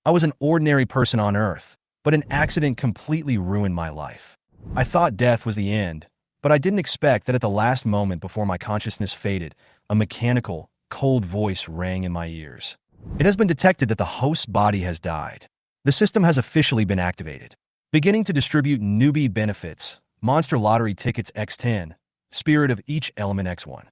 I was an ordinary person on Earth, but an accident completely ruined my life. I thought death was the end, but I didn't expect that at the last moment before my consciousness faded, a mechanical, cold voice rang in my ears. It has been detected that the host's body has died. The system has officially been activated, beginning to distribute newbie benefits, monster lottery tickets X10, spirit of each element X1.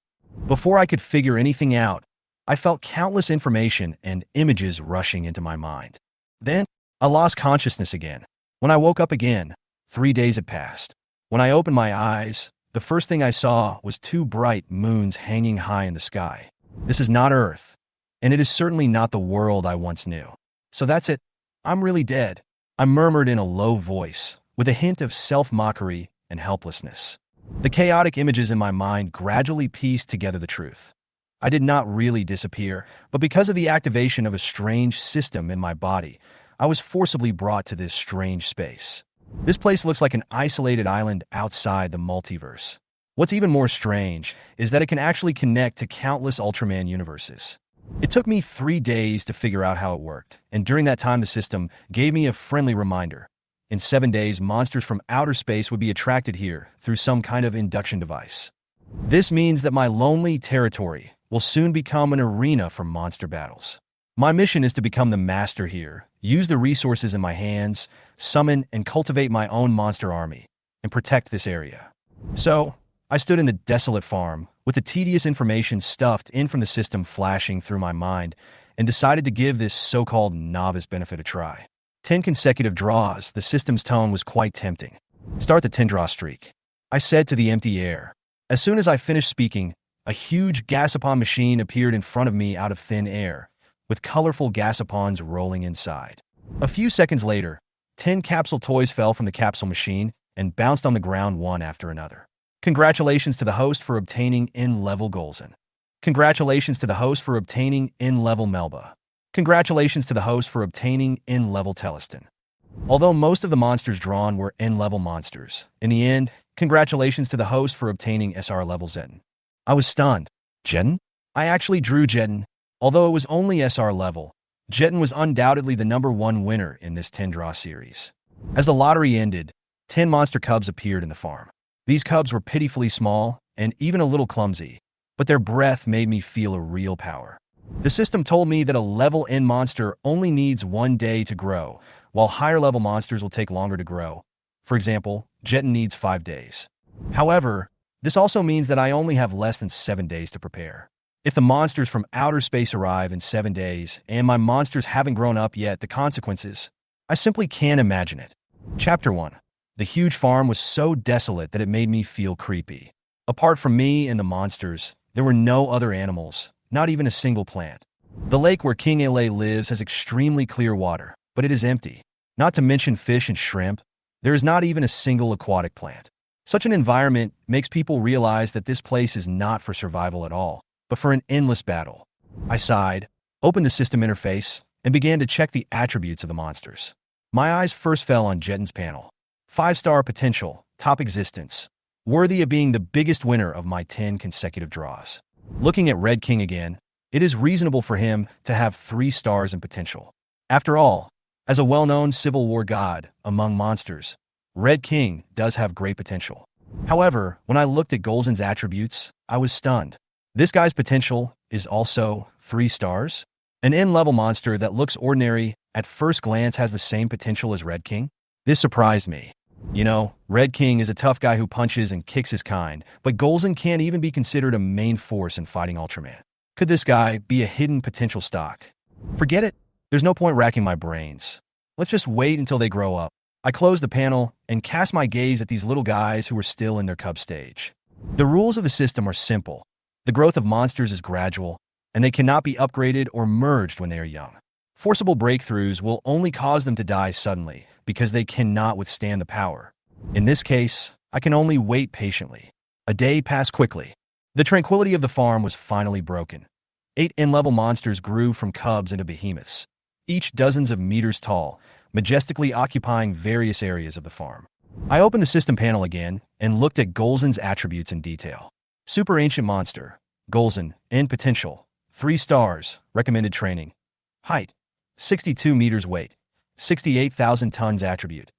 Before I could figure anything out, I felt countless information and images rushing into my mind. Then, I lost consciousness again. When I woke up again, 3 days had passed. When I opened my eyes, the first thing I saw was 2 bright moons hanging high in the sky. This is not Earth, and it is certainly not the world I once knew. So that's it. I'm really dead, I murmured in a low voice, with a hint of self-mockery and helplessness. The chaotic images in my mind gradually pieced together the truth. I did not really disappear, but because of the activation of a strange system in my body, I was forcibly brought to this strange space. This place looks like an isolated island outside the multiverse. What's even more strange is that it can actually connect to countless Ultraman universes. It took me 3 days to figure out how it worked, and during that time the system gave me a friendly reminder. In 7 days, monsters from outer space would be attracted here through some kind of induction device. This means that my lonely territory will soon become an arena for monster battles. My mission is to become the master here, use the resources in my hands, summon and cultivate my own monster army, and protect this area. So, I stood in the desolate farm, with the tedious information stuffed in from the system flashing through my mind, and decided to give this so-called novice benefit a try. 10 consecutive draws, the system's tone was quite tempting. Start the 10-draw streak, I said to the empty air. As soon as I finished speaking, a huge gasopon machine appeared in front of me out of thin air, with colorful gasopons rolling inside. A few seconds later, 10 capsule toys fell from the capsule machine and bounced on the ground one after another. Congratulations to the host for obtaining N-level Golzon. Congratulations to the host for obtaining N-level Melba. Congratulations to the host for obtaining N-level Teleston. Although most of the monsters drawn were N-level monsters, in the end, congratulations to the host for obtaining SR-level Zeton. I was stunned. Jeton? I actually drew Jeton. Although it was only SR level, Jeton was undoubtedly the #1 winner in this 10-draw series. As the lottery ended, 10 monster cubs appeared in the farm. These cubs were pitifully small and even a little clumsy, but their breath made me feel a real power. The system told me that a level N monster only needs 1 day to grow, while higher level monsters will take longer to grow. For example, Jeton needs 5 days. However, this also means that I only have less than 7 days to prepare. If the monsters from outer space arrive in 7 days, and my monsters haven't grown up yet, the consequences, I simply can't imagine it. Chapter 1. The huge farm was so desolate that it made me feel creepy. Apart from me and the monsters, there were no other animals, not even a single plant. The lake where King Ele lives has extremely clear water, but it is empty. Not to mention fish and shrimp, there is not even a single aquatic plant. Such an environment makes people realize that this place is not for survival at all, but for an endless battle. I sighed, opened the system interface, and began to check the attributes of the monsters. My eyes first fell on Jeton's panel. 5-star potential, top existence, worthy of being the biggest winner of my 10 consecutive draws. Looking at Red King again, it is reasonable for him to have 3 stars in potential. After all, as a well-known Civil War god among monsters, Red King does have great potential. However, when I looked at Golzon's attributes, I was stunned. This guy's potential is also 3 stars? An N-level monster that looks ordinary at first glance has the same potential as Red King? This surprised me. You know, Red King is a tough guy who punches and kicks his kind, but Golzon can't even be considered a main force in fighting Ultraman. Could this guy be a hidden potential stock? Forget it. There's no point racking my brains. Let's just wait until they grow up. I closed the panel and cast my gaze at these little guys who were still in their cub stage. The rules of the system are simple. The growth of monsters is gradual, and they cannot be upgraded or merged when they are young. Forcible breakthroughs will only cause them to die suddenly because they cannot withstand the power. In this case, I can only wait patiently. A day passed quickly. The tranquility of the farm was finally broken. 8 N-level monsters grew from cubs into behemoths, each dozens of meters tall, majestically occupying various areas of the farm. I opened the system panel again and looked at Golzon's attributes in detail. Super Ancient Monster, Golzon, N potential, 3 stars, recommended training. Height, 62 meters weight, 68,000 tons attribute.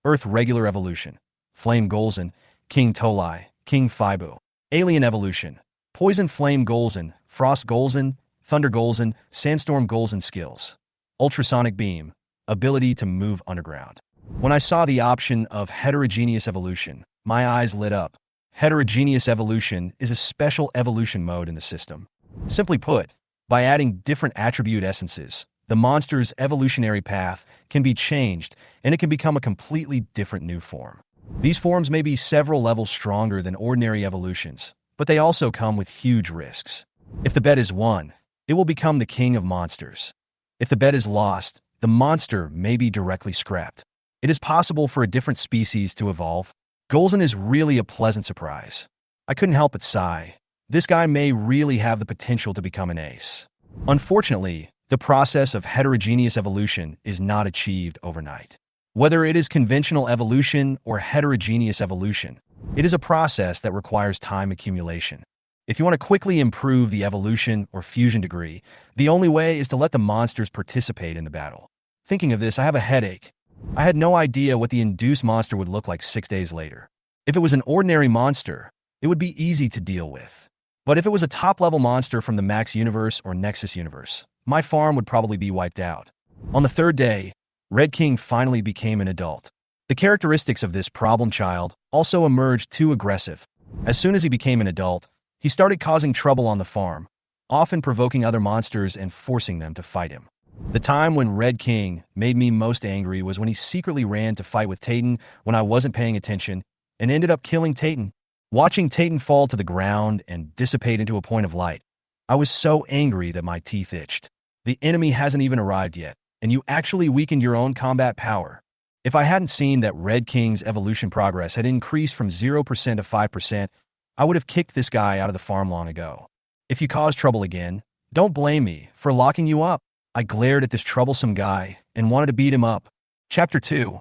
Earth regular evolution. Flame Golzon, King Tolai, King Fibu. Alien evolution. Poison Flame Golzon, Frost Golzon, Thunder Golzon, Sandstorm Golzon skills. Ultrasonic beam. Ability to move underground. When I saw the option of heterogeneous evolution, my eyes lit up. Heterogeneous evolution is a special evolution mode in the system. Simply put, by adding different attribute essences, the monster's evolutionary path can be changed and it can become a completely different new form. These forms may be several levels stronger than ordinary evolutions, but they also come with huge risks. If the bet is won, it will become the king of monsters. If the bet is lost, the monster may be directly scrapped. It is possible for a different species to evolve. Golzon is really a pleasant surprise. I couldn't help but sigh. This guy may really have the potential to become an ace. Unfortunately, the process of heterogeneous evolution is not achieved overnight. Whether it is conventional evolution or heterogeneous evolution, it is a process that requires time accumulation. If you want to quickly improve the evolution or fusion degree, the only way is to let the monsters participate in the battle. Thinking of this, I have a headache. I had no idea what the induced monster would look like 6 days later. If it was an ordinary monster, it would be easy to deal with. But if it was a top-level monster from the Max universe or Nexus universe, my farm would probably be wiped out. On the third day, Red King finally became an adult. The characteristics of this problem child also emerged too aggressive. As soon as he became an adult, he started causing trouble on the farm, often provoking other monsters and forcing them to fight him. The time when Red King made me most angry was when he secretly ran to fight with Tayton when I wasn't paying attention and ended up killing Tayton. Watching Tayton fall to the ground and dissipate into a point of light, I was so angry that my teeth itched. The enemy hasn't even arrived yet, and you actually weakened your own combat power. If I hadn't seen that Red King's evolution progress had increased from 0% to 5%, I would have kicked this guy out of the farm long ago. If you cause trouble again, don't blame me for locking you up. I glared at this troublesome guy and wanted to beat him up. Chapter 2.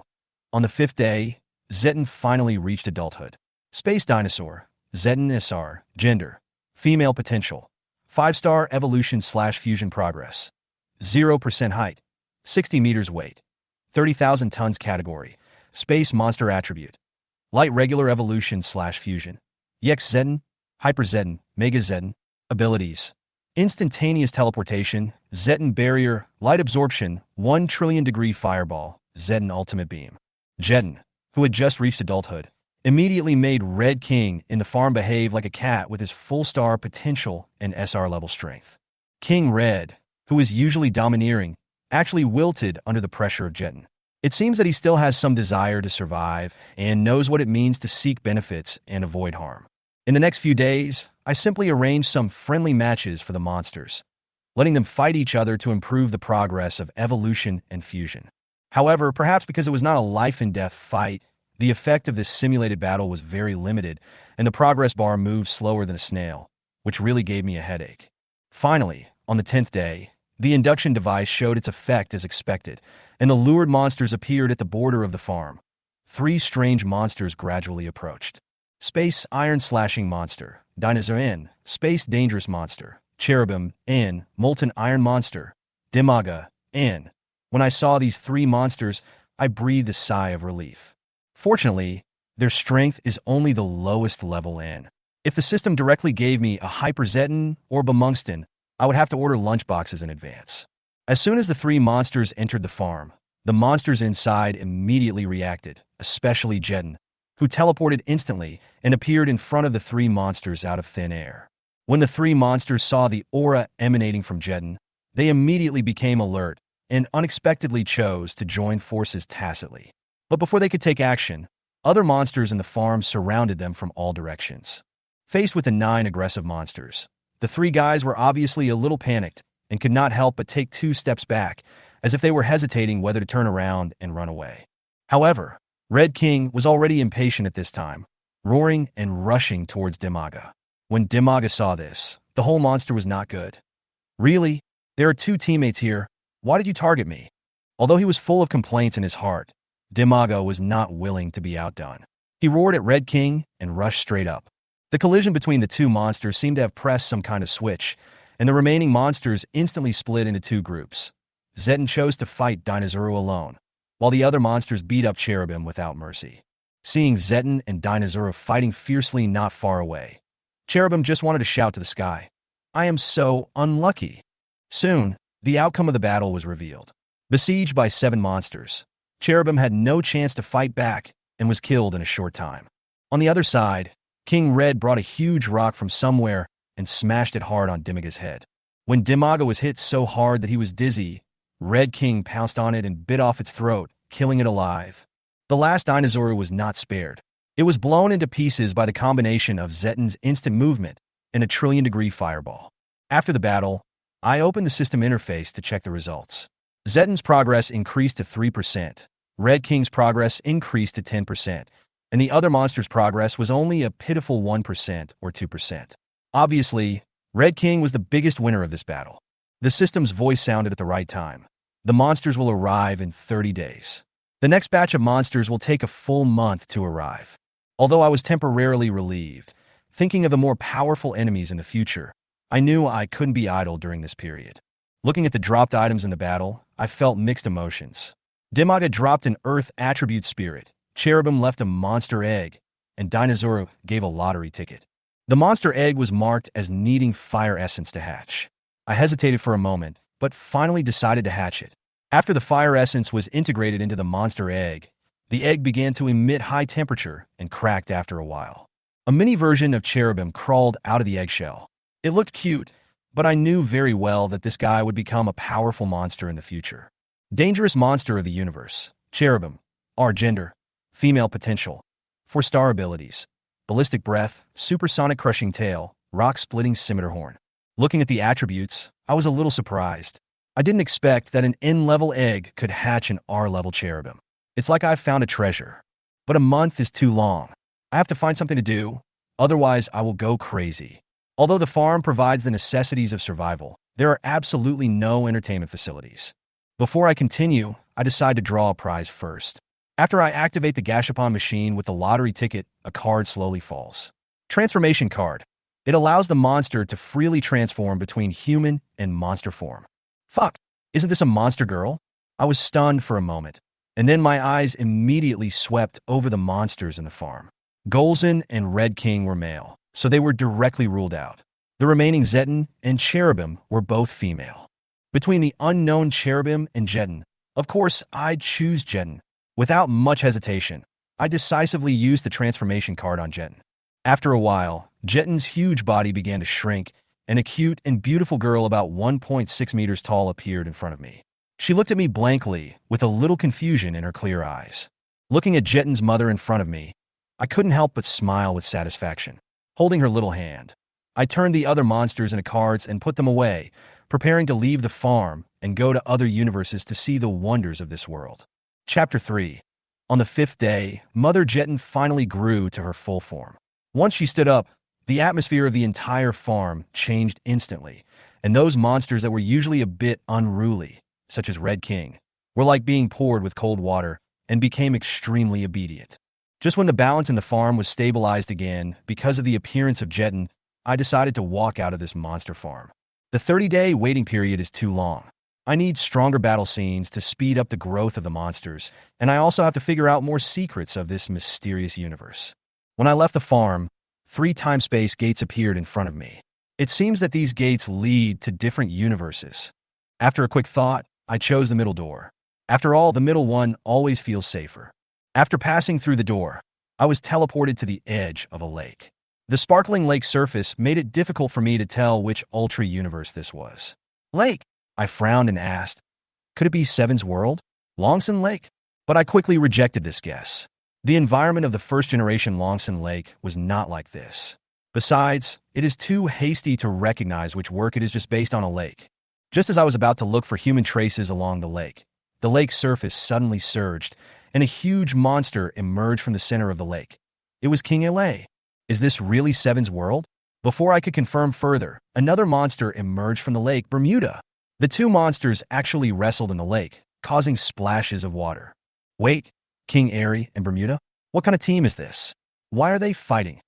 On the 5th day, Zeton finally reached adulthood. Space Dinosaur, Zeton SR, Gender, Female Potential, 5-star Evolution/Fusion Progress, 0% height, 60 meters weight, 30,000 tons category, Space Monster Attribute, Light Regular Evolution/Fusion, Yex Zeton, Hyper Zeton, Mega Zeton, Abilities, Instantaneous Teleportation, Zeton Barrier, Light Absorption, 1 trillion degree Fireball, Zeton Ultimate Beam. Zeton, who had just reached adulthood, immediately made Red King in the farm behave like a cat with his full-star potential and SR level strength. King Red, who is usually domineering, actually wilted under the pressure of Zeton. It seems that he still has some desire to survive and knows what it means to seek benefits and avoid harm. In the next few days, I simply arranged some friendly matches for the monsters, letting them fight each other to improve the progress of evolution and fusion. However, perhaps because it was not a life-and-death fight, the effect of this simulated battle was very limited, and the progress bar moved slower than a snail, which really gave me a headache. Finally, on the 10th day, the induction device showed its effect as expected, and the lured monsters appeared at the border of the farm. 3 strange monsters gradually approached. Space Iron Slashing Monster, Dinosaur N, Space Dangerous Monster, Cherubim N, Molten Iron Monster, Dimaga N. When I saw these 3 monsters, I breathed a sigh of relief. Fortunately, their strength is only the lowest level N. If the system directly gave me a Hyper Zeton or Bamungston, I would have to order lunchboxes in advance. As soon as the 3 monsters entered the farm, the monsters inside immediately reacted, especially Zeton, who teleported instantly and appeared in front of the 3 monsters out of thin air. When the 3 monsters saw the aura emanating from Zeton, they immediately became alert and unexpectedly chose to join forces tacitly. But before they could take action, other monsters in the farm surrounded them from all directions. Faced with the 9 aggressive monsters, the 3 guys were obviously a little panicked and could not help but take 2 steps back, as if they were hesitating whether to turn around and run away. However, Red King was already impatient at this time, roaring and rushing towards Dimaga. When Dimaga saw this, the whole monster was not good. "Really? There are 2 teammates here. Why did you target me?" Although he was full of complaints in his heart, Dimaga was not willing to be outdone. He roared at Red King and rushed straight up. The collision between the 2 monsters seemed to have pressed some kind of switch, and the remaining monsters instantly split into 2 groups. Zetten chose to fight Dinozuru alone, while the other monsters beat up Cherubim without mercy. Seeing Zetten and Dinozuru fighting fiercely not far away, Cherubim just wanted to shout to the sky, "I am so unlucky." Soon, the outcome of the battle was revealed. Besieged by 7 monsters, Cherubim had no chance to fight back and was killed in a short time. On the other side, King Red brought a huge rock from somewhere and smashed it hard on Dimaga's head. When Dimaga was hit so hard that he was dizzy, Red King pounced on it and bit off its throat, killing it alive. The last dinosaur was not spared. It was blown into pieces by the combination of Zetten's instant movement and a trillion-degree fireball. After the battle, I opened the system interface to check the results. Zetten's progress increased to 3%, Red King's progress increased to 10%, and the other monster's progress was only a pitiful 1% or 2%. Obviously, Red King was the biggest winner of this battle. The system's voice sounded at the right time. The monsters will arrive in 30 days. The next batch of monsters will take a full month to arrive. Although I was temporarily relieved, thinking of the more powerful enemies in the future, I knew I couldn't be idle during this period. Looking at the dropped items in the battle, I felt mixed emotions. Dimaga dropped an Earth attribute spirit, Cherubim left a monster egg, and Dinozuru gave a lottery ticket. The monster egg was marked as needing fire essence to hatch. I hesitated for a moment, but finally decided to hatch it. After the fire essence was integrated into the monster egg, the egg began to emit high temperature and cracked after a while. A mini version of Cherubim crawled out of the eggshell. It looked cute, but I knew very well that this guy would become a powerful monster in the future. Dangerous monster of the universe. Cherubim. R gender. Female potential. 4-star abilities. Ballistic breath, supersonic crushing tail, rock-splitting scimitar horn. Looking at the attributes, I was a little surprised. I didn't expect that an N-level egg could hatch an R-level Cherubim. It's like I've found a treasure. But a month is too long. I have to find something to do, otherwise I will go crazy. Although the farm provides the necessities of survival, there are absolutely no entertainment facilities. Before I continue, I decide to draw a prize first. After I activate the Gashapon machine with the lottery ticket, a card slowly falls. Transformation card. It allows the monster to freely transform between human and monster form. Fuck, isn't this a monster girl? I was stunned for a moment, and then my eyes immediately swept over the monsters in the farm. Golzin and Red King were male, so they were directly ruled out. The remaining Zetten and Cherubim were both female. Between the unknown Cherubim and Jetten, of course, I'd choose Jetten. Without much hesitation, I decisively used the transformation card on Jetten. After a while, Jetten's huge body began to shrink, and a cute and beautiful girl about 1.6 meters tall appeared in front of me. She looked at me blankly, with a little confusion in her clear eyes. Looking at Jetten's mother in front of me, I couldn't help but smile with satisfaction. Holding her little hand, I turned the other monsters into cards and put them away, preparing to leave the farm and go to other universes to see the wonders of this world. Chapter 3. On the 5th day, Mother Jetten finally grew to her full form. Once she stood up, the atmosphere of the entire farm changed instantly, and those monsters that were usually a bit unruly, such as Red King, were like being poured with cold water and became extremely obedient. Just when the balance in the farm was stabilized again because of the appearance of Jetten, I decided to walk out of this monster farm. The 30-day waiting period is too long. I need stronger battle scenes to speed up the growth of the monsters, and I also have to figure out more secrets of this mysterious universe. When I left the farm, 3 time-space gates appeared in front of me. It seems that these gates lead to different universes. After a quick thought, I chose the middle door. After all, the middle one always feels safer. After passing through the door, I was teleported to the edge of a lake. The sparkling lake surface made it difficult for me to tell which Ultra universe this was. Lake! I frowned and asked, could it be Seven's world? Longson Lake? But I quickly rejected this guess. The environment of the first-generation Longson Lake was not like this. Besides, it is too hasty to recognize which work it is just based on a lake. Just as I was about to look for human traces along the lake's surface suddenly surged, and a huge monster emerged from the center of the lake. It was King Ele. Is this really Seven's world? Before I could confirm further, another monster emerged from the lake, Bermuda. The 2 monsters actually wrestled in the lake, causing splashes of water. Wait, King Airy and Bermuda? What kind of team is this? Why are they fighting?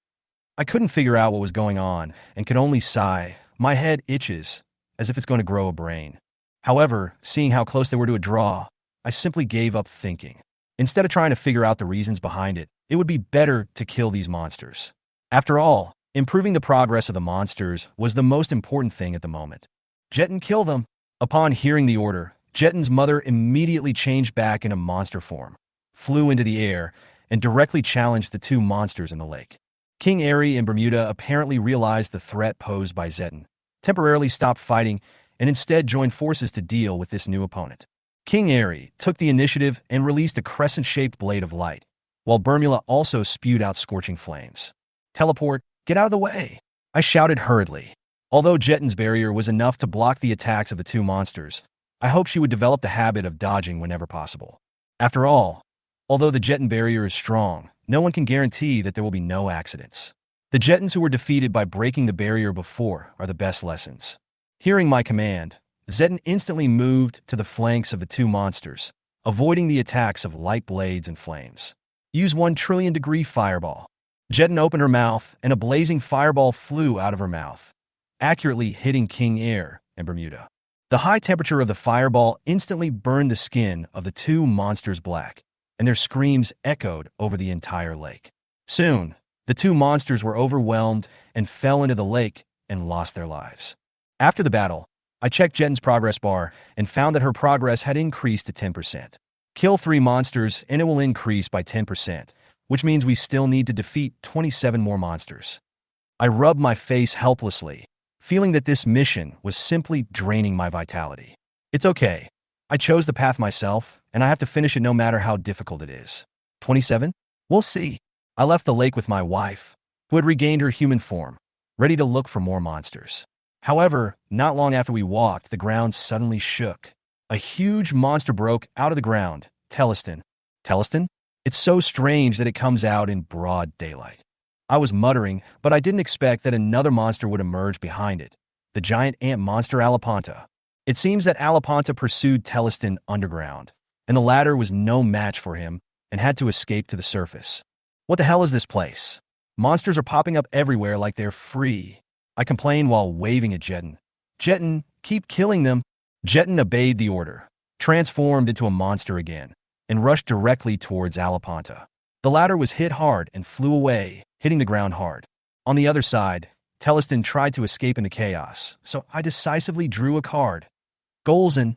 I couldn't figure out what was going on and could only sigh. My head itches, as if it's going to grow a brain. However, seeing how close they were to a draw, I simply gave up thinking. Instead of trying to figure out the reasons behind it, it would be better to kill these monsters. After all, improving the progress of the monsters was the most important thing at the moment. Jeton, kill them. Upon hearing the order, Jeton's mother immediately changed back into monster form, flew into the air, and directly challenged the two monsters in the lake. King Airy and Bermuda apparently realized the threat posed by Zeton, temporarily stopped fighting, and instead joined forces to deal with this new opponent. King Airy took the initiative and released a crescent-shaped blade of light, while Bermuda also spewed out scorching flames. Teleport, get out of the way! I shouted hurriedly. Although Jeton's barrier was enough to block the attacks of the two monsters, I hoped she would develop the habit of dodging whenever possible. After all, although the Jeton barrier is strong, no one can guarantee that there will be no accidents. The Jetons who were defeated by breaking the barrier before are the best lessons. Hearing my command, Zeton instantly moved to the flanks of the two monsters, avoiding the attacks of light blades and flames. Use 1,000,000,000,000 fireball. Jeton opened her mouth, and a blazing fireball flew out of her mouth, accurately hitting King Air and Bermuda. The high temperature of the fireball instantly burned the skin of the two monsters black, and their screams echoed over the entire lake. Soon, the two monsters were overwhelmed and fell into the lake and lost their lives. After the battle, I checked Jeton's progress bar and found that her progress had increased to 10%. Kill 3 monsters and it will increase by 10%, which means we still need to defeat 27 more monsters. I rubbed my face helplessly, feeling that this mission was simply draining my vitality. It's okay. I chose the path myself, and I have to finish it no matter how difficult it is. 27? We'll see. I left the lake with my wife, who had regained her human form, ready to look for more monsters. However, not long after we walked, the ground suddenly shook. A huge monster broke out of the ground. Teleston. Teleston? It's so strange that it comes out in broad daylight. I was muttering, but I didn't expect that another monster would emerge behind it. The giant ant monster Alapanta. It seems that Alapanta pursued Teleston underground, and the latter was no match for him and had to escape to the surface. What the hell is this place? Monsters are popping up everywhere like they're free. I complained while waving at Jeton. Jeton, keep killing them. Jeton obeyed the order, transformed into a monster again, and rushed directly towards Alapanta. The latter was hit hard and flew away, hitting the ground hard. On the other side, Teleston tried to escape into chaos, so I decisively drew a card. Golzin.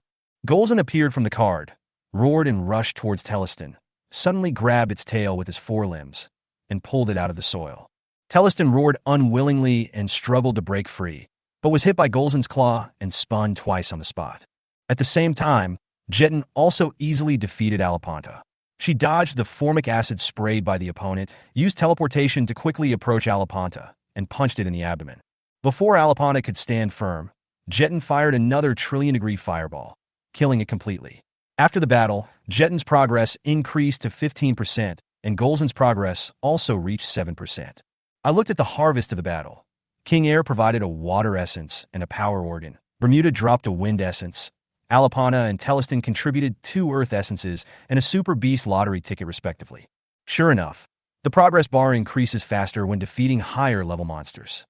Golzin appeared from the card, roared and rushed towards Teleston, suddenly grabbed its tail with his forelimbs, and pulled it out of the soil. Teleston roared unwillingly and struggled to break free, but was hit by Golzin's claw and spun twice on the spot. At the same time, Jeton also easily defeated Alapanta. She dodged the formic acid sprayed by the opponent, used teleportation to quickly approach Alapanta, and punched it in the abdomen. Before Alapanta could stand firm, Jeton fired another 1,000,000,000,000 fireball, killing it completely. After the battle, Jeton's progress increased to 15%, and Golzin's progress also reached 7%. I looked at the harvest of the battle. King Air provided a water essence and a power organ. Bermuda dropped a wind essence. Alapanta and Teleston contributed 2 earth essences and a super beast lottery ticket respectively. Sure enough, the progress bar increases faster when defeating higher level monsters.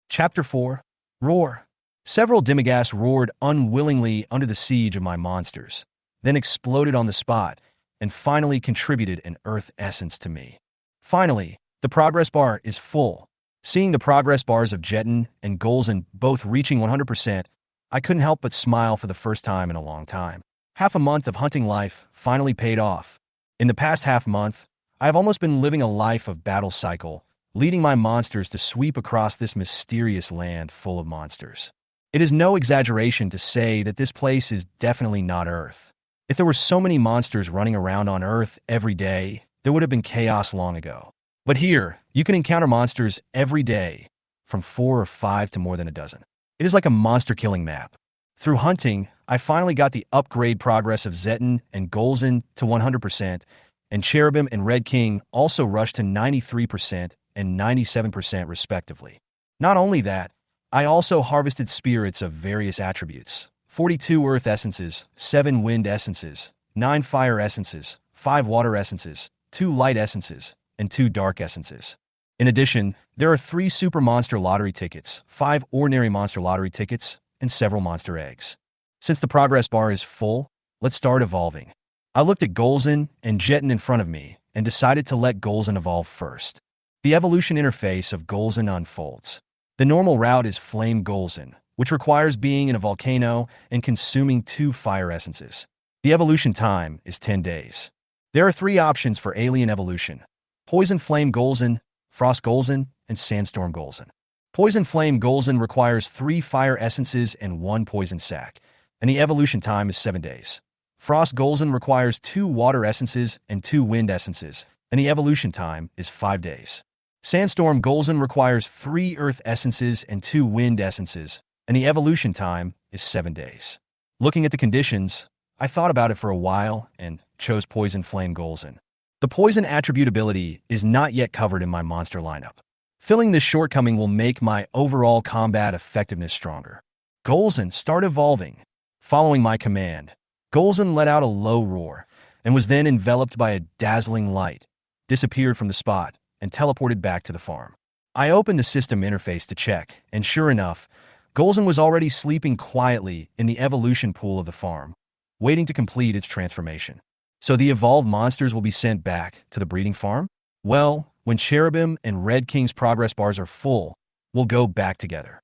Chapter 4. Roar. Several demights roared unwillingly under the siege of my monsters, then exploded on the spot, and finally contributed an earth essence to me. Finally, the progress bar is full. Seeing the progress bars of Jeton and Golzin both reaching 100%, I couldn't help but smile for the first time in a long time. Half a month of hunting life finally paid off. In the past half month, I have almost been living a life of battle cycle, leading my monsters to sweep across this mysterious land full of monsters. It is no exaggeration to say that this place is definitely not Earth. If there were so many monsters running around on Earth every day, there would have been chaos long ago. But here, you can encounter monsters every day, from 4 or 5 to more than a dozen. It is like a monster-killing map. Through hunting, I finally got the upgrade progress of Zeton and Golzin to 100%, and Cherubim and Red King also rushed to 93% and 97% respectively. Not only that, I also harvested spirits of various attributes: 42 earth essences, 7 wind essences, 9 fire essences, 5 water essences, 2 light essences, and 2 dark essences. In addition, there are 3 super monster lottery tickets, 5 ordinary monster lottery tickets, and several monster eggs. Since the progress bar is full, let's start evolving. I looked at Golzin and Jeton in front of me and decided to let Golzin evolve first. The evolution interface of Golzin unfolds. The normal route is Flame Golzin, which requires being in a volcano and consuming 2 fire essences. The evolution time is 10 days. There are 3 options for alien evolution: Poison Flame Golzin, Frost Golzin, and Sandstorm Golzin. Poison Flame Golzin requires 3 fire essences and 1 poison sac, and the evolution time is 7 days. Frost Golzin requires 2 water essences and 2 wind essences, and the evolution time is 5 days. Sandstorm Golzin requires 3 earth essences and 2 wind essences, and the evolution time is 7 days. Looking at the conditions, I thought about it for a while and chose Poison Flame Golzin. The poison attribute ability is not yet covered in my monster lineup. Filling this shortcoming will make my overall combat effectiveness stronger. Golzin, start evolving. Following my command, Golzin let out a low roar and was then enveloped by a dazzling light, disappeared from the spot, and teleported back to the farm. I opened the system interface to check, and sure enough, Golzin was already sleeping quietly in the evolution pool of the farm, waiting to complete its transformation. So the evolved monsters will be sent back to the breeding farm? Well, when Cherubim and Red King's progress bars are full, we'll go back together.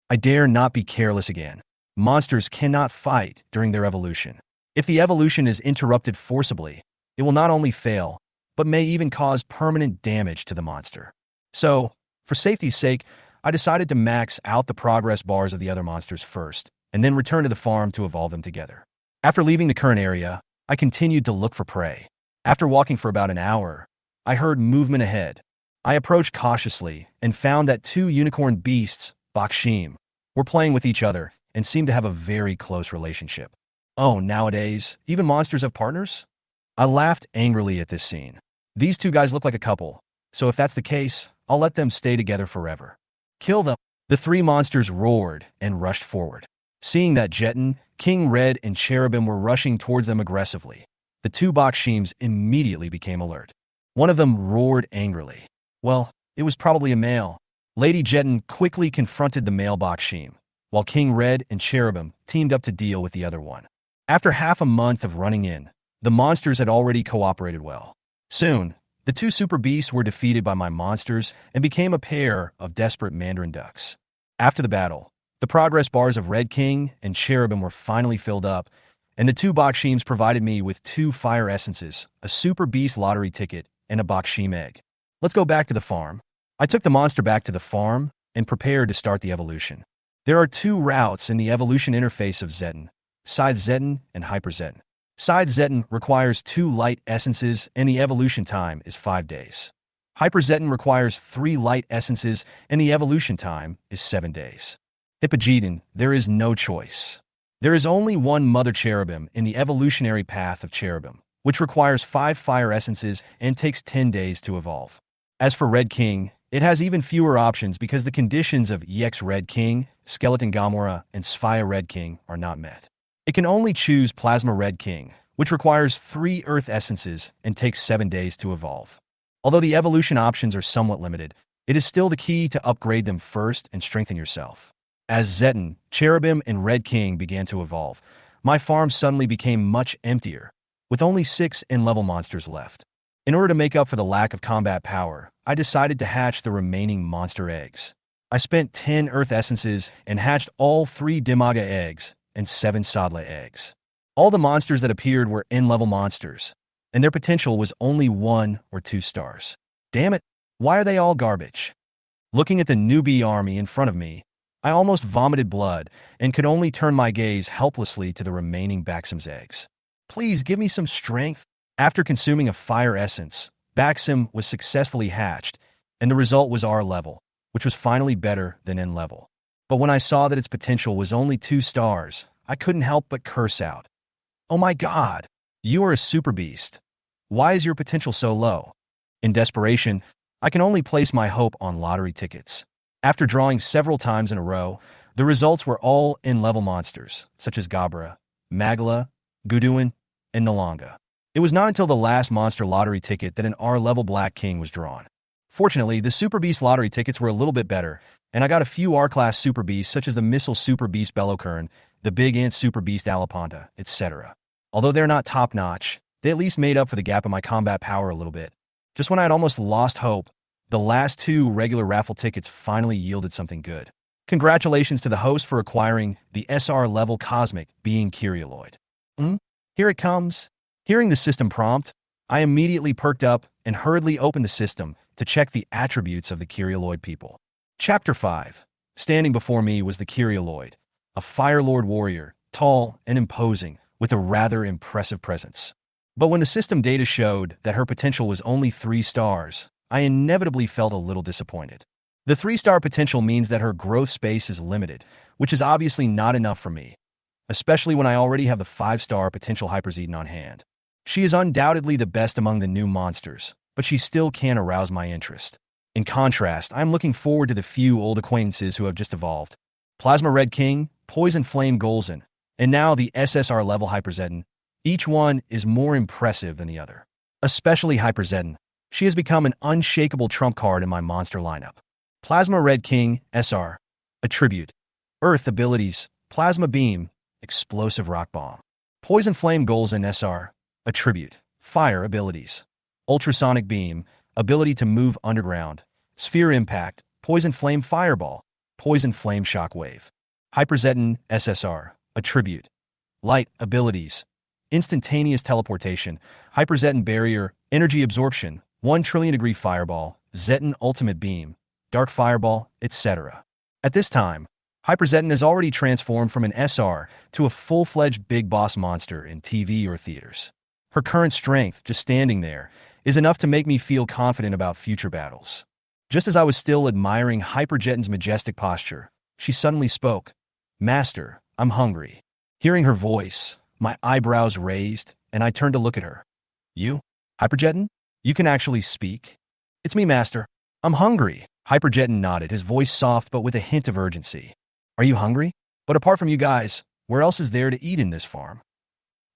I dare not be careless again. Monsters cannot fight during their evolution. If the evolution is interrupted forcibly, it will not only fail, but may even cause permanent damage to the monster. So, for safety's sake, I decided to max out the progress bars of the other monsters first, and then return to the farm to evolve them together. After leaving the current area, I continued to look for prey. After walking for about an hour, I heard movement ahead. I approached cautiously and found that 2 unicorn beasts, Bakshim, were playing with each other and seemed to have a very close relationship. Oh, nowadays, even monsters have partners? I laughed angrily at this scene. These 2 guys look like a couple, so if that's the case, I'll let them stay together forever. Kill them! The 3 monsters roared and rushed forward. Seeing that Jeton, King Red, and Cherubim were rushing towards them aggressively, the 2 Bakshims immediately became alert. One of them roared angrily. Well, it was probably a male. Lady Jeton quickly confronted the male Bakshim, while King Red and Cherubim teamed up to deal with the other one. After half a month of running in, the monsters had already cooperated well. Soon, the 2 super beasts were defeated by my monsters and became a pair of desperate mandarin ducks. After the battle, the progress bars of Red King and Cherubim were finally filled up, and the 2 Bakshims provided me with 2 fire essences, a super beast lottery ticket, and a Bakshim egg. Let's go back to the farm. I took the monster back to the farm and prepared to start the evolution. There are 2 routes in the evolution interface of Zeton: Side Zeton and Hyper Zeton. Side Zeton requires 2 light essences and the evolution time is 5 days. Hyper Zeton requires 3 light essences and the evolution time is 7 days. Hippogeton, there is no choice. There is only one Mother Cherubim in the evolutionary path of Cherubim, which requires 5 fire essences and takes 10 days to evolve. As for Red King, it has even fewer options because the conditions of EX Red King, Skeleton Gamora, and Sphia Red King are not met. It can only choose Plasma Red King, which requires 3 Earth Essences and takes 7 days to evolve. Although the evolution options are somewhat limited, it is still the key to upgrade them first and strengthen yourself. As Zeton, Cherubim, and Red King began to evolve, my farm suddenly became much emptier, with only 6 N-level monsters left. In order to make up for the lack of combat power, I decided to hatch the remaining monster eggs. I spent 10 Earth Essences and hatched all 3 Dimaga eggs and 7 Sadla eggs. All the monsters that appeared were N-level monsters, and their potential was only 1 or 2 stars. Damn it, why are they all garbage? Looking at the newbie army in front of me, I almost vomited blood and could only turn my gaze helplessly to the remaining Baxim's eggs. Please give me some strength. After consuming a fire essence, Baxim was successfully hatched, and the result was R level, which was finally better than N level. But when I saw that its potential was only 2 stars, I couldn't help but curse out. Oh my god, you are a super beast. Why is your potential so low? In desperation, I can only place my hope on lottery tickets. After drawing several times in a row, the results were all N-level monsters, such as Gabra, Magala, Guduin, and Nalanga. It was not until the last monster lottery ticket that an R-level Black King was drawn. Fortunately, the Super Beast lottery tickets were a little bit better, and I got a few R-class Super Beasts such as the Missile Super Beast Bellocurn the big ant super beast Alapanta, etc. Although they're not top-notch, they at least made up for the gap in my combat power a little bit. Just when I had almost lost hope, the last 2 regular raffle tickets finally yielded something good. Congratulations to the host for acquiring the SR level Cosmic Being Kyrialoid. Here it comes. Hearing the system prompt, I immediately perked up and hurriedly opened the system to check the attributes of the Kyrialoid people. Chapter 5. Standing before me was the Kyrialoid, a Fire Lord warrior, tall and imposing, with a rather impressive presence. But when the system data showed that her potential was only 3 stars, I inevitably felt a little disappointed. The 3-star potential means that her growth space is limited, which is obviously not enough for me, especially when I already have the 5-star potential Hyperzedon on hand. She is undoubtedly the best among the new monsters, but she still can't arouse my interest. In contrast, I'm looking forward to the few old acquaintances who have just evolved. Plasma Red King, Poison Flame Golzon, and now the SSR level Hyperzedon. Each one is more impressive than the other. Especially Hyperzedon. She has become an unshakable trump card in my monster lineup. Plasma Red King, SR. Attribute. Earth abilities. Plasma Beam. Explosive Rock Bomb. Poison Flame Golzon, SR. Attribute. Fire abilities. Ultrasonic Beam. Ability to move underground. Sphere Impact. Poison Flame Fireball. Poison Flame Shockwave. Hyperzedon, SSR. Attribute. Light abilities. Instantaneous teleportation. Hyperzedon Barrier. Energy Absorption. 1 trillion degree Fireball. Zeton Ultimate Beam. Dark Fireball, etc. At this time, Hyperzedon has already transformed from an SR to a full-fledged big boss monster in TV or theaters. Her current strength, just standing there, is enough to make me feel confident about future battles. Just as I was still admiring Hyperzedon's majestic posture, she suddenly spoke. "Master, I'm hungry." Hearing her voice, my eyebrows raised, and I turned to look at her. "You? Hyperzedon? You can actually speak?" "It's me, Master. I'm hungry." Hyperzedon nodded, his voice soft but with a hint of urgency. "Are you hungry? But apart from you guys, where else is there to eat in this farm?"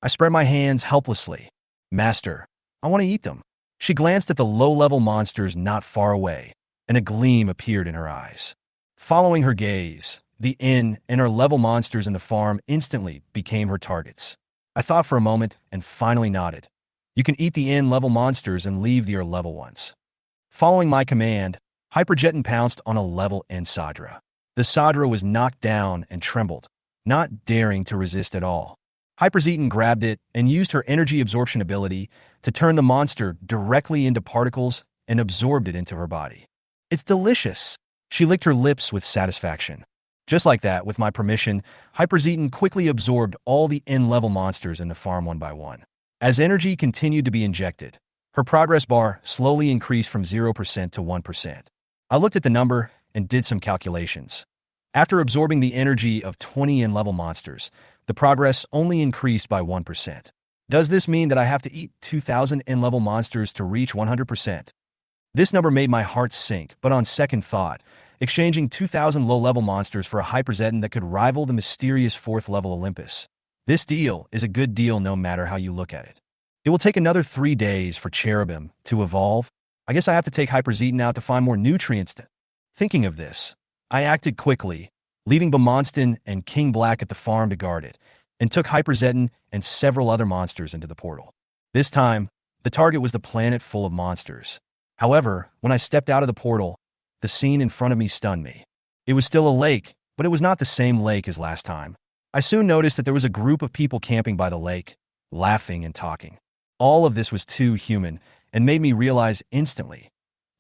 I spread my hands helplessly. "Master, I want to eat them." She glanced at the low-level monsters not far away, and a gleam appeared in her eyes. Following her gaze, the inn and her level monsters in the farm instantly became her targets. I thought for a moment and finally nodded. "You can eat the inn level monsters and leave the level ones." Following my command, Hyperzedon pounced on a level N Sadra. The Sadra was knocked down and trembled, not daring to resist at all. Hyperzedon grabbed it and used her energy absorption ability to turn the monster directly into particles and absorbed it into her body. "It's delicious." She licked her lips with satisfaction. Just like that, with my permission, Hyperzedon quickly absorbed all the N-level monsters in the farm one by one. As energy continued to be injected, her progress bar slowly increased from 0% to 1%. I looked at the number and did some calculations. After absorbing the energy of 20 N-level monsters, the progress only increased by 1%. Does this mean that I have to eat 2,000 N-level monsters to reach 100%? This number made my heart sink, but on second thought, exchanging 2,000 low-level monsters for a Hyperzedon that could rival the mysterious 4th-level Olympus. This deal is a good deal no matter how you look at it. It will take another 3 days for Cherubim to evolve. I guess I have to take Hyperzedon out to find more nutrients. Thinking of this, I acted quickly, leaving Bemonston and King Black at the farm to guard it, and took Hyperzedon and several other monsters into the portal. This time, the target was the planet full of monsters. However, when I stepped out of the portal, the scene in front of me stunned me. It was still a lake, but it was not the same lake as last time. I soon noticed that there was a group of people camping by the lake, laughing and talking. All of this was too human and made me realize instantly,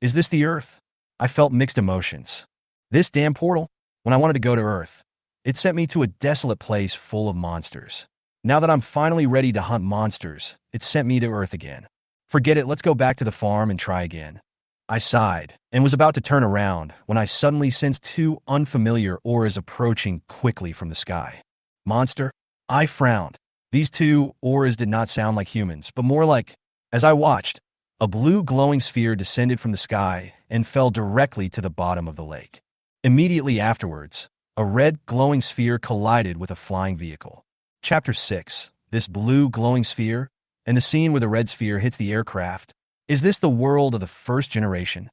is this the Earth? I felt mixed emotions. This damn portal, when I wanted to go to Earth, it sent me to a desolate place full of monsters. Now that I'm finally ready to hunt monsters, it sent me to Earth again. Forget it, let's go back to the farm and try again. I sighed and was about to turn around when I suddenly sensed 2 unfamiliar auras approaching quickly from the sky. Monster? I frowned. These 2 auras did not sound like humans, but more like, as I watched, a blue glowing sphere descended from the sky and fell directly to the bottom of the lake. Immediately afterwards, a red glowing sphere collided with a flying vehicle. Chapter 6. This blue glowing sphere, and the scene where the red sphere hits the aircraft. Is this the world of the first generation?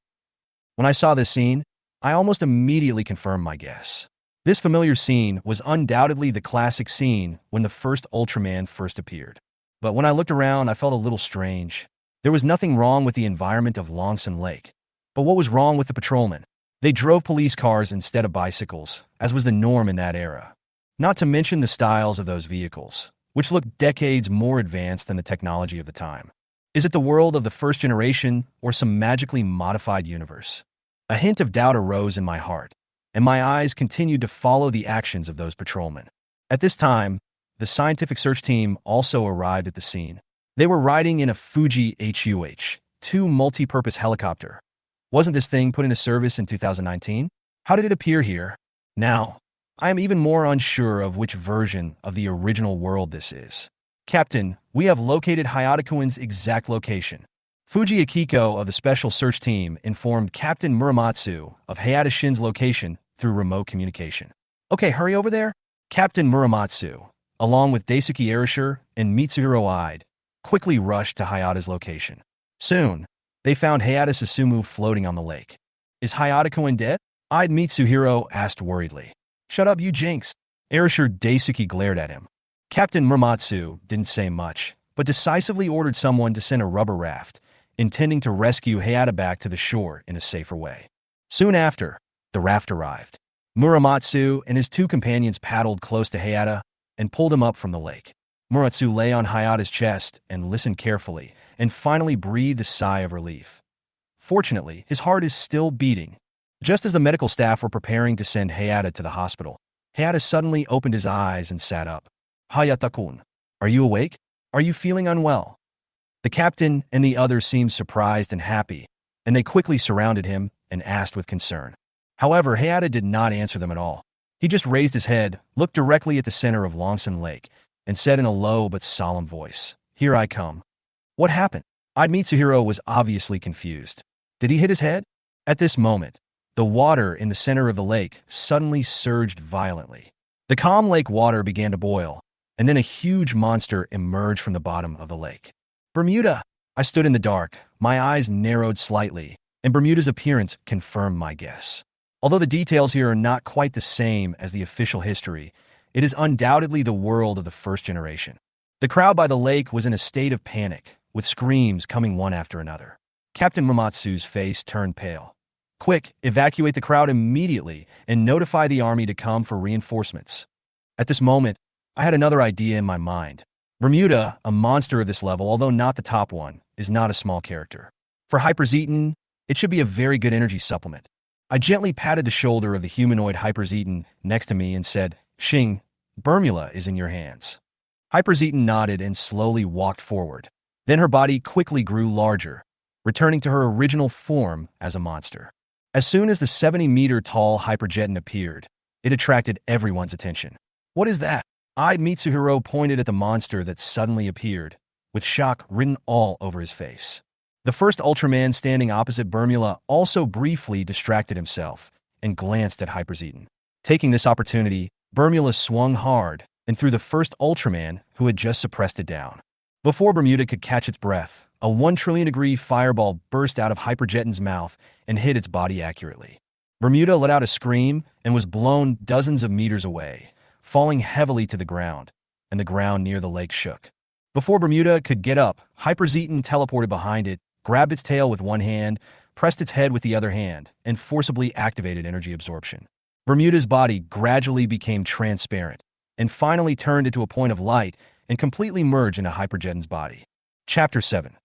When I saw this scene, I almost immediately confirmed my guess. This familiar scene was undoubtedly the classic scene when the first Ultraman first appeared. But when I looked around, I felt a little strange. There was nothing wrong with the environment of Longson Lake. But what was wrong with the patrolmen? They drove police cars instead of bicycles, as was the norm in that era. Not to mention the styles of those vehicles, which looked decades more advanced than the technology of the time. Is it the world of the first generation or some magically modified universe? A hint of doubt arose in my heart, and my eyes continued to follow the actions of those patrolmen. At this time, the scientific search team also arrived at the scene. They were riding in a Fuji HUH-2 multi-purpose helicopter. Wasn't this thing put into service in 2019? How did it appear here? Now, I am even more unsure of which version of the original world this is. Captain, we have located Hayata-kun's exact location. Fuji Akiko of the Special Search Team informed Captain Muramatsu of Hayata Shin's location through remote communication. Okay, hurry over there. Captain Muramatsu, along with Daisuke Arashir and Mitsuhiro Ide, quickly rushed to Hayata's location. Soon, they found Hayata Susumu floating on the lake. Is Hayata-kun dead? Ide Mitsuhiro asked worriedly. Shut up, you jinx. Arashir Daisuke glared at him. Captain Muramatsu didn't say much, but decisively ordered someone to send a rubber raft, intending to rescue Hayata back to the shore in a safer way. Soon after, the raft arrived. Muramatsu and his two companions paddled close to Hayata and pulled him up from the lake. Muramatsu lay on Hayata's chest and listened carefully, and finally breathed a sigh of relief. Fortunately, his heart is still beating. Just as the medical staff were preparing to send Hayata to the hospital, Hayata suddenly opened his eyes and sat up. Hayata-kun, are you awake? Are you feeling unwell? The captain and the others seemed surprised and happy, and they quickly surrounded him and asked with concern. However, Hayata did not answer them at all. He just raised his head, looked directly at the center of Longson Lake, and said in a low but solemn voice, "Here I come." What happened? Ide Mitsuhiro was obviously confused. Did he hit his head? At this moment, the water in the center of the lake suddenly surged violently. The calm lake water began to boil, and then a huge monster emerged from the bottom of the lake. Bermuda! I stood in the dark, my eyes narrowed slightly, and Bermuda's appearance confirmed my guess. Although the details here are not quite the same as the official history, it is undoubtedly the world of the first generation. The crowd by the lake was in a state of panic, with screams coming one after another. Captain Mamatsu's face turned pale. Quick, evacuate the crowd immediately and notify the army to come for reinforcements. At this moment, I had another idea in my mind. Bermuda, a monster of this level, although not the top one, is not a small character. For Hyperzeton, it should be a very good energy supplement. I gently patted the shoulder of the humanoid Hyperzeton next to me and said, "Shing, Bermula is in your hands." Hyperzeton nodded and slowly walked forward. Then her body quickly grew larger, returning to her original form as a monster. As soon as the 70-meter-tall Hyperzeton appeared, it attracted everyone's attention. What is that? Ide Mitsuhiro pointed at the monster that suddenly appeared, with shock written all over his face. The first Ultraman standing opposite Bermula also briefly distracted himself and glanced at Hyperzeton. Taking this opportunity, Bermula swung hard and threw the first Ultraman, who had just suppressed it, down. Before Bermuda could catch its breath, a 1 trillion-degree fireball burst out of Hyperzeton's mouth and hit its body accurately. Bermuda let out a scream and was blown dozens of meters away, falling heavily to the ground, and the ground near the lake shook. Before Bermuda could get up, Hyperzeton teleported behind it, grabbed its tail with one hand, pressed its head with the other hand, and forcibly activated energy absorption. Bermuda's body gradually became transparent, and finally turned into a point of light and completely merged into Hyperzeton's body. Chapter 7.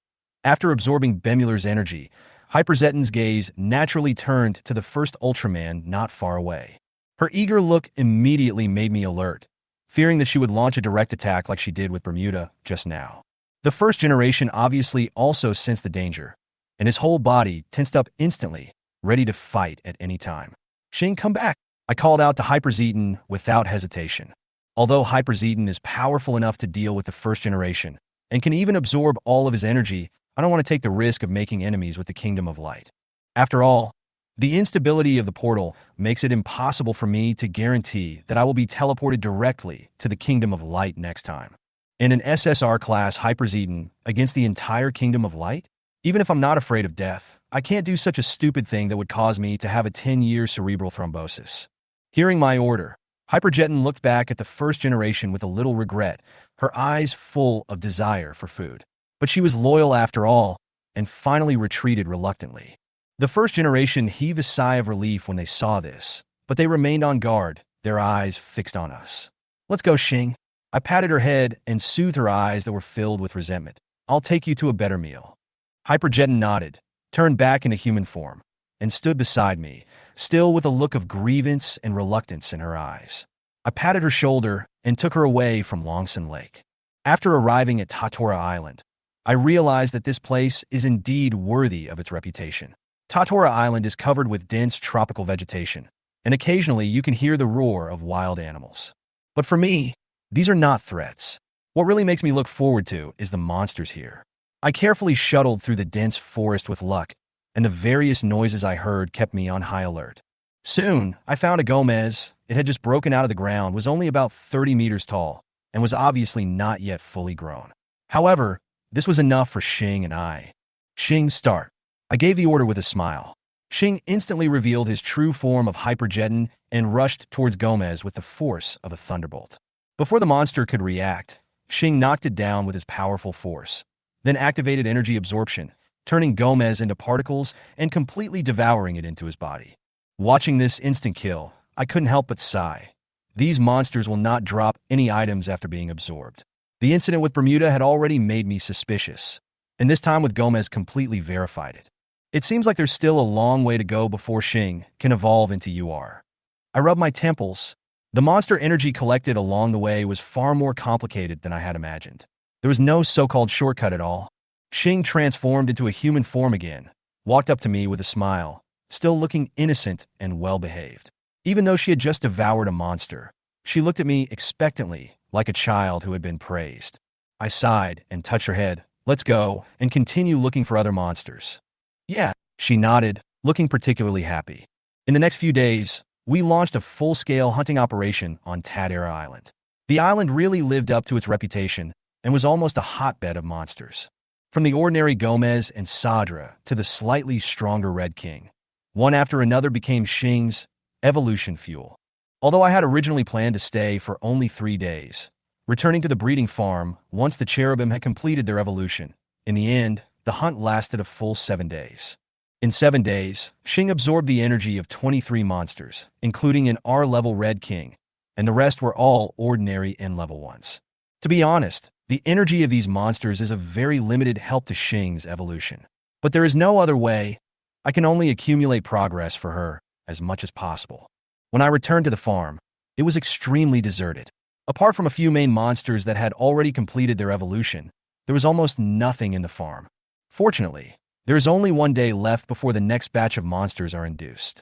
After absorbing Bermula's energy, Hyperzeton's gaze naturally turned to the first Ultraman not far away. Her eager look immediately made me alert, fearing that she would launch a direct attack like she did with Bermuda just now. The first generation obviously also sensed the danger, and his whole body tensed up instantly, ready to fight at any time. "Shing, come back!" I called out to Hyperzeton without hesitation. Although Hyperzeton is powerful enough to deal with the first generation, and can even absorb all of his energy, I don't want to take the risk of making enemies with the Kingdom of Light. After all, the instability of the portal makes it impossible for me to guarantee that I will be teleported directly to the Kingdom of Light next time. In an SSR-class Hyperzeton against the entire Kingdom of Light? Even if I'm not afraid of death, I can't do such a stupid thing that would cause me to have a 10-year cerebral thrombosis. Hearing my order, Hyperjeton looked back at the first generation with a little regret, her eyes full of desire for food. But she was loyal after all, and finally retreated reluctantly. The first generation heaved a sigh of relief when they saw this, but they remained on guard, their eyes fixed on us. "Let's go, Xing." I patted her head and soothed her eyes that were filled with resentment. "I'll take you to a better meal." Hyperjeton nodded, turned back into human form, and stood beside me, still with a look of grievance and reluctance in her eyes. I patted her shoulder and took her away from Longsun Lake. After arriving at Tatora Island, I realized that this place is indeed worthy of its reputation. Tatora Island is covered with dense tropical vegetation, and occasionally you can hear the roar of wild animals. But for me, these are not threats. What really makes me look forward to is the monsters here. I carefully shuttled through the dense forest with luck, and the various noises I heard kept me on high alert. Soon, I found a Gomez. It had just broken out of the ground, was only about 30 meters tall, and was obviously not yet fully grown. However, this was enough for Xing and I. "Xing, start." I gave the order with a smile. Xing instantly revealed his true form of Hyperjeton and rushed towards Gomez with the force of a thunderbolt. Before the monster could react, Xing knocked it down with his powerful force, then activated energy absorption, turning Gomez into particles and completely devouring it into his body. Watching this instant kill, I couldn't help but sigh. These monsters will not drop any items after being absorbed. The incident with Bermuda had already made me suspicious, and this time with Gomez completely verified it. It seems like there's still a long way to go before Xing can evolve into UR. I rubbed my temples. The monster energy collected along the way was far more complicated than I had imagined. There was no so-called shortcut at all. Xing transformed into a human form again, walked up to me with a smile, still looking innocent and well-behaved. Even though she had just devoured a monster, she looked at me expectantly, like a child who had been praised. I sighed and touched her head. "Let's go and continue looking for other monsters." "Yeah," she nodded, looking particularly happy. In the next few days, we launched a full-scale hunting operation on Tadera Island. The island really lived up to its reputation and was almost a hotbed of monsters. From the ordinary Gomez and Sadra to the slightly stronger Red King, one after another became Xing's evolution fuel. Although I had originally planned to stay for only 3 days, returning to the breeding farm once the cherubim had completed their evolution, in the end, the hunt lasted a full 7 days. In 7 days, Xing absorbed the energy of 23 monsters, including an R-level Red King, and the rest were all ordinary N-level ones. To be honest, the energy of these monsters is a very limited help to Xing's evolution. But there is no other way. I can only accumulate progress for her as much as possible. When I returned to the farm, it was extremely deserted. Apart from a few main monsters that had already completed their evolution, there was almost nothing in the farm. Fortunately, there is only 1 day left before the next batch of monsters are induced.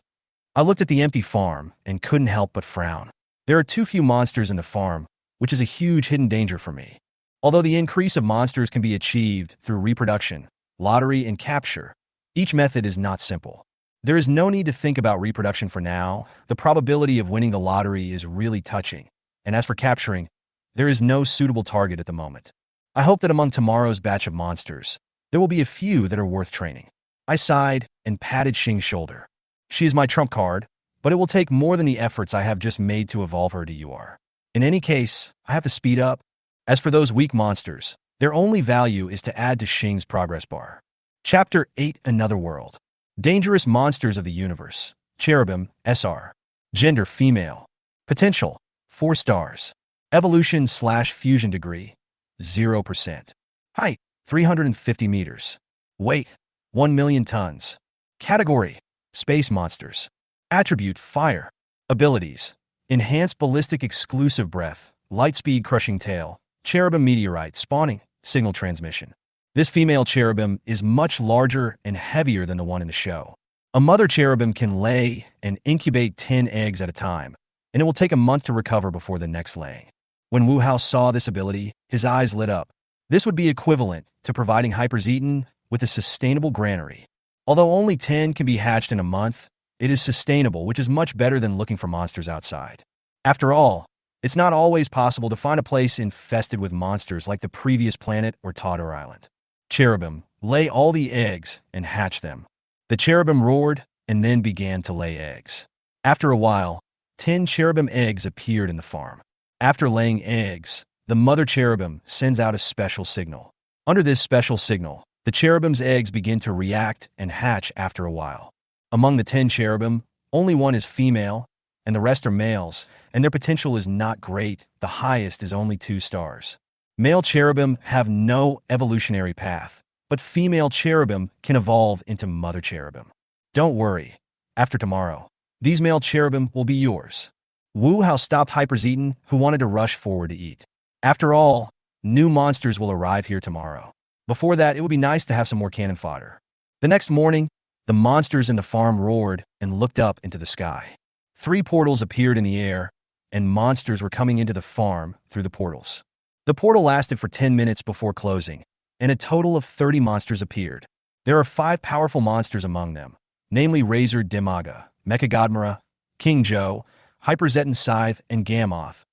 I looked at the empty farm and couldn't help but frown. There are too few monsters in the farm, which is a huge hidden danger for me. Although the increase of monsters can be achieved through reproduction, lottery, and capture, each method is not simple. There is no need to think about reproduction for now. The probability of winning the lottery is really touching. And as for capturing, there is no suitable target at the moment. I hope that among tomorrow's batch of monsters, there will be a few that are worth training. I sighed and patted Xing's shoulder. She is my trump card, but it will take more than the efforts I have just made to evolve her to UR. In any case, I have to speed up. As for those weak monsters, their only value is to add to Xing's progress bar. Chapter 8: Another World. Dangerous Monsters of the Universe. Cherubim, SR. Gender, female. Potential, 4 stars. Evolution/fusion degree, 0%. Height, 350 meters. Weight, 1 million tons. Category, space monsters. Attribute, fire. Abilities, enhanced ballistic exclusive breath, light speed crushing tail, cherubim meteorite spawning, signal transmission. This female cherubim is much larger and heavier than the one in the show. A mother cherubim can lay and incubate 10 eggs at a time, and it will take a month to recover before the next laying. When Wu Hao saw this ability, his eyes lit up. This would be equivalent to providing Hyperzeton with a sustainable granary. Although only 10 can be hatched in a month, it is sustainable, which is much better than looking for monsters outside. After all, it's not always possible to find a place infested with monsters like the previous planet or Tador Island. Cherubim, lay all the eggs and hatch them. The cherubim roared and then began to lay eggs. After a while, 10 cherubim eggs appeared in the farm. After laying eggs, the mother cherubim sends out a special signal. Under this special signal, the cherubim's eggs begin to react and hatch after a while. Among the 10 cherubim, only one is female, and the rest are males, and their potential is not great. The highest is only 2 stars. Male cherubim have no evolutionary path, but female cherubim can evolve into mother cherubim. Don't worry, after tomorrow, these male cherubim will be yours. Wu Hao stopped Hyperzeton, who wanted to rush forward to eat. After all, new monsters will arrive here tomorrow. Before that, it would be nice to have some more cannon fodder. The next morning, the monsters in the farm roared and looked up into the sky. 3 portals appeared in the air, and monsters were coming into the farm through the portals. The portal lasted for 10 minutes before closing, and a total of 30 monsters appeared. There are 5 powerful monsters among them, namely Razor Dimaga, Mechagodmara, King Joe, Hyperzeton Scythe, and Gammoth,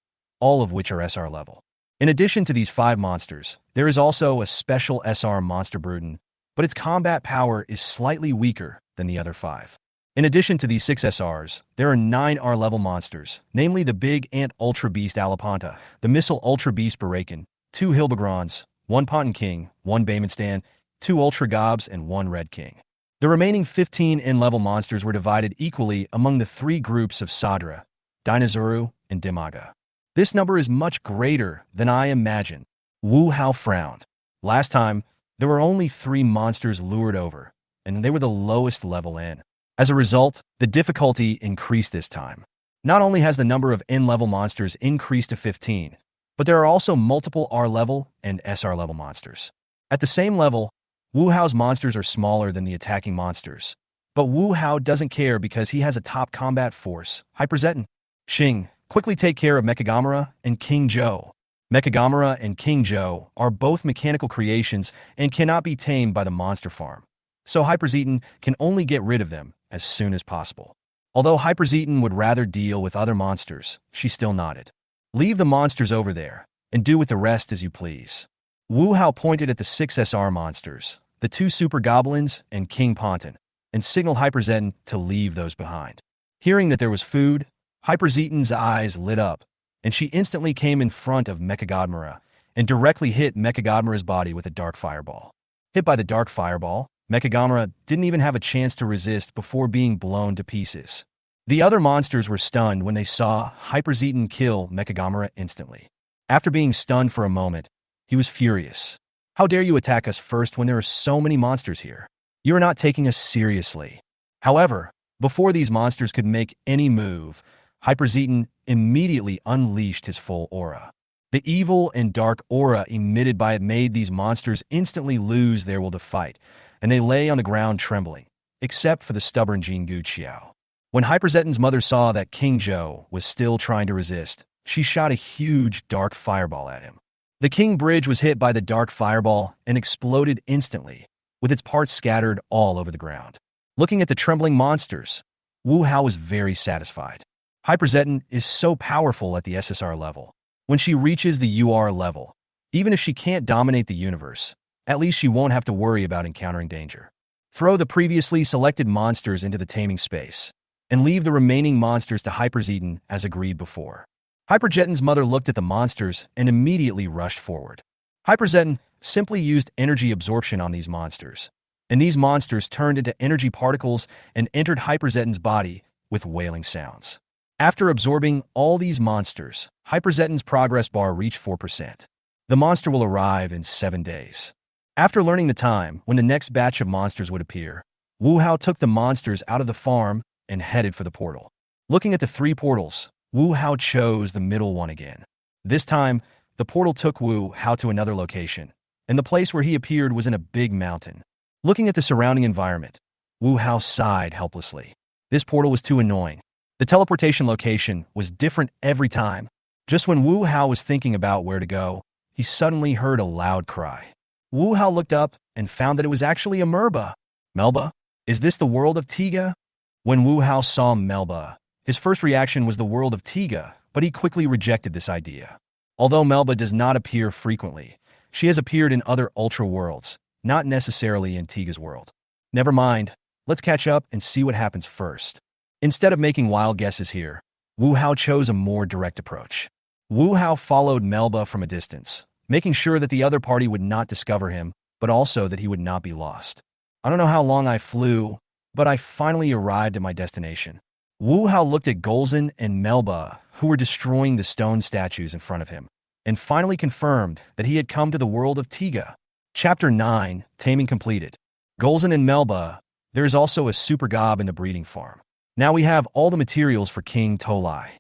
all of which are SR level. In addition to these 5 monsters, there is also a special SR monster Bruden, but its combat power is slightly weaker than the other 5. In addition to these 6 SRs, there are 9 R-level monsters, namely the Big Ant Ultra Beast Alapanta, the Missile Ultra Beast Barakan, 2 Hilbegrons, 1 Ponton King, 1 Baymonstan, 2 Ultra Gobs, and 1 Red King. The remaining 15 N-level monsters were divided equally among the 3 groups of Sadra, Dinozuru, and Dimaga. This number is much greater than I imagined. Wu Hao frowned. Last time, there were only 3 monsters lured over, and they were the lowest level N. As a result, the difficulty increased this time. Not only has the number of N-level monsters increased to 15, but there are also multiple R-level and SR-level monsters. At the same level, Wu Hao's monsters are smaller than the attacking monsters. But Wu Hao doesn't care because he has a top combat force, Hyperzeton. Xing, quickly take care of Mechagodmara and King Joe. Mechagodmara and King Joe are both mechanical creations and cannot be tamed by the monster farm. So Hyperzeton can only get rid of them as soon as possible. Although Hyperzeton would rather deal with other monsters, she still nodded. Leave the monsters over there, and do with the rest as you please. Wu Hao pointed at the 6 SR monsters, the 2 Super Goblins and King Ponton, and signaled Hyperzeton to leave those behind. Hearing that there was food, Hyperzeton's eyes lit up, and she instantly came in front of Mechagodmara and directly hit Mechagodmara's body with a dark fireball. Hit by the dark fireball, Mechagodmara didn't even have a chance to resist before being blown to pieces. The other monsters were stunned when they saw Hyperzeton kill Mechagodmara instantly. After being stunned for a moment, he was furious. How dare you attack us first when there are so many monsters here? You are not taking us seriously. However, before these monsters could make any move, Hyperzeton immediately unleashed his full aura. The evil and dark aura emitted by it made these monsters instantly lose their will to fight, and they lay on the ground trembling, except for the stubborn Jingu Qiao. When Hyperzeton's mother saw that King Joe was still trying to resist, she shot a huge dark fireball at him. The King Bridge was hit by the dark fireball and exploded instantly, with its parts scattered all over the ground. Looking at the trembling monsters, Wu Hao was very satisfied. Hyperzeton is so powerful at the SSR level. When she reaches the UR level, even if she can't dominate the universe, at least she won't have to worry about encountering danger. Throw the previously selected monsters into the taming space, and leave the remaining monsters to Hyperzeton as agreed before. Hyperzeton's mother looked at the monsters and immediately rushed forward. Hyperzeton simply used energy absorption on these monsters, and these monsters turned into energy particles and entered Hyperzeton's body with wailing sounds. After absorbing all these monsters, Hyperzeton's progress bar reached 4%. The monster will arrive in 7 days. After learning the time when the next batch of monsters would appear, Wu Hao took the monsters out of the farm and headed for the portal. Looking at the 3 portals, Wu Hao chose the middle one again. This time, the portal took Wu Hao to another location, and the place where he appeared was in a big mountain. Looking at the surrounding environment, Wu Hao sighed helplessly. This portal was too annoying. The teleportation location was different every time. Just when Wu Hao was thinking about where to go, he suddenly heard a loud cry. Wu Hao looked up and found that it was actually a Merba. Melba? Is this the world of Tiga? When Wu Hao saw Melba, his first reaction was the world of Tiga, but he quickly rejected this idea. Although Melba does not appear frequently, she has appeared in other Ultra worlds, not necessarily in Tiga's world. Never mind, let's catch up and see what happens first. Instead of making wild guesses here, Wu Hao chose a more direct approach. Wu Hao followed Melba from a distance, making sure that the other party would not discover him, but also that he would not be lost. I don't know how long I flew, but I finally arrived at my destination. Wu Hao looked at Golzin and Melba, who were destroying the stone statues in front of him, and finally confirmed that he had come to the world of Tiga. Chapter 9, Taming completed. Golzin and Melba, there is also a super gob in the breeding farm. Now we have all the materials for King Tolai.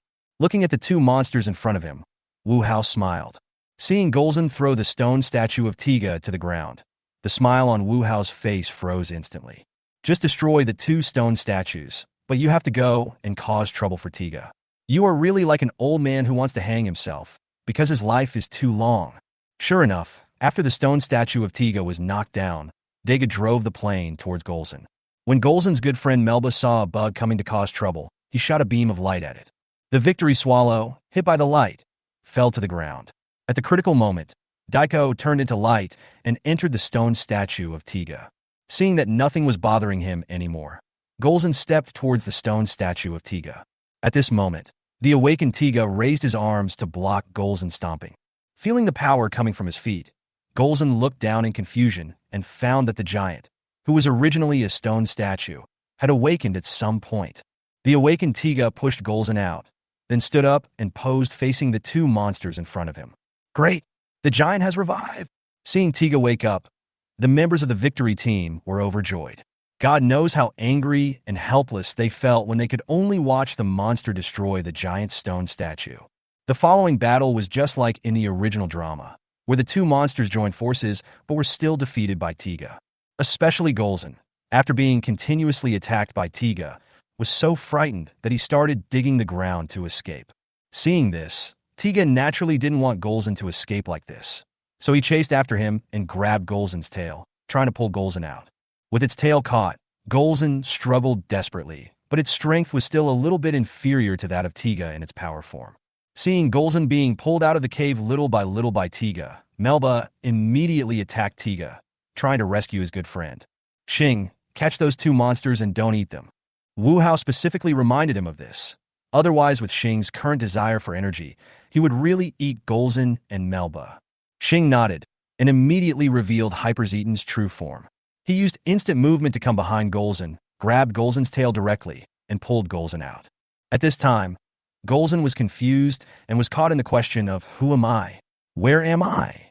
Looking at the two monsters in front of him, Wu Hao smiled. Seeing Golzin throw the stone statue of Tiga to the ground, the smile on Wu Hao's face froze instantly. Just destroy the two stone statues, but you have to go and cause trouble for Tiga. You are really like an old man who wants to hang himself, because his life is too long. Sure enough, after the stone statue of Tiga was knocked down, Dega drove the plane towards Golzin. When Golzin's good friend Melba saw a bug coming to cause trouble, he shot a beam of light at it. The victory swallow, hit by the light, fell to the ground. At the critical moment, Daiko turned into light and entered the stone statue of Tiga. Seeing that nothing was bothering him anymore, Golzin stepped towards the stone statue of Tiga. At this moment, the awakened Tiga raised his arms to block Golzin stomping. Feeling the power coming from his feet, Golzin looked down in confusion and found that the giant, who was originally a stone statue, had awakened at some point. The awakened Tiga pushed Golzin out, then stood up and posed facing the two monsters in front of him. Great! The giant has revived! Seeing Tiga wake up, the members of the victory team were overjoyed. God knows how angry and helpless they felt when they could only watch the monster destroy the giant stone statue. The following battle was just like in the original drama, where the two monsters joined forces but were still defeated by Tiga. Especially Golzin, after being continuously attacked by Tiga, was so frightened that he started digging the ground to escape. Seeing this, Tiga naturally didn't want Golzin to escape like this, so he chased after him and grabbed Golzin's tail, trying to pull Golzin out. With its tail caught, Golzin struggled desperately, but its strength was still a little bit inferior to that of Tiga in its power form. Seeing Golzin being pulled out of the cave little by Tiga, Melba immediately attacked Tiga, trying to rescue his good friend. Xing, catch those two monsters and don't eat them. Wu Hao specifically reminded him of this. Otherwise, with Xing's current desire for energy, he would really eat Golzin and Melba. Xing nodded and immediately revealed Hyper Zetan's true form. He used instant movement to come behind Golzin, grabbed Golzin's tail directly, and pulled Golzin out. At this time, Golzin was confused and was caught in the question of, who am I? Where am I?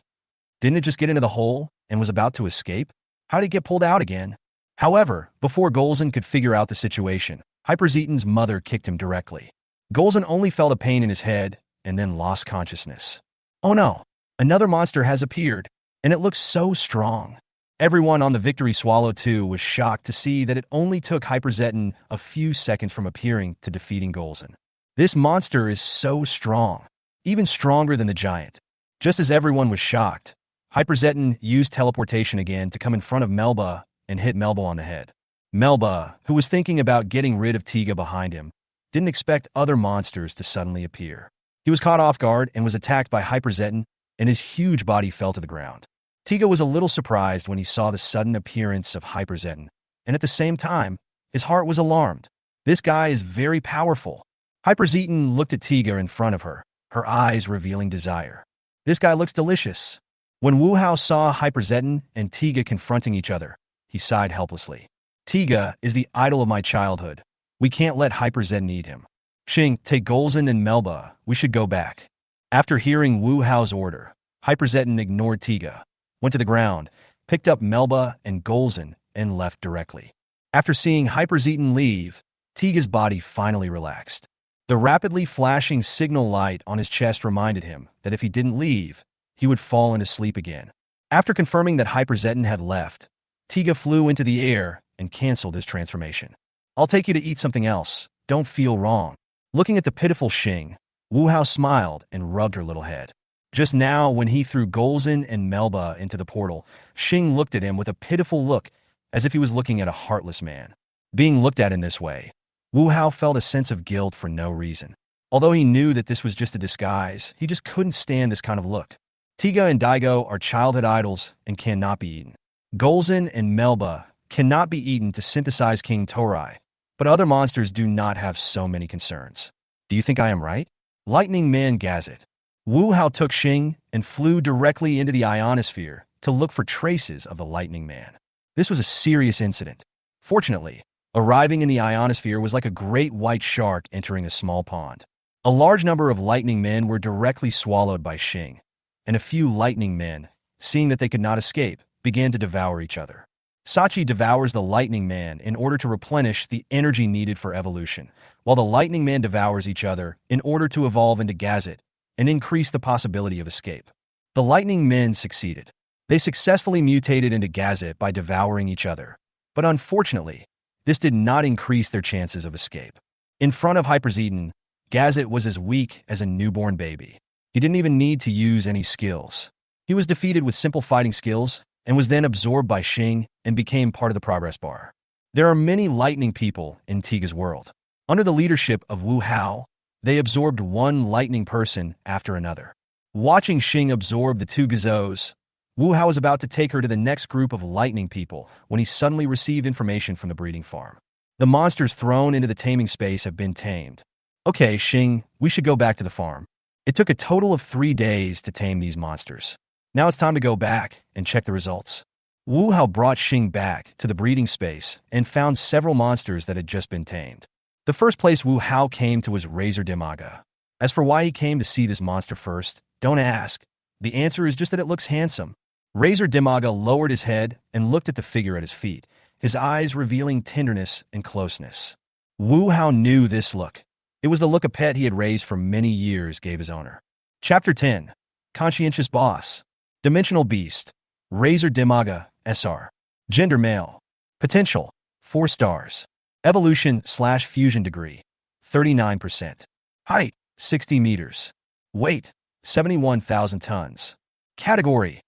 Didn't it just get into the hole and was about to escape? How did it get pulled out again? However, before Golzin could figure out the situation, Hyper Zetan's mother kicked him directly. Golzin only felt a pain in his head and then lost consciousness. Oh no, another monster has appeared, and it looks so strong. Everyone on the victory swallow too was shocked to see that it only took Hyper Zetan a few seconds from appearing to defeating Golzin. This monster is so strong, even stronger than the giant. Just as everyone was shocked, Hyper Zetan used teleportation again to come in front of Melba and hit Melba on the head. Melba, who was thinking about getting rid of Tiga behind him, didn't expect other monsters to suddenly appear. He was caught off guard and was attacked by Hyper Zetan, and his huge body fell to the ground. Tiga was a little surprised when he saw the sudden appearance of Hyper Zetan, and at the same time, his heart was alarmed. This guy is very powerful. Hyper Zetan looked at Tiga in front of her, her eyes revealing desire. This guy looks delicious. When Wu Hao saw Hyper Zetan and Tiga confronting each other, he sighed helplessly. Tiga is the idol of my childhood. We can't let Hyper Zetan eat him. Xing, take Golzin and Melba. We should go back. After hearing Wu Hao's order, Hyper Zetan ignored Tiga, went to the ground, picked up Melba and Golzin, and left directly. After seeing Hyper Zetan leave, Tiga's body finally relaxed. The rapidly flashing signal light on his chest reminded him that if he didn't leave, he would fall into sleep again. After confirming that Hyper Zetan had left, Tiga flew into the air and canceled his transformation. I'll take you to eat something else. Don't feel wrong. Looking at the pitiful Xing, Wu Hao smiled and rubbed her little head. Just now, when he threw Golzin and Melba into the portal, Xing looked at him with a pitiful look, as if he was looking at a heartless man. Being looked at in this way, Wu Hao felt a sense of guilt for no reason. Although he knew that this was just a disguise, he just couldn't stand this kind of look. Tiga and Daigo are childhood idols and cannot be eaten. Golzin and Melba cannot be eaten to synthesize King Torai, but other monsters do not have so many concerns. Do you think I am right? Lightning Man Gazette. Wu Hao took Xing and flew directly into the ionosphere to look for traces of the Lightning Man. This was a serious incident. Fortunately, arriving in the ionosphere was like a great white shark entering a small pond. A large number of lightning men were directly swallowed by Xing, and a few lightning men, seeing that they could not escape, began to devour each other. Sachi devours the lightning man in order to replenish the energy needed for evolution, while the lightning man devours each other in order to evolve into Gazette and increase the possibility of escape. The lightning men succeeded. They successfully mutated into Gazette by devouring each other, but unfortunately, this did not increase their chances of escape. In front of Hyperzedon, Gazette was as weak as a newborn baby. He didn't even need to use any skills. He was defeated with simple fighting skills and was then absorbed by Xing and became part of the progress bar. There are many lightning people in Tiga's world. Under the leadership of Wu Hao, they absorbed one lightning person after another. Watching Xing absorb the two Gazos, Wu Hao was about to take her to the next group of lightning people when he suddenly received information from the breeding farm. The monsters thrown into the taming space have been tamed. Okay, Xing, we should go back to the farm. It took a total of 3 days to tame these monsters. Now it's time to go back and check the results. Wu Hao brought Xing back to the breeding space and found several monsters that had just been tamed. The first place Wu Hao came to was Razor Dimaga. As for why he came to see this monster first, don't ask. The answer is just that it looks handsome. Razor Dimaga lowered his head and looked at the figure at his feet, his eyes revealing tenderness and closeness. Wu Hao knew this look. It was the look a pet he had raised for many years gave his owner. Chapter 10. Conscientious Boss. Dimensional Beast. Razor Dimaga, SR. Gender Male. Potential, 4 stars. Evolution/fusion degree, 39%. Height, 60 meters. Weight, 71,000 tons. Category,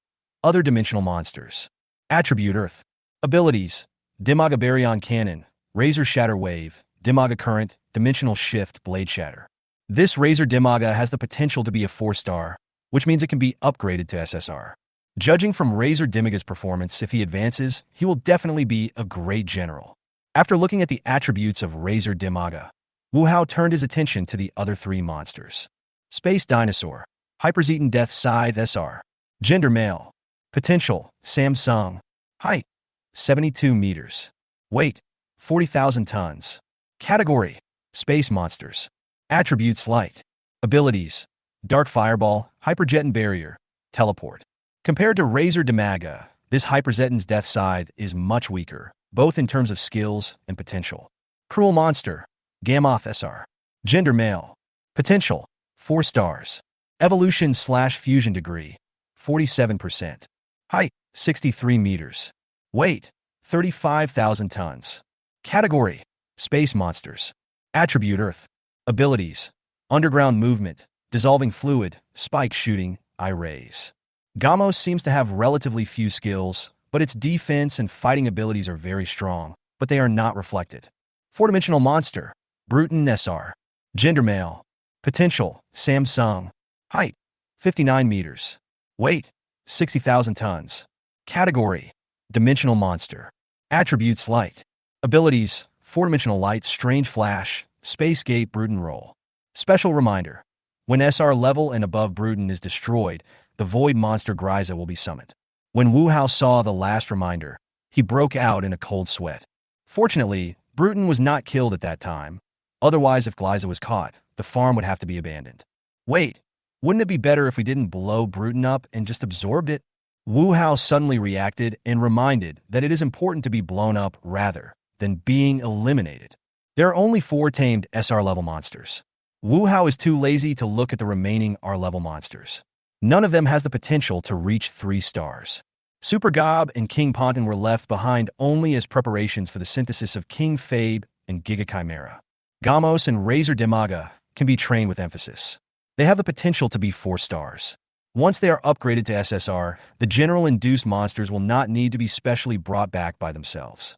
Other Dimensional Monsters. Attribute Earth. Abilities, Dimaga Baryon Cannon, Razor Shatter Wave, Dimaga Current, Dimensional Shift, Blade Shatter. This Razor Dimaga has the potential to be a 4-star, which means it can be upgraded to SSR. Judging from Razor Dimaga's performance, if he advances, he will definitely be a great general. After looking at the attributes of Razor Dimaga, Wu Hao turned his attention to the other 3 monsters. Space Dinosaur, Hyperzedon Death Scythe SR. Gender Male. Potential, Samsung. Height, 72 meters. Weight, 40,000 tons. Category, Space Monsters. Attributes like Abilities, Dark Fireball, Hyperjeton Barrier, Teleport. Compared to Razor Dimaga, this Hyperzedon's Death Scythe is much weaker, both in terms of skills and potential. Cruel Monster, Gammoth SR. Gender Male. Potential, 4 stars. Evolution/fusion degree, 47%. Height, 63 meters. Weight, 35,000 tons. Category, Space Monsters. Attribute Earth. Abilities, Underground Movement, Dissolving Fluid, Spike Shooting, Eye Rays. Gamos seems to have relatively few skills, but its defense and fighting abilities are very strong, but they are not reflected. 4-dimensional monster, Bruton SR. Gender Male. Potential, Samsung. Height, 59 meters. Weight, 60,000 tons. Category, Dimensional Monster. Attributes like Abilities, 4-dimensional light, Strange Flash, Space Gate, Bruton Roll. Special reminder, when SR level and above Bruton is destroyed, the Void Monster Gryza will be summoned. When Wu Hao saw the last reminder, he broke out in a cold sweat. Fortunately, Bruton was not killed at that time. Otherwise, if Glyza was caught, the farm would have to be abandoned. Wait, wouldn't it be better if we didn't blow Bruton up and just absorbed it? Wu Hao suddenly reacted and reminded that it is important to be blown up rather than being eliminated. There are only 4 tamed SR-level monsters. Wu Hao is too lazy to look at the remaining R-level monsters. None of them has the potential to reach 3 stars. Super Gob and King Ponton were left behind only as preparations for the synthesis of King Fabe and Giga Chimera. Gamos and Razor Dimaga can be trained with emphasis. They have the potential to be 4 stars. Once they are upgraded to SSR, the general-induced monsters will not need to be specially brought back by themselves.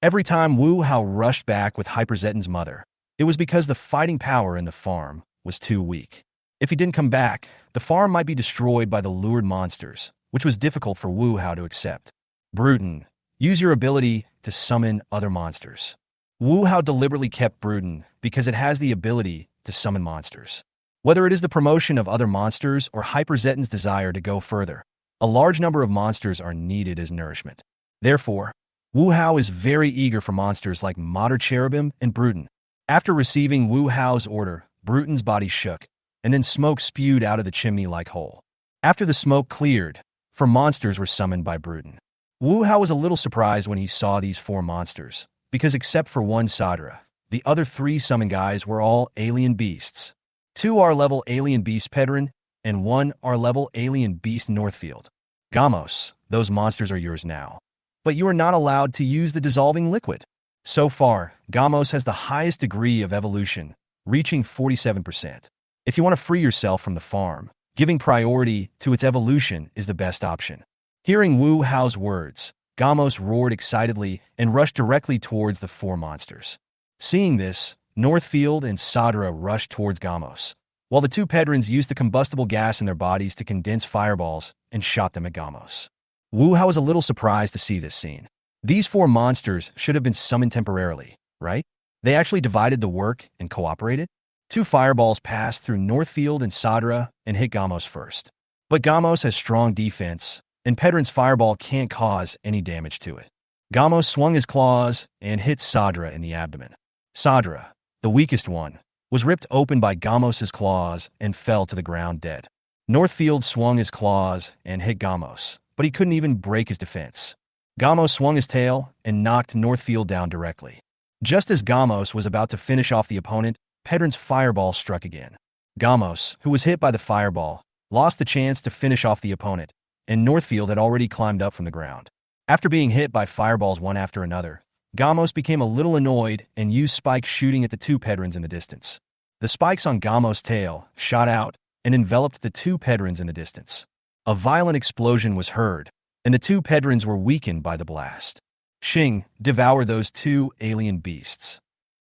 Every time Wu Hao rushed back with Hyperzedon's mother, it was because the fighting power in the farm was too weak. If he didn't come back, the farm might be destroyed by the lured monsters, which was difficult for Wu Hao to accept. Bruton, use your ability to summon other monsters. Wu Hao deliberately kept Bruton because it has the ability to summon monsters. Whether it is the promotion of other monsters or Hyper Zetton's desire to go further, a large number of monsters are needed as nourishment. Therefore, Wu Hao is very eager for monsters like Mater Cherubim and Bruton. After receiving Wu Hao's order, Bruton's body shook, and then smoke spewed out of the chimney-like hole. After the smoke cleared, 4 monsters were summoned by Bruton. Wu Hao was a little surprised when he saw these 4 monsters, because except for one Sadra, the other 3 summoned guys were all alien beasts. 2 are level alien beast Pedron, and 1 are level alien beast Northfield. Gamos, those monsters are yours now. But you are not allowed to use the dissolving liquid. So far, Gamos has the highest degree of evolution, reaching 47%. If you want to free yourself from the farm, giving priority to its evolution is the best option. Hearing Wu Hao's words, Gamos roared excitedly and rushed directly towards the 4 monsters. Seeing this, Northfield and Sadra rushed towards Gamos, while the 2 Pedrons used the combustible gas in their bodies to condense fireballs and shot them at Gamos. Wu Hao was a little surprised to see this scene. These 4 monsters should have been summoned temporarily, right? They actually divided the work and cooperated? 2 fireballs passed through Northfield and Sadra and hit Gamos first. But Gamos has strong defense, and Pedron's fireball can't cause any damage to it. Gamos swung his claws and hit Sadra in the abdomen. Sadra, the weakest one, was ripped open by Gamos's claws and fell to the ground dead. Northfield swung his claws and hit Gamos, but he couldn't even break his defense. Gamos swung his tail and knocked Northfield down directly. Just as Gamos was about to finish off the opponent, Pedron's fireball struck again. Gamos, who was hit by the fireball, lost the chance to finish off the opponent, and Northfield had already climbed up from the ground. After being hit by fireballs one after another, Gamos became a little annoyed and used spikes shooting at the 2 Pedrons in the distance. The spikes on Gamos' tail shot out and enveloped the 2 Pedrons in the distance. A violent explosion was heard, and the 2 Pedrons were weakened by the blast. Xing, devour those 2 alien beasts.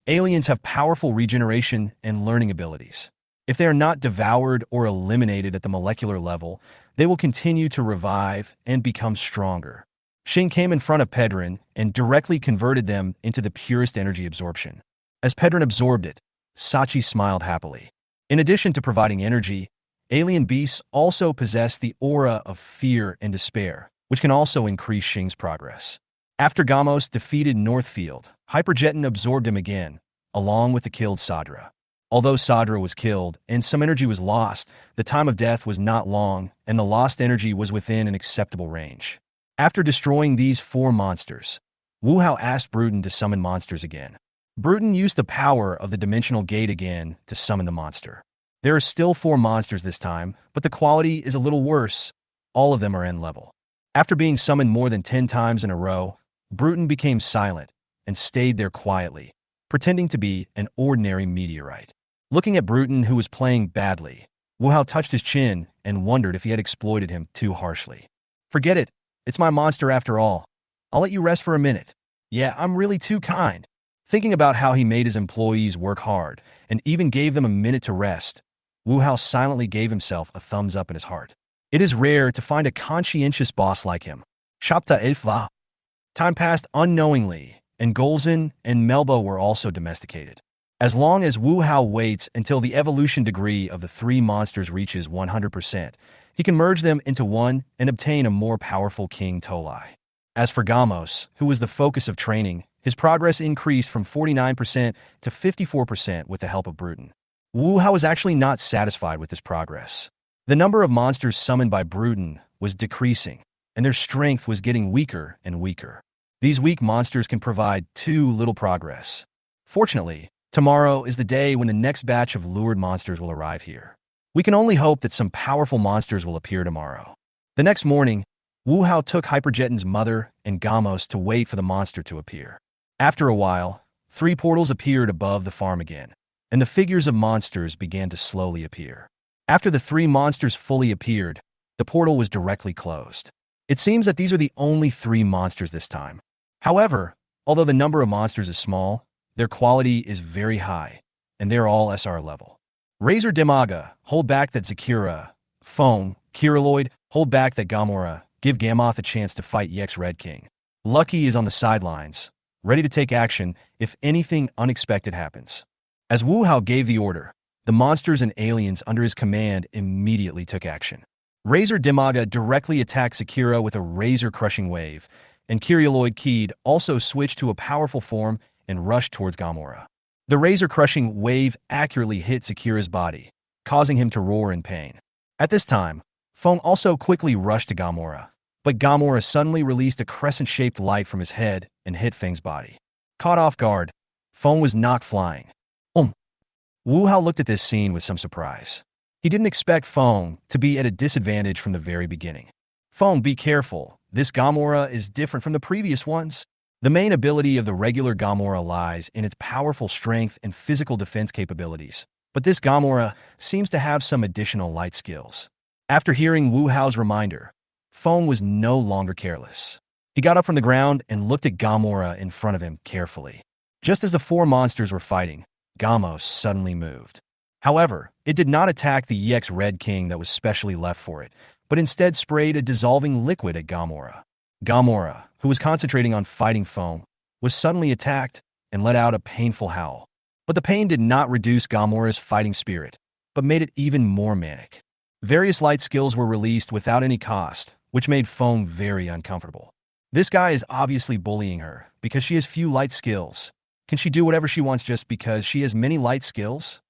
Aliens have powerful regeneration and learning abilities. If they are not devoured or eliminated at the molecular level, they will continue to revive and become stronger. Xing came in front of Pedron and directly converted them into the purest energy absorption. As Pedron absorbed it, Sachi smiled happily. In addition to providing energy, alien beasts also possess the aura of fear and despair, which can also increase Xing's progress. After Gamos defeated Northfield, Hyperjeton absorbed him again, along with the killed Sadra. Although Sadra was killed and some energy was lost, the time of death was not long and the lost energy was within an acceptable range. After destroying these 4 monsters, Wu Hao asked Bruton to summon monsters again. Bruton used the power of the dimensional gate again to summon the monster. There are still 4 monsters this time, but the quality is a little worse. All of them are N level. After being summoned more than 10 times in a row, Bruton became silent and stayed there quietly, pretending to be an ordinary meteorite. Looking at Bruton, who was playing badly, Wu Hao touched his chin and wondered if he had exploited him too harshly. Forget it. It's my monster after all. I'll let you rest for a minute. Yeah, I'm really too kind. Thinking about how he made his employees work hard and even gave them a minute to rest, Wu Hao silently gave himself a thumbs up in his heart. It is rare to find a conscientious boss like him. Shapta Ilfa. Time passed unknowingly, and Golzin and Melba were also domesticated. As long as Wu Hao waits until the evolution degree of the 3 monsters reaches 100%, he can merge them into one and obtain a more powerful King Tolai. As for Gamos, who was the focus of training, his progress increased from 49% to 54% with the help of Bruton. Wu Hao was actually not satisfied with this progress. The number of monsters summoned by Bruton was decreasing, and their strength was getting weaker and weaker. These weak monsters can provide too little progress. Fortunately, tomorrow is the day when the next batch of lured monsters will arrive here. We can only hope that some powerful monsters will appear tomorrow. The next morning, Wu Hao took Hyperjeton's mother and Gamos to wait for the monster to appear. After a while, 3 portals appeared above the farm again, and the figures of monsters began to slowly appear. After the 3 monsters fully appeared, the portal was directly closed. It seems that these are the only 3 monsters this time. However, although the number of monsters is small, their quality is very high, and they're all SR level. Razor Demaga, hold back that Zakira. Foam, Kiraloid, hold back that Gamora. Give Gamoth a chance to fight Yex Red King. Lucky is on the sidelines, ready to take action if anything unexpected happens. As Wu Hao gave the order, the monsters and aliens under his command immediately took action. Razor Dimaga directly attacked Sakura with a razor-crushing wave, and Kyrialoid Kid also switched to a powerful form and rushed towards Gamora. The razor-crushing wave accurately hit Sakura's body, causing him to roar in pain. At this time, Fong also quickly rushed to Gamora, but Gamora suddenly released a crescent-shaped light from his head and hit Feng's body. Caught off guard, Fong was knocked flying. Wu Hao looked at this scene with some surprise. He didn't expect Fong to be at a disadvantage from the very beginning. Fong, be careful. This Gamora is different from the previous ones. The main ability of the regular Gamora lies in its powerful strength and physical defense capabilities, but this Gamora seems to have some additional light skills. After hearing Wu Hao's reminder, Fong was no longer careless. He got up from the ground and looked at Gamora in front of him carefully. Just as the four monsters were fighting, Gamos suddenly moved. However, it did not attack the EX Red King that was specially left for it, but instead sprayed a dissolving liquid at Gamora. Gamora, who was concentrating on fighting Fong, was suddenly attacked and let out a painful howl. But the pain did not reduce Gamora's fighting spirit, but made it even more manic. Various light skills were released without any cost, which made Fong very uncomfortable. This guy is obviously bullying her because she has few light skills. Can she do whatever she wants just because she has many light skills?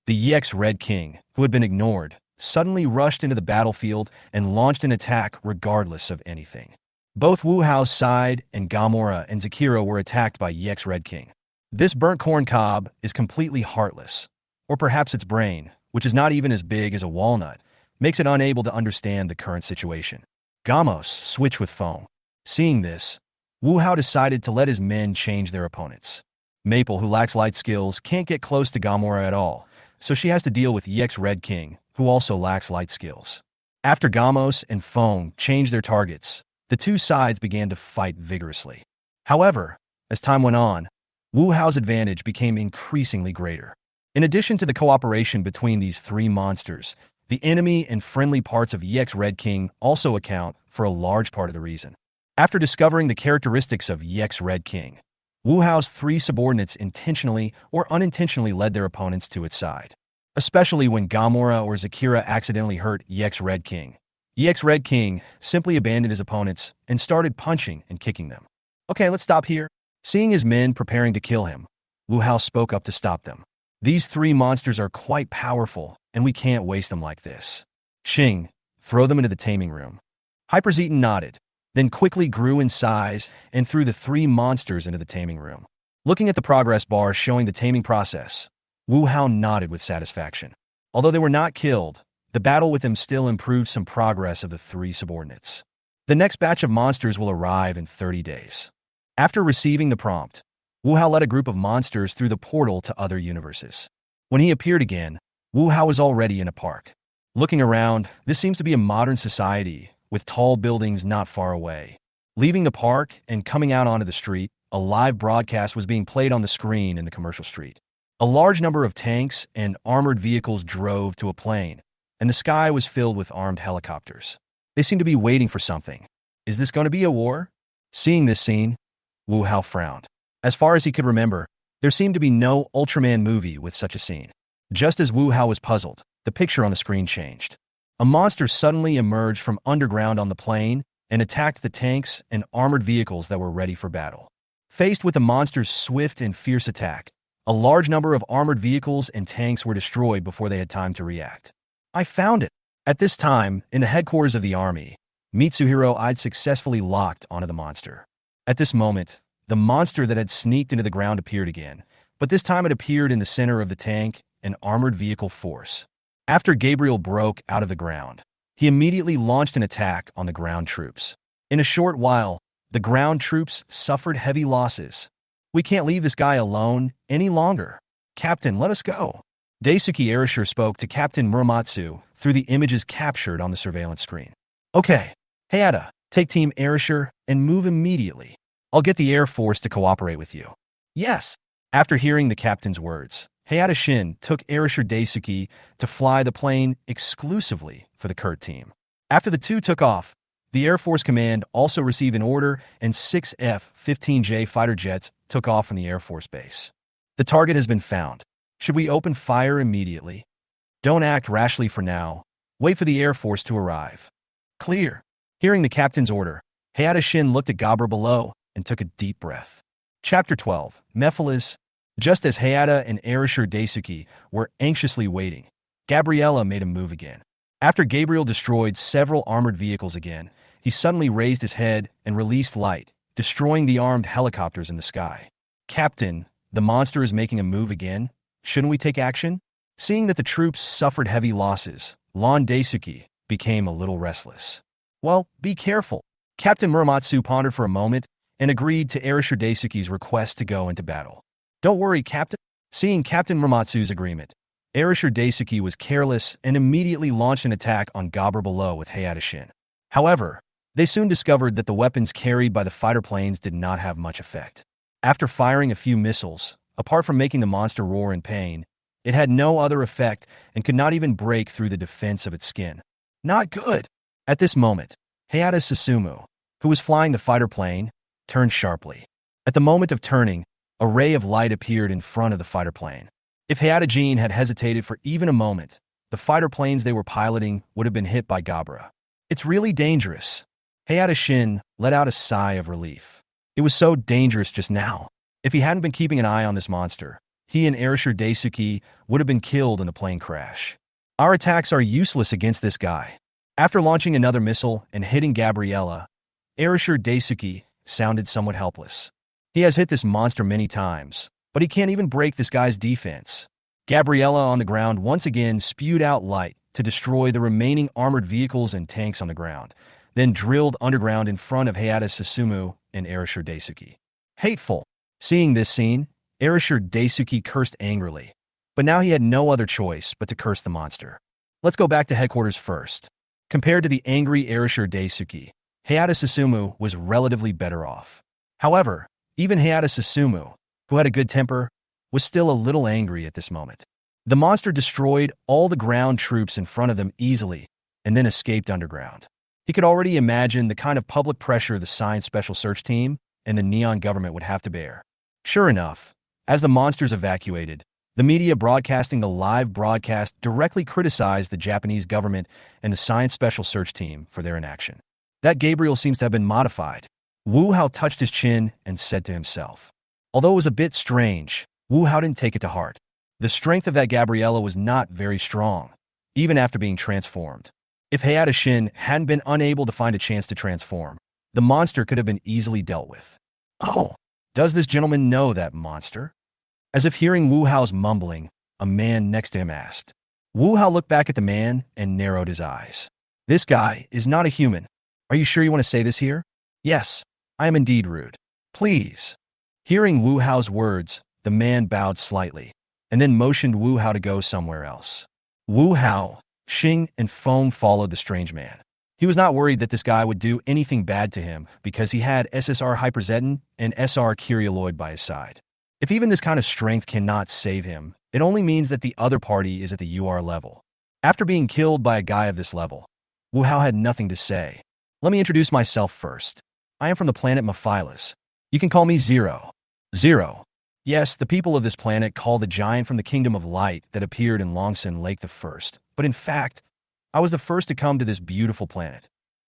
The EX Red King, who had been ignored, suddenly rushed into the battlefield and launched an attack regardless of anything. Both Wu Hao's side and Gamora and Zakira were attacked by EX Red King. This burnt corn cob is completely heartless, or perhaps its brain, which is not even as big as a walnut, makes it unable to understand the current situation. Gamos switched with Fong. Seeing this, Wu Hao decided to let his men change their opponents. Maple, who lacks light skills, can't get close to Gamora at all, so she has to deal with EX Red King, who also lacks light skills. After Gamos and Fong changed their targets, the two sides began to fight vigorously. However, as time went on, Wu Hao's advantage became increasingly greater. In addition to the cooperation between these three monsters, the enemy and friendly parts of EX Red King also account for a large part of the reason. After discovering the characteristics of EX Red King, Wu Hao's three subordinates intentionally or unintentionally led their opponents to its side. Especially when Gamora or Zakira accidentally hurt EX Red King. EX Red King simply abandoned his opponents and started punching and kicking them. Okay, let's stop here. Seeing his men preparing to kill him, Wu Hao spoke up to stop them. These three monsters are quite powerful, and we can't waste them like this. Xing, throw them into the taming room. Hyperzeton nodded, then quickly grew in size and threw the three monsters into the taming room. Looking at the progress bar showing the taming process, Wu Hao nodded with satisfaction. Although they were not killed, the battle with them still improved some progress of the three subordinates. The next batch of monsters will arrive in 30 days. After receiving the prompt, Wu Hao led a group of monsters through the portal to other universes. When he appeared again, Wu Hao was already in a park. Looking around, this seems to be a modern society, with tall buildings not far away. Leaving the park and coming out onto the street, a live broadcast was being played on the screen in the commercial street. A large number of tanks and armored vehicles drove to a plain, and the sky was filled with armed helicopters. They seemed to be waiting for something. Is this going to be a war? Seeing this scene, Wu Hao frowned. As far as he could remember, there seemed to be no Ultraman movie with such a scene. Just as Wu Hao was puzzled, the picture on the screen changed. A monster suddenly emerged from underground on the plain and attacked the tanks and armored vehicles that were ready for battle. Faced with the monster's swift and fierce attack, a large number of armored vehicles and tanks were destroyed before they had time to react. I found it! At this time, in the headquarters of the army, Mitsuhiro I'd successfully locked onto the monster. At this moment, the monster that had sneaked into the ground appeared again, but this time it appeared in the center of the tank and armored vehicle force. After Gabriel broke out of the ground, he immediately launched an attack on the ground troops. In a short while, the ground troops suffered heavy losses. We can't leave this guy alone any longer. Captain, let us go. Daisuke Erasure spoke to Captain Muramatsu through the images captured on the surveillance screen. Okay, Hayata, take Team Erasure and move immediately. I'll get the Air Force to cooperate with you. Yes. After hearing the captain's words, Hayata Shin took Erasure Daisuke to fly the plane exclusively for the Kurt team. After the two took off, the Air Force Command also received an order and 6 F-15J fighter jets took off from the Air Force Base. The target has been found. Should we open fire immediately? Don't act rashly for now. Wait for the Air Force to arrive. Clear. Hearing the captain's order, Hayata Shin looked at Gabra below and took a deep breath. Chapter 12. Mephiles. Just as Hayata and Arashir Daisuke were anxiously waiting, Gabriella made a move again. After Gabriel destroyed several armored vehicles again, he suddenly raised his head and released light, destroying the armed helicopters in the sky. Captain, the monster is making a move again. Shouldn't we take action? Seeing that the troops suffered heavy losses, Lon Daisuke became a little restless. Well, be careful. Captain Muramatsu pondered for a moment and agreed to Arashir Daisuke's request to go into battle. Don't worry, Captain. Seeing Captain Muramatsu's agreement, Arashir Daisuke was careless and immediately launched an attack on Gabra below with Hayata Shin. However, they soon discovered that the weapons carried by the fighter planes did not have much effect. After firing a few missiles, apart from making the monster roar in pain, it had no other effect and could not even break through the defense of its skin. Not good. At this moment, Hayata Susumu, who was flying the fighter plane, turned sharply. At the moment of turning, a ray of light appeared in front of the fighter plane. If Hayata Jin had hesitated for even a moment, the fighter planes they were piloting would have been hit by Gabra. It's really dangerous. Hayata Shin let out a sigh of relief. It was so dangerous just now. If he hadn't been keeping an eye on this monster, he and Arashir Daisuke would have been killed in the plane crash. Our attacks are useless against this guy. After launching another missile and hitting Gabriella, Arashir Daisuke sounded somewhat helpless. He has hit this monster many times, but he can't even break this guy's defense. Gabriella on the ground once again spewed out light to destroy the remaining armored vehicles and tanks on the ground, then drilled underground in front of Hayata Susumu and Arashir Daisuke. Hateful. Seeing this scene, Arashir Daisuke cursed angrily, but now he had no other choice but to curse the monster. Let's go back to headquarters first. Compared to the angry Arashir Daisuke, Hayata Susumu was relatively better off. However, even Hayata Susumu, who had a good temper, was still a little angry at this moment. The monster destroyed all the ground troops in front of them easily and then escaped underground. He could already imagine the kind of public pressure the Science Special Search Team and the Neon government would have to bear. Sure enough, as the monsters evacuated, the media broadcasting the live broadcast directly criticized the Japanese government and the Science Special Search Team for their inaction. That Gabriel seems to have been modified. Wu Hao touched his chin and said to himself. Although it was a bit strange, Wu Hao didn't take it to heart. The strength of that Gabriella was not very strong, even after being transformed. If Hayata Shin hadn't been unable to find a chance to transform, the monster could have been easily dealt with. Oh, does this gentleman know that monster? As if hearing Wu Hao's mumbling, a man next to him asked. Wu Hao looked back at the man and narrowed his eyes. This guy is not a human. Are you sure you want to say this here? Yes, I am indeed rude. Please. Hearing Wu Hao's words, the man bowed slightly, and then motioned Wu Hao to go somewhere else. Wu Hao, Xing, and Feng followed the strange man. He was not worried that this guy would do anything bad to him because he had SSR Hyperzeton and SR Kyrialoid by his side. If even this kind of strength cannot save him, it only means that the other party is at the UR level. After being killed by a guy of this level, Wu Hao had nothing to say. Let me introduce myself first. I am from the planet Mephiles. You can call me Zero. Zero. Yes, the people of this planet call the giant from the Kingdom of Light that appeared in Longsun Lake the first, but in fact, I was the first to come to this beautiful planet.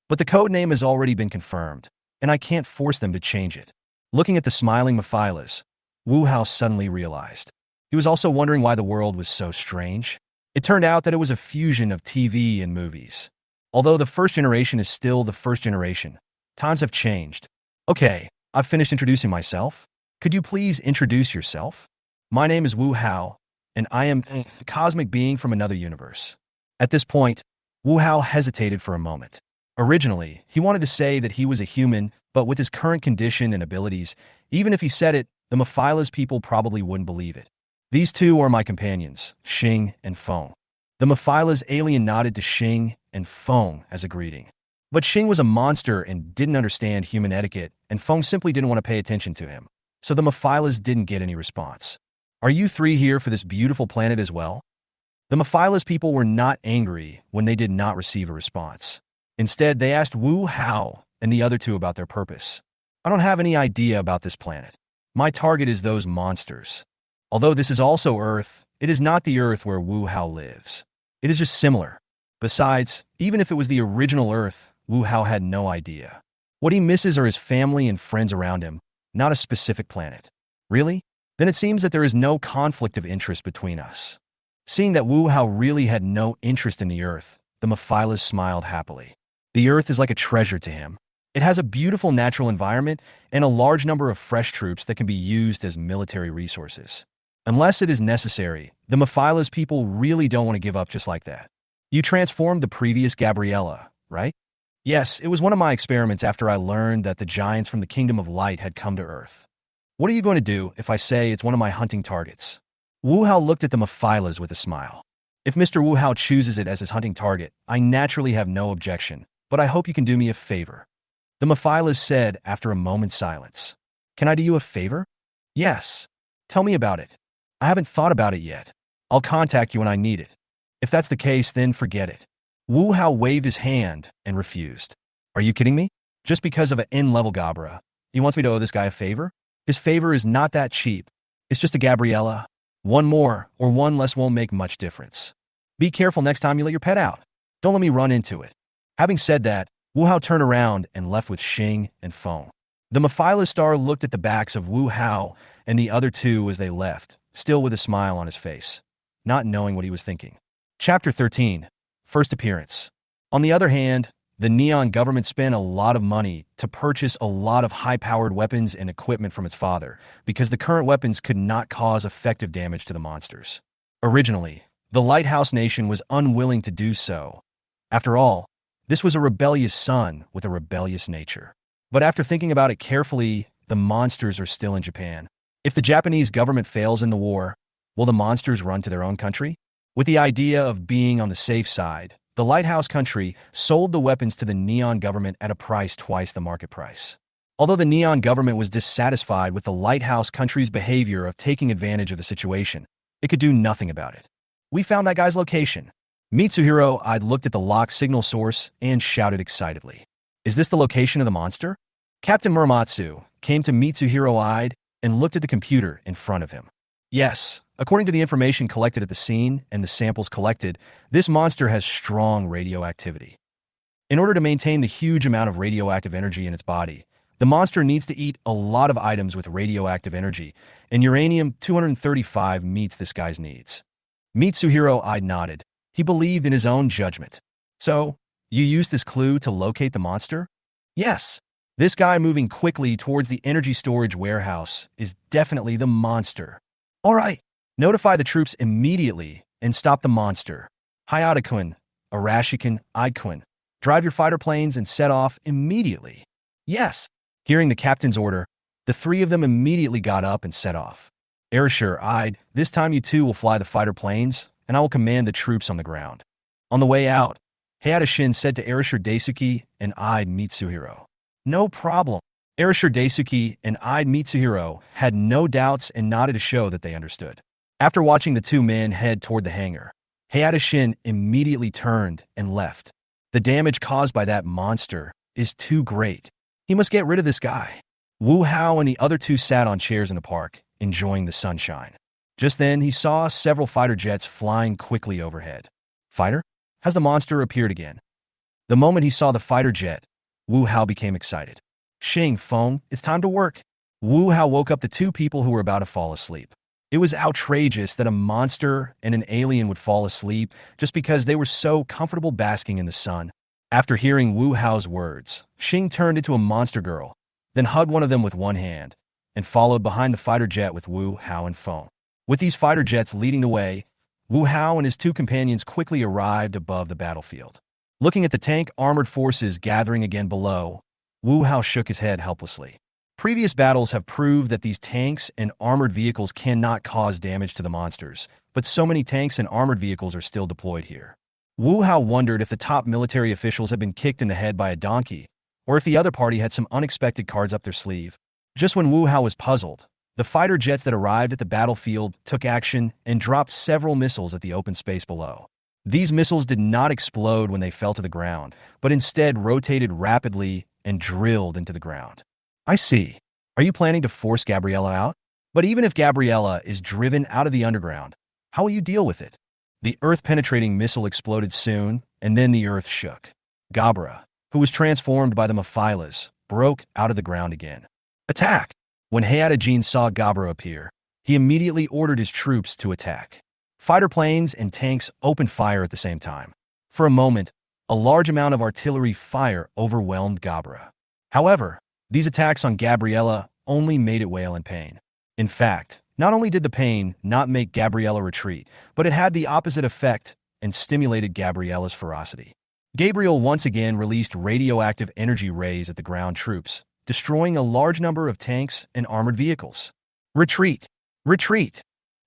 But the code name has already been confirmed, and I can't force them to change it. Looking at the smiling Mephiles, Wu Hao suddenly realized. He was also wondering why the world was so strange. It turned out that it was a fusion of TV and movies. Although the first generation is still the first generation, times have changed. Okay, I've finished introducing myself. Could you please introduce yourself? My name is Wu Hao, and I am a cosmic being from another universe. At this point, Wu Hao hesitated for a moment. Originally, he wanted to say that he was a human, but with his current condition and abilities, even if he said it, the Mephiles people probably wouldn't believe it. These two are my companions, Xing and Feng. The Mephiles alien nodded to Xing and Feng as a greeting. But Xing was a monster and didn't understand human etiquette, and Feng simply didn't want to pay attention to him. So the Mephiles didn't get any response. Are you three here for this beautiful planet as well? The Mephiles people were not angry when they did not receive a response. Instead, they asked Wu Hao and the other two about their purpose. I don't have any idea about this planet. My target is those monsters. Although this is also Earth, it is not the Earth where Wu Hao lives. It is just similar. Besides, even if it was the original Earth, Wu Hao had no idea. What he misses are his family and friends around him, not a specific planet. Really? Then it seems that there is no conflict of interest between us. Seeing that Wu Hao really had no interest in the Earth, the Mephilas smiled happily. The Earth is like a treasure to him. It has a beautiful natural environment and a large number of fresh troops that can be used as military resources. Unless it is necessary, the Mephilas people really don't want to give up just like that. You transformed the previous Gabriella, right? Yes, it was one of my experiments after I learned that the giants from the Kingdom of Light had come to Earth. What are you going to do if I say it's one of my hunting targets? Wu Hao looked at the Mephilas with a smile. If Mr. Wu Hao chooses it as his hunting target, I naturally have no objection, but I hope you can do me a favor. The Mephilas said after a moment's silence. Can I do you a favor? Yes. Tell me about it. I haven't thought about it yet. I'll contact you when I need it. If that's the case, then forget it. Wu Hao waved his hand and refused. Are you kidding me? Just because of an N-level Gabra, he wants me to owe this guy a favor? His favor is not that cheap. It's just a Gabriella. One more or one less won't make much difference. Be careful next time you let your pet out. Don't let me run into it. Having said that, Wu Hao turned around and left with Xing and Feng. The Mephilas star looked at the backs of Wu Hao and the other two as they left, still with a smile on his face, not knowing what he was thinking. Chapter 13. First Appearance. On the other hand, the Neon government spent a lot of money to purchase a lot of high-powered weapons and equipment from its father, because the current weapons could not cause effective damage to the monsters. Originally, the Lighthouse Nation was unwilling to do so. After all, this was a rebellious son with a rebellious nature. But after thinking about it carefully, the monsters are still in Japan. If the Japanese government fails in the war, will the monsters run to their own country? With the idea of being on the safe side, the Lighthouse country sold the weapons to the Neon government at a price twice the market price. Although the Neon government was dissatisfied with the Lighthouse country's behavior of taking advantage of the situation, it could do nothing about it. We found that guy's location. Mitsuhiro-I'd looked at the lock signal source and shouted excitedly. Is this the location of the monster? Captain Muramatsu came to Mitsuhiro-I'd and looked at the computer in front of him. Yes, according to the information collected at the scene and the samples collected, this monster has strong radioactivity. In order to maintain the huge amount of radioactive energy in its body, the monster needs to eat a lot of items with radioactive energy, and uranium-235 meets this guy's needs. Mitsuhiro-I nodded. He believed in his own judgment. So, you used this clue to locate the monster? Yes. This guy moving quickly towards the energy storage warehouse is definitely the monster. All right. Notify the troops immediately and stop the monster. Hayata-kun, Arashi-kun, Ide-kun, drive your fighter planes and set off immediately. Yes. Hearing the captain's order, the three of them immediately got up and set off. Arashir-Ide, this time you two will fly the fighter planes, and I will command the troops on the ground. On the way out, Hayata-shin said to Arashir Daisuke and Ide Mitsuhiro. No problem. Arashir Daisuke and Ide Mitsuhiro had no doubts and nodded to show that they understood. After watching the two men head toward the hangar, Hayata-shin immediately turned and left. The damage caused by that monster is too great. He must get rid of this guy. Wu Hao and the other two sat on chairs in the park, enjoying the sunshine. Just then, he saw several fighter jets flying quickly overhead. Fighter? Has the monster appeared again? The moment he saw the fighter jet, Wu Hao became excited. Xing, Feng, it's time to work. Wu Hao woke up the two people who were about to fall asleep. It was outrageous that a monster and an alien would fall asleep just because they were so comfortable basking in the sun. After hearing Wu Hao's words, Xing turned into a monster girl, then hugged one of them with one hand, and followed behind the fighter jet with Wu Hao and Feng. With these fighter jets leading the way, Wu Hao and his two companions quickly arrived above the battlefield. Looking at the tank armored forces gathering again below, Wu Hao shook his head helplessly. Previous battles have proved that these tanks and armored vehicles cannot cause damage to the monsters, but so many tanks and armored vehicles are still deployed here. Wu Hao wondered if the top military officials had been kicked in the head by a donkey, or if the other party had some unexpected cards up their sleeve. Just when Wu Hao was puzzled, the fighter jets that arrived at the battlefield took action and dropped several missiles at the open space below. These missiles did not explode when they fell to the ground, but instead rotated rapidly and drilled into the ground. I see. Are you planning to force Gabriella out? But even if Gabriella is driven out of the underground, How will you deal with it? The Earth-penetrating missile exploded soon, and then the Earth shook. Gabra, who was transformed by the Mephilas, broke out of the ground again. Attack! When Hayata saw Gabra appear, he immediately ordered his troops to attack. Fighter planes and tanks opened fire at the same time. For a moment, a large amount of artillery fire overwhelmed Gabra. However, these attacks on Gabriella only made it wail in pain. In fact, not only did the pain not make Gabriella retreat, but it had the opposite effect and stimulated Gabriella's ferocity. Gabriel once again released radioactive energy rays at the ground troops, destroying a large number of tanks and armored vehicles. Retreat! Retreat!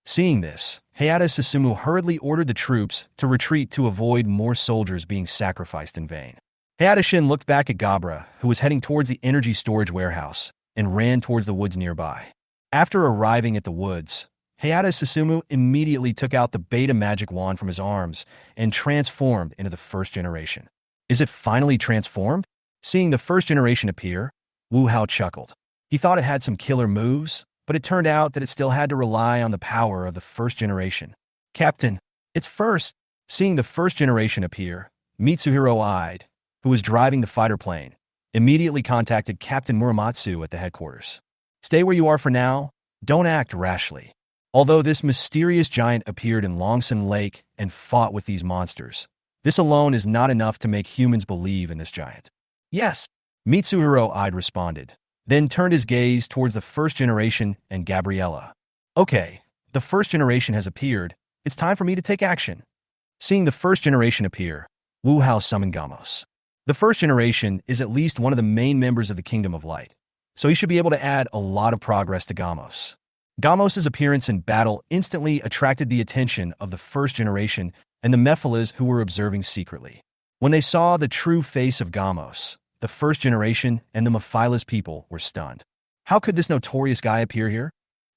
Seeing this, Hayata Susumu hurriedly ordered the troops to retreat to avoid more soldiers being sacrificed in vain. Hayata Shin looked back at Gabra, who was heading towards the energy storage warehouse, and ran towards the woods nearby. After arriving at the woods, Hayata Susumu immediately took out the beta magic wand from his arms and transformed into the first generation. Is it finally transformed? Seeing the first generation appear, Wu Hao chuckled. He thought it had some killer moves, but it turned out that it still had to rely on the power of the first generation. Captain, it's first. Seeing the first generation appear, Mitsuhiro Ide, who was driving the fighter plane, immediately contacted Captain Muramatsu at the headquarters. Stay where you are for now. Don't act rashly. Although this mysterious giant appeared in Longsun Lake and fought with these monsters, this alone is not enough to make humans believe in this giant. Yes, Mitsuhiro Ide responded, then turned his gaze towards the first generation and Gabriella. Okay, the first generation has appeared. It's time for me to take action. Seeing the first generation appear, Wu Hao summoned Gamos. The first generation is at least one of the main members of the Kingdom of Light, so he should be able to add a lot of progress to Gamos. Gamos' appearance in battle instantly attracted the attention of the first generation and the Mephilas who were observing secretly. When they saw the true face of Gamos, the first generation and the Mephilas people were stunned. How could this notorious guy appear here?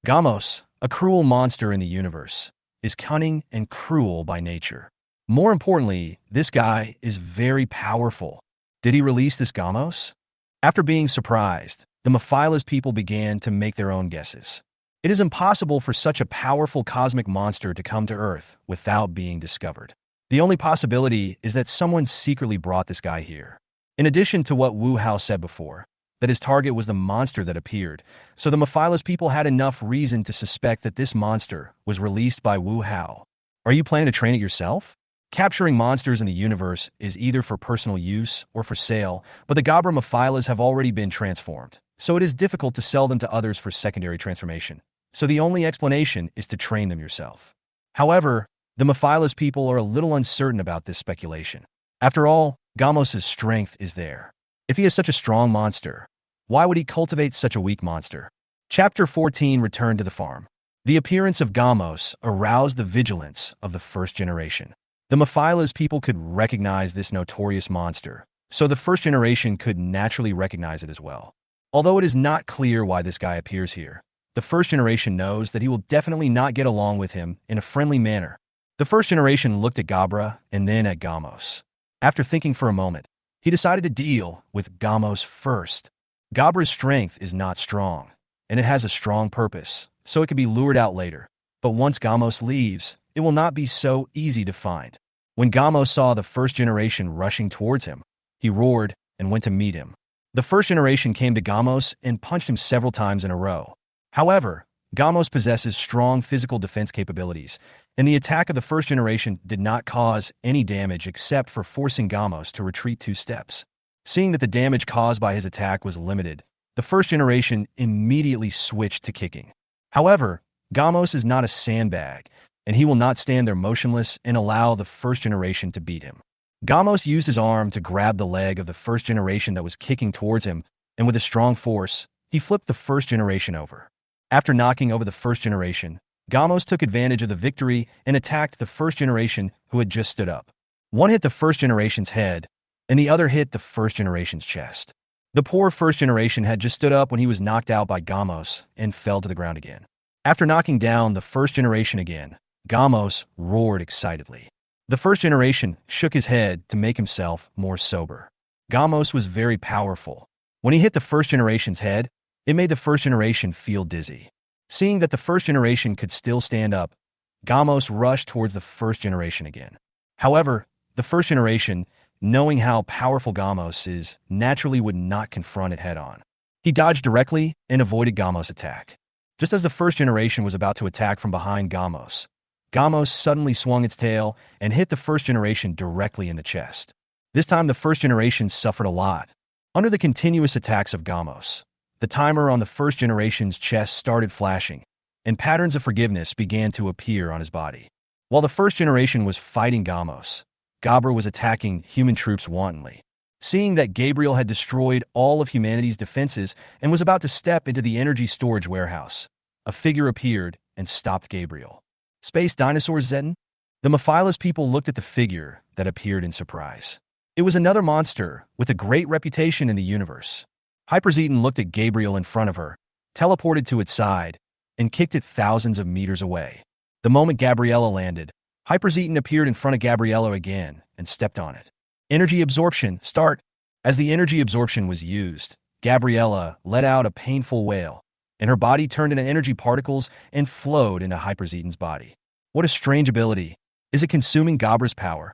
Gamos, a cruel monster in the universe, is cunning and cruel by nature. More importantly, this guy is very powerful. Did he release this Gamos? After being surprised, the Mephilas people began to make their own guesses. It is impossible for such a powerful cosmic monster to come to Earth without being discovered. The only possibility is that someone secretly brought this guy here. In addition to what Wu Hao said before, that his target was the monster that appeared, so the Mephilas people had enough reason to suspect that this monster was released by Wu Hao. Are you planning to train it yourself? Capturing monsters in the universe is either for personal use or for sale, but the Gabra Mephilas have already been transformed, so it is difficult to sell them to others for secondary transformation. So the only explanation is to train them yourself. However, the Mephilas people are a little uncertain about this speculation. After all, Gamos' strength is there. If he is such a strong monster, why would he cultivate such a weak monster? Chapter 14 Return to the Farm. The appearance of Gamos aroused the vigilance of the first generation. The Mephilas people could recognize this notorious monster, so the first generation could naturally recognize it as well. Although it is not clear why this guy appears here, the first generation knows that he will definitely not get along with him in a friendly manner. The first generation looked at Gabra and then at Gamos. After thinking for a moment, he decided to deal with Gamos first. Gabra's strength is not strong, and it has a strong purpose, so it can be lured out later. But once Gamos leaves, it will not be so easy to find. When Gamos saw the first generation rushing towards him, he roared and went to meet him. The first generation came to Gamos and punched him several times in a row. However, Gamos possesses strong physical defense capabilities, and the attack of the first generation did not cause any damage except for forcing Gamos to retreat 2 steps. Seeing that the damage caused by his attack was limited, the first generation immediately switched to kicking. However, Gamos is not a sandbag, and he will not stand there motionless and allow the first generation to beat him. Gamos used his arm to grab the leg of the first generation that was kicking towards him, and with a strong force, he flipped the first generation over. After knocking over the first generation, Gamos took advantage of the victory and attacked the first generation who had just stood up. One hit the first generation's head, and the other hit the first generation's chest. The poor first generation had just stood up when he was knocked out by Gamos and fell to the ground again. After knocking down the first generation again, Gamos roared excitedly. The first generation shook his head to make himself more sober. Gamos was very powerful. When he hit the first generation's head, it made the first generation feel dizzy. Seeing that the first generation could still stand up, Gamos rushed towards the first generation again. However, the first generation, knowing how powerful Gamos is, naturally would not confront it head-on. He dodged directly and avoided Gamos' attack. Just as the first generation was about to attack from behind Gamos, Gamos suddenly swung its tail and hit the first generation directly in the chest. This time the first generation suffered a lot. Under the continuous attacks of Gamos, the timer on the first generation's chest started flashing, and patterns of forgiveness began to appear on his body. While the first generation was fighting Gamos, Gabra was attacking human troops wantonly. Seeing that Gabriel had destroyed all of humanity's defenses and was about to step into the energy storage warehouse, a figure appeared and stopped Gabriel. Space dinosaurs, Zeton? The Mephilas people looked at the figure that appeared in surprise. It was another monster with a great reputation in the universe. Hyperzeton looked at Gabriel in front of her, teleported to its side, and kicked it thousands of meters away. The moment Gabriella landed, Hyperzeton appeared in front of Gabriella again and stepped on it. Energy absorption, start. As the energy absorption was used, Gabriella let out a painful wail, and her body turned into energy particles and flowed into Hyperzeton's body. What a strange ability. Is it consuming Gabra's power?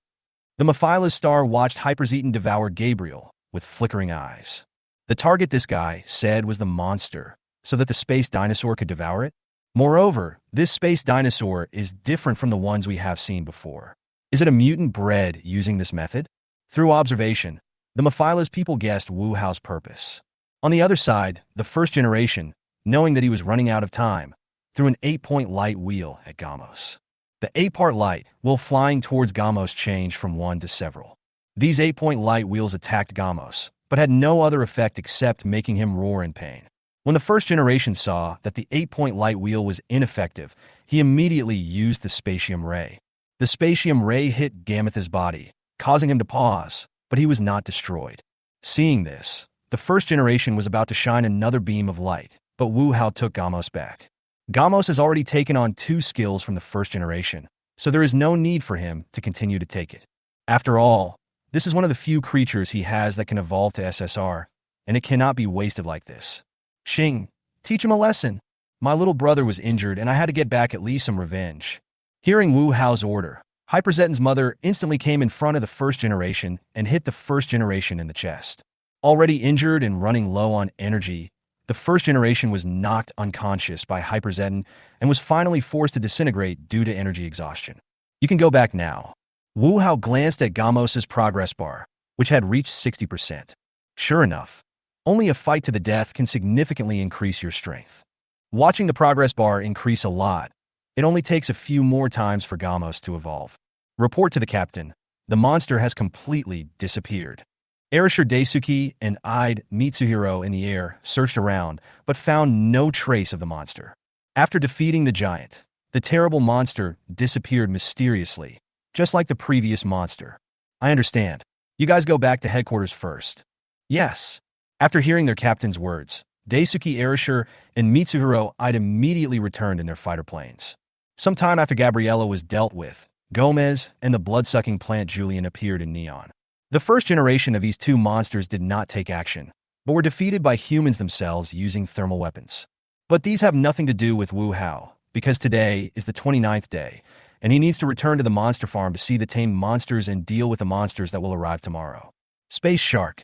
The Mephilas star watched Hyperzeton devour Gabriel with flickering eyes. The target, this guy said, was the monster, so that the space dinosaur could devour it? Moreover, this space dinosaur is different from the ones we have seen before. Is it a mutant bred using this method? Through observation, the Mephilas people guessed Wu Hao's purpose. On the other side, the first generation, knowing that he was running out of time, threw an 8-point light wheel at Gamos. The 8-part light wheel flying towards Gamos changed from one to several. These 8-point light wheels attacked Gamos, but had no other effect except making him roar in pain. When the first generation saw that the 8-point light wheel was ineffective, he immediately used the spatium ray. The spatium ray hit Gametha's body, causing him to pause, but he was not destroyed. Seeing this, the first generation was about to shine another beam of light, but Wu Hao took Gamos back. Gamos has already taken on 2 skills from the first generation, so there is no need for him to continue to take it. After all, this is one of the few creatures he has that can evolve to SSR, and it cannot be wasted like this. Xing, teach him a lesson. My little brother was injured and I had to get back at least some revenge. Hearing Wu Hao's order, Hyperzeton's mother instantly came in front of the first generation and hit the first generation in the chest. Already injured and running low on energy, the first generation was knocked unconscious by Hyperzeton and was finally forced to disintegrate due to energy exhaustion. You can go back now. Wu Hao glanced at Gamos' progress bar, which had reached 60%. Sure enough, only a fight to the death can significantly increase your strength. Watching the progress bar increase a lot, it only takes a few more times for Gamos to evolve. Report to the captain. The monster has completely disappeared. Erasure Daisuke and eyed Mitsuhiro in the air searched around, but found no trace of the monster. After defeating the giant, the terrible monster disappeared mysteriously, just like the previous monster. I understand. You guys go back to headquarters first. Yes. After hearing their captain's words, Daisuke, Erasure, and Mitsuhiro immediately returned in their fighter planes. Some time after Gabriella was dealt with, Gomez and the blood-sucking plant Julian appeared in Neon. The first generation of these 2 monsters did not take action, but were defeated by humans themselves using thermal weapons. But these have nothing to do with Wu Hao, because today is the 29th day, and he needs to return to the monster farm to see the tamed monsters and deal with the monsters that will arrive tomorrow. Space Shark.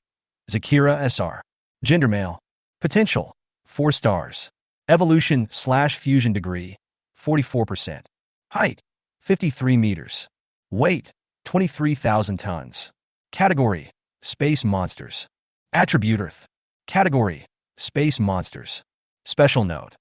Zakira SR. Gender male. Potential. 4 stars. Evolution/fusion degree. 44%. Height. 53 meters. Weight. 23,000 tons. Category. Space monsters. Attribute Earth. Category. Space monsters. Special note.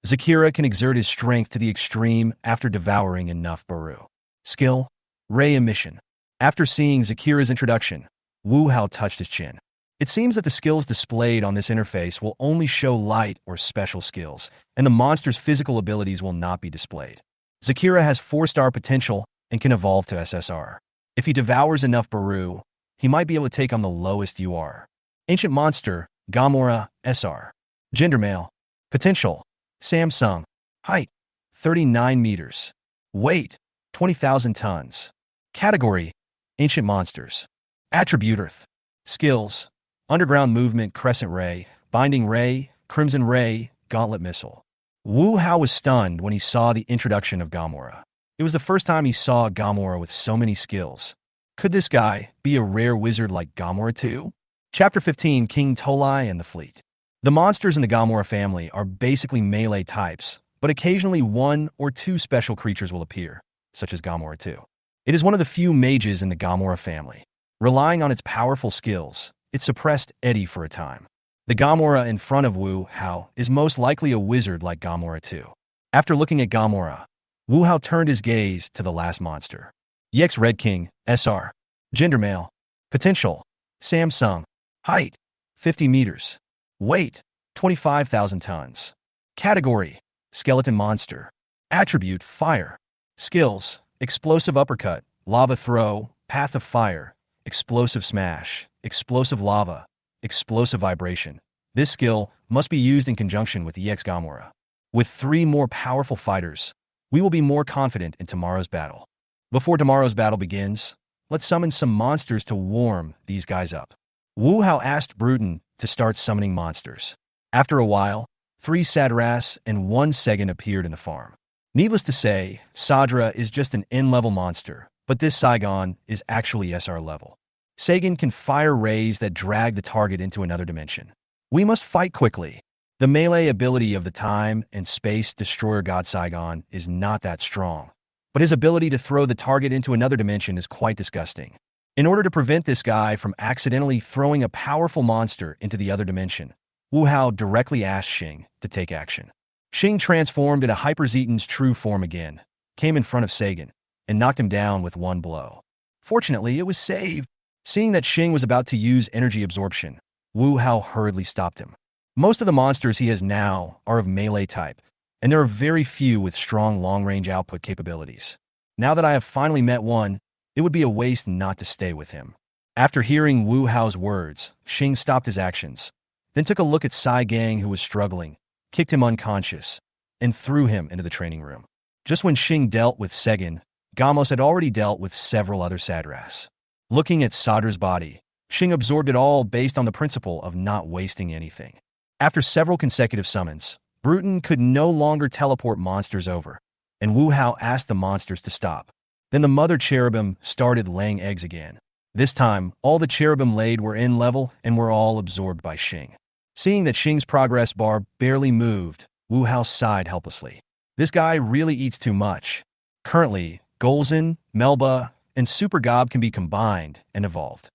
Zakira can exert his strength to the extreme after devouring enough Baru. Skill. Ray emission. After seeing Zakira's introduction, Wu Hao touched his chin. It seems that the skills displayed on this interface will only show light or special skills, and the monster's physical abilities will not be displayed. Zakira has 4-star potential and can evolve to SSR. If he devours enough Baru, he might be able to take on the lowest UR. Ancient monster, Gamora SR. Gender male. Potential. Samsung. Height. 39 meters. Weight. 20,000 tons. Category. Ancient monsters. Attribute Earth. Skills. Underground movement, Crescent Ray, Binding Ray, Crimson Ray, Gauntlet Missile. Wu Hao was stunned when he saw the introduction of Gamora. It was the first time he saw a Gamora with so many skills. Could this guy be a rare wizard like Gamora too? Chapter 15, King Tolai and the Fleet. The monsters in the Gamora family are basically melee types, but occasionally one or two special creatures will appear, such as Gamora 2. It is one of the few mages in the Gamora family. Relying on its powerful skills, it suppressed Eddie for a time. The Gamora in front of Wu Hao is most likely a wizard like Gamora 2. After looking at Gamora, Wu Hao turned his gaze to the last monster. EX Red King, SR. Gender male. Potential, Samsung. Height, 50 meters. Weight, 25,000 tons. Category, skeleton monster. Attribute, fire. Skills, explosive uppercut, lava throw, path of fire, explosive smash, explosive lava, explosive vibration. This skill must be used in conjunction with EX Gamora. With 3 more powerful fighters, we will be more confident in tomorrow's battle. Before tomorrow's battle begins, let's summon some monsters to warm these guys up. Wu Hao asked Bruton to start summoning monsters. After a while, 3 Sadras and 1 Segan appeared in the farm. Needless to say, Sadra is just an N-level monster, but this Saigon is actually SR level. Sagan can fire rays that drag the target into another dimension. We must fight quickly. The melee ability of the Time and Space Destroyer God Saigon is not that strong, but his ability to throw the target into another dimension is quite disgusting. In order to prevent this guy from accidentally throwing a powerful monster into the other dimension, Wu Hao directly asked Xing to take action. Xing transformed into Hyper Zetan's true form again, came in front of Sagan, and knocked him down with 1 blow. Fortunately, it was saved. Seeing that Xing was about to use energy absorption, Wu Hao hurriedly stopped him. Most of the monsters he has now are of melee type, and there are very few with strong long-range output capabilities. Now that I have finally met one, it would be a waste not to stay with him. After hearing Wu Hao's words, Xing stopped his actions, then took a look at Sai Gang, who was struggling, kicked him unconscious, and threw him into the training room. Just when Xing dealt with Segan, Gamos had already dealt with several other Sadras. Looking at Sadra's body, Xing absorbed it all based on the principle of not wasting anything. After several consecutive summons, Bruton could no longer teleport monsters over, and Wu Hao asked the monsters to stop. Then the mother cherubim started laying eggs again. This time, all the cherubim laid were in level and were all absorbed by Xing. Seeing that Xing's progress bar barely moved, Wu Hao sighed helplessly. This guy really eats too much. Currently, Golzin, Melba, and Super Gob can be combined and evolved.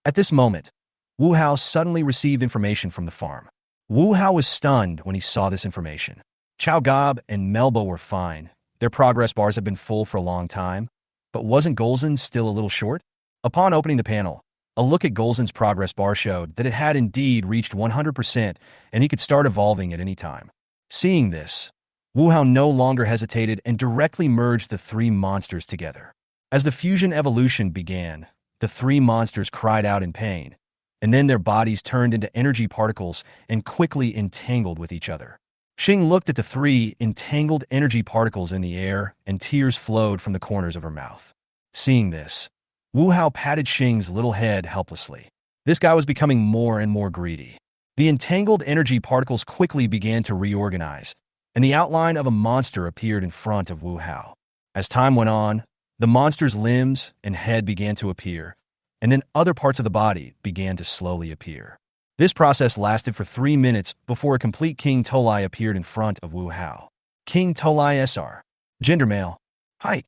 At this moment, Wu Hao suddenly received information from the farm. Wu Hao was stunned when he saw this information. Chao Gob and Melba were fine. Their progress bars had been full for a long time, but wasn't Golzin still a little short? Upon opening the panel, a look at Golzin's progress bar showed that it had indeed reached 100% and he could start evolving at any time. Seeing this, Wu Hao no longer hesitated and directly merged the 3 monsters together. As the fusion evolution began, the 3 monsters cried out in pain, and then their bodies turned into energy particles and quickly entangled with each other. Xing looked at the 3 entangled energy particles in the air, and tears flowed from the corners of her mouth. Seeing this, Wu Hao patted Xing's little head helplessly. This guy was becoming more and more greedy. The entangled energy particles quickly began to reorganize, and the outline of a monster appeared in front of Wu Hao. As time went on, the monster's limbs and head began to appear, and then other parts of the body began to slowly appear. This process lasted for 3 minutes before a complete King Tolai appeared in front of Wu Hao. King Tolai SR. Gender male. Height,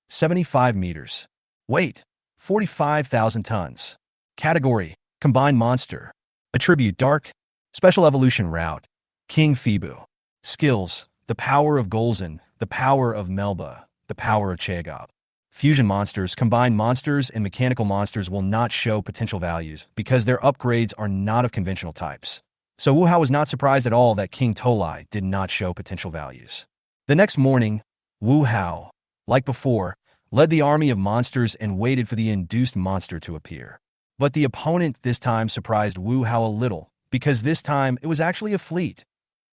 75 meters. Weight, 45,000 tons. Category, combined monster. Attribute, dark. Special evolution route, King Phoebu. Skills, the power of Golzin, the power of Melba, the power of Chagob. Fusion monsters, combined monsters, and mechanical monsters will not show potential values because their upgrades are not of conventional types. So Wu Hao was not surprised at all that King Tolai did not show potential values. The next morning, Wu Hao, like before, led the army of monsters and waited for the induced monster to appear. But the opponent this time surprised Wu Hao a little, because this time it was actually a fleet.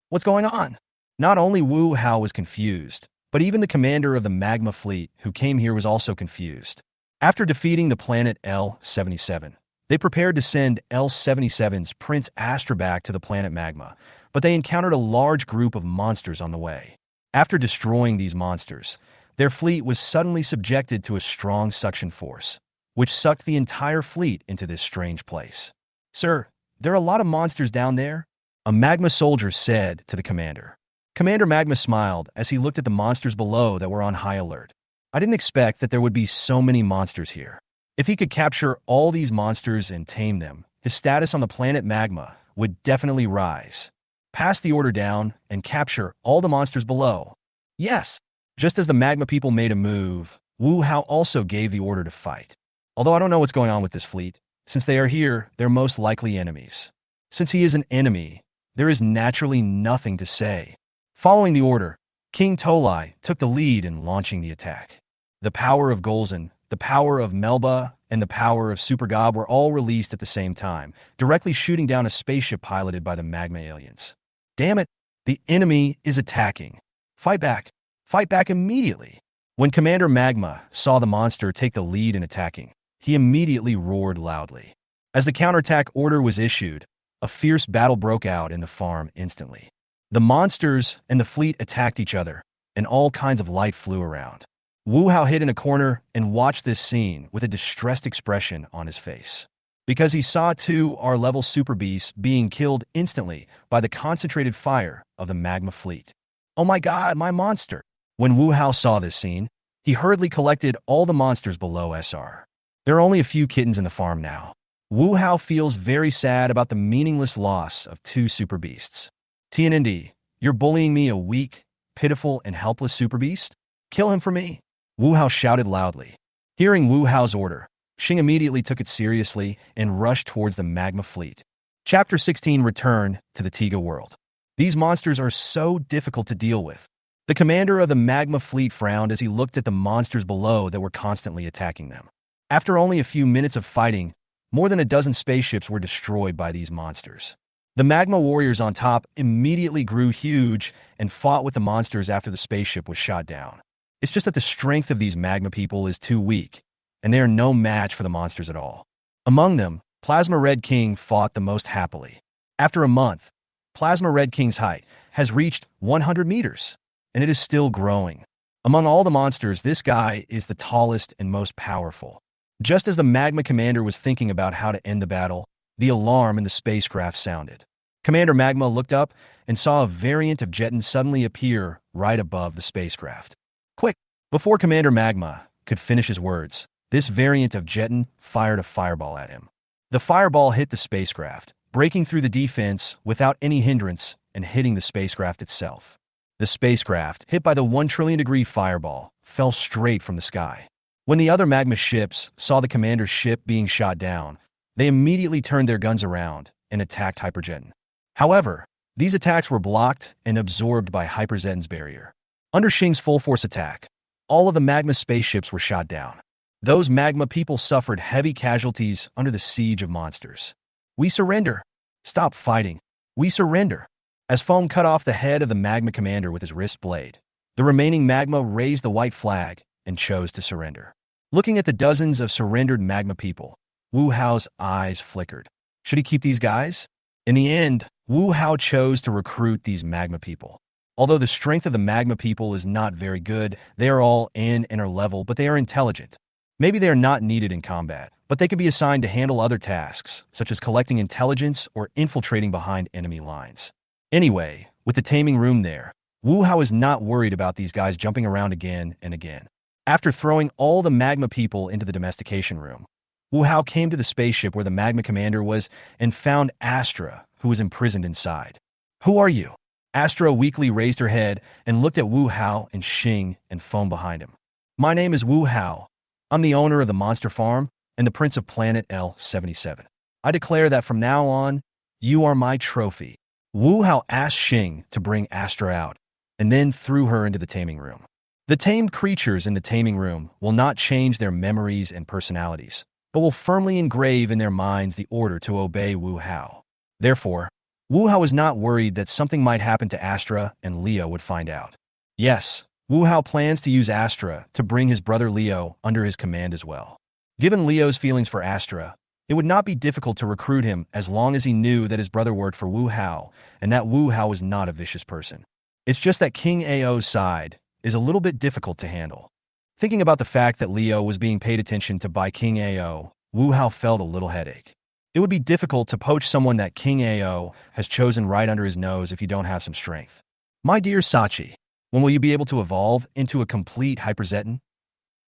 What's going on? Not only Wu Hao was confused, but even the commander of the Magma fleet who came here was also confused. After defeating the planet L-77, they prepared to send L-77's Prince Astra back to the planet Magma, but they encountered a large group of monsters on the way. After destroying these monsters, their fleet was suddenly subjected to a strong suction force, which sucked the entire fleet into this strange place. "Sir, there are a lot of monsters down there," a magma soldier said to the commander. Commander Magma smiled as he looked at the monsters below that were on high alert. "I didn't expect that there would be so many monsters here. If he could capture all these monsters and tame them, his status on the planet Magma would definitely rise. Pass the order down and capture all the monsters below." "Yes." Just as the Magma people made a move, Wu Hao also gave the order to fight. "Although I don't know what's going on with this fleet. Since they are here, they're most likely enemies. Since he is an enemy, there is naturally nothing to say." Following the order, King Tolai took the lead in launching the attack. The power of Golzon, the power of Melba, and the power of Super Gob were all released at the same time, directly shooting down a spaceship piloted by the Magma aliens. "Damn it! The enemy is attacking. Fight back! Fight back immediately!" When Commander Magma saw the monster take the lead in attacking, he immediately roared loudly. As the counterattack order was issued, a fierce battle broke out in the farm instantly. The monsters and the fleet attacked each other, and all kinds of light flew around. Wu Hao hid in a corner and watched this scene with a distressed expression on his face. Because he saw two R-level super beasts being killed instantly by the concentrated fire of the Magma fleet. "Oh my god, my monster!" When Wu Hao saw this scene, he hurriedly collected all the monsters below SR. There are only a few kittens in the farm now. Wu Hao feels very sad about the meaningless loss of two super beasts. "TNND, you're bullying me, a weak, pitiful, and helpless super beast? Kill him for me!" Wu Hao shouted loudly. Hearing Wu Hao's order, Xing immediately took it seriously and rushed towards the Magma fleet. Chapter 16: Return to the Tiga world. These monsters are so difficult to deal with. The commander of the Magma fleet frowned as he looked at the monsters below that were constantly attacking them. After only a few minutes of fighting, more than a dozen spaceships were destroyed by these monsters. The Magma warriors on top immediately grew huge and fought with the monsters after the spaceship was shot down. It's just that the strength of these Magma people is too weak, and they are no match for the monsters at all. Among them, Plasma Red King fought the most happily. After a month, Plasma Red King's height has reached 100 meters, and it is still growing. Among all the monsters, this guy is the tallest and most powerful. Just as the Magma commander was thinking about how to end the battle, the alarm in the spacecraft sounded. Commander Magma looked up and saw a variant of Jeton suddenly appear right above the spacecraft. Quick! Before Commander Magma could finish his words, this variant of Jeton fired a fireball at him. The fireball hit the spacecraft, breaking through the defense without any hindrance and hitting the spacecraft itself. The spacecraft, hit by the 1 trillion degree fireball, fell straight from the sky. When the other Magma ships saw the commander's ship being shot down, they immediately turned their guns around and attacked Hyperjeton. However, these attacks were blocked and absorbed by Hyperzeton's barrier. Under Xing's full-force attack, all of the Magma spaceships were shot down. Those Magma people suffered heavy casualties under the siege of monsters. "We surrender! Stop fighting! We surrender!" As foam cut off the head of the Magma commander with his wrist blade, the remaining Magma raised the white flag and chose to surrender. Looking at the dozens of surrendered Magma people, Wu Hao's eyes flickered. Should he keep these guys? In the end, Wu Hao chose to recruit these Magma people. Although the strength of the Magma people is not very good, they are all in inner level, but they are intelligent. Maybe they are not needed in combat, but they can be assigned to handle other tasks, such as collecting intelligence or infiltrating behind enemy lines. Anyway, with the taming room there, Wu Hao is not worried about these guys jumping around again and again. After throwing all the Magma people into the domestication room, Wu Hao came to the spaceship where the Magma commander was and found Astra, who was imprisoned inside. "Who are you?" Astra weakly raised her head and looked at Wu Hao and Xing and foam behind him. "My name is Wu Hao. I'm the owner of the Monster Farm and the Prince of Planet L77. I declare that from now on, you are my trophy." Wu Hao asked Xing to bring Astra out, and then threw her into the taming room. The tamed creatures in the taming room will not change their memories and personalities, but will firmly engrave in their minds the order to obey Wu Hao. Therefore, Wu Hao was not worried that something might happen to Astra and Leo would find out. Yes, Wu Hao plans to use Astra to bring his brother Leo under his command as well. Given Leo's feelings for Astra, it would not be difficult to recruit him as long as he knew that his brother worked for Wu Hao and that Wu Hao was not a vicious person. It's just that King Ao's side is a little bit difficult to handle. Thinking about the fact that Leo was being paid attention to by King Ao, Wu Hao felt a little headache. It would be difficult to poach someone that King Ao has chosen right under his nose if you don't have some strength. My dear Sachi, when will you be able to evolve into a complete Hyperzetan?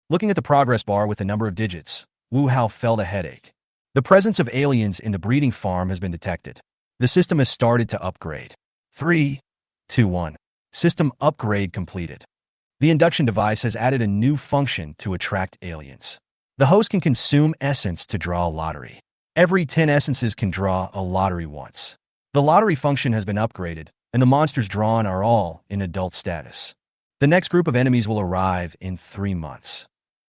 Looking at the progress bar with the number of digits, Wu Hao felt a headache. The presence of aliens in the breeding farm has been detected. The system has started to upgrade. 3, 2, 1. System upgrade completed. The induction device has added a new function to attract aliens. The host can consume essence to draw a lottery. Every 10 essences can draw a lottery once. The lottery function has been upgraded, and the monsters drawn are all in adult status. The next group of enemies will arrive in 3 months.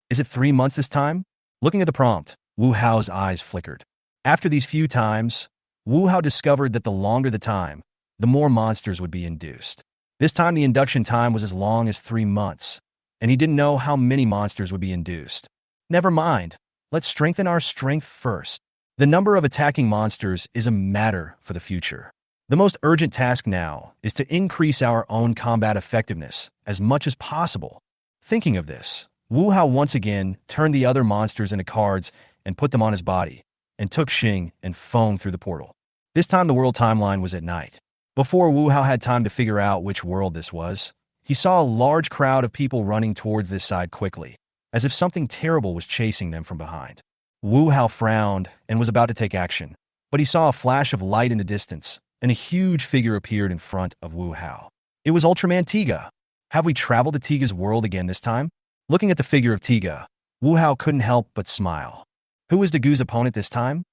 Is it 3 months this time? Looking at the prompt, Wu Hao's eyes flickered. After these few times, Wu Hao discovered that the longer the time, the more monsters would be induced. This time the induction time was as long as 3 months, and he didn't know how many monsters would be induced. Never mind, let's strengthen our strength first. The number of attacking monsters is a matter for the future. The most urgent task now is to increase our own combat effectiveness as much as possible. Thinking of this, Wu Hao once again turned the other monsters into cards and put them on his body, and took Xing and Feng through the portal. This time the world timeline was at night. Before Wu Hao had time to figure out which world this was, he saw a large crowd of people running towards this side quickly, as if something terrible was chasing them from behind. Wu Hao frowned and was about to take action, but he saw a flash of light in the distance, and a huge figure appeared in front of Wu Hao. It was Ultraman Tiga. Have we traveled to Tiga's world again this time? Looking at the figure of Tiga, Wu Hao couldn't help but smile. Who was Dagu's opponent this time?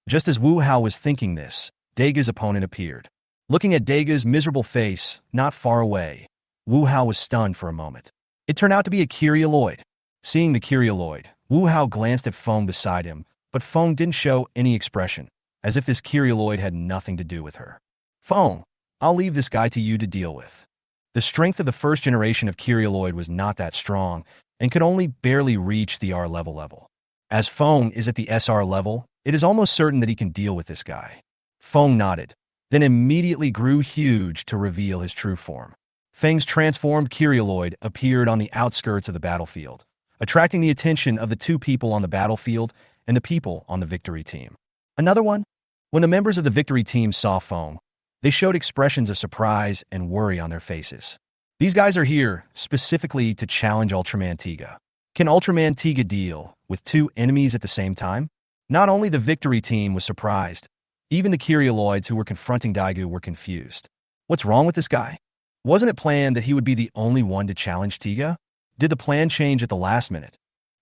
Just as Wu Hao was thinking this, Daga's opponent appeared. Looking at Daga's miserable face, not far away, Wu Hao was stunned for a moment. It turned out to be a Kyrialoid. Seeing the Kyrialoid, Wu Hao glanced at Feng beside him, but Feng didn't show any expression, as if this Kyrialoid had nothing to do with her. Feng, I'll leave this guy to you to deal with. The strength of the first generation of Kyrialoid was not that strong, and could only barely reach the R level. As Feng is at the SR level, it is almost certain that he can deal with this guy. Feng nodded, then immediately grew huge to reveal his true form. Feng's transformed Kyrialoid appeared on the outskirts of the battlefield, attracting the attention of the 2 people on the battlefield and the people on the victory team. Another one? When the members of the victory team saw Feng, they showed expressions of surprise and worry on their faces. These guys are here specifically to challenge Ultraman Tiga. Can Ultraman Tiga deal with 2 enemies at the same time? Not only the victory team was surprised, even the Kyrialoids who were confronting Dagu were confused. What's wrong with this guy? Wasn't it planned that he would be the only one to challenge Tiga? Did the plan change at the last minute?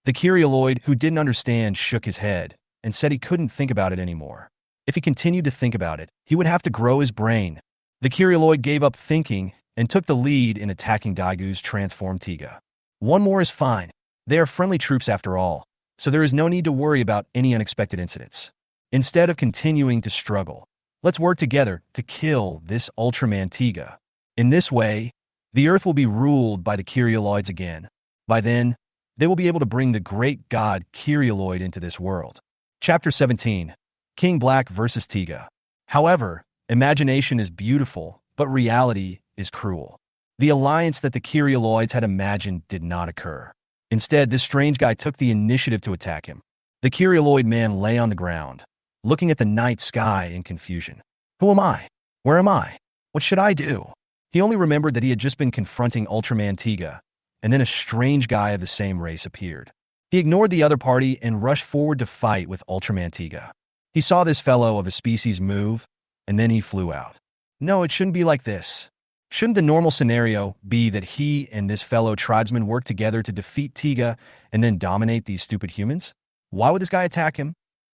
The Kyrialoid, who didn't understand, shook his head and said he couldn't think about it anymore. If he continued to think about it, he would have to grow his brain. The Kyrialoid gave up thinking and took the lead in attacking Daigu's transformed Tiga. One more is fine. They are friendly troops after all, so there is no need to worry about any unexpected incidents. Instead of continuing to struggle, let's work together to kill this Ultraman Tiga. In this way, the Earth will be ruled by the Kyrialoids again. By then, they will be able to bring the great god Kyrialoid into this world. Chapter 17. King Black vs. Tiga. However, imagination is beautiful, but reality is cruel. The alliance that the Kyrialoids had imagined did not occur. Instead, this strange guy took the initiative to attack him. The Kyrialoid man lay on the ground, looking at the night sky in confusion. Who am I? Where am I? What should I do? He only remembered that he had just been confronting Ultraman Tiga, and then a strange guy of the same race appeared. He ignored the other party and rushed forward to fight with Ultraman Tiga. He saw this fellow of his species move, and then he flew out. No, it shouldn't be like this. Shouldn't the normal scenario be that he and this fellow tribesman work together to defeat Tiga and then dominate these stupid humans? Why would this guy attack him?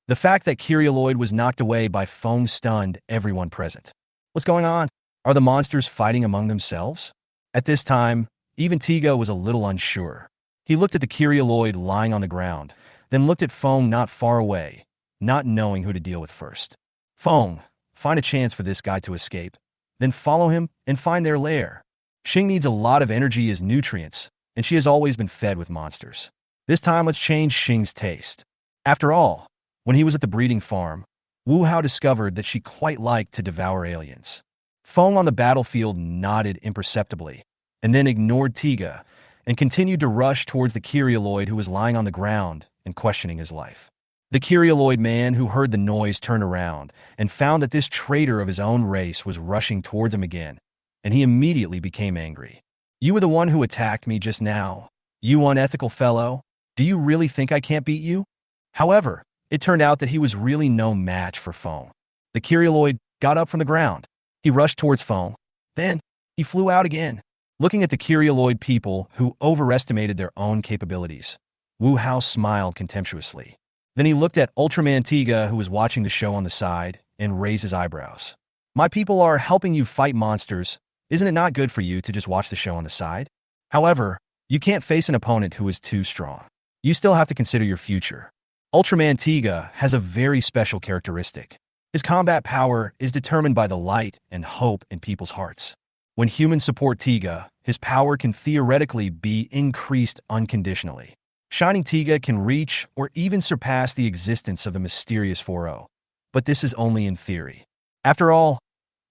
The fact that Kyrialoid was knocked away by Feng stunned everyone present. What's going on? Are the monsters fighting among themselves? At this time, even Tiga was a little unsure. He looked at the Kyrialoid lying on the ground, then looked at Feng not far away, not knowing who to deal with first. Feng, find a chance for this guy to escape, then follow him and find their lair. Xing needs a lot of energy as nutrients, and she has always been fed with monsters. This time, let's change Xing's taste. After all, when he was at the breeding farm, Wu Hao discovered that she quite liked to devour aliens. Feng on the battlefield nodded imperceptibly, and then ignored Tiga and continued to rush towards the Kyrialoid who was lying on the ground and questioning his life. The Kyrialoid man who heard the noise turned around and found that this traitor of his own race was rushing towards him again, and he immediately became angry. "You were the one who attacked me just now. You unethical fellow. Do you really think I can't beat you?" However, it turned out that he was really no match for Feng. The Kyrialoid got up from the ground. He rushed towards Feng. Then, he flew out again, looking at the Kyrialoid people who overestimated their own capabilities. Wu Hao smiled contemptuously. Then he looked at Ultraman Tiga, who was watching the show on the side, and raised his eyebrows. "My people are helping you fight monsters. Isn't it not good for you to just watch the show on the side? However, you can't face an opponent who is too strong. You still have to consider your future." Ultraman Tiga has a very special characteristic. His combat power is determined by the light and hope in people's hearts. When humans support Tiga, his power can theoretically be increased unconditionally. Shining Tiga can reach or even surpass the existence of the mysterious 4-0, but this is only in theory. After all,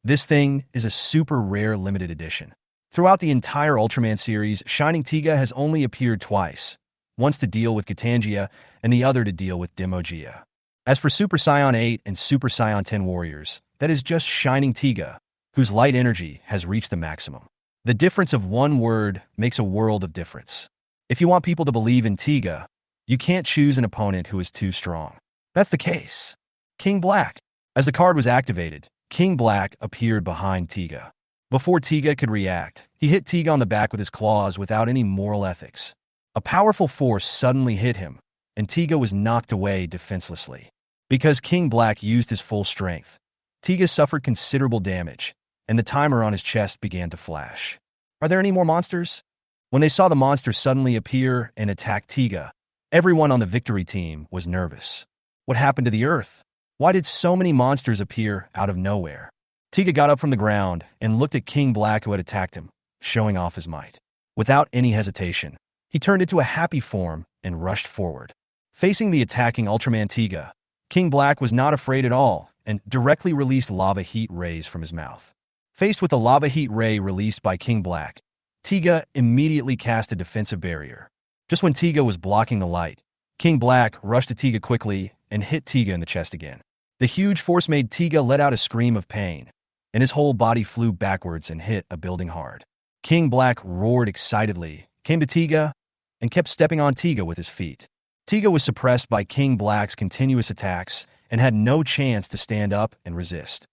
this thing is a super rare limited edition. Throughout the entire Ultraman series, Shining Tiga has only appeared twice, once to deal with Gitangia and the other to deal with Demogia. As for Super Saiyan 8 and Super Saiyan 10 warriors, that is just Shining Tiga, whose light energy has reached the maximum. The difference of one word makes a world of difference. If you want people to believe in Tiga, you can't choose an opponent who is too strong. That's the case. King Black. As the card was activated, King Black appeared behind Tiga. Before Tiga could react, he hit Tiga on the back with his claws without any moral ethics. A powerful force suddenly hit him, and Tiga was knocked away defenselessly. Because King Black used his full strength, Tiga suffered considerable damage, and the timer on his chest began to flash. Are there any more monsters? When they saw the monster suddenly appear and attack Tiga, everyone on the victory team was nervous. What happened to the Earth? Why did so many monsters appear out of nowhere? Tiga got up from the ground and looked at King Black who had attacked him, showing off his might. Without any hesitation, he turned into a happy form and rushed forward. Facing the attacking Ultraman Tiga, King Black was not afraid at all and directly released lava heat rays from his mouth. Faced with the lava heat ray released by King Black, Tiga immediately cast a defensive barrier. Just when Tiga was blocking the light, King Black rushed to Tiga quickly and hit Tiga in the chest again. The huge force made Tiga let out a scream of pain, and his whole body flew backwards and hit a building hard. King Black roared excitedly, came to Tiga, and kept stepping on Tiga with his feet. Tiga was suppressed by King Black's continuous attacks and had no chance to stand up and resist.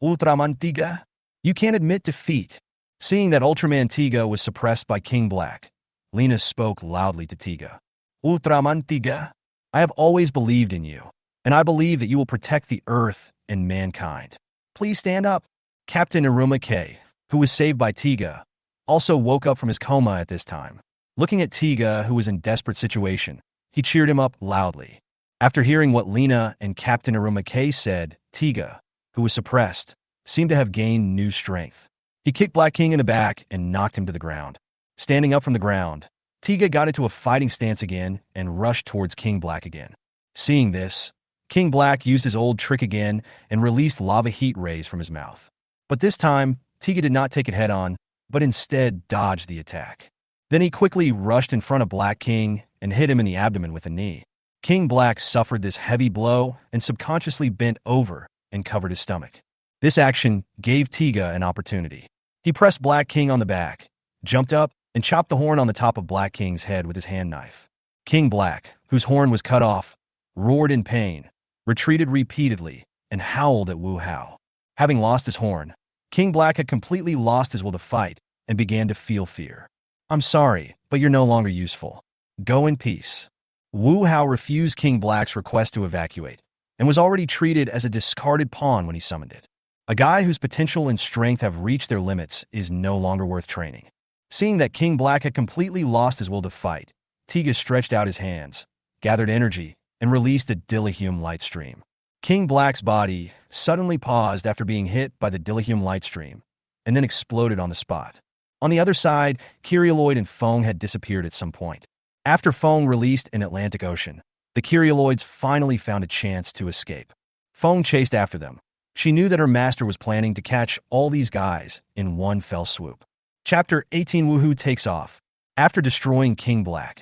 "Ultraman Tiga, you can't admit defeat." Seeing that Ultraman Tiga was suppressed by King Black, Lena spoke loudly to Tiga. "Ultraman Tiga, I have always believed in you, and I believe that you will protect the Earth and mankind. Please stand up." Captain Iruma K, who was saved by Tiga, also woke up from his coma at this time. Looking at Tiga, who was in desperate situation, he cheered him up loudly. After hearing what Lena and Captain Iruma K said, Tiga, who was suppressed, seemed to have gained new strength. He kicked Black King in the back and knocked him to the ground. Standing up from the ground, Tiga got into a fighting stance again and rushed towards King Black again. Seeing this, King Black used his old trick again and released lava heat rays from his mouth. But this time, Tiga did not take it head-on, but instead dodged the attack. Then he quickly rushed in front of Black King and hit him in the abdomen with a knee. King Black suffered this heavy blow and subconsciously bent over and covered his stomach. This action gave Tiga an opportunity. He pressed Black King on the back, jumped up, and chopped the horn on the top of Black King's head with his hand knife. King Black, whose horn was cut off, roared in pain, retreated repeatedly, and howled at Wu Hao. Having lost his horn, King Black had completely lost his will to fight and began to feel fear. "I'm sorry, but you're no longer useful. Go in peace." Wu Hao refused King Black's request to evacuate and was already treated as a discarded pawn when he summoned it. A guy whose potential and strength have reached their limits is no longer worth training. Seeing that King Black had completely lost his will to fight, Tiga stretched out his hands, gathered energy, and released a dilithium light stream. King Black's body suddenly paused after being hit by the dilithium light stream, and then exploded on the spot. On the other side, Kyrialoid and Feng had disappeared at some point. After Feng released an Atlantic Ocean, the Kyrialoids finally found a chance to escape. Feng chased after them. She knew that her master was planning to catch all these guys in one fell swoop. Chapter 18 Woohoo takes off. After destroying King Black,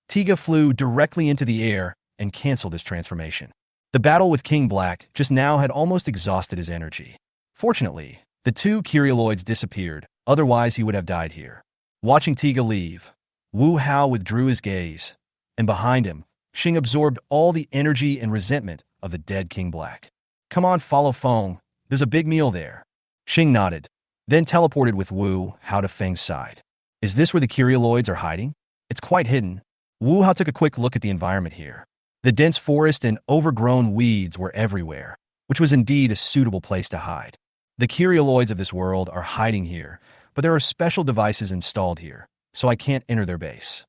Tiga flew directly into the air and canceled his transformation. The battle with King Black just now had almost exhausted his energy. Fortunately, the two Kyrialoids disappeared, otherwise he would have died here. Watching Tiga leave, Wu Hao withdrew his gaze, and behind him, Xing absorbed all the energy and resentment of the dead King Black. Come on, follow Feng. There's a big meal there. Xing nodded, then teleported with Wu Hao to Feng's side. Is this where the Kyrialoids are hiding? It's quite hidden. Wu Hao took a quick look at the environment here. The dense forest and overgrown weeds were everywhere, which was indeed a suitable place to hide. The Kyrialoids of this world are hiding here, but there are special devices installed here, so I can't enter their base.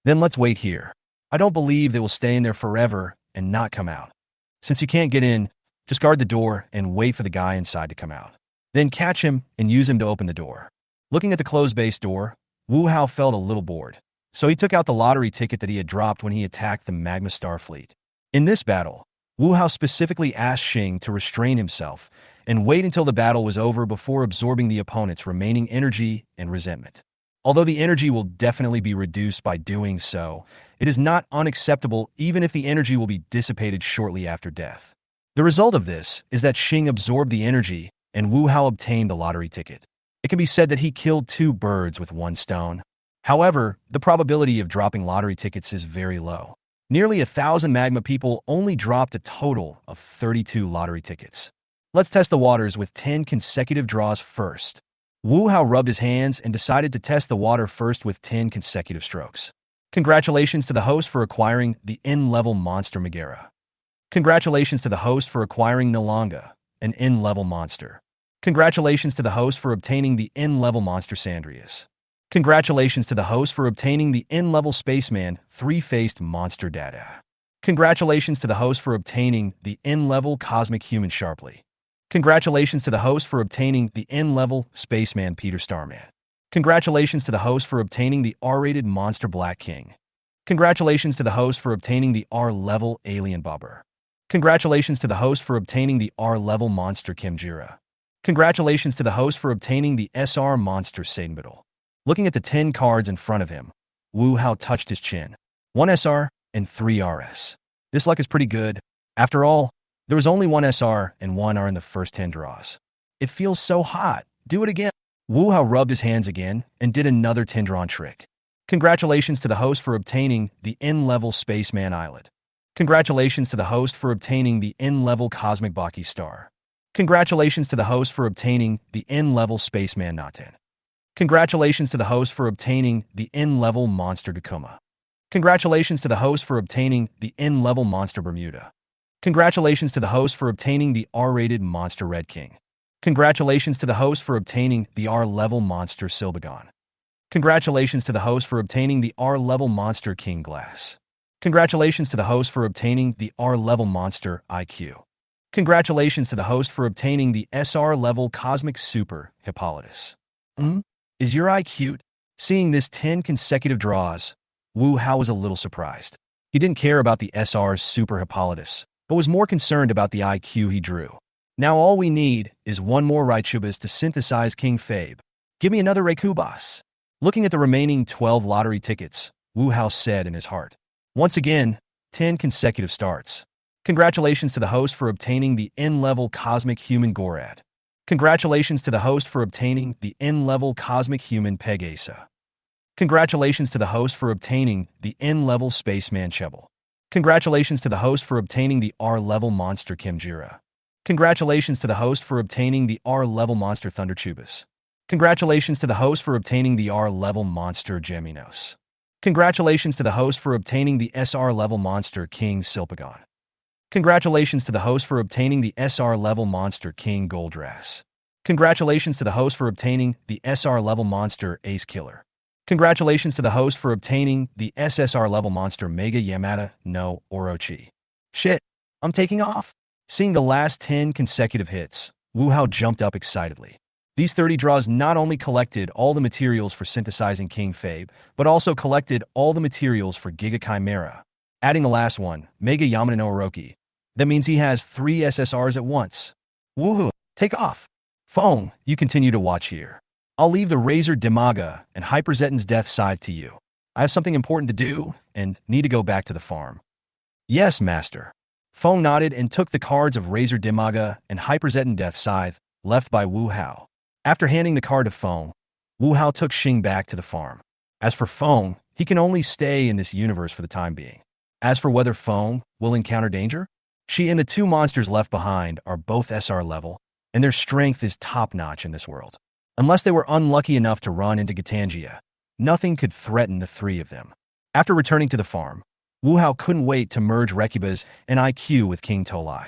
Then let's wait here. I don't believe they will stay in there forever and not come out. Since you can't get in, just guard the door and wait for the guy inside to come out. Then catch him and use him to open the door. Looking at the closed base door, Wu Hao felt a little bored, so he took out the lottery ticket that he had dropped when he attacked the Magma Star fleet. In this battle, Wu Hao specifically asked Xing to restrain himself and wait until the battle was over before absorbing the opponent's remaining energy and resentment. Although the energy will definitely be reduced by doing so, it is not unacceptable even if the energy will be dissipated shortly after death. The result of this is that Xing absorbed the energy and Wu Hao obtained the lottery ticket. It can be said that he killed two birds with one stone. However, the probability of dropping lottery tickets is very low. Nearly 1,000 magma people only dropped a total of 32 lottery tickets. Let's test the waters with 10 consecutive draws first. Wu Hao rubbed his hands and decided to test the water first with 10 consecutive strokes. Congratulations to the host for acquiring the N-level monster Megara. Congratulations to the host for acquiring Nalanga, an N-level monster. Congratulations to the host for obtaining the N-level monster Sandrias. Congratulations to the host for obtaining the N-level spaceman three-faced monster Dada. Congratulations to the host for obtaining the N-level cosmic human Sharply. Congratulations to the host for obtaining the N-level spaceman Peter Starman. Congratulations to the host for obtaining the R-rated monster Black King. Congratulations to the host for obtaining the R-level alien Bobber. Congratulations to the host for obtaining the R-level monster Kimjira. Congratulations to the host for obtaining the SR monster Saidenbittle. Looking at the 10 cards in front of him, Wu Hao touched his chin. 1 SR and 3 RS. This luck is pretty good. After all, there was only 1 SR and 1 R in the first 10 draws. It feels so hot. Do it again. Wu Hao rubbed his hands again and did another 10-drawn trick. Congratulations to the host for obtaining the N-level spaceman Islet. Congratulations to the host for obtaining the N-level cosmic Baki star. Congratulations to the host for obtaining the N-level spaceman Naten. Congratulations to the host for obtaining the N-level monster Gakuma. Congratulations to the host for obtaining the N-level monster Bermuda. Congratulations to the host for obtaining the R-rated monster Red King. Congratulations to the host for obtaining the R-level monster Silbagon. Congratulations to the host for obtaining the R-level monster King Glass. Congratulations to the host for obtaining the R-level monster IQ. Congratulations to the host for obtaining the SR-level cosmic super Hippolytus. Is your eye cute? Seeing this 10 consecutive draws, Wu Hao was a little surprised. He didn't care about the SR's super Hippolytus, but was more concerned about the IQ he drew. Now all we need is one more Raichubas to synthesize King Fabe. Give me another Raikubas. Looking at the remaining 12 lottery tickets, Wu Hao said in his heart. Once again, 10 consecutive starts. Congratulations to the host for obtaining the N-level cosmic human Gorad. Congratulations to the host for obtaining the N-level cosmic human Pegasa. Congratulations to the host for obtaining the N-level spaceman Chebble. Congratulations to the host for obtaining the R-level monster Kimjira. Congratulations to the host for obtaining the R-level monster Thunderchubas. Congratulations to the host for obtaining the R-level monster Geminos. Congratulations to the host for obtaining the SR-level monster King Silpagon. Congratulations to the host for obtaining the SR-level monster King Goldrass. Congratulations to the host for obtaining the SR-level monster Ace Killer. Congratulations to the host for obtaining the SSR-level monster Mega Yamada no Orochi. Shit, I'm taking off. Seeing the last 10 consecutive hits, Wu Hao jumped up excitedly. These 30 draws not only collected all the materials for synthesizing King Fabe, but also collected all the materials for Giga Chimera. Adding the last one, Mega Yamada no Orochi. That means he has 3 SSRs at once. Woohoo, take off. Feng, you continue to watch here. I'll leave the Razor Dimaga and Hyperzetan's death scythe to you. I have something important to do and need to go back to the farm. Yes, master. Feng nodded and took the cards of Razor Dimaga and Hyperzetan death scythe left by Wu Hao. After handing the card to Feng, Wu Hao took Xing back to the farm. As for Feng, he can only stay in this universe for the time being. As for whether Feng will encounter danger, she and the two monsters left behind are both SR level, and their strength is top-notch in this world. Unless they were unlucky enough to run into Gatangia, nothing could threaten the three of them. After returning to the farm, Wu Hao couldn't wait to merge Rekubas and IQ with King Tolai.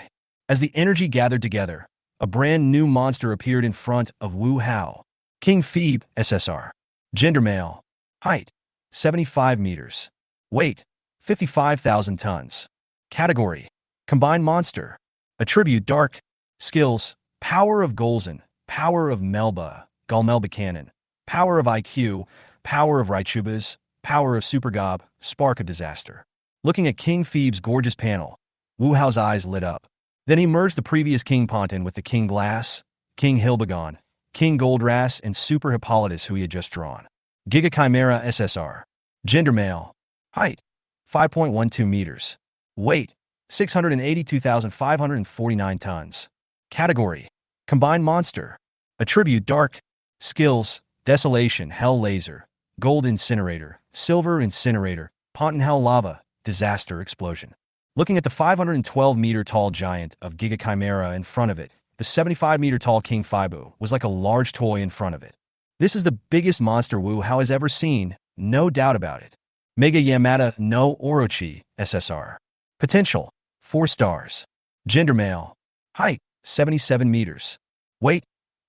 As the energy gathered together, a brand new monster appeared in front of Wu Hao. King Phoebe, SSR. Gender male. Height, 75 meters. Weight, 55,000 tons. Category, combined monster. Attribute dark. Skills, power of Golzan, power of Melba, Galmelba cannon, power of IQ, power of Raichubas, power of Supergob, spark of disaster. Looking at King Phoebe's gorgeous panel, Wu Hao's eyes lit up. Then he merged the previous King Ponton with the King Glass, King Hilbegon, King Goldrass, and Super Hippolytus who he had just drawn. Giga Chimera SSR. Gender male. Height, 5.12 meters. Weight, 682,549 tons. Category, combined monster. Attribute dark. Skills, desolation, hell laser, gold incinerator, silver incinerator, Ponton hell lava, disaster explosion. Looking at the 512-meter tall giant of Giga Chimera in front of it, the 75-meter tall King Fibu was like a large toy in front of it. This is the biggest monster Wu Hao has ever seen, no doubt about it. Mega Yamada no Orochi, SSR. Potential, 4 stars. Gender male. Height, 77 meters. Weight,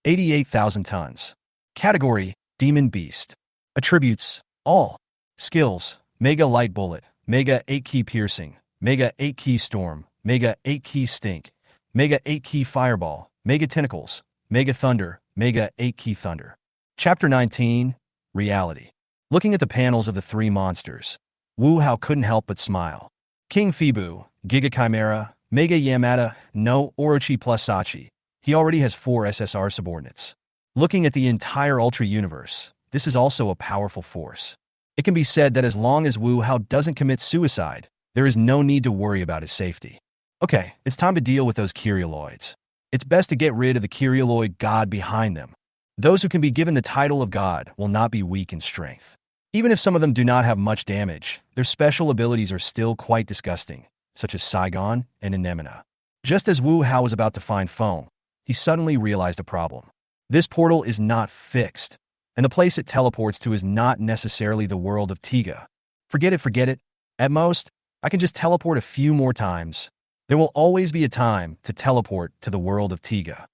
88,000 tons. Category, Demon Beast. Attributes, all. Skills, Mega Light Bullet, Mega 8-Key Piercing, Mega 8-Key Storm, Mega 8-Key Stink, Mega 8-Key Fireball, Mega Tentacles, Mega Thunder, Mega 8-Key Thunder. Chapter 19, Reality. Looking at the panels of the three monsters, Wu Hao couldn't help but smile. King Phoebe, Giga Chimera, Mega Yamada, no Orochi plus Sachi. He already has 4 SSR subordinates. Looking at the entire Ultra Universe, this is also a powerful force. It can be said that as long as Wu Hao doesn't commit suicide, there is no need to worry about his safety. Okay, it's time to deal with those Kyrioloids. It's best to get rid of the Kyrioloid god behind them. Those who can be given the title of god will not be weak in strength. Even if some of them do not have much damage, their special abilities are still quite disgusting, such as Saigon and Anemona. Just as Wu Hao was about to find Feng, he suddenly realized a problem. This portal is not fixed, and the place it teleports to is not necessarily the world of Tiga. Forget it. At most, I can just teleport a few more times. There will always be a time to teleport to the world of Tiga.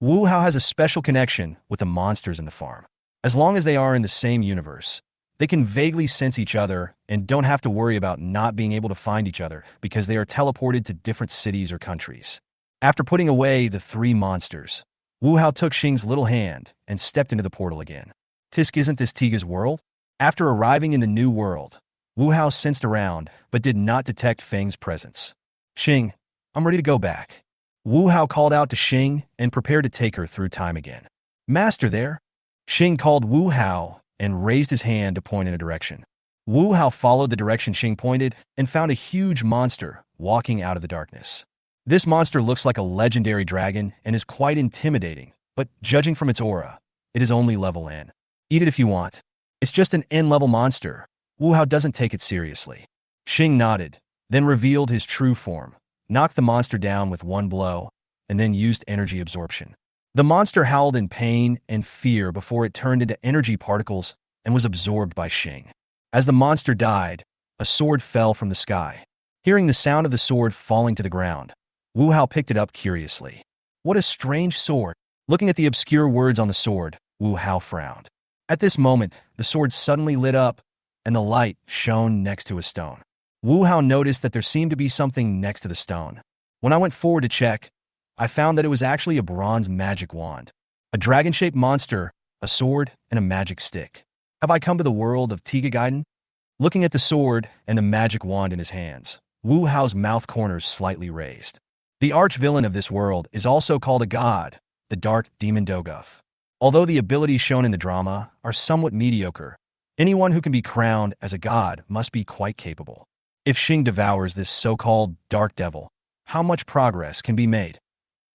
Wu Hao has a special connection with the monsters in the farm. As long as they are in the same universe, they can vaguely sense each other and don't have to worry about not being able to find each other because they are teleported to different cities or countries. After putting away the 3 monsters, Wu Hao took Xing's little hand and stepped into the portal again. Tisk, isn't this Tiga's world? After arriving in the new world, Wu Hao sensed around but did not detect Feng's presence. Xing, I'm ready to go back. Wu Hao called out to Xing and prepared to take her through time again. Master there? Xing called Wu Hao and raised his hand to point in a direction. Wu Hao followed the direction Xing pointed and found a huge monster walking out of the darkness. This monster looks like a legendary dragon and is quite intimidating, but judging from its aura, it is only level N. Eat it if you want. It's just an N-level monster. Wu Hao doesn't take it seriously. Xing nodded, then revealed his true form, knocked the monster down with one blow, and then used energy absorption. The monster howled in pain and fear before it turned into energy particles and was absorbed by Xing. As the monster died, a sword fell from the sky. Hearing the sound of the sword falling to the ground, Wu Hao picked it up curiously. What a strange sword. Looking at the obscure words on the sword, Wu Hao frowned. At this moment, the sword suddenly lit up, and the light shone next to a stone. Wu Hao noticed that there seemed to be something next to the stone. When I went forward to check, I found that it was actually a bronze magic wand. A dragon-shaped monster, a sword, and a magic stick. Have I come to the world of Tiga Gaiden? Looking at the sword and the magic wand in his hands, Wu Hao's mouth corners slightly raised. The arch-villain of this world is also called a god, the Dark Demon Doguf. Although the abilities shown in the drama are somewhat mediocre, anyone who can be crowned as a god must be quite capable. If Xing devours this so-called dark devil, how much progress can be made?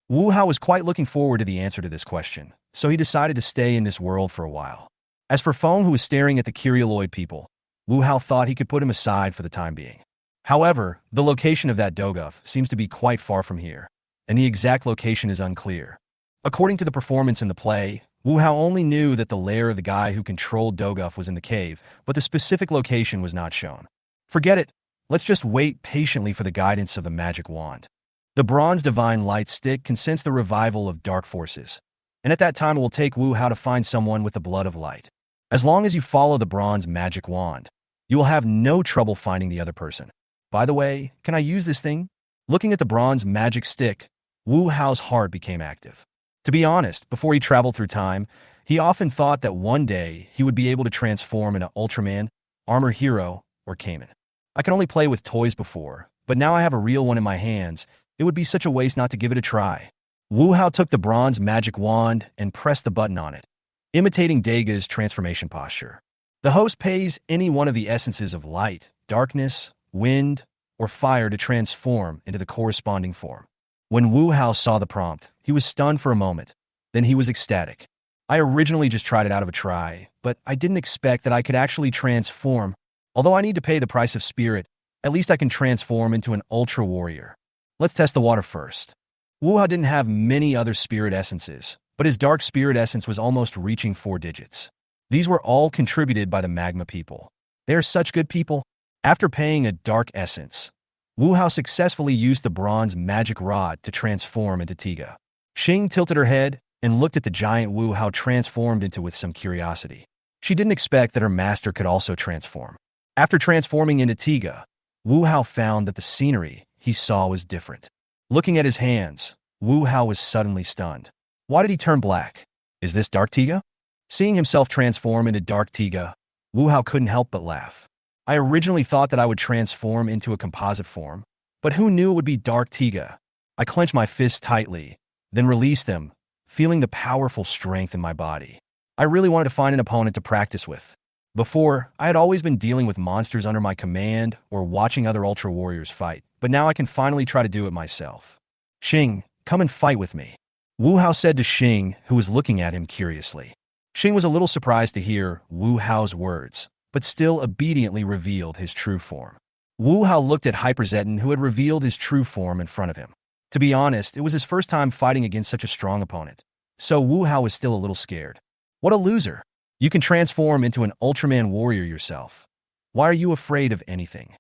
Wu Hao was quite looking forward to the answer to this question, so he decided to stay in this world for a while. As for Feng, who was staring at the Kyrialoid people, Wu Hao thought he could put him aside for the time being. However, the location of that Doguf seems to be quite far from here, and the exact location is unclear. According to the performance in the play, Wu Hao only knew that the lair of the guy who controlled Doguf was in the cave, but the specific location was not shown. Forget it. Let's just wait patiently for the guidance of the magic wand. The bronze divine light stick can sense the revival of dark forces, and at that time it will take Wu Hao to find someone with the blood of light. As long as you follow the bronze magic wand, you will have no trouble finding the other person. By the way, can I use this thing? Looking at the bronze magic stick, Wu Hao's heart became active. To be honest, before he traveled through time, he often thought that one day he would be able to transform into Ultraman, Armor Hero, or Cayman. I could only play with toys before, but now I have a real one in my hands. It would be such a waste not to give it a try. Wu Hao took the bronze magic wand and pressed the button on it, imitating Daga's transformation posture. The host pays any one of the essences of light, darkness, wind, or fire to transform into the corresponding form. When Wu Hao saw the prompt, he was stunned for a moment. Then he was ecstatic. I originally just tried it out of a try, but I didn't expect that I could actually transform. Although I need to pay the price of spirit, at least I can transform into an ultra warrior. Let's test the water first. Wu Hao didn't have many other spirit essences, but his dark spirit essence was almost reaching 4 digits. These were all contributed by the magma people. They are such good people. After paying a dark essence, Wu Hao successfully used the bronze magic rod to transform into Tiga. Xing tilted her head and looked at the giant Wu Hao transformed into with some curiosity. She didn't expect that her master could also transform. After transforming into Tiga, Wu Hao found that the scenery he saw was different. Looking at his hands, Wu Hao was suddenly stunned. Why did he turn black? Is this Dark Tiga? Seeing himself transform into Dark Tiga, Wu Hao couldn't help but laugh. I originally thought that I would transform into a composite form, but who knew it would be Dark Tiga? I clenched my fists tightly, then released them, feeling the powerful strength in my body. I really wanted to find an opponent to practice with. Before, I had always been dealing with monsters under my command or watching other Ultra Warriors fight, but now I can finally try to do it myself. Xing, come and fight with me. Wu Hao said to Xing, who was looking at him curiously. Xing was a little surprised to hear Wu Hao's words, but still obediently revealed his true form. Wu Hao looked at Hyperzeton, who had revealed his true form in front of him. To be honest, it was his first time fighting against such a strong opponent, so Wu Hao was still a little scared. What a loser! You can transform into an Ultraman warrior yourself. Why are you afraid of anything?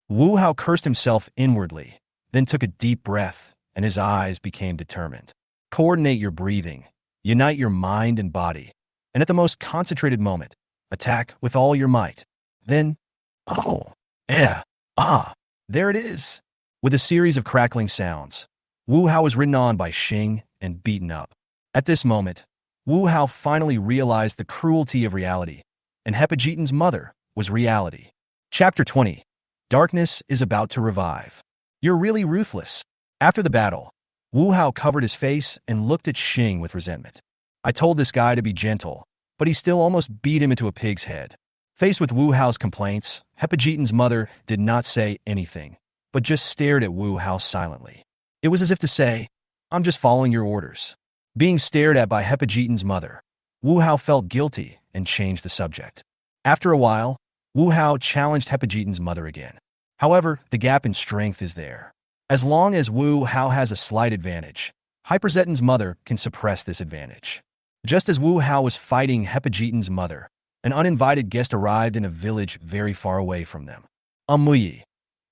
Wu Hao cursed himself inwardly, then took a deep breath, and his eyes became determined. Coordinate your breathing, unite your mind and body, and at the most concentrated moment, attack with all your might. Then, there it is. With a series of crackling sounds, Wu Hao was ridden on by Xing and beaten up. At this moment, Wu Hao finally realized the cruelty of reality, and Hepajitan's mother was reality. Chapter 20. Darkness is about to revive. You're really ruthless. After the battle, Wu Hao covered his face and looked at Xing with resentment. I told this guy to be gentle, but he still almost beat him into a pig's head. Faced with Wu Hao's complaints, Hepajitan's mother did not say anything, but just stared at Wu Hao silently. It was as if to say, I'm just following your orders. Being stared at by Hepajitan's mother, Wu Hao felt guilty and changed the subject. After a while, Wu Hao challenged Hepajitan's mother again. However, the gap in strength is there. As long as Wu Hao has a slight advantage, Hyperzeton's mother can suppress this advantage. Just as Wu Hao was fighting Hepajitan's mother, an uninvited guest arrived in a village very far away from them. Muyi,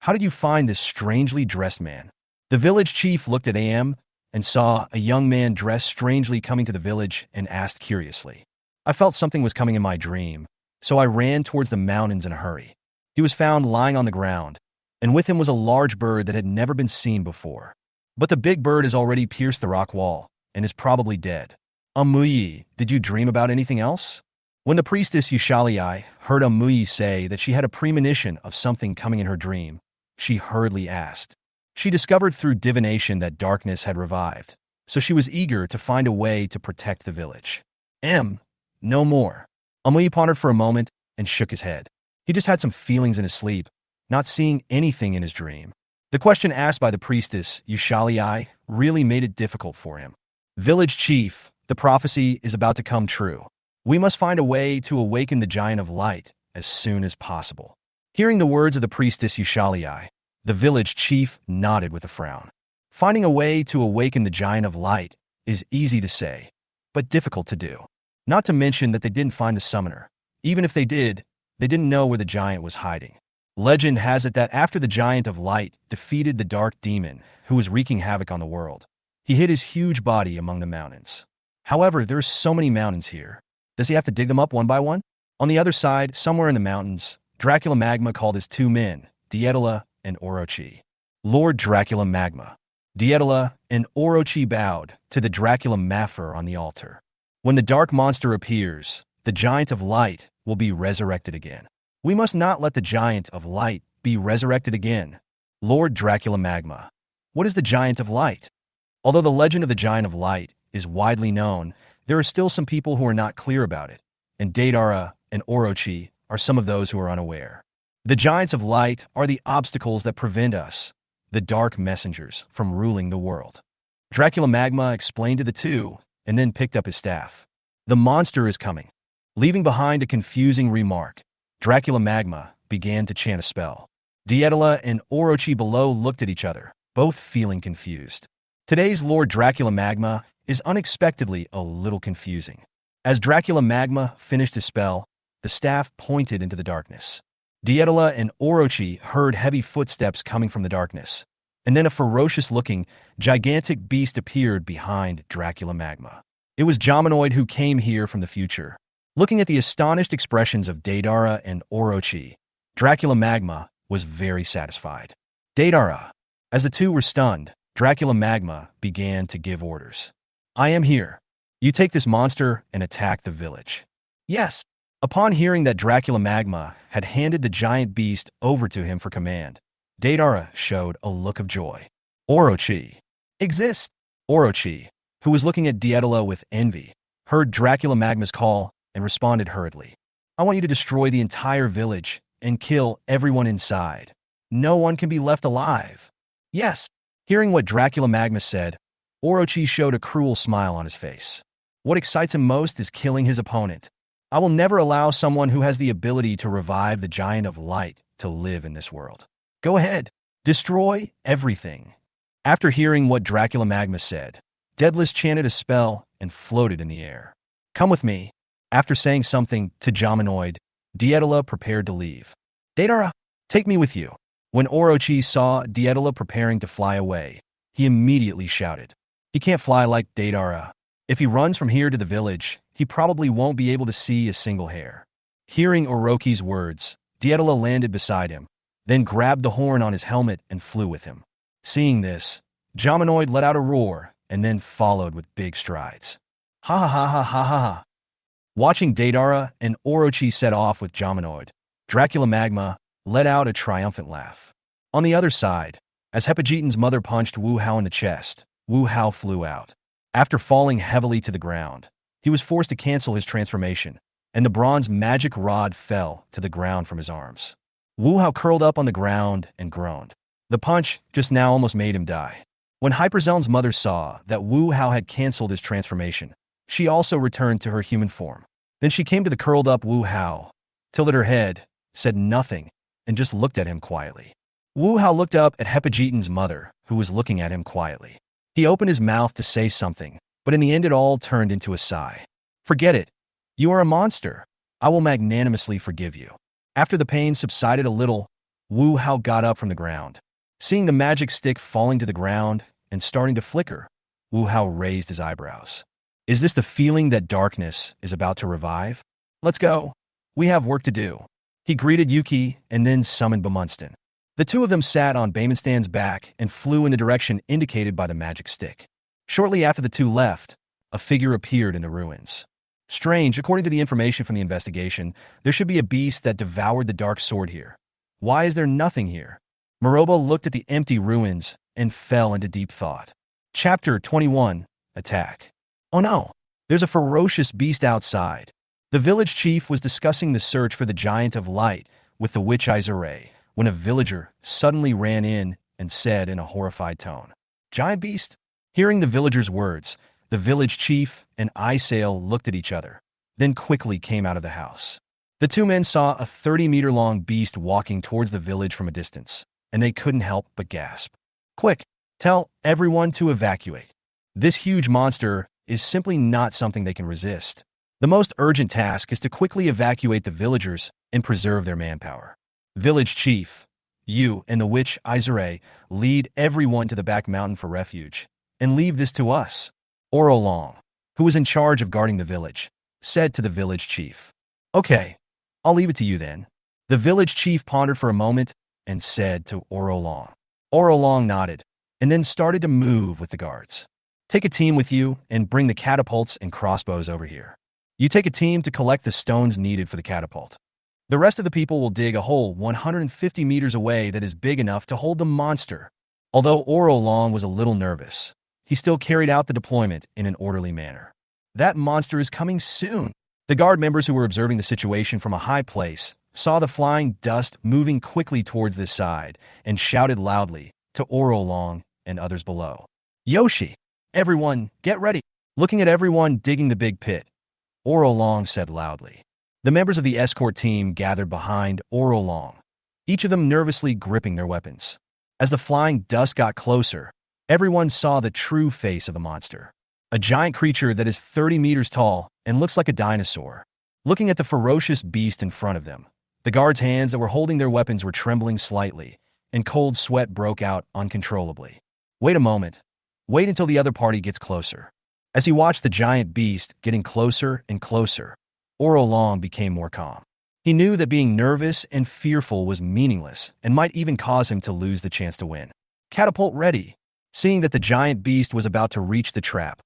how did you find this strangely dressed man? The village chief looked at Am and saw a young man dressed strangely coming to the village and asked curiously. I felt something was coming in my dream, so I ran towards the mountains in a hurry. He was found lying on the ground, and with him was a large bird that had never been seen before. But the big bird has already pierced the rock wall and is probably dead. Muyi, did you dream about anything else? When the priestess Yushaliai heard Muyi say that she had a premonition of something coming in her dream, she hurriedly asked. She discovered through divination that darkness had revived, so she was eager to find a way to protect the village. M. No more. Amuyi pondered for a moment and shook his head. He just had some feelings in his sleep, not seeing anything in his dream. The question asked by the priestess, Yushaliai, really made it difficult for him. Village chief, the prophecy is about to come true. We must find a way to awaken the giant of light as soon as possible. Hearing the words of the priestess Yushaliai, the village chief nodded with a frown. Finding a way to awaken the giant of light is easy to say, but difficult to do. Not to mention that they didn't find the summoner. Even if they did, they didn't know where the giant was hiding. Legend has it that after the giant of light defeated the dark demon who was wreaking havoc on the world, he hid his huge body among the mountains. However, there are so many mountains here. Does he have to dig them up one by one? On the other side, somewhere in the mountains, Dracula Magma called his two men, Dietela and Orochi. Lord Dracula Magma. Dietela and Orochi bowed to the Dracula Maffer on the altar. When the dark monster appears, the giant of light will be resurrected again. We must not let the giant of light be resurrected again. Lord Dracula Magma. What is the giant of light? Although the legend of the giant of light is widely known, there are still some people who are not clear about it, and Deidara and Orochi are some of those who are unaware. The giants of light are the obstacles that prevent us, the dark messengers, from ruling the world. Dracula Magma explained to the two, and then picked up his staff. The monster is coming. Leaving behind a confusing remark, Dracula Magma began to chant a spell. Dietela and Orochi below looked at each other, both feeling confused. Today's Lord Dracula Magma is unexpectedly a little confusing. As Dracula Magma finished his spell, the staff pointed into the darkness. Dietela and Orochi heard heavy footsteps coming from the darkness, and then a ferocious-looking, gigantic beast appeared behind Dracula Magma. It was Jaminoid who came here from the future. Looking at the astonished expressions of Deidara and Orochi, Dracula Magma was very satisfied. Deidara. As the two were stunned, Dracula Magma began to give orders. I am here. You take this monster and attack the village. Yes. Upon hearing that Dracula Magma had handed the giant beast over to him for command, Deidara showed a look of joy. Orochi. Exist. Orochi, who was looking at Dietela with envy, heard Dracula Magma's call and responded hurriedly. I want you to destroy the entire village and kill everyone inside. No one can be left alive. Yes. Hearing what Dracula Magma said, Orochi showed a cruel smile on his face. What excites him most is killing his opponent. I will never allow someone who has the ability to revive the giant of light to live in this world. Go ahead. Destroy everything. After hearing what Dracula Magma said, Daedalus chanted a spell and floated in the air. Come with me. After saying something to Jaminoid, Dietela prepared to leave. Deidara, take me with you. When Orochi saw Dietela preparing to fly away, he immediately shouted. He can't fly like Deidara. If he runs from here to the village, he probably won't be able to see a single hair. Hearing Orochi's words, Dietela landed beside him, then grabbed the horn on his helmet and flew with him. Seeing this, Jaminoid let out a roar and then followed with big strides. Ha ha ha ha ha ha ha. Watching Deidara and Orochi set off with Jaminoid, Dracula Magma let out a triumphant laugh. On the other side, as Hepajitan's mother punched Wu Hao in the chest, Wu Hao flew out. After falling heavily to the ground, he was forced to cancel his transformation, and the bronze magic rod fell to the ground from his arms. Wu Hao curled up on the ground and groaned. The punch just now almost made him die. When Hyperzeln's mother saw that Wu Hao had canceled his transformation, she also returned to her human form. Then she came to the curled-up Wu Hao, tilted her head, said nothing, and just looked at him quietly. Wu Hao looked up at Hepajitan's mother, who was looking at him quietly. He opened his mouth to say something, but in the end it all turned into a sigh. Forget it. You are a monster. I will magnanimously forgive you. After the pain subsided a little, Wu Hao got up from the ground. Seeing the magic stick falling to the ground and starting to flicker, Wu Hao raised his eyebrows. Is this the feeling that darkness is about to revive? Let's go. We have work to do. He greeted Yuki and then summoned Bamunstan. The two of them sat on Baimonstan's back and flew in the direction indicated by the magic stick. Shortly after the two left, a figure appeared in the ruins. Strange, according to the information from the investigation, there should be a beast that devoured the dark sword here. Why is there nothing here? Moroba looked at the empty ruins and fell into deep thought. Chapter 21. Attack. Oh no! There's a ferocious beast outside. The village chief was discussing the search for the giant of light with the witch Izare when a villager suddenly ran in and said in a horrified tone, "Giant beast?" Hearing the villager's words, the village chief and Isael looked at each other, then quickly came out of the house. The two men saw a 30-meter-long beast walking towards the village from a distance, and they couldn't help but gasp. "Quick, tell everyone to evacuate. This huge monster is simply not something they can resist. The most urgent task is to quickly evacuate the villagers and preserve their manpower. Village chief, you and the witch Izare lead everyone to the back mountain for refuge, and leave this to us." Orolong, who was in charge of guarding the village, said to the village chief. "Okay, I'll leave it to you then." The village chief pondered for a moment and said to Orolong. Orolong nodded, and then started to move with the guards. "Take a team with you and bring the catapults and crossbows over here. You take a team to collect the stones needed for the catapult. The rest of the people will dig a hole 150 meters away that is big enough to hold the monster." Although Orolong was a little nervous, he still carried out the deployment in an orderly manner. "That monster is coming soon." The guard members who were observing the situation from a high place saw the flying dust moving quickly towards this side and shouted loudly to Orolong and others below, "Yoshi, everyone, get ready." Looking at everyone digging the big pit, Orolong said loudly. The members of the escort team gathered behind Orolong, each of them nervously gripping their weapons. As the flying dust got closer, everyone saw the true face of the monster. A giant creature that is 30 meters tall and looks like a dinosaur. Looking at the ferocious beast in front of them, the guards' hands that were holding their weapons were trembling slightly, and cold sweat broke out uncontrollably. "Wait a moment. Wait until the other party gets closer." As he watched the giant beast getting closer and closer, Orolong became more calm. He knew that being nervous and fearful was meaningless and might even cause him to lose the chance to win. "Catapult ready." Seeing that the giant beast was about to reach the trap,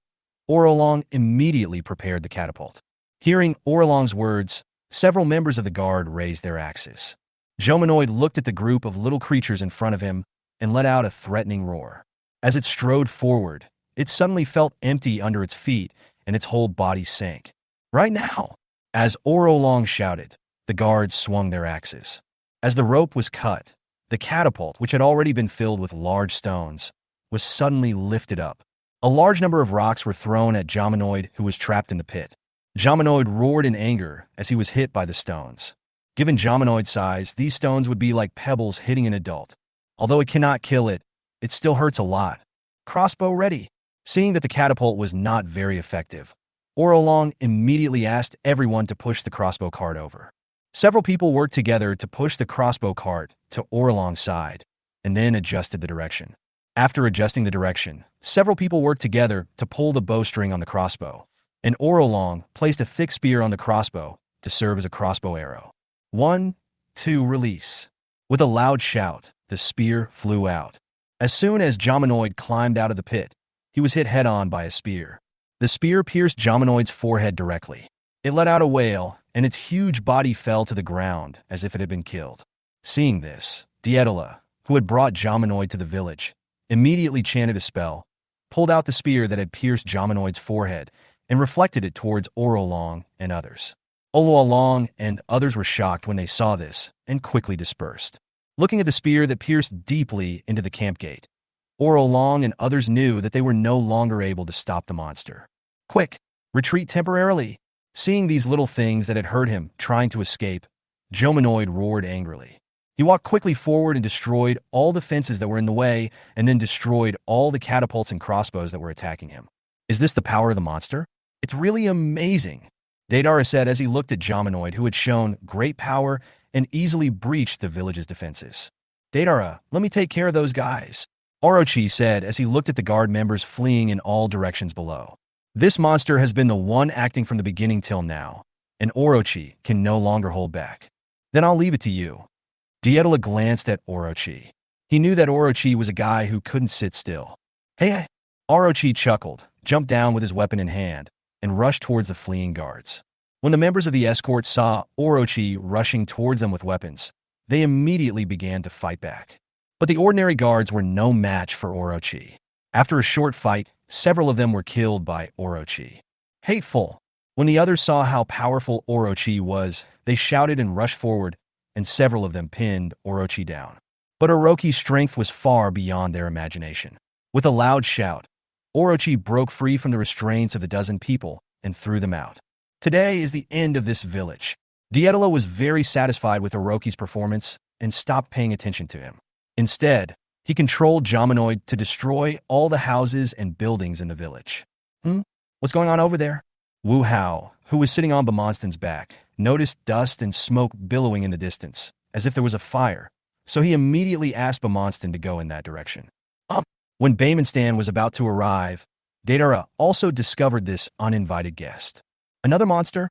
Orolong immediately prepared the catapult. Hearing Orolong's words, several members of the guard raised their axes. Jomanoid looked at the group of little creatures in front of him and let out a threatening roar. As it strode forward, it suddenly felt empty under its feet and its whole body sank. "Right now!" As Orolong shouted, the guards swung their axes. As the rope was cut, the catapult, which had already been filled with large stones, was suddenly lifted up. A large number of rocks were thrown at Jomanoid, who was trapped in the pit. Jomanoid roared in anger as he was hit by the stones. Given Jomanoid's size, these stones would be like pebbles hitting an adult. Although it cannot kill it, it still hurts a lot. "Crossbow ready." Seeing that the catapult was not very effective, Orolong immediately asked everyone to push the crossbow cart over. Several people worked together to push the crossbow cart to Orolong's side, and then adjusted the direction. After adjusting the direction, several people worked together to pull the bowstring on the crossbow, and Orolong placed a thick spear on the crossbow to serve as a crossbow arrow. 1, 2, release. With a loud shout, the spear flew out. As soon as Jomanoid climbed out of the pit, he was hit head-on by a spear. The spear pierced Jomanoid's forehead directly. It let out a wail, and its huge body fell to the ground as if it had been killed. Seeing this, Dietola, who had brought Jomanoid to the village, immediately chanted a spell, pulled out the spear that had pierced Jomanoid's forehead, and reflected it towards Orolong and others. Ololong and others were shocked when they saw this and quickly dispersed. Looking at the spear that pierced deeply into the camp gate, Orolong and others knew that they were no longer able to stop the monster. "Quick, retreat temporarily." Seeing these little things that had hurt him trying to escape, Jomanoid roared angrily. He walked quickly forward and destroyed all the fences that were in the way, and then destroyed all the catapults and crossbows that were attacking him. "Is this the power of the monster? It's really amazing," Deidara said as he looked at Jomanoid, who had shown great power and easily breached the village's defenses. "Deidara, let me take care of those guys," Orochi said as he looked at the guard members fleeing in all directions below. This monster has been the one acting from the beginning till now, and Orochi can no longer hold back. "Then I'll leave it to you." Dietola glanced at Orochi. He knew that Orochi was a guy who couldn't sit still. "Hey!" Orochi chuckled, jumped down with his weapon in hand, and rushed towards the fleeing guards. When the members of the escort saw Orochi rushing towards them with weapons, they immediately began to fight back. But the ordinary guards were no match for Orochi. After a short fight, several of them were killed by Orochi. hateful. When the others saw how powerful Orochi was, they shouted and rushed forward, and several of them pinned Orochi down. But Orochi's strength was far beyond their imagination. With a loud shout, Orochi broke free from the restraints of the dozen people and threw them out. Today is the end of this village. Dietolo was very satisfied with Orochi's performance and stopped paying attention to him. Instead, he controlled Jamanoid to destroy all the houses and buildings in the village. What's going on over there? Wu Hao, who was sitting on Bamonstan's back, noticed dust and smoke billowing in the distance, as if there was a fire, so he immediately asked Bamonstan to go in that direction. When Baemonstan was about to arrive, Deidara also discovered this uninvited guest. Another monster?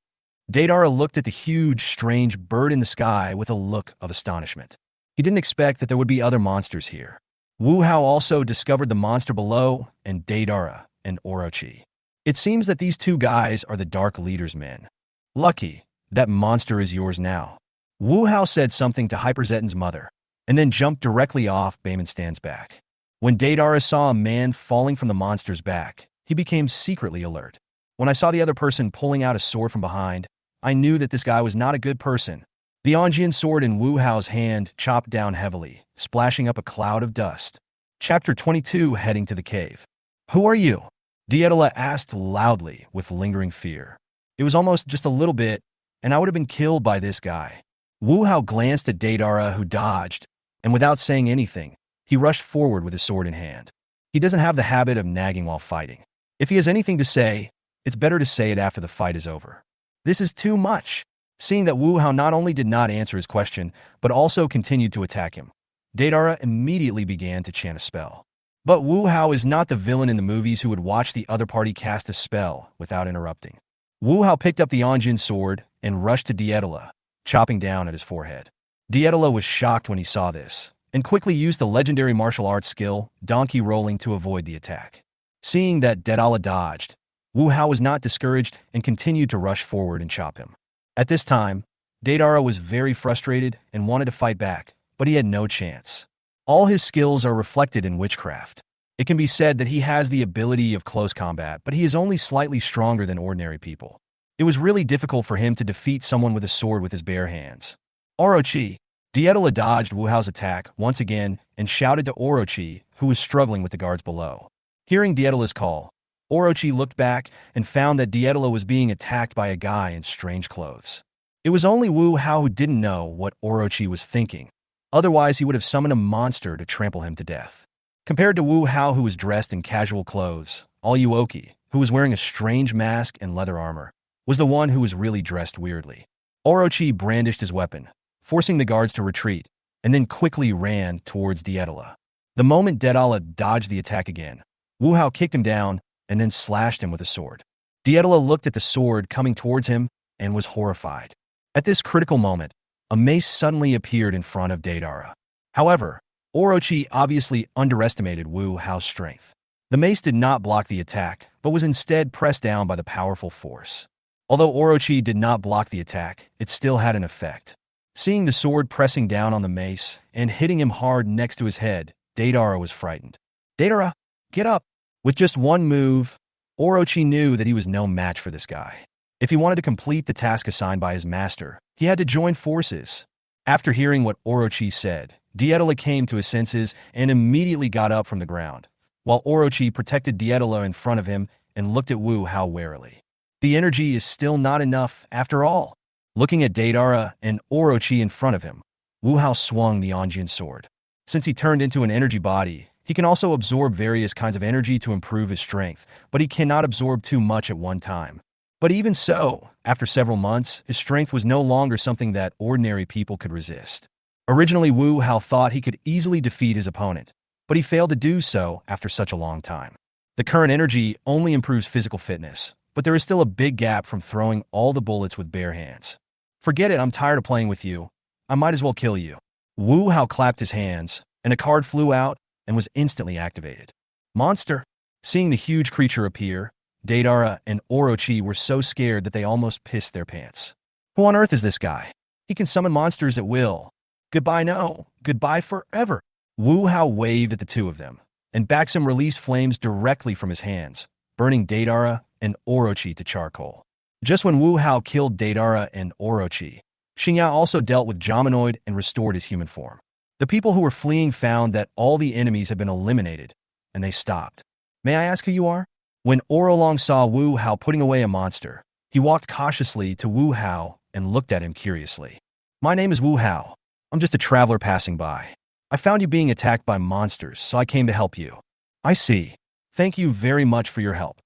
Deidara looked at the huge, strange bird in the sky with a look of astonishment. He didn't expect that there would be other monsters here. Wu Hao also discovered the monster below, and Deidara and Orochi. It seems that these two guys are the Dark Leader's men. Lucky, that monster is yours now. Wu Hao said something to Hyperzetan's mother, and then jumped directly off Baemonstan's back. When Deidara saw a man falling from the monster's back, he became secretly alert. When I saw the other person pulling out a sword from behind, I knew that this guy was not a good person. The Onjian sword in Wu Hao's hand chopped down heavily, splashing up a cloud of dust. Chapter 22, Heading to the Cave. Who are you? Dietolo asked loudly with lingering fear. It was almost just a little bit, and I would have been killed by this guy. Wu Hao glanced at Deidara, who dodged, and without saying anything, he rushed forward with his sword in hand. He doesn't have the habit of nagging while fighting. If he has anything to say, it's better to say it after the fight is over. This is too much. Seeing that Wu Hao not only did not answer his question, but also continued to attack him, Deidara immediately began to chant a spell. But Wu Hao is not the villain in the movies who would watch the other party cast a spell without interrupting. Wu Hao picked up the Onjin sword and rushed to Dietolo, chopping down at his forehead. Dietolo was shocked when he saw this, and quickly used the legendary martial arts skill, donkey rolling, to avoid the attack. Seeing that Dietolo dodged, Wu Hao was not discouraged and continued to rush forward and chop him. At this time, Deidara was very frustrated and wanted to fight back, but he had no chance. All his skills are reflected in witchcraft. It can be said that he has the ability of close combat, but he is only slightly stronger than ordinary people. It was really difficult for him to defeat someone with a sword with his bare hands. Orochi. Dietolo dodged Wu Hao's attack once again and shouted to Orochi, who was struggling with the guards below. Hearing Dietolo's call, Orochi looked back and found that Dietolo was being attacked by a guy in strange clothes. It was only Wu Hao who didn't know what Orochi was thinking. Otherwise, he would have summoned a monster to trample him to death. Compared to Wu Hao, who was dressed in casual clothes, Aoyuoki, who was wearing a strange mask and leather armor, was the one who was really dressed weirdly. Orochi brandished his weapon, forcing the guards to retreat, and then quickly ran towards Dietolo. The moment Dietolo dodged the attack again, Wu Hao kicked him down and then slashed him with a sword. Dietolo looked at the sword coming towards him and was horrified. At this critical moment, a mace suddenly appeared in front of Deidara. However, Orochi obviously underestimated Wu Hao's strength. The mace did not block the attack, but was instead pressed down by the powerful force. Although Orochi did not block the attack, it still had an effect. Seeing the sword pressing down on the mace and hitting him hard next to his head, Deidara was frightened. Deidara, get up! With just one move, Orochi knew that he was no match for this guy. If he wanted to complete the task assigned by his master, he had to join forces. After hearing what Orochi said, Dietolo came to his senses and immediately got up from the ground, while Orochi protected Dietolo in front of him and looked at Wu Hao warily. The energy is still not enough after all. Looking at Deidara and Orochi in front of him, Wu Hao swung the Onjin sword. Since he turned into an energy body, he can also absorb various kinds of energy to improve his strength, but he cannot absorb too much at one time. But even so, after several months, his strength was no longer something that ordinary people could resist. Originally, Wu Hao thought he could easily defeat his opponent, but he failed to do so after such a long time. The current energy only improves physical fitness, but there is still a big gap from throwing all the bullets with bare hands. Forget it, I'm tired of playing with you. I might as well kill you. Wu Hao clapped his hands, and a card flew out and was instantly activated. Monster! Seeing the huge creature appear, Deidara and Orochi were so scared that they almost pissed their pants. Who on earth is this guy? He can summon monsters at will. Goodbye no, goodbye forever. Wu Hao waved at the two of them, and Baxim released flames directly from his hands, burning Deidara, and Orochi to charcoal. Just when Wu Hao killed Deidara and Orochi, Xingya also dealt with Jamanoid and restored his human form. The people who were fleeing found that all the enemies had been eliminated, and they stopped. May I ask who you are? When Orolong saw Wu Hao putting away a monster, he walked cautiously to Wu Hao and looked at him curiously. My name is Wu Hao. I'm just a traveler passing by. I found you being attacked by monsters, so I came to help you. I see. Thank you very much for your help.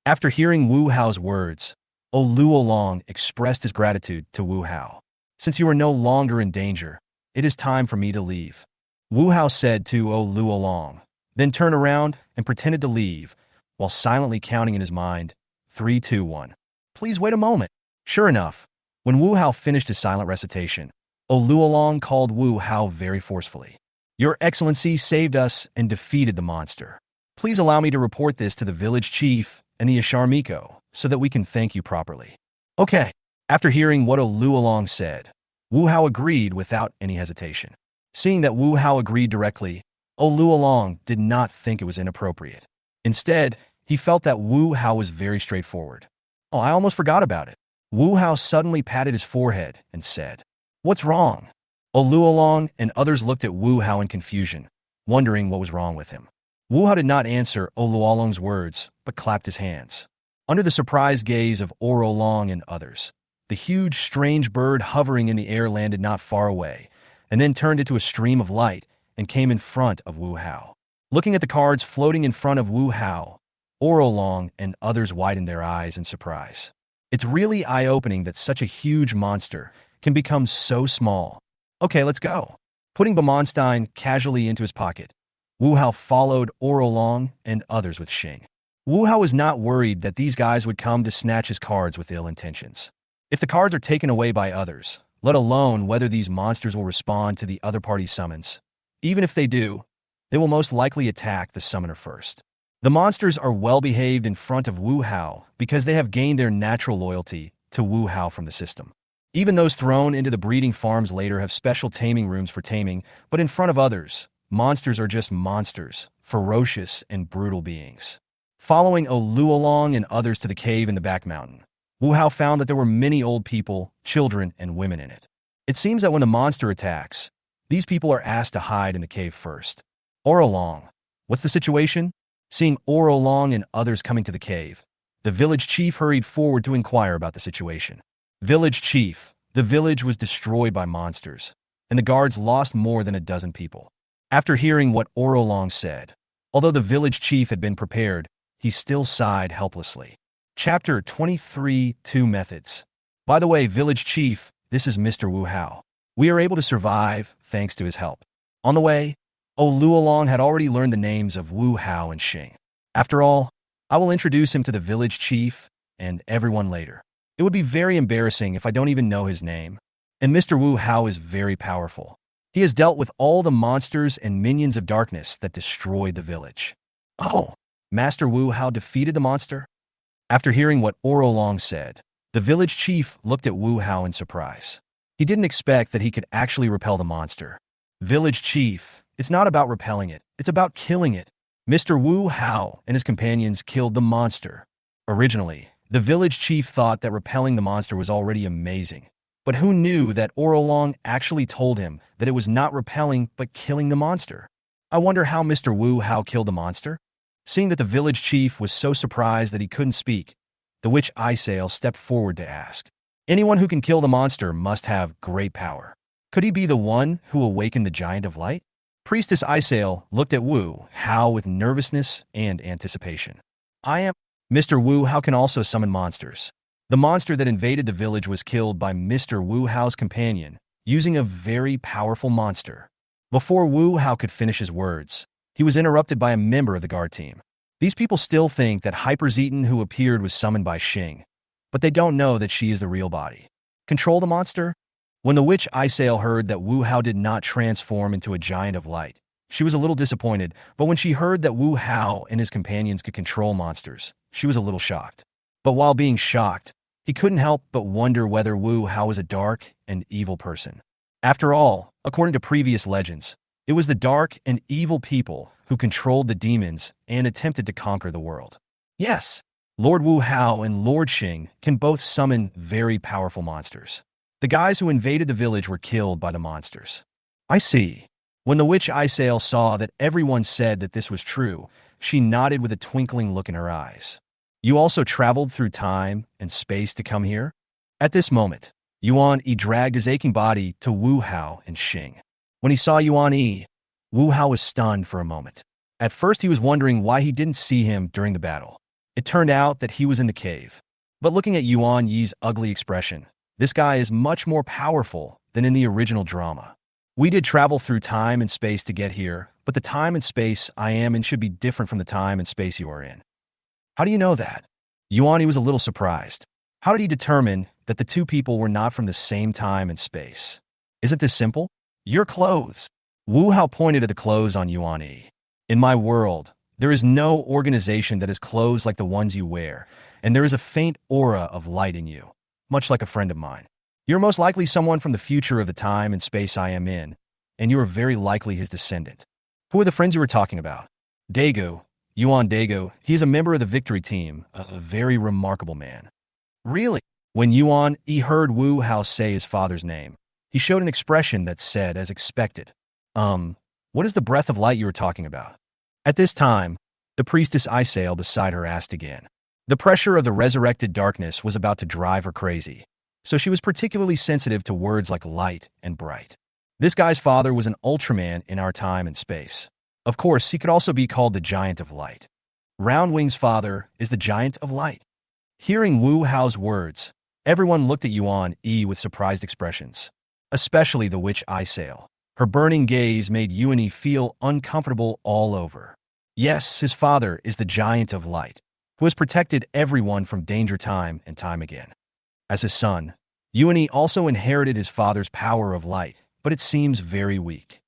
After hearing Wu Hao's words, Oluolong expressed his gratitude to Wu Hao. Since you are no longer in danger, it is time for me to leave. Wu Hao said to Oluolong, then turned around and pretended to leave, while silently counting in his mind, 3, 2, 1. Please wait a moment. Sure enough, when Wu Hao finished his silent recitation, Oluolong called Wu Hao very forcefully. Your Excellency saved us and defeated the monster. Please allow me to report this to the village chief and the Ashar Miko so that we can thank you properly. Okay. After hearing what Oluolong said, Wu Hao agreed without any hesitation. Seeing that Wu Hao agreed directly, Oluolong did not think it was inappropriate. Instead, he felt that Wu Hao was very straightforward. Oh, I almost forgot about it. Wu Hao suddenly patted his forehead and said, What's wrong? Oluolong and others looked at Wu Hao in confusion, wondering what was wrong with him. Wu Hao did not answer Oluolong's words, but clapped his hands. Under the surprised gaze of Orolong and others, the huge, strange bird hovering in the air landed not far away, and then turned into a stream of light and came in front of Wu Hao. Looking at the cards floating in front of Wu Hao, Orolong and others widened their eyes in surprise. It's really eye-opening that such a huge monster can become so small. Okay, let's go. Putting Bamonstein casually into his pocket, Wu Hao followed Orolong and others with Xing. Wu Hao was not worried that these guys would come to snatch his cards with ill intentions. If the cards are taken away by others, let alone whether these monsters will respond to the other party's summons, even if they do, they will most likely attack the summoner first. The monsters are well behaved in front of Wu Hao because they have gained their natural loyalty to Wu Hao from the system. Even those thrown into the breeding farms later have special taming rooms for taming, but in front of others, monsters are just monsters, ferocious and brutal beings. Following Oluolong and others to the cave in the back mountain, Wu Hao found that there were many old people, children, and women in it. It seems that when the monster attacks, these people are asked to hide in the cave first. Orolong, what's the situation? Seeing Orolong and others coming to the cave, the village chief hurried forward to inquire about the situation. Village chief, the village was destroyed by monsters, and the guards lost more than a dozen people. After hearing what Orolong said, although the village chief had been prepared, he still sighed helplessly. Chapter 23, 2 Methods. By the way, village chief, this is Mr. Wu Hao. We are able to survive thanks to his help. On the way, Oluolong had already learned the names of Wu Hao and Xing. After all, I will introduce him to the village chief and everyone later. It would be very embarrassing if I don't even know his name. And Mr. Wu Hao is very powerful. He has dealt with all the monsters and minions of darkness that destroyed the village. Oh, Master Wu Hao defeated the monster? After hearing what Orolong said, the village chief looked at Wu Hao in surprise. He didn't expect that he could actually repel the monster. Village chief, it's not about repelling it, it's about killing it. Mr. Wu Hao and his companions killed the monster. Originally, the village chief thought that repelling the monster was already amazing. But who knew that Orolong actually told him that it was not repelling but killing the monster? I wonder how Mr. Wu Hao killed the monster? Seeing that the village chief was so surprised that he couldn't speak, the witch Isail stepped forward to ask. Anyone who can kill the monster must have great power. Could he be the one who awakened the Giant of Light? Priestess Isail looked at Wu Hao with nervousness and anticipation. Mr. Wu Hao can also summon monsters. The monster that invaded the village was killed by Mr. Wu Hao's companion, using a very powerful monster. Before Wu Hao could finish his words, he was interrupted by a member of the guard team. These people still think that Hyper Zeton who appeared was summoned by Xing, but they don't know that she is the real body. Control the monster? When the witch Isail heard that Wu Hao did not transform into a Giant of Light, she was a little disappointed, but when she heard that Wu Hao and his companions could control monsters, she was a little shocked. But while being shocked, he couldn't help but wonder whether Wu Hao was a dark and evil person. After all, according to previous legends, it was the dark and evil people who controlled the demons and attempted to conquer the world. Yes, Lord Wu Hao and Lord Xing can both summon very powerful monsters. The guys who invaded the village were killed by the monsters. I see. When the witch Isael saw that everyone said that this was true, she nodded with a twinkling look in her eyes. You also traveled through time and space to come here? At this moment, Yuan Yi dragged his aching body to Wu Hao and Xing. When he saw Yuan Yi, Wu Hao was stunned for a moment. At first he was wondering why he didn't see him during the battle. It turned out that he was in the cave. But looking at Yuan Yi's ugly expression, this guy is much more powerful than in the original drama. We did travel through time and space to get here, but the time and space I am in should be different from the time and space you are in. How do you know that? Yuan Yi was a little surprised. How did he determine that the two people were not from the same time and space? Is it this simple? Your clothes. Wu Hao pointed at the clothes on Yuan Yi. In my world, there is no organization that has clothes like the ones you wear, and there is a faint aura of light in you, much like a friend of mine. You're most likely someone from the future of the time and space I am in, and you are very likely his descendant. Who are the friends you were talking about? Daegu, Yuan Daegu, he is a member of the victory team, a very remarkable man. Really? When Yuan Yi heard Wu Hao say his father's name, he showed an expression that said, as expected, what is the breath of light you were talking about? At this time, the priestess Isael beside her asked again. The pressure of the resurrected darkness was about to drive her crazy, so she was particularly sensitive to words like light and bright. This guy's father was an Ultraman in our time and space. Of course, he could also be called the Giant of Light. Roundwing's father is the Giant of Light. Hearing Wu Hao's words, everyone looked at Yuan Yi with surprised expressions, especially the witch Isael. Her burning gaze made Yuan Yi feel uncomfortable all over. Yes, his father is the Giant of Light, who has protected everyone from danger time and time again. As his son, Yuan Yi also inherited his father's power of light, but it seems very weak.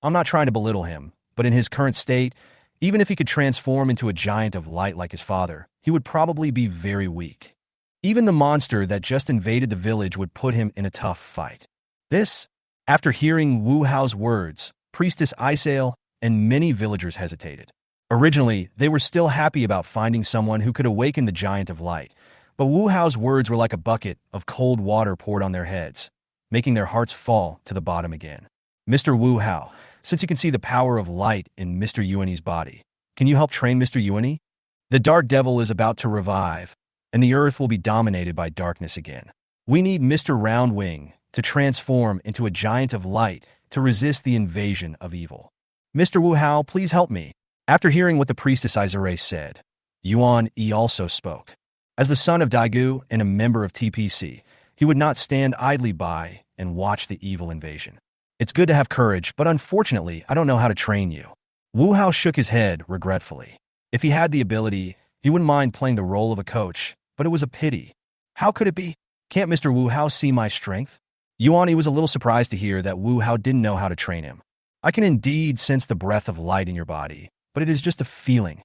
I'm not trying to belittle him, but in his current state, even if he could transform into a giant of light like his father, he would probably be very weak. Even the monster that just invaded the village would put him in a tough fight. After hearing Wu Hao's words, Priestess Isael and many villagers hesitated. Originally, they were still happy about finding someone who could awaken the Giant of Light, but Wu Hao's words were like a bucket of cold water poured on their heads, making their hearts fall to the bottom again. Mr. Wu Hao, since you can see the power of light in Mr. Yuan Yi's body, can you help train Mr. Yuan Yi? The Dark Devil is about to revive, and the earth will be dominated by darkness again. We need Mr. Roundwing to transform into a giant of light to resist the invasion of evil. Mr. Wu Hao, please help me. After hearing what the priestess Izure said, Yuan Yi also spoke. As the son of Daegu and a member of TPC, he would not stand idly by and watch the evil invasion. It's good to have courage, but unfortunately, I don't know how to train you. Wu Hao shook his head regretfully. If he had the ability, he wouldn't mind playing the role of a coach, but it was a pity. How could it be? Can't Mr. Wu Hao see my strength? Yuan Yi was a little surprised to hear that Wu Hao didn't know how to train him. I can indeed sense the breath of light in your body, but it is just a feeling.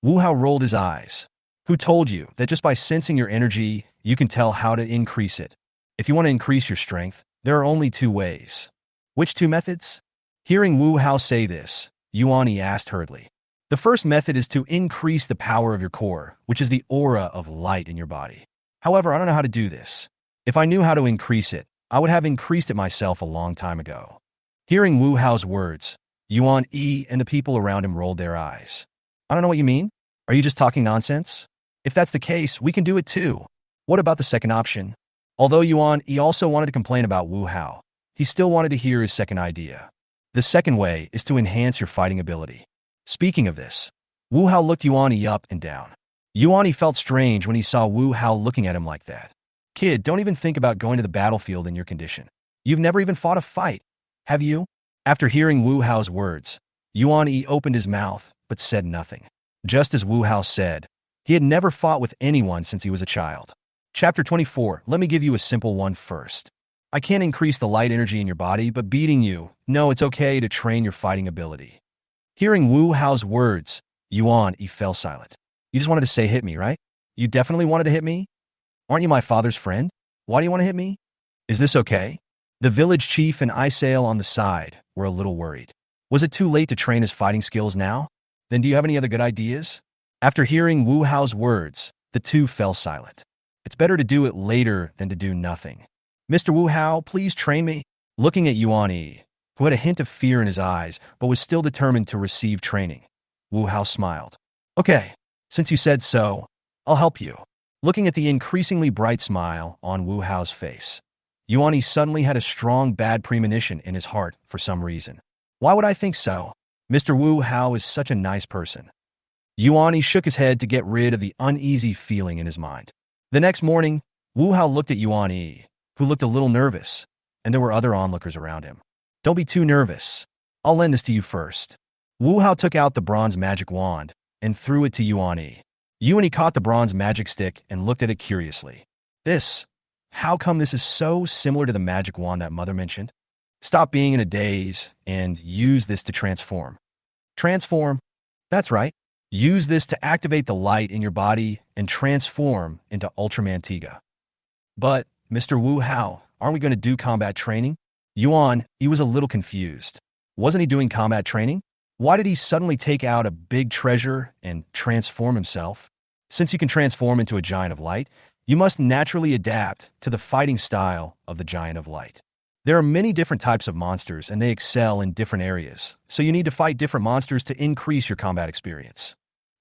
Wu Hao rolled his eyes. Who told you that just by sensing your energy, you can tell how to increase it? If you want to increase your strength, there are only two ways. Which two methods? Hearing Wu Hao say this, Yuan Yi asked hurriedly. The first method is to increase the power of your core, which is the aura of light in your body. However, I don't know how to do this. If I knew how to increase it, I would have increased it myself a long time ago. Hearing Wu Hao's words, Yuan Yi and the people around him rolled their eyes. I don't know what you mean. Are you just talking nonsense? If that's the case, we can do it too. What about the second option? Although Yuan Yi also wanted to complain about Wu Hao, he still wanted to hear his second idea. The second way is to enhance your fighting ability. Speaking of this, Wu Hao looked Yuan Yi up and down. Yuan Yi felt strange when he saw Wu Hao looking at him like that. Kid, don't even think about going to the battlefield in your condition. You've never even fought a fight, have you? After hearing Wu Hao's words, Yuan Yi opened his mouth but said nothing. Just as Wu Hao said, he had never fought with anyone since he was a child. Chapter 24, let me give you a simple one first. I can't increase the light energy in your body, but beating you, no, it's okay to train your fighting ability. Hearing Wu Hao's words, Yuan Yi fell silent. You just wanted to say hit me, right? You definitely wanted to hit me? Aren't you my father's friend? Why do you want to hit me? Is this okay? The village chief and Isael on the side were a little worried. Was it too late to train his fighting skills now? Then do you have any other good ideas? After hearing Wu Hao's words, The two fell silent. It's better to do it later than to do nothing. Mr. Wu Hao, please train me. Looking at Yuan Yi, who had a hint of fear in his eyes but was still determined to receive training, Wu Hao smiled. Okay, since you said so, I'll help you. Looking at the increasingly bright smile on Wu Hao's face, Yuan Yi suddenly had a strong bad premonition in his heart for some reason. Why would I think so? Mr. Wu Hao is such a nice person. Yuan Yi shook his head to get rid of the uneasy feeling in his mind. The next morning, Wu Hao looked at Yuan Yi, who looked a little nervous, and there were other onlookers around him. Don't be too nervous. I'll lend this to you first. Wu Hao took out the bronze magic wand and threw it to Yuan Yi. Yuan Yi caught the bronze magic stick and looked at it curiously. How come this is so similar to the magic wand that Mother mentioned? Stop being in a daze and use this to transform. Transform? That's right. Use this to activate the light in your body and transform into Ultraman Tiga. But, Mr. Wu Hao, aren't we going to do combat training? Yuan, he was a little confused. Wasn't he doing combat training? Why did he suddenly take out a big treasure and transform himself? Since you can transform into a giant of light, you must naturally adapt to the fighting style of the giant of light. There are many different types of monsters and they excel in different areas, so you need to fight different monsters to increase your combat experience.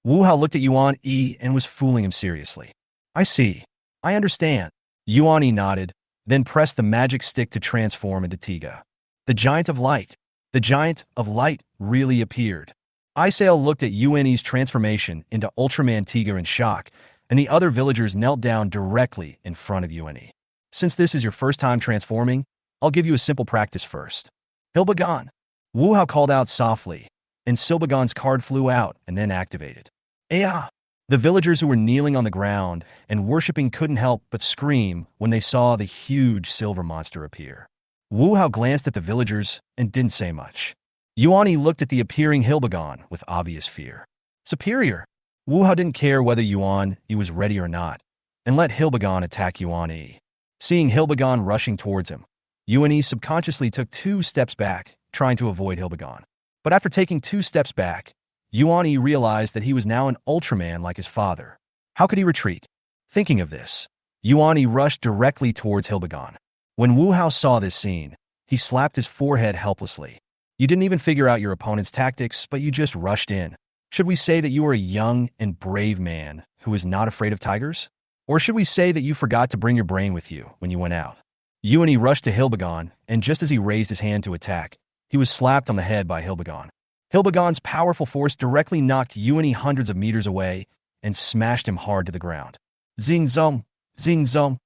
Wu Hao looked at Yuan Yi and was fooling him seriously. I see. I understand. Yuan Yi nodded, then pressed the magic stick to transform into Tiga. The giant of light. The giant of light really appeared. Isail looked at Yuan Yi's transformation into Ultraman Tiga in shock, and the other villagers knelt down directly in front of Yuan Yi. Since this is your first time transforming, I'll give you a simple practice first. Hilbagan. Wu Hao called out softly, and Silbagon's card flew out and then activated. Aya! The villagers who were kneeling on the ground and worshipping couldn't help but scream when they saw the huge silver monster appear. Wu Hao glanced at the villagers and didn't say much. Yuan Yi looked at the appearing Hilbagan with obvious fear. Superior! Wu Hao didn't care whether Yuan Yi was ready or not, and let Hilbagan attack Yuan Yi. Seeing Hilbagan rushing towards him, Yuan Yi subconsciously took 2 steps back, trying to avoid Hilbagan. But after taking 2 steps back, Yuan Yi realized that he was now an Ultraman like his father. How could he retreat? Thinking of this, Yuan Yi rushed directly towards Hilbagan. When Wu Hao saw this scene, he slapped his forehead helplessly. You didn't even figure out your opponent's tactics, but you just rushed in. Should we say that you are a young and brave man who is not afraid of tigers? Or should we say that you forgot to bring your brain with you when you went out? Yuan Yi rushed to Hilbagan, and just as he raised his hand to attack, he was slapped on the head by Hilbagan. Hilbagan's powerful force directly knocked Yuan Yi hundreds of meters away and smashed him hard to the ground. Zing zong, zing zong.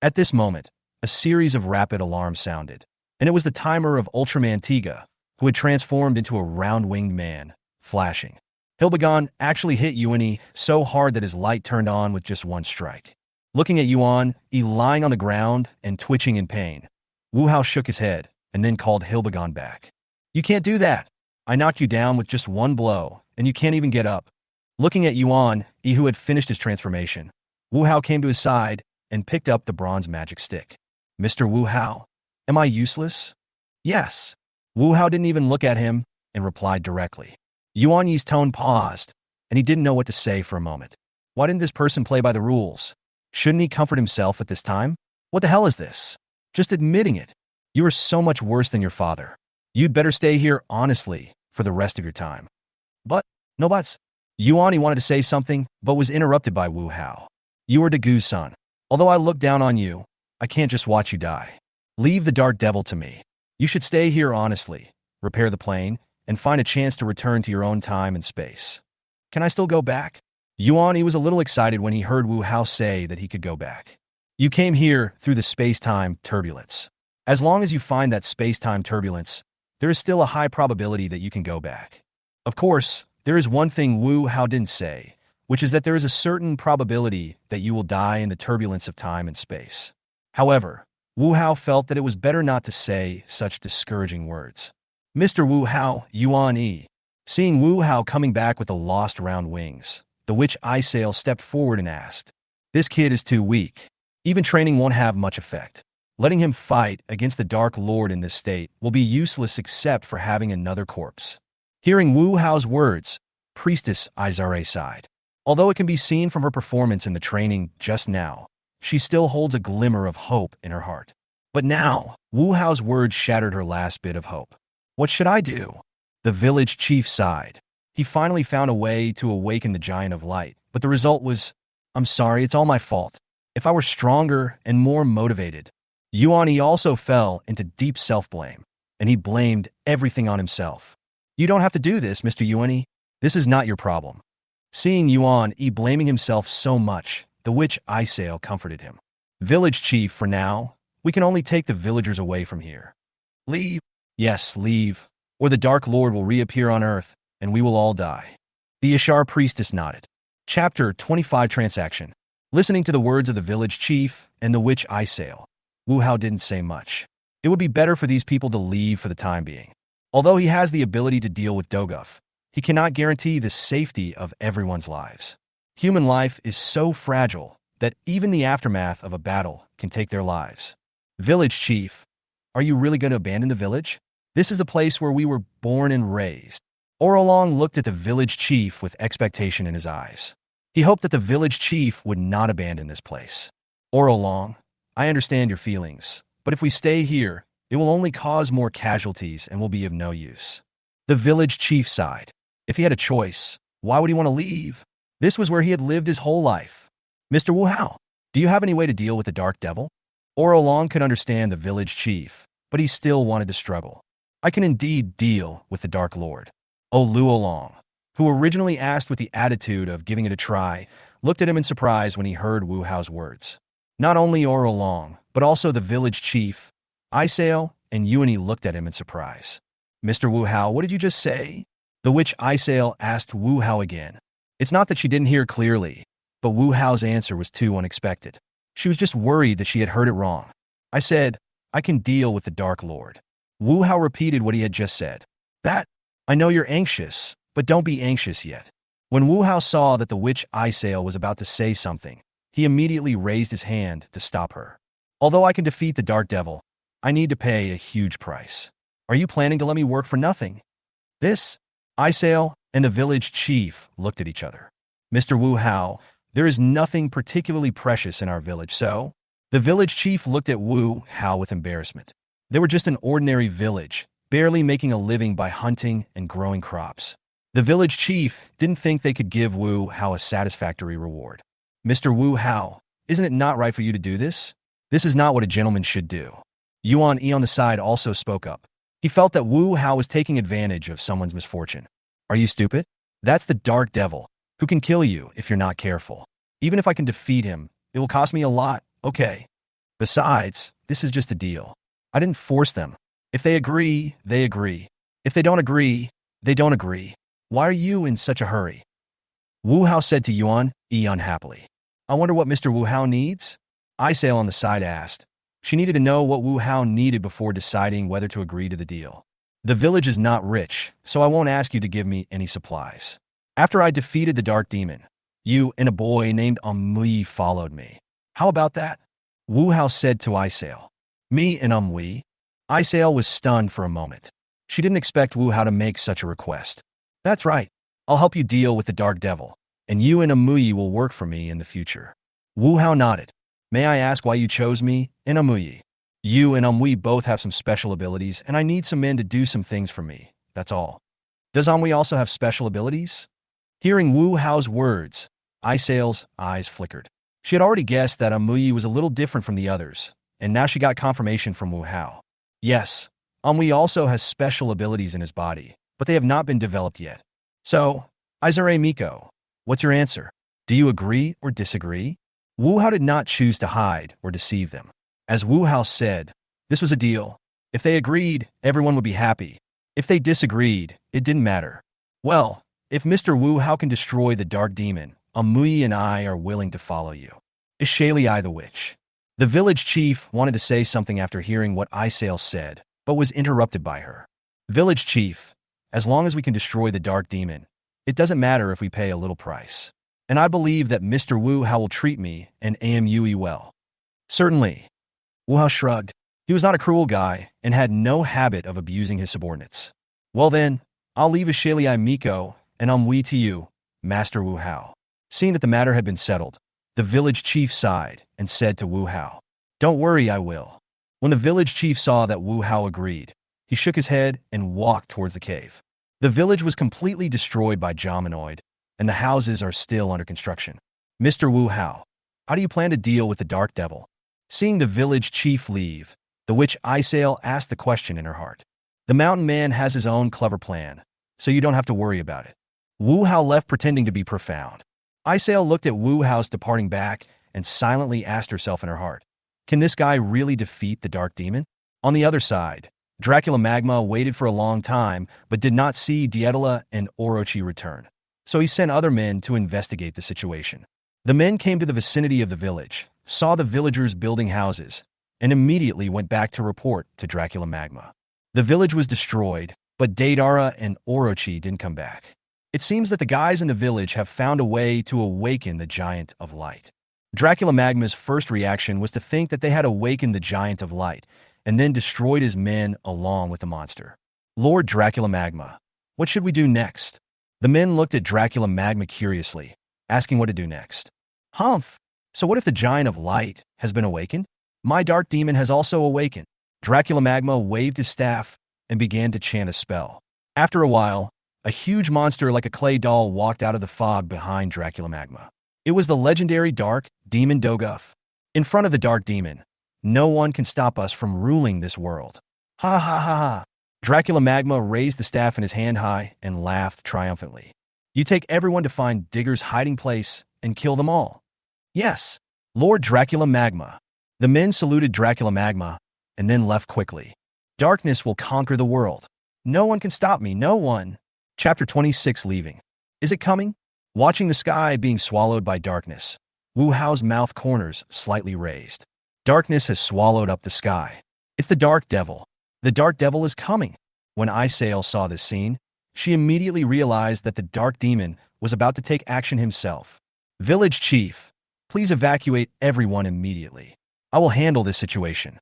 At this moment, a series of rapid alarms sounded, and it was the timer of Ultraman Tiga, who had transformed into a round-winged man, flashing. Hilbagan actually hit Yuan Yi so hard that his light turned on with just 1 strike. Looking at Yuan Yi lying on the ground and twitching in pain, Wu Hao shook his head and then called Hilbagan back. You can't do that. I knocked you down with just 1 blow, and you can't even get up. Looking at Yuan Yi, who had finished his transformation, Wu Hao came to his side and picked up the bronze magic stick. Mr. Wu Hao, am I useless? Yes. Wu Hao didn't even look at him and replied directly. Yuan Yi's tone paused, and he didn't know what to say for a moment. Why didn't this person play by the rules? Shouldn't he comfort himself at this time? What the hell is this? Just admitting it. You are so much worse than your father. You'd better stay here honestly for the rest of your time. But, no buts. Yuan Yi wanted to say something, but was interrupted by Wu Hao. You are Dagu's son. Although I look down on you, I can't just watch you die. Leave the Dark Devil to me. You should stay here honestly, repair the plane, and find a chance to return to your own time and space. Can I still go back? Yuan Yi was a little excited when he heard Wu Hao say that he could go back. You came here through the space-time turbulence. As long as you find that space-time turbulence, there is still a high probability that you can go back. Of course, there is one thing Wu Hao didn't say, which is that there is a certain probability that you will die in the turbulence of time and space. However, Wu Hao felt that it was better not to say such discouraging words. Mr. Wu Hao, Yuan Yi. Seeing Wu Hao coming back with the lost round wings, the witch Isail stepped forward and asked, This kid is too weak. Even training won't have much effect. Letting him fight against the Dark Lord in this state will be useless except for having another corpse. Hearing Wu Hao's words, Priestess Izare sighed. Although it can be seen from her performance in the training just now, she still holds a glimmer of hope in her heart. But now, Wu Hao's words shattered her last bit of hope. What should I do? The village chief sighed. He finally found a way to awaken the giant of light, but the result was, I'm sorry, it's all my fault. If I were stronger and more motivated. Yuan also fell into deep self-blame, and he blamed everything on himself. You don't have to do this, Mr. Yuan. This is not your problem. Seeing Yuan blaming himself so much, the witch Isail comforted him. Village chief, for now, we can only take the villagers away from here. Leave. Yes, leave, or the Dark Lord will reappear on Earth, and we will all die. The Ishar priestess nodded. Chapter 25 Transaction. Listening to the words of the village chief and the witch Isail, Wu Hao didn't say much. It would be better for these people to leave for the time being. Although he has the ability to deal with Doguf, he cannot guarantee the safety of everyone's lives. Human life is so fragile that even the aftermath of a battle can take their lives. Village chief, are you really going to abandon the village? This is the place where we were born and raised. Orolong looked at the village chief with expectation in his eyes. He hoped that the village chief would not abandon this place. Orolong, I understand your feelings, but if we stay here, it will only cause more casualties and will be of no use. The village chief sighed. If he had a choice, why would he want to leave? This was where he had lived his whole life. Mr. Wu Hao, do you have any way to deal with the Dark Devil? Orolong could understand the village chief, but he still wanted to struggle. I can indeed deal with the Dark Lord. Luolong, who originally asked with the attitude of giving it a try, looked at him in surprise when he heard Wu Hao's words. Not only Orolong, but also the village chief, Isail, and Yuani looked at him in surprise. Mr. Wu Hao, what did you just say? The witch Isail asked Wu Hao again. It's not that she didn't hear clearly, but Wu Hao's answer was too unexpected. She was just worried that she had heard it wrong. I said, I can deal with the Dark Lord. Wu Hao repeated what he had just said. That, I know you're anxious, but don't be anxious yet. When Wu Hao saw that the witch Isail was about to say something, he immediately raised his hand to stop her. Although I can defeat the Dark Devil, I need to pay a huge price. Are you planning to let me work for nothing? This, Isail and the village chief looked at each other. Mr. Wu Hao, there is nothing particularly precious in our village, so? The village chief looked at Wu Hao with embarrassment. They were just an ordinary village, barely making a living by hunting and growing crops. The village chief didn't think they could give Wu Hao a satisfactory reward. Mr. Wu Hao, isn't it not right for you to do this? This is not what a gentleman should do. Yuan on the side also spoke up. He felt that Wu Hao was taking advantage of someone's misfortune. Are you stupid? That's the Dark Devil, who can kill you if you're not careful. Even if I can defeat him, it will cost me a lot, okay? Besides, this is just a deal. I didn't force them. If they agree, they agree. If they don't agree, they don't agree. Why are you in such a hurry? Wu Hao said to Yuan unhappily. I wonder what Mr. Wu Hao needs? Isail on the side asked. She needed to know what Wu Hao needed before deciding whether to agree to the deal. The village is not rich, so I won't ask you to give me any supplies. After I defeated the dark demon, you and a boy named Mui followed me. How about that? Wu Hao said to Isail. Me and Mui? Isail was stunned for a moment. She didn't expect Wu Hao to make such a request. That's right. I'll help you deal with the Dark Devil, and you and Mui will work for me in the future. Wu Hao nodded. May I ask why you chose me and Mui? You and Mui both have some special abilities, and I need some men to do some things for me. That's all. Does Mui also have special abilities? Hearing Wu Hao's words, Isail's eyes flickered. She had already guessed that Mui was a little different from the others, and now she got confirmation from Wu Hao. Yes, Mui also has special abilities in his body, but they have not been developed yet. So, Izare Miko, what's your answer? Do you agree or disagree? Wu Hao did not choose to hide or deceive them. As Wu Hao said, this was a deal. If they agreed, everyone would be happy. If they disagreed, it didn't matter. Well, if Mr. Wu Hao can destroy the dark demon, Mui and I are willing to follow you. Ishali the witch. The village chief wanted to say something after hearing what Isail said, but was interrupted by her. Village chief, as long as we can destroy the dark demon, it doesn't matter if we pay a little price. And I believe that Mr. Wu Hao will treat me and Amue well. Certainly. Wu Hao shrugged. He was not a cruel guy and had no habit of abusing his subordinates. Well then, I'll leave Ishali Miko and Mui to you, Master Wu Hao. Seeing that the matter had been settled, the village chief sighed and said to Wu Hao, "Don't worry, I will." When the village chief saw that Wu Hao agreed, he shook his head and walked towards the cave. The village was completely destroyed by Jominoid, and the houses are still under construction. "Mr. Wu Hao, how do you plan to deal with the Dark Devil?" Seeing the village chief leave, the witch Isael asked the question in her heart. "The mountain man has his own clever plan, so you don't have to worry about it." Wu Hao left pretending to be profound. Isael looked at Wu Hao's departing back and silently asked herself in her heart, "Can this guy really defeat the Dark Demon?" On the other side, Dracula Magma waited for a long time but did not see Dietela and Orochi return, so he sent other men to investigate the situation. The men came to the vicinity of the village, saw the villagers building houses, and immediately went back to report to Dracula Magma. The village was destroyed, but Deidara and Orochi didn't come back. It seems that the guys in the village have found a way to awaken the Giant of Light. Dracula Magma's first reaction was to think that they had awakened the Giant of Light, and then destroyed his men along with the monster. "Lord Dracula Magma, what should we do next?" The men looked at Dracula Magma curiously, asking what to do next. "Humph! So what if the Giant of Light has been awakened? My dark demon has also awakened." Dracula Magma waved his staff and began to chant a spell. After a while, a huge monster like a clay doll walked out of the fog behind Dracula Magma. It was the legendary Dark Demon Doguf. In front of the Dark Demon, no one can stop us from ruling this world. Ha ha ha ha. Dracula Magma raised the staff in his hand high and laughed triumphantly. "You take everyone to find Digger's hiding place and kill them all." "Yes, Lord Dracula Magma." The men saluted Dracula Magma and then left quickly. "Darkness will conquer the world. No one can stop me, no one." Chapter 26, Leaving. Is it coming? Watching the sky being swallowed by darkness, Wu Hao's mouth corners slightly raised. Darkness has swallowed up the sky. It's the Dark Devil. The Dark Devil is coming. When Isael saw this scene, she immediately realized that the Dark Demon was about to take action himself. "Village Chief, please evacuate everyone immediately. I will handle this situation,"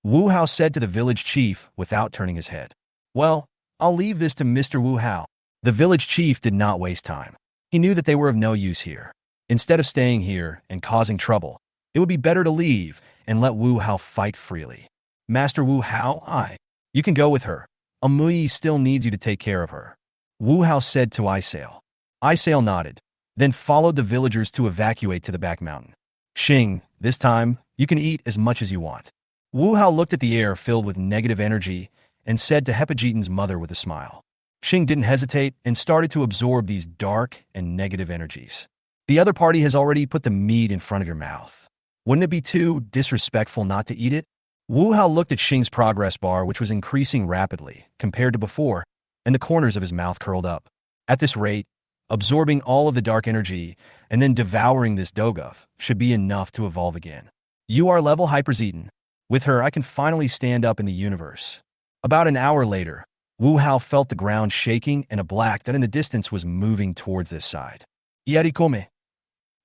Wu Hao said to the village chief without turning his head. "Well, I'll leave this to Mr. Wu Hao." The village chief did not waste time. He knew that they were of no use here. Instead of staying here and causing trouble, it would be better to leave and let Wu Hao fight freely. "Master Wu Hao, you can go with her. Amuyi still needs you to take care of her," Wu Hao said to Isael. Isael nodded, then followed the villagers to evacuate to the back mountain. "Xing, this time, you can eat as much as you want." Wu Hao looked at the air filled with negative energy and said to Hepajitan's mother with a smile. Xing didn't hesitate and started to absorb these dark and negative energies. "The other party has already put the meat in front of your mouth. Wouldn't it be too disrespectful not to eat it?" Wu Hao looked at Xing's progress bar, which was increasing rapidly compared to before, and the corners of his mouth curled up. At this rate, absorbing all of the dark energy and then devouring this Doguf should be enough to evolve again. "You are level Hyperzetan. With her, I can finally stand up in the universe." About an hour later, Wu Hao felt the ground shaking and a black that in the distance was moving towards this side. "Yarikome,"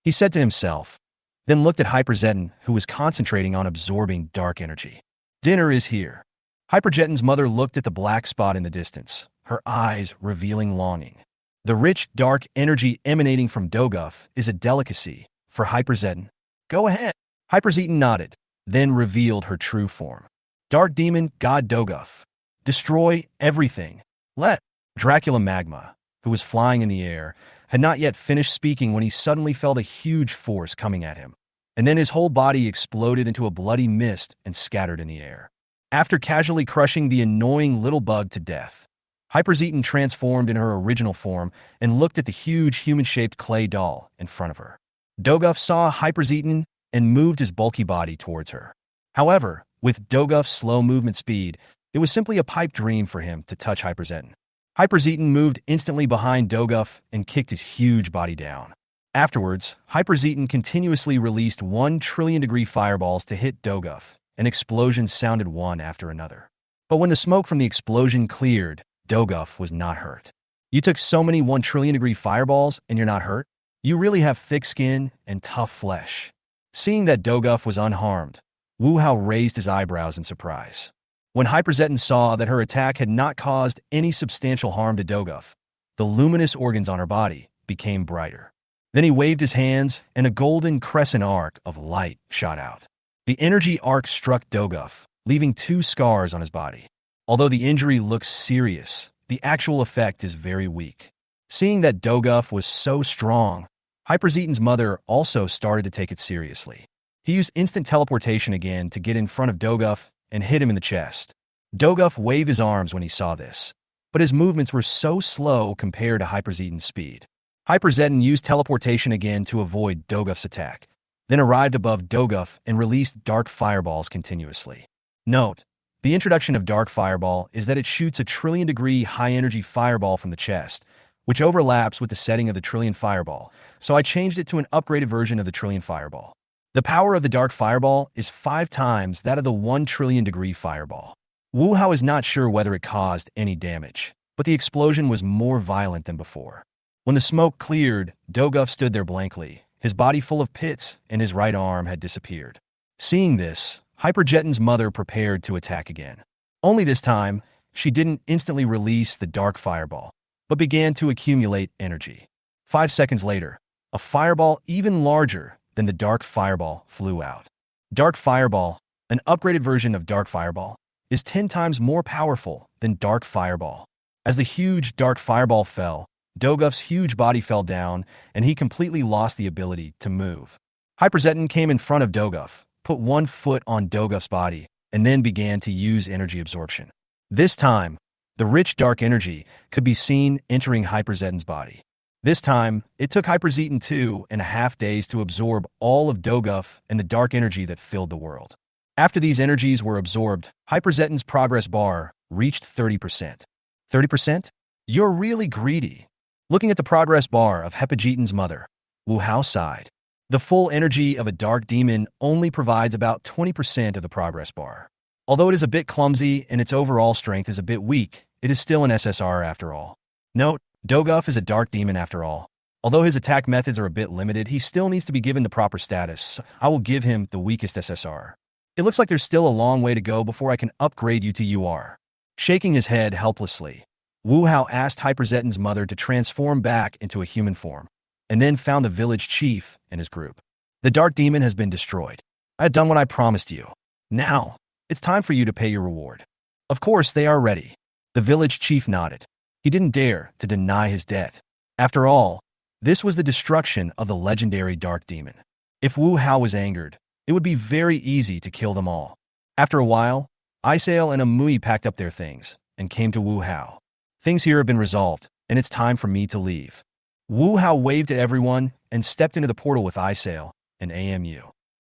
he said to himself, then looked at Hyperzetan, who was concentrating on absorbing dark energy. "Dinner is here." Hyperzetan's mother looked at the black spot in the distance, her eyes revealing longing. The rich, dark energy emanating from Doguf is a delicacy for Hyperzetan. "Go ahead." Hyperzetan nodded, then revealed her true form. "Dark Demon God Doguf. Destroy everything. Let." Dracula Magma, who was flying in the air, had not yet finished speaking when he suddenly felt a huge force coming at him, and then his whole body exploded into a bloody mist and scattered in the air. After casually crushing the annoying little bug to death, Hyperzetan transformed in her original form and looked at the huge human-shaped clay doll in front of her. Doguf saw Hyperzetan and moved his bulky body towards her. However, with Doguf's slow movement speed, it was simply a pipe dream for him to touch Hyperzetan. Hyperzetan moved instantly behind Doguf and kicked his huge body down. Afterwards, Hyperzetan continuously released 1 trillion-degree fireballs to hit Doguf, and explosions sounded one after another. But when the smoke from the explosion cleared, Doguf was not hurt. "You took so many 1 trillion-degree fireballs and you're not hurt? You really have thick skin and tough flesh." Seeing that Doguf was unharmed, Wu Hao raised his eyebrows in surprise. When Hyperzetan saw that her attack had not caused any substantial harm to Doguf, the luminous organs on her body became brighter. Then he waved his hands, and a golden crescent arc of light shot out. The energy arc struck Doguf, leaving 2 scars on his body. Although the injury looks serious, the actual effect is very weak. Seeing that Doguf was so strong, Hyperzeton's mother also started to take it seriously. He used instant teleportation again to get in front of Doguf and hit him in the chest. Doguf waved his arms when he saw this, but his movements were so slow compared to Hyperzeton's speed. Hyperzeton used teleportation again to avoid Doguf's attack, then arrived above Doguf and released dark fireballs continuously. Note, the introduction of dark fireball is that it shoots a trillion-degree high-energy fireball from the chest, which overlaps with the setting of the trillion fireball, so I changed it to an upgraded version of the trillion fireball. The power of the dark fireball is 5 times that of the 1 trillion-degree fireball. Wu Hao is not sure whether it caused any damage, but the explosion was more violent than before. When the smoke cleared, Doguf stood there blankly, his body full of pits, and his right arm had disappeared. Seeing this, Hyperzeton's mother prepared to attack again. Only this time, she didn't instantly release the dark fireball, but began to accumulate energy. 5 seconds later, a fireball even larger than the dark fireball flew out. Dark fireball, an upgraded version of dark fireball, is 10 times more powerful than dark fireball. As the huge dark fireball fell, Doguf's huge body fell down, and he completely lost the ability to move. Hyperzeton came in front of Doguf, put 1 foot on Doguf's body, and then began to use energy absorption. This time, the rich dark energy could be seen entering Hyperzeton's body. This time, it took Hyperzeton 2.5 days to absorb all of Doguf and the dark energy that filled the world. After these energies were absorbed, Hyperzeton's progress bar reached 30%. 30%? You're really greedy. Looking at the progress bar of Hyperzeton's mother, Wu Hao sighed. The full energy of a dark demon only provides about 20% of the progress bar. Although it is a bit clumsy and its overall strength is a bit weak, it is still an SSR after all. Note, Doguf is a dark demon after all. Although his attack methods are a bit limited, he still needs to be given the proper status. I will give him the weakest SSR. It looks like there's still a long way to go before I can upgrade you to UR. Shaking his head helplessly, Wu Hao asked Hyperzeton's mother to transform back into a human form, and then found the village chief and his group. The dark demon has been destroyed. I have done what I promised you. Now, it's time for you to pay your reward. Of course, they are ready. The village chief nodded. He didn't dare to deny his debt. After all, this was the destruction of the legendary dark demon. If Wu Hao was angered, it would be very easy to kill them all. After a while, Isael and Amui packed up their things and came to Wu Hao. Things here have been resolved, and it's time for me to leave. Wu Hao waved at everyone and stepped into the portal with Isael and AMU.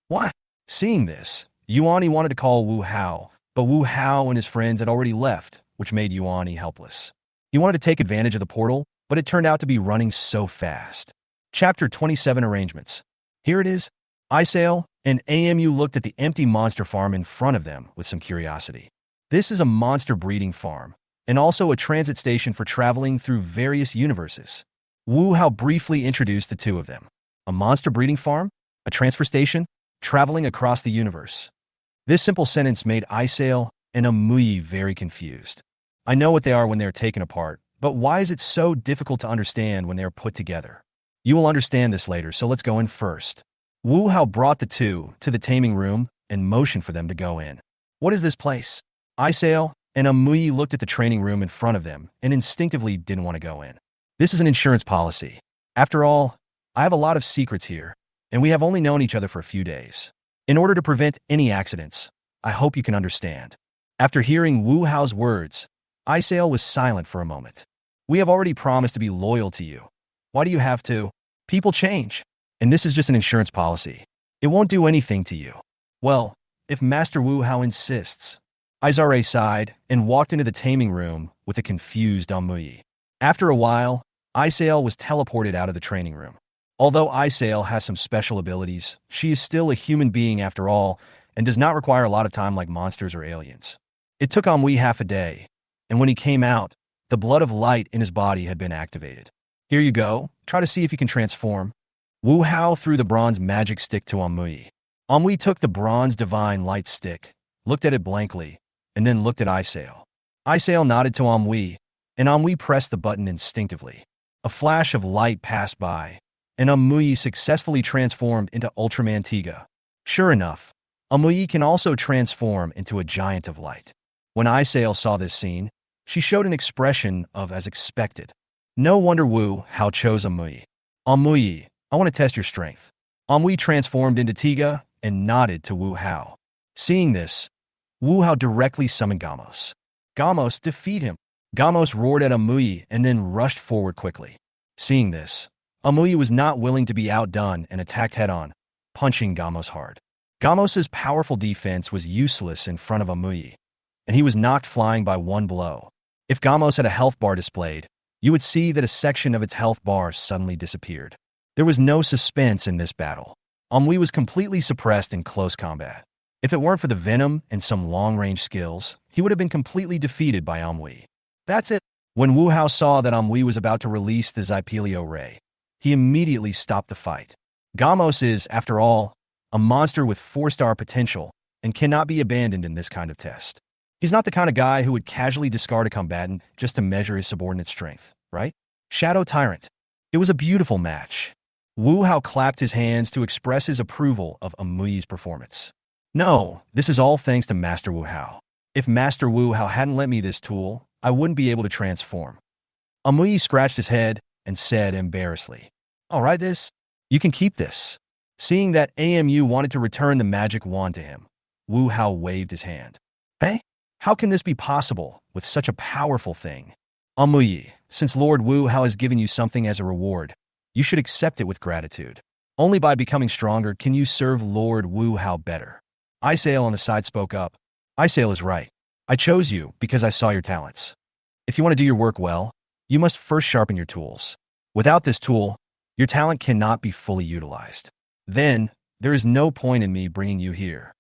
What? Seeing this, Yuani wanted to call Wu Hao, but Wu Hao and his friends had already left, which made Yuani helpless. He wanted to take advantage of the portal, but it turned out to be running so fast. Chapter 27 Arrangements. Here it is. Isael and AMU looked at the empty monster farm in front of them with some curiosity. This is a monster breeding farm, and also a transit station for traveling through various universes. Wu Hao briefly introduced the two of them. A monster breeding farm? A transfer station? Traveling across the universe. This simple sentence made Isael and Amui very confused. I know what they are when they are taken apart, but why is it so difficult to understand when they are put together? You will understand this later, so let's go in first. Wu Hao brought the two to the taming room and motioned for them to go in. What is this place? Isael and Amui looked at the training room in front of them and instinctively didn't want to go in. This is an insurance policy. After all, I have a lot of secrets here, and we have only known each other for a few days. In order to prevent any accidents, I hope you can understand. After hearing Wu Hao's words, Isael was silent for a moment. We have already promised to be loyal to you. Why do you have to? People change, and this is just an insurance policy. It won't do anything to you. Well, if Master Wu Hao insists. Izare sighed and walked into the taming room with a confused Amui. After a while, Isael was teleported out of the training room. Although Isael has some special abilities, she is still a human being after all and does not require a lot of time like monsters or aliens. It took Amui half a day, and when he came out, the blood of light in his body had been activated. Here you go. Try to see if you can transform. Wu Hao threw the bronze magic stick to Amui. Amui took the bronze divine light stick, looked at it blankly, and then looked at Isael. Isael nodded to Amui, and Amui pressed the button instinctively. A flash of light passed by, and Amui successfully transformed into Ultraman Tiga. Sure enough, Amui can also transform into a giant of light. When Isail saw this scene, she showed an expression of as expected. No wonder Wu Hao chose Amui. Amui, I want to test your strength. Amui transformed into Tiga and nodded to Wu Hao. Seeing this, Wu Hao directly summoned Gamos. Gamos, defeat him. Gamos roared at Amui and then rushed forward quickly. Seeing this, Amui was not willing to be outdone and attacked head-on, punching Gamos hard. Gamos's powerful defense was useless in front of Amui, and he was knocked flying by one blow. If Gamos had a health bar displayed, you would see that a section of its health bar suddenly disappeared. There was no suspense in this battle. Amui was completely suppressed in close combat. If it weren't for the venom and some long-range skills, he would have been completely defeated by Amui. That's it. When Wu Hao saw that Amui was about to release the Zypelio ray, he immediately stopped the fight. Gamos is, after all, a monster with 4-star potential and cannot be abandoned in this kind of test. He's not the kind of guy who would casually discard a combatant just to measure his subordinate's strength, right? Shadow Tyrant. It was a beautiful match. Wu Hao clapped his hands to express his approval of Amui's performance. No, this is all thanks to Master Wu Hao. If Master Wu Hao hadn't lent me this tool, I wouldn't be able to transform. Amui scratched his head and said embarrassedly, "All right, you can keep this." Seeing that AMU wanted to return the magic wand to him, Wu Hao waved his hand. Hey, how can this be possible with such a powerful thing? Amui, since Lord Wu Hao has given you something as a reward, you should accept it with gratitude. Only by becoming stronger can you serve Lord Wu Hao better. Isail on the side spoke up. Isail is right. I chose you because I saw your talents. If you want to do your work well, you must first sharpen your tools. Without this tool, your talent cannot be fully utilized. Then, there is no point in me bringing you here.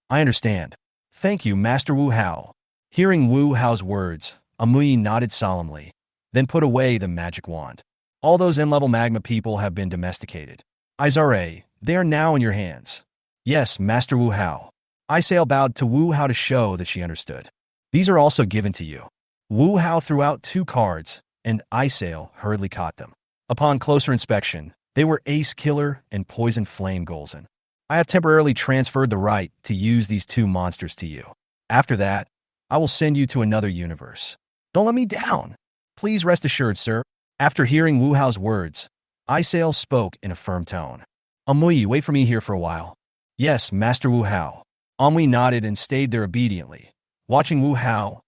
I understand. Thank you, Master Wu Hao. Hearing Wu Hao's words, Amui nodded solemnly, then put away the magic wand. All those N-level magma people have been domesticated. Izare, they are now in your hands. Yes, Master Wu Hao. Isail bowed to Wu Hao to show that she understood. These are also given to you. Wu Hao threw out 2 cards, and Isail hurriedly caught them. Upon closer inspection, they were Ace Killer and Poison Flame Golzen. I have temporarily transferred the right to use these 2 monsters to you. After that, I will send you to another universe. Don't let me down. Please rest assured, sir. After hearing Wu Hao's words, Isail spoke in a firm tone. Amui, wait for me here for a while. Yes, Master Wu Hao. Amui nodded and stayed there obediently, watching Wu Hao,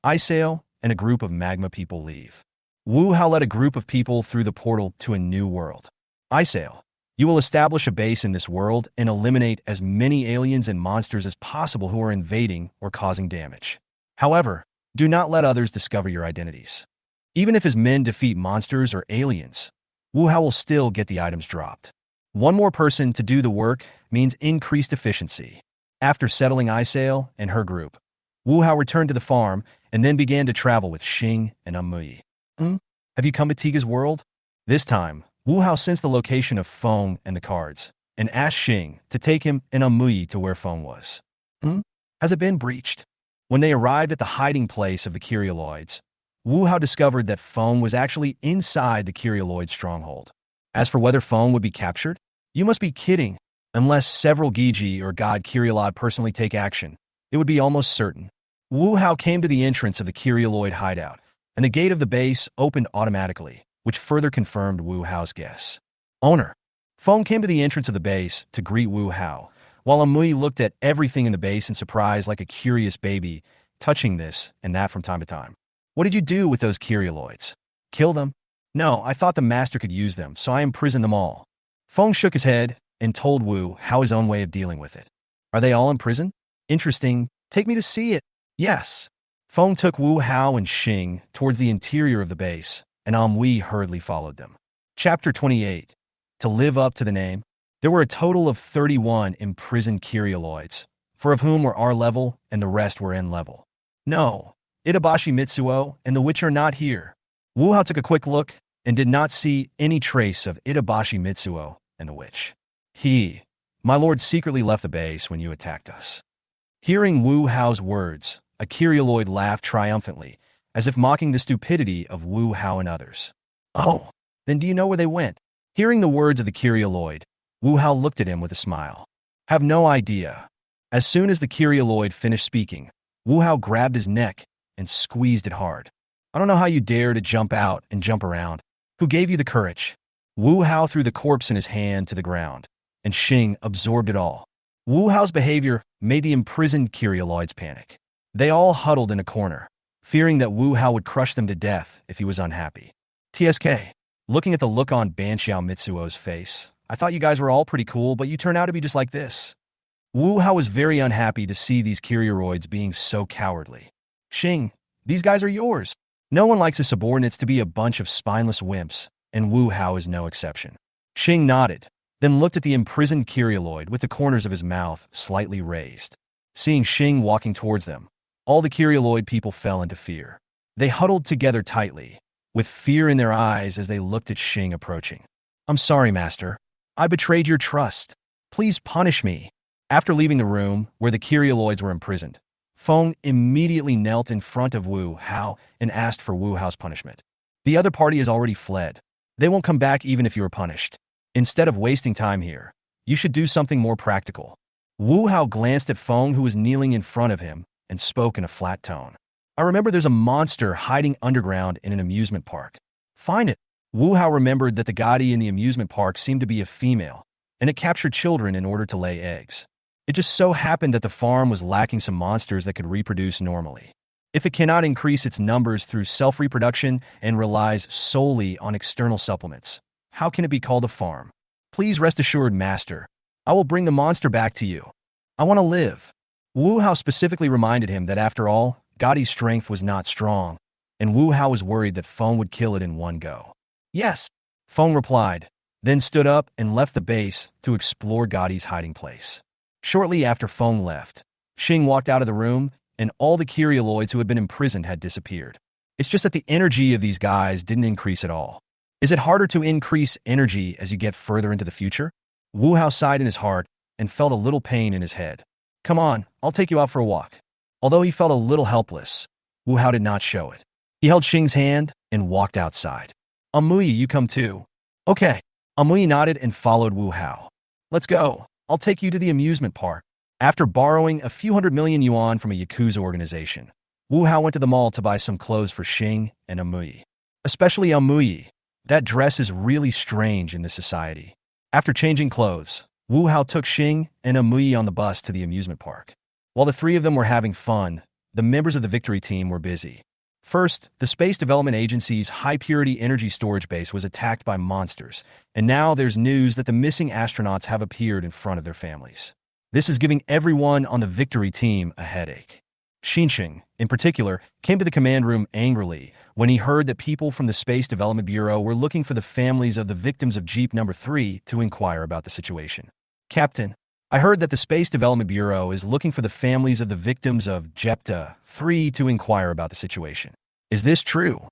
Isail, and a group of magma people leave. Wu Hao led a group of people through the portal to a new world. Isail, you will establish a base in this world and eliminate as many aliens and monsters as possible who are invading or causing damage. However, do not let others discover your identities. Even if his men defeat monsters or aliens, Wu Hao will still get the items dropped. One more person to do the work means increased efficiency. After settling Isail and her group, Wu Hao returned to the farm and then began to travel with Xing and Amui. Have you come to Tiga's world? This time, Wu Hao sensed the location of Feng and the cards, and asked Xing to take him and Amui to where Feng was. Has it been breached? When they arrived at the hiding place of the Kyrialoids, Wu Hao discovered that Feng was actually inside the Kyrialoid stronghold. As for whether Feng would be captured, you must be kidding. Unless several Giji or God Kyrialod personally take action, it would be almost certain. Wu Hao came to the entrance of the Kyrialoid hideout, and the gate of the base opened automatically, which further confirmed Wu Hao's guess. Owner. Feng came to the entrance of the base to greet Wu Hao, while Amui looked at everything in the base in surprise like a curious baby, touching this and that from time to time. What did you do with those Kyrialoids? Kill them? No, I thought the master could use them, so I imprisoned them all. Feng shook his head and told Wu Hao his own way of dealing with it. Are they all in prison? Interesting. Take me to see it. Yes. Feng took Wu Hao and Xing towards the interior of the base, and Amui hurriedly followed them. Chapter 28. To live up to the name, there were a total of 31 imprisoned Kyrialoids, 4 of whom were R level and the rest were N level. No, Itabashi Mitsuo and the witch are not here. Wu Hao took a quick look and did not see any trace of Itabashi Mitsuo and the witch. My lord secretly left the base when you attacked us. Hearing Wu Hao's words, a Kyrialoid laughed triumphantly, as if mocking the stupidity of Wu Hao and others. Oh, then do you know where they went? Hearing the words of the Kyrioloid, Wu Hao looked at him with a smile. Have no idea. As soon as the Kyrioloid finished speaking, Wu Hao grabbed his neck and squeezed it hard. I don't know how you dare to jump out and jump around. Who gave you the courage? Wu Hao threw the corpse in his hand to the ground, and Xing absorbed it all. Wu Hao's behavior made the imprisoned Kyrioloids panic. They all huddled in a corner, fearing that Wu Hao would crush them to death if he was unhappy. TSK. Looking at the look on Ban Xiao Mitsuo's face, I thought you guys were all pretty cool, but you turn out to be just like this. Wu Hao was very unhappy to see these Kyrioloids being so cowardly. Xing, these guys are yours. No one likes his subordinates to be a bunch of spineless wimps, and Wu Hao is no exception. Xing nodded, then looked at the imprisoned Kyrioloid with the corners of his mouth slightly raised. Seeing Xing walking towards them, all the Kyrioloid people fell into fear. They huddled together tightly, with fear in their eyes as they looked at Xing approaching. I'm sorry, Master. I betrayed your trust. Please punish me. After leaving the room where the Kyrioloids were imprisoned, Feng immediately knelt in front of Wu Hao and asked for Wu Hao's punishment. The other party has already fled. They won't come back even if you are punished. Instead of wasting time here, you should do something more practical. Wu Hao glanced at Feng, who was kneeling in front of him, and spoke in a flat tone. I remember there's a monster hiding underground in an amusement park. Find it. Wu Hao remembered that the Gadi in the amusement park seemed to be a female, and it captured children in order to lay eggs. It just so happened that the farm was lacking some monsters that could reproduce normally. If it cannot increase its numbers through self-reproduction and relies solely on external supplements, how can it be called a farm? Please rest assured, Master. I will bring the monster back to you. I want to live. Wu Hao specifically reminded him that after all, Gadi's strength was not strong, and Wu Hao was worried that Feng would kill it in one go. Yes, Feng replied, then stood up and left the base to explore Gadi's hiding place. Shortly after Feng left, Xing walked out of the room, and all the Kyrioloids who had been imprisoned had disappeared. It's just that the energy of these guys didn't increase at all. Is it harder to increase energy as you get further into the future? Wu Hao sighed in his heart and felt a little pain in his head. Come on, I'll take you out for a walk. Although he felt a little helpless, Wu Hao did not show it. He held Xing's hand and walked outside. Amuyi, you come too. Okay. Amuyi nodded and followed Wu Hao. Let's go. I'll take you to the amusement park. After borrowing a few 100 million yuan from a Yakuza organization, Wu Hao went to the mall to buy some clothes for Xing and Amuyi. Especially Amuyi. That dress is really strange in this society. After changing clothes, Wu Hao took Xing and Amuyi on the bus to the amusement park. While the three of them were having fun, the members of the victory team were busy. First, the Space Development Agency's high-purity energy storage base was attacked by monsters, and now there's news that the missing astronauts have appeared in front of their families. This is giving everyone on the victory team a headache. Xinqing, in particular, came to the command room angrily when he heard that people from the Space Development Bureau were looking for the families of the victims of Jeep number 3 to inquire about the situation. Captain, I heard that the Space Development Bureau is looking for the families of the victims of JEPTA 3 to inquire about the situation. Is this true?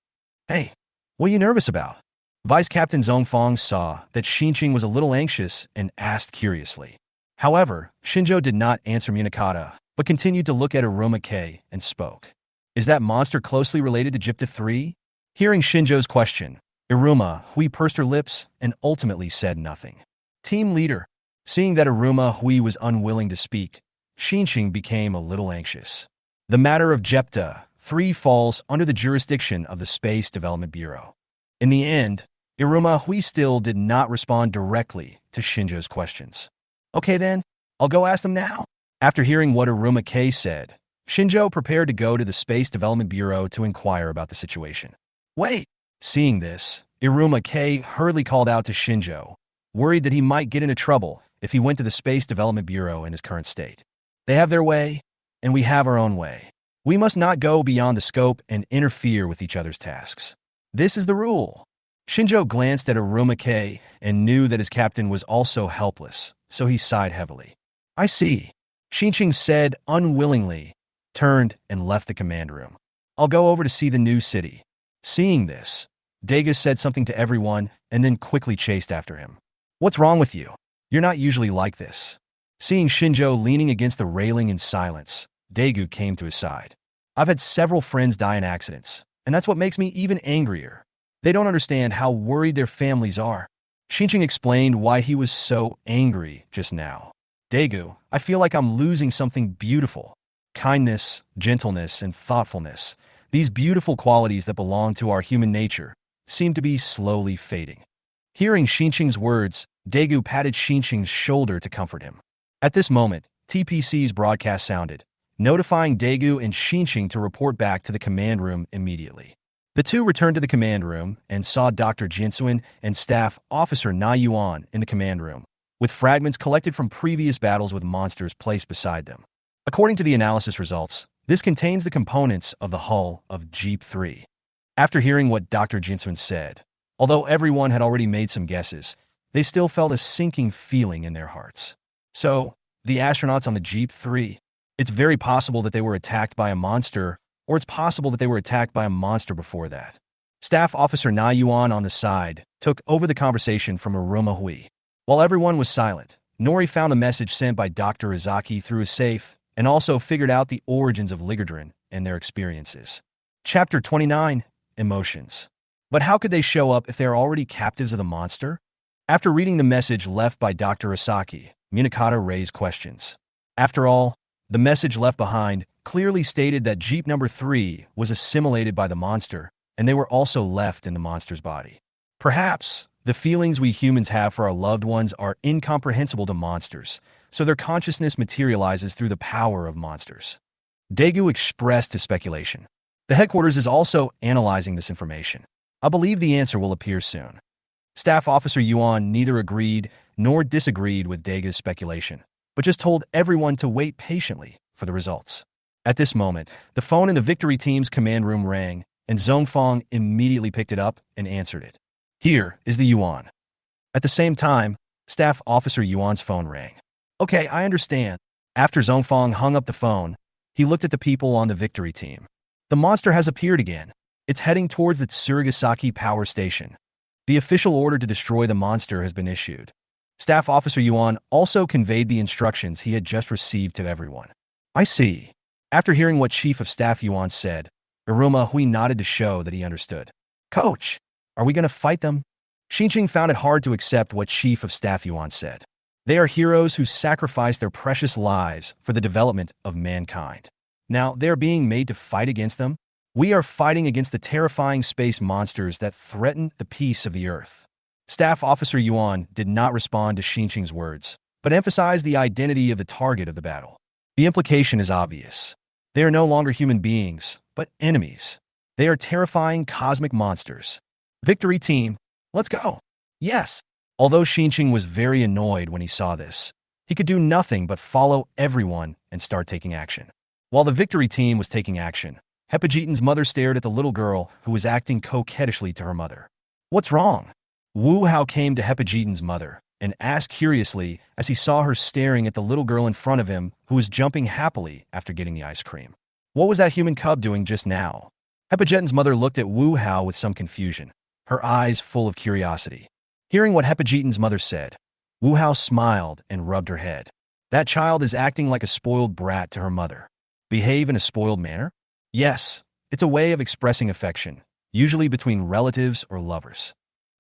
Hey, what are you nervous about? Vice Captain Zhongfang saw that Xinqing was a little anxious and asked curiously. However, Shinjo did not answer Munakata, but continued to look at Iruma K and spoke. Is that monster closely related to JEPTA 3? Hearing Shinjo's question, Iruma Hui pursed her lips and ultimately said nothing. Team leader. Seeing that Iruma Hui was unwilling to speak, Xinqing became a little anxious. The matter of JEPTA 3 falls under the jurisdiction of the Space Development Bureau. In the end, Iruma Hui still did not respond directly to Shinjo's questions. Okay then, I'll go ask them now. After hearing what Iruma K said, Shinjo prepared to go to the Space Development Bureau to inquire about the situation. Wait! Seeing this, Iruma K hurriedly called out to Shinjo, worried that he might get into trouble if he went to the Space Development Bureau in his current state. They have their way, and we have our own way. We must not go beyond the scope and interfere with each other's tasks. This is the rule. Shinjo glanced at Iruma K and knew that his captain was also helpless, so he sighed heavily. I see. Xinqing said unwillingly, turned and left the command room. I'll go over to see the new city. Seeing this, Degas said something to everyone and then quickly chased after him. What's wrong with you? You're not usually like this. Seeing Shinjo leaning against the railing in silence, Daegu came to his side. I've had several friends die in accidents, and that's what makes me even angrier. They don't understand how worried their families are. Xinqing explained why he was so angry just now. Daegu, I feel like I'm losing something beautiful. Kindness, gentleness, and thoughtfulness, these beautiful qualities that belong to our human nature, seem to be slowly fading. Hearing Xinqing's words, Daegu patted Xinqing's shoulder to comfort him. At this moment, TPC's broadcast sounded, notifying Daegu and Xinqing to report back to the command room immediately. The two returned to the command room and saw Dr. Jinsuan and Staff Officer Na Yuan in the command room, with fragments collected from previous battles with monsters placed beside them. According to the analysis results, this contains the components of the hull of Jeep 3. After hearing what Dr. Jinsuan said, although everyone had already made some guesses, they still felt a sinking feeling in their hearts. So, the astronauts on the Jeep 3, it's very possible that they were attacked by a monster, or it's possible that they were attacked by a monster before that. Staff Officer Na Yuan on the side took over the conversation from Aruma Hui. While everyone was silent, Nori found a message sent by Dr. Izaki through a safe and also figured out the origins of Ligadrin and their experiences. Chapter 29, Emotions. But how could they show up if they are already captives of the monster? After reading the message left by Dr. Isaki, Munakata raised questions. After all, the message left behind clearly stated that Jeep number 3 was assimilated by the monster, and they were also left in the monster's body. Perhaps the feelings we humans have for our loved ones are incomprehensible to monsters, so their consciousness materializes through the power of monsters. Daegu expressed his speculation. The headquarters is also analyzing this information. I believe the answer will appear soon. Staff Officer Yuan neither agreed nor disagreed with Daegu's speculation, but just told everyone to wait patiently for the results. At this moment, the phone in the victory team's command room rang, and Zhongfang immediately picked it up and answered it. Here is the Yuan. At the same time, Staff Officer Yuan's phone rang. Okay, I understand. After Zhongfang hung up the phone, he looked at the people on the victory team. The monster has appeared again. It's heading towards the Tsurugasaki power station. The official order to destroy the monster has been issued. Staff Officer Yuan also conveyed the instructions he had just received to everyone. I see. After hearing what Chief of Staff Yuan said, Iruma Hui nodded to show that he understood. Coach, are we going to fight them? Xinqing found it hard to accept what Chief of Staff Yuan said. They are heroes who sacrificed their precious lives for the development of mankind. Now, they are being made to fight against them? We are fighting against the terrifying space monsters that threaten the peace of the Earth. Staff Officer Yuan did not respond to Xinqing's words, but emphasized the identity of the target of the battle. The implication is obvious. They are no longer human beings, but enemies. They are terrifying cosmic monsters. Victory team, let's go. Yes. Although Xinqing was very annoyed when he saw this, he could do nothing but follow everyone and start taking action. While the victory team was taking action, Hepajitan's mother stared at the little girl who was acting coquettishly to her mother. What's wrong? Wu Hao came to Hepajitan's mother and asked curiously as he saw her staring at the little girl in front of him who was jumping happily after getting the ice cream. What was that human cub doing just now? Hepajitan's mother looked at Wu Hao with some confusion, her eyes full of curiosity. Hearing what Hepajitan's mother said, Wu Hao smiled and rubbed her head. That child is acting like a spoiled brat to her mother. Behave in a spoiled manner? Yes, it's a way of expressing affection, usually between relatives or lovers.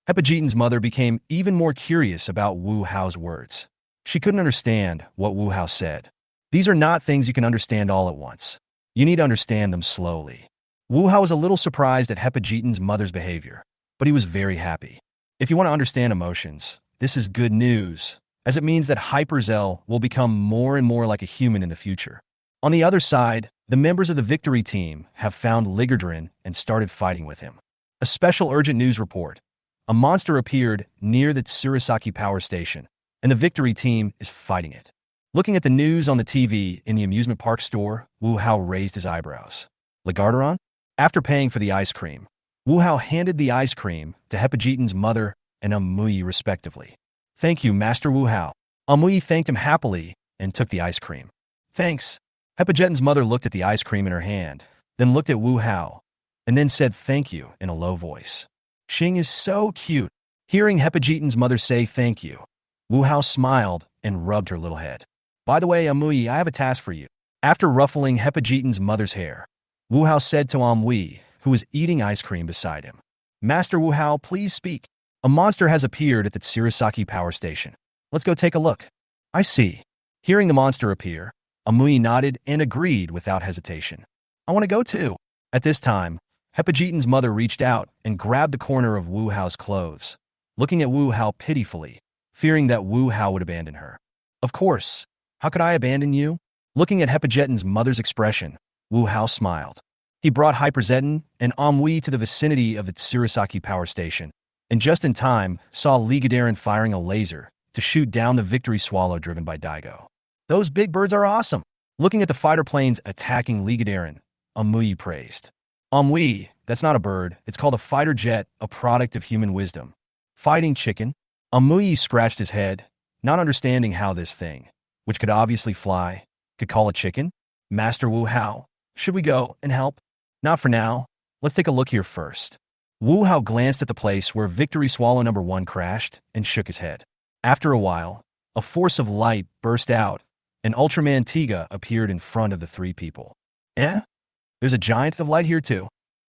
Hepajitan's mother became even more curious about Wu Hao's words. She couldn't understand what Wu Hao said. These are not things you can understand all at once. You need to understand them slowly. Wu Hao was a little surprised at Hepajitan's mother's behavior, but he was very happy. If you want to understand emotions, this is good news, as it means that Hyperzel will become more and more like a human in the future. On the other side, the members of the victory team have found Ligadrin and started fighting with him. A special urgent news report. A monster appeared near the Tsurusaki power station, and the victory team is fighting it. Looking at the news on the TV in the amusement park store, Wu Hao raised his eyebrows. Ligarderon? After paying for the ice cream, Wu Hao handed the ice cream to Hepajitan's mother and Amui respectively. Thank you, Master Wu Hao. Amui thanked him happily and took the ice cream. Thanks. Hepajitan's mother looked at the ice cream in her hand, then looked at Wu Hao, and then said thank you in a low voice. Xing is so cute. Hearing Hepajitan's mother say thank you, Wu Hao smiled and rubbed her little head. By the way, Amui, I have a task for you. After ruffling Hepajitan's mother's hair, Wu Hao said to Amui, who was eating ice cream beside him. Master Wu Hao, please speak. A monster has appeared at the Tsurasaki power station. Let's go take a look. I see. Hearing the monster appear, Amui nodded and agreed without hesitation. I want to go too. At this time, Hepajitan's mother reached out and grabbed the corner of Wu Hao's clothes, looking at Wu Hao pitifully, fearing that Wu Hao would abandon her. Of course. How could I abandon you? Looking at Hepajitan's mother's expression, Wu Hao smiled. He brought Hyperzetin and Amui to the vicinity of the Tsurasaki power station, and just in time saw Ligadarin firing a laser to shoot down the victory swallow driven by Daigo. Those big birds are awesome. Looking at the fighter planes attacking Ligadarin, Amui praised. Amui, that's not a bird. It's called a fighter jet, a product of human wisdom. Fighting chicken? Amui scratched his head, not understanding how this thing, which could obviously fly, could call a chicken? Master Wu Hao, should we go and help? Not for now. Let's take a look here first. Wu Hao glanced at the place where Victory Swallow number 1 crashed and shook his head. After a while, a force of light burst out, and Ultraman Tiga appeared in front of the 3 people. There's a giant of light here too.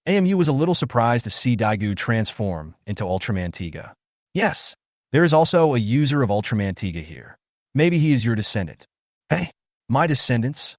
AMU was a little surprised to see Daigo transform into Ultraman Tiga. Yes, there is also a user of Ultraman Tiga here. Maybe he is your descendant. Hey, my descendants?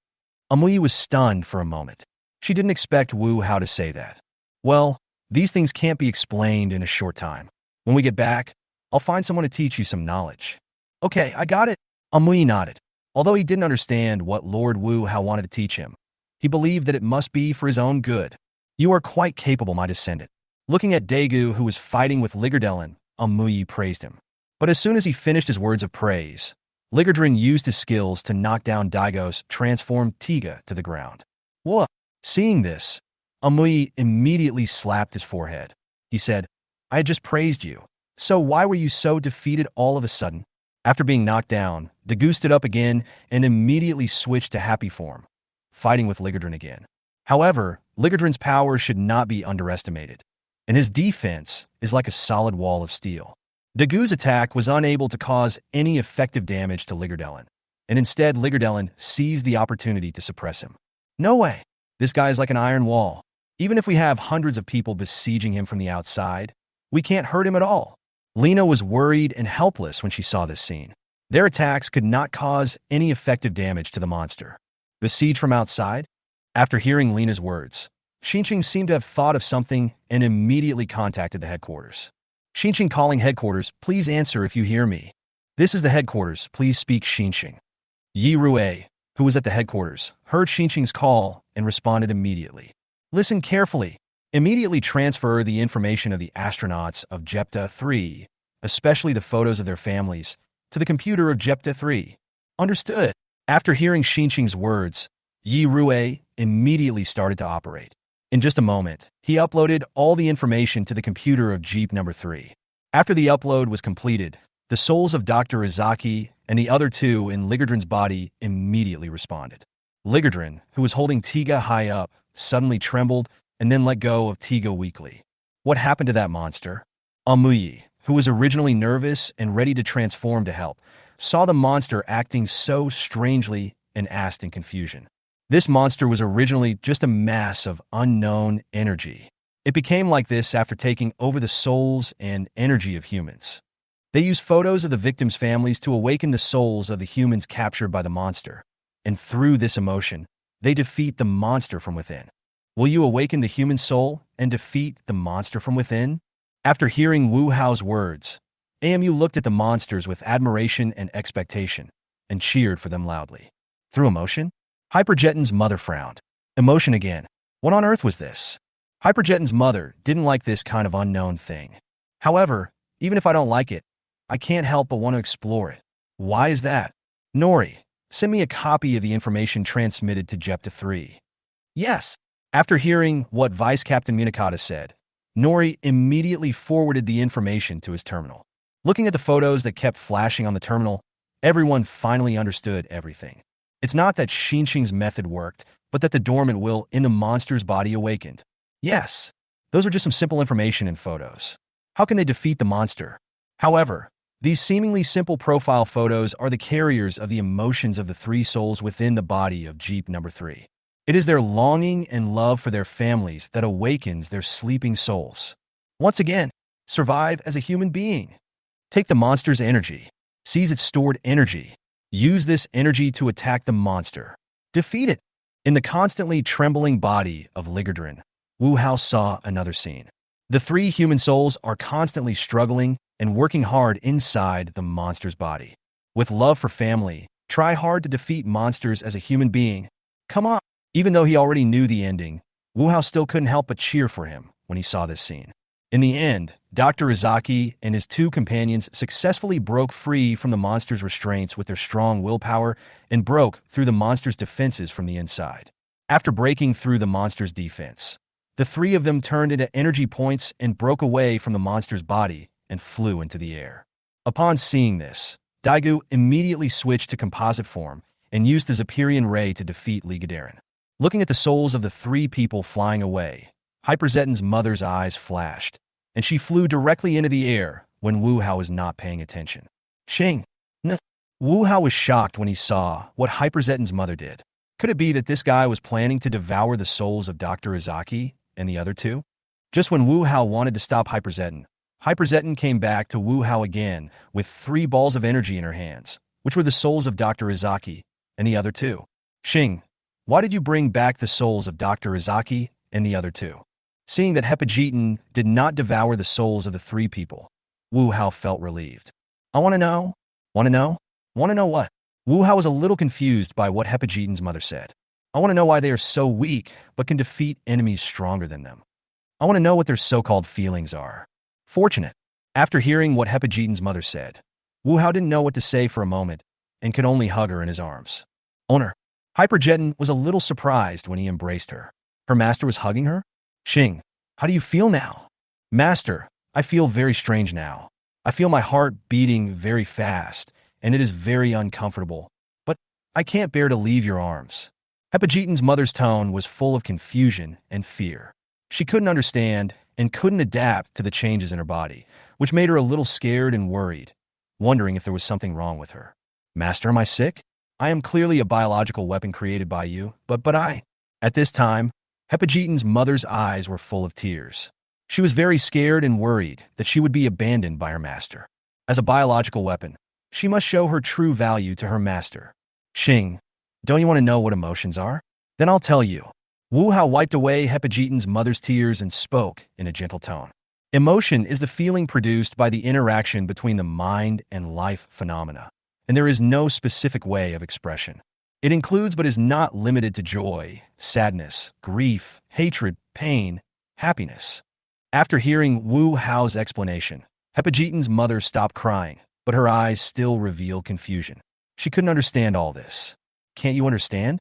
Amui was stunned for a moment. She didn't expect Wu Hao to say that. Well, these things can't be explained in a short time. When we get back, I'll find someone to teach you some knowledge. Okay, I got it. Amui nodded. Although he didn't understand what Lord Wu Hao wanted to teach him, he believed that it must be for his own good. You are quite capable, my descendant. Looking at Daegu, who was fighting with Ligardellin, Amui praised him. But as soon as he finished his words of praise, Ligardrin used his skills to knock down Daigo's transformed Tiga to the ground. What? Seeing this, Amui immediately slapped his forehead. He said, I had just praised you. So why were you so defeated all of a sudden? After being knocked down, Daegu stood up again and immediately switched to happy form, fighting with Ligardrin again. However, Ligardrin's power should not be underestimated, and his defense is like a solid wall of steel. Dagu's attack was unable to cause any effective damage to Ligardellin, and instead Ligardellin seized the opportunity to suppress him. No way! This guy is like an iron wall. Even if we have hundreds of people besieging him from the outside, we can't hurt him at all. Lena was worried and helpless when she saw this scene. Their attacks could not cause any effective damage to the monster. Besieged from outside? After hearing Lena's words, Xinqing seemed to have thought of something and immediately contacted the headquarters. Xinqing calling headquarters, please answer if you hear me. This is the headquarters, please speak Xinqing. Yi Rue, who was at the headquarters, heard Xinqing's call and responded immediately. Listen carefully. Immediately transfer the information of the astronauts of Jepta-3, especially the photos of their families, to the computer of Jepta-3. Understood. After hearing Xinqing's words, Yi Rue immediately started to operate. In just a moment, he uploaded all the information to the computer of Jeep number 3. After the upload was completed, the souls of Dr. Izaki and the other 2 in Ligardrin's body immediately responded. Ligardrin, who was holding Tiga high up, suddenly trembled and then let go of Tiga weakly. What happened to that monster? Amui, who was originally nervous and ready to transform to help, saw the monster acting so strangely and asked in confusion. This monster was originally just a mass of unknown energy. It became like this after taking over the souls and energy of humans. They used photos of the victims' families to awaken the souls of the humans captured by the monster, and through this emotion, they defeat the monster from within. Will you awaken the human soul and defeat the monster from within? After hearing Wu Hao's words, AMU looked at the monsters with admiration and expectation, and cheered for them loudly. Through emotion? Hyperjetin's mother frowned. Emotion again. What on earth was this? Hyperjetin's mother didn't like this kind of unknown thing. However, even if I don't like it, I can't help but want to explore it. Why is that? Nori, send me a copy of the information transmitted to Jepta-3. Yes. After hearing what Vice Captain Minakata said, Nori immediately forwarded the information to his terminal. Looking at the photos that kept flashing on the terminal, everyone finally understood everything. It's not that Xinqing's method worked, but that the dormant will in the monster's body awakened. Yes, those are just some simple information in photos. How can they defeat the monster? However, these seemingly simple profile photos are the carriers of the emotions of the 3 souls within the body of Jeep number 3. It is their longing and love for their families that awakens their sleeping souls. Once again, Survive as a human being. Take the monster's energy. Seize its stored energy. Use this energy to attack the monster. Defeat it. In the constantly trembling body of Ligadrin, Wu Hao saw another scene. The three human souls are constantly struggling and working hard inside the monster's body. With love for family, try hard to defeat monsters as a human being. Come on! Even though he already knew the ending, Wu Hao still couldn't help but cheer for him when he saw this scene. In the end, Dr. Izaki and his two companions successfully broke free from the monster's restraints with their strong willpower and broke through the monster's defenses from the inside. After breaking through the monster's defense, the three of them turned into energy points and broke away from the monster's body and flew into the air. Upon seeing this, Daegu immediately switched to composite form and used the Zephyrian ray to defeat Ligadaren. Looking at the souls of the three people flying away, Hyperzetan's mother's eyes flashed, and she flew directly into the air when Wu Hao was not paying attention. Shing! Wu Hao was shocked when he saw what Hyperzetan's mother did. Could it be that this guy was planning to devour the souls of Dr. Izaki and the other two? Just when Wu Hao wanted to stop Hyperzetan, Hyperzetan came back to Wu Hao again with 3 balls of energy in her hands, which were the souls of Dr. Izaki and the other two. Shing, why did you bring back the souls of Dr. Izaki and the other two? Seeing that Hyperzetan did not devour the souls of the 3 people, Wu Hao felt relieved. I want to know. Want to know? Want to know what? Wu Hao was a little confused by what Hyperzetan's mother said. I want to know why they are so weak but can defeat enemies stronger than them. I want to know what their so-called feelings are. Fortunate. After hearing what Hyperzetan's mother said, Wu Hao didn't know what to say for a moment and could only hug her in his arms. Owner. Hyperzetan was a little surprised when he embraced her. Her master was hugging her? Shing, how do you feel now? Master, I feel very strange now. I feel my heart beating very fast, and it is very uncomfortable. But I can't bear to leave your arms. Hyperzetan's mother's tone was full of confusion and fear. She couldn't understand and couldn't adapt to the changes in her body, which made her a little scared and worried, wondering if there was something wrong with her. Master, am I sick? I am clearly a biological weapon created by you, but I... At this time, Hyperzetan's mother's eyes were full of tears. She was very scared and worried that she would be abandoned by her master. As a biological weapon, she must show her true value to her master. Shing, don't you want to know what emotions are? Then I'll tell you. Wu Hao wiped away Hyperzetan's mother's tears and spoke in a gentle tone. Emotion is the feeling produced by the interaction between the mind and life phenomena, and there is no specific way of expression. It includes but is not limited to joy, sadness, grief, hatred, pain, happiness. After hearing Wu Hao's explanation, Hyperzetan's mother stopped crying, but her eyes still revealed confusion. She couldn't understand all this. Can't you understand?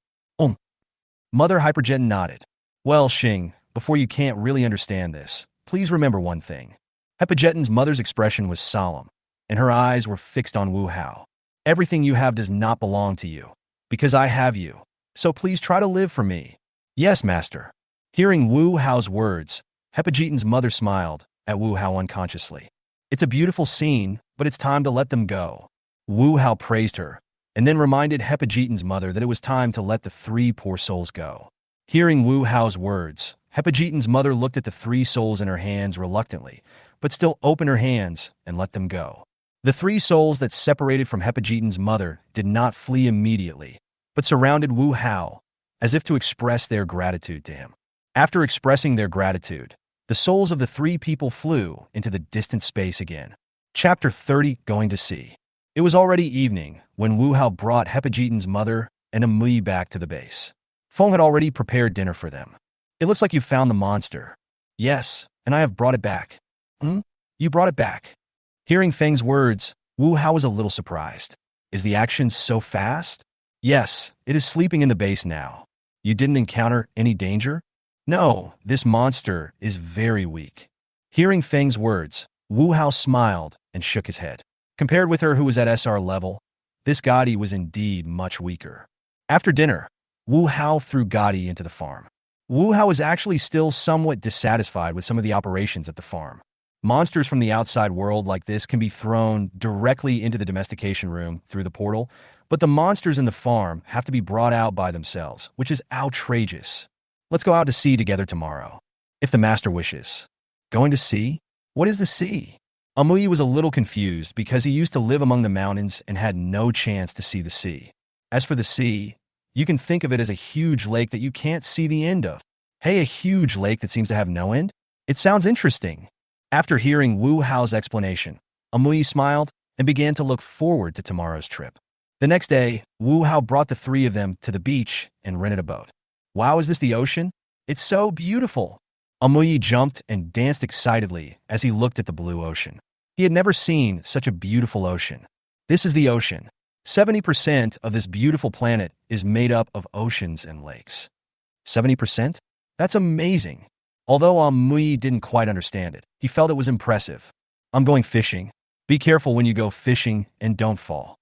Mother Hyperzetan nodded. Well, Shing, before you can't really understand this, please remember one thing. Hyperzetan's mother's expression was solemn, and her eyes were fixed on Wu Hao. Everything you have does not belong to you, because I have you. So please try to live for me. Yes, master. Hearing Wu Hao's words, Hyperzetan's mother smiled at Wu Hao unconsciously. It's a beautiful scene, but it's time to let them go. Wu Hao praised her, and then reminded Hyperzetan's mother that it was time to let the 3 poor souls go. Hearing Wu Hao's words, Hyperzetan's mother looked at the 3 souls in her hands reluctantly, but still opened her hands and let them go. The 3 souls that separated from Hyperzetan's mother did not flee immediately, but surrounded Wu Hao, as if to express their gratitude to him. After expressing their gratitude, the souls of the 3 people flew into the distant space again. Chapter 30, Going to Sea. It was already evening when Wu Hao brought Hyperzetan's mother and Amui back to the base. Feng had already prepared dinner for them. It looks like you found the monster. Yes, and I have brought it back. You brought it back. Hearing Feng's words, Wu Hao was a little surprised. Is the action so fast? Yes, it is sleeping in the base now. You didn't encounter any danger? No, this monster is very weak. Hearing Feng's words, Wu Hao smiled and shook his head. Compared with her who was at SR level, this Gotti was indeed much weaker. After dinner, Wu Hao threw Gotti into the farm. Wu Hao was actually still somewhat dissatisfied with some of the operations at the farm. Monsters from the outside world like this can be thrown directly into the domestication room through the portal, but the monsters in the farm have to be brought out by themselves, which is outrageous. Let's go out to sea together tomorrow, if the master wishes. Going to sea? What is the sea? Amuyi was a little confused because he used to live among the mountains and had no chance to see the sea. As for the sea, you can think of it as a huge lake that you can't see the end of. Hey, a huge lake that seems to have no end? It sounds interesting. After hearing Wu Hao's explanation, Amuyi smiled and began to look forward to tomorrow's trip. The next day, Wu Hao brought the three of them to the beach and rented a boat. Wow, is this the ocean? It's so beautiful. Amuyi jumped and danced excitedly as he looked at the blue ocean. He had never seen such a beautiful ocean. This is the ocean. 70% of this beautiful planet is made up of oceans and lakes. 70%? That's amazing. Although Amuyi didn't quite understand it, he felt it was impressive. I'm going fishing. Be careful when you go fishing and don't fall.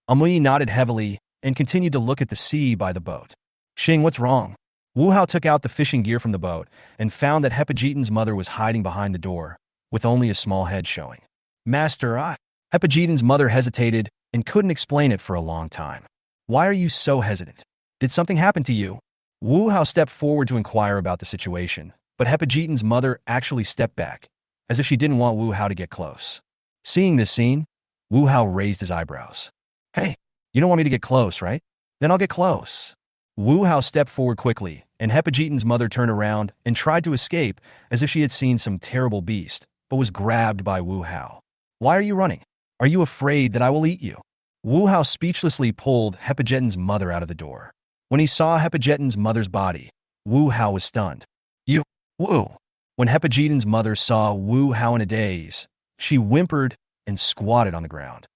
Amuyi nodded heavily and continued to look at the sea by the boat. Xing, what's wrong? Wu Hao took out the fishing gear from the boat and found that Hepajitan's mother was hiding behind the door, with only a small head showing. Master, Hepajitan's mother hesitated and couldn't explain it for a long time. Why are you so hesitant? Did something happen to you? Wu Hao stepped forward to inquire about the situation, but Hepajitan's mother actually stepped back, as if she didn't want Wu Hao to get close. Seeing this scene, Wu Hao raised his eyebrows. Hey, you don't want me to get close, right? Then I'll get close. Wu Hao stepped forward quickly, and Hepajitan's mother turned around and tried to escape as if she had seen some terrible beast, but was grabbed by Wu Hao. Why are you running? Are you afraid that I will eat you? Wu Hao speechlessly pulled Hepajitan's mother out of the door. When he saw Hepajitan's mother's body, Wu Hao was stunned. You, Wu. When Hepajitan's mother saw Wu Hao in a daze, she whimpered and squatted on the ground.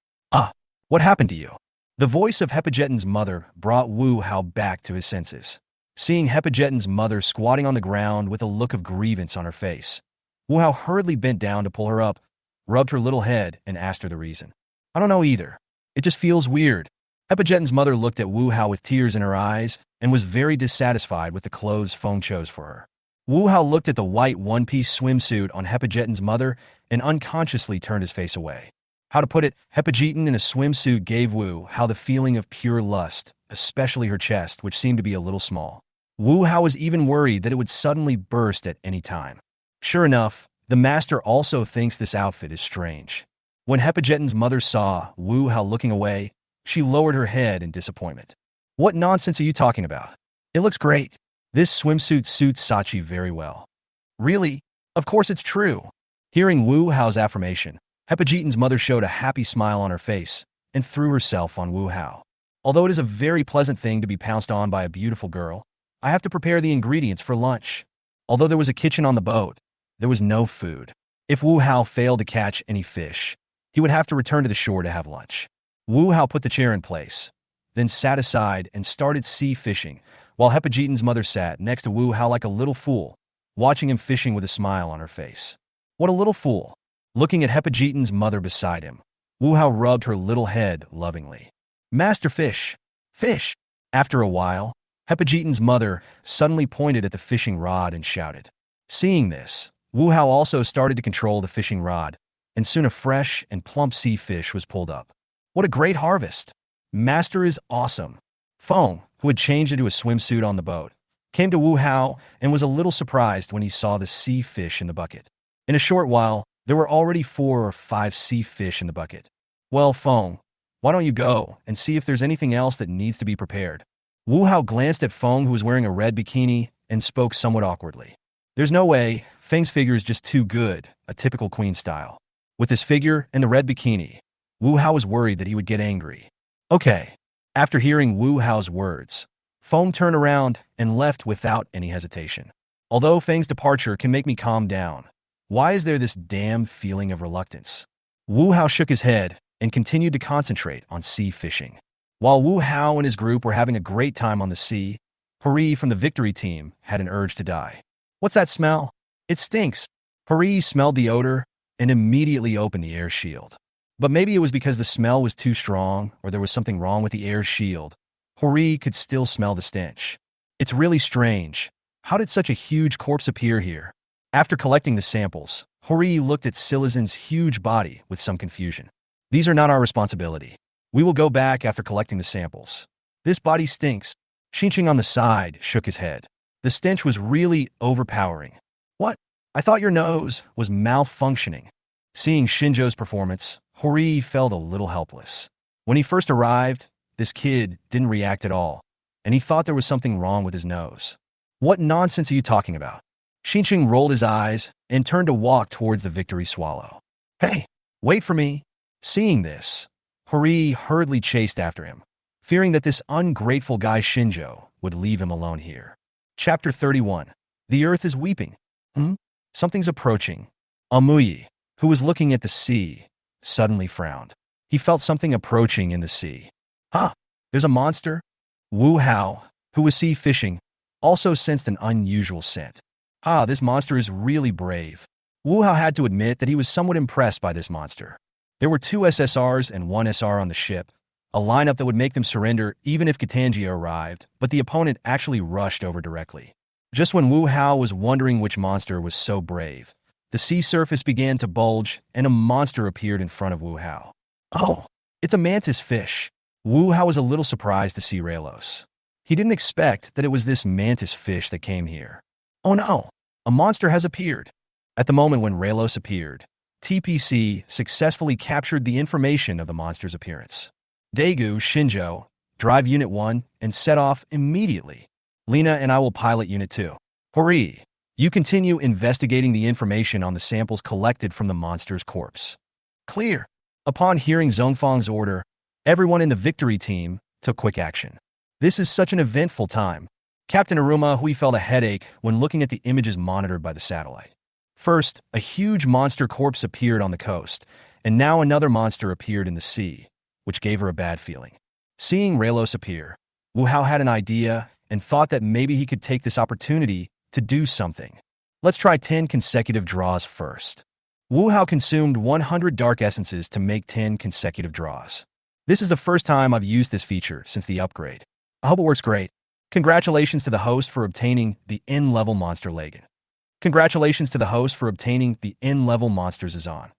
What happened to you? The voice of Hepajitan's mother brought Wu Hao back to his senses. Seeing Hepajitan's mother squatting on the ground with a look of grievance on her face, Wu Hao hurriedly bent down to pull her up, rubbed her little head, and asked her the reason. I don't know either. It just feels weird. Hepajitan's mother looked at Wu Hao with tears in her eyes and was very dissatisfied with the clothes Feng chose for her. Wu Hao looked at the white one-piece swimsuit on Hepajitan's mother and unconsciously turned his face away. How to put it, Hepajitan in a swimsuit gave Wu Hao the feeling of pure lust, especially her chest, which seemed to be a little small. Wu Hao was even worried that it would suddenly burst at any time. Sure enough, the master also thinks this outfit is strange. When Hepajitan's mother saw Wu Hao looking away, she lowered her head in disappointment. What nonsense are you talking about? It looks great. This swimsuit suits Sachi very well. Really? Of course it's true. Hearing Wu Hao's affirmation, Hepajitan's mother showed a happy smile on her face and threw herself on Wu Hao. Although it is a very pleasant thing to be pounced on by a beautiful girl, I have to prepare the ingredients for lunch. Although there was a kitchen on the boat, there was no food. If Wu Hao failed to catch any fish, he would have to return to the shore to have lunch. Wu Hao put the chair in place, then sat aside and started sea fishing, while Hepajitan's mother sat next to Wu Hao like a little fool, watching him fishing with a smile on her face. What a little fool. Looking at Hepajitan's mother beside him, Wu Hao rubbed her little head lovingly. Master Fish! Fish! After a while, Hepajitan's mother suddenly pointed at the fishing rod and shouted. Seeing this, Wu Hao also started to control the fishing rod, and soon a fresh and plump sea fish was pulled up. What a great harvest! Master is awesome. Feng, who had changed into a swimsuit on the boat, came to Wu Hao and was a little surprised when he saw the sea fish in the bucket. In a short while, there were already 4 or 5 sea fish in the bucket. Well, Feng, why don't you go and see if there's anything else that needs to be prepared? Wu Hao glanced at Feng, who was wearing a red bikini, and spoke somewhat awkwardly. There's no way, Feng's figure is just too good, a typical queen style. With his figure and the red bikini, Wu Hao was worried that he would get angry. Okay. After hearing Wu Hao's words, Feng turned around and left without any hesitation. Although Feng's departure can make me calm down, why is there this damn feeling of reluctance? Wu Hao shook his head and continued to concentrate on sea fishing. While Wu Hao and his group were having a great time on the sea, Pari from the victory team had an urge to die. What's that smell? It stinks. Pari smelled the odor and immediately opened the air shield. But maybe it was because the smell was too strong or there was something wrong with the air shield. Pari could still smell the stench. It's really strange. How did such a huge corpse appear here? After collecting the samples, Hori looked at Silizan's huge body with some confusion. These are not our responsibility. We will go back after collecting the samples. This body stinks. Xinqing on the side shook his head. The stench was really overpowering. What? I thought your nose was malfunctioning. Seeing Shinjo's performance, Hori felt a little helpless. When he first arrived, this kid didn't react at all, and he thought there was something wrong with his nose. What nonsense are you talking about? Xinqing rolled his eyes and turned to walk towards the victory swallow. Hey, wait for me. Seeing this, Hori hurriedly chased after him, fearing that this ungrateful guy Shinjo would leave him alone here. Chapter 31. The earth is weeping. Something's approaching. Amuyi, who was looking at the sea, suddenly frowned. He felt something approaching in the sea. There's a monster? Wu Hao, who was sea fishing, also sensed an unusual scent. This monster is really brave. Wu Hao had to admit that he was somewhat impressed by this monster. There were 2 SSRs and 1 SR on the ship, a lineup that would make them surrender even if Katangia arrived, but the opponent actually rushed over directly. Just when Wu Hao was wondering which monster was so brave, the sea surface began to bulge and a monster appeared in front of Wu Hao. Oh, it's a mantis fish. Wu Hao was a little surprised to see Raylos. He didn't expect that it was this mantis fish that came here. Oh no, a monster has appeared. At the moment when Raylos appeared, TPC successfully captured the information of the monster's appearance. Daegu, Shinjo, drive Unit 1 and set off immediately. Lena and I will pilot Unit 2. Hori, you continue investigating the information on the samples collected from the monster's corpse. Clear. Upon hearing Zhongfang's order, everyone in the victory team took quick action. This is such an eventful time. Captain Aruma Hui felt a headache when looking at the images monitored by the satellite. First, a huge monster corpse appeared on the coast, and now another monster appeared in the sea, which gave her a bad feeling. Seeing Raylos appear, Wu Hao had an idea and thought that maybe he could take this opportunity to do something. Let's try 10 consecutive draws first. Wu Hao consumed 100 dark essences to make 10 consecutive draws. This is the first time I've used this feature since the upgrade. I hope it works great. Congratulations to the host for obtaining the N-level monster Lagan. Congratulations to the host for obtaining the N-level monster Zazan.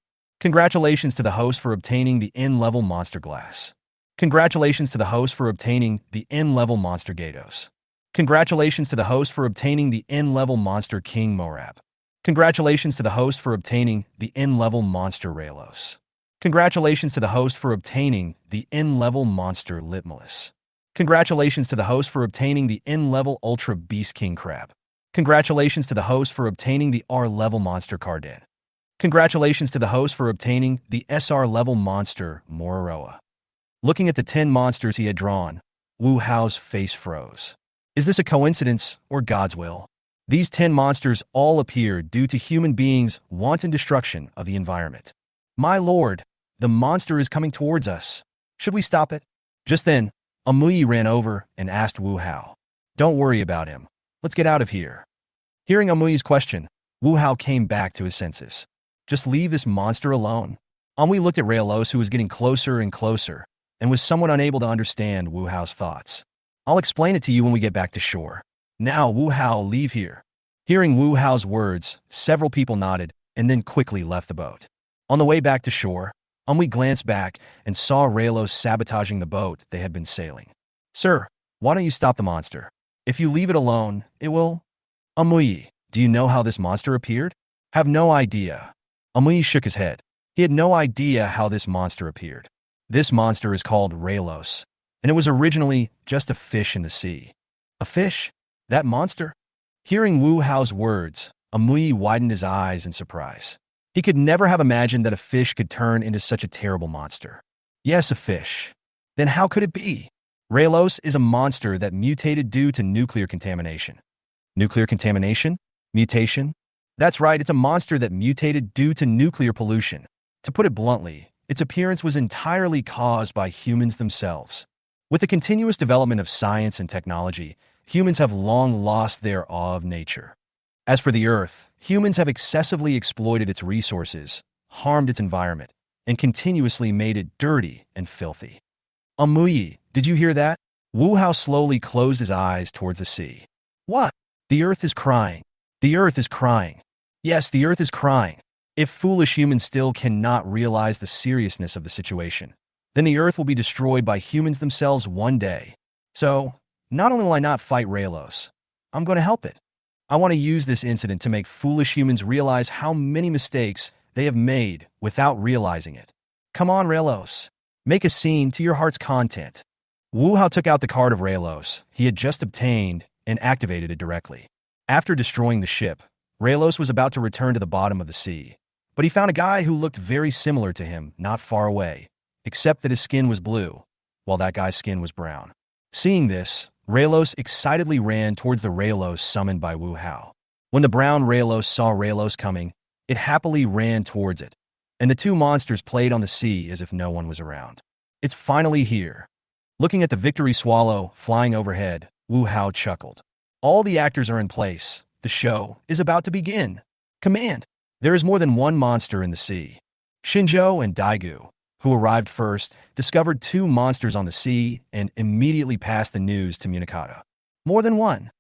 Congratulations to the host for obtaining the N-level monster Glass. Congratulations to the host for obtaining the N-level monster Gatos. Congratulations to the host for obtaining the N-level monster King Morab. Congratulations to the host for obtaining the N-level monster Raylos. Congratulations to the host for obtaining the N-level monster Litmalis. Congratulations to the host for obtaining the N-level Ultra Beast King Crab. Congratulations to the host for obtaining the R-level monster Carden. Congratulations to the host for obtaining the SR-level monster Mororoa. Looking at the 10 monsters he had drawn, Wu Hao's face froze. Is this a coincidence or God's will? These 10 monsters all appeared due to human beings' wanton destruction of the environment. My lord, the monster is coming towards us. Should we stop it? Just then, Amuyi ran over and asked Wu Hao. Don't worry about him. Let's get out of here. Hearing Amuyi's question, Wu Hao came back to his senses. Just leave this monster alone. Amui looked at Raylos, who was getting closer and closer, and was somewhat unable to understand Wu Hao's thoughts. I'll explain it to you when we get back to shore. Now, Wu Hao, leave here. Hearing Wu Hao's words, several people nodded and then quickly left the boat. On the way back to shore, Amui glanced back and saw Raylos sabotaging the boat they had been sailing. Sir, why don't you stop the monster? If you leave it alone, it will... Amui, do you know how this monster appeared? Have no idea. Amui shook his head. He had no idea how this monster appeared. This monster is called Raylos, and it was originally just a fish in the sea. A fish? That monster? Hearing Wu Hao's words, Amui widened his eyes in surprise. He could never have imagined that a fish could turn into such a terrible monster. Yes, a fish. Then how could it be? Raylos is a monster that mutated due to nuclear contamination. Nuclear contamination? Mutation? That's right, it's a monster that mutated due to nuclear pollution. To put it bluntly, its appearance was entirely caused by humans themselves. With the continuous development of science and technology, humans have long lost their awe of nature. As for the Earth, humans have excessively exploited its resources, harmed its environment, and continuously made it dirty and filthy. Amuyi, did you hear that? Wu Hao slowly closed his eyes towards the sea. What? The Earth is crying. The Earth is crying. Yes, the Earth is crying. If foolish humans still cannot realize the seriousness of the situation, then the Earth will be destroyed by humans themselves one day. So, not only will I not fight Raylos, I'm going to help it. I want to use this incident to make foolish humans realize how many mistakes they have made without realizing it. Come on, Raylos. Make a scene to your heart's content. Wu Hao took out the card of Raylos he had just obtained and activated it directly. After destroying the ship, Raylos was about to return to the bottom of the sea, but he found a guy who looked very similar to him not far away, except that his skin was blue, while that guy's skin was brown. Seeing this, Raylos excitedly ran towards the Raylos summoned by Wu Hao. When the brown Raylos saw Raylos coming, it happily ran towards it, and the two monsters played on the sea as if no one was around. It's finally here. Looking at the victory swallow flying overhead, Wu Hao chuckled. All the actors are in place. The show is about to begin. Command! There is more than one monster in the sea. Shinjo and Daegu, who arrived first, discovered two monsters on the sea and immediately passed the news to Munakata. More than one.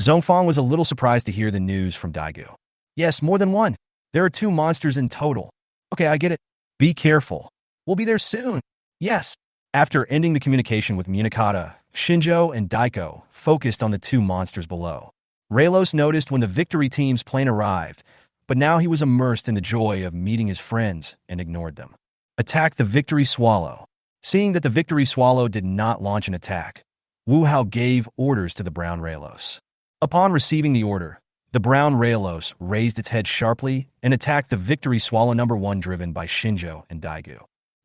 Zhongfang was a little surprised to hear the news from Daegu. Yes, more than one. There are two monsters in total. Okay, I get it. Be careful. We'll be there soon. Yes. After ending the communication with Munakata, Shinjo and Daiko focused on the two monsters below. Raylos noticed when the victory team's plane arrived, but now he was immersed in the joy of meeting his friends and ignored them. Attack the victory swallow. Seeing that the victory swallow did not launch an attack, Wu Hao gave orders to the brown Raylos. Upon receiving the order, the brown Raylos raised its head sharply and attacked the victory swallow number 1 driven by Shinjo and Daegu.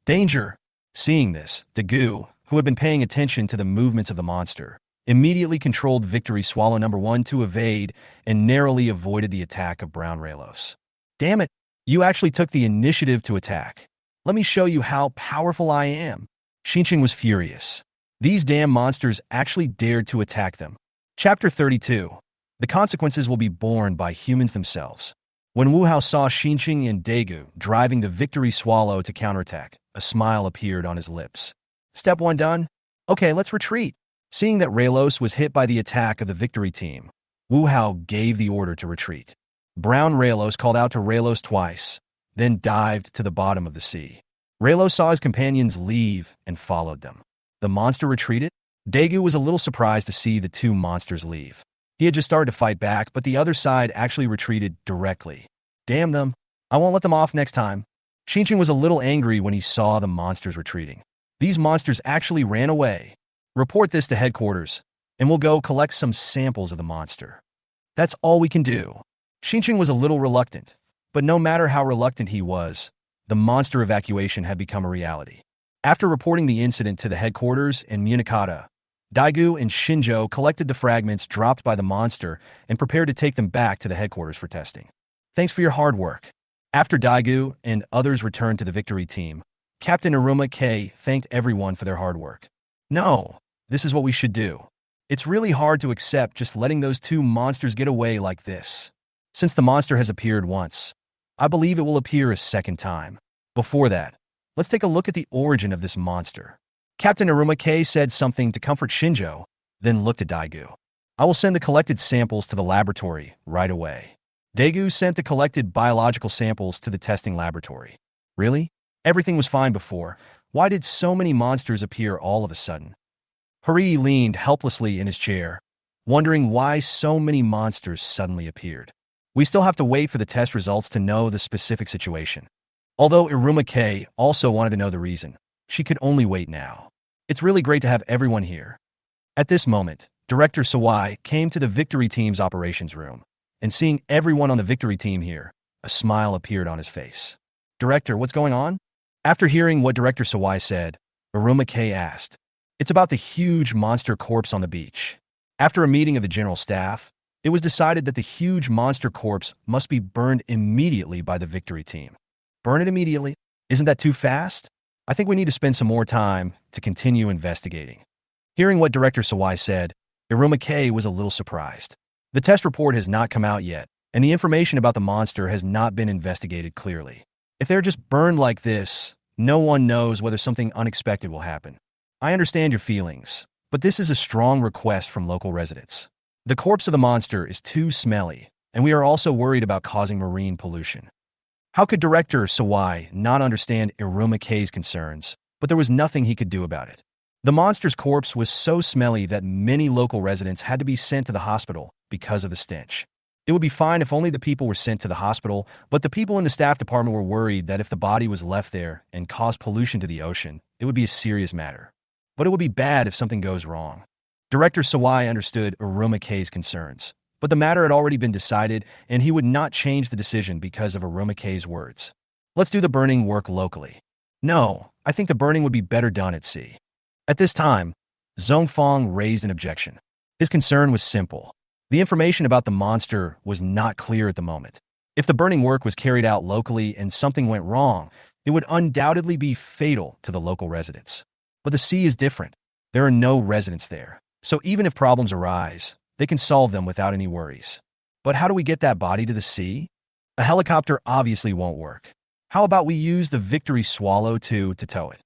Danger! Seeing this, Daegu, who had been paying attention to the movements of the monster, immediately controlled victory swallow number 1 to evade and narrowly avoided the attack of brown Raylos. Damn it! You actually took the initiative to attack. Let me show you how powerful I am. Xinqing was furious. These damn monsters actually dared to attack them. Chapter 32. The consequences will be borne by humans themselves. When Wu Hao saw Xinqing and Daegu driving the victory swallow to counterattack, a smile appeared on his lips. Step 1 done? Okay, let's retreat. Seeing that Raylos was hit by the attack of the victory team, Wu Hao gave the order to retreat. Brown Raylos called out to Raylos twice, then dived to the bottom of the sea. Raylos saw his companions leave and followed them. The monster retreated? Daegu was a little surprised to see the two monsters leave. He had just started to fight back, but the other side actually retreated directly. Damn them. I won't let them off next time. Xinqing was a little angry when he saw the monsters retreating. These monsters actually ran away. Report this to headquarters, and we'll go collect some samples of the monster. That's all we can do. Xinqing was a little reluctant, but no matter how reluctant he was, the monster evacuation had become a reality. After reporting the incident to the headquarters and Munakata, Daegu and Shinjo collected the fragments dropped by the monster and prepared to take them back to the headquarters for testing. Thanks for your hard work. After Daegu and others returned to the victory team, Captain Iruma K thanked everyone for their hard work. No, this is what we should do. It's really hard to accept just letting those two monsters get away like this. Since the monster has appeared once, I believe it will appear a second time. Before that, let's take a look at the origin of this monster. Captain Iruma K said something to comfort Shinjo, then looked at Daegu. I will send the collected samples to the laboratory right away. Daegu sent the collected biological samples to the testing laboratory. Really? Everything was fine before. Why did so many monsters appear all of a sudden? Hari leaned helplessly in his chair, wondering why so many monsters suddenly appeared. We still have to wait for the test results to know the specific situation. Although Iruma K also wanted to know the reason, she could only wait now. It's really great to have everyone here. At this moment, Director Sawai came to the victory team's operations room, and seeing everyone on the victory team here, a smile appeared on his face. Director, what's going on? After hearing what Director Sawai said, Iruma K asked. It's about the huge monster corpse on the beach. After a meeting of the general staff, it was decided that the huge monster corpse must be burned immediately by the victory team. Burn it immediately? Isn't that too fast? I think we need to spend some more time to continue investigating. Hearing what Director Sawai said, Iruma K was a little surprised. The test report has not come out yet, and the information about the monster has not been investigated clearly. If they're just burned like this, no one knows whether something unexpected will happen. I understand your feelings, but this is a strong request from local residents. The corpse of the monster is too smelly, and we are also worried about causing marine pollution. How could Director Sawai not understand Iruma K's concerns, but there was nothing he could do about it? The monster's corpse was so smelly that many local residents had to be sent to the hospital because of the stench. It would be fine if only the people were sent to the hospital, but the people in the staff department were worried that if the body was left there and caused pollution to the ocean, it would be a serious matter. But it would be bad if something goes wrong. Director Sawai understood Aruma K's concerns, but the matter had already been decided, and he would not change the decision because of Aruma K's words. Let's do the burning work locally. No, I think the burning would be better done at sea. At this time, Zhongfang raised an objection. His concern was simple. The information about the monster was not clear at the moment. If the burning work was carried out locally and something went wrong, it would undoubtedly be fatal to the local residents. But the sea is different. There are no residents there, so even if problems arise, they can solve them without any worries. But how do we get that body to the sea? A helicopter obviously won't work. How about we use the Victory Swallow 2 to tow it?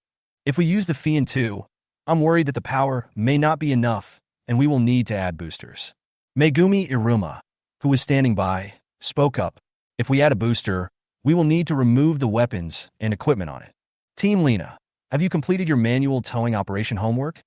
If we use the Fian 2, I'm worried that the power may not be enough, and we will need to add boosters. Megumi Iruma, who was standing by, spoke up. If we add a booster, we will need to remove the weapons and equipment on it. Team Lena, have you completed your manual towing operation homework?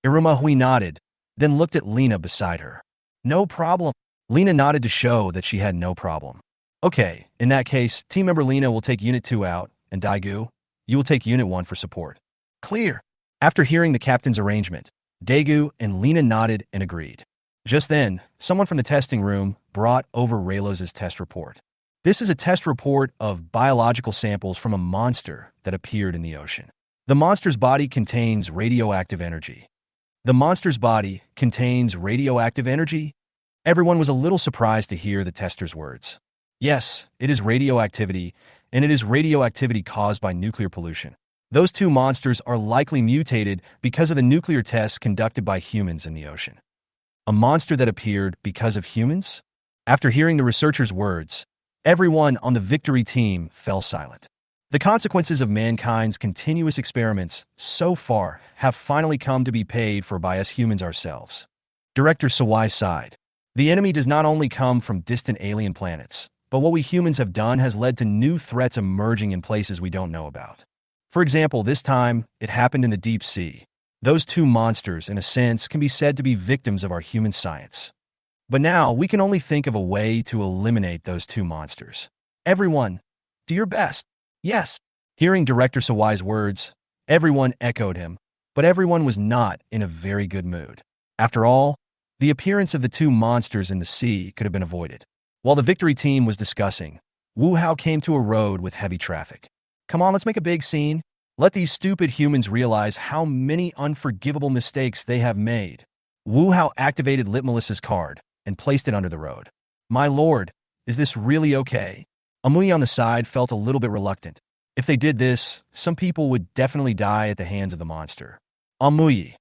Iruma Hui nodded, then looked at Lena beside her. No problem. Lena nodded to show that she had no problem. Okay, in that case, team member Lena will take Unit 2 out, and Daegu, you will take Unit 1 for support. Clear. After hearing the captain's arrangement, Daegu and Lena nodded and agreed. Just then, someone from the testing room brought over Raylos' test report. This is a test report of biological samples from a monster that appeared in the ocean. The monster's body contains radioactive energy. The monster's body contains radioactive energy? Everyone was a little surprised to hear the tester's words. Yes, it is radioactivity, and it is radioactivity caused by nuclear pollution. Those two monsters are likely mutated because of the nuclear tests conducted by humans in the ocean. A monster that appeared because of humans? After hearing the researchers' words, everyone on the Victory team fell silent. The consequences of mankind's continuous experiments so far have finally come to be paid for by us humans ourselves. Director Sawai sighed. The enemy does not only come from distant alien planets, but what we humans have done has led to new threats emerging in places we don't know about. For example, this time, it happened in the deep sea. Those two monsters, in a sense, can be said to be victims of our human science. But now, we can only think of a way to eliminate those two monsters. Everyone, do your best. Yes. Hearing Director Sawai's words, everyone echoed him, but everyone was not in a very good mood. After all, the appearance of the two monsters in the sea could have been avoided. While the Victory team was discussing, Wu Hao came to a road with heavy traffic. Come on, let's make a big scene. Let these stupid humans realize how many unforgivable mistakes they have made. Wu Hao activated Lit Melissa's card and placed it under the road. My lord, is this really okay? Amui on the side felt a little bit reluctant. If they did this, some people would definitely die at the hands of the monster. Amui,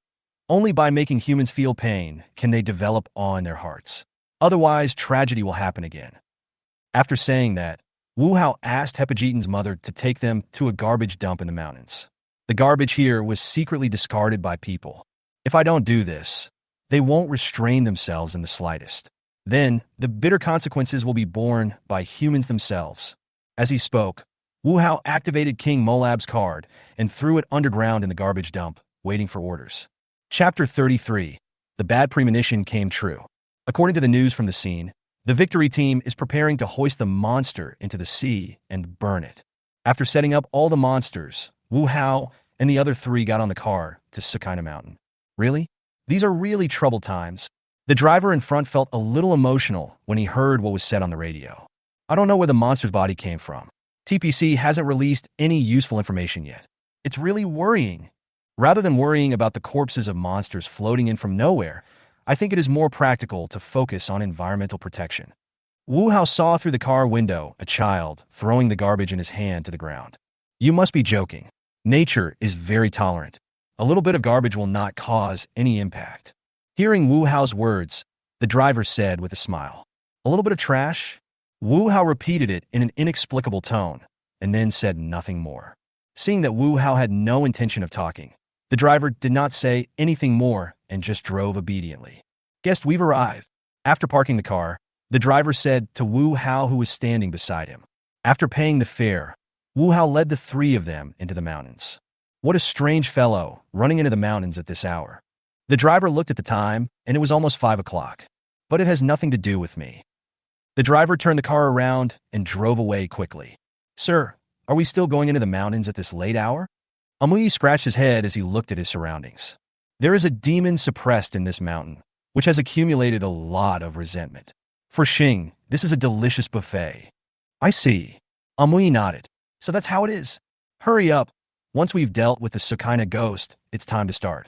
only by making humans feel pain can they develop awe in their hearts. Otherwise, tragedy will happen again. After saying that, Wu Hao asked Hepajitan's mother to take them to a garbage dump in the mountains. The garbage here was secretly discarded by people. If I don't do this, they won't restrain themselves in the slightest. Then, the bitter consequences will be borne by humans themselves. As he spoke, Wu Hao activated King Molab's card and threw it underground in the garbage dump, waiting for orders. Chapter 33. The bad premonition came true. According to the news from the scene, the Victory team is preparing to hoist the monster into the sea and burn it. After setting up all the monsters, Wu Hao and the other three got on the car to Sakina Mountain. Really? These are really troubled times. The driver in front felt a little emotional when he heard what was said on the radio. I don't know where the monster's body came from. TPC hasn't released any useful information yet. It's really worrying. Rather than worrying about the corpses of monsters floating in from nowhere, I think it is more practical to focus on environmental protection. Wu Hao saw through the car window a child throwing the garbage in his hand to the ground. You must be joking. Nature is very tolerant. A little bit of garbage will not cause any impact. Hearing Wu Hao's words, the driver said with a smile, "A little bit of trash?" Wu Hao repeated it in an inexplicable tone, and then said nothing more. Seeing that Wu Hao had no intention of talking, the driver did not say anything more and just drove obediently. Guest, we've arrived. After parking the car, the driver said to Wu Hao, who was standing beside him. After paying the fare, Wu Hao led the three of them into the mountains. What a strange fellow, running into the mountains at this hour. The driver looked at the time, and it was almost 5 o'clock. But it has nothing to do with me. The driver turned the car around and drove away quickly. Sir, are we still going into the mountains at this late hour? Amui scratched his head as he looked at his surroundings. There is a demon suppressed in this mountain, which has accumulated a lot of resentment. For Xing, this is a delicious buffet. I see. Amui nodded. So that's how it is. Hurry up. Once we've dealt with the Sukaina ghost, it's time to start.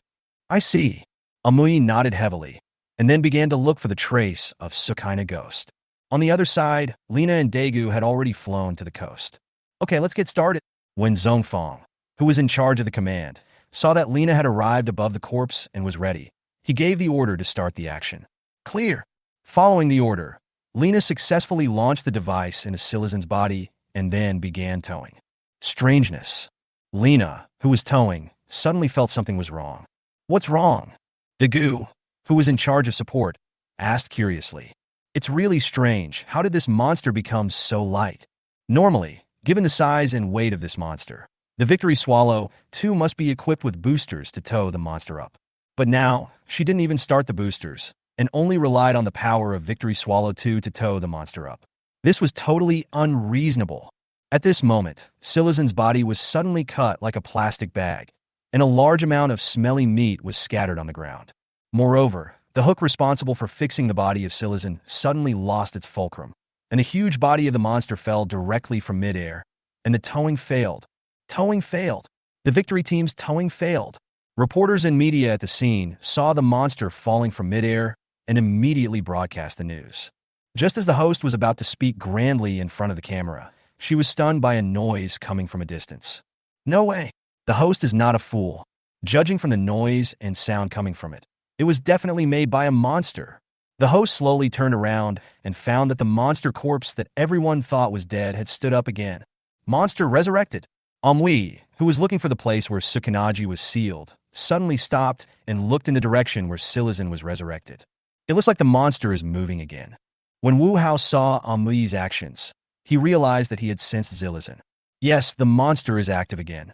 I see. Amui nodded heavily, and then began to look for the trace of Sukaina ghost. On the other side, Lina and Daegu had already flown to the coast. Okay, let's get started. When Zhongfang, who was in charge of the command, saw that Lina had arrived above the corpse and was ready, he gave the order to start the action. Clear. Following the order, Lina successfully launched the device into Silizen's body and then began towing. Strangeness. Lina, who was towing, suddenly felt something was wrong. What's wrong? Daegu, who was in charge of support, asked curiously. It's really strange. How did this monster become so light? Normally, given the size and weight of this monster, the Victory Swallow, too, must be equipped with boosters to tow the monster up. But now, she didn't even start the boosters, and only relied on the power of Victory Swallow 2 to tow the monster up. This was totally unreasonable. At this moment, Silizen's body was suddenly cut like a plastic bag, and a large amount of smelly meat was scattered on the ground. Moreover, the hook responsible for fixing the body of Silizen suddenly lost its fulcrum, and a huge body of the monster fell directly from midair, and the towing failed. Towing failed. The victory team's towing failed. Reporters and media at the scene saw the monster falling from midair and immediately broadcast the news. Just as the host was about to speak grandly in front of the camera, she was stunned by a noise coming from a distance. No way. The host is not a fool. Judging from the noise and sound coming from it, it was definitely made by a monster. The host slowly turned around and found that the monster corpse that everyone thought was dead had stood up again. Monster resurrected. Amui, who was looking for the place where Sukanaji was sealed, suddenly stopped and looked in the direction where Silizen was resurrected. It looks like the monster is moving again. When Wu Hao saw Amui's actions, he realized that he had sensed Silizen. Yes, the monster is active again.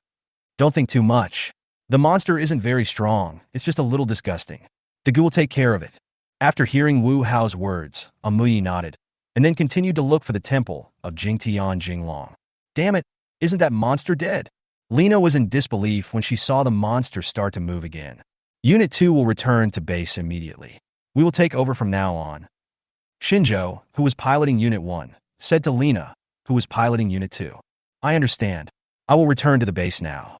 Don't think too much. The monster isn't very strong, it's just a little disgusting. Daegu will take care of it. After hearing Wu Hao's words, Amui nodded, and then continued to look for the temple of Jingtian Jinglong. Damn it, isn't that monster dead? Lina was in disbelief when she saw the monster start to move again. Unit 2 will return to base immediately. We will take over from now on. Shinjo, who was piloting Unit 1, said to Lina, who was piloting Unit 2. I understand. I will return to the base now.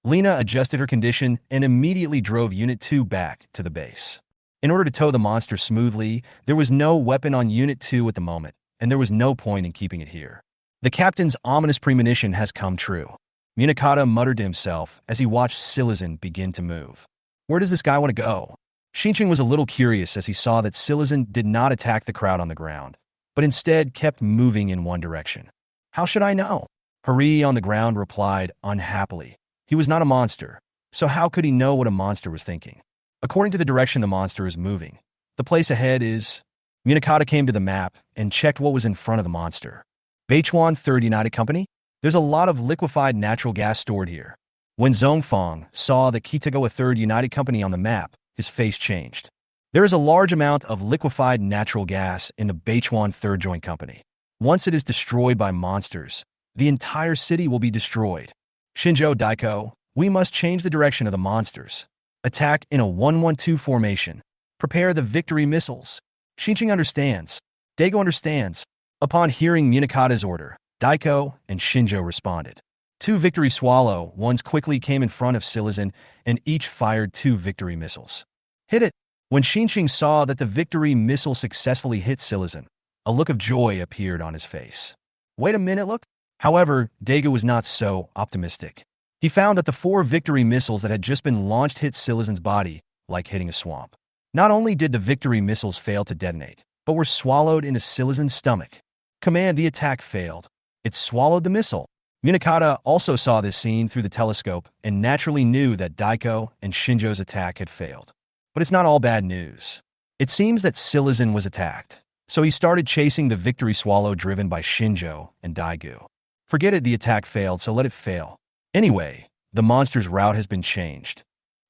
Lina adjusted her condition and immediately drove Unit 2 back to the base. In order to tow the monster smoothly, there was no weapon on Unit 2 at the moment, and there was no point in keeping it here. The captain's ominous premonition has come true. Munakata muttered to himself as he watched Silizen begin to move. Where does this guy want to go? Xinqing was a little curious as he saw that Silizen did not attack the crowd on the ground, but instead kept moving in one direction. How should I know? Hari on the ground replied unhappily. He was not a monster, so how could he know what a monster was thinking? According to the direction the monster is moving, the place ahead is... Munakata came to the map and checked what was in front of the monster. Beichuan 3rd United Company? There's a lot of liquefied natural gas stored here. When Zhongfang saw the Kitagawa 3rd United Company on the map, his face changed. There is a large amount of liquefied natural gas in the Beichuan 3rd Joint Company. Once it is destroyed by monsters, the entire city will be destroyed. Shinjo Daiko, we must change the direction of the monsters. Attack in a 1-1-2 formation. Prepare the victory missiles. Xinqing understands. Dago understands. Upon hearing Munakata's order, Daiko and Shinjo responded. 2 Victory Swallow ones quickly came in front of Silizen and each fired 2 victory missiles. Hit it! When Xinqing saw that the victory missile successfully hit Silizen, a look of joy appeared on his face. Wait a minute, look! However, Dago was not so optimistic. He found that the 4 victory missiles that had just been launched hit Silizen's body like hitting a swamp. Not only did the victory missiles fail to detonate, but were swallowed into Silizen's stomach. Command, the attack failed. It swallowed the missile. Munakata also saw this scene through the telescope and naturally knew that Daiko and Shinjo's attack had failed. But it's not all bad news. It seems that Silizen was attacked, so he started chasing the victory swallow driven by Shinjo and Daegu. Forget it, the attack failed, so let it fail. Anyway, the monster's route has been changed.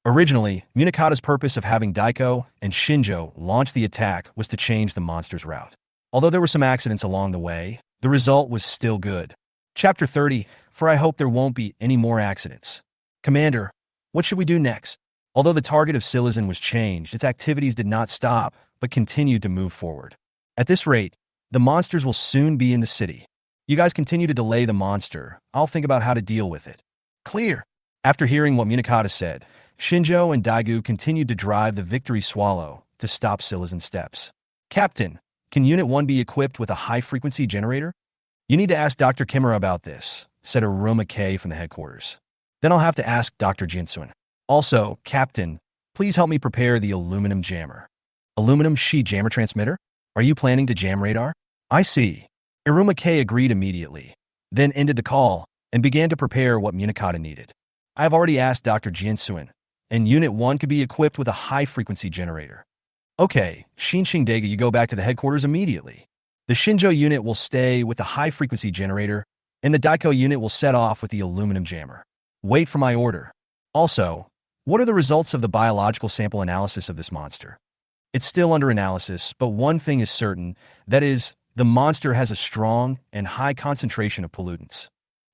Originally, Munakata's purpose of having Daiko and Shinjo launch the attack was to change the monster's route. Although there were some accidents along the way, the result was still good. Chapter 30, for I hope there won't be any more accidents. Commander, what should we do next? Although the target of Silizan was changed, its activities did not stop, but continued to move forward. At this rate, the monsters will soon be in the city. You guys continue to delay the monster. I'll think about how to deal with it. Clear. After hearing what Munakata said, Shinjo and Daigu continued to drive the Victory Swallow to stop Silizan's steps. Captain, can Unit 1 be equipped with a high-frequency generator? You need to ask Dr. Kimura about this, said Aruma K from the headquarters. Then I'll have to ask Dr. Jinsun. Also, Captain, please help me prepare the aluminum jammer. Aluminum sheet jammer transmitter? Are you planning to jam radar? I see. Aruma K agreed immediately, then ended the call and began to prepare what Munakata needed. I have already asked Dr. Jinsun, and Unit 1 could be equipped with a high-frequency generator. Okay, Shinshin Dega, you go back to the headquarters immediately. The Shinjo unit will stay with the high-frequency generator, and the Daiko unit will set off with the aluminum jammer. Wait for my order. Also, what are the results of the biological sample analysis of this monster? It's still under analysis, but one thing is certain, that is, the monster has a strong and high concentration of pollutants.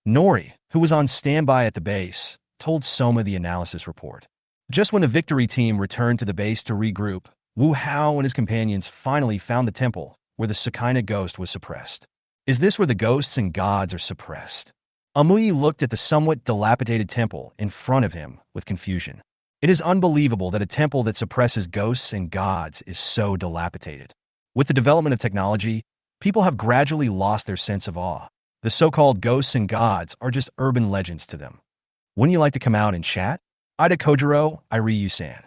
Nori, who was on standby at the base, told Soma the analysis report. Just when the victory team returned to the base to regroup, Wu Hao and his companions finally found the temple where the Sakina ghost was suppressed. Is this where the ghosts and gods are suppressed? Amui looked at the somewhat dilapidated temple in front of him with confusion. It is unbelievable that a temple that suppresses ghosts and gods is so dilapidated. With the development of technology, people have gradually lost their sense of awe. The so-called ghosts and gods are just urban legends to them. Wouldn't you like to come out and chat? Ida Kojiro, Iryu-san.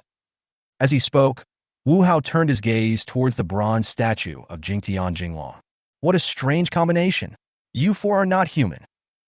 As he spoke, Wu Hao turned his gaze towards the bronze statue of Jingtian Jinglong. What a strange combination. You four are not human.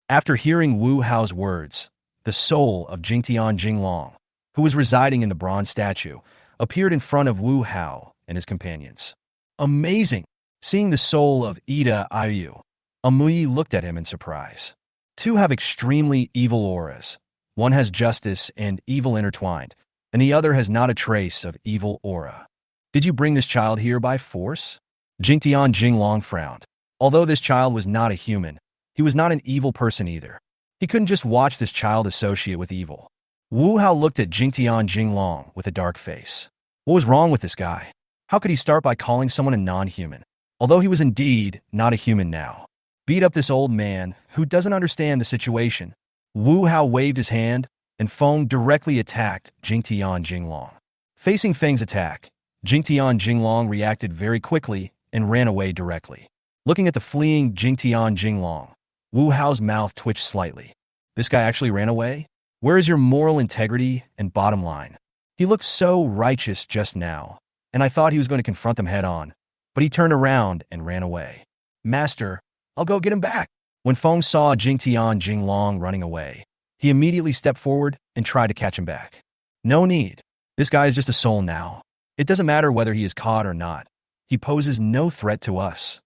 After hearing Wu Hao's words, the soul of Jingtian Jinglong, who was residing in the bronze statue, appeared in front of Wu Hao and his companions. Amazing! Seeing the soul of Ida Iryu, Amui looked at him in surprise. Two have extremely evil auras. One has justice and evil intertwined, and the other has not a trace of evil aura. Did you bring this child here by force? Jingtian Jinglong frowned. Although this child was not a human, he was not an evil person either. He couldn't just watch this child associate with evil. Wu Hao looked at Jingtian Jinglong with a dark face. What was wrong with this guy? How could he start by calling someone a non-human? Although he was indeed not a human now. Beat up this old man who doesn't understand the situation. Wu Hao waved his hand, and Feng directly attacked Jingtian Jinglong. Facing Feng's attack, Jingtian Jinglong reacted very quickly and ran away directly. Looking at the fleeing Jingtian Jinglong, Wu Hao's mouth twitched slightly. This guy actually ran away? Where is your moral integrity and bottom line? He looked so righteous just now, and I thought he was going to confront them head on, but he turned around and ran away. Master, I'll go get him back. When Feng saw Jingtian Jinglong running away, he immediately stepped forward and tried to catch him back. No need. This guy is just a soul now. It doesn't matter whether he is caught or not. He poses no threat to us.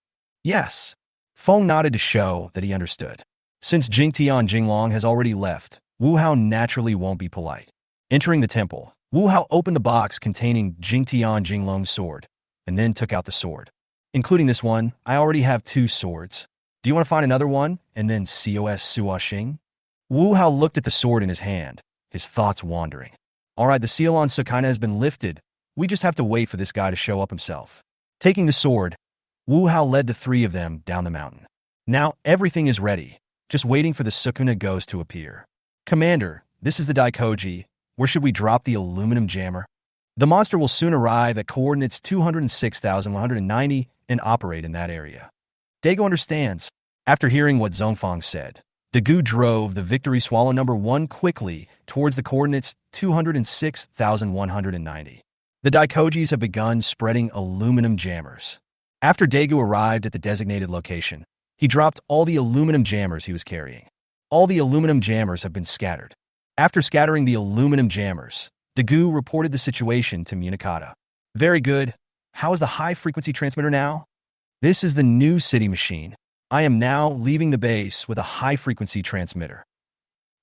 Yes. Feng nodded to show that he understood. Since Jingtian Jinglong has already left, Wu Hao naturally won't be polite. Entering the temple, Wu Hao opened the box containing Jingtian Jinglong's sword, and then took out the sword. Including this one, I already have 2 swords. Do you want to find another one, and then COS Suwa Xing? Wu Hao looked at the sword in his hand, his thoughts wandering. Alright, the seal on Sakina has been lifted. We just have to wait for this guy to show up himself. Taking the sword, Wu Hao led the 3 of them down the mountain. Now everything is ready, just waiting for the Sukuna ghost to appear. Commander, this is the Daikoji. Where should we drop the aluminum jammer? The monster will soon arrive at coordinates 206,190 and operate in that area. Dago understands. After hearing what Zhongfang said, Dagu drove the Victory Swallow number 1 quickly towards the coordinates 206,190. The Daikojis have begun spreading aluminum jammers. After Dagu arrived at the designated location, he dropped all the aluminum jammers he was carrying. All the aluminum jammers have been scattered. After scattering the aluminum jammers, Dagu reported the situation to Munakata. Very good. How is the high-frequency transmitter now? This is the new city machine. I am now leaving the base with a high-frequency transmitter.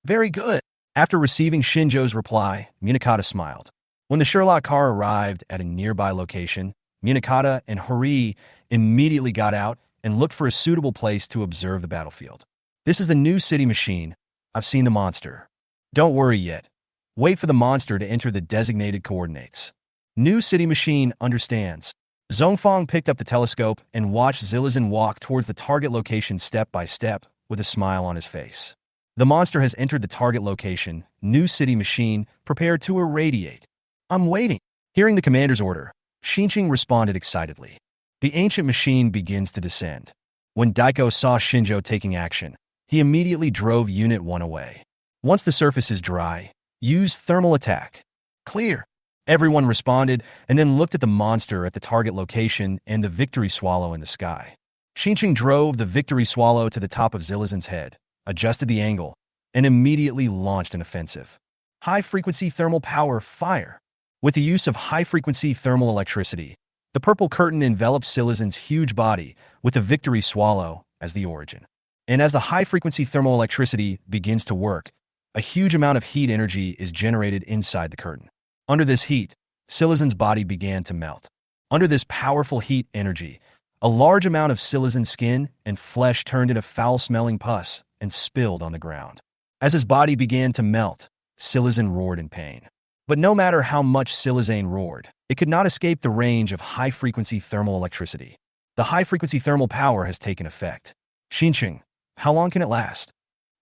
Very good. After receiving Shinjo's reply, Munakata smiled. When the Sherlock car arrived at a nearby location, Munakata and Hori immediately got out and looked for a suitable place to observe the battlefield. This is the new city machine. I've seen the monster. Don't worry yet. Wait for the monster to enter the designated coordinates. New city machine understands. Zhongfang picked up the telescope and watched Zilizan walk towards the target location step by step with a smile on his face. The monster has entered the target location. New city machine, prepared to irradiate. I'm waiting. Hearing the commander's order, Xinqing responded excitedly. The ancient machine begins to descend. When Daiko saw Shinjo taking action, he immediately drove Unit 1 away. Once the surface is dry, use thermal attack. Clear. Everyone responded and then looked at the monster at the target location and the victory swallow in the sky. Xinqing drove the victory swallow to the top of Zilizan's head, adjusted the angle, and immediately launched an offensive. High-frequency thermal power fire. With the use of high-frequency thermal electricity, the purple curtain enveloped Zilizan's huge body with the victory swallow as the origin. And as the high-frequency thermal electricity begins to work, a huge amount of heat energy is generated inside the curtain. Under this heat, Zilizan's body began to melt. Under this powerful heat energy, a large amount of Zilizan's skin and flesh turned into foul-smelling pus and spilled on the ground. As his body began to melt, Zilizan roared in pain. But no matter how much Zilizan roared, it could not escape the range of high-frequency thermal electricity. The high-frequency thermal power has taken effect. Xinqing, how long can it last?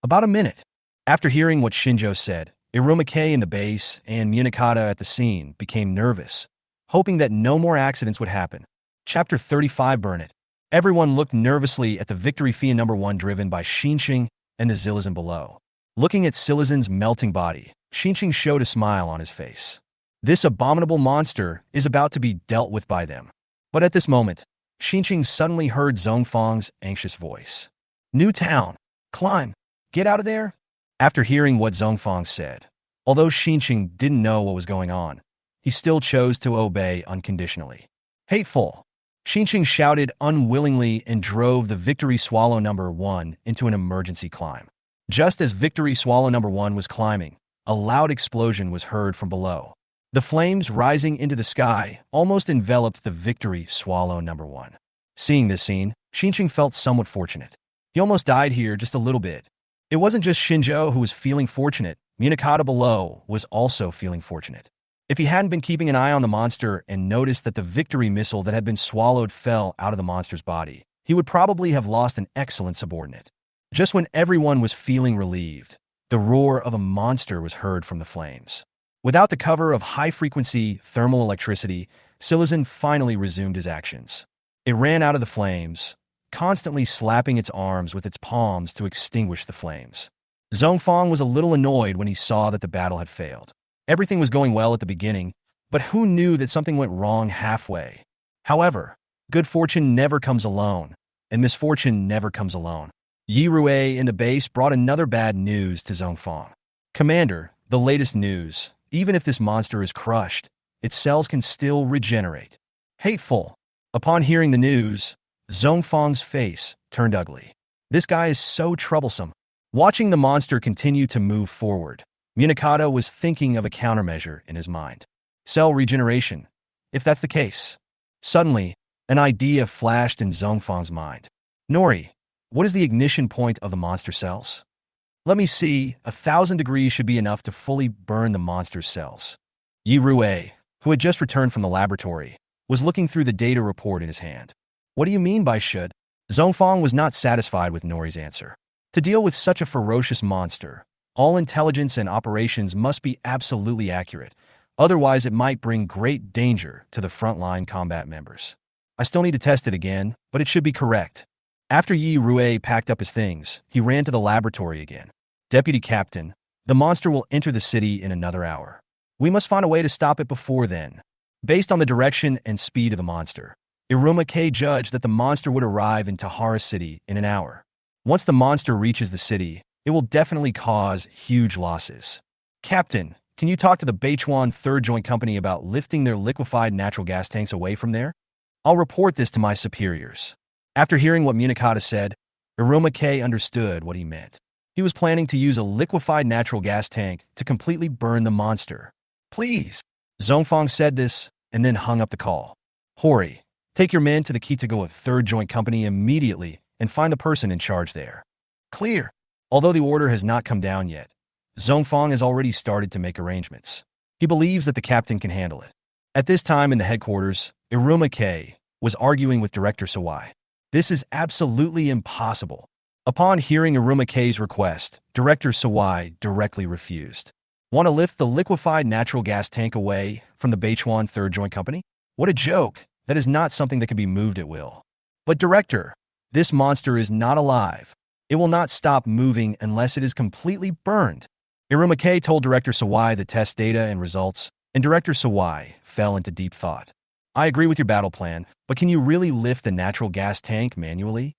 About a minute. After hearing what Shinjo said, Irumake in the base and Munakata at the scene became nervous, hoping that no more accidents would happen. Chapter 35 Burn It. Everyone looked nervously at the Victory Fiend No. 1 driven by Xinqing and the Zilizan below. Looking at Zilizan's melting body, Xinqing showed a smile on his face. This abominable monster is about to be dealt with by them. But at this moment, Xinqing suddenly heard Zhongfang's anxious voice. New town. Climb. Get out of there. After hearing what Zhongfang said, although Xinqing didn't know what was going on, he still chose to obey unconditionally. Hateful! Xinqing shouted unwillingly and drove the Victory Swallow No. 1 into an emergency climb. Just as Victory Swallow No. 1 was climbing, a loud explosion was heard from below. The flames rising into the sky almost enveloped the Victory Swallow No. 1. Seeing this scene, Xinqing felt somewhat fortunate. He almost died here just a little bit. It wasn't just Shinjo who was feeling fortunate. Munakata below was also feeling fortunate. If he hadn't been keeping an eye on the monster and noticed that the victory missile that had been swallowed fell out of the monster's body, he would probably have lost an excellent subordinate. Just when everyone was feeling relieved, the roar of a monster was heard from the flames. Without the cover of high-frequency thermal electricity, Zilizan finally resumed his actions. It ran out of the flames, constantly slapping its arms with its palms to extinguish the flames. Zhongfang was a little annoyed when he saw that the battle had failed. Everything was going well at the beginning, but who knew that something went wrong halfway? However, good fortune never comes alone, and misfortune never comes alone. Yi Rue in the base brought another bad news to Zhongfang. Commander, the latest news. Even if this monster is crushed, its cells can still regenerate. Hateful. Upon hearing the news, Zhongfang's face turned ugly. This guy is so troublesome. Watching the monster continue to move forward, Munakata was thinking of a countermeasure in his mind. Cell regeneration, if that's the case. Suddenly, an idea flashed in Zhongfang's mind. Nori, what is the ignition point of the monster cells? Let me see, 1,000 degrees should be enough to fully burn the monster's cells. Yi Rue, who had just returned from the laboratory, was looking through the data report in his hand. What do you mean by should? Zhongfang was not satisfied with Nori's answer. To deal with such a ferocious monster, all intelligence and operations must be absolutely accurate, otherwise it might bring great danger to the frontline combat members. I still need to test it again, but it should be correct. After Yi Rue packed up his things, he ran to the laboratory again. Deputy Captain, the monster will enter the city in another hour. We must find a way to stop it before then. Based on the direction and speed of the monster, Irumake judged that the monster would arrive in Tahara City in an hour. Once the monster reaches the city, it will definitely cause huge losses. Captain, can you talk to the Beichuan 3rd Joint Company about lifting their liquefied natural gas tanks away from there? I'll report this to my superiors. After hearing what Munakata said, Irumake understood what he meant. He was planning to use a liquefied natural gas tank to completely burn the monster. Please. Zhongfang said this and then hung up the call. Hori, take your men to the Kitagawa 3rd Joint Company immediately and find the person in charge there. Clear. Although the order has not come down yet, Zhongfang has already started to make arrangements. He believes that the captain can handle it. At this time in the headquarters, Iruma K was arguing with Director Sawai. This is absolutely impossible. Upon hearing Iruma K's request, Director Sawai directly refused. Want to lift the liquefied natural gas tank away from the Beichuan 3rd Joint Company? What a joke. That is not something that can be moved at will. But Director, this monster is not alive. It will not stop moving unless it is completely burned. Iruma K told Director Sawai the test data and results, and Director Sawai fell into deep thought. I agree with your battle plan, but can you really lift the natural gas tank manually?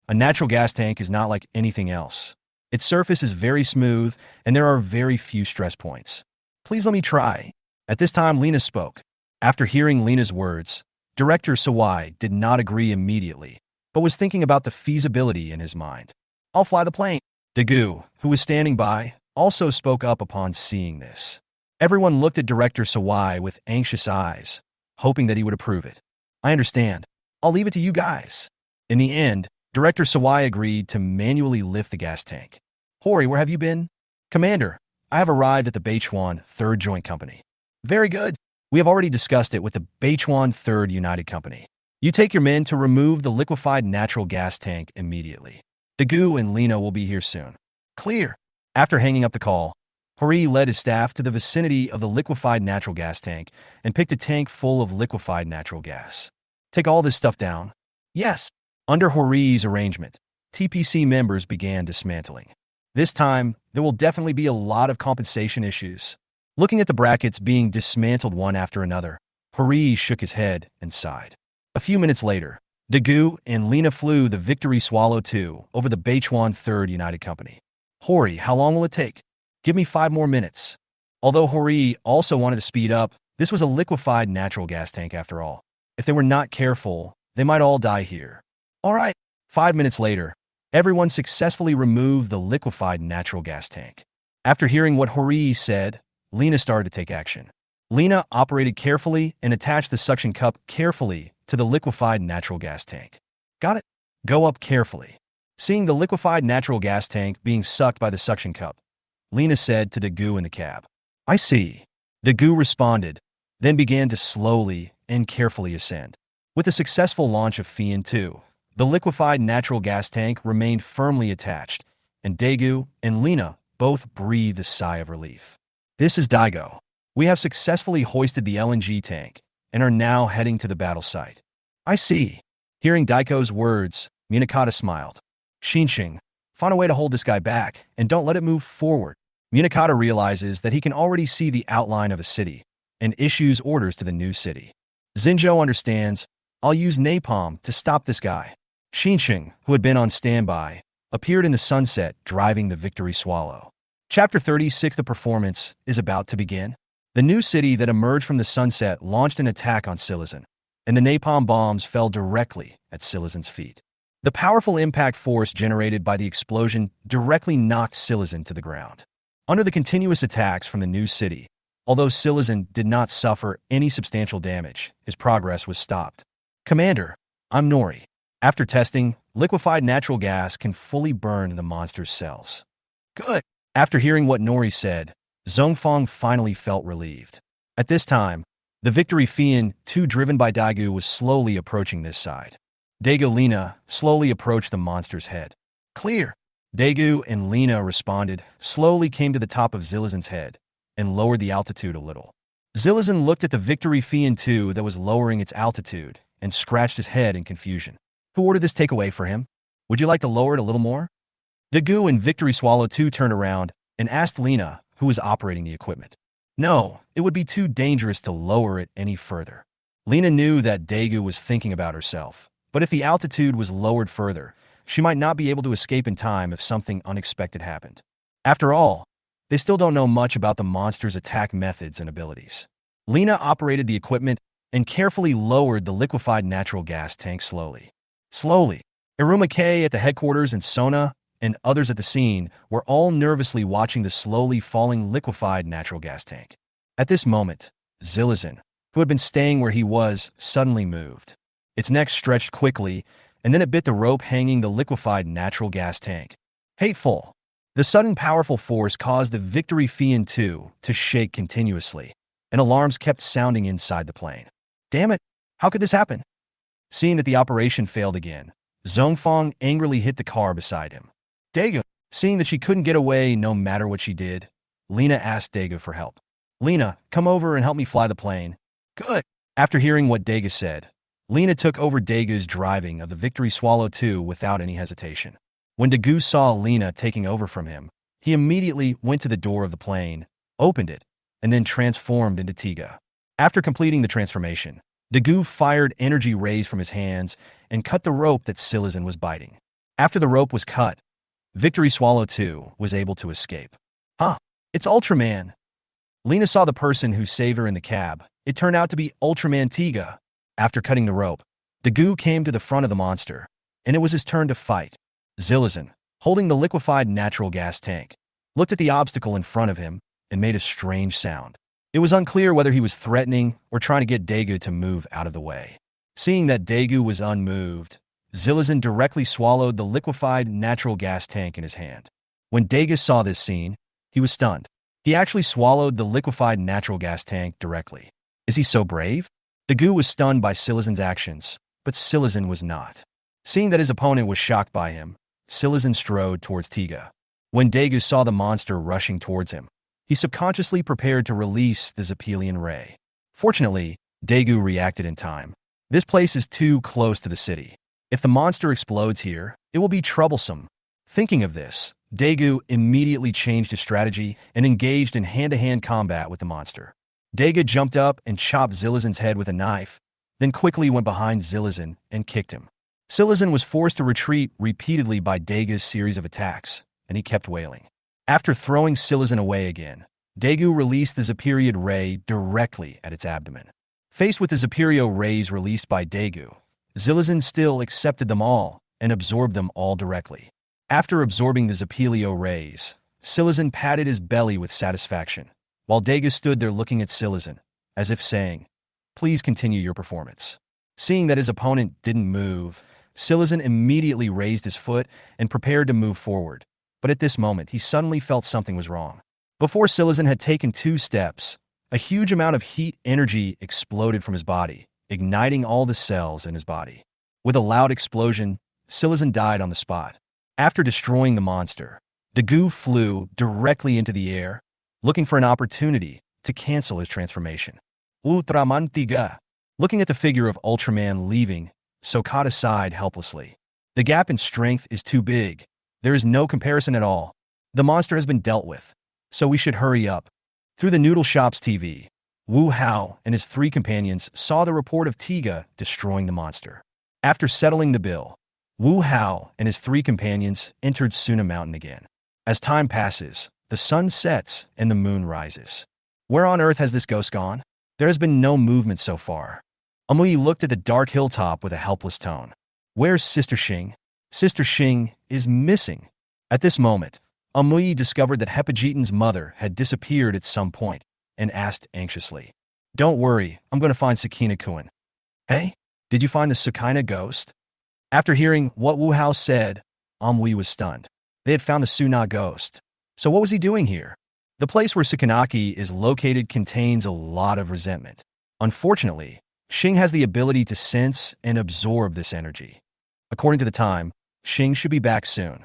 A natural gas tank is not like anything else. Its surface is very smooth, and there are very few stress points. Please let me try. At this time, Lena spoke. After hearing Lena's words, Director Sawai did not agree immediately, but was thinking about the feasibility in his mind. I'll fly the plane. Dagu, who was standing by, also spoke up upon seeing this. Everyone looked at Director Sawai with anxious eyes, hoping that he would approve it. I understand. I'll leave it to you guys. In the end, Director Sawai agreed to manually lift the gas tank. Hori, where have you been? Commander, I have arrived at the Beichuan 3rd Joint Company. Very good. We have already discussed it with the Beichuan 3rd United Company. You take your men to remove the liquefied natural gas tank immediately. Dagu and Lena will be here soon. Clear. After hanging up the call, Hori led his staff to the vicinity of the liquefied natural gas tank and picked a tank full of liquefied natural gas. Take all this stuff down. Yes. Under Hori's arrangement, TPC members began dismantling. This time, there will definitely be a lot of compensation issues. Looking at the brackets being dismantled one after another, Hori shook his head and sighed. A few minutes later, Dagu and Lena flew the Victory Swallow 2 over the Beichuan 3rd United Company. Hori, how long will it take? Give me 5 more minutes. Although Hori also wanted to speed up, this was a liquefied natural gas tank after all. If they were not careful, they might all die here. All right. 5 minutes later, everyone successfully removed the liquefied natural gas tank. After hearing what Hori said, Lena started to take action. Lena operated carefully and attached the suction cup carefully to the liquefied natural gas tank. Got it? Go up carefully. Seeing the liquefied natural gas tank being sucked by the suction cup, Lena said to Dagu in the cab. I see. Dagu responded, then began to slowly and carefully ascend. With the successful launch of Fian 2, the liquefied natural gas tank remained firmly attached, and Dagu and Lena both breathed a sigh of relief. This is Daigo. We have successfully hoisted the LNG tank and are now heading to the battle site. I see. Hearing Daigo's words, Munakata smiled. Xinxing, find a way to hold this guy back and don't let it move forward. Munakata realizes that he can already see the outline of a city and issues orders to the new city. Zinzhou understands, I'll use napalm to stop this guy. Xinxing, who had been on standby, appeared in the sunset driving the Victory Swallow. Chapter 36. The performance is about to begin. The new city that emerged from the sunset launched an attack on Silizan, and the napalm bombs fell directly at Silizan's feet. The powerful impact force generated by the explosion directly knocked Silizan to the ground. Under the continuous attacks from the new city, although Silizan did not suffer any substantial damage, his progress was stopped. Commander, I'm Nori. After testing, liquefied natural gas can fully burn the monster's cells. Good. After hearing what Nori said, Zhongfang finally felt relieved. At this time, the Victory Fian 2 driven by Daigu was slowly approaching this side. Daegu Lena slowly approached the monster's head. Clear. Daegu and Lena responded, slowly came to the top of Zilizan's head, and lowered the altitude a little. Zilizan looked at the Victory Fian 2 that was lowering its altitude and scratched his head in confusion. Who ordered this takeaway for him? Would you like to lower it a little more? Daegu and Victory Swallow 2 turned around and asked Lena, who was operating the equipment. No, it would be too dangerous to lower it any further. Lena knew that Daegu was thinking about herself, but if the altitude was lowered further, she might not be able to escape in time if something unexpected happened. After all, they still don't know much about the monster's attack methods and abilities. Lena operated the equipment and carefully lowered the liquefied natural gas tank slowly. Slowly, Iruma K at the headquarters and Sona and others at the scene were all nervously watching the slowly falling liquefied natural gas tank. At this moment, Zilizan, who had been staying where he was, suddenly moved. Its neck stretched quickly, and then it bit the rope hanging the liquefied natural gas tank. Hateful. The sudden powerful force caused the Victory Fian 2 to shake continuously, and alarms kept sounding inside the plane. Damn it! How could this happen? Seeing that the operation failed again, Zhongfang angrily hit the car beside him. Daegu, seeing that she couldn't get away no matter what she did, Lena asked Daegu for help. Lena, come over and help me fly the plane. Good. After hearing what Daegu said, Lena took over Daegu's driving of the Victory Swallow 2 without any hesitation. When Daegu saw Lena taking over from him, he immediately went to the door of the plane, opened it, and then transformed into Tiga. After completing the transformation, Daegu fired energy rays from his hands and cut the rope that Silizan was biting. After the rope was cut, Victory Swallow 2 was able to escape. Huh, it's Ultraman. Lena saw the person who saved her in the cab. It turned out to be Ultraman Tiga. After cutting the rope, Daegu came to the front of the monster, and it was his turn to fight. Silizan, holding the liquefied natural gas tank, looked at the obstacle in front of him and made a strange sound. It was unclear whether he was threatening or trying to get Daegu to move out of the way. Seeing that Daegu was unmoved, Silizan directly swallowed the liquefied natural gas tank in his hand. When Daegu saw this scene, he was stunned. He actually swallowed the liquefied natural gas tank directly. Is he so brave? Daegu was stunned by Silizan's actions, but Silizan was not. Seeing that his opponent was shocked by him, Silizan strode towards Tiga. When Daegu saw the monster rushing towards him, he subconsciously prepared to release the Zepelian ray. Fortunately, Daegu reacted in time. This place is too close to the city. If the monster explodes here, it will be troublesome. Thinking of this, Daegu immediately changed his strategy and engaged in hand-to-hand combat with the monster. Daegu jumped up and chopped Silizan's head with a knife, then quickly went behind Silizan and kicked him. Silizan was forced to retreat repeatedly by Daegu's series of attacks, and he kept wailing. After throwing Silizan away again, Daegu released the Zeperiod ray directly at its abdomen. Faced with the Zeperio rays released by Daegu, Silizan still accepted them all and absorbed them all directly. After absorbing the Zepelio rays, Silizan patted his belly with satisfaction, while Daegu stood there looking at Silizan, as if saying, "Please continue your performance." Seeing that his opponent didn't move, Silizan immediately raised his foot and prepared to move forward. But at this moment, he suddenly felt something was wrong. Before Silizan had taken 2 steps, a huge amount of heat energy exploded from his body, igniting all the cells in his body. With a loud explosion, Silizan died on the spot. After destroying the monster, Daegu flew directly into the air, looking for an opportunity to cancel his transformation. Ultraman Tiga. Looking at the figure of Ultraman leaving, Sokata sighed helplessly. The gap in strength is too big. There is no comparison at all. The monster has been dealt with, so we should hurry up. Through the Noodle Shop's TV, Wu Hao and his 3 companions saw the report of Tiga destroying the monster. After settling the bill, Wu Hao and his 3 companions entered Suna Mountain again. As time passes, the sun sets and the moon rises. Where on earth has this ghost gone? There has been no movement so far. Amui looked at the dark hilltop with a helpless tone. Where's Sister Xing? Sister Xing is missing. At this moment, Amui discovered that Hepajitan's mother had disappeared at some point and asked anxiously, "Don't worry, I'm going to find Sakina-kun." Hey, did you find the Sakina ghost? After hearing what Wu Hao said, Amui was stunned. They had found the Suna ghost. So what was he doing here? The place where Sakanaki is located contains a lot of resentment. Unfortunately, Xing has the ability to sense and absorb this energy. According to the time, Xing should be back soon.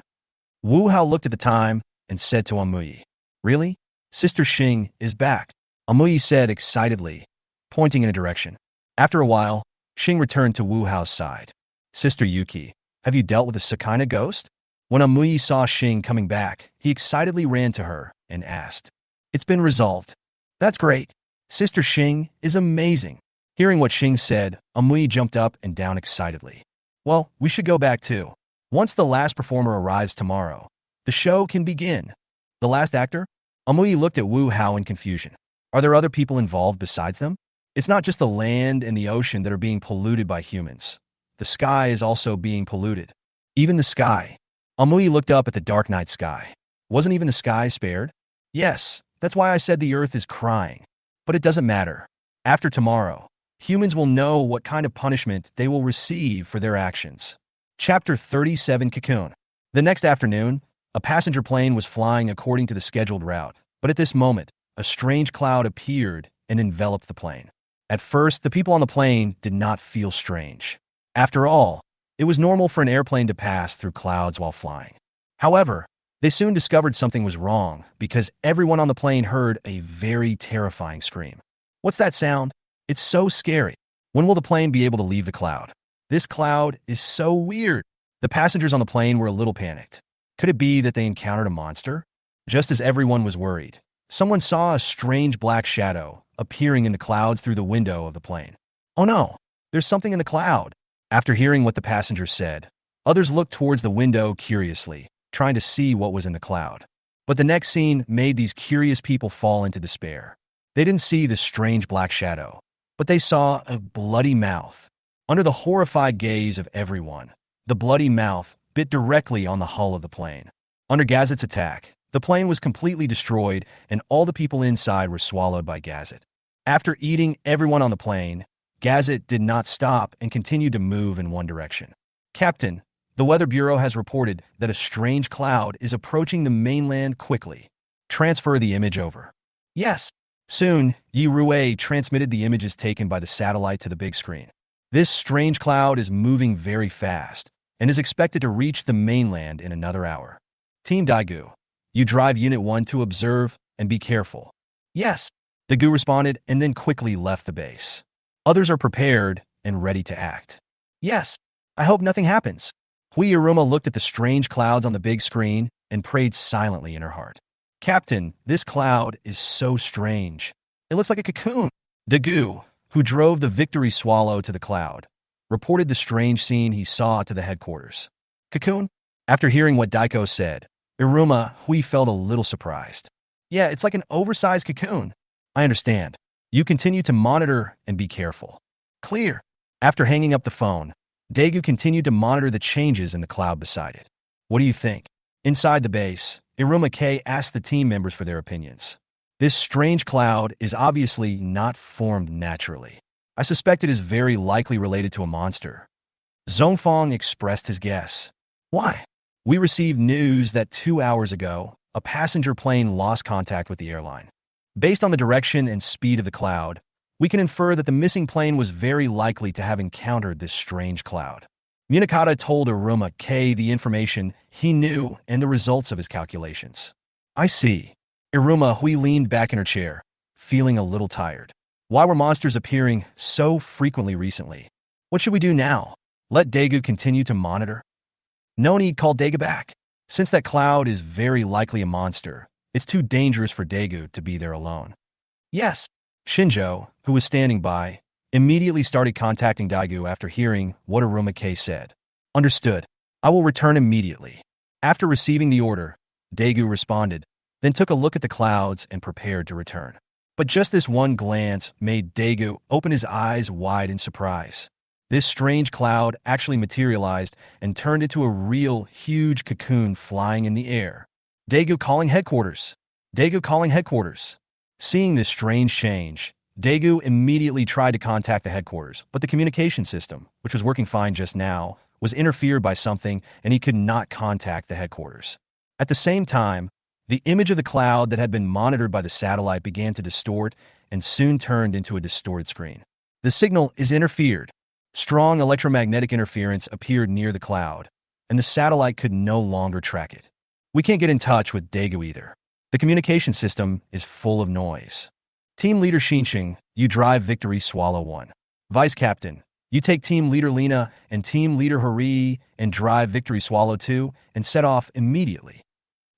Wu Hao looked at the time and said to Amui, "Really? Sister Xing is back," Amui said excitedly, pointing in a direction. After a while, Xing returned to Wu Hao's side. "Sister Yuki, have you dealt with the Sakina ghost?" When Amui saw Xing coming back, he excitedly ran to her and asked, "It's been resolved." "That's great. Sister Xing is amazing." Hearing what Xing said, Amui jumped up and down excitedly. "Well, we should go back too. Once the last performer arrives tomorrow, the show can begin." "The last actor?" Amui looked at Wu Hao in confusion. "Are there other people involved besides them? It's not just the land and the ocean that are being polluted by humans. The sky is also being polluted. Even the sky." Amui looked up at the dark night sky. "Wasn't even the sky spared?" "Yes, that's why I said the earth is crying. But it doesn't matter. After tomorrow, humans will know what kind of punishment they will receive for their actions. Chapter 37 Cocoon. The next afternoon, a passenger plane was flying according to the scheduled route, but at this moment, a strange cloud appeared and enveloped the plane. At first, the people on the plane did not feel strange. After all, it was normal for an airplane to pass through clouds while flying. However, they soon discovered something was wrong because everyone on the plane heard a very terrifying scream. What's that sound? It's so scary. When will the plane be able to leave the cloud? This cloud is so weird. The passengers on the plane were a little panicked. Could it be that they encountered a monster? Just as everyone was worried, someone saw a strange black shadow appearing in the clouds through the window of the plane. Oh no, there's something in the cloud. After hearing what the passengers said, others looked towards the window curiously, trying to see what was in the cloud. But the next scene made these curious people fall into despair. They didn't see the strange black shadow, but they saw a bloody mouth. Under the horrified gaze of everyone, the bloody mouth bit directly on the hull of the plane. Under Gazet's attack, the plane was completely destroyed and all the people inside were swallowed by Gazet. After eating everyone on the plane, Gazet did not stop and continued to move in one direction. Captain, the Weather Bureau has reported that a strange cloud is approaching the mainland quickly. Transfer the image over. Yes. Soon, Yi Rui transmitted the images taken by the satellite to the big screen. This strange cloud is moving very fast and is expected to reach the mainland in another hour. Team Daegu, you drive Unit 1 to observe and be careful. Yes. Daegu responded and then quickly left the base. Others are prepared and ready to act. Yes. I hope nothing happens. Hui Iruma looked at the strange clouds on the big screen and prayed silently in her heart. Captain, this cloud is so strange. It looks like a cocoon. Daegu, who drove the Victory Swallow to the cloud, reported the strange scene he saw to the headquarters. Cocoon? After hearing what Daiko said, Iruma Hui felt a little surprised. Yeah, it's like an oversized cocoon. I understand. You continue to monitor and be careful. Clear. After hanging up the phone, Daegu continued to monitor the changes in the cloud beside it. What do you think? Inside the base, Iruma K asked the team members for their opinions. This strange cloud is obviously not formed naturally. I suspect it is very likely related to a monster. Zhongfang expressed his guess. Why? We received news that 2 hours ago, a passenger plane lost contact with the airline. Based on the direction and speed of the cloud, we can infer that the missing plane was very likely to have encountered this strange cloud. Munakata told Iruma K the information he knew and the results of his calculations. I see. Iruma Hui leaned back in her chair, feeling a little tired. Why were monsters appearing so frequently recently? What should we do now? Let Daegu continue to monitor? No need call Daegu back. Since that cloud is very likely a monster, it's too dangerous for Daegu to be there alone. Yes. Shinjo, who was standing by, immediately started contacting Daegu after hearing what Iruma K said. Understood. I will return immediately. After receiving the order, Daegu responded, then took a look at the clouds and prepared to return. But just this one glance made Daegu open his eyes wide in surprise. This strange cloud actually materialized and turned into a real huge cocoon flying in the air. Daegu calling headquarters. Daegu calling headquarters. Seeing this strange change, Daegu immediately tried to contact the headquarters, but the communication system, which was working fine just now, was interfered by something and he could not contact the headquarters. At the same time, the image of the cloud that had been monitored by the satellite began to distort and soon turned into a distorted screen. The signal is interfered. Strong electromagnetic interference appeared near the cloud, and the satellite could no longer track it. We can't get in touch with Daegu either. The communication system is full of noise. Team Leader Xinxing, you drive Victory Swallow 1. Vice Captain, you take Team Leader Lina and Team Leader Hori and drive Victory Swallow 2 and set off immediately.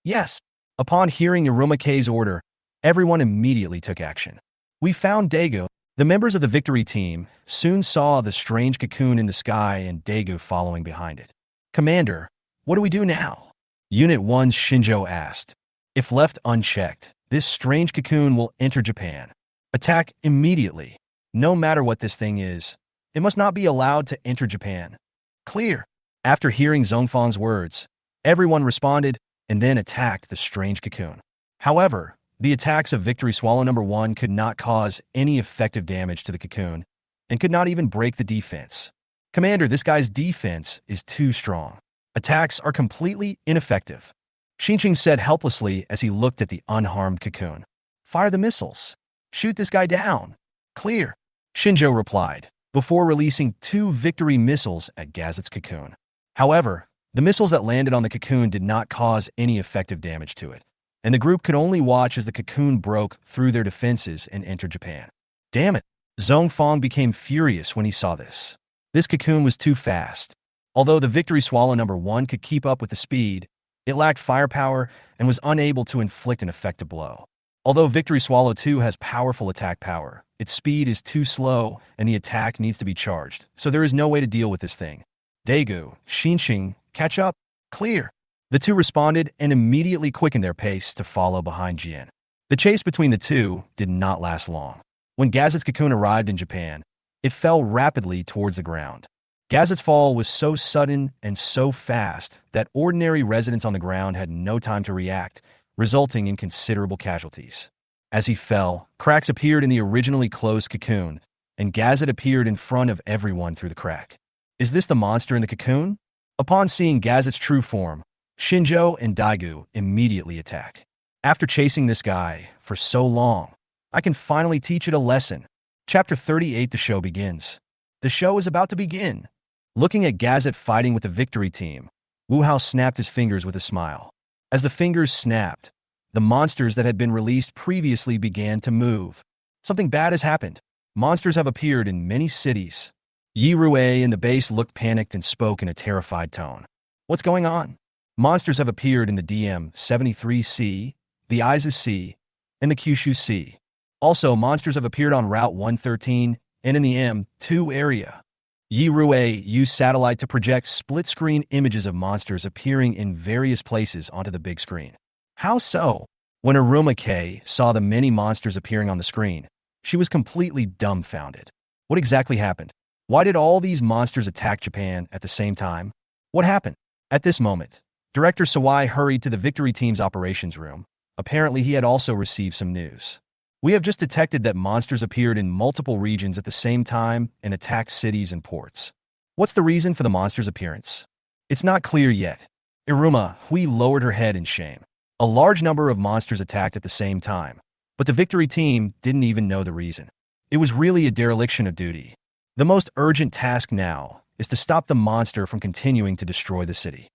Yes. Upon hearing Iruma K's order, everyone immediately took action. We found Daegu. The members of the Victory team soon saw the strange cocoon in the sky and Daegu following behind it. Commander, what do we do now? Unit 1's Shinjo asked. If left unchecked, this strange cocoon will enter Japan. Attack immediately. No matter what this thing is, it must not be allowed to enter Japan. Clear. After hearing Zhongfang's words, everyone responded and then attacked the strange cocoon. However, The attacks of Victory Swallow number 1 could not cause any effective damage to the cocoon and could not even break the defense. Commander, this guy's defense is too strong. Attacks are completely ineffective. Xinqing said helplessly as he looked at the unharmed cocoon. Fire the missiles. Shoot this guy down. Clear. Shinjo replied, before releasing 2 victory missiles at Gazet's cocoon. However, the missiles that landed on the cocoon did not cause any effective damage to it, and the group could only watch as the cocoon broke through their defenses and entered Japan. Damn it! Zhongfang became furious when he saw this. This cocoon was too fast. Although the Victory Swallow number 1 could keep up with the speed, it lacked firepower and was unable to inflict an effective blow. Although Victory Swallow 2 has powerful attack power, its speed is too slow and the attack needs to be charged, so there is no way to deal with this thing. Daegu, Xinqing, catch up, clear. The two responded and immediately quickened their pace to follow behind Jian. The chase between the two did not last long. When Gazet's cocoon arrived in Japan, it fell rapidly towards the ground. Gazet's fall was so sudden and so fast that ordinary residents on the ground had no time to react, resulting in considerable casualties. As he fell, cracks appeared in the originally closed cocoon, and Gazet appeared in front of everyone through the crack. Is this the monster in the cocoon? Upon seeing Gazet's true form, Shinjo and Daegu immediately attack. After chasing this guy for so long, I can finally teach it a lesson. Chapter 38, the show begins. The show is about to begin. Looking at Gazet fighting with the victory team, Wu Hao snapped his fingers with a smile. As the fingers snapped, the monsters that had been released previously began to move. Something bad has happened. Monsters have appeared in many cities. Yi Rue in the base looked panicked and spoke in a terrified tone. What's going on? Monsters have appeared in the DM-73C, the Isis Sea, and the Kyushu Sea. Also, monsters have appeared on Route 113 and in the M2 area. Yi Rue used satellite to project split-screen images of monsters appearing in various places onto the big screen. How so? When Aruma K saw the many monsters appearing on the screen, she was completely dumbfounded. What exactly happened? Why did all these monsters attack Japan at the same time? What happened? At this moment, Director Sawai hurried to the victory team's operations room. Apparently, he had also received some news. We have just detected that monsters appeared in multiple regions at the same time and attacked cities and ports. What's the reason for the monster's appearance? It's not clear yet. Iruma Hui lowered her head in shame. A large number of monsters attacked at the same time, but the victory team didn't even know the reason. It was really a dereliction of duty. The most urgent task now is to stop the monster from continuing to destroy the city.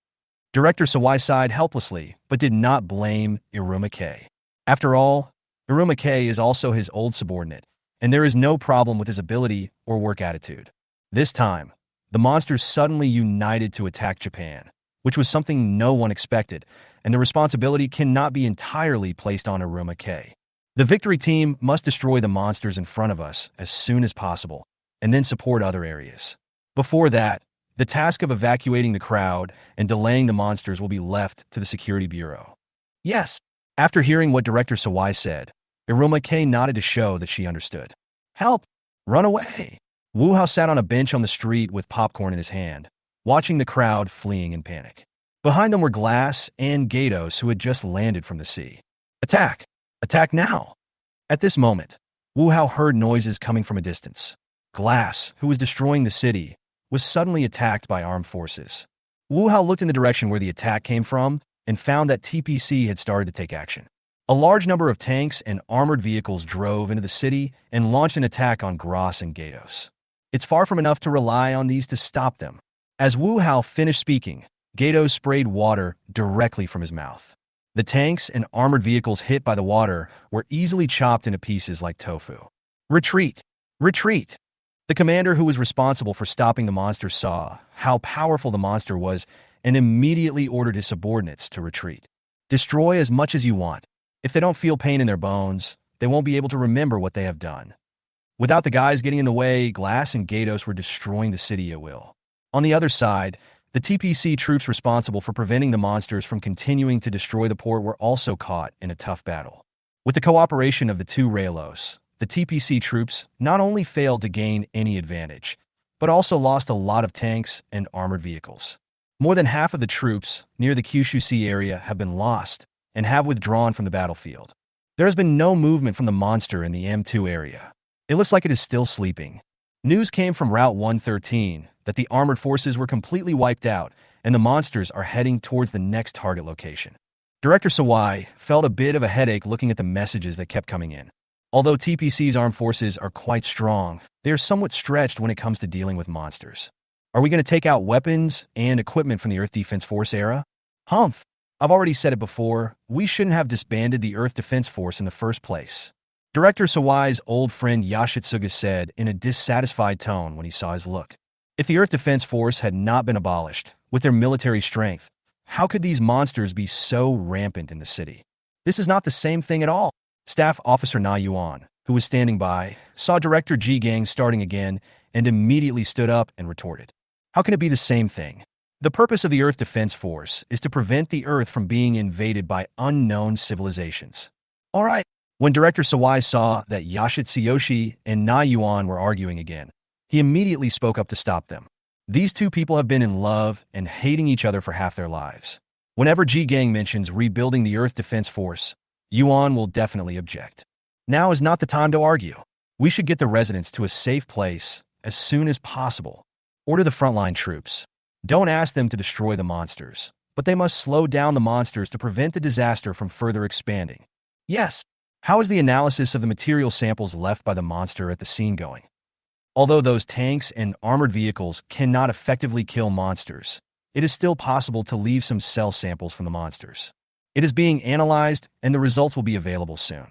Director Sawai sighed helplessly, but did not blame Iruma K. After all, Iruma K is also his old subordinate, and there is no problem with his ability or work attitude. This time, the monsters suddenly united to attack Japan, which was something no one expected, and the responsibility cannot be entirely placed on Iruma K. The victory team must destroy the monsters in front of us as soon as possible, and then support other areas. Before that, the task of evacuating the crowd and delaying the monsters will be left to the Security Bureau. Yes. After hearing what Director Sawai said, Iruma K nodded to show that she understood. Help! Run away! Wu Hao sat on a bench on the street with popcorn in his hand, watching the crowd fleeing in panic. Behind them were Glass and Gatos, who had just landed from the sea. Attack! Attack now! At this moment, Wu Hao heard noises coming from a distance. Glass, who was destroying the city, was suddenly attacked by armed forces. Wu Hao looked in the direction where the attack came from and found that TPC had started to take action. A large number of tanks and armored vehicles drove into the city and launched an attack on Grass and Gatos. It's far from enough to rely on these to stop them. As Wu Hao finished speaking, Gatos sprayed water directly from his mouth. The tanks and armored vehicles hit by the water were easily chopped into pieces like tofu. Retreat! Retreat! The commander who was responsible for stopping the monster saw how powerful the monster was and immediately ordered his subordinates to retreat. Destroy as much as you want. If they don't feel pain in their bones, they won't be able to remember what they have done. Without the guys getting in the way, Glass and Gatos were destroying the city at will. On the other side, the TPC troops responsible for preventing the monsters from continuing to destroy the port were also caught in a tough battle. With the cooperation of the two Raylos, the TPC troops not only failed to gain any advantage, but also lost a lot of tanks and armored vehicles. More than half of the troops near the Kyushu Sea area have been lost and have withdrawn from the battlefield. There has been no movement from the monster in the M2 area. It looks like it is still sleeping. News came from Route 113 that the armored forces were completely wiped out and the monsters are heading towards the next target location. Director Sawai felt a bit of a headache looking at the messages that kept coming in. Although TPC's armed forces are quite strong, they are somewhat stretched when it comes to dealing with monsters. Are we going to take out weapons and equipment from the Earth Defense Force era? Humph! I've already said it before, we shouldn't have disbanded the Earth Defense Force in the first place. Director Sawai's old friend Yoshitsuga said in a dissatisfied tone when he saw his look. If the Earth Defense Force had not been abolished, with their military strength, how could these monsters be so rampant in the city? This is not the same thing at all. Staff Officer Na Yuan, who was standing by, saw Director Ji Gang starting again and immediately stood up and retorted. How can it be the same thing? The purpose of the Earth Defense Force is to prevent the Earth from being invaded by unknown civilizations. All right. When Director Sawai saw that Yoshitsuyoshi and Na Yuan were arguing again, he immediately spoke up to stop them. These two people have been in love and hating each other for half their lives. Whenever Ji Gang mentions rebuilding the Earth Defense Force, Yuan will definitely object. Now is not the time to argue. We should get the residents to a safe place as soon as possible. Order the frontline troops. Don't ask them to destroy the monsters, but they must slow down the monsters to prevent the disaster from further expanding. Yes. How is the analysis of the material samples left by the monster at the scene going? Although those tanks and armored vehicles cannot effectively kill monsters, it is still possible to leave some cell samples from the monsters. It is being analyzed, and the results will be available soon.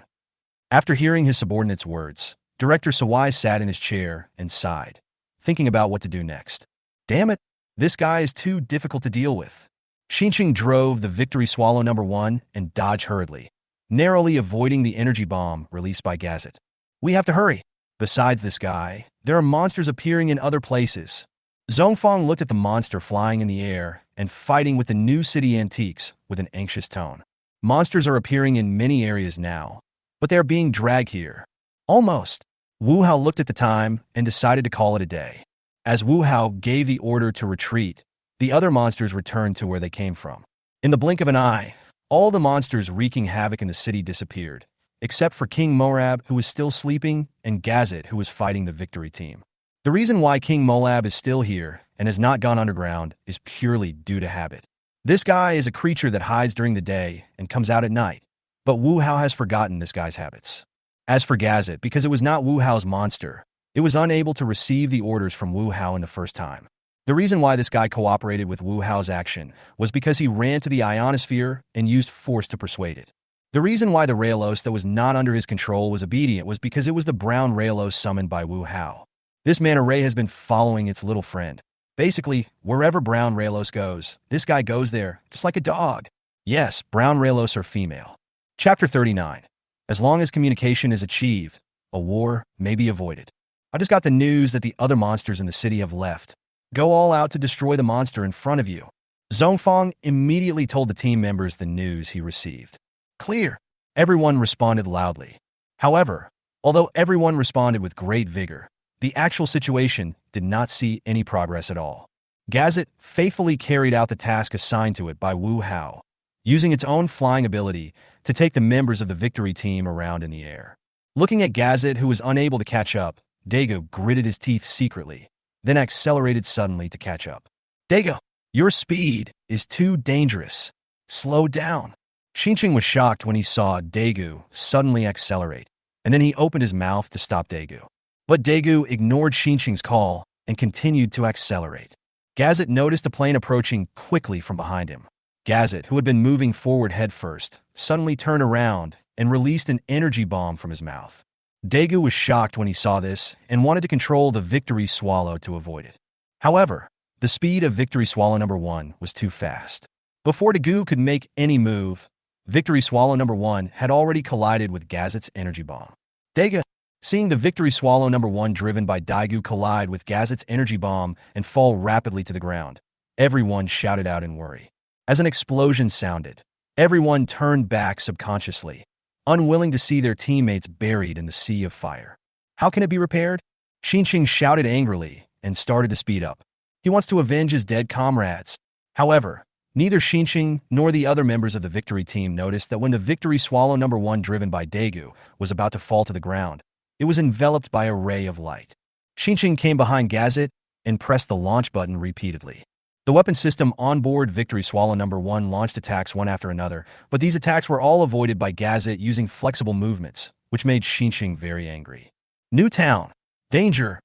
After hearing his subordinate's words, Director Sawai sat in his chair and sighed, thinking about what to do next. Damn it, this guy is too difficult to deal with. Xinqing drove the Victory Swallow No. 1 and dodged hurriedly, narrowly avoiding the energy bomb released by Gazette. We have to hurry. Besides this guy, there are monsters appearing in other places. Zhongfang looked at the monster flying in the air and fighting with the New City Antiques with an anxious tone. Monsters are appearing in many areas now, but they are being dragged here. Almost. Wu Hao looked at the time and decided to call it a day. As Wu Hao gave the order to retreat, the other monsters returned to where they came from. In the blink of an eye, all the monsters wreaking havoc in the city disappeared, except for King Moab, who was still sleeping, and Gazette, who was fighting the victory team. The reason why King Moab is still here and has not gone underground is purely due to habit. This guy is a creature that hides during the day and comes out at night, but Wu Hao has forgotten this guy's habits. As for Gazette, because it was not Wu Hao's monster, it was unable to receive the orders from Wu Hao in the first time. The reason why this guy cooperated with Wu Hao's action was because he ran to the ionosphere and used force to persuade it. The reason why the Raylos that was not under his control was obedient was because it was the brown Raylos summoned by Wu Hao. This manta ray has been following its little friend. Basically, wherever brown Raylos goes, this guy goes there, just like a dog. Yes, brown Raylos are female. Chapter 39. As long as communication is achieved, a war may be avoided. I just got the news that the other monsters in the city have left. Go all out to destroy the monster in front of you. Zhongfang immediately told the team members the news he received. Clear. Everyone responded loudly. However, although everyone responded with great vigor, the actual situation did not see any progress at all. Gazette faithfully carried out the task assigned to it by Wu Hao, using its own flying ability to take the members of the victory team around in the air. Looking at Gazette, who was unable to catch up, Dago gritted his teeth secretly, then accelerated suddenly to catch up. Dago, your speed is too dangerous. Slow down. Xinqing was shocked when he saw Dago suddenly accelerate, and then he opened his mouth to stop Dago. But Dago ignored Xinqing's call and continued to accelerate. Gazette noticed a plane approaching quickly from behind him. Gazette, who had been moving forward headfirst, suddenly turned around and released an energy bomb from his mouth. Dago was shocked when he saw this and wanted to control the Victory Swallow to avoid it. However, the speed of Victory Swallow No. 1 was too fast. Before Dago could make any move, Victory Swallow No. 1 had already collided with Gazette's energy bomb. Dago, seeing the Victory Swallow No. 1 driven by Dago collide with Gazette's energy bomb and fall rapidly to the ground, everyone shouted out in worry. As an explosion sounded, everyone turned back subconsciously, unwilling to see their teammates buried in the sea of fire. How can it be repaired? Xinqing shouted angrily and started to speed up. He wants to avenge his dead comrades. However, Neither Xinqing nor the other members of the victory team noticed that when the victory swallow number 1 driven by Daegu was about to fall to the ground, it was enveloped by a ray of light. Xinqing came behind Gazet and pressed the launch button repeatedly. The weapon system on board Victory Swallow number 1 launched attacks one after another, but these attacks were all avoided by Gazet using flexible movements, which made Xinqing very angry. New town. Danger.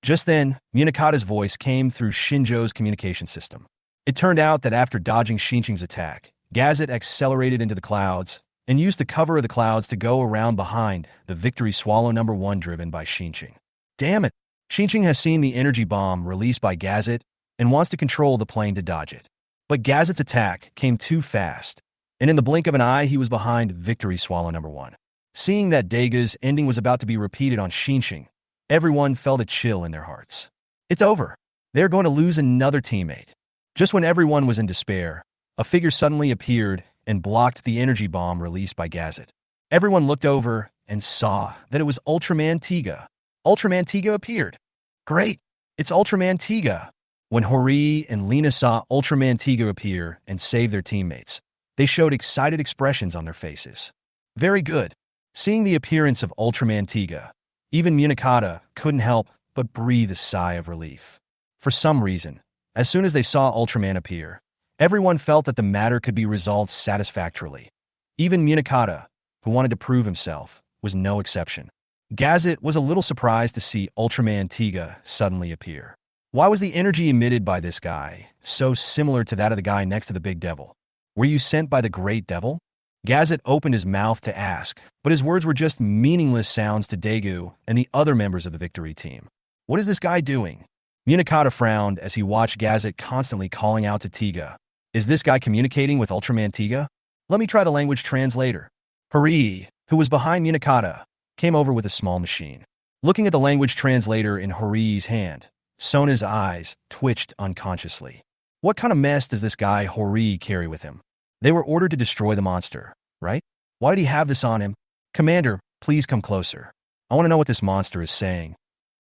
Just then, Munakata's voice came through Shinjo's communication system. It turned out that after dodging Xinqing's attack, Gazet accelerated into the clouds and used the cover of the clouds to go around behind the Victory Swallow number 1 driven by Xinqing. Damn it! Xinqing has seen the energy bomb released by Gazet and wants to control the plane to dodge it. But Gazet's attack came too fast, and in the blink of an eye he was behind Victory Swallow number 1. Seeing that Daega's ending was about to be repeated on Xinqing, everyone felt a chill in their hearts. It's over. They're going to lose another teammate. Just when everyone was in despair, a figure suddenly appeared and blocked the energy bomb released by Gazet. Everyone looked over and saw that it was Ultraman Tiga. Ultraman Tiga appeared. Great! It's Ultraman Tiga! When Hori and Lena saw Ultraman Tiga appear and save their teammates, they showed excited expressions on their faces. Very good. Seeing the appearance of Ultraman Tiga, even Munakata couldn't help but breathe a sigh of relief. For some reason, as soon as they saw Ultraman appear, everyone felt that the matter could be resolved satisfactorily. Even Munakata, who wanted to prove himself, was no exception. Gazet was a little surprised to see Ultraman Tiga suddenly appear. Why was the energy emitted by this guy so similar to that of the guy next to the big devil? Were you sent by the great devil? Gazet opened his mouth to ask, but his words were just meaningless sounds to Daegu and the other members of the victory team. What is this guy doing? Munakata frowned as he watched Gazet constantly calling out to Tiga. Is this guy communicating with Ultraman Tiga? Let me try the language translator. Hori, who was behind Munakata, came over with a small machine. Looking at the language translator in Hori's hand, Sona's eyes twitched unconsciously. What kind of mess does this guy Hori carry with him? They were ordered to destroy the monster, right? Why did he have this on him? Commander, please come closer. I want to know what this monster is saying.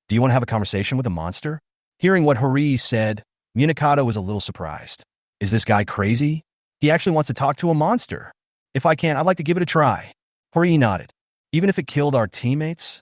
Do you want to have a conversation with the monster? Hearing what Hori said, Munakata was a little surprised. Is this guy crazy? He actually wants to talk to a monster. If I can, I'd like to give it a try. Hori nodded. Even if it killed our teammates?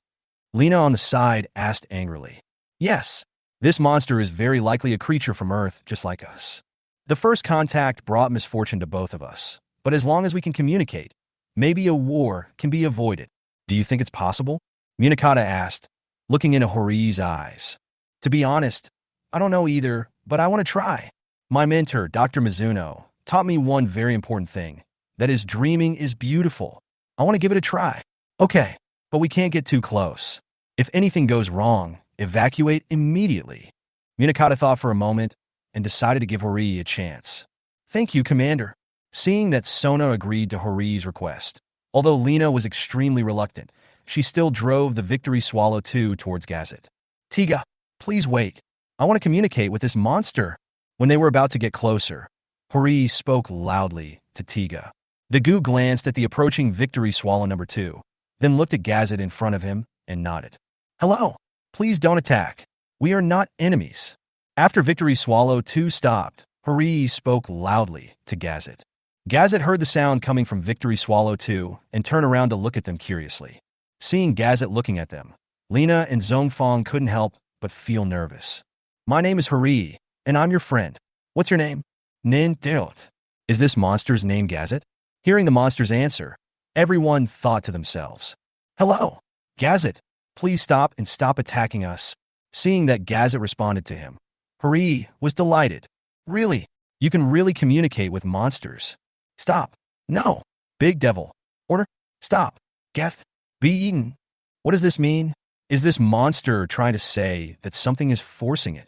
Lena on the side asked angrily. Yes. This monster is very likely a creature from Earth, just like us. The first contact brought misfortune to both of us, but as long as we can communicate, maybe a war can be avoided. Do you think it's possible? Munakata asked, looking into Hori's eyes. To be honest, I don't know either, but I want to try. My mentor, Dr. Mizuno, taught me one very important thing. That is, dreaming is beautiful. I want to give it a try. Okay, but we can't get too close. If anything goes wrong, evacuate immediately. Munakata thought for a moment and decided to give Hori a chance. Thank you, Commander. Seeing that Sona agreed to Hori's request, although Lena was extremely reluctant, she still drove the Victory Swallow 2 towards Gazet. Tiga, please wait. I want to communicate with this monster. When they were about to get closer, Hori spoke loudly to Tiga. Daegu glanced at the approaching Victory Swallow number 2, then looked at Gazet in front of him and nodded. Hello. Please don't attack. We are not enemies. After Victory Swallow 2 stopped, Hori spoke loudly to Gazet. Gazet heard the sound coming from Victory Swallow 2 and turned around to look at them curiously. Seeing Gazet looking at them, Lena and Zongfang couldn't help but feel nervous. My name is Hori, and I'm your friend. What's your name? Nin Diot. Is this monster's name Gazet? Hearing the monster's answer, everyone thought to themselves. Hello, Gazet. Please stop and stop attacking us. Seeing that Gazet responded to him, Hori was delighted. Really? You can really communicate with monsters. Stop. No. Big devil. Order. Stop. Geth. Be eaten. What does this mean? Is this monster trying to say that something is forcing it?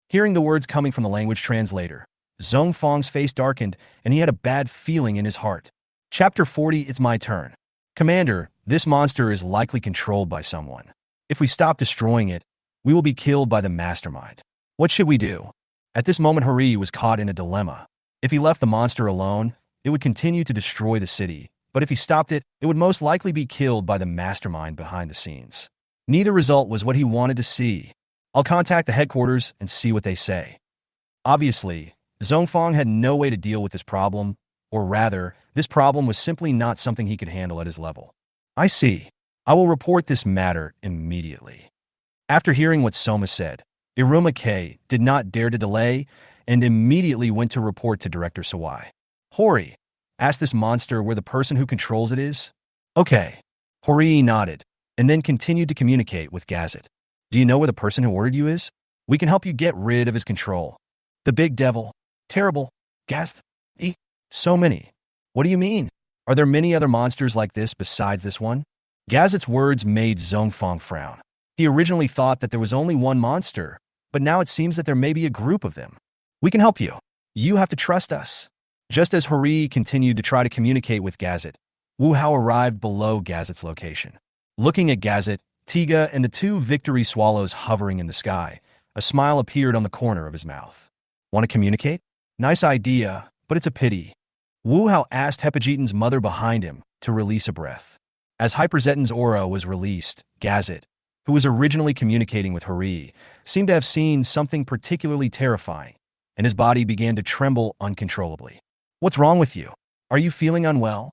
Hearing the words coming from the language translator, Zongfang's face darkened and he had a bad feeling in his heart. Chapter 40, It's my turn. Commander, this monster is likely controlled by someone. If we stop destroying it, we will be killed by the mastermind. What should we do? At this moment, Hori was caught in a dilemma. If he left the monster alone, it would continue to destroy the city, but if he stopped it, it would most likely be killed by the mastermind behind the scenes. Neither result was what he wanted to see. I'll contact the headquarters and see what they say. Obviously, Zhongfang had no way to deal with this problem, or rather, this problem was simply not something he could handle at his level. I see. I will report this matter immediately. After hearing what Soma said, Iruma K did not dare to delay and immediately went to report to Director Sawai. Hori, ask this monster where the person who controls it is? Okay. Hori nodded, and then continued to communicate with Gazet. Do you know where the person who ordered you is? We can help you get rid of his control. The big devil. Terrible. Gazet. So many. What do you mean? Are there many other monsters like this besides this one? Gazet's words made Zhongfang frown. He originally thought that there was only one monster, but now it seems that there may be a group of them. We can help you. You have to trust us. Just as Hori continued to try to communicate with Gazet, Wu Hao arrived below Gazet's location. Looking at Gazet, Tiga, and the two victory swallows hovering in the sky, a smile appeared on the corner of his mouth. Want to communicate? Nice idea, but it's a pity. Wu Hao asked Hepajitan's mother behind him to release a breath. As Hyperzetan's aura was released, Gazet, who was originally communicating with Hori, seemed to have seen something particularly terrifying, and his body began to tremble uncontrollably. What's wrong with you? Are you feeling unwell?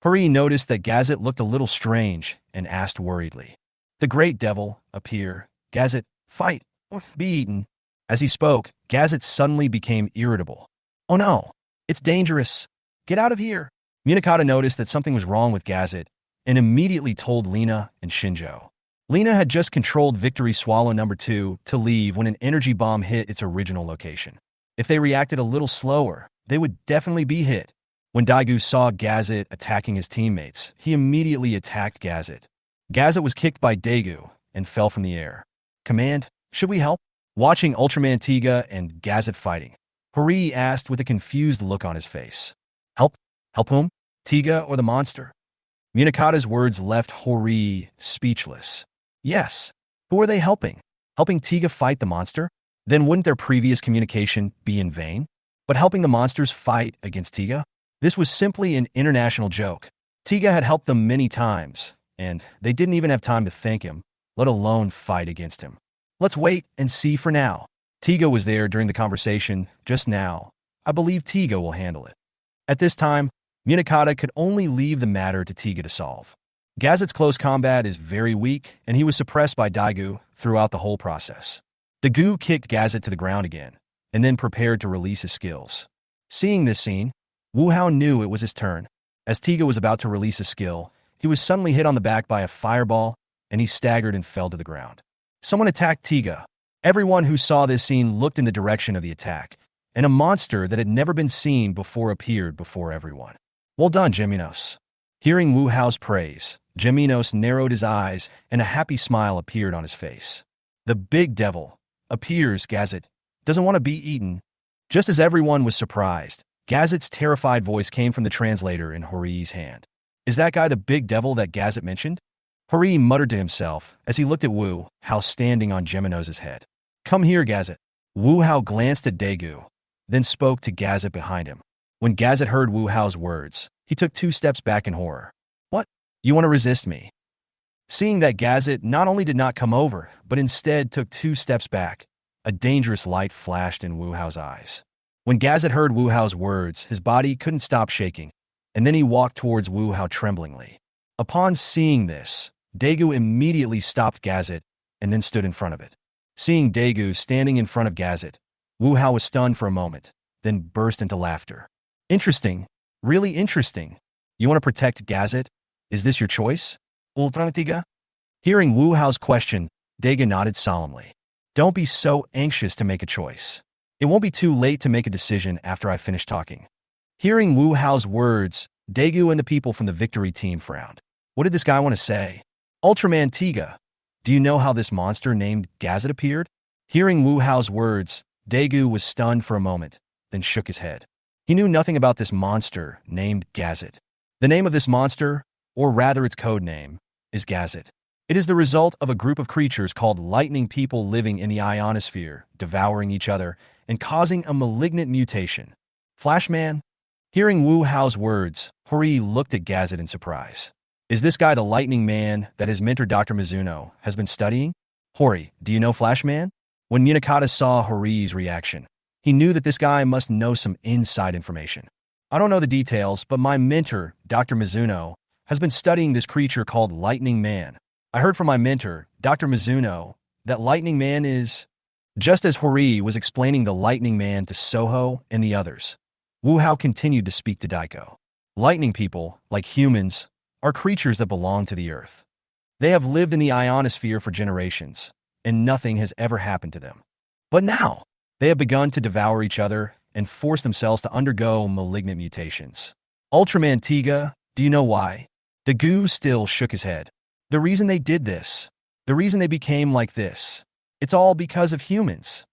Hori noticed that Gazet looked a little strange and asked worriedly. The great devil, appear. Gazet, fight, or be eaten. As he spoke, Gazet suddenly became irritable. Oh no, it's dangerous. Get out of here. Munakata noticed that something was wrong with Gazet and immediately told Lena and Shinjo. Lena had just controlled Victory Swallow number 2 to leave when an energy bomb hit its original location. If they reacted a little slower, they would definitely be hit. When Daegu saw Gazet attacking his teammates, he immediately attacked Gazet. Gazet was kicked by Daegu and fell from the air. Command, should we help? Watching Ultraman Tiga and Gazet fighting, Hori asked with a confused look on his face. Help? Help whom? Tiga or the monster? Munakata's words left Hori speechless. Yes. Who are they helping? Helping Tiga fight the monster? Then wouldn't their previous communication be in vain? But helping the monsters fight against Tiga? This was simply an international joke. Tiga had helped them many times, and they didn't even have time to thank him, let alone fight against him. Let's wait and see for now. Tiga was there during the conversation just now. I believe Tiga will handle it. At this time, Munakata could only leave the matter to Tiga to solve. Gazet's close combat is very weak, and he was suppressed by Daegu throughout the whole process. Daegu kicked Gazet to the ground again, and then prepared to release his skills. Seeing this scene, Wu Hao knew it was his turn. As Tiga was about to release a skill, he was suddenly hit on the back by a fireball, and he staggered and fell to the ground. Someone attacked Tiga. Everyone who saw this scene looked in the direction of the attack, and a monster that had never been seen before appeared before everyone. Well done, Geminos. Hearing Wu Hao's praise, Geminos narrowed his eyes, and a happy smile appeared on his face. The big devil appears, Gazet. Doesn't want to be eaten. Just as everyone was surprised, Gazet's terrified voice came from the translator in Hori's hand. Is that guy the big devil that Gazet mentioned? Hori muttered to himself as he looked at Wu Hao standing on Geminos' head. Come here, Gazet. Wu Hao glanced at Daegu, then spoke to Gazet behind him. When Gazet heard Wu Hao's words, he took 2 steps back in horror. What? You want to resist me? Seeing that Gazet not only did not come over, but instead took 2 steps back, a dangerous light flashed in Wu Hao's eyes. When Gazet heard Wu Hao's words, his body couldn't stop shaking, and then he walked towards Wu Hao tremblingly. Upon seeing this, Daegu immediately stopped Gazet and then stood in front of it. Seeing Daegu standing in front of Gazet, Wu Hao was stunned for a moment, then burst into laughter. Interesting. Really interesting. You want to protect Gazet? Is this your choice? Ultranatiga? Hearing Wu Hao's question, Daegu nodded solemnly. Don't be so anxious to make a choice. It won't be too late to make a decision after I finish talking. Hearing Wu Hao's words, Daegu and the people from the victory team frowned. What did this guy want to say? Ultraman Tiga, do you know how this monster named Gazet appeared? Hearing Wu Hao's words, Daegu was stunned for a moment, then shook his head. He knew nothing about this monster named Gazet. The name of this monster, or rather its code name, is Gazet. It is the result of a group of creatures called lightning people living in the ionosphere, devouring each other, and causing a malignant mutation. Flashman? Hearing Wu Hao's words, Hori looked at Gazet in surprise. Is this guy the lightning man that his mentor Dr. Mizuno has been studying? Hori, do you know Flashman? When Munakata saw Hori's reaction, He knew that this guy must know some inside information. I don't know the details, but my mentor, Dr. Mizuno, has been studying this creature called Lightning Man. I heard from my mentor, Dr. Mizuno, that Lightning Man is... Just as Hori was explaining the Lightning Man to Soho and the others, Wu Hao continued to speak to Daiko. Lightning people, like humans, are creatures that belong to the earth. They have lived in the ionosphere for generations, and nothing has ever happened to them. But now, they have begun to devour each other and force themselves to undergo malignant mutations. Ultraman Tiga, do you know why? Dagu still shook his head. The reason they did this, the reason they became like this, it's all because of humans.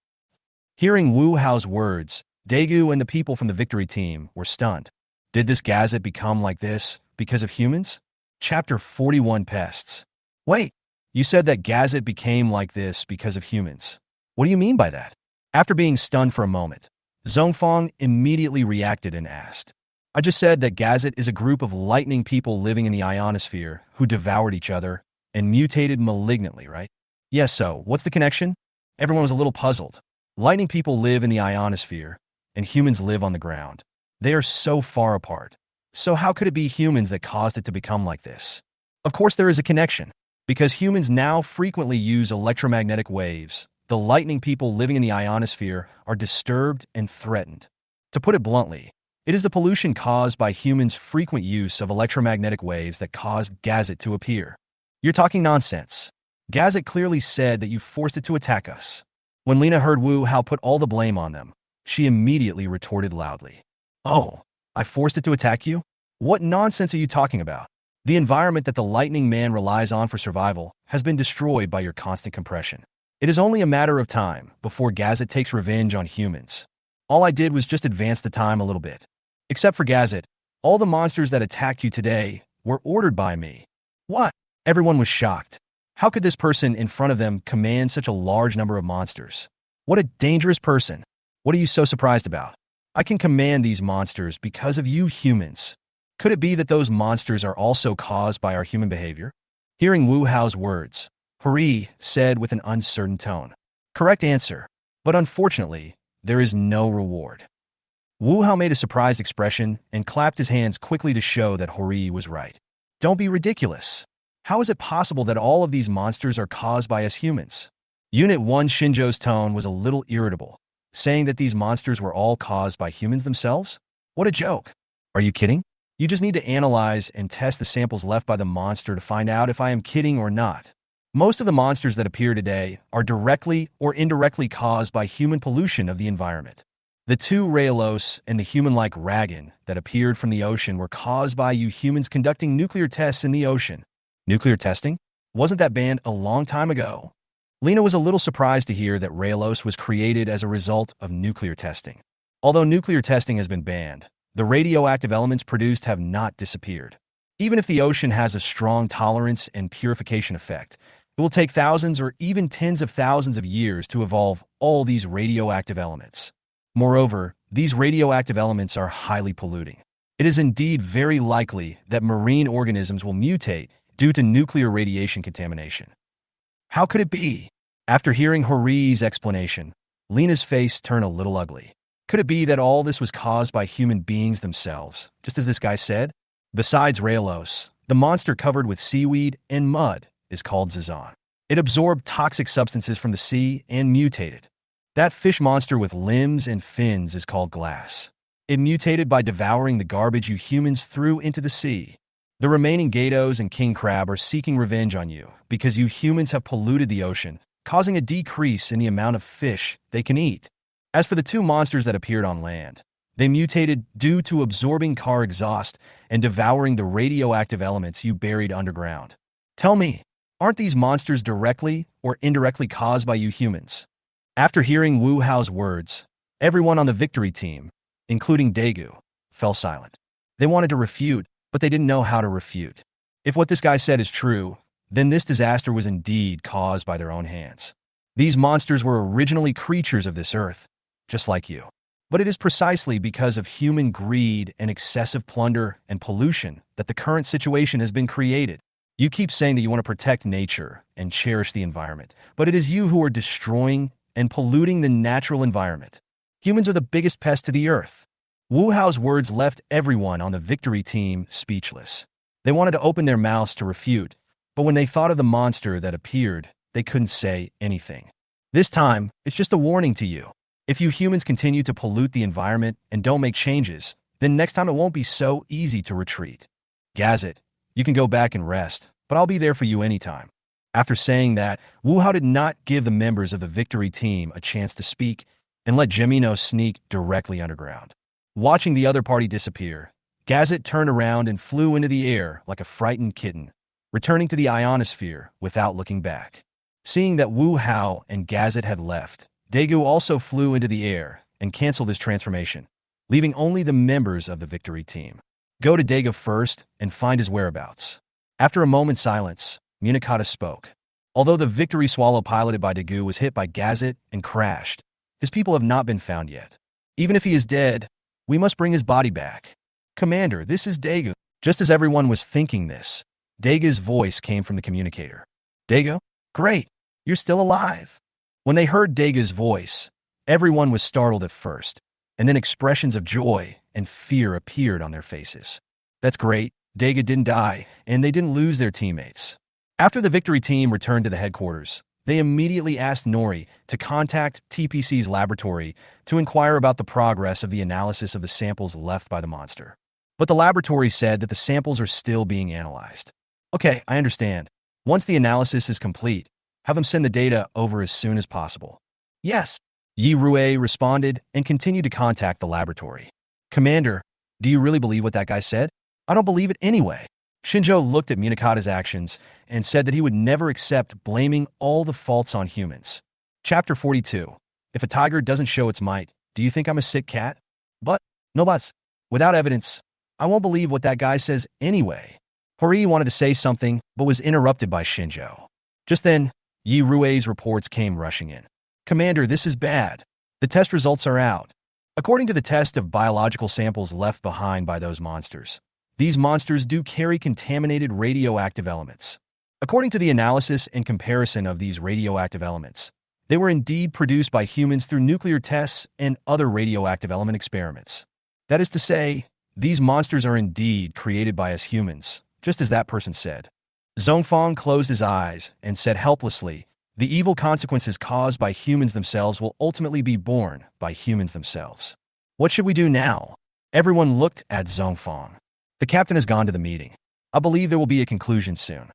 Hearing Wu Hao's words, Daegu and the people from the victory team were stunned. Did this Gazette become like this because of humans? Chapter 41 Pests. Wait, you said that Gazette became like this because of humans. What do you mean by that? After being stunned for a moment, Zhongfang immediately reacted and asked. I just said that Gazette is a group of lightning people living in the ionosphere who devoured each other and mutated malignantly, right? Yes, so what's the connection? Everyone was a little puzzled. Lightning people live in the ionosphere, and humans live on the ground. They are so far apart. So how could it be humans that caused it to become like this? Of course there is a connection, because humans now frequently use electromagnetic waves. The lightning people living in the ionosphere are disturbed and threatened. To put it bluntly, it is the pollution caused by humans' frequent use of electromagnetic waves that caused Gazette to appear. You're talking nonsense. Gazette clearly said that you forced it to attack us. When Lena heard Wu Hao put all the blame on them, she immediately retorted loudly. Oh, I forced it to attack you? What nonsense are you talking about? The environment that the Lightning Man relies on for survival has been destroyed by your constant compression. It is only a matter of time before Gazette takes revenge on humans. All I did was just advance the time a little bit. Except for Gazette, all the monsters that attacked you today were ordered by me. What? Everyone was shocked. How could this person in front of them command such a large number of monsters? What a dangerous person. What are you so surprised about? I can command these monsters because of you humans. Could it be that those monsters are also caused by our human behavior? Hearing Wu Hao's words, Hori said with an uncertain tone. Correct answer, but unfortunately, there is no reward. Wu Hao made a surprised expression and clapped his hands quickly to show that Hori was right. Don't be ridiculous. How is it possible that all of these monsters are caused by us humans? Unit 1 Shinjo's tone was a little irritable, saying that these monsters were all caused by humans themselves? What a joke. Are you kidding? You just need to analyze and test the samples left by the monster to find out if I am kidding or not. Most of the monsters that appear today are directly or indirectly caused by human pollution of the environment. The two Raelos and the human-like Ragan that appeared from the ocean were caused by you humans conducting nuclear tests in the ocean. Nuclear testing? Wasn't that banned a long time ago? Lena was a little surprised to hear that Raelos was created as a result of nuclear testing. Although nuclear testing has been banned, the radioactive elements produced have not disappeared. Even if the ocean has a strong tolerance and purification effect, it will take thousands or even tens of thousands of years to evolve all these radioactive elements. Moreover, these radioactive elements are highly polluting. It is indeed very likely that marine organisms will mutate due to nuclear radiation contamination. How could it be? After hearing Hori's explanation, Lena's face turned a little ugly. Could it be that all this was caused by human beings themselves, just as this guy said? Besides Raelos, the monster covered with seaweed and mud is called Zazan. It absorbed toxic substances from the sea and mutated. That fish monster with limbs and fins is called Glass. It mutated by devouring the garbage you humans threw into the sea. The remaining Gatos and King Crab are seeking revenge on you because you humans have polluted the ocean, causing a decrease in the amount of fish they can eat. As for the two monsters that appeared on land, they mutated due to absorbing car exhaust and devouring the radioactive elements you buried underground. Tell me, aren't these monsters directly or indirectly caused by you humans? After hearing Wu Hao's words, everyone on the victory team, including Daegu, fell silent. They wanted to refute, but they didn't know how to refute. If what this guy said is true, then this disaster was indeed caused by their own hands. These monsters were originally creatures of this earth, just like you. But it is precisely because of human greed and excessive plunder and pollution that the current situation has been created. You keep saying that you want to protect nature and cherish the environment, but it is you who are destroying and polluting the natural environment. Humans are the biggest pest to the earth. Wu Hao's words left everyone on the victory team speechless. They wanted to open their mouths to refute, but when they thought of the monster that appeared, they couldn't say anything. This time, it's just a warning to you. If you humans continue to pollute the environment and don't make changes, then next time it won't be so easy to retreat. Gazette, you can go back and rest, but I'll be there for you anytime. After saying that, Wu Hao did not give the members of the victory team a chance to speak and let Gemino sneak directly underground. Watching the other party disappear, Gazette turned around and flew into the air like a frightened kitten, returning to the ionosphere without looking back. Seeing that Wu Hao and Gazette had left, Daegu also flew into the air and canceled his transformation, leaving only the members of the victory team. Go to Daegu first and find his whereabouts. After a moment's silence, Munakata spoke. Although the victory swallow piloted by Daegu was hit by Gazette and crashed, his people have not been found yet. Even if he is dead, we must bring his body back. Commander, this is Daegu. Just as everyone was thinking this, Daegu's voice came from the communicator. Daegu? Great, you're still alive. When they heard Daegu's voice, everyone was startled at first, and then expressions of joy and fear appeared on their faces. That's great, Daegu didn't die, and they didn't lose their teammates. After the victory team returned to the headquarters, they immediately asked Nori to contact TPC's laboratory to inquire about the progress of the analysis of the samples left by the monster. But the laboratory said that the samples are still being analyzed. Okay, I understand. Once the analysis is complete, have them send the data over as soon as possible. Yes, Yi Rue responded and continued to contact the laboratory. Commander, do you really believe what that guy said? I don't believe it anyway. Shinjo looked at Munakata's actions and said that he would never accept blaming all the faults on humans. Chapter 42. If a tiger doesn't show its might, do you think I'm a sick cat? But, no buts. Without evidence, I won't believe what that guy says anyway. Hori wanted to say something, but was interrupted by Shinjo. Just then, Yi Rue's reports came rushing in. Commander, this is bad. The test results are out. According to the test of biological samples left behind by those monsters, these monsters do carry contaminated radioactive elements. According to the analysis and comparison of these radioactive elements, they were indeed produced by humans through nuclear tests and other radioactive element experiments. That is to say, these monsters are indeed created by us humans, just as that person said. Zhongfang closed his eyes and said helplessly, the evil consequences caused by humans themselves will ultimately be borne by humans themselves. What should we do now? Everyone looked at Zhongfang. The captain has gone to the meeting. I believe there will be a conclusion soon.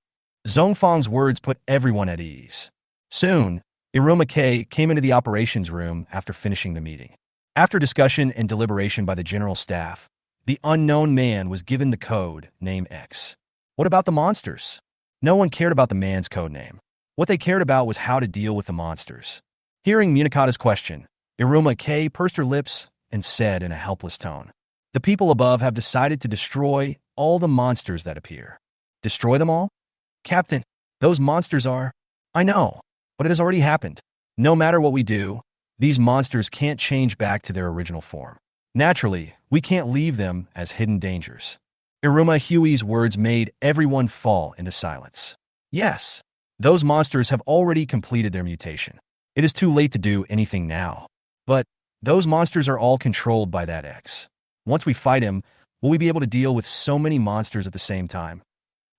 Zhongfang's words put everyone at ease. Soon, Iruma K came into the operations room after finishing the meeting. After discussion and deliberation by the general staff, the unknown man was given the code name X. What about the monsters? No one cared about the man's code name. What they cared about was how to deal with the monsters. Hearing Munakata's question, Iruma K pursed her lips and said in a helpless tone, the people above have decided to destroy all the monsters that appear. Destroy them all? Captain, those monsters are... I know, but it has already happened. No matter what we do, these monsters can't change back to their original form. Naturally, we can't leave them as hidden dangers. Iruma Huey's words made everyone fall into silence. Yes, those monsters have already completed their mutation. It is too late to do anything now. But those monsters are all controlled by that X. Once we fight him, will we be able to deal with so many monsters at the same time?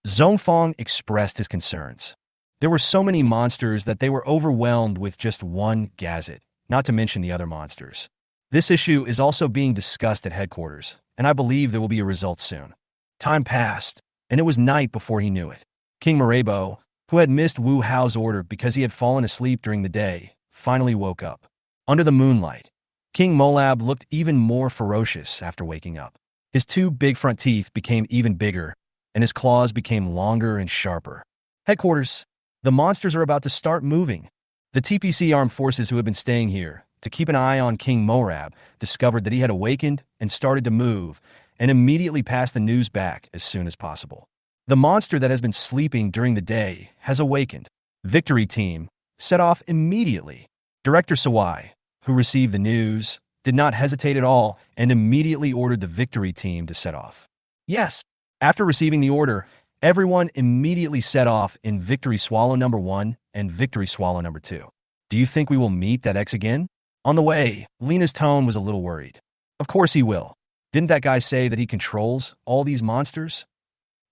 Zhongfang expressed his concerns. There were so many monsters that they were overwhelmed with just one Gazette, not to mention the other monsters. This issue is also being discussed at headquarters, and I believe there will be a result soon. Time passed, and it was night before he knew it. King Marebo, who had missed Wu Hao's order because he had fallen asleep during the day, finally woke up. Under the moonlight, King Molab looked even more ferocious after waking up. His two big front teeth became even bigger, and his claws became longer and sharper. Headquarters, the monsters are about to start moving. The TPC armed forces who had been staying here to keep an eye on King Morab discovered that he had awakened and started to move, and immediately passed the news back as soon as possible. The monster that has been sleeping during the day has awakened. Victory team set off immediately. Director Sawai, who received the news, did not hesitate at all and immediately ordered the victory team to set off. Yes, after receiving the order, everyone immediately set off in Victory Swallow number 1 and Victory Swallow number 2. Do you think we will meet that X again? On the way, Lena's tone was a little worried. Of course he will. Didn't that guy say that he controls all these monsters?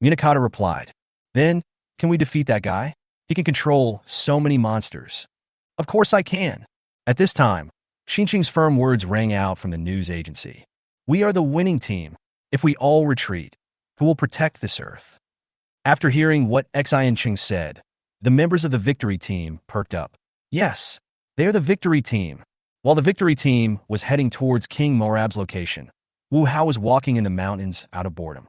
Munakata replied. Then, can we defeat that guy? He can control so many monsters. Of course I can. At this time, Xinqing's firm words rang out from the news agency. We are the winning team. If we all retreat, who will protect this earth? After hearing what Xianqing said, the members of the victory team perked up. Yes, they are the victory team. While the victory team was heading towards King Moab's location, Wu Hao was walking in the mountains out of boredom.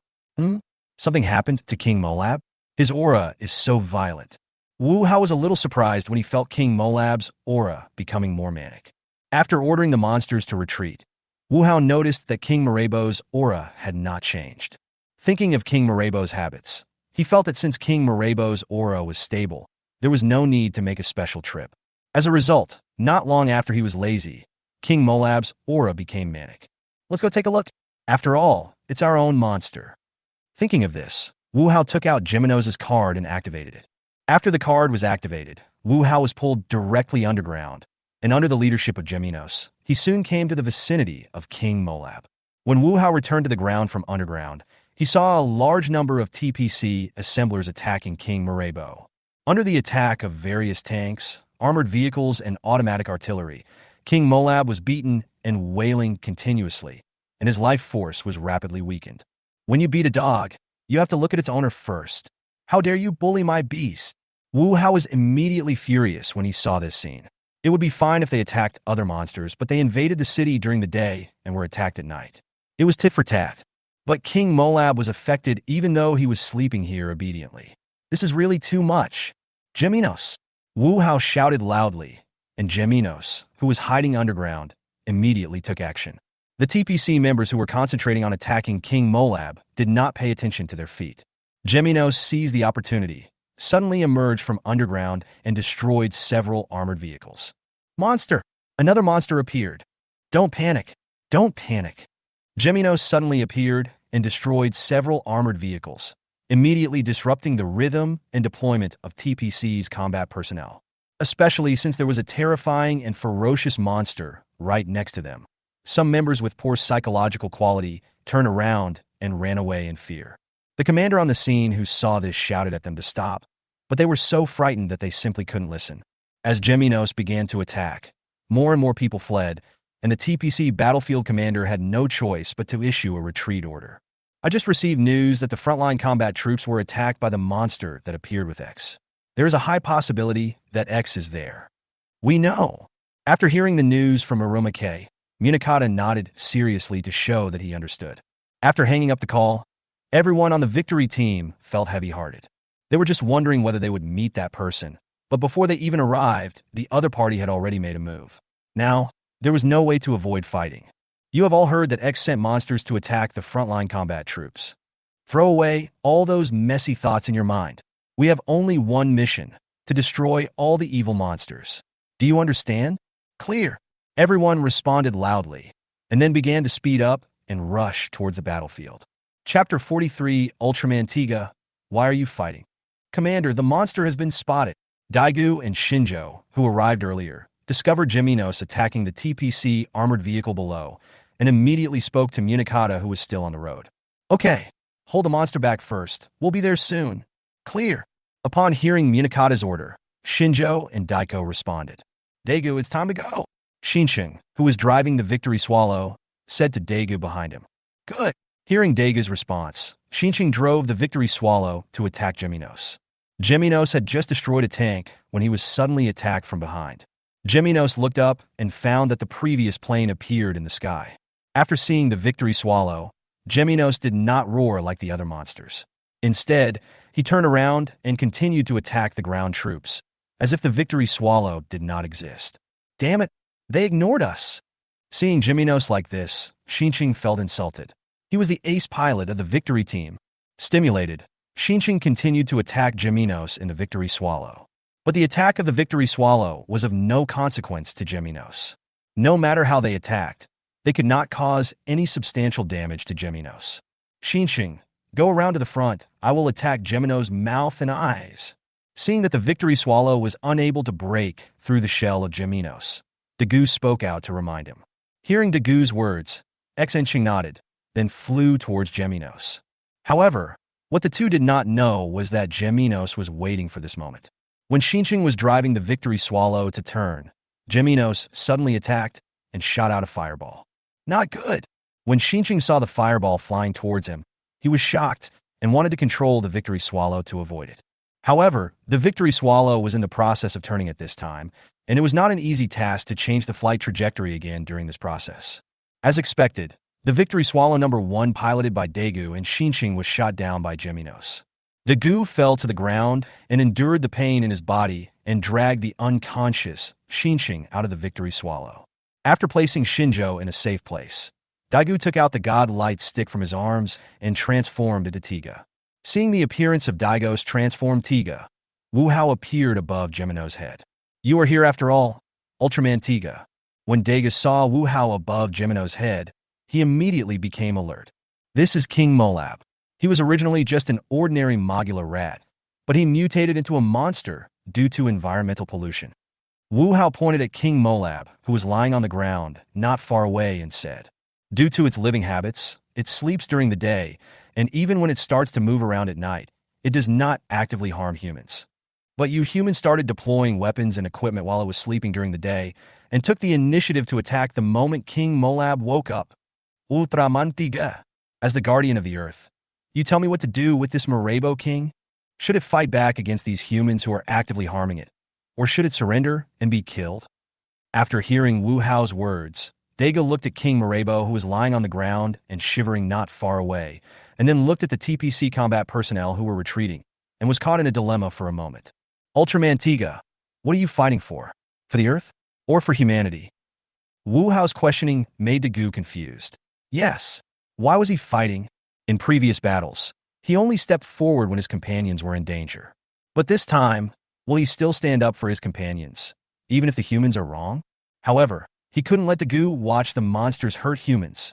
Something happened to King Moab? His aura is so violent. Wu Hao was a little surprised when he felt King Moab's aura becoming more manic. After ordering the monsters to retreat, Wu Hao noticed that King Marebo's aura had not changed. Thinking of King Marebo's habits, he felt that since King Marebo's aura was stable, there was no need to make a special trip. As a result, not long after he was lazy, King Moab's aura became manic. Let's go take a look. After all, it's our own monster. Thinking of this, Wu Hao took out Geminos's card and activated it. After the card was activated, Wu Hao was pulled directly underground, and under the leadership of Geminos, he soon came to the vicinity of King Moab. When Wu Hao returned to the ground from underground, he saw a large number of TPC assemblers attacking King Marebo. Under the attack of various tanks, armored vehicles, and automatic artillery, King Moab was beaten and wailing continuously, and his life force was rapidly weakened. When you beat a dog, you have to look at its owner first. How dare you bully my beast? Wu Hao was immediately furious when he saw this scene. It would be fine if they attacked other monsters, but they invaded the city during the day and were attacked at night. It was tit for tat. But King Moab was affected even though he was sleeping here obediently. This is really too much. Geminos! Wu Hao shouted loudly, and Geminos, who was hiding underground, immediately took action. The TPC members who were concentrating on attacking King Moab did not pay attention to their feet. Geminos seized the opportunity, suddenly emerged from underground, and destroyed several armored vehicles. Monster! Another monster appeared. Don't panic. Don't panic. Geminos suddenly appeared and destroyed several armored vehicles, immediately disrupting the rhythm and deployment of TPC's combat personnel, especially since there was a terrifying and ferocious monster right next to them. Some members with poor psychological quality turned around and ran away in fear. The commander on the scene who saw this shouted at them to stop, but they were so frightened that they simply couldn't listen. As Geminos began to attack, more and more people fled, and the TPC battlefield commander had no choice but to issue a retreat order. I just received news that the frontline combat troops were attacked by the monster that appeared with X. There is a high possibility that X is there. We know. After hearing the news from Arumake, Munakata nodded seriously to show that he understood. After hanging up the call, everyone on the victory team felt heavy-hearted. They were just wondering whether they would meet that person, but before they even arrived, the other party had already made a move. Now, there was no way to avoid fighting. You have all heard that X sent monsters to attack the frontline combat troops. Throw away all those messy thoughts in your mind. We have only one mission, to destroy all the evil monsters. Do you understand? Clear. Everyone responded loudly, and then began to speed up and rush towards the battlefield. Chapter 43, Ultraman Tiga, Why are you fighting? Commander, the monster has been spotted. Daegu and Shinjo, who arrived earlier, discovered Geminos attacking the TPC armored vehicle below, and immediately spoke to Munakata, who was still on the road. Okay, hold the monster back first. We'll be there soon. Clear. Upon hearing Munakata's order, Shinjo and Daiko responded. Daegu, it's time to go. Xinqing, who was driving the Victory Swallow, said to Daegu behind him. Good. Hearing Daegu's response, Xinqing drove the Victory Swallow to attack Geminos. Geminos had just destroyed a tank when he was suddenly attacked from behind. Geminos looked up and found that the previous plane appeared in the sky. After seeing the Victory Swallow, Geminos did not roar like the other monsters. Instead, he turned around and continued to attack the ground troops, as if the Victory Swallow did not exist. Damn it, they ignored us. Seeing Geminos like this, Xinqing felt insulted. He was the ace pilot of the Victory team. Stimulated, Xinqing continued to attack Geminos in the Victory Swallow. But the attack of the Victory Swallow was of no consequence to Geminos. No matter how they attacked, they could not cause any substantial damage to Geminos. Xinqing, go around to the front. I will attack Geminos' mouth and eyes. Seeing that the Victory Swallow was unable to break through the shell of Geminos, Dagu spoke out to remind him. Hearing Dagu's words, Xenching nodded, then flew towards Geminos. However, what the two did not know was that Geminos was waiting for this moment. When Xinqing was driving the victory swallow to turn, Geminos suddenly attacked and shot out a fireball. Not good. When Xinqing saw the fireball flying towards him, he was shocked and wanted to control the victory swallow to avoid it. However, the victory swallow was in the process of turning at this time, and it was not an easy task to change the flight trajectory again during this process. As expected, the victory swallow number 1 piloted by Dagu and Xinqing was shot down by Geminos. Dagu fell to the ground and endured the pain in his body and dragged the unconscious Xinqing out of the victory swallow. After placing Shinjo in a safe place, Dagu took out the god light stick from his arms and transformed into Tiga. Seeing the appearance of Daigo's transformed Tiga, Wu Hao appeared above Gemino's head. You are here after all, Ultraman Tiga. When Daga saw Wu Hao above Gemino's head, he immediately became alert. This is King Molab. He was originally just an ordinary Mogula rat, but he mutated into a monster due to environmental pollution. Wu Hao pointed at King Molab, who was lying on the ground not far away, and said, due to its living habits, it sleeps during the day, and even when it starts to move around at night, it does not actively harm humans. But you humans started deploying weapons and equipment while it was sleeping during the day, and took the initiative to attack the moment King Molab woke up. Ultraman Tiga, as the guardian of the earth, you tell me what to do with this Marebo king? Should it fight back against these humans who are actively harming it? Or should it surrender and be killed? After hearing Wu Hao's words, Daga looked at King Marebo, who was lying on the ground and shivering not far away, and then looked at the TPC combat personnel who were retreating, and was caught in a dilemma for a moment. Ultraman Tiga, what are you fighting for? For the Earth? Or for humanity? Wu Hao's questioning made Dagu confused. Yes. Why was he fighting? In previous battles, he only stepped forward when his companions were in danger. But this time, will he still stand up for his companions, even if the humans are wrong? However, he couldn't let Dagu watch the monsters hurt humans.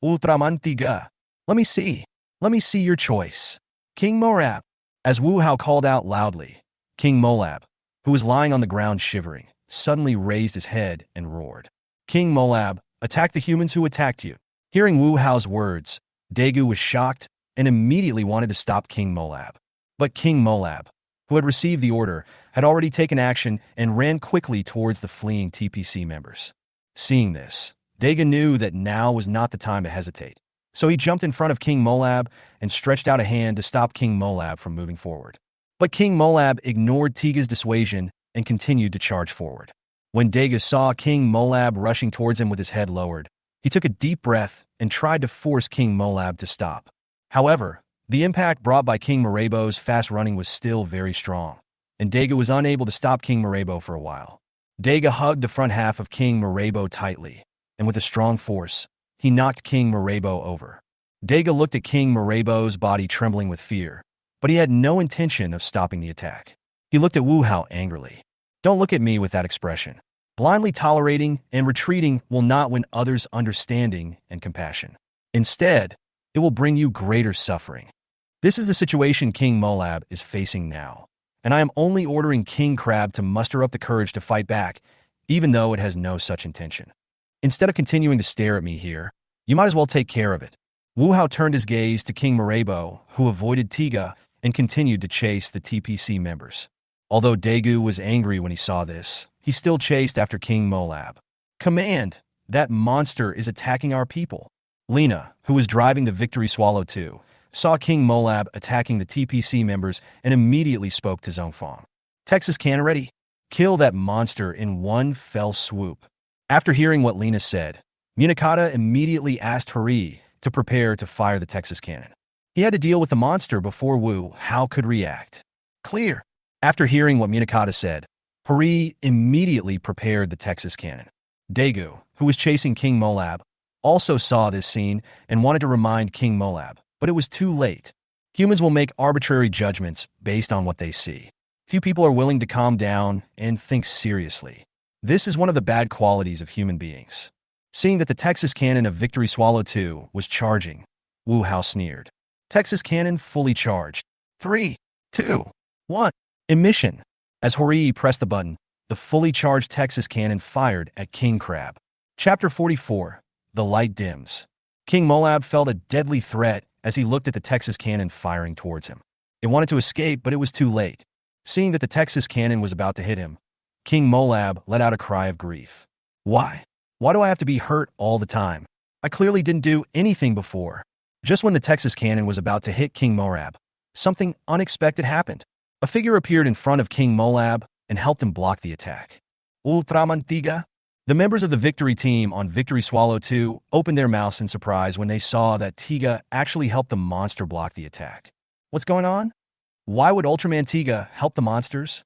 Ultraman Tiga, let me see. Let me see your choice. King Molab. As Wu Hao called out loudly, King Molab, who was lying on the ground shivering, suddenly raised his head and roared. King Molab, attack the humans who attacked you. Hearing Wu Hao's words, Dagu was shocked and immediately wanted to stop King Molab. But King Molab, who had received the order, had already taken action and ran quickly towards the fleeing TPC members. Seeing this, Daga knew that now was not the time to hesitate. So he jumped in front of King Molab and stretched out a hand to stop King Molab from moving forward. But King Molab ignored Tiga's dissuasion and continued to charge forward. When Daga saw King Molab rushing towards him with his head lowered, he took a deep breath and tried to force King Molab to stop. However, the impact brought by King Marebo's fast running was still very strong, and Daga was unable to stop King Marebo for a while. Daga hugged the front half of King Marebo tightly, and with a strong force, he knocked King Marebo over. Daga looked at King Marebo's body trembling with fear, but he had no intention of stopping the attack. He looked at Wu Hao angrily. Don't look at me with that expression. Blindly tolerating and retreating will not win others' understanding and compassion. Instead, it will bring you greater suffering. This is the situation King Molab is facing now, and I am only ordering King Crab to muster up the courage to fight back, even though it has no such intention. Instead of continuing to stare at me here, you might as well take care of it. Wu Hao turned his gaze to King Marebo, who avoided Tiga and continued to chase the TPC members. Although Dagu was angry when he saw this, he still chased after King Molab. Command! That monster is attacking our people. Lena, who was driving the Victory Swallow too, saw King Molab attacking the TPC members and immediately spoke to Zhongfang. Texas Cannon ready. Kill that monster in one fell swoop. After hearing what Lena said, Munakata immediately asked Hari to prepare to fire the Texas Cannon. He had to deal with the monster before Wu Hao could react. Clear. After hearing what Munakata said, Hari immediately prepared the Texas Cannon. Dagu, who was chasing King Molab, also saw this scene and wanted to remind King Molab, but it was too late. Humans will make arbitrary judgments based on what they see. Few people are willing to calm down and think seriously. This is one of the bad qualities of human beings. Seeing that the Texas Cannon of Victory Swallow 2 was charging, Wu Hao sneered. Texas Cannon fully charged. 3, 2, 1. Emission. As Hori pressed the button, the the fully charged Texas cannon fired at King Crab. Chapter 44. The Light Dims. King Moab felt a deadly threat as he looked at the Texas cannon firing towards him. It wanted to escape, but it was too late. Seeing that the Texas cannon was about to hit him, King Moab let out a cry of grief. Why? Why do I have to be hurt all the time? I clearly didn't do anything before. Just when the Texas cannon was about to hit King Moab, something unexpected happened. A figure appeared in front of King Moab and helped him block the attack. Ultramantiga? The members of the victory team on Victory Swallow 2 opened their mouths in surprise when they saw that Tiga actually helped the monster block the attack. What's going on? Why would Ultraman Tiga help the monsters?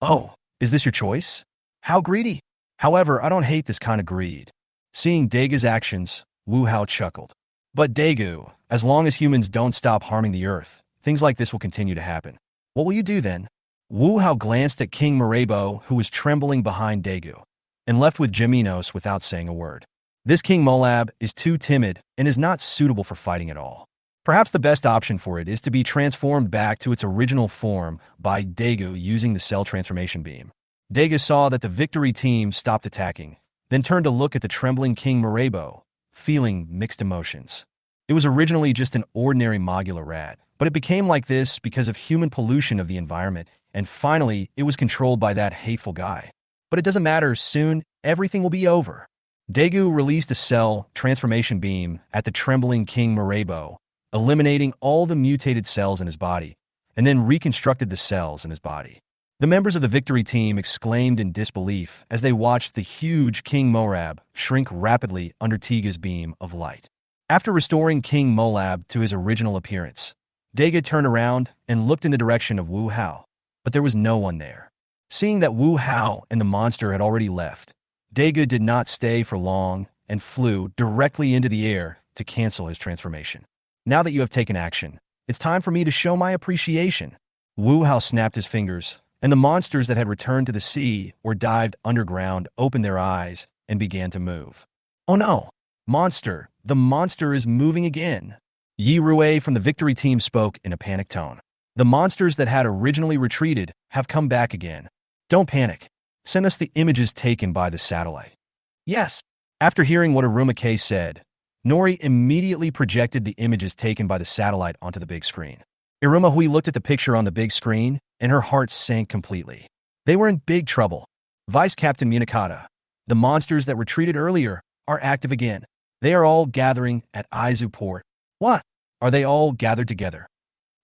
Oh, is this your choice? How greedy. However, I don't hate this kind of greed. Seeing Daega's actions, Wu Hao chuckled. But Daegu, as long as humans don't stop harming the earth, things like this will continue to happen. What will you do then? Wu Hao glanced at King Marebo, who was trembling behind Daegu, and left with Geminos without saying a word. This King Moab is too timid and is not suitable for fighting at all. Perhaps the best option for it is to be transformed back to its original form by Daegu using the cell transformation beam. Daegu saw that the victory team stopped attacking, then turned to look at the trembling King Marebo, feeling mixed emotions. It was originally just an ordinary Mogula rat, but it became like this because of human pollution of the environment, and finally it was controlled by that hateful guy. But it doesn't matter, soon everything will be over. Daegu released a cell transformation beam at the trembling King Marebo, eliminating all the mutated cells in his body, and then reconstructed the cells in his body. The members of the victory team exclaimed in disbelief as they watched the huge King Moab shrink rapidly under Tiga's beam of light. After restoring King Moab to his original appearance, Daegu turned around and looked in the direction of Wu Hao, but there was no one there. Seeing that Wu Hao and the monster had already left, Daegu did not stay for long and flew directly into the air to cancel his transformation. Now that you have taken action, it's time for me to show my appreciation. Wu Hao snapped his fingers, and the monsters that had returned to the sea or dived underground opened their eyes and began to move. Oh no! Monster! The monster is moving again! Yi Rui from the victory team spoke in a panicked tone. The monsters that had originally retreated have come back again. Don't panic. Send us the images taken by the satellite. Yes. After hearing what Aruma K said, Nori immediately projected the images taken by the satellite onto the big screen. Iruma Hui looked at the picture on the big screen, and her heart sank completely. They were in big trouble. Vice Captain Munakata, the monsters that retreated earlier, are active again. They are all gathering at Aizu Port. What? Are they all gathered together?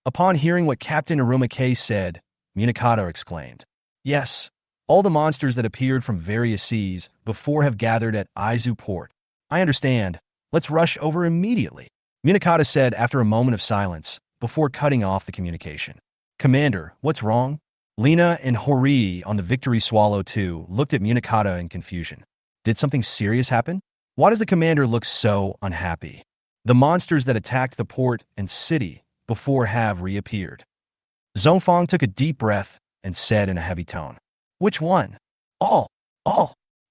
Upon hearing what Captain Aruma K said, Munakata exclaimed, Yes, all the monsters that appeared from various seas before have gathered at Aizu Port. I understand. Let's rush over immediately, Munakata said after a moment of silence before cutting off the communication. Commander, what's wrong? Lena and Hori on the Victory Swallow 2 looked at Munakata in confusion. Did something serious happen? Why does the commander look so unhappy? The monsters that attacked the port and city before have reappeared. Zhongfang took a deep breath and said in a heavy tone, Which one? All.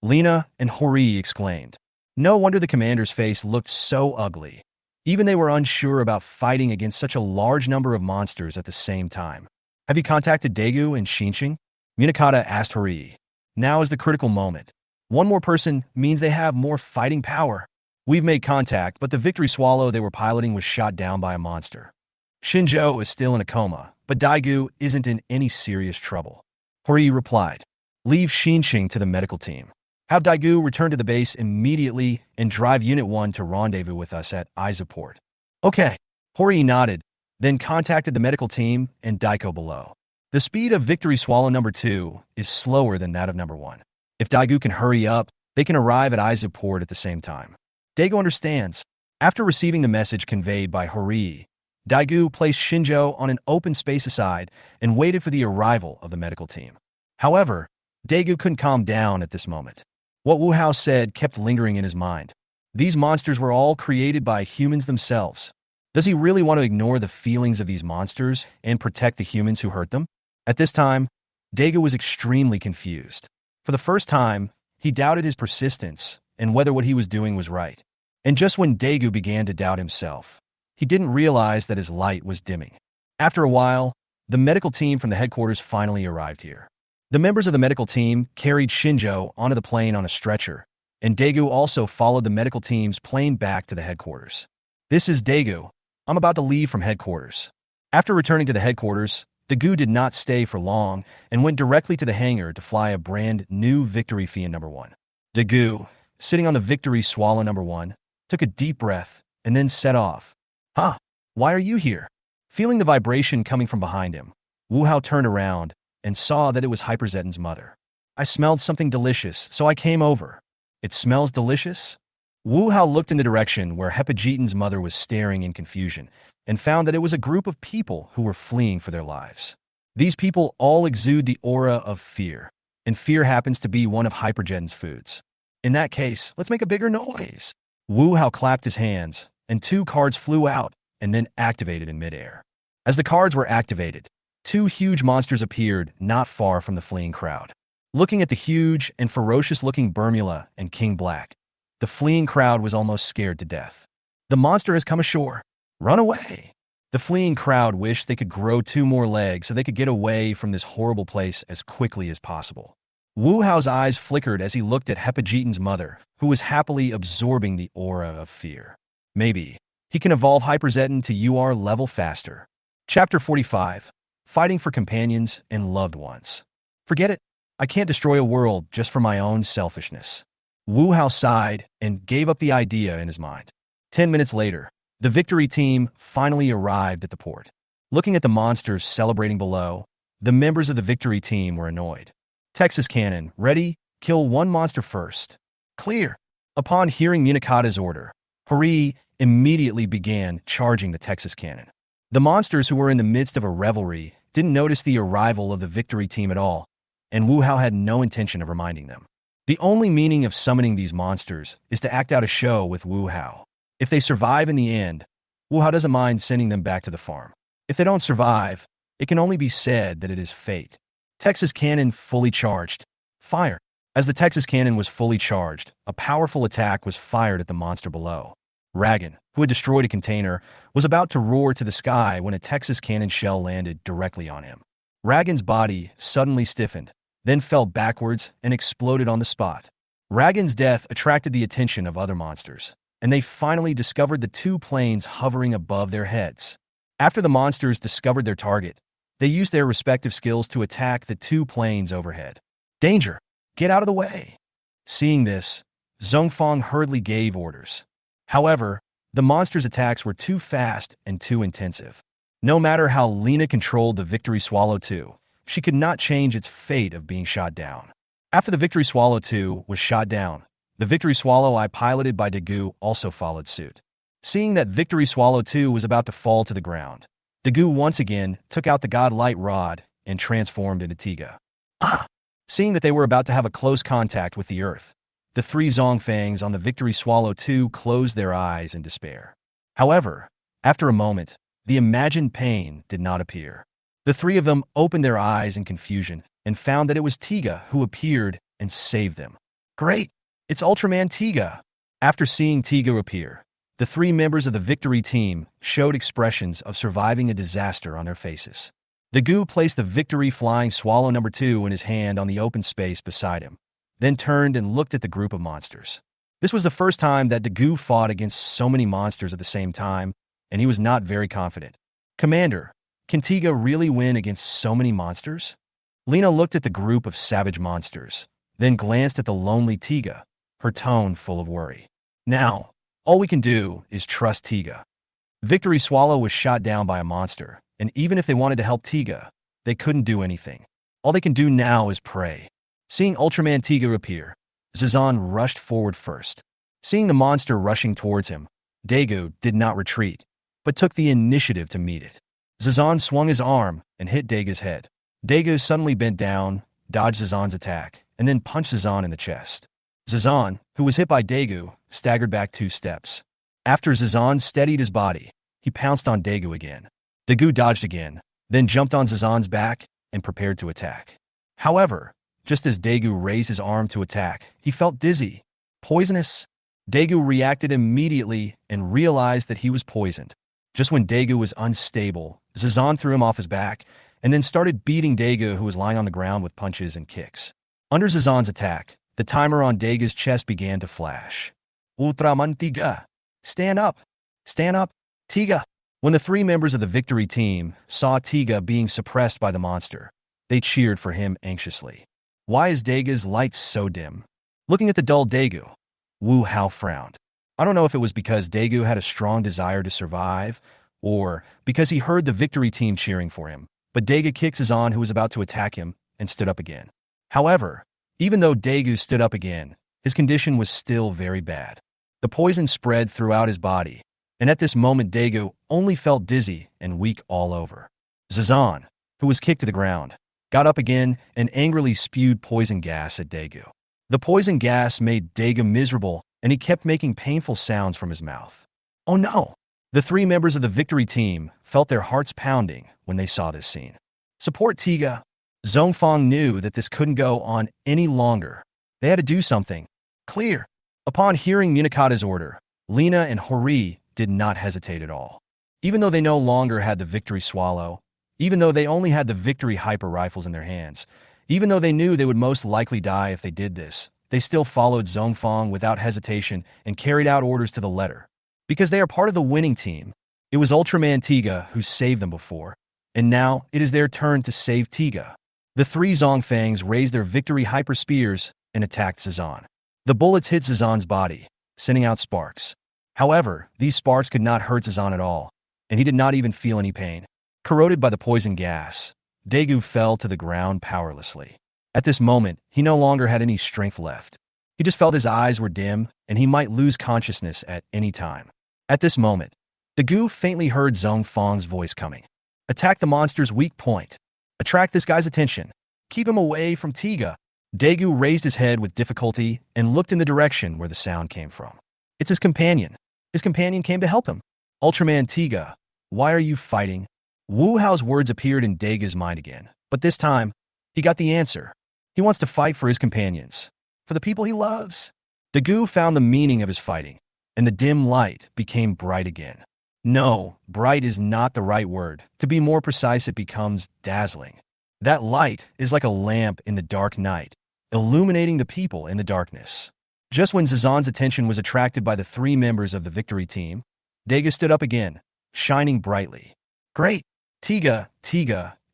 Lena and Hori exclaimed. No wonder the commander's face looked so ugly. Even they were unsure about fighting against such a large number of monsters at the same time. Have you contacted Daegu and Shinching? Munakata asked Hori. Now is the critical moment. One more person means they have more fighting power. We've made contact, but the Victory Swallow they were piloting was shot down by a monster. Shinjo is still in a coma, but Daegu isn't in any serious trouble. Hori replied. Leave Shinching to the medical team. Have Daegu return to the base immediately and drive Unit 1 to rendezvous with us at Izaport. Okay. Hori nodded, then contacted the medical team and Daiko below. The speed of Victory Swallow number 2 is slower than that of number 1. If Daegu can hurry up, they can arrive at Izaport at the same time. Daegu understands. After receiving the message conveyed by Hori, Daegu placed Shinjo on an open space aside and waited for the arrival of the medical team. However, Daegu couldn't calm down at this moment. What Wu Hao said kept lingering in his mind. These monsters were all created by humans themselves. Does he really want to ignore the feelings of these monsters and protect the humans who hurt them? At this time, Daegu was extremely confused. For the first time, he doubted his persistence and whether what he was doing was right. And just when Daegu began to doubt himself, he didn't realize that his light was dimming. After a while, the medical team from the headquarters finally arrived here. The members of the medical team carried Shinjo onto the plane on a stretcher, and Daegu also followed the medical team's plane back to the headquarters. "This is Daegu. I'm about to leave from headquarters." After returning to the headquarters, Daegu did not stay for long and went directly to the hangar to fly a brand new Victory Fiend number 1. Daegu, sitting on the Victory Swallow number 1, took a deep breath and then set off. "Huh, why are you here?" Feeling the vibration coming from behind him, Wu Hao turned around and saw that it was Hyperzeton's mother. "I smelled something delicious, so I came over." "It smells delicious?" Wu Hao looked in the direction where Hyperzeton's mother was staring in confusion and found that it was a group of people who were fleeing for their lives. These people all exude the aura of fear, and fear happens to be one of Hyperzeton's foods. "In that case, let's make a bigger noise." Wu Hao clapped his hands, and 2 cards flew out and then activated in midair. As the cards were activated, 2 huge monsters appeared not far from the fleeing crowd. Looking at the huge and ferocious-looking Burmula and King Black, the fleeing crowd was almost scared to death. "The monster has come ashore. Run away!" The fleeing crowd wished they could grow 2 more legs so they could get away from this horrible place as quickly as possible. Wu Hao's eyes flickered as he looked at Hyperzeton's mother, who was happily absorbing the aura of fear. Maybe he can evolve Hyperzeton to UR level faster. Chapter 45. Fighting for companions and loved ones. "Forget it. I can't destroy a world just for my own selfishness." Wu Hao sighed and gave up the idea in his mind. 10 minutes later, the Victory team finally arrived at the port. Looking at the monsters celebrating below, the members of the Victory team were annoyed. "Texas Cannon, ready? Kill 1 monster first." "Clear." Upon hearing Munakata's order, Hori immediately began charging the Texas Cannon. The monsters who were in the midst of a revelry didn't notice the arrival of the Victory team at all, and Wu Hao had no intention of reminding them. The only meaning of summoning these monsters is to act out a show with Wu Hao. If they survive in the end, Wu Hao doesn't mind sending them back to the farm. If they don't survive, it can only be said that it is fate. Texas Cannon fully charged. Fire. As the Texas Cannon was fully charged, a powerful attack was fired at the monster below. Ragan, who had destroyed a container, was about to roar to the sky when a Texas Cannon shell landed directly on him. Ragan's body suddenly stiffened, then fell backwards and exploded on the spot. Ragan's death attracted the attention of other monsters, and they finally discovered the 2 planes hovering above their heads. After the monsters discovered their target, they used their respective skills to attack the 2 planes overhead. "Danger! Get out of the way!" Seeing this, Zhongfang hurriedly gave orders. However, the monsters' attacks were too fast and too intensive. No matter how Lena controlled the Victory Swallow 2, she could not change its fate of being shot down. After the Victory Swallow 2 was shot down, the Victory Swallow I piloted by Daegu also followed suit. Seeing that Victory Swallow 2 was about to fall to the ground, Daegu once again took out the God Light Rod and transformed into Tiga. Seeing that they were about to have a close contact with the earth, the 3 Zongfangs on the Victory Swallow 2 closed their eyes in despair. However, after a moment, the imagined pain did not appear. The 3 of them opened their eyes in confusion and found that it was Tiga who appeared and saved them. "Great! It's Ultraman Tiga!" After seeing Tiga appear, the 3 members of the Victory team showed expressions of surviving a disaster on their faces. Daegu placed the Victory Flying Swallow number 2 in his hand on the open space beside him, then turned and looked at the group of monsters. This was the first time that Daegu fought against so many monsters at the same time, and he was not very confident. "Commander, can Tiga really win against so many monsters?" Lena looked at the group of savage monsters, then glanced at the lonely Tiga, her tone full of worry. "Now, all we can do is trust Tiga." Victory Swallow was shot down by a monster, and even if they wanted to help Tiga, they couldn't do anything. All they can do now is pray. Seeing Ultraman Tiga appear, Zazan rushed forward first. Seeing the monster rushing towards him, Daegu did not retreat, but took the initiative to meet it. Zazan swung his arm and hit Daegu's head. Daegu suddenly bent down, dodged Zazan's attack, and then punched Zazan in the chest. Zazan, who was hit by Daegu, staggered back 2 steps. After Zazan steadied his body, he pounced on Daegu again. Daegu dodged again, then jumped on Zazan's back and prepared to attack. However, just as Daegu raised his arm to attack, he felt dizzy. Poisonous? Daegu reacted immediately and realized that he was poisoned. Just when Daegu was unstable, Zazan threw him off his back and then started beating Daegu, who was lying on the ground, with punches and kicks. Under Zazan's attack, the timer on Daegu's chest began to flash. Ultraman Tiga! Stand up! Stand up! Tiga! When the three members of the victory team saw Tiga being suppressed by the monster, they cheered for him anxiously. Why is Daegu's light so dim? Looking at the dull Daegu, Wu Hao frowned. I don't know if it was because Daegu had a strong desire to survive, or because he heard the victory team cheering for him, but Daegu kicked Zazan, who was about to attack him, and stood up again. However, even though Daegu stood up again, his condition was still very bad. The poison spread throughout his body, and at this moment Daegu only felt dizzy and weak all over. Zazan, who was kicked to the ground, got up again and angrily spewed poison gas at Daegu. The poison gas made Daegu miserable, and he kept making painful sounds from his mouth. Oh no! The three members of the victory team felt their hearts pounding when they saw this scene. Support Tiga! Zhongfang knew that this couldn't go on any longer. They had to do something. Clear! Upon hearing Munakata's order, Lina and Hori did not hesitate at all. Even though they no longer had the victory swallow, even though they only had the victory hyper rifles in their hands, even though they knew they would most likely die if they did this, they still followed Zhongfang without hesitation and carried out orders to the letter. Because they are part of the winning team, it was Ultraman Tiga who saved them before, and now it is their turn to save Tiga. The three Zongfangs raised their victory hyper spears and attacked Zazan. The bullets hit Zazan's body, sending out sparks. However, these sparks could not hurt Zazan at all, and he did not even feel any pain. Corroded by the poison gas, Daegu fell to the ground powerlessly. At this moment, he no longer had any strength left. He just felt his eyes were dim, and he might lose consciousness at any time. At this moment, Daegu faintly heard Zhongfang's voice coming. Attack the monster's weak point. Attract this guy's attention. Keep him away from Tiga. Daegu raised his head with difficulty and looked in the direction where the sound came from. It's his companion. His companion came to help him. Ultraman Tiga, why are you fighting? Wu Hao's words appeared in Daegu's mind again, but this time, he got the answer. He wants to fight for his companions, for the people he loves. Daegu found the meaning of his fighting, and the dim light became bright again. No, bright is not the right word. To be more precise, it becomes dazzling. That light is like a lamp in the dark night, illuminating the people in the darkness. Just when Zazan's attention was attracted by the three members of the victory team, Daegu stood up again, shining brightly. Great! Tiga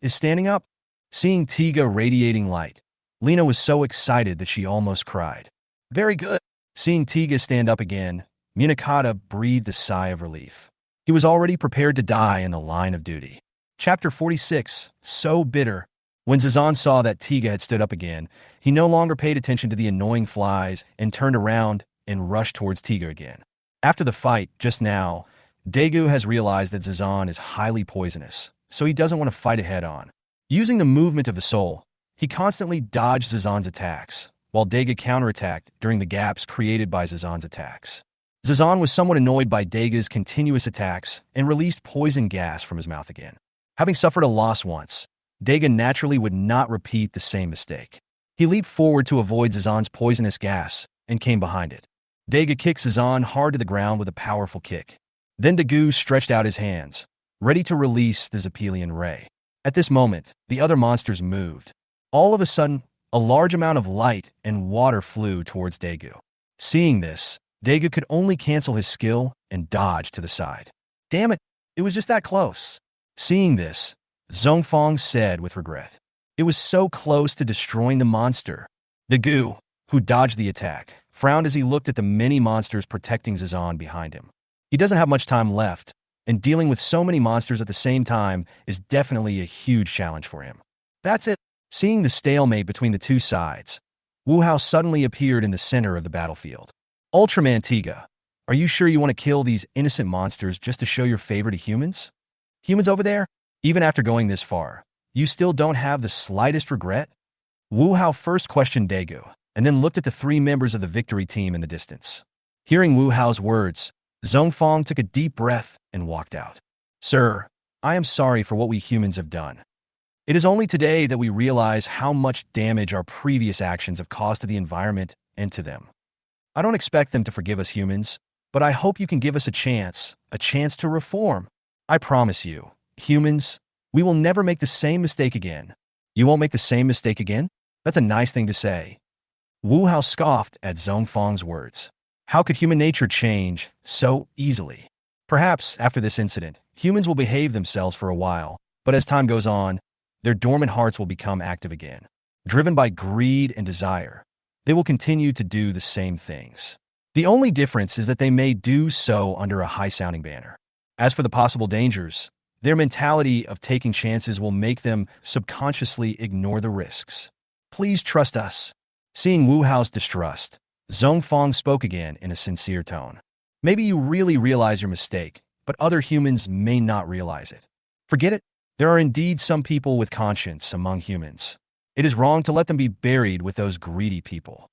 is standing up. Seeing Tiga radiating light, Lina was so excited that she almost cried. Very good. Seeing Tiga stand up again, Munakata breathed a sigh of relief. He was already prepared to die in the line of duty. Chapter 46, So Bitter. When Zazan saw that Tiga had stood up again, he no longer paid attention to the annoying flies and turned around and rushed towards Tiga again. After the fight just now, Daegu has realized that Zazan is highly poisonous, so he doesn't want to fight it head-on. Using the movement of the soul, he constantly dodged Zazan's attacks, while Daegu counterattacked during the gaps created by Zazan's attacks. Zazan was somewhat annoyed by Daegu's continuous attacks and released poison gas from his mouth again. Having suffered a loss once, Daegu naturally would not repeat the same mistake. He leaped forward to avoid Zazan's poisonous gas and came behind it. Daegu kicked Zazan hard to the ground with a powerful kick. Then Daegu stretched out his hands, ready to release the Zepelian ray. At this moment, the other monsters moved. All of a sudden, a large amount of light and water flew towards Daegu. Seeing this, Daegu could only cancel his skill and dodge to the side. Damn it was just that close. Seeing this, Zhongfang said with regret. It was so close to destroying the monster. Daegu, who dodged the attack, frowned as he looked at the many monsters protecting Zazan behind him. He doesn't have much time left, and dealing with so many monsters at the same time is definitely a huge challenge for him. That's it. Seeing the stalemate between the two sides, Wu Hao suddenly appeared in the center of the battlefield. Ultraman Tiga, are you sure you want to kill these innocent monsters just to show your favor to humans? Humans over there? Even after going this far, you still don't have the slightest regret? Wu Hao first questioned Daegu, and then looked at the three members of the victory team in the distance. Hearing Wu Hao's words, Zhongfang took a deep breath and walked out. Sir, I am sorry for what we humans have done. It is only today that we realize how much damage our previous actions have caused to the environment and to them. I don't expect them to forgive us humans, but I hope you can give us a chance to reform. I promise you, humans, We will never make the same mistake again. You won't make the same mistake again? That's a nice thing to say. Wu Hao scoffed at Zhong Fang's words. How could human nature change so easily? Perhaps, after this incident, humans will behave themselves for a while, but as time goes on, their dormant hearts will become active again. Driven by greed and desire, they will continue to do the same things. The only difference is that they may do so under a high-sounding banner. As for the possible dangers, their mentality of taking chances will make them subconsciously ignore the risks. Please trust us. Seeing Wu Hao's distrust, Zhong Fang spoke again in a sincere tone. Maybe you really realize your mistake, but other humans may not realize it. Forget it. There are indeed some people with conscience among humans. It is wrong to let them be buried with those greedy people.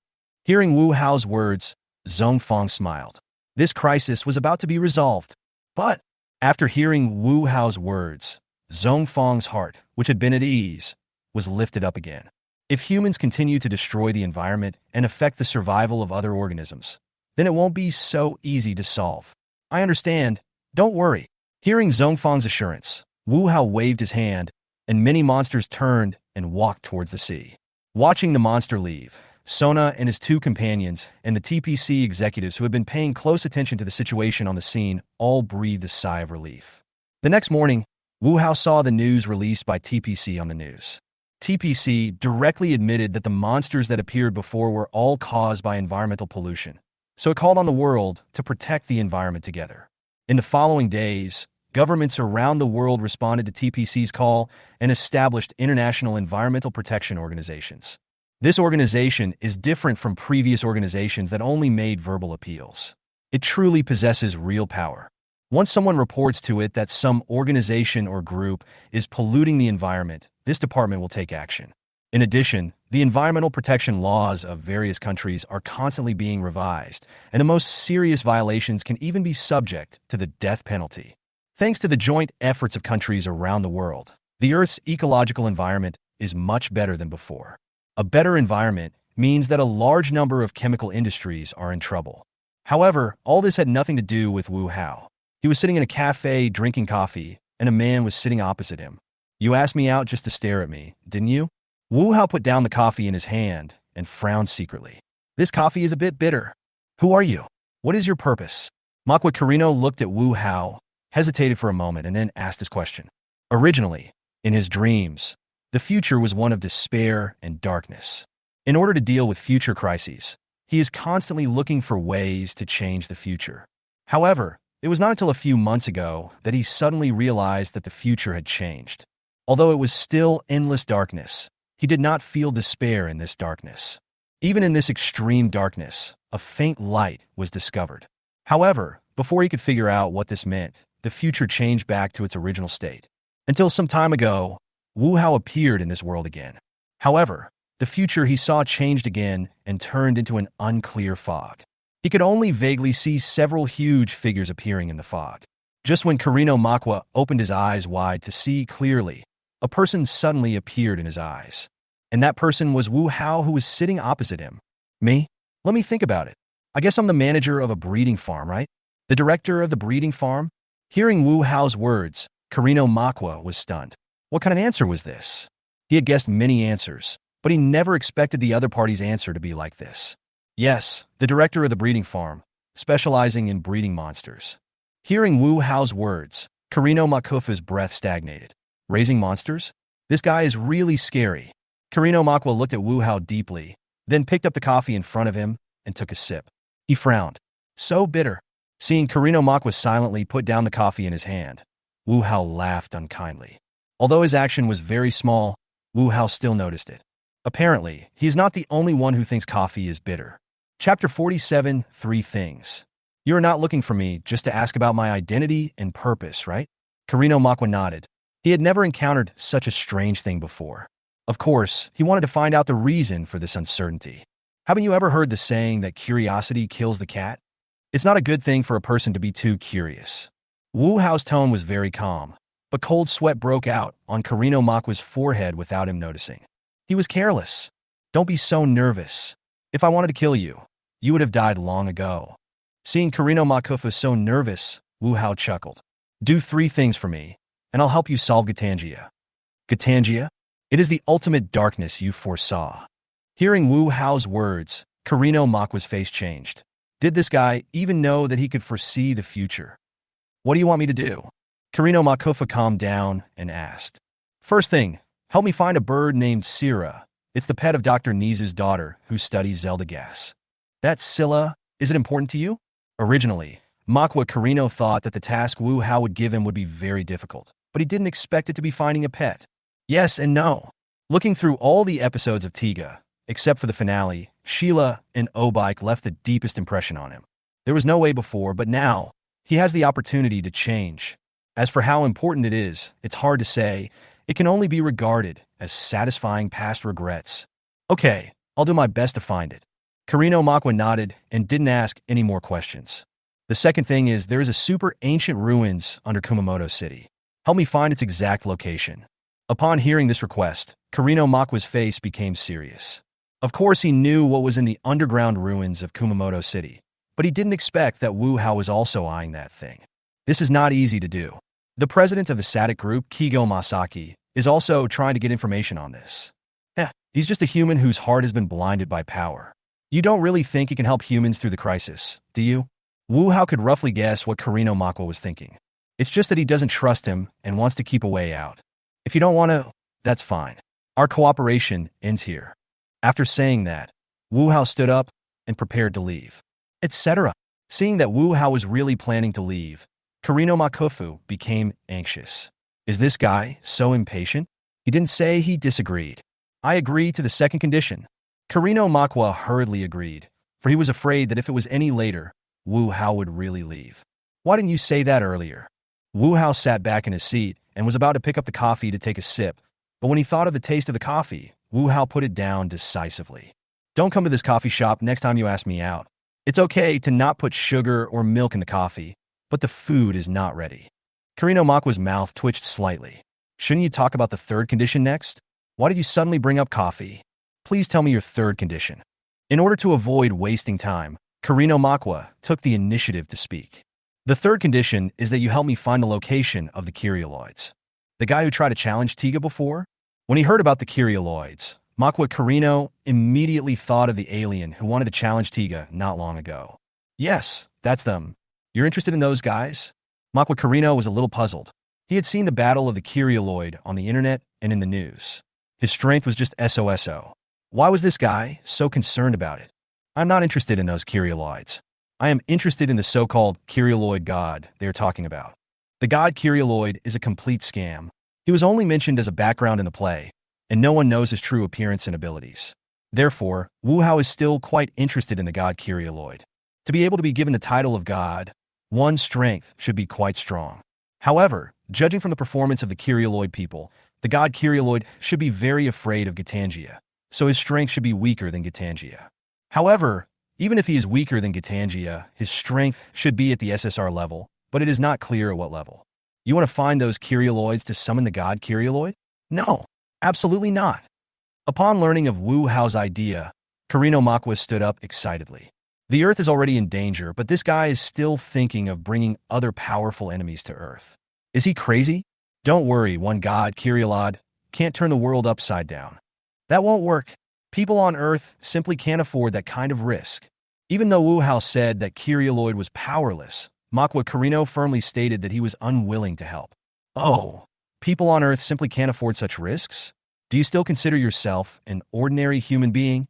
Hearing Wu Hao's words, Zhong Fang smiled. This crisis was about to be resolved. But, after hearing Wu Hao's words, Zhong Fang's heart, which had been at ease, was lifted up again. If humans continue to destroy the environment and affect the survival of other organisms, then it won't be so easy to solve. I understand. Don't worry. Hearing Zhong Fang's assurance, Wu Hao waved his hand, and many monsters turned and walked towards the sea. Watching the monster leave, Sona and his two companions and the TPC executives who had been paying close attention to the situation on the scene all breathed a sigh of relief. The next morning, Wu Hao saw the news released by TPC on the news. TPC directly admitted that the monsters that appeared before were all caused by environmental pollution, so it called on the world to protect the environment together. In the following days, governments around the world responded to TPC's call and established international environmental protection organizations. This organization is different from previous organizations that only made verbal appeals. It truly possesses real power. Once someone reports to it that some organization or group is polluting the environment, this department will take action. In addition, the environmental protection laws of various countries are constantly being revised, and the most serious violations can even be subject to the death penalty. Thanks to the joint efforts of countries around the world, the Earth's ecological environment is much better than before. A better environment means that a large number of chemical industries are in trouble. However, all this had nothing to do with Wu Hao. He was sitting in a cafe drinking coffee, and a man was sitting opposite him. You asked me out just to stare at me, didn't you? Wu Hao put down the coffee in his hand and frowned secretly. This coffee is a bit bitter. Who are you? What is your purpose? Manhwa Carino looked at Wu Hao, hesitated for a moment, and then asked his question. Originally, in his dreams, the future was one of despair and darkness. In order to deal with future crises, he is constantly looking for ways to change the future. However, it was not until a few months ago that he suddenly realized that the future had changed. Although it was still endless darkness, he did not feel despair in this darkness. Even in this extreme darkness, a faint light was discovered. However, before he could figure out what this meant, the future changed back to its original state. Until some time ago, Wu Hao appeared in this world again. However, the future he saw changed again and turned into an unclear fog. He could only vaguely see several huge figures appearing in the fog. Just when Carino Manhwa opened his eyes wide to see clearly, a person suddenly appeared in his eyes. And that person was Wu Hao, who was sitting opposite him. Me? Let me think about it. I guess I'm the manager of a breeding farm, right? The director of the breeding farm? Hearing Wu Hao's words, Carino Manhwa was stunned. What kind of answer was this? He had guessed many answers, but he never expected the other party's answer to be like this. Yes, the director of the breeding farm, specializing in breeding monsters. Hearing Wu Hao's words, Carino Manhwa's breath stagnated. Raising monsters? This guy is really scary. Carino Manhwa looked at Wu Hao deeply, then picked up the coffee in front of him and took a sip. He frowned. So bitter. Seeing Carino Manhwa silently put down the coffee in his hand, Wu Hao laughed unkindly. Although his action was very small, Wu Hao still noticed it. Apparently, he is not the only one who thinks coffee is bitter. Chapter 47, 3 Things. You are not looking for me just to ask about my identity and purpose, right? Carino Manhwa nodded. He had never encountered such a strange thing before. Of course, he wanted to find out the reason for this uncertainty. Haven't you ever heard the saying that curiosity kills the cat? It's not a good thing for a person to be too curious. Wu Hao's tone was very calm, but cold sweat broke out on Carino Manhwa's forehead without him noticing. He was careless. Don't be so nervous. If I wanted to kill you, you would have died long ago. Seeing Carino Manhwa so nervous, Wu Hao chuckled. Do 3 things for me, and and I'll help you solve Gitangia. Gitangia? It is the ultimate darkness you foresaw. Hearing Wu Hao's words, Karino Makwa's face changed. Did this guy even know that he could foresee the future? What do you want me to do? Karino Makofa calmed down and asked. First thing, help me find a bird named Sira. It's the pet of Dr. Nizu's daughter who studies Zelda gas. That Scylla, is it important to you? Originally, Makwa Karino thought that the task Wu Hao would give him would be very difficult, but he didn't expect it to be finding a pet. Yes and no. Looking through all the episodes of Tiga, except for the finale, Sheila and Obike left the deepest impression on him. There was no way before, but now, he has the opportunity to change. As for how important it is, it's hard to say. It can only be regarded as satisfying past regrets. Okay, I'll do my best to find it. Karino Makwa nodded and didn't ask any more questions. The second thing is there is a super ancient ruins under Kumamoto City. Help me find its exact location. Upon hearing this request, Karino Makwa's face became serious. Of course he knew what was in the underground ruins of Kumamoto City, but he didn't expect that Wu Hao was also eyeing that thing. This is not easy to do. The president of the SATIC group, Kigo Masaki, is also trying to get information on this. He's just a human whose heart has been blinded by power. You don't really think he can help humans through the crisis, do you? Wu Hao could roughly guess what Karino Makwa was thinking. It's just that he doesn't trust him and wants to keep a way out. If you don't want to, that's fine. Our cooperation ends here. After saying that, Wu Hao stood up and prepared to leave, etc. Seeing that Wu Hao was really planning to leave, Karino Makofu became anxious. Is this guy so impatient? He didn't say he disagreed. I agree to the second condition. Karino Makwa hurriedly agreed, for he was afraid that if it was any later, Wu Hao would really leave. Why didn't you say that earlier? Wu Hao sat back in his seat and was about to pick up the coffee to take a sip, but when he thought of the taste of the coffee, Wu Hao put it down decisively. Don't come to this coffee shop next time you ask me out. It's okay to not put sugar or milk in the coffee, but the food is not ready. Karino Makwa's mouth twitched slightly. Shouldn't you talk about the third condition next? Why did you suddenly bring up coffee? Please tell me your third condition. In order to avoid wasting time, Karino Makwa took the initiative to speak. The third condition is that you help me find the location of the Kyrioloids. The guy who tried to challenge Tiga before? When he heard about the Kyrioloids, Makwa Karino immediately thought of the alien who wanted to challenge Tiga not long ago. Yes, that's them. You're interested in those guys? Makwa Karino was a little puzzled. He had seen the battle of the Kyrioloid on the internet and in the news. His strength was just SOSO. Why was this guy so concerned about it? I'm not interested in those Kyrioloids. I am interested in the so-called Kyrioloid god they are talking about. The god Kyrioloid is a complete scam. He was only mentioned as a background in the play, and no one knows his true appearance and abilities. Therefore, Wu Hao is still quite interested in the god Kyrioloid. To be able to be given the title of god, one's strength should be quite strong. However, judging from the performance of the Kyrioloid people, the god Kyrioloid should be very afraid of Gitangia, so his strength should be weaker than Gitangia. However, even if he is weaker than Gitangia, his strength should be at the SSR level, but it is not clear at what level. You want to find those Kyrioloids to summon the god Kyrioloid? No, absolutely not. Upon learning of Wu Hao's idea, Karino Makwa stood up excitedly. The Earth is already in danger, but this guy is still thinking of bringing other powerful enemies to Earth. Is he crazy? Don't worry, one god, Kyriolod, can't turn the world upside down. That won't work. People on Earth simply can't afford that kind of risk. Even though Wu Hao said that Kyrioloid was powerless, Makwa Karino firmly stated that he was unwilling to help. Oh, people on Earth simply can't afford such risks? Do you still consider yourself an ordinary human being?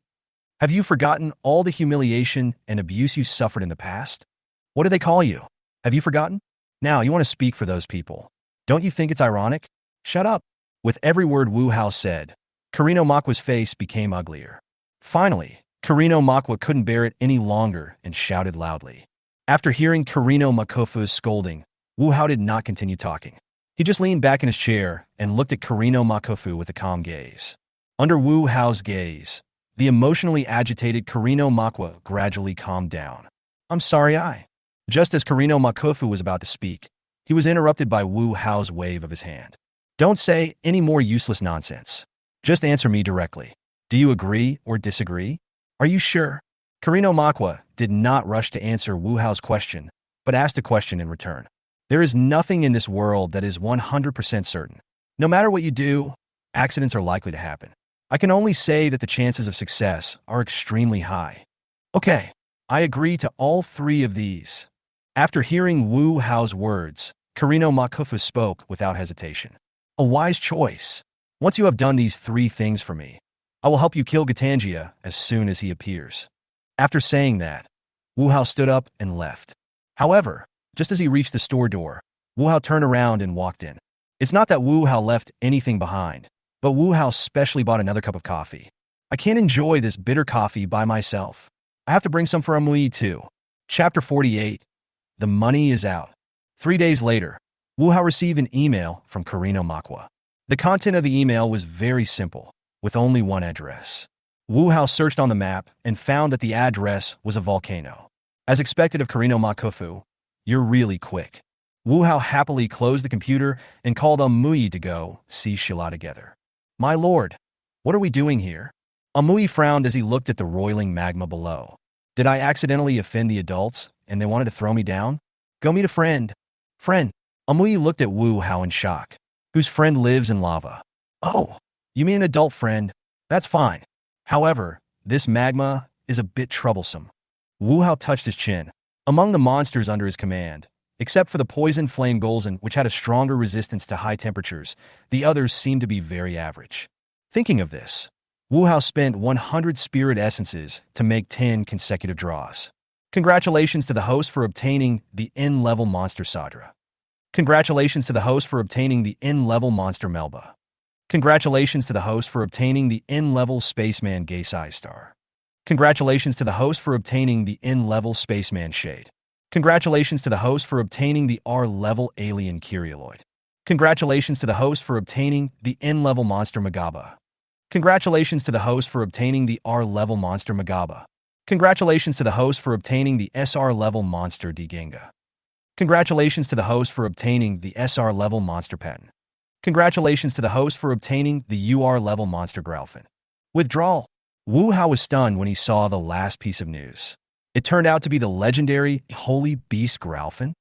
Have you forgotten all the humiliation and abuse you suffered in the past? What do they call you? Have you forgotten? Now you want to speak for those people. Don't you think it's ironic? Shut up. With every word Wu Hao said, Karino Makwa's face became uglier. Finally, Karino Makwa couldn't bear it any longer and shouted loudly. After hearing Karino Makofu's scolding, Wu Hao did not continue talking. He just leaned back in his chair and looked at Karino Makofu with a calm gaze. Under Wu Hao's gaze, the emotionally agitated Karino Makwa gradually calmed down. I'm sorry, Just as Karino Makofu was about to speak, he was interrupted by Wu Hao's wave of his hand. Don't say any more useless nonsense. Just answer me directly. Do you agree or disagree? Are you sure? Karino Makwa did not rush to answer Wu Hao's question, but asked a question in return. There is nothing in this world that is 100% certain. No matter what you do, accidents are likely to happen. I can only say that the chances of success are extremely high. Okay, I agree to all three of these. After hearing Wu Hao's words, Karino Makufu spoke without hesitation. A wise choice. Once you have done these three things for me, I will help you kill Gatangia as soon as he appears. After saying that, Wu Hao stood up and left. However, just as he reached the store door, Wu Hao turned around and walked in. It's not that Wu Hao left anything behind, but Wu Hao specially bought another cup of coffee. I can't enjoy this bitter coffee by myself. I have to bring some for Amui too. Chapter 48. The money is out. 3 days later, Wu Hao received an email from Karino Makwa. The content of the email was very simple, with only one address. Wu Hao searched on the map and found that the address was a volcano. As expected of Karino Makufu, you're really quick. Wu Hao happily closed the computer and called Amui to go see Shila together. My lord, what are we doing here? Amui frowned as he looked at the roiling magma below. Did I accidentally offend the adults and they wanted to throw me down? Go meet a friend. Friend. Amui looked at Wu Hao in shock. Whose friend lives in lava? Oh, you mean an adult friend? That's fine. However, this magma is a bit troublesome. Wu Hao touched his chin. Among the monsters under his command, except for the poison flame Golzon, which had a stronger resistance to high temperatures, the others seemed to be very average. Thinking of this, Wu Hao spent 100 spirit essences to make 10 consecutive draws. Congratulations to the host for obtaining the N-level monster Sadra. Congratulations to the host for obtaining the N-level monster Melba. Congratulations to the host for obtaining the N-level spaceman Gaisai Star. Congratulations to the host for obtaining the N-level spaceman Shade. Congratulations to the host for obtaining the R-level alien Kyrialoid. Congratulations to the host for obtaining the N-level monster Magaba. Congratulations to the host for obtaining the R-level monster Magaba. Congratulations to the host for obtaining the SR-level monster Digenga. Congratulations to the host for obtaining the SR-level monster Patton. Congratulations to the host for obtaining the UR-level monster Growlfin. Withdrawal. Wu Hao was stunned when he saw the last piece of news. It turned out to be the legendary Holy Beast Growlfin.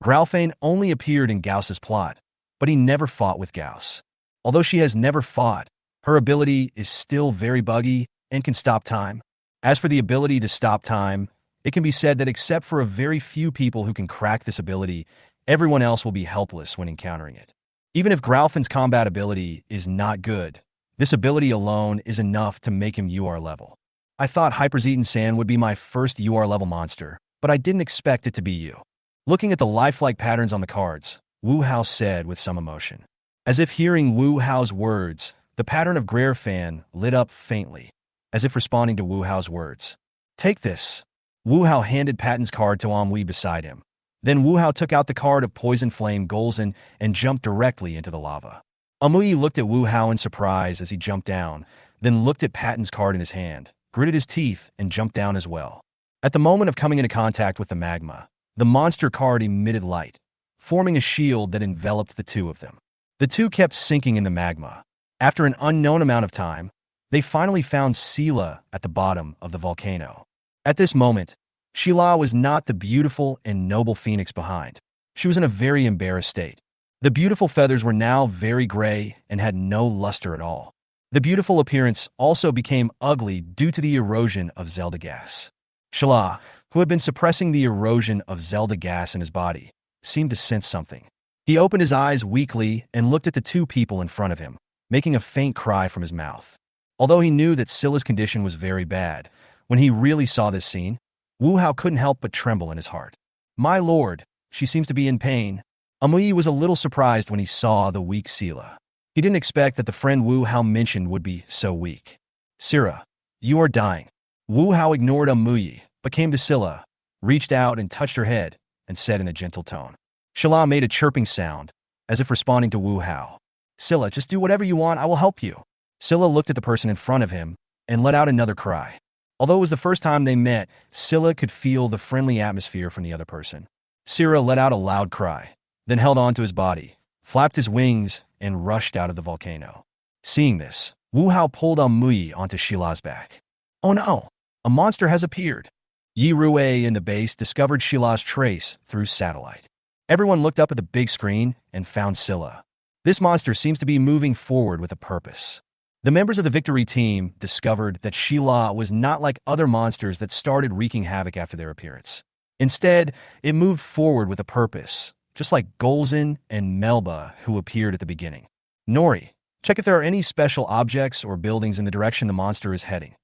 Growlfin only appeared in Gauss's plot, but he never fought with Gauss. Although she has never fought, her ability is still very buggy and can stop time. As for the ability to stop time, it can be said that except for a very few people who can crack this ability, everyone else will be helpless when encountering it. Even if Growlfin's combat ability is not good, this ability alone is enough to make him UR level. I thought Hyperzetan San would be my first UR level monster, but I didn't expect it to be you. Looking at the lifelike patterns on the cards, Wu Hao said with some emotion. As if hearing Wu Hao's words, the pattern of Grerfan lit up faintly, as if responding to Wu Hao's words. Take this. Wu Hao handed Patton's card to Amui beside him. Then Wu Hao took out the card of Poison Flame Golzon and jumped directly into the lava. Amui looked at Wu Hao in surprise as he jumped down, then looked at Patton's card in his hand, gritted his teeth, and jumped down as well. At the moment of coming into contact with the magma, the monster card emitted light, forming a shield that enveloped the two of them. The two kept sinking in the magma. After an unknown amount of time, they finally found Sela at the bottom of the volcano. At this moment, Shila was not the beautiful and noble phoenix behind. She was in a very embarrassed state. The beautiful feathers were now very gray and had no luster at all. The beautiful appearance also became ugly due to the erosion of Zelda gas. Shila, who had been suppressing the erosion of Zelda gas in his body, seemed to sense something. He opened his eyes weakly and looked at the two people in front of him, making a faint cry from his mouth. Although he knew that Scylla's condition was very bad, when he really saw this scene, Wu Hao couldn't help but tremble in his heart. My lord, she seems to be in pain. Amui was a little surprised when he saw the weak Scylla. He didn't expect that the friend Wu Hao mentioned would be so weak. Sira, you are dying. Wu Hao ignored Amui, but came to Scylla, reached out and touched her head, and said in a gentle tone. Scylla made a chirping sound, as if responding to Wu Hao. Scylla, just do whatever you want, I will help you. Scylla looked at the person in front of him and let out another cry. Although it was the first time they met, Scylla could feel the friendly atmosphere from the other person. Sira let out a loud cry, then held on to his body, flapped his wings, and rushed out of the volcano. Seeing this, Wu Hao pulled Amui onto Shila's back. Oh no! A monster has appeared! Yi Rue in the base discovered Shila's trace through satellite. Everyone looked up at the big screen and found Scylla. This monster seems to be moving forward with a purpose. The members of the victory team discovered that Sheila was not like other monsters that started wreaking havoc after their appearance. Instead, it moved forward with a purpose, just like Golzin and Melba, who appeared at the beginning. Nori, check if there are any special objects or buildings in the direction the monster is heading.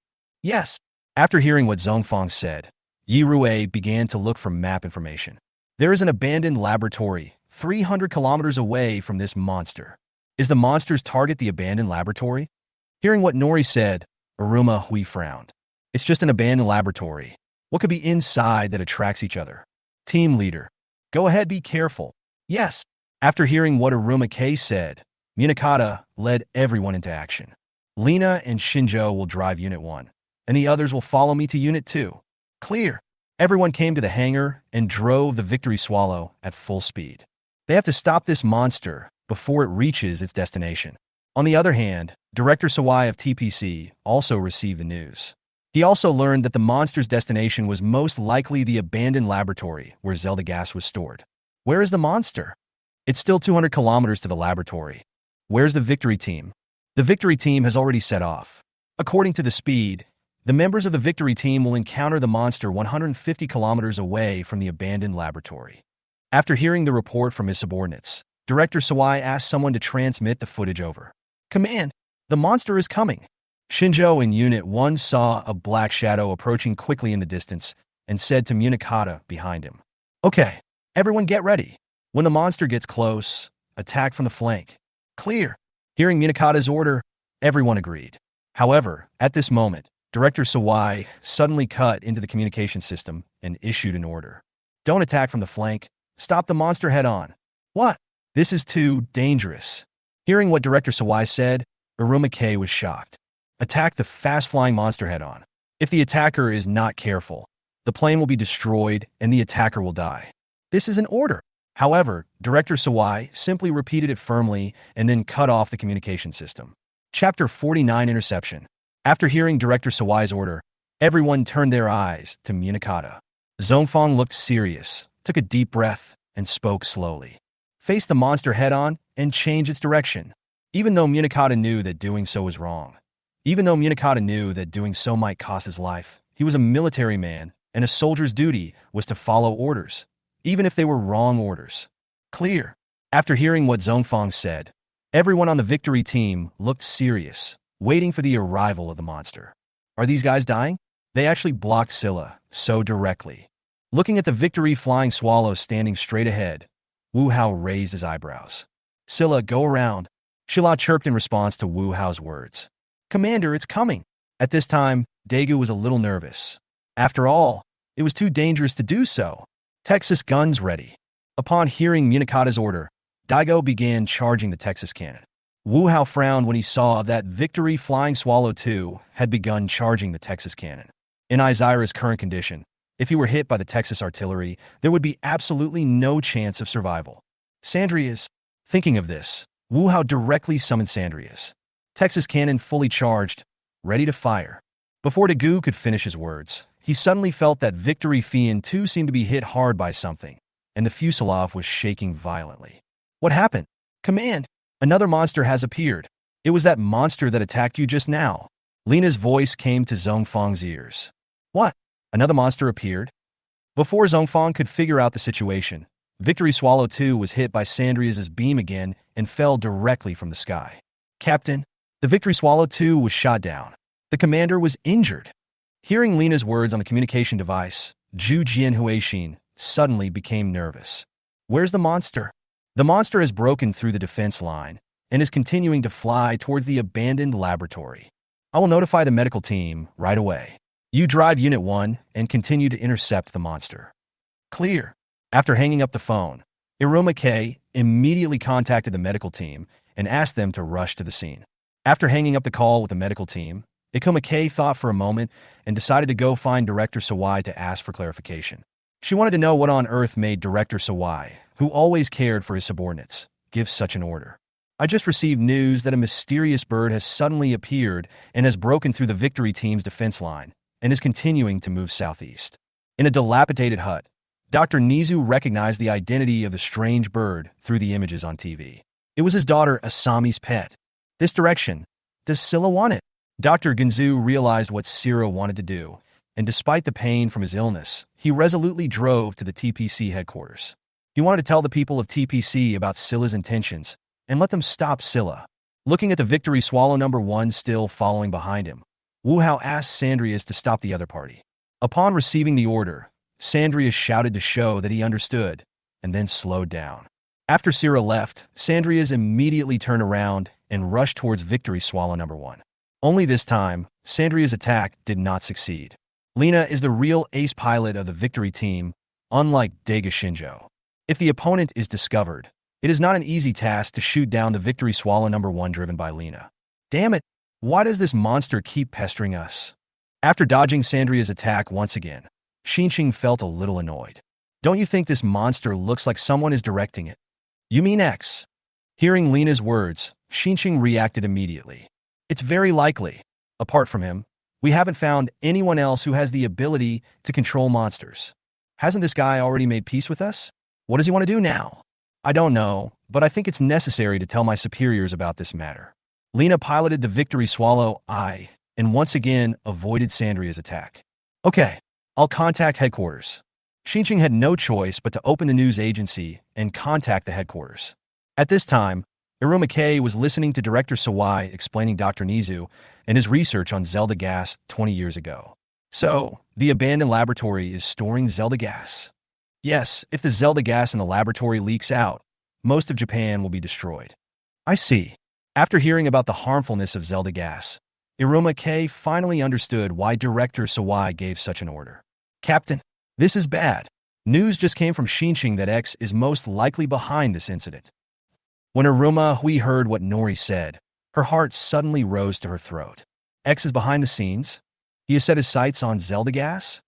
Yes. After hearing what Zhongfang said, Yi Rui began to look for map information. There is an abandoned laboratory 300 kilometers away from this monster. Is the monster's target the abandoned laboratory? Hearing what Nori said, Aruma Hui frowned. It's just an abandoned laboratory. What could be inside that attracts each other? Team leader, go ahead, be careful. Yes. After hearing what Aruma K said, Munakata led everyone into action. Lena and Shinjo will drive Unit 1, and the others will follow me to Unit 2. Clear. Everyone came to the hangar and drove the Victory Swallow at full speed. They have to stop this monster before it reaches its destination. On the other hand, Director Sawai of TPC also received the news. He also learned that the monster's destination was most likely the abandoned laboratory where Zelda gas was stored. Where is the monster? It's still 200 kilometers to the laboratory. Where's the victory team? The victory team has already set off. According to the speed, the members of the victory team will encounter the monster 150 kilometers away from the abandoned laboratory. After hearing the report from his subordinates, Director Sawai asked someone to transmit the footage over. Command, the monster is coming. Shinjo in Unit 1 saw a black shadow approaching quickly in the distance and said to Munakata behind him, Okay, everyone get ready. When the monster gets close, attack from the flank. Clear. Hearing Munakata's order, everyone agreed. However, at this moment, Director Sawai suddenly cut into the communication system and issued an order. Don't attack from the flank. Stop the monster head-on. What? This is too dangerous. Hearing what Director Sawai said, Aruma K was shocked. Attack the fast-flying monster head-on. If the attacker is not careful, the plane will be destroyed and the attacker will die. This is an order. However, Director Sawai simply repeated it firmly and then cut off the communication system. Chapter 49 Interception. After hearing Director Sawai's order, everyone turned their eyes to Munakata. Zhongfang looked serious, took a deep breath, and spoke slowly. Face the monster head-on and change its direction. Even though Munakata knew that doing so was wrong, even though Munakata knew that doing so might cost his life, he was a military man, and a soldier's duty was to follow orders, even if they were wrong orders. Clear. After hearing what Zhongfang said, everyone on the victory team looked serious, waiting for the arrival of the monster. Are these guys dying? They actually blocked Scylla so directly. Looking at the victory flying swallow standing straight ahead, Wu Hao raised his eyebrows. Scylla, go around. Shila chirped in response to Wu Hao's words. Commander, it's coming. At this time, Daegu was a little nervous. After all, it was too dangerous to do so. Texas guns ready. Upon hearing Munakata's order, Daigo began charging the Texas cannon. Wu Hao frowned when he saw that Victory Flying Swallow 2 had begun charging the Texas cannon. In Izira's current condition, if he were hit by the Texas artillery, there would be absolutely no chance of survival. Sandrias. Thinking of this, Wu Hao directly summoned Sandrias. Texas cannon fully charged, ready to fire. Before Daegu could finish his words, he suddenly felt that Victory Fian 2 seemed to be hit hard by something, and the fuselage was shaking violently. What happened? Command! Another monster has appeared. It was that monster that attacked you just now. Lena's voice came to Zhongfang's ears. What? Another monster appeared? Before Zhongfang could figure out the situation, Victory Swallow 2 was hit by Sandrias' beam again and fell directly from the sky. Captain, the Victory Swallow 2 was shot down. The commander was injured. Hearing Lena's words on the communication device, Zhu Jianhuixin suddenly became nervous. Where's the monster? The monster has broken through the defense line and is continuing to fly towards the abandoned laboratory. I will notify the medical team right away. You drive Unit 1 and continue to intercept the monster. Clear. After hanging up the phone, Iruma K immediately contacted the medical team and asked them to rush to the scene. After hanging up the call with the medical team, Ikuma K thought for a moment and decided to go find Director Sawai to ask for clarification. She wanted to know what on earth made Director Sawai, who always cared for his subordinates, give such an order. I just received news that a mysterious bird has suddenly appeared and has broken through the victory team's defense line and is continuing to move southeast. In a dilapidated hut, Dr. Nizu recognized the identity of the strange bird through the images on TV. It was his daughter Asami's pet. This direction. Does Scylla want it? Dr. Ginzu realized what Sira wanted to do, and despite the pain from his illness, he resolutely drove to the TPC headquarters. He wanted to tell the people of TPC about Scylla's intentions and let them stop Scylla. Looking at the Victory Swallow #1 still following behind him, Wu Hao asked Sandrias to stop the other party. Upon receiving the order, Sandrias shouted to show that he understood, and then slowed down. After Sira left, Sandrias immediately turned around and rushed towards Victory Swallow #1. Only this time, Sandria's attack did not succeed. Lina is the real ace pilot of the Victory team, unlike Dega Shinjo. If the opponent is discovered, it is not an easy task to shoot down the Victory Swallow #1 driven by Lina. Damn it, why does this monster keep pestering us? After dodging Sandria's attack once again, Xinqing felt a little annoyed. Don't you think this monster looks like someone is directing it? You mean X? Hearing Lina's words, Xinqing reacted immediately. It's very likely. Apart from him, we haven't found anyone else who has the ability to control monsters. Hasn't this guy already made peace with us? What does he want to do now? I don't know, but I think it's necessary to tell my superiors about this matter. Lina piloted the Victory Swallow I, and once again avoided Sandria's attack. Okay, I'll contact headquarters. Xinqing had no choice but to open the news agency and contact the headquarters. At this time, Iruma K was listening to Director Sawai explaining Dr. Nizu and his research on Zelda gas 20 years ago. So, the abandoned laboratory is storing Zelda gas. Yes, if the Zelda gas in the laboratory leaks out, most of Japan will be destroyed. I see. After hearing about the harmfulness of Zelda gas, Iruma K finally understood why Director Sawai gave such an order. Captain, this is bad. News just came from Xinqing that X is most likely behind this incident. When Iruma Hui heard what Nori said, her heart suddenly rose to her throat. X is behind the scenes? He has set his sights on Zelda gas?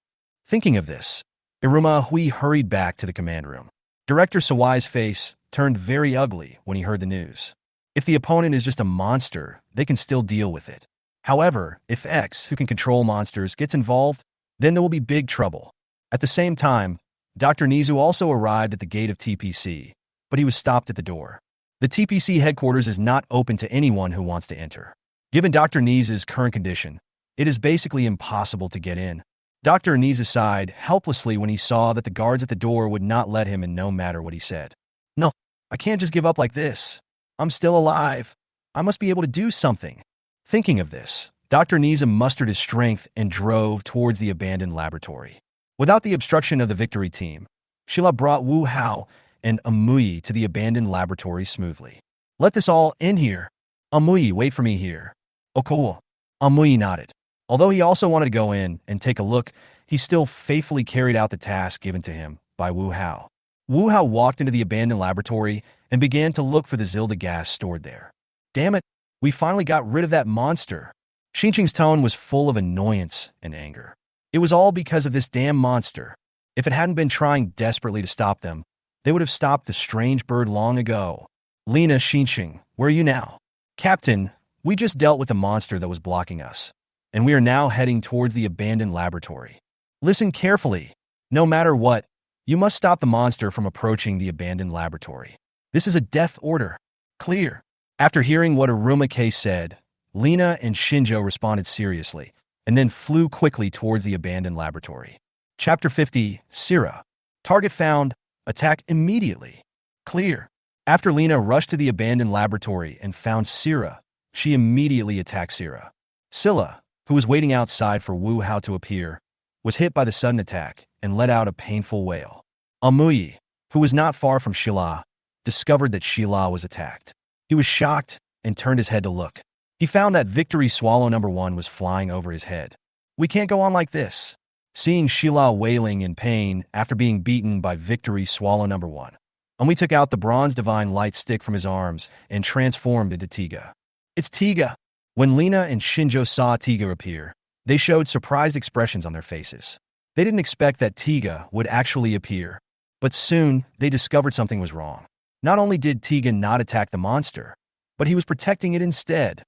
Thinking of this, Iruma Hui hurried back to the command room. Director Sawai's face turned very ugly when he heard the news. If the opponent is just a monster, they can still deal with it. However, if X, who can control monsters, gets involved, then there will be big trouble. At the same time, Dr. Nizu also arrived at the gate of TPC, but he was stopped at the door. The TPC headquarters is not open to anyone who wants to enter. Given Dr. Nizu's current condition, it is basically impossible to get in. Dr. Nizu sighed helplessly when he saw that the guards at the door would not let him in no matter what he said. No, I can't just give up like this. I'm still alive. I must be able to do something. Thinking of this, Dr. Nizu mustered his strength and drove towards the abandoned laboratory. Without the obstruction of the Victory team, Sheila brought Wu Hao and Amui to the abandoned laboratory smoothly. Let this all end here. Amui, wait for me here. Oh, cool. Amui nodded. Although he also wanted to go in and take a look, he still faithfully carried out the task given to him by Wu Hao. Wu Hao walked into the abandoned laboratory and began to look for the Zelda gas stored there. Damn it, we finally got rid of that monster. Xinqing's tone was full of annoyance and anger. It was all because of this damn monster. If it hadn't been trying desperately to stop them, they would have stopped the strange bird long ago. Lina, Xinqing, where are you now? Captain, we just dealt with a monster that was blocking us, and we are now heading towards the abandoned laboratory. Listen carefully. No matter what, you must stop the monster from approaching the abandoned laboratory. This is a death order. Clear. After hearing what Iruma K said, Lina and Shinjo responded seriously, and then flew quickly towards the abandoned laboratory. Chapter 50, Sira. Target found. Attack immediately. Clear. After Lina rushed to the abandoned laboratory and found Sira, she immediately attacked Sira. Scylla, who was waiting outside for Wu Hao to appear, was hit by the sudden attack and let out a painful wail. Amui, who was not far from Sheila, discovered that Sheila was attacked. He was shocked and turned his head to look. He found that Victory Swallow #1 was flying over his head. We can't go on like this. Seeing Sheila wailing in pain after being beaten by Victory Swallow #1, Amui took out the bronze divine light stick from his arms and transformed into Tiga. It's Tiga! When Lina and Shinjo saw Tiga appear, they showed surprised expressions on their faces. They didn't expect that Tiga would actually appear, but soon they discovered something was wrong. Not only did Tiga not attack the monster, but he was protecting it instead.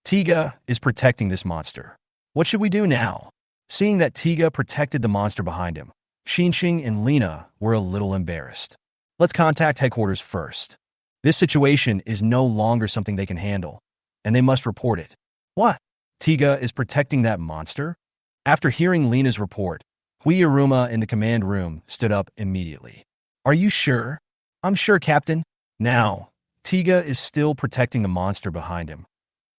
Tiga is protecting this monster. What should we do now? Seeing that Tiga protected the monster behind him, Xinxing and Lena were a little embarrassed. Let's contact headquarters first. This situation is no longer something they can handle, and they must report it. What? Tiga is protecting that monster? After hearing Lena's report, Hui Iruma in the command room stood up immediately. Are you sure? I'm sure, Captain. Now, Tiga is still protecting the monster behind him.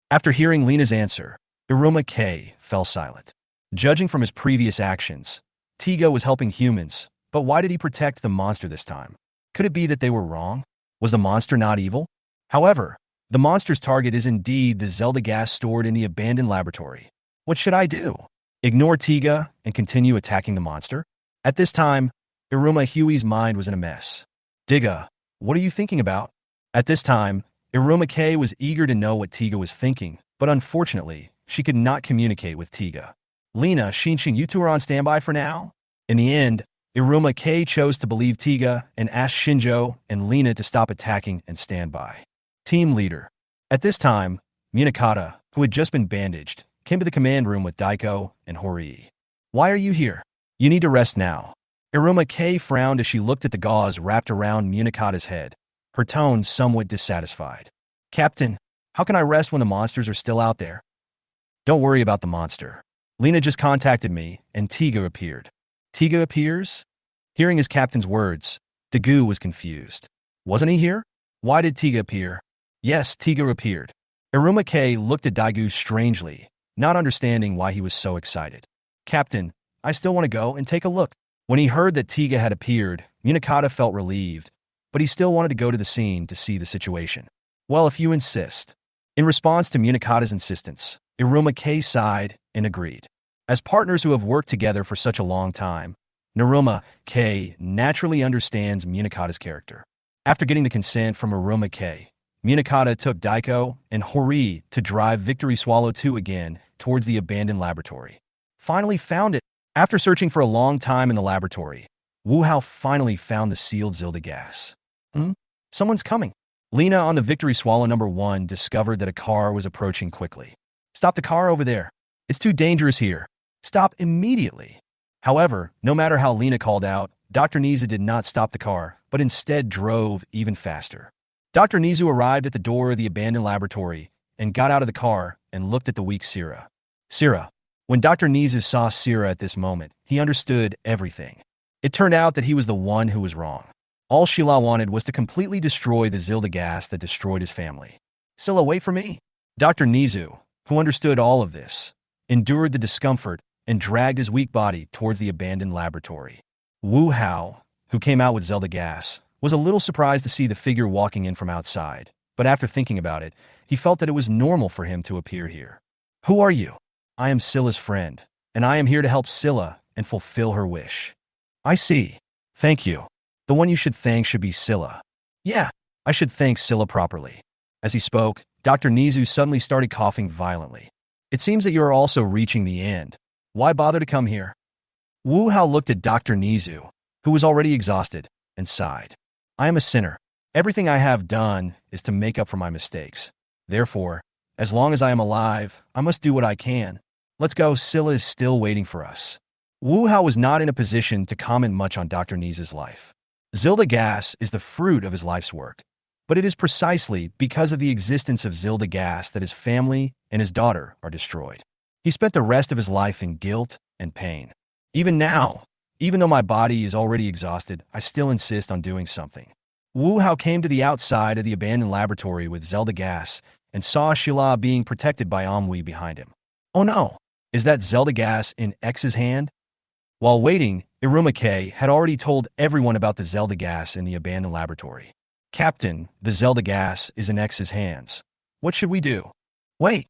After hearing Lena's answer, Iruma K fell silent. Judging from his previous actions, Tiga was helping humans, but why did he protect the monster this time? Could it be that they were wrong? Was the monster not evil? However, the monster's target is indeed the Zelda gas stored in the abandoned laboratory. What should I do? Ignore Tiga and continue attacking the monster? At this time, Iruma Huey's mind was in a mess. Tiga, what are you thinking about? At this time, Iruma K was eager to know what Tiga was thinking, but unfortunately, she could not communicate with Tiga. Lena, Xinxing, you two are on standby for now? In the end, Iruma K chose to believe Tiga and asked Shinjo and Lena to stop attacking and stand by. Team leader. At this time, Munakata, who had just been bandaged, came to the command room with Daiko and Hori. Why are you here? You need to rest now. Iruma K frowned as she looked at the gauze wrapped around Munakata's head, her tone somewhat dissatisfied. Captain, how can I rest when the monsters are still out there? Don't worry about the monster. Lena just contacted me, and Tiga appeared. Tiga appears? Hearing his captain's words, Dagu was confused. Wasn't he here? Why did Tiga appear? Yes, Tiga appeared. Iruma K looked at Dagu strangely, not understanding why he was so excited. Captain, I still want to go and take a look. When he heard that Tiga had appeared, Munakata felt relieved, but he still wanted to go to the scene to see the situation. Well, if you insist. In response to Munakata's insistence, Iruma K sighed and agreed. As partners who have worked together for such a long time, Iruma K naturally understands Munakata's character. After getting the consent from Iruma K, Munakata took Daiko and Hori to drive Victory Swallow 2 again towards the abandoned laboratory. Finally found it. After searching for a long time in the laboratory, Wu Hao finally found the sealed Zelda gas. Someone's coming. Lena on the Victory Swallow number 1 discovered that a car was approaching quickly. Stop the car over there. It's too dangerous here. Stop immediately. However, no matter how Lena called out, Dr. Nizu did not stop the car, but instead drove even faster. Dr. Nizu arrived at the door of the abandoned laboratory and got out of the car and looked at the weak Sira. Sira. When Dr. Nizu saw Sira at this moment, he understood everything. It turned out that he was the one who was wrong. All Sheila wanted was to completely destroy the Zelda gas that destroyed his family. Silla, wait for me. Dr. Nizu, who understood all of this, endured the discomfort and dragged his weak body towards the abandoned laboratory. Wu Hao, who came out with Zelda gas, was a little surprised to see the figure walking in from outside, but after thinking about it, he felt that it was normal for him to appear here. Who are you? I am Scylla's friend, and I am here to help Scylla and fulfill her wish. I see. Thank you. The one you should thank should be Scylla. Yeah, I should thank Scylla properly. As he spoke, Dr. Nizu suddenly started coughing violently. It seems that you are also reaching the end. Why bother to come here? Wu Hao looked at Dr. Nizu, who was already exhausted, and sighed. I am a sinner. Everything I have done is to make up for my mistakes. Therefore, as long as I am alive, I must do what I can. Let's go, Scylla is still waiting for us. Wu Hao was not in a position to comment much on Dr. Nizu's life. Zelda gas is the fruit of his life's work, but it is precisely because of the existence of Zelda gas that his family and his daughter are destroyed. He spent the rest of his life in guilt and pain. Even now, even though my body is already exhausted, I still insist on doing something. Wu Hao came to the outside of the abandoned laboratory with Zelda gas and saw Sheila being protected by Amui behind him. Oh no, is that Zelda gas in X's hand? While waiting, Iruma K had already told everyone about the Zelda gas in the abandoned laboratory. Captain, the Zelda gas is in X's hands. What should we do? Wait,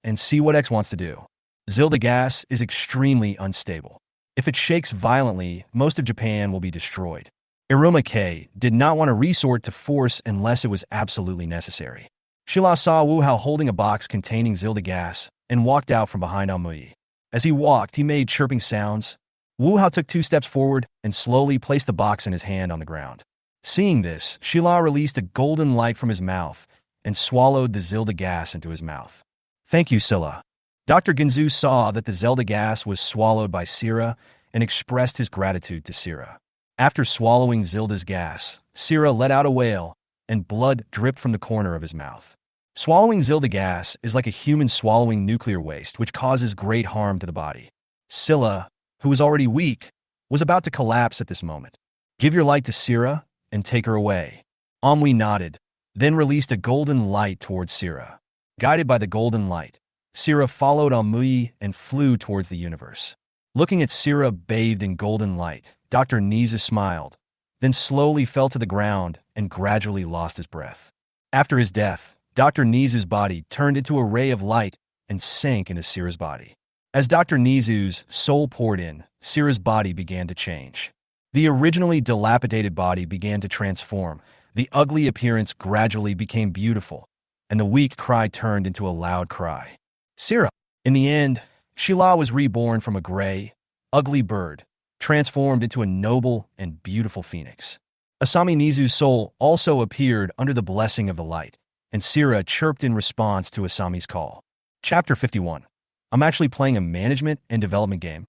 and see what X wants to do. Zelda gas is extremely unstable. If it shakes violently, most of Japan will be destroyed. Iruma K did not want to resort to force unless it was absolutely necessary. Sheila saw Wu Hao holding a box containing Zelda gas and walked out from behind Amui. As he walked, he made chirping sounds. Wu Hao took 2 steps forward and slowly placed the box in his hand on the ground. Seeing this, Sheila released a golden light from his mouth and swallowed the Zelda gas into his mouth. Thank you, Scylla. Dr. Ginzu saw that the Zelda gas was swallowed by Sira and expressed his gratitude to Sira. After swallowing Zilda's gas, Sira let out a wail, and blood dripped from the corner of his mouth. Swallowing Zilda gas is like a human swallowing nuclear waste, which causes great harm to the body. Scylla, who was already weak, was about to collapse at this moment. "Give your light to Sira and take her away." Amui nodded, then released a golden light towards Sira. Guided by the golden light, Sira followed Amui and flew towards the universe. Looking at Sira bathed in golden light, Dr. Niza smiled, then slowly fell to the ground and gradually lost his breath. After his death, Dr. Nizu's body turned into a ray of light and sank into Sira's body. As Dr. Nizu's soul poured in, Sira's body began to change. The originally dilapidated body began to transform. The ugly appearance gradually became beautiful, and the weak cry turned into a loud cry. Sira. In the end, Sheila was reborn from a gray, ugly bird, transformed into a noble and beautiful phoenix. Asami Nizu's soul also appeared under the blessing of the light, and Sira chirped in response to Asami's call. Chapter 51. I'm actually playing a management and development game.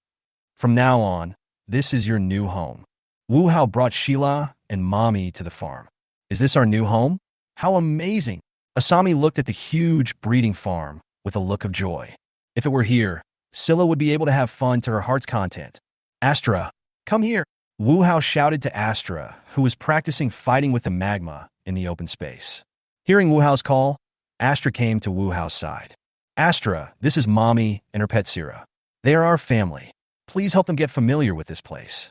From now on, this is your new home. Wu Hao brought Sheila and Mommy to the farm. Is this our new home? How amazing! Asami looked at the huge breeding farm with a look of joy. If it were here, Scylla would be able to have fun to her heart's content. Astra, come here! Wu Hao shouted to Astra, who was practicing fighting with the magma in the open space. Hearing Wu Hao's call, Astra came to Wu Hao's side. Astra, this is Mommy and her pet Sira. They are our family. Please help them get familiar with this place.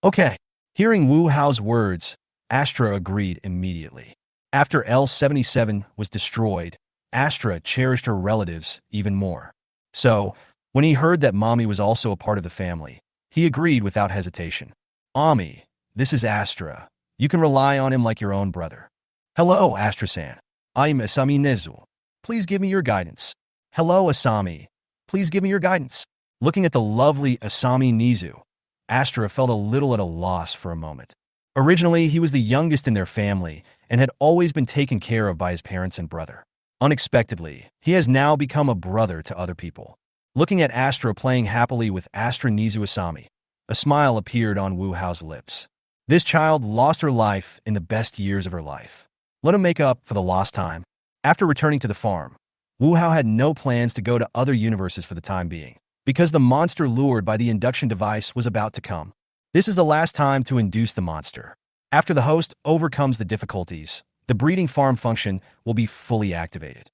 Okay. Hearing Wu Hao's words, Astra agreed immediately. After L-77 was destroyed, Astra cherished her relatives even more. So, when he heard that Mommy was also a part of the family, he agreed without hesitation. Ami, this is Astra. You can rely on him like your own brother. Hello, Astra-san. I am Asami Nizu. Please give me your guidance. Hello, Asami. Please give me your guidance. Looking at the lovely Asami Nizu, Astra felt a little at a loss for a moment. Originally, he was the youngest in their family and had always been taken care of by his parents and brother. Unexpectedly, he has now become a brother to other people. Looking at Astra playing happily with Astra Nizu Asami, a smile appeared on Wu Hao's lips. This child lost her life in the best years of her life. Let him make up for the lost time. After returning to the farm, Wu Hao had no plans to go to other universes for the time being, because the monster lured by the induction device was about to come. This is the last time to induce the monster. After the host overcomes the difficulties, the breeding farm function will be fully activated.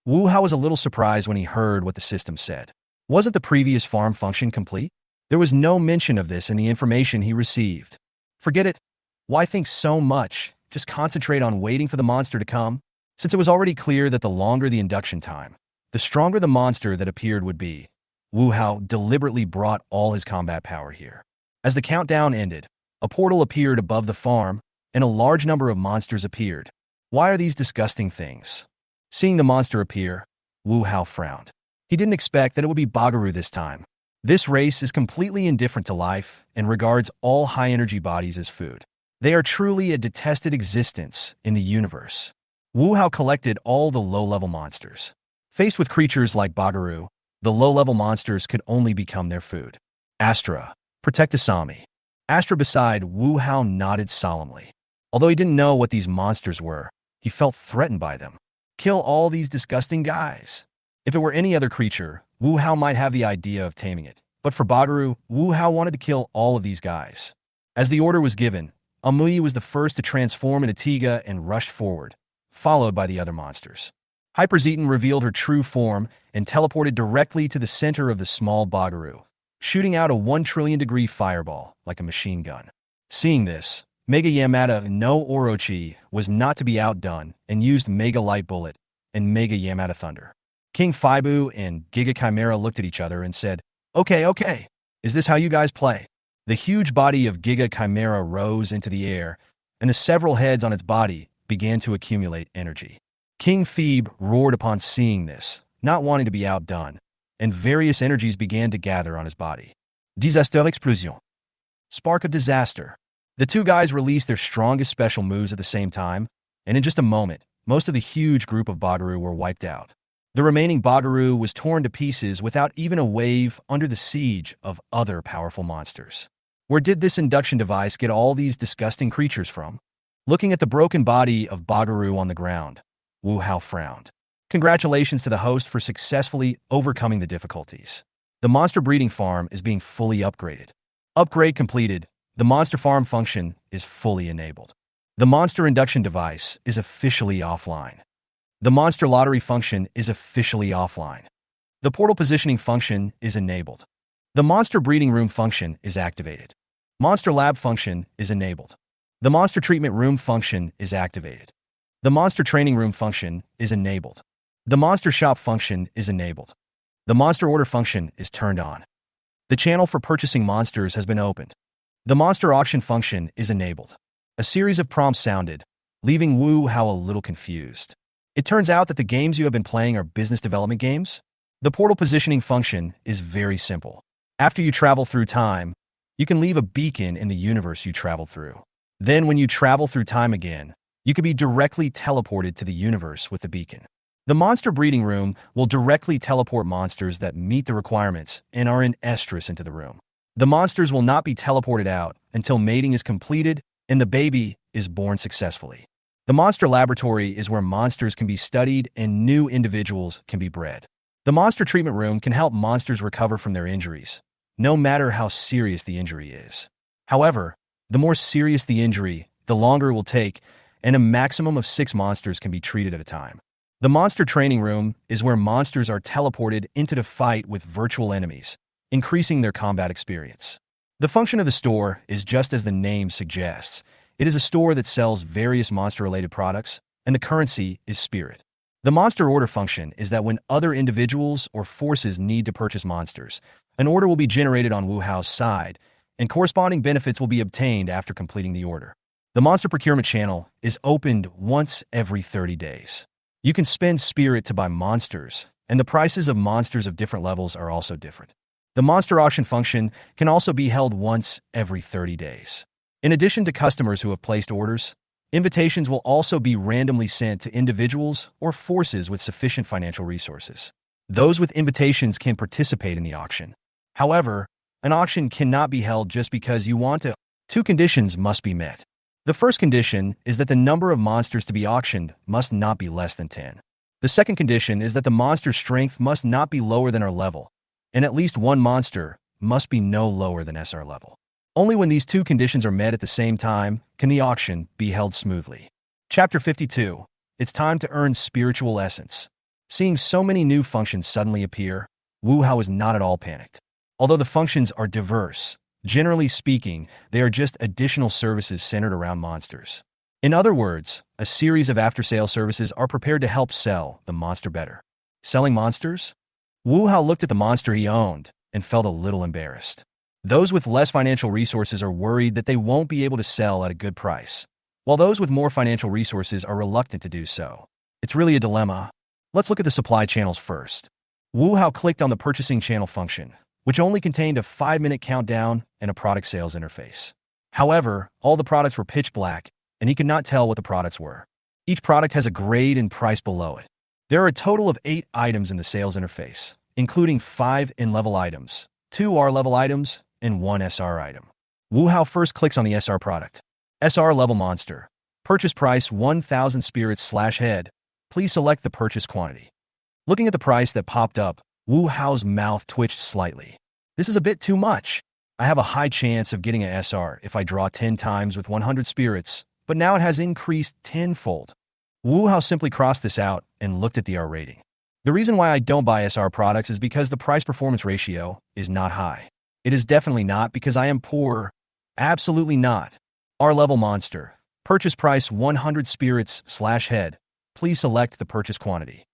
Wu Hao was a little surprised when he heard what the system said. Wasn't the previous farm function complete? There was no mention of this in the information he received. Forget it. Why think so much? Just concentrate on waiting for the monster to come. Since it was already clear that the longer the induction time, the stronger the monster that appeared would be, Wu Hao deliberately brought all his combat power here. As the countdown ended, a portal appeared above the farm, and a large number of monsters appeared. Why are these disgusting things? Seeing the monster appear, Wu Hao frowned. He didn't expect that it would be Bagaru this time. This race is completely indifferent to life and regards all high-energy bodies as food. They are truly a detested existence in the universe. Wu Hao collected all the low-level monsters. Faced with creatures like Bagaru, the low-level monsters could only become their food. Astra, protect Asami. Astra beside Wu Hao nodded solemnly. Although he didn't know what these monsters were, he felt threatened by them. Kill all these disgusting guys. If it were any other creature, Wu Hao might have the idea of taming it. But for Bagaru, Wu Hao wanted to kill all of these guys. As the order was given, Amui was the first to transform into Tiga and rushed forward, followed by the other monsters. Hyperzeton revealed her true form and teleported directly to the center of the small Bagaru, shooting out a 1 trillion degree fireball like a machine gun. Seeing this, Mega Yamada no Orochi was not to be outdone and used Mega Light Bullet and Mega Yamada Thunder. King Fibu and Giga Chimera looked at each other and said, Okay, is this how you guys play? The huge body of Giga Chimera rose into the air, and the several heads on its body began to accumulate energy. King Phoebe roared upon seeing this, not wanting to be outdone, and various energies began to gather on his body. Disaster explosion. Spark of disaster. The two guys released their strongest special moves at the same time, and in just a moment, most of the huge group of Bagaru were wiped out. The remaining Bagaru was torn to pieces without even a wave under the siege of other powerful monsters. Where did this induction device get all these disgusting creatures from? Looking at the broken body of Bagaru on the ground, Wu Hao frowned. Congratulations to the host for successfully overcoming the difficulties. The monster breeding farm is being fully upgraded. Upgrade completed. The monster farm function is fully enabled. The monster induction device is officially offline. The monster lottery function is officially offline. The portal positioning function is enabled. The monster breeding room function is activated. Monster lab function is enabled. The monster treatment room function is activated. The monster training room function is enabled. The monster shop function is enabled. The monster order function is turned on. The channel for purchasing monsters has been opened. The monster auction function is enabled. A series of prompts sounded, leaving Wu Hao a little confused. It turns out that the games you have been playing are business development games. The portal positioning function is very simple. After you travel through time, you can leave a beacon in the universe you traveled through. Then when you travel through time again, you can be directly teleported to the universe with the beacon. The monster breeding room will directly teleport monsters that meet the requirements and are in estrus into the room. The monsters will not be teleported out until mating is completed and the baby is born successfully. The monster laboratory is where monsters can be studied and new individuals can be bred. The monster treatment room can help monsters recover from their injuries, no matter how serious the injury is. However, the more serious the injury, the longer it will take, and a maximum of 6 monsters can be treated at a time. The monster training room is where monsters are teleported into the fight with virtual enemies, increasing their combat experience. The function of the store is just as the name suggests. It is a store that sells various monster-related products, and the currency is spirit. The monster order function is that when other individuals or forces need to purchase monsters, an order will be generated on Wu Hao's side, and corresponding benefits will be obtained after completing the order. The monster procurement channel is opened once every 30 days. You can spend spirit to buy monsters, and the prices of monsters of different levels are also different. The monster auction function can also be held once every 30 days. In addition to customers who have placed orders, invitations will also be randomly sent to individuals or forces with sufficient financial resources. Those with invitations can participate in the auction. However, an auction cannot be held just because you want to. 2 conditions must be met. The first condition is that the number of monsters to be auctioned must not be less than 10. The second condition is that the monster's strength must not be lower than our level, and at least one monster must be no lower than SR level. Only when these 2 conditions are met at the same time can the auction be held smoothly. Chapter 52. It's time to earn spiritual essence. Seeing so many new functions suddenly appear, Wu Hao is not at all panicked. Although the functions are diverse, generally speaking, they are just additional services centered around monsters. In other words, a series of after-sale services are prepared to help sell the monster better. Selling monsters? Wu Hao looked at the monster he owned and felt a little embarrassed. Those with less financial resources are worried that they won't be able to sell at a good price, while those with more financial resources are reluctant to do so. It's really a dilemma. Let's look at the supply channels first. Wu Hao clicked on the purchasing channel function, which only contained a 5-minute countdown and a product sales interface. However, all the products were pitch black, and he could not tell what the products were. Each product has a grade and price below it. There are a total of 8 items in the sales interface, including 5 in-level items, 2 R-level items, and 1 SR item. Wu Hao first clicks on the SR product. SR level monster. Purchase price 1,000 spirits/head. Please select the purchase quantity. Looking at the price that popped up, Wu Hao's mouth twitched slightly. This is a bit too much. I have a high chance of getting a SR if I draw 10 times with 100 spirits, but now it has increased 10-fold. Wu Hao simply crossed this out and looked at the R rating. The reason why I don't buy SR products is because the price-performance ratio is not high. It is definitely not because I am poor. Absolutely not. R-level monster. Purchase price 100 spirits/head. Please select the purchase quantity.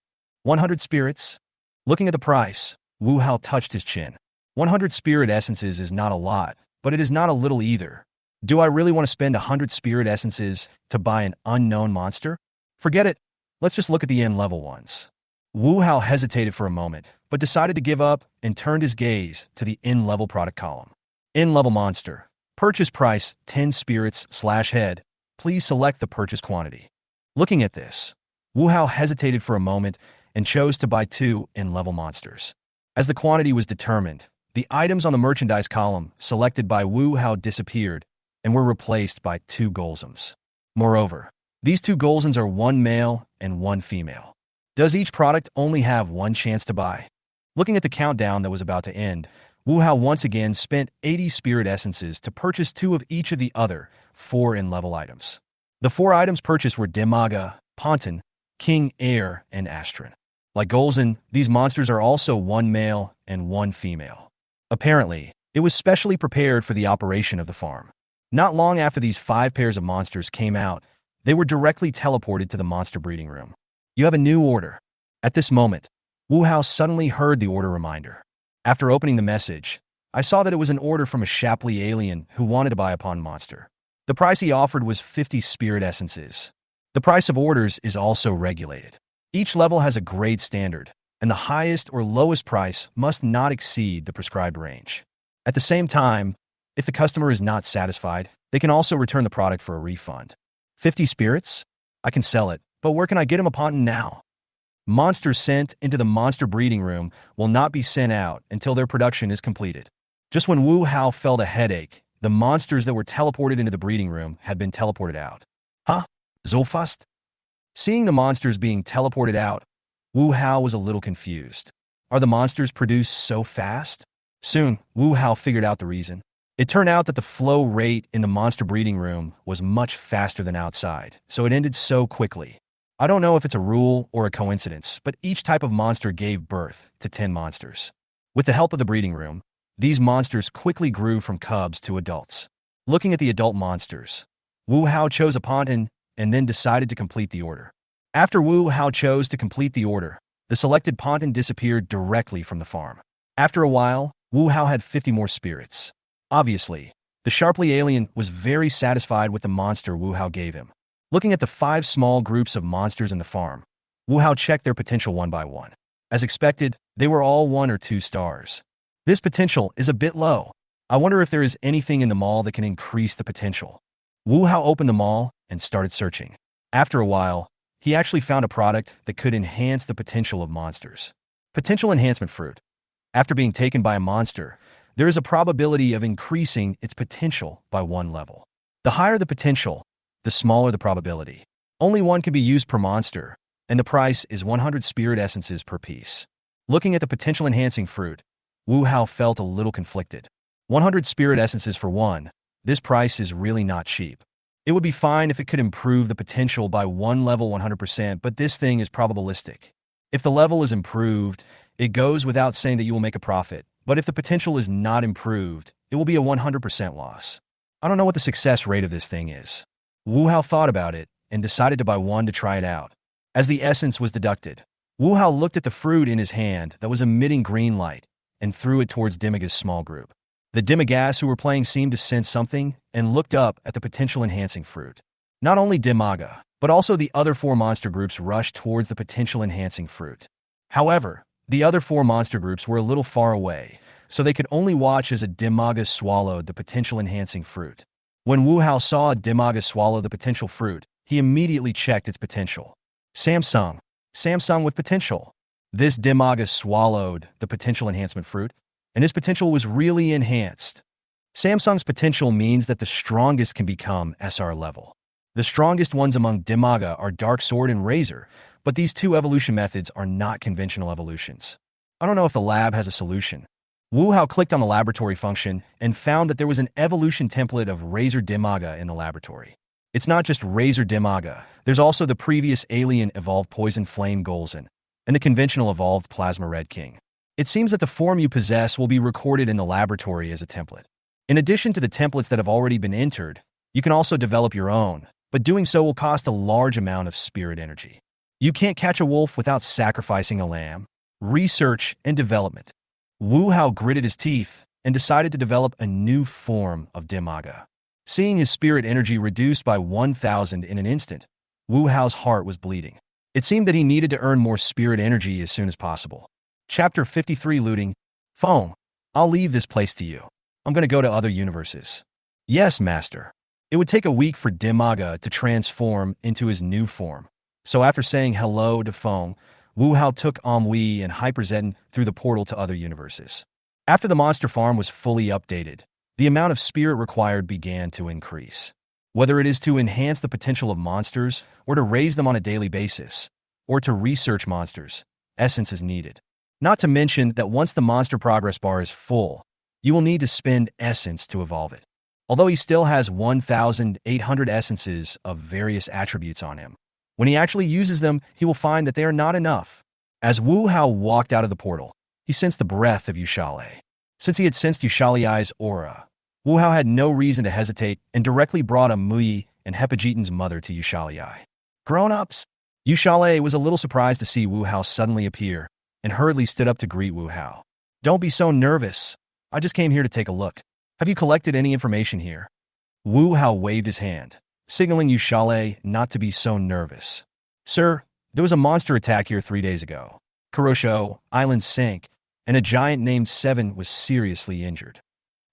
100 spirits? Looking at the price, Wu Hao touched his chin. 100 spirit essences is not a lot, but it is not a little either. Do I really want to spend 100 spirit essences to buy an unknown monster? Forget it. Let's just look at the N-level ones. Wu Hao hesitated for a moment, but decided to give up and turned his gaze to the N-level product column. N-level monster. Purchase price 10 spirits/head. Please select the purchase quantity. Looking at this, Wu Hao hesitated for a moment and chose to buy 2 in-level monsters. As the quantity was determined, the items on the merchandise column selected by Wu Hao disappeared and were replaced by 2 Golzems. Moreover, these 2 Golzems are 1 male and 1 female. Does each product only have 1 chance to buy? Looking at the countdown that was about to end, Wu Hao once again spent 80 spirit essences to purchase 2 of each of the other 4 in-level items. The 4 items purchased were Dimaga, Ponton, King Air, and Astron. Like Golzen, these monsters are also 1 male and 1 female. Apparently, it was specially prepared for the operation of the farm. Not long after these 5 pairs of monsters came out, they were directly teleported to the monster breeding room. You have a new order. At this moment, Wu Hao suddenly heard the order reminder. After opening the message, I saw that it was an order from a Shapley alien who wanted to buy a pond monster. The price he offered was 50 spirit essences. The price of orders is also regulated. Each level has a grade standard, and the highest or lowest price must not exceed the prescribed range. At the same time, if the customer is not satisfied, they can also return the product for a refund. 50 spirits? I can sell it, but where can I get him a Ponton now? Monsters sent into the monster breeding room will not be sent out until their production is completed. Just when Wu Hao felt a headache, the monsters that were teleported into the breeding room had been teleported out. Huh? So fast? Seeing the monsters being teleported out, Wu Hao was a little confused. Are the monsters produced so fast? Soon, Wu Hao figured out the reason. It turned out that the flow rate in the monster breeding room was much faster than outside, so it ended so quickly. I don't know if it's a rule or a coincidence, but each type of monster gave birth to 10 monsters. With the help of the breeding room, these monsters quickly grew from cubs to adults. Looking at the adult monsters, Wu Hao chose a Ponton and then decided to complete the order. After Wu Hao chose to complete the order, the selected Ponton disappeared directly from the farm. After a while, Wu Hao had 50 more spirits. Obviously, the Sharply alien was very satisfied with the monster Wu Hao gave him. Looking at the 5 small groups of monsters in the farm, Wu Hao checked their potential one by one. As expected, they were all 1 or 2 stars. This potential is a bit low. I wonder if there is anything in the mall that can increase the potential. Wu Hao opened the mall and started searching. After a while, he actually found a product that could enhance the potential of monsters. Potential enhancement fruit. After being taken by a monster, there is a probability of increasing its potential by 1 level. The higher the potential, the smaller the probability. Only 1 can be used per monster, and the price is 100 spirit essences per piece. Looking at the potential enhancing fruit, Wu Hao felt a little conflicted. 100 spirit essences for 1, this price is really not cheap. It would be fine if it could improve the potential by 1 level 100%, but this thing is probabilistic. If the level is improved, it goes without saying that you will make a profit, but if the potential is not improved, it will be a 100% loss. I don't know what the success rate of this thing is. Wu Hao thought about it and decided to buy 1 to try it out. As the essence was deducted, Wu Hao looked at the fruit in his hand that was emitting green light and threw it towards Dimaga's small group. The Dimagas who were playing seemed to sense something and looked up at the potential-enhancing fruit. Not only Dimaga, but also the other 4 monster groups rushed towards the potential-enhancing fruit. However, the other 4 monster groups were a little far away, so they could only watch as a Dimaga swallowed the potential-enhancing fruit. When Wu Hao saw a Dimaga swallow the potential fruit, he immediately checked its potential. Samsung with potential. This Dimaga swallowed the potential enhancement fruit, and his potential was really enhanced. Samsung's potential means that the strongest can become SR level. The strongest ones among Dimaga are Dark Sword and Razor, but these 2 evolution methods are not conventional evolutions. I don't know if the lab has a solution. Wu Hao clicked on the laboratory function and found that there was an evolution template of Razor Dimaga in the laboratory. It's not just Razor Dimaga, there's also the previous alien evolved Poison Flame Golzen, and the conventional evolved Plasma Red King. It seems that the form you possess will be recorded in the laboratory as a template. In addition to the templates that have already been entered, you can also develop your own, but doing so will cost a large amount of spirit energy. You can't catch a wolf without sacrificing a lamb. Research and development. Wu Hao gritted his teeth and decided to develop a new form of Dimaga. Seeing his spirit energy reduced by 1,000 in an instant, Wu Hao's heart was bleeding. It seemed that he needed to earn more spirit energy as soon as possible. Chapter 53 Looting. Phone. I'll leave this place to you. I'm going to go to other universes. Yes, master. It would take a week for Dimaga to transform into his new form. So after saying hello to Feng, Wu Hao took Amwei and Hyper Zen through the portal to other universes. After the monster farm was fully updated, the amount of spirit required began to increase. Whether it is to enhance the potential of monsters, or to raise them on a daily basis, or to research monsters, essence is needed. Not to mention that once the monster progress bar is full, you will need to spend essence to evolve it. Although he still has 1,800 essences of various attributes on him, when he actually uses them, he will find that they are not enough. As Wu Hao walked out of the portal, he sensed the breath of Yushale. Since he had sensed Yushale's aura, Wu Hao had no reason to hesitate and directly brought Mui and Hepajitan's mother to Yushale. Grown-ups! Yushale was a little surprised to see Wu Hao suddenly appear and hurriedly stood up to greet Wu Hao. Don't be so nervous. I just came here to take a look. Have you collected any information here? Wu Hao waved his hand, signaling Yushale not to be so nervous. Sir, there was a monster attack here 3 days ago. Kurosho Island sank, and a giant named Seven was seriously injured.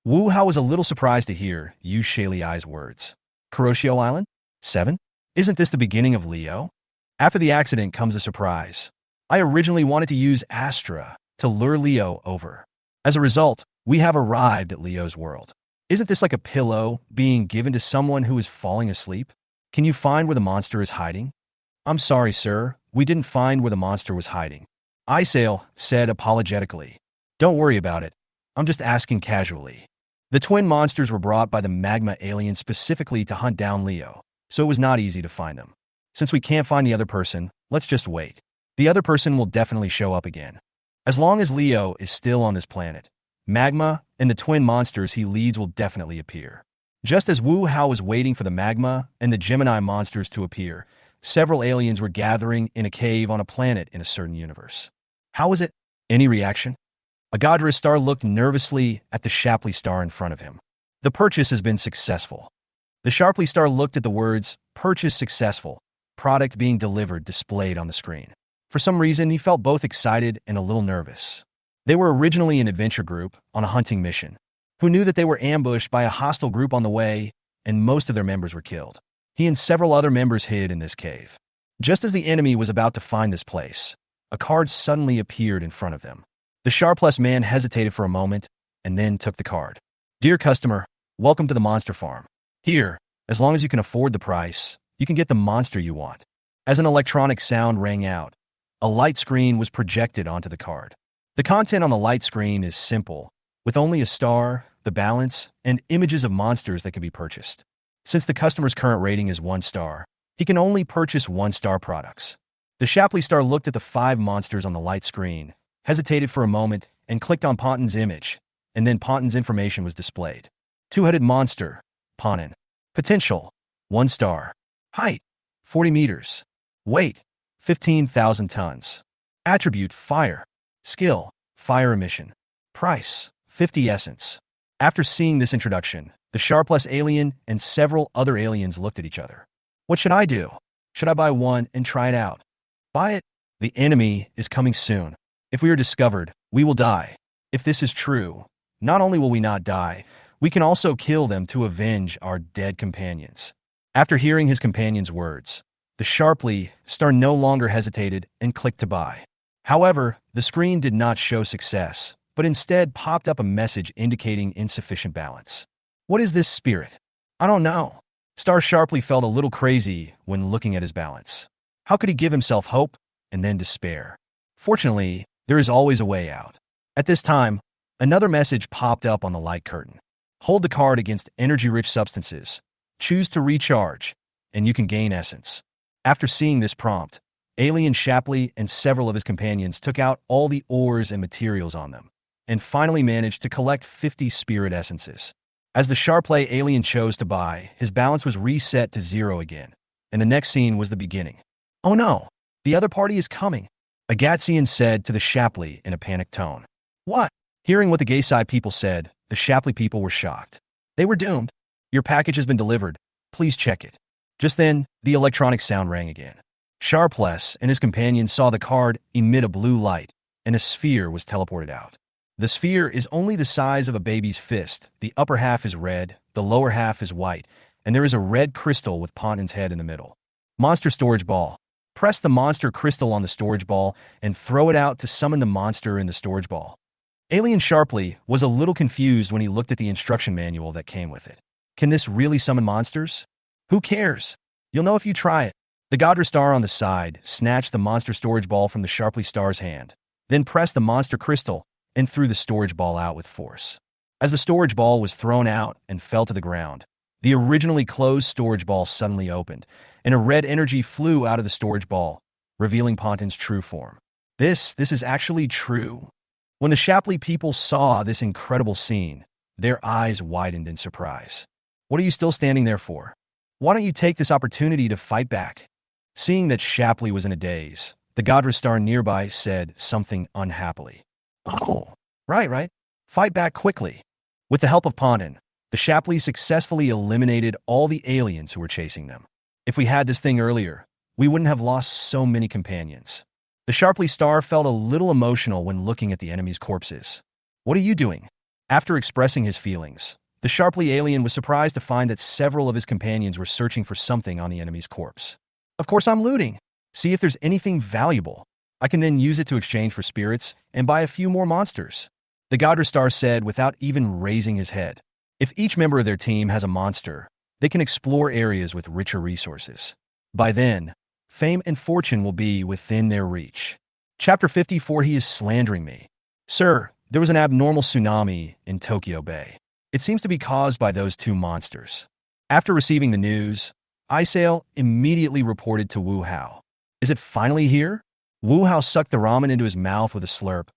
Wu Hao was a little surprised to hear Yushale's words. Kurosho Island? Seven? Isn't this the beginning of Leo? After the accident comes a surprise. I originally wanted to use Astra to lure Leo over. As a result, we have arrived at Leo's world. Isn't this like a pillow being given to someone who is falling asleep? Can you find where the monster is hiding? I'm sorry, sir. We didn't find where the monster was hiding. Isail said apologetically. Don't worry about it. I'm just asking casually. The twin monsters were brought by the magma alien specifically to hunt down Leo, so it was not easy to find them. Since we can't find the other person, let's just wait. The other person will definitely show up again. As long as Leo is still on this planet, Magma and the twin monsters he leads will definitely appear. Just as Wu Hao was waiting for the Magma and the Gemini monsters to appear, several aliens were gathering in a cave on a planet in a certain universe. How was it? Any reaction? Agadra Star looked nervously at the Shapley Star in front of him. The purchase has been successful. The Sharpley Star looked at the words, purchase successful, product being delivered displayed on the screen. For some reason, he felt both excited and a little nervous. They were originally an adventure group on a hunting mission, who knew that they were ambushed by a hostile group on the way, and most of their members were killed. He and several other members hid in this cave. Just as the enemy was about to find this place, a card suddenly appeared in front of them. The Sharpless man hesitated for a moment, and then took the card. Dear customer, welcome to the monster farm. Here, as long as you can afford the price, you can get the monster you want. As an electronic sound rang out, a light screen was projected onto the card. The content on the light screen is simple, with only a star, the balance, and images of monsters that can be purchased. Since the customer's current rating is 1 star, he can only purchase 1-star products. The Shapley Star looked at the 5 monsters on the light screen, hesitated for a moment, and clicked on Ponton's image, and then Ponton's information was displayed. Two-headed monster, Ponton. Potential, 1 star. Height, 40 meters. Weight, 15,000 tons. Attribute, fire. Skill, fire emission. Price, 50 essence. After seeing this introduction, the Sharpless alien and several other aliens looked at each other. What should I do? Should I buy one and try it out? Buy it? The enemy is coming soon. If we are discovered, we will die. If this is true, not only will we not die, we can also kill them to avenge our dead companions. After hearing his companion's words, the Sharpley Star no longer hesitated and clicked to buy. However, the screen did not show success, but instead popped up a message indicating insufficient balance. What is this spirit? I don't know. Star Sharpley felt a little crazy when looking at his balance. How could he give himself hope and then despair? Fortunately, there is always a way out. At this time, another message popped up on the light curtain. Hold the card against energy-rich substances. Choose to recharge, and you can gain essence. After seeing this prompt, Alien Shapley and several of his companions took out all the ores and materials on them, and finally managed to collect 50 spirit essences. As the Sharpley alien chose to buy, his balance was reset to 0 again, and the next scene was the beginning. Oh no, the other party is coming, Agatsian said to the Shapley in a panicked tone. What? Hearing what the Gayside people said, the Shapley people were shocked. They were doomed. Your package has been delivered. Please check it. Just then, the electronic sound rang again. Sharpless and his companions saw the card emit a blue light, and a sphere was teleported out. The sphere is only the size of a baby's fist. The upper half is red, the lower half is white, and there is a red crystal with Ponton's head in the middle. Monster storage ball. Press the monster crystal on the storage ball and throw it out to summon the monster in the storage ball. Alien Sharply was a little confused when he looked at the instruction manual that came with it. Can this really summon monsters? Who cares? You'll know if you try it. The Godra star on the side snatched the monster storage ball from the Sharply star's hand, then pressed the monster crystal and threw the storage ball out with force. As the storage ball was thrown out and fell to the ground, the originally closed storage ball suddenly opened, and a red energy flew out of the storage ball, revealing Pontin's true form. This is actually true. When the Shapley people saw this incredible scene, their eyes widened in surprise. What are you still standing there for? Why don't you take this opportunity to fight back? Seeing that Shapley was in a daze, the Godra star nearby said something unhappily. Oh, right. Fight back quickly. With the help of Pontin, the Shapleys successfully eliminated all the aliens who were chasing them. If we had this thing earlier, we wouldn't have lost so many companions. The Sharply star felt a little emotional when looking at the enemy's corpses. What are you doing? After expressing his feelings, the Sharply alien was surprised to find that several of his companions were searching for something on the enemy's corpse. Of course I'm looting. See if there's anything valuable. I can then use it to exchange for spirits and buy a few more monsters. The Godra star said without even raising his head. If each member of their team has a monster, they can explore areas with richer resources. By then, fame and fortune will be within their reach. Chapter 54. He is slandering me. Sir, there was an abnormal tsunami in Tokyo Bay. It seems to be caused by those two monsters. After receiving the news, Isail immediately reported to Wu Hao. Is it finally here? Wu Hao sucked the ramen into his mouth with a slurp,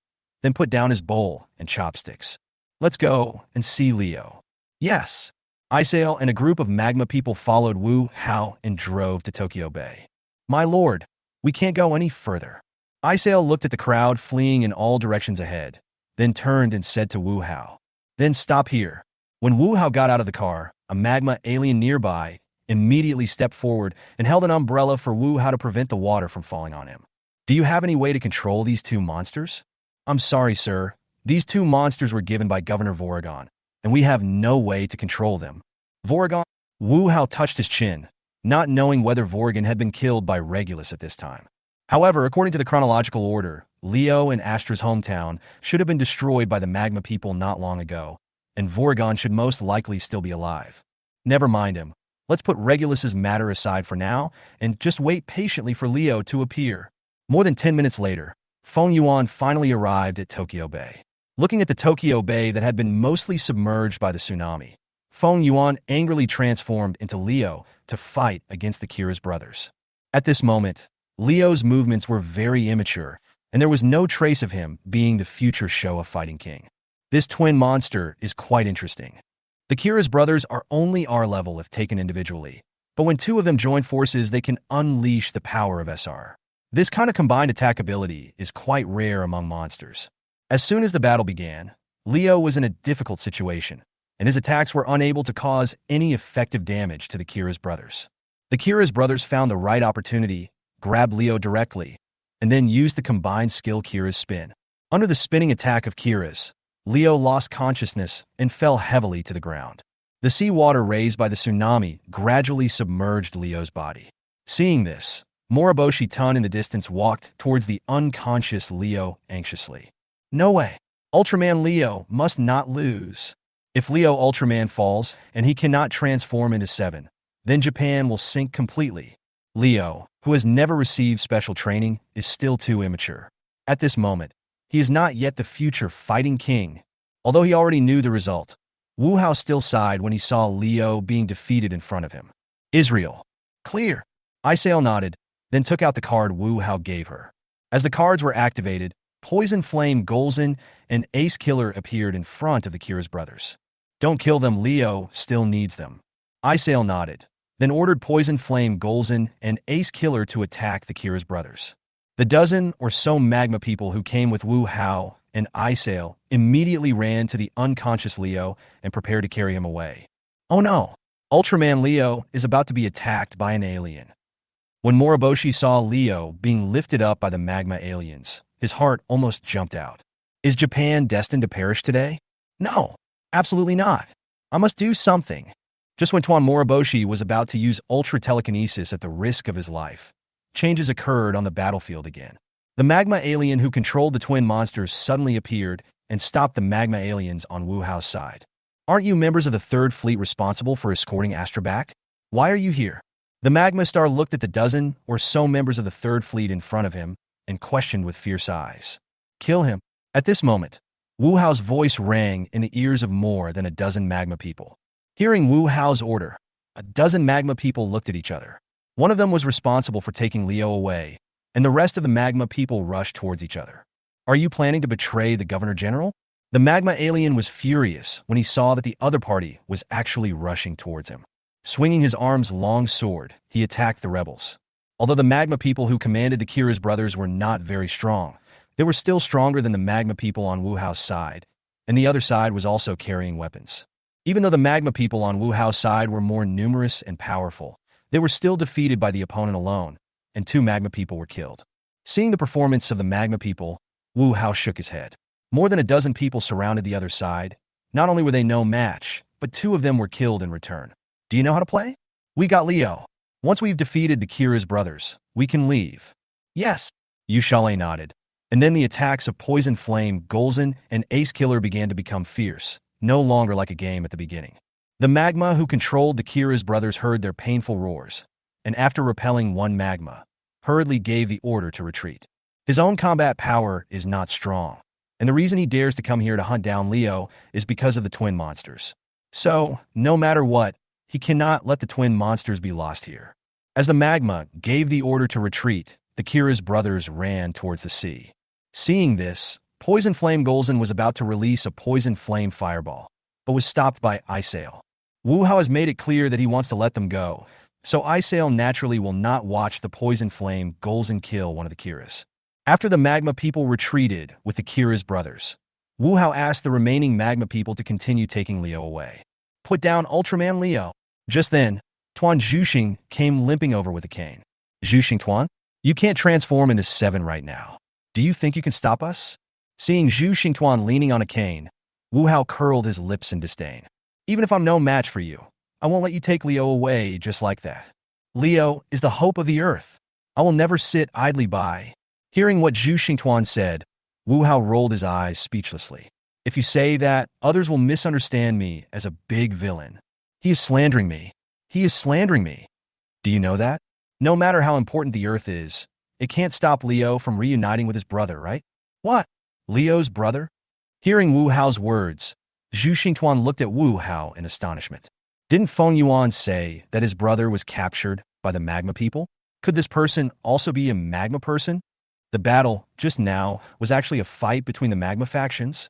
then put down his bowl and chopsticks. Let's go and see Leo. Yes. Isail and a group of magma people followed Wu Hao and drove to Tokyo Bay. My lord, we can't go any further. Isail looked at the crowd fleeing in all directions ahead, then turned and said to Wu Hao. Then stop here. When Wu Hao got out of the car, a magma alien nearby immediately stepped forward and held an umbrella for Wu Hao to prevent the water from falling on him. Do you have any way to control these two monsters? I'm sorry, sir. These two monsters were given by Governor Voragon, and we have no way to control them. Voragon? Wu Hao touched his chin, not knowing whether Voragon had been killed by Regulus at this time. However, according to the chronological order, Leo and Astra's hometown should have been destroyed by the magma people not long ago, and Voragon should most likely still be alive. Never mind him. Let's put Regulus's matter aside for now and just wait patiently for Leo to appear. More than 10 minutes later, Feng Yuan finally arrived at Tokyo Bay. Looking at the Tokyo Bay that had been mostly submerged by the tsunami, Feng Yuan angrily transformed into Leo to fight against the Kira's brothers. At this moment, Leo's movements were very immature, and there was no trace of him being the future Showa fighting king. This twin monster is quite interesting. The Kira's brothers are only our level if taken individually, but when two of them join forces, they can unleash the power of SR. This kind of combined attack ability is quite rare among monsters. As soon as the battle began, Leo was in a difficult situation, and his attacks were unable to cause any effective damage to the Kira's brothers. The Kira's brothers found the right opportunity, grabbed Leo directly, and then used the combined skill Kira's spin. Under the spinning attack of Kira's, Leo lost consciousness and fell heavily to the ground. The seawater raised by the tsunami gradually submerged Leo's body. Seeing this, Moriboshi Tun in the distance walked towards the unconscious Leo anxiously. No way. Ultraman Leo must not lose. If Leo Ultraman falls and he cannot transform into 7, then Japan will sink completely. Leo, who has never received special training, is still too immature. At this moment, he is not yet the future fighting king. Although he already knew the result, Wu Hao still sighed when he saw Leo being defeated in front of him. Israel. Clear. Isail nodded, then took out the card Wu Hao gave her. As the cards were activated, Poison Flame Golzin and Ace Killer appeared in front of the Kira's brothers. Don't kill them, Leo still needs them. Isail nodded, then ordered Poison Flame Golzin and Ace Killer to attack the Kira's brothers. The dozen or so magma people who came with Wu Hao and Isail immediately ran to the unconscious Leo and prepared to carry him away. Oh no! Ultraman Leo is about to be attacked by an alien. When Moriboshi saw Leo being lifted up by the magma aliens, his heart almost jumped out. Is Japan destined to perish today? No, absolutely not. I must do something. Just when Tuan Moriboshi was about to use ultra telekinesis at the risk of his life, changes occurred on the battlefield again. The magma alien who controlled the twin monsters suddenly appeared and stopped the magma aliens on Wu Hao's side. Aren't you members of the Third Fleet responsible for escorting Astra back? Why are you here? The magma star looked at the dozen or so members of the Third Fleet in front of him and questioned with fierce eyes. Kill him. At this moment, Wu Hao's voice rang in the ears of more than a dozen magma people. Hearing Wu Hao's order, a dozen magma people looked at each other. One of them was responsible for taking Liu away, and the rest of the magma people rushed towards each other. Are you planning to betray the Governor General? The magma alien was furious when he saw that the other party was actually rushing towards him. Swinging his arm's long sword, he attacked the rebels. Although the magma people who commanded the Kira's brothers were not very strong, they were still stronger than the magma people on Wu Hao's side, and the other side was also carrying weapons. Even though the magma people on Wu Hao's side were more numerous and powerful, they were still defeated by the opponent alone, and 2 magma people were killed. Seeing the performance of the magma people, Wu Hao shook his head. More than a dozen people surrounded the other side. Not only were they no match, but 2 of them were killed in return. Do you know how to play? We got Leo. Once we've defeated the Kira's brothers, we can leave. Yes. Yushale nodded. And then the attacks of Poison Flame, Golzin, and Ace Killer began to become fierce, no longer like a game at the beginning. The magma who controlled the Kira's brothers heard their painful roars, and after repelling 1 magma, hurriedly gave the order to retreat. His own combat power is not strong, and the reason he dares to come here to hunt down Leo is because of the twin monsters. So, no matter what, he cannot let the twin monsters be lost here. As the magma gave the order to retreat, the Kira's brothers ran towards the sea. Seeing this, Poison Flame Golzin was about to release a Poison Flame Fireball, but was stopped by Isail. Wu Hao has made it clear that he wants to let them go, so Isail naturally will not watch the Poison Flame Golzin kill one of the Kiras. After the magma people retreated with the Kira's brothers, Wu Hao asked the remaining magma people to continue taking Leo away. Put down Ultraman Leo. Just then, Tuan Zhuxing came limping over with a cane. Zhuxing Tuan, you can't transform into 7 right now. Do you think you can stop us? Seeing Zhuxing Tuan leaning on a cane, Wu Hao curled his lips in disdain. Even if I'm no match for you, I won't let you take Leo away just like that. Leo is the hope of the earth. I will never sit idly by. Hearing what Zhuxing Tuan said, Wu Hao rolled his eyes speechlessly. If you say that, others will misunderstand me as a big villain. He is slandering me. He is slandering me. Do you know that? No matter how important the earth is, it can't stop Leo from reuniting with his brother, right? What? Leo's brother? Hearing Wu Hao's words, Zhu Xingtuan looked at Wu Hao in astonishment. Didn't Feng Yuan say that his brother was captured by the magma people? Could this person also be a magma person? The battle, just now, was actually a fight between the magma factions?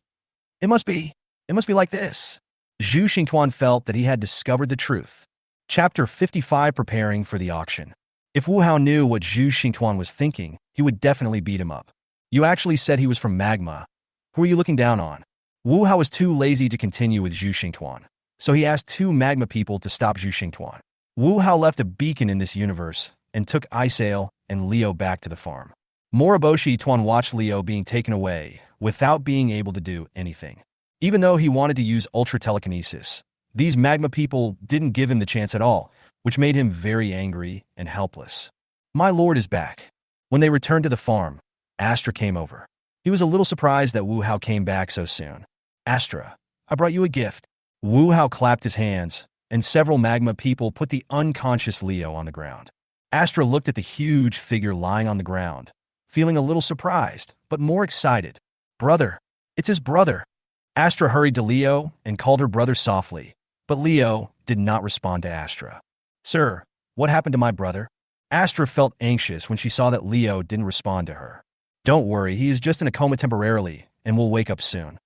It must be like this. Zhu Xingtuan felt that he had discovered the truth. Chapter 55, Preparing for the Auction. If Wu Hao knew what Zhu Xingtuan was thinking, he would definitely beat him up. You actually said he was from magma. Who are you looking down on? Wu Hao was too lazy to continue with Zhu Xingtuan, so he asked 2 magma people to stop Zhu Xingtuan. Wu Hao left a beacon in this universe and took Isail and Leo back to the farm. Moriboshi Tuan watched Leo being taken away without being able to do anything. Even though he wanted to use ultra telekinesis, these magma people didn't give him the chance at all, which made him very angry and helpless. My lord is back. When they returned to the farm, Astra came over. He was a little surprised that Wu Hao came back so soon. Astra, I brought you a gift. Wu Hao clapped his hands, and several magma people put the unconscious Leo on the ground. Astra looked at the huge figure lying on the ground, feeling a little surprised, but more excited. Brother, it's his brother. Astra hurried to Leo and called her brother softly, but Leo did not respond to Astra. Sir, what happened to my brother? Astra felt anxious when she saw that Leo didn't respond to her. Don't worry, he is just in a coma temporarily and will wake up soon.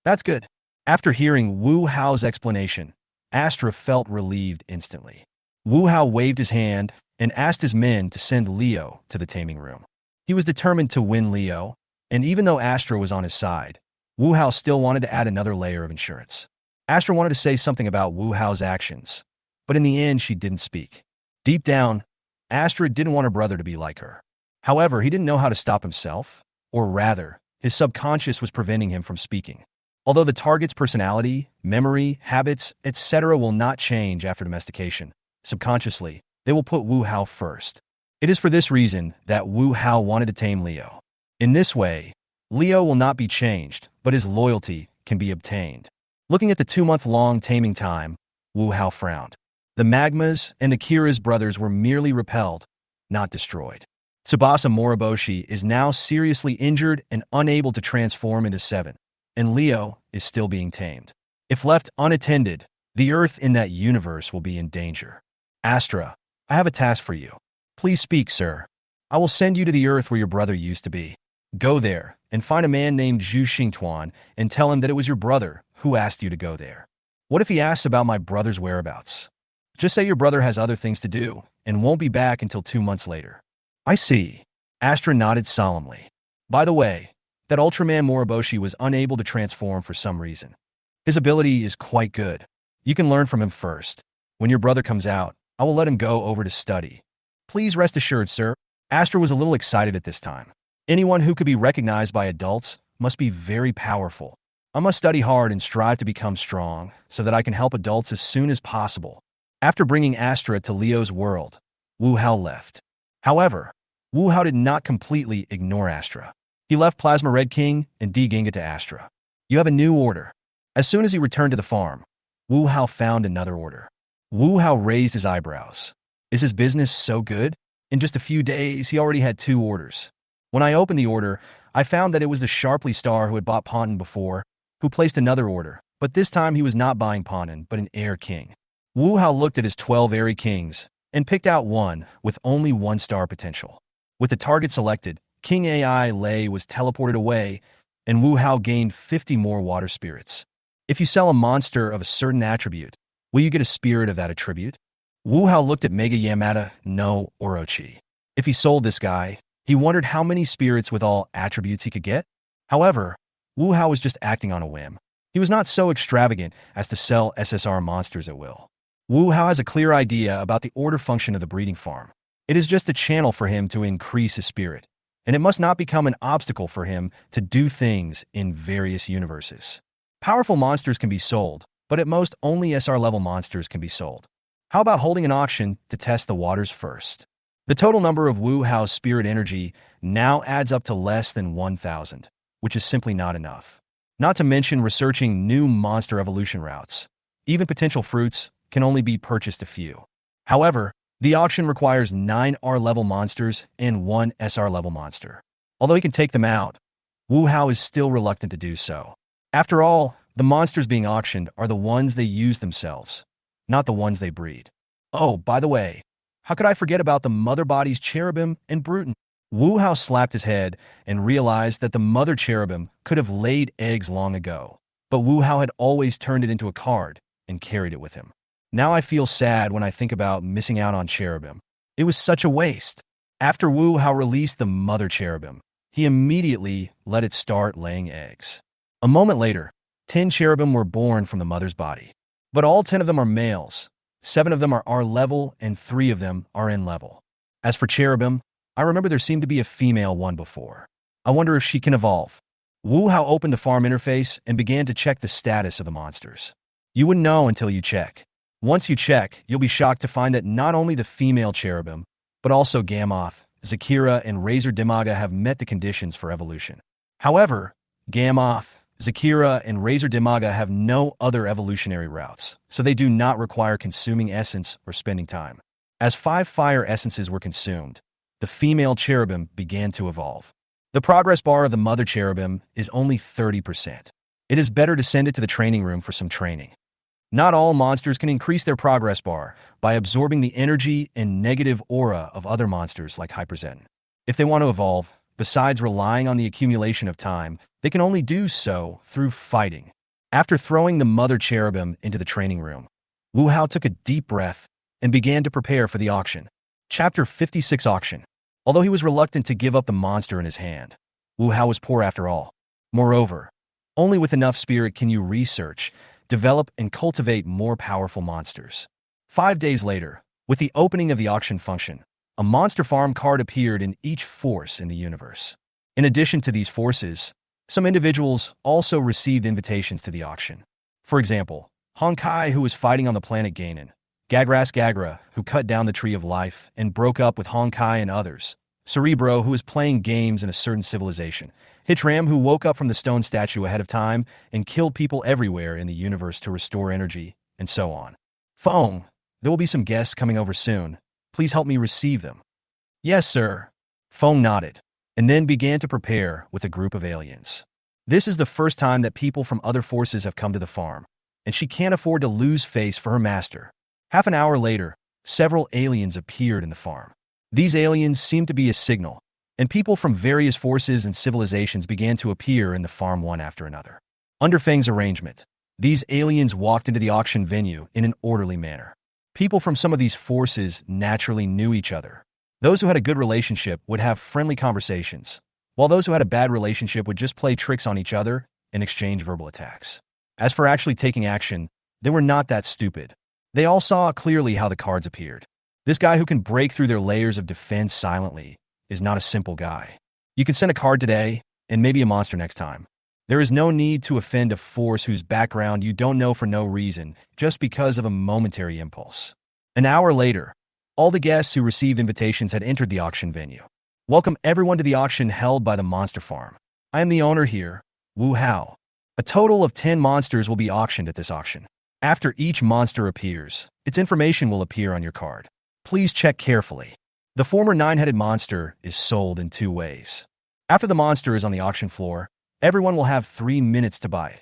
That's good. After hearing Wu Hao's explanation, Astra felt relieved instantly. Wu Hao waved his hand and asked his men to send Leo to the taming room. He was determined to win Leo, and even though Astra was on his side, Wu Hao still wanted to add another layer of insurance. Astra wanted to say something about Wu Hao's actions, but in the end she didn't speak. Deep down, Astra didn't want her brother to be like her. However, he didn't know how to stop himself, or rather, his subconscious was preventing him from speaking. Although the target's personality, memory, habits, etc. will not change after domestication, subconsciously, they will put Wu Hao first. It is for this reason that Wu Hao wanted to tame Leo. In this way, Leo will not be changed, but his loyalty can be obtained. Looking at the 2-month-long taming time, Wu Hao frowned. The Magmas and Akira's brothers were merely repelled, not destroyed. Tsubasa Moriboshi is now seriously injured and unable to transform into 7, and Leo is still being tamed. If left unattended, the Earth in that universe will be in danger. Astra, I have a task for you. Please speak, sir. I will send you to the Earth where your brother used to be. Go there and find a man named Zhu Xingtuan and tell him that it was your brother who asked you to go there. What if he asks about my brother's whereabouts? Just say your brother has other things to do and won't be back until 2 months later. I see. Astra nodded solemnly. By the way, that Ultraman Moriboshi was unable to transform for some reason. His ability is quite good. You can learn from him first. When your brother comes out, I will let him go over to study. Please rest assured, sir. Astra was a little excited at this time. Anyone who could be recognized by adults must be very powerful. I must study hard and strive to become strong so that I can help adults as soon as possible. After bringing Astra to Leo's world, Wu Hao left. However, Wu Hao did not completely ignore Astra. He left Plasma Red King and D Ginga to Astra. You have a new order. As soon as he returned to the farm, Wu Hao found another order. Wu Hao raised his eyebrows. Is his business so good? In just a few days, he already had 2 orders. When I opened the order, I found that it was the Sharply Star who had bought Ponton before, who placed another order, but this time he was not buying Ponton, but an Air King. Wu Hao looked at his 12 Airy Kings and picked out one with only 1-star potential. With the target selected, King AI Lei was teleported away, and Wu Hao gained 50 more water spirits. If you sell a monster of a certain attribute, will you get a spirit of that attribute? Wu Hao looked at Mega Yamada no Orochi. If he sold this guy, he wondered how many spirits with all attributes he could get. However, Wu Hao was just acting on a whim. He was not so extravagant as to sell SSR monsters at will. Wu Hao has a clear idea about the order function of the breeding farm. It is just a channel for him to increase his spirit, and it must not become an obstacle for him to do things in various universes. Powerful monsters can be sold, but at most only SR-level monsters can be sold. How about holding an auction to test the waters first? The total number of Wu Hao's spirit energy now adds up to less than 1,000, which is simply not enough. Not to mention researching new monster evolution routes. Even potential fruits can only be purchased a few. However, the auction requires 9 R-level monsters and 1 SR-level monster. Although he can take them out, Wu Hao is still reluctant to do so. After all, the monsters being auctioned are the ones they use themselves, not the ones they breed. Oh, by the way, how could I forget about the mother bodies Cherubim and Bruton? Wu Hao slapped his head and realized that the mother Cherubim could have laid eggs long ago, but Wu Hao had always turned it into a card and carried it with him. Now I feel sad when I think about missing out on Cherubim. It was such a waste. After Wu Hao released the mother Cherubim, he immediately let it start laying eggs. A moment later, 10 Cherubim were born from the mother's body. But all 10 of them are males. 7 of them are R-level and 3 of them are N-level. As for Cherubim, I remember there seemed to be a female one before. I wonder if she can evolve. Wu Hao opened the farm interface and began to check the status of the monsters. You wouldn't know until you check. Once you check, you'll be shocked to find that not only the female Cherubim, but also Gammoth, Zakira, and Razor Dimaga have met the conditions for evolution. However, Gammoth, Zakira, and Razor Dimaga have no other evolutionary routes, so they do not require consuming essence or spending time. As 5 fire essences were consumed, the female Cherubim began to evolve. The progress bar of the mother Cherubim is only 30%. It is better to send it to the training room for some training. Not all monsters can increase their progress bar by absorbing the energy and negative aura of other monsters like Hyperzen. If they want to evolve, besides relying on the accumulation of time, they can only do so through fighting. After throwing the mother Cherubim into the training room, Wu Hao took a deep breath and began to prepare for the auction. Chapter 56 Auction. Although he was reluctant to give up the monster in his hand, Wu Hao was poor after all. Moreover, only with enough spirit can you research, develop, and cultivate more powerful monsters. 5 days later, with the opening of the auction function, a monster farm card appeared in each force in the universe. In addition to these forces, some individuals also received invitations to the auction. For example, Honkai, who was fighting on the planet Ganon, Gagras Gagra, who cut down the tree of life and broke up with Honkai and others. Cerebro, who was playing games in a certain civilization. Hitram, who woke up from the stone statue ahead of time and killed people everywhere in the universe to restore energy, and so on. Fong, there will be some guests coming over soon. Please help me receive them. Yes, sir. Fong nodded, and then began to prepare with a group of aliens. This is the first time that people from other forces have come to the farm, and she can't afford to lose face for her master. Half an hour later, several aliens appeared in the farm. These aliens seemed to be a signal, and people from various forces and civilizations began to appear in the farm one after another. Under Feng's arrangement, these aliens walked into the auction venue in an orderly manner. People from some of these forces naturally knew each other. Those who had a good relationship would have friendly conversations, while those who had a bad relationship would just play tricks on each other and exchange verbal attacks. As for actually taking action, they were not that stupid. They all saw clearly how the cards appeared. This guy who can break through their layers of defense silently is not a simple guy. You can send a card today, and maybe a monster next time. There is no need to offend a force whose background you don't know for no reason, just because of a momentary impulse. An hour later, all the guests who received invitations had entered the auction venue. Welcome everyone to the auction held by the Monster Farm. I am the owner here, Wu Hao. A total of 10 monsters will be auctioned at this auction. After each monster appears, its information will appear on your card. Please check carefully. The former 9-headed monster is sold in 2 ways. After the monster is on the auction floor, everyone will have 3 minutes to buy it.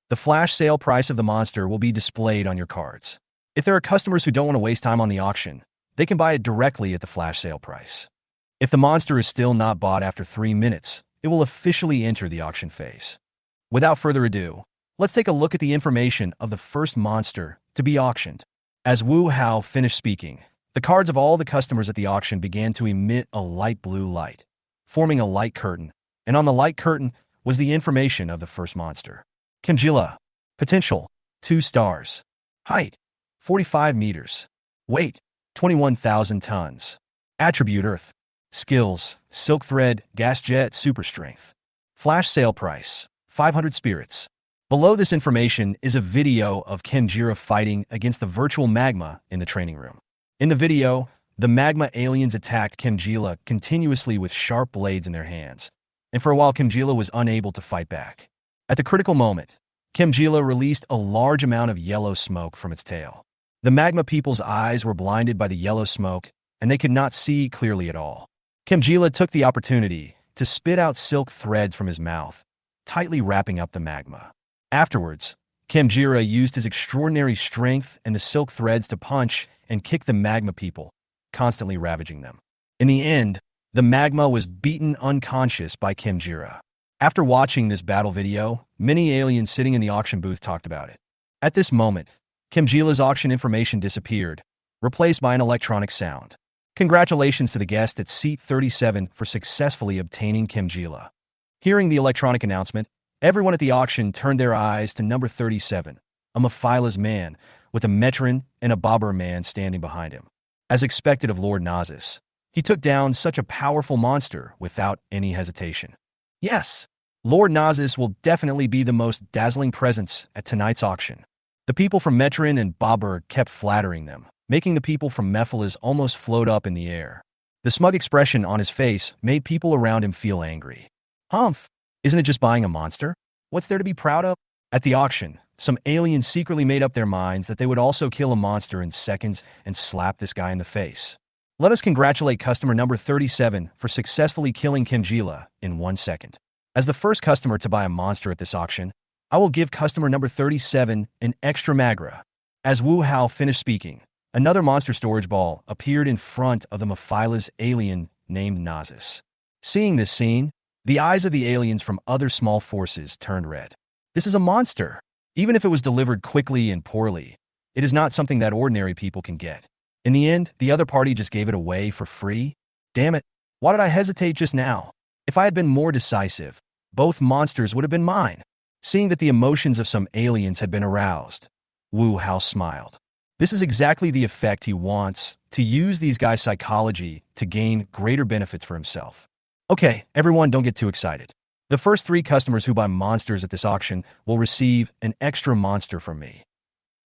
The flash sale price of the monster will be displayed on your cards. If there are customers who don't want to waste time on the auction, they can buy it directly at the flash sale price. If the monster is still not bought after 3 minutes, it will officially enter the auction phase. Without further ado, let's take a look at the information of the first monster to be auctioned. As Wu Hao finished speaking, the cards of all the customers at the auction began to emit a light blue light, forming a light curtain, and on the light curtain was the information of the first monster. Kimjila. Potential, 2 stars. Height, 45 meters. Weight, 21,000 tons. Attribute Earth. Skills, Silk Thread, Gas Jet, Super Strength. Flash sale price, 500 spirits. Below this information is a video of Kimjira fighting against the virtual magma in the training room. In the video, the magma aliens attacked Kimjila continuously with sharp blades in their hands, and for a while Kimjila was unable to fight back. At the critical moment, Kimjila released a large amount of yellow smoke from its tail. The magma people's eyes were blinded by the yellow smoke, and they could not see clearly at all. Kimjila took the opportunity to spit out silk threads from his mouth, tightly wrapping up the magma. Afterwards, Kimjira used his extraordinary strength and the silk threads to punch and kick the magma people, constantly ravaging them. In the end, the magma was beaten unconscious by Kimjira. After watching this battle video, many aliens sitting in the auction booth talked about it. At this moment, Kimjila's auction information disappeared, replaced by an electronic sound. Congratulations to the guest at seat 37 for successfully obtaining Kimjila. Hearing the electronic announcement, everyone at the auction turned their eyes to number 37, a Mephila's man, with a Metron and a Bobber man standing behind him. As expected of Lord Nazis, he took down such a powerful monster without any hesitation. Yes, Lord Nazis will definitely be the most dazzling presence at tonight's auction. The people from Metron and Bobber kept flattering them, making the people from Mephilas almost float up in the air. The smug expression on his face made people around him feel angry. Humph! Isn't it just buying a monster? What's there to be proud of? At the auction, some aliens secretly made up their minds that they would also kill a monster in seconds and slap this guy in the face. Let us congratulate customer number 37 for successfully killing Kimjila in 1 second. As the first customer to buy a monster at this auction, I will give customer number 37 an extra magra. As Wu Hao finished speaking, another monster storage ball appeared in front of the Mephila's alien named Nazis. Seeing this scene, the eyes of the aliens from other small forces turned red. This is a monster. Even if it was delivered quickly and poorly, it is not something that ordinary people can get. In the end, the other party just gave it away for free. Damn it, why did I hesitate just now? If I had been more decisive, both monsters would have been mine. Seeing that the emotions of some aliens had been aroused, Wu Hao smiled. This is exactly the effect he wants, to use these guys' psychology to gain greater benefits for himself. Okay, everyone, don't get too excited. The first 3 customers who buy monsters at this auction will receive an extra monster from me.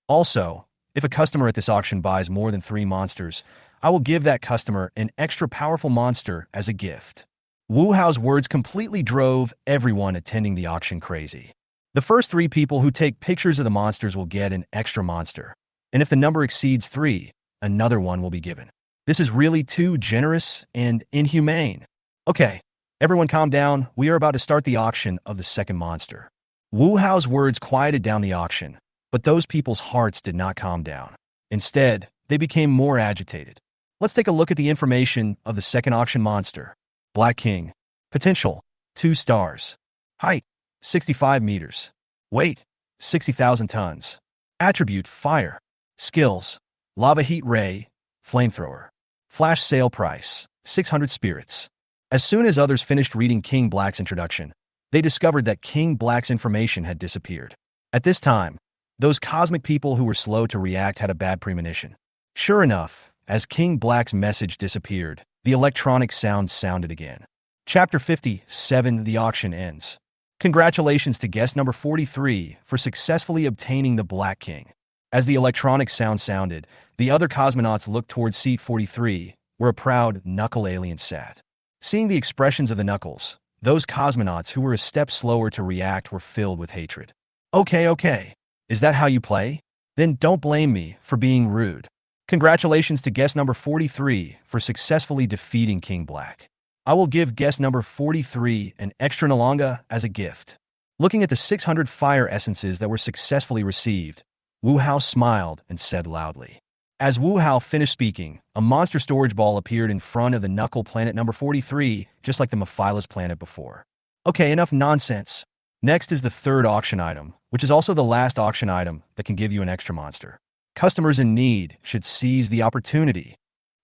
Also, if a customer at this auction buys more than 3 monsters, I will give that customer an extra powerful monster as a gift. Wu Hao's words completely drove everyone attending the auction crazy. The first 3 people who take pictures of the monsters will get an extra monster, and if the number exceeds 3, another one will be given. This is really too generous and inhumane. Okay, everyone calm down. We are about to start the auction of the second monster. Wu Hao's words quieted down the auction, but those people's hearts did not calm down. Instead, they became more agitated. Let's take a look at the information of the second auction monster. Black King. Potential, 2 stars. Height, 65 meters. Weight, 60,000 tons. Attribute, fire. Skills, lava heat ray, flamethrower. Flash sale price, 600 spirits. As soon as others finished reading King Black's introduction, they discovered that King Black's information had disappeared. At this time, those cosmic people who were slow to react had a bad premonition. Sure enough, as King Black's message disappeared, the electronic sound sounded again. Chapter 57, the auction ends. Congratulations to guest number 43 for successfully obtaining the Black King. As the electronic sound sounded, the other cosmonauts looked towards seat 43, where a proud Knuckle alien sat. Seeing the expressions of the Knuckles, those cosmonauts who were a step slower to react were filled with hatred. Okay. Is that how you play? Then don't blame me for being rude. Congratulations to guest number 43 for successfully defeating King Black. I will give guest number 43 an extra Nalanga as a gift. Looking at the 600 fire essences that were successfully received, Wu Hao smiled and said loudly. As Wu Hao finished speaking, a monster storage ball appeared in front of the Knuckle planet number 43, just like the Mephilas planet before. Okay, enough nonsense. Next is the third auction item, which is also the last auction item that can give you an extra monster. Customers in need should seize the opportunity.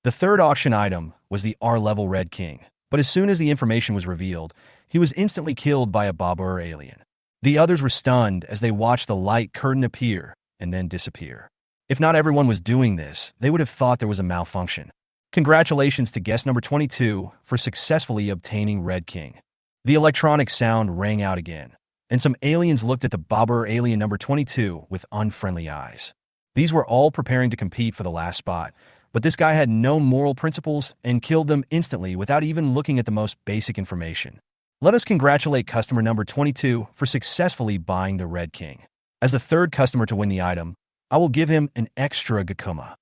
The third auction item was the R-level Red King, but as soon as the information was revealed, he was instantly killed by a Babur alien. The others were stunned as they watched the light curtain appear and then disappear. If not everyone was doing this, they would have thought there was a malfunction. Congratulations to guest number 22 for successfully obtaining Red King. The electronic sound rang out again, and some aliens looked at the Babur alien number 22 with unfriendly eyes. These were all preparing to compete for the last spot, but this guy had no moral principles and killed them instantly without even looking at the most basic information. Let us congratulate customer number 22 for successfully buying the Red King. As the third customer to win the item, I will give him an extra Gakuma.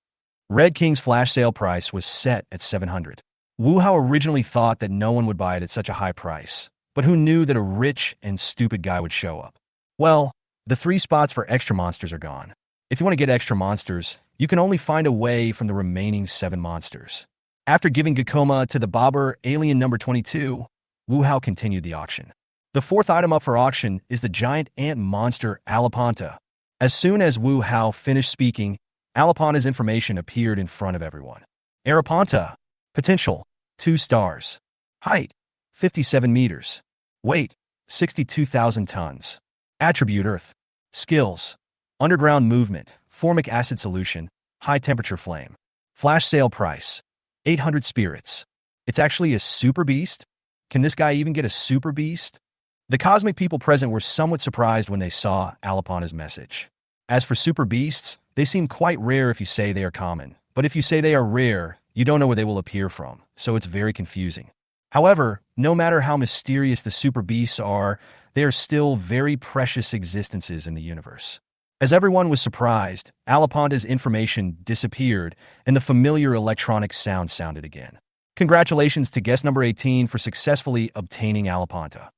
Red King's flash sale price was set at 700. Wu Hao originally thought that no one would buy it at such a high price, but who knew that a rich and stupid guy would show up? Well, the 3 spots for extra monsters are gone. If you want to get extra monsters, you can only find a way from the remaining 7 monsters. After giving Gakuma to the Babur alien number 22, Wu Hao continued the auction. The fourth item up for auction is the giant ant monster Alapanta. As soon as Wu Hao finished speaking, Alapanta's information appeared in front of everyone. Arapanta. Potential, 2 stars. Height, 57 meters. Weight, 62,000 tons. Attribute Earth. Skills, underground movement, formic acid solution, high temperature flame. Flash sale price, 800 spirits. It's actually a super beast? Can this guy even get a super beast? The cosmic people present were somewhat surprised when they saw Alapanta's message. As for super beasts, they seem quite rare if you say they are common, but if you say they are rare, you don't know where they will appear from, so it's very confusing. However, no matter how mysterious the super beasts are, they are still very precious existences in the universe. As everyone was surprised, Alapanta's information disappeared and the familiar electronic sound sounded again. Congratulations to guest number 18 for successfully obtaining Alapanta.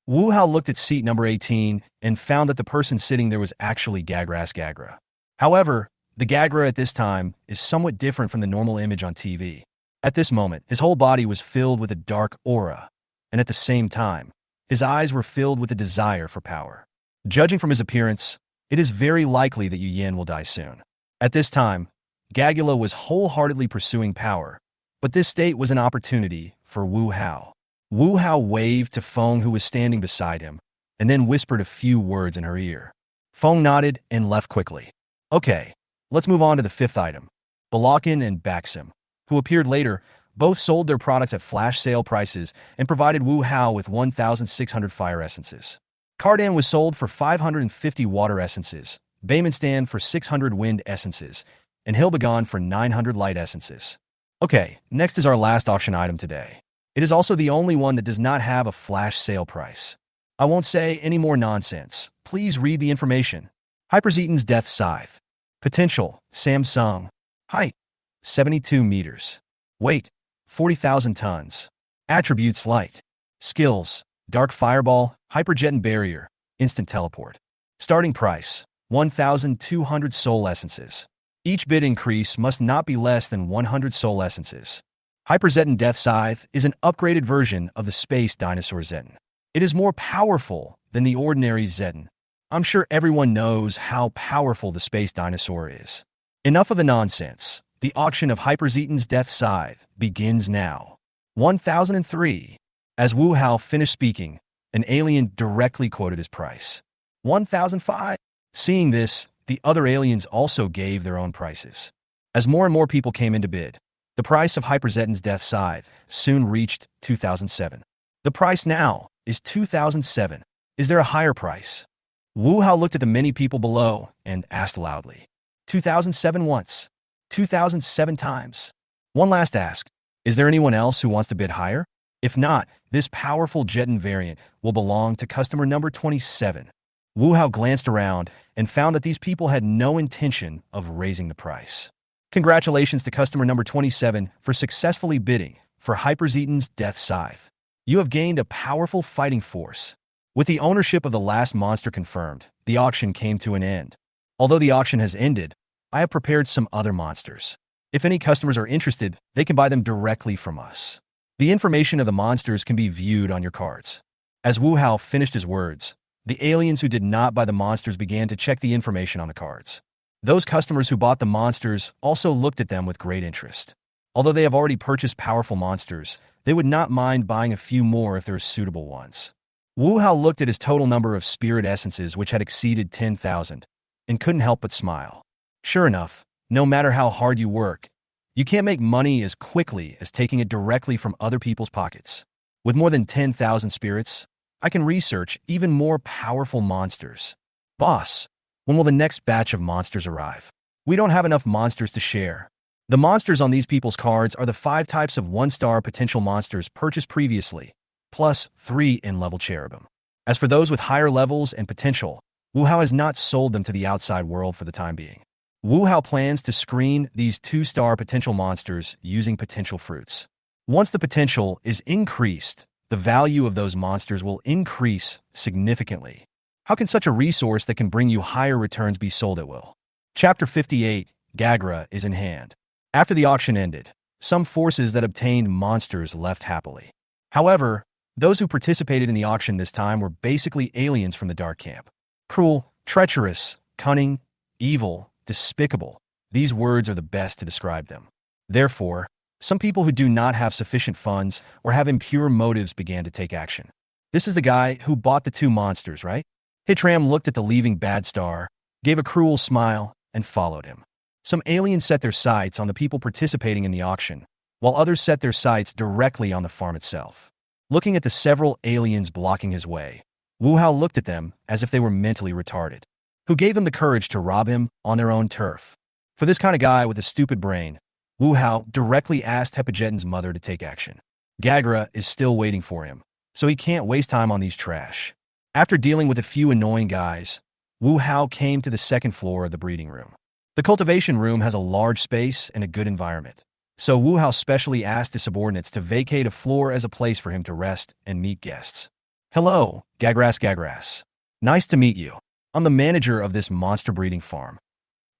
Wu Hao looked at seat number 18 and found that the person sitting there was actually Gagras Gagra. However, the Gagra at this time is somewhat different from the normal image on TV. At this moment, his whole body was filled with a dark aura, and at the same time, his eyes were filled with a desire for power. Judging from his appearance, it is very likely that Yu Yin will die soon. At this time, Gagula was wholeheartedly pursuing power, but this state was an opportunity for Wu Hao. Wu Hao waved to Feng, who was standing beside him, and then whispered a few words in her ear. Feng nodded and left quickly. Okay, let's move on to the fifth item. Balakin and Baxim, who appeared later, both sold their products at flash sale prices and provided Wu Hao with 1,600 fire essences. Cardan was sold for 550 water essences, Baymanstan for 600 wind essences, and Hilbegon for 900 light essences. Okay, next is our last auction item today. It is also the only one that does not have a flash sale price. I won't say any more nonsense. Please read the information. Hyperzeton's Death Scythe. Potential, Samsung. Height, 72 meters. Weight, 40,000 tons. Attributes like skills, Dark Fireball, Hyperjeton Barrier, Instant Teleport. Starting price, 1,200 soul essences. Each bid increase must not be less than 100 soul essences. Hyperzeton Death Scythe is an upgraded version of the Space Dinosaur Zeton. It is more powerful than the ordinary Zeton. I'm sure everyone knows how powerful the Space Dinosaur is. Enough of the nonsense. The auction of Hyperzeton's Death Scythe begins now. 1003. As Wu Hao finished speaking, an alien directly quoted his price. 1005. Seeing this, the other aliens also gave their own prices. As more and more people came in to bid, the price of Hyperzeton's Death Scythe soon reached 2007. The price now is 2007. Is there a higher price? Wu Hao looked at the many people below and asked loudly. 2007 once. 2007 times. One last ask. Is there anyone else who wants to bid higher? If not, this powerful Jeton variant will belong to customer number 27. Wu Hao glanced around and found that these people had no intention of raising the price. Congratulations to customer number 27 for successfully bidding for Hyperzeton's Death Scythe. You have gained a powerful fighting force. With the ownership of the last monster confirmed, the auction came to an end. Although the auction has ended, I have prepared some other monsters. If any customers are interested, they can buy them directly from us. The information of the monsters can be viewed on your cards. As Wu Hao finished his words, the aliens who did not buy the monsters began to check the information on the cards. Those customers who bought the monsters also looked at them with great interest. Although they have already purchased powerful monsters, they would not mind buying a few more if there are suitable ones. Wu Hao looked at his total number of spirit essences, which had exceeded 10,000, and couldn't help but smile. Sure enough, no matter how hard you work, you can't make money as quickly as taking it directly from other people's pockets. With more than 10,000 spirits, I can research even more powerful monsters. Boss, when will the next batch of monsters arrive? We don't have enough monsters to share. The monsters on these people's cards are the 5 types of 1-star potential monsters purchased previously, plus 3 in-level cherubim. As for those with higher levels and potential, Wu Hao has not sold them to the outside world for the time being. Wu Hao plans to screen these 2-star potential monsters using potential fruits. Once the potential is increased, the value of those monsters will increase significantly. How can such a resource that can bring you higher returns be sold at will? Chapter 58, Gagra is in hand. After the auction ended, some forces that obtained monsters left happily. However, those who participated in the auction this time were basically aliens from the Dark Camp. Cruel, treacherous, cunning, evil, despicable. These words are the best to describe them. Therefore, some people who do not have sufficient funds or have impure motives began to take action. This is the guy who bought the 2 monsters, right? Hitram looked at the leaving bad star, gave a cruel smile, and followed him. Some aliens set their sights on the people participating in the auction, while others set their sights directly on the farm itself. Looking at the several aliens blocking his way, Wu Hao looked at them as if they were mentally retarded. Who gave them the courage to rob him on their own turf? For this kind of guy with a stupid brain, Wu Hao directly asked Hyperzeton's mother to take action. Gagra is still waiting for him, so he can't waste time on these trash. After dealing with a few annoying guys, Wu Hao came to the second floor of the breeding room. The cultivation room has a large space and a good environment, so Wu Hao specially asked his subordinates to vacate a floor as a place for him to rest and meet guests. Hello, Gagras. Nice to meet you. I'm the manager of this monster breeding farm.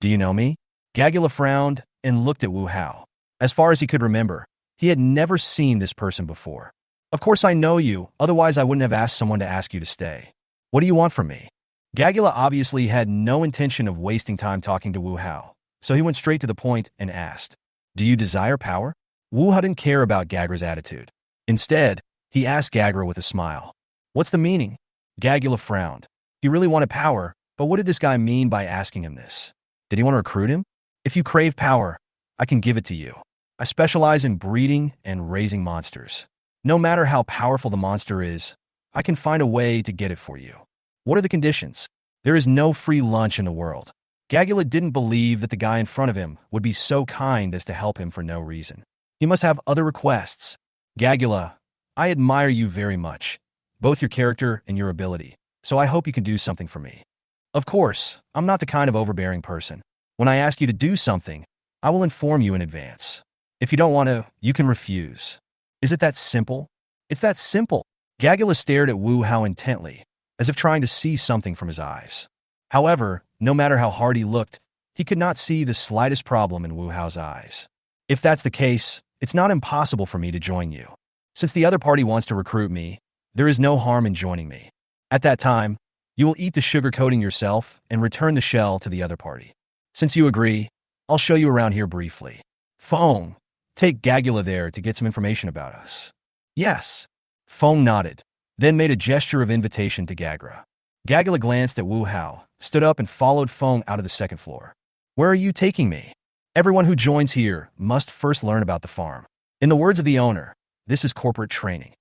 Do you know me? Gagula frowned and looked at Wu Hao. As far as he could remember, he had never seen this person before. Of course I know you, otherwise I wouldn't have asked someone to ask you to stay. What do you want from me? Gagula obviously had no intention of wasting time talking to Wu Hao, so he went straight to the point and asked, Do you desire power? Wu Hao didn't care about Gagra's attitude. Instead, he asked Gagra with a smile. What's the meaning? Gagula frowned. He really wanted power, but what did this guy mean by asking him this? Did he want to recruit him? If you crave power, I can give it to you. I specialize in breeding and raising monsters. No matter how powerful the monster is, I can find a way to get it for you. What are the conditions? There is no free lunch in the world. Gagula didn't believe that the guy in front of him would be so kind as to help him for no reason. He must have other requests. Gagula, I admire you very much, both your character and your ability, so I hope you can do something for me. Of course, I'm not the kind of overbearing person. When I ask you to do something, I will inform you in advance. If you don't want to, you can refuse. Is it that simple? It's that simple. Gagula stared at Wu Hao intently, as if trying to see something from his eyes. However, no matter how hard he looked, he could not see the slightest problem in Wu Hao's eyes. If that's the case, it's not impossible for me to join you. Since the other party wants to recruit me, there is no harm in joining me. At that time, you will eat the sugar coating yourself and return the shell to the other party. Since you agree, I'll show you around here briefly. Feng, take Gagula there to get some information about us. Yes. Feng nodded, then made a gesture of invitation to Gagura. Gagula glanced at Wu Hao, stood up and followed Feng out of the second floor. Where are you taking me? Everyone who joins here must first learn about the farm. In the words of the owner, this is corporate training.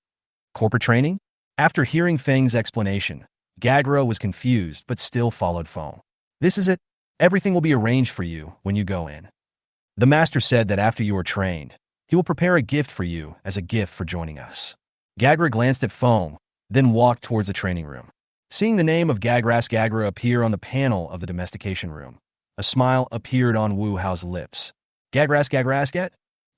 Corporate training? After hearing Feng's explanation, Gagura was confused but still followed Feng. This is it. Everything will be arranged for you when you go in. The master said that after you are trained, he will prepare a gift for you as a gift for joining us. Gagura glanced at Feng, then walked towards the training room. Seeing the name of Gagura appear on the panel of the domestication room, a smile appeared on Wu Hao's lips. Gagura?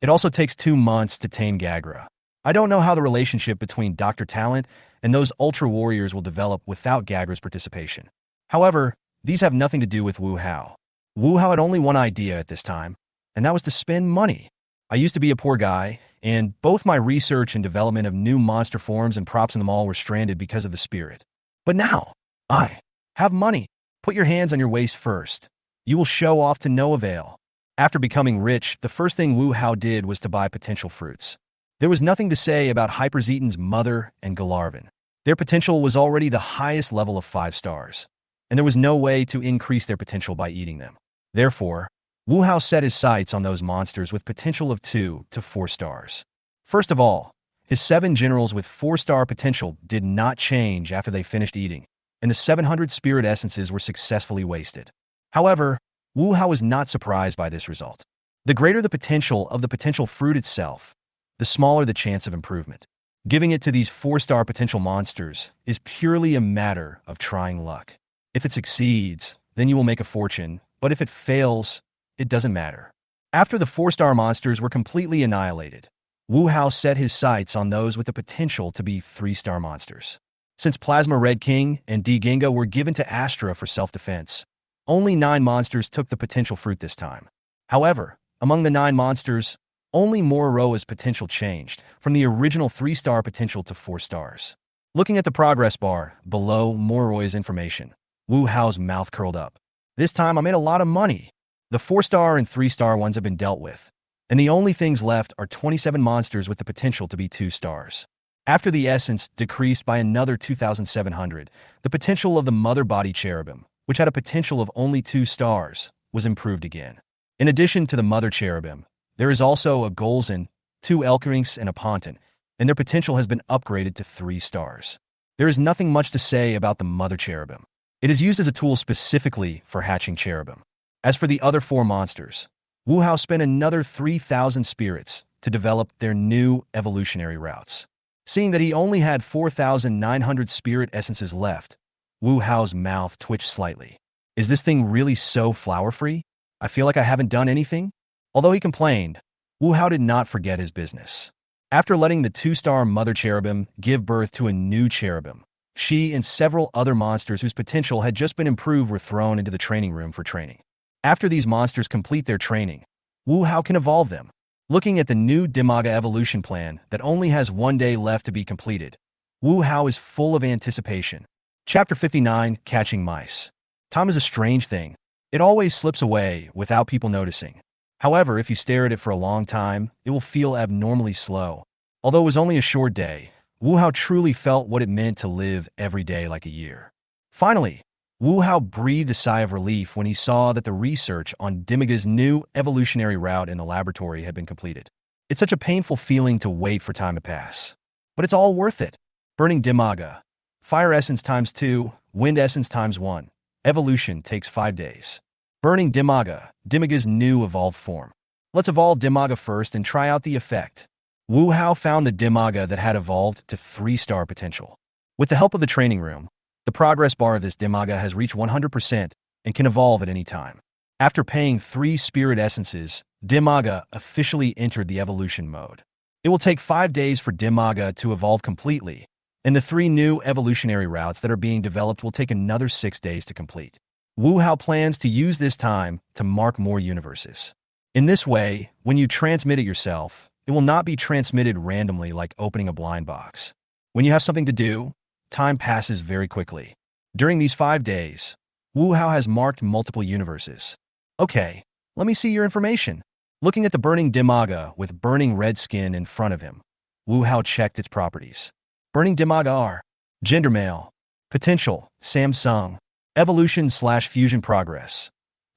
It also takes 2 months to tame Gagura. I don't know how the relationship between Dr. Talent and those ultra warriors will develop without Gagura's participation. However, these have nothing to do with Wu Hao. Wu Hao had only one idea at this time, and that was to spend money. I used to be a poor guy, and both my research and development of new monster forms and props in the mall were stranded because of the spirit. But now, I have money. Put your hands on your waist first. You will show off to no avail. After becoming rich, the first thing Wu Hao did was to buy potential fruits. There was nothing to say about Hyperzeton's mother and Galarvin. Their potential was already the highest level of 5 stars, and there was no way to increase their potential by eating them. Therefore, Wu Hao set his sights on those monsters with potential of 2 to 4 stars. First of all, his 7 generals with 4-star potential did not change after they finished eating, and the 700 spirit essences were successfully wasted. However, Wu Hao was not surprised by this result. The greater the potential of the potential fruit itself, the smaller the chance of improvement. Giving it to these 4-star potential monsters is purely a matter of trying luck. If it succeeds, then you will make a fortune, but if it fails, it doesn't matter. After the 4-star monsters were completely annihilated, Wu Hao set his sights on those with the potential to be 3-star monsters. Since Plasma Red King and D Ginga were given to Astra for self-defense, only 9 monsters took the potential fruit this time. However, among the 9 monsters, only Mororoa's potential changed from the original 3-star potential to 4 stars. Looking at the progress bar below Mororoa's information, Wu Hao's mouth curled up. This time I made a lot of money. The 4-star and 3-star ones have been dealt with, and the only things left are 27 monsters with the potential to be 2 stars. After the essence decreased by another 2,700, the potential of the Mother Body Cherubim, which had a potential of only 2 stars, was improved again. In addition to the Mother Cherubim, there is also a Golzin, 2 Elkerinks, and a Ponton, and their potential has been upgraded to 3 stars. There is nothing much to say about the Mother Cherubim. It is used as a tool specifically for hatching cherubim. As for the other 4 monsters, Wu Hao spent another 3,000 spirits to develop their new evolutionary routes. Seeing that he only had 4,900 spirit essences left, Wu Hao's mouth twitched slightly. Is this thing really so flower-free? I feel like I haven't done anything? Although he complained, Wu Hao did not forget his business. After letting the 2-star Mother Cherubim give birth to a new cherubim, she and several other monsters whose potential had just been improved were thrown into the training room for training. After these monsters complete their training, Wu Hao can evolve them. Looking at the new Dimaga evolution plan that only has 1 day left to be completed, Wu Hao is full of anticipation. Chapter 59, Catching Mice. Time is a strange thing. It always slips away without people noticing. However, if you stare at it for a long time, it will feel abnormally slow. Although it was only a short day, Wu Hao truly felt what it meant to live every day like a year. Finally, Wu Hao breathed a sigh of relief when he saw that the research on Dimaga's new evolutionary route in the laboratory had been completed. It's such a painful feeling to wait for time to pass. But it's all worth it. Burning Dimaga. Fire essence times 2, wind essence times 1, Evolution takes 5 days. Burning Dimaga, Dimaga's new evolved form. Let's evolve Dimaga first and try out the effect. Wu Hao found the Dimaga that had evolved to 3-star potential. With the help of the training room, the progress bar of this Dimaga has reached 100% and can evolve at any time. After paying 3 spirit essences, Dimaga officially entered the evolution mode. It will take 5 days for Dimaga to evolve completely, and the 3 new evolutionary routes that are being developed will take another 6 days to complete. Wu Hao plans to use this time to mark more universes. In this way, when you transmit it yourself, it will not be transmitted randomly like opening a blind box. When you have something to do, time passes very quickly. During these 5 days, Wu Hao has marked multiple universes. Okay, let me see your information. Looking at the burning Dimaga with burning red skin in front of him, Wu Hao checked its properties. Burning Dimaga are gender male, potential Samsung, evolution/fusion progress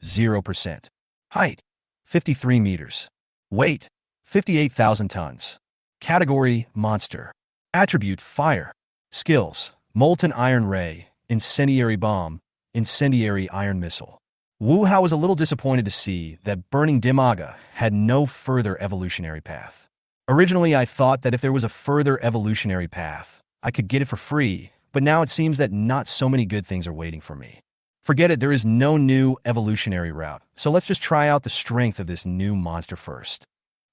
0%, height 53 meters, weight 58,000 tons, category monster, attribute fire, skills molten iron ray, incendiary bomb, incendiary iron missile. Wu Hao was a little disappointed to see that Burning Dimaga had no further evolutionary path. Originally, I thought that if there was a further evolutionary path, I could get it for free, but now it seems that not so many good things are waiting for me. Forget it, there is no new evolutionary route, so let's just try out the strength of this new monster first.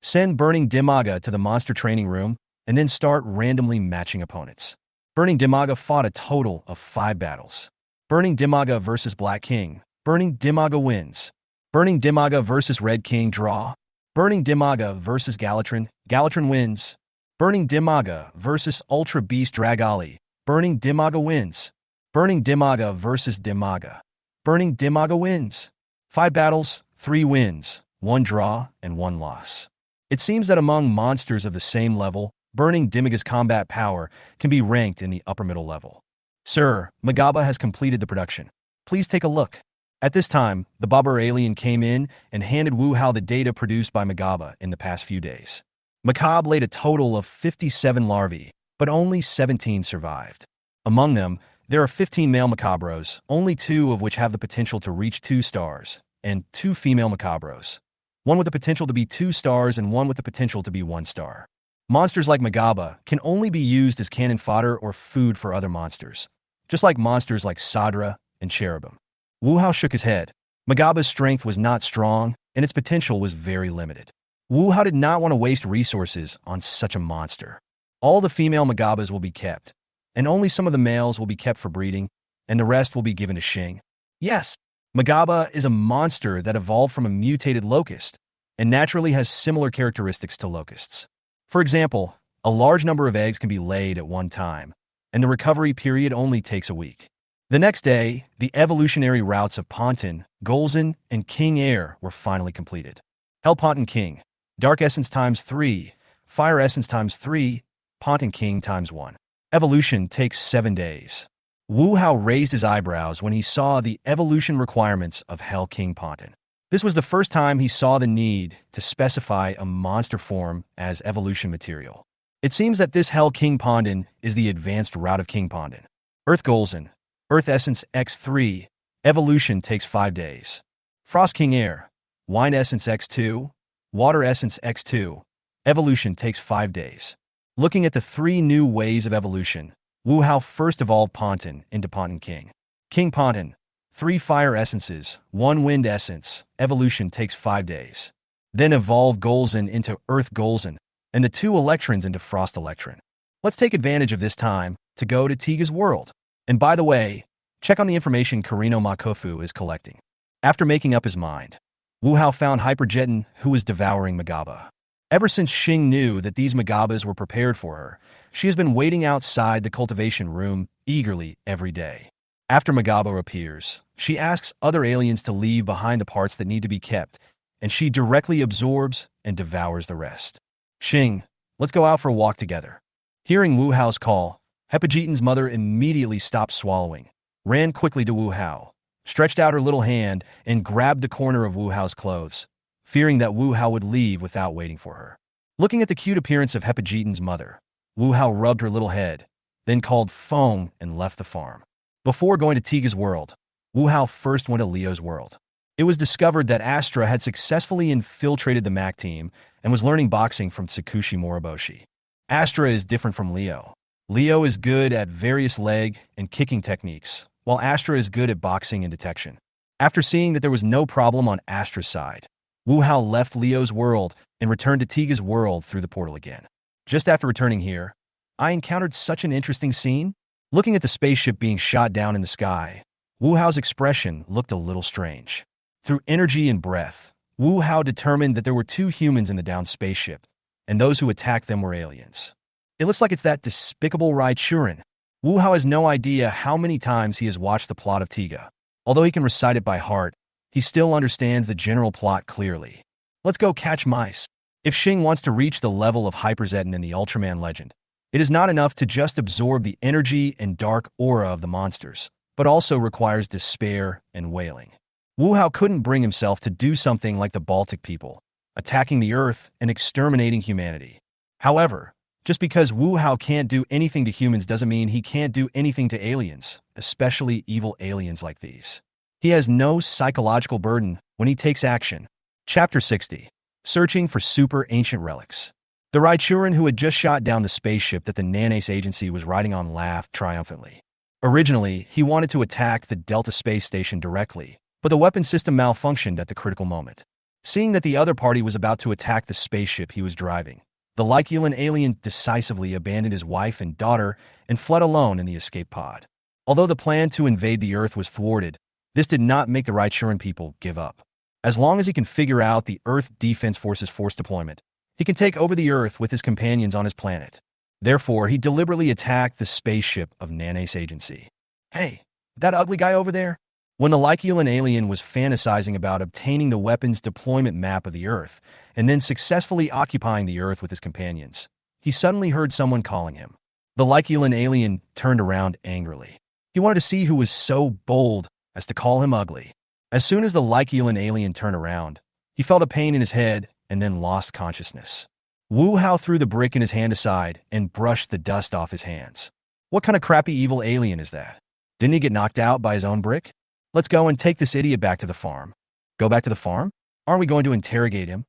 Send Burning Dimaga to the monster training room, and then start randomly matching opponents. Burning Dimaga fought a total of 5 battles. Burning Dimaga versus Black King. Burning Dimaga wins. Burning Dimaga versus Red King draw. Burning Dimaga versus Galatron. Galatron wins. Burning Dimaga versus Ultra Beast Dragali. Burning Dimaga wins. Burning Dimaga versus Dimaga. Burning Dimaga wins. 5 battles, 3 wins, 1 draw, and 1 loss. It seems that among monsters of the same level, Burning Dimaga's combat power can be ranked in the upper middle level. Sir, Magaba has completed the production. Please take a look. At this time, the Babur alien came in and handed Wu Hao the data produced by Magaba in the past few days. Magaba laid a total of 57 larvae, but only 17 survived. Among them, there are 15 male macabros, only 2 of which have the potential to reach 2 stars, and 2 female macabros, 1 with the potential to be 2 stars and 1 with the potential to be 1 star. Monsters like Magaba can only be used as cannon fodder or food for other monsters, just like monsters like Sadra and Cherubim. Wu Hao shook his head. Magaba's strength was not strong, and its potential was very limited. Wu Hao did not want to waste resources on such a monster. All the female Magabas will be kept, and only some of the males will be kept for breeding, and the rest will be given to Xing. Yes, Magaba is a monster that evolved from a mutated locust, and naturally has similar characteristics to locusts. For example, a large number of eggs can be laid at one time, and the recovery period only takes a week. The next day, the evolutionary routes of Ponton, Golzon, and King Air were finally completed. Hell Ponton King, Dark Essence times 3, Fire Essence times 3, Ponton King times 1. Evolution takes 7 days. Wu Hao raised his eyebrows when he saw the evolution requirements of Hell King Ponton. This was the first time he saw the need to specify a monster form as evolution material. It seems that this Hell King Ponton is the advanced route of King Ponton. Earth Golzon, Earth Essence X3, evolution takes 5 days. Frost King Air, Wine Essence X2, Water Essence X2, evolution takes 5 days. Looking at the 3 new ways of evolution, Wu Hao first evolved Ponton into Ponton King. King Ponton, 3 Fire Essences, 1 Wind Essence, evolution takes 5 days. Then evolve Golzon into Earth Golzon, and the 2 Electrons into Frost Electron. Let's take advantage of this time to go to Tiga's world. And by the way, check on the information Karino Makofu is collecting. After making up his mind, Wu Hao found Hyperjeton, who was devouring Magaba. Ever since Xing knew that these Magabas were prepared for her, she has been waiting outside the cultivation room eagerly every day. After Magaba appears, she asks other aliens to leave behind the parts that need to be kept, and she directly absorbs and devours the rest. Xing, let's go out for a walk together. Hearing Wu Hao's call, Hyperjeton's mother immediately stopped swallowing, ran quickly to Wu Hao, stretched out her little hand, and grabbed the corner of Wu Hao's clothes, fearing that Wu Hao would leave without waiting for her. Looking at the cute appearance of Hyperjeton's mother, Wu Hao rubbed her little head, then called Feng and left the farm. Before going to Tiga's world, Wu Hao first went to Leo's world. It was discovered that Astra had successfully infiltrated the MAC team and was learning boxing from Tsukushi Moriboshi. Astra is different from Leo. Leo is good at various leg and kicking techniques, while Astra is good at boxing and detection. After seeing that there was no problem on Astra's side, Wu Hao left Leo's world and returned to Tiga's world through the portal again. Just after returning here, I encountered such an interesting scene. Looking at the spaceship being shot down in the sky, Wu Hao's expression looked a little strange. Through energy and breath, Wu Hao determined that there were two humans in the downed spaceship, and those who attacked them were aliens. It looks like it's that despicable Raichuran. Wu Hao has no idea how many times he has watched the plot of Tiga. Although he can recite it by heart, he still understands the general plot clearly. Let's go catch mice. If Xing wants to reach the level of Hyperzeton in the Ultraman legend, it is not enough to just absorb the energy and dark aura of the monsters, but also requires despair and wailing. Wu Hao couldn't bring himself to do something like the Baltic people, attacking the Earth and exterminating humanity. However, just because Wu Hao can't do anything to humans doesn't mean he can't do anything to aliens, especially evil aliens like these. He has no psychological burden when he takes action. Chapter 60. Searching for Super Ancient Relics. The Raichuran who had just shot down the spaceship that the Nanace Agency was riding on laughed triumphantly. Originally, he wanted to attack the Delta Space Station directly, but the weapon system malfunctioned at the critical moment. Seeing that the other party was about to attack the spaceship he was driving, the Lyculan alien decisively abandoned his wife and daughter and fled alone in the escape pod. Although the plan to invade the Earth was thwarted, this did not make the Raichuran people give up. As long as he can figure out the Earth Defense Force's force deployment, he can take over the Earth with his companions on his planet. Therefore, he deliberately attacked the spaceship of Nanace Agency. Hey, that ugly guy over there? When the Lyculan alien was fantasizing about obtaining the weapons deployment map of the Earth and then successfully occupying the Earth with his companions, he suddenly heard someone calling him. The Lyculan alien turned around angrily. He wanted to see who was so bold as to call him ugly. As soon as the Lyculan alien turned around, he felt a pain in his head and then lost consciousness. Wu Hao threw the brick in his hand aside and brushed the dust off his hands. What kind of crappy evil alien is that? Didn't he get knocked out by his own brick? Let's go and take this idiot back to the farm. Go back to the farm? Aren't we going to interrogate him?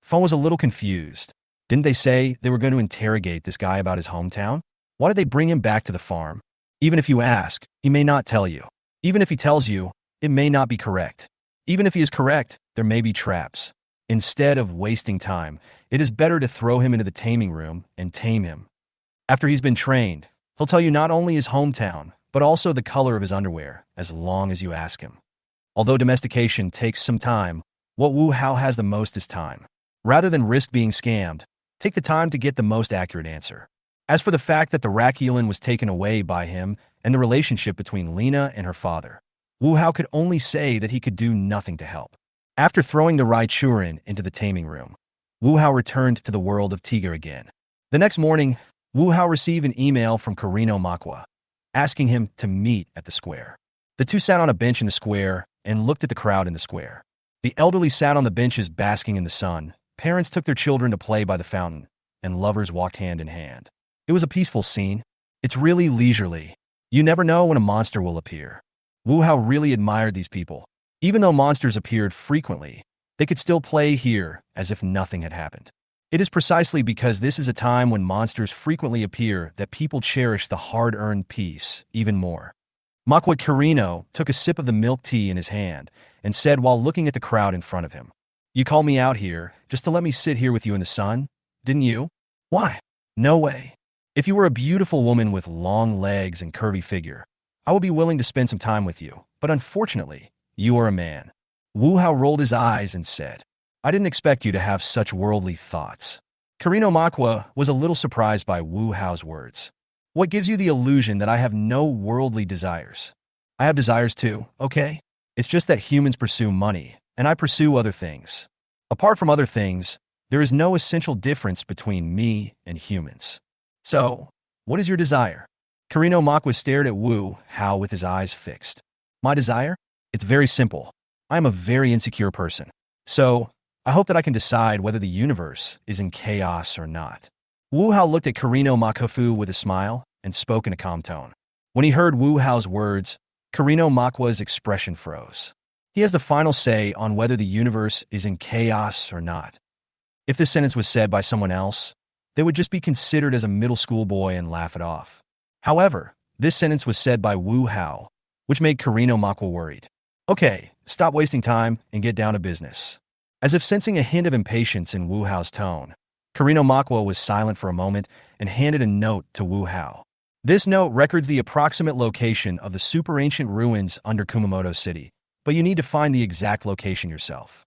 Feng was a little confused. Didn't they say they were going to interrogate this guy about his hometown? Why did they bring him back to the farm? Even if you ask, he may not tell you. Even if he tells you, it may not be correct. Even if he is correct, there may be traps. Instead of wasting time, it is better to throw him into the taming room and tame him. After he's been trained, he'll tell you not only his hometown, but also the color of his underwear, as long as you ask him. Although domestication takes some time, what Wu Hao has the most is time. Rather than risk being scammed, take the time to get the most accurate answer. As for the fact that the Raculin was taken away by him and the relationship between Lena and her father, Wu Hao could only say that he could do nothing to help. After throwing the Raichuran into the taming room, Wu Hao returned to the world of Tiga again. The next morning, Wu Hao received an email from Karino Manhwa, asking him to meet at the square. The two sat on a bench in the square and looked at the crowd in the square. The elderly sat on the benches basking in the sun, parents took their children to play by the fountain, and lovers walked hand in hand. It was a peaceful scene. It's really leisurely. You never know when a monster will appear. Wu Hao really admired these people. Even though monsters appeared frequently, they could still play here as if nothing had happened. It is precisely because this is a time when monsters frequently appear that people cherish the hard-earned peace even more. Manhwa Kirino took a sip of the milk tea in his hand and said while looking at the crowd in front of him, "You called me out here just to let me sit here with you in the sun, didn't you? Why? No way. If you were a beautiful woman with long legs and curvy figure, I would be willing to spend some time with you, but unfortunately, you are a man." Wu Hao rolled his eyes and said, "I didn't expect you to have such worldly thoughts." Karino Manhwa was a little surprised by Wu Hao's words. "What gives you the illusion that I have no worldly desires? I have desires too, okay? It's just that humans pursue money, and I pursue other things. Apart from other things, there is no essential difference between me and humans. So, what is your desire?" Karino Manhwa stared at Wu Hao with his eyes fixed. "My desire? It's very simple. I am a very insecure person. So, I hope that I can decide whether the universe is in chaos or not." Wu Hao looked at Karino Manhwa with a smile and spoke in a calm tone. When he heard Wu Hao's words, Karino Makwa's expression froze. He has the final say on whether the universe is in chaos or not. If this sentence was said by someone else, they would just be considered as a middle school boy and laugh it off. However, this sentence was said by Wu Hao, which made Karino Makwa worried. Okay, stop wasting time and get down to business. As if sensing a hint of impatience in Wu Hao's tone, Karino Makwa was silent for a moment and handed a note to Wu Hao. This note records the approximate location of the super ancient ruins under Kumamoto City, but you need to find the exact location yourself.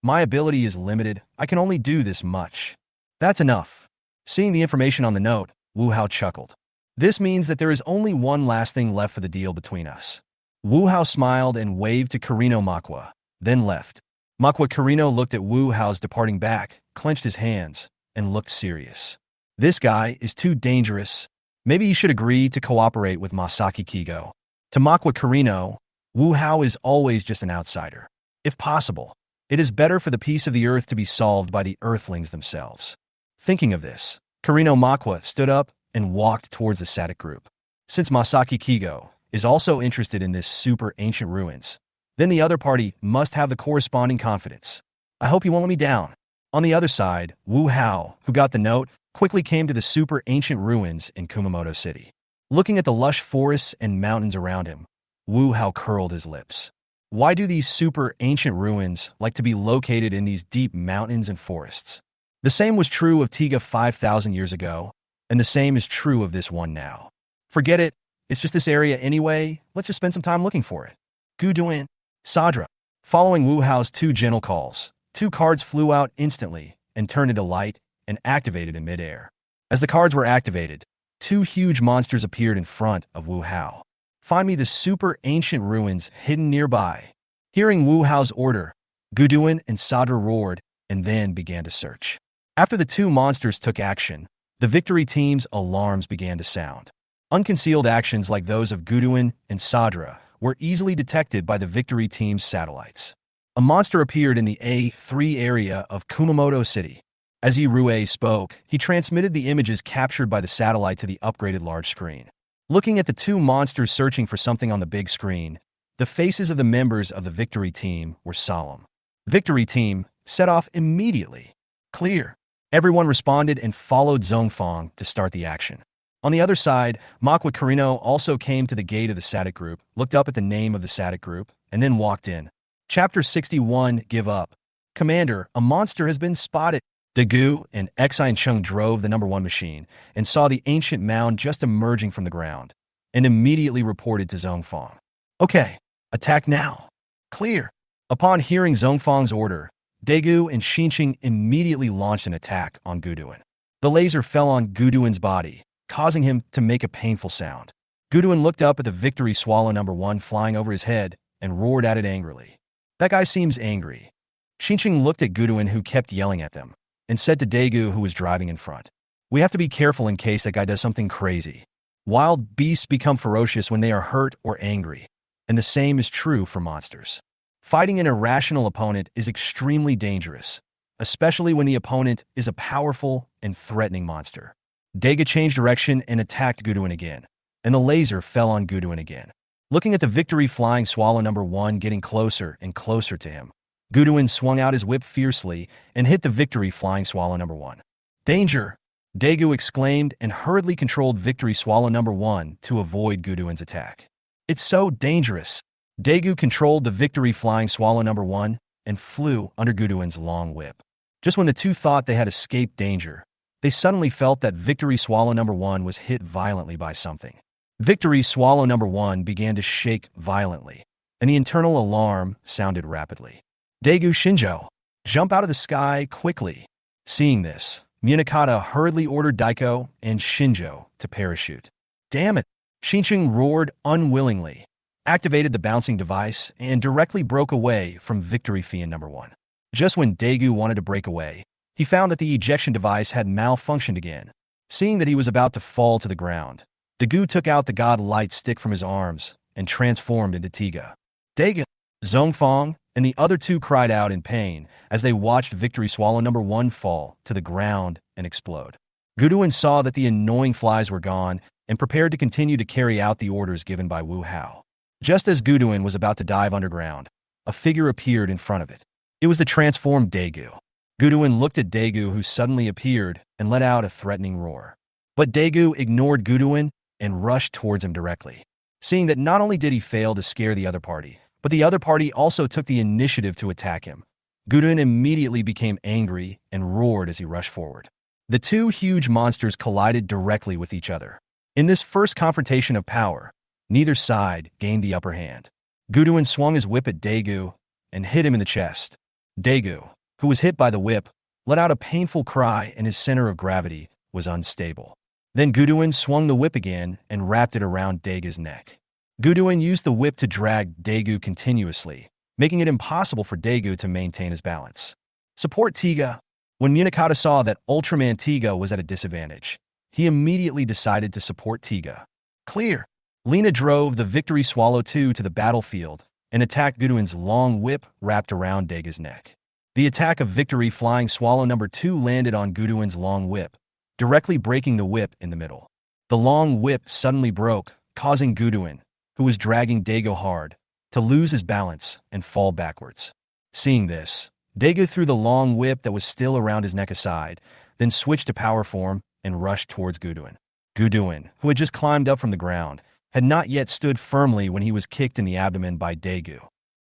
My ability is limited. I can only do this much. That's enough. Seeing the information on the note, Wu Hao chuckled. This means that there is only one last thing left for the deal between us. Wu Hao smiled and waved to Karino Makwa, then left. Makwa Karino looked at Wu Hao's departing back, clenched his hands, and looked serious. This guy is too dangerous. Maybe you should agree to cooperate with Masaki Kigo. To Makwa Karino, Wu Hao is always just an outsider. If possible, it is better for the peace of the earth to be solved by the earthlings themselves. Thinking of this, Karino Makwa stood up and walked towards the Satic group. Since Masaki Kigo is also interested in this super ancient ruins, then the other party must have the corresponding confidence. I hope you won't let me down. On the other side, Wu Hao, who got the note, quickly came to the super ancient ruins in Kumamoto City. Looking at the lush forests and mountains around him, Wu Hao curled his lips. Why do these super ancient ruins like to be located in these deep mountains and forests? The same was true of Tiga 5,000 years ago, and the same is true of this one now. Forget it. It's just this area anyway. Let's just spend some time looking for it. Guduin, Sadra. Following Wu Hao's two gentle calls, two cards flew out instantly and turned into light and activated in midair. As the cards were activated, two huge monsters appeared in front of Wu Hao. Find me the super ancient ruins hidden nearby. Hearing Wu Hao's order, Guduin and Sadra roared and then began to search. After the two monsters took action, the victory team's alarms began to sound. Unconcealed actions like those of Guduin and Sadra were easily detected by the victory team's satellites. A monster appeared in the A3 area of Kumamoto City. As Rue spoke, he transmitted the images captured by the satellite to the upgraded large screen. Looking at the two monsters searching for something on the big screen, the faces of the members of the victory team were solemn. Victory team set off immediately. Clear. Everyone responded and followed Zhongfang to start the action. On the other side, Makwa Karino also came to the gate of the Satic group, looked up at the name of the Satic group, and then walked in. Chapter 61, Give Up. Commander, a monster has been spotted. Dagu and Xine Chung drove the #1 machine and saw the ancient mound just emerging from the ground, and immediately reported to Zhongfang. Okay, attack now. Clear. Upon hearing Zhongfang's order, Dagu and Xinqing immediately launched an attack on Guduin. The laser fell on Guduin's body, causing him to make a painful sound. Guduin looked up at the victory swallow #1 flying over his head and roared at it angrily. That guy seems angry. Xinqing looked at Guduin, who kept yelling at them, and said to Dagu, who was driving in front, "We have to be careful in case that guy does something crazy. Wild beasts become ferocious when they are hurt or angry, and the same is true for monsters. Fighting an irrational opponent is extremely dangerous, especially when the opponent is a powerful and threatening monster." Dagu changed direction and attacked Guduin again, and the laser fell on Guduin again. Looking at the victory flying swallow #1 getting closer and closer to him, Guduin swung out his whip fiercely and hit the victory flying swallow #1. Danger! Dagu exclaimed and hurriedly controlled victory swallow #1 to avoid Guduin's attack. It's so dangerous. Dagu controlled the victory flying swallow #1 and flew under Guduin's long whip. Just when the two thought they had escaped danger, they suddenly felt that victory swallow #1 was hit violently by something. Victory swallow #1 began to shake violently, and the internal alarm sounded rapidly. Dagu Shinjo, jump out of the sky quickly. Seeing this, Munakata hurriedly ordered Daiko and Shinjo to parachute. Damn it! Xinqing roared unwillingly, activated the bouncing device, and directly broke away from victory fiend #1. Just when Dagu wanted to break away, he found that the ejection device had malfunctioned again. Seeing that he was about to fall to the ground, Dagu took out the god light stick from his arms and transformed into Tiga. Dagu, Zhongfang, and the other two cried out in pain as they watched victory swallow #1 fall to the ground and explode. Guduin saw that the annoying flies were gone and prepared to continue to carry out the orders given by Wu Hao. Just as Guduin was about to dive underground, a figure appeared in front of it. It was the transformed Daegu. Guduin looked at Daegu, who suddenly appeared and let out a threatening roar. But Daegu ignored Guduin and rushed towards him directly. Seeing that not only did he fail to scare the other party, but the other party also took the initiative to attack him, Guduin immediately became angry and roared as he rushed forward. The two huge monsters collided directly with each other. In this first confrontation of power, neither side gained the upper hand. Guduin swung his whip at Daegu and hit him in the chest. Daegu, who was hit by the whip, let out a painful cry and his center of gravity was unstable. Then Guduin swung the whip again and wrapped it around Daegu's neck. Guduin used the whip to drag Daegu continuously, making it impossible for Daegu to maintain his balance. Support Tiga. When Munakata saw that Ultraman Tiga was at a disadvantage, he immediately decided to support Tiga. Clear. Lina drove the Victory Swallow 2 to the battlefield and attacked Guduin's long whip wrapped around Daegu's neck. The attack of Victory Flying Swallow number 2 landed on Guduin's long whip, directly breaking the whip in the middle. The long whip suddenly broke, causing Guduin, who was dragging Daegu hard, to lose his balance and fall backwards. Seeing this, Daegu threw the long whip that was still around his neck aside, then switched to power form and rushed towards Guduin. Guduin, who had just climbed up from the ground, had not yet stood firmly when he was kicked in the abdomen by Daegu.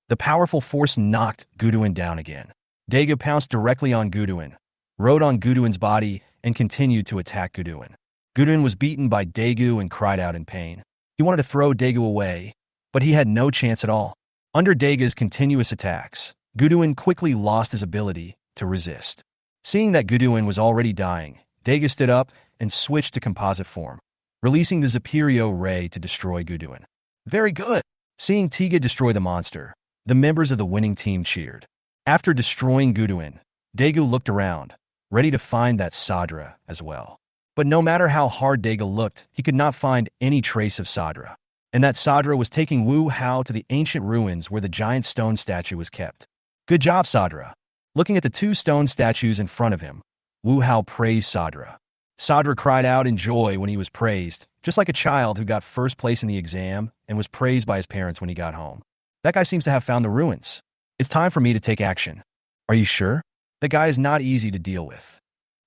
The powerful force knocked Guduin down again. Daegu pounced directly on Guduin, rode on Guduin's body, and continued to attack Guduin. Guduin was beaten by Daegu and cried out in pain. He wanted to throw Daegu away, but he had no chance at all. Under Daegu's continuous attacks, Guduin quickly lost his ability to resist. Seeing that Guduin was already dying, Daegu stood up and switched to composite form, releasing the Zapirio ray to destroy Guduin. Very good! Seeing Tiga destroy the monster, the members of the winning team cheered. After destroying Guduin, Daegu looked around, ready to find that Sadra as well. But no matter how hard Daegu looked, he could not find any trace of Sadra. And that Sadra was taking Wu Hao to the ancient ruins where the giant stone statue was kept. Good job, Sadra. Looking at the two stone statues in front of him, Wu Hao praised Sadra. Sadra cried out in joy when he was praised, just like a child who got first place in the exam and was praised by his parents when he got home. That guy seems to have found the ruins. It's time for me to take action. Are you sure? That guy is not easy to deal with.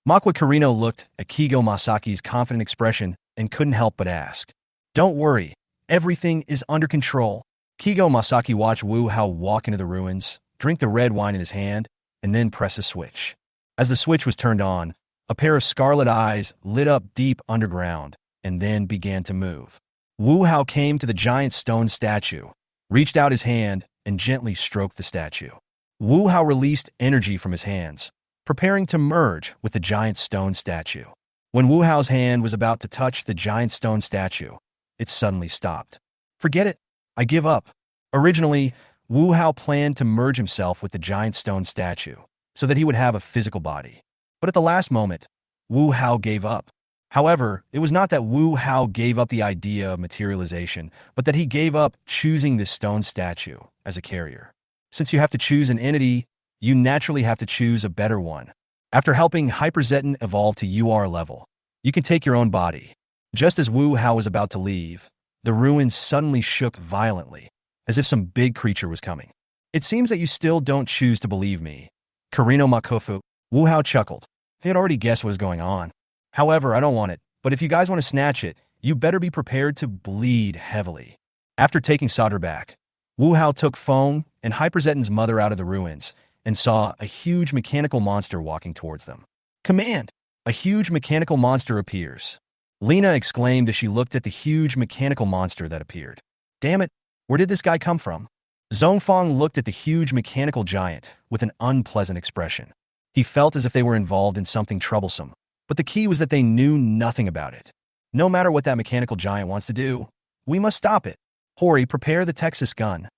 Makwa Karino looked at Kigo Masaki's confident expression and couldn't help but ask. Don't worry, everything is under control. Kigo Masaki watched Wu Hao walk into the ruins, drink the red wine in his hand, and then press a switch. As the switch was turned on, a pair of scarlet eyes lit up deep underground and then began to move. Wu Hao came to the giant stone statue, reached out his hand, and gently stroked the statue. Wu Hao released energy from his hands, preparing to merge with the giant stone statue. When Wu Hao's hand was about to touch the giant stone statue, it suddenly stopped. Forget it. I give up. Originally, Wu Hao planned to merge himself with the giant stone statue so that he would have a physical body. But at the last moment, Wu Hao gave up. However, it was not that Wu Hao gave up the idea of materialization, but that he gave up choosing this stone statue as a carrier. Since you have to choose an entity, you naturally have to choose a better one. After helping Hyperzeton evolve to UR level, you can take your own body. Just as Wu Hao was about to leave, the ruins suddenly shook violently, as if some big creature was coming. It seems that you still don't choose to believe me. Karino Makofu. Wu Hao chuckled. He had already guessed what was going on. However, I don't want it, but if you guys want to snatch it, you better be prepared to bleed heavily. After taking Sadra back, Wu Hao took Feng and Hyperzeton's mother out of the ruins and saw a huge mechanical monster walking towards them. Command! A huge mechanical monster appears. Lina exclaimed as she looked at the huge mechanical monster that appeared. Damn it, where did this guy come from? Zhongfang looked at the huge mechanical giant with an unpleasant expression. He felt as if they were involved in something troublesome, but the key was that they knew nothing about it. No matter what that mechanical giant wants to do, we must stop it. Hori, prepare the Texas gun.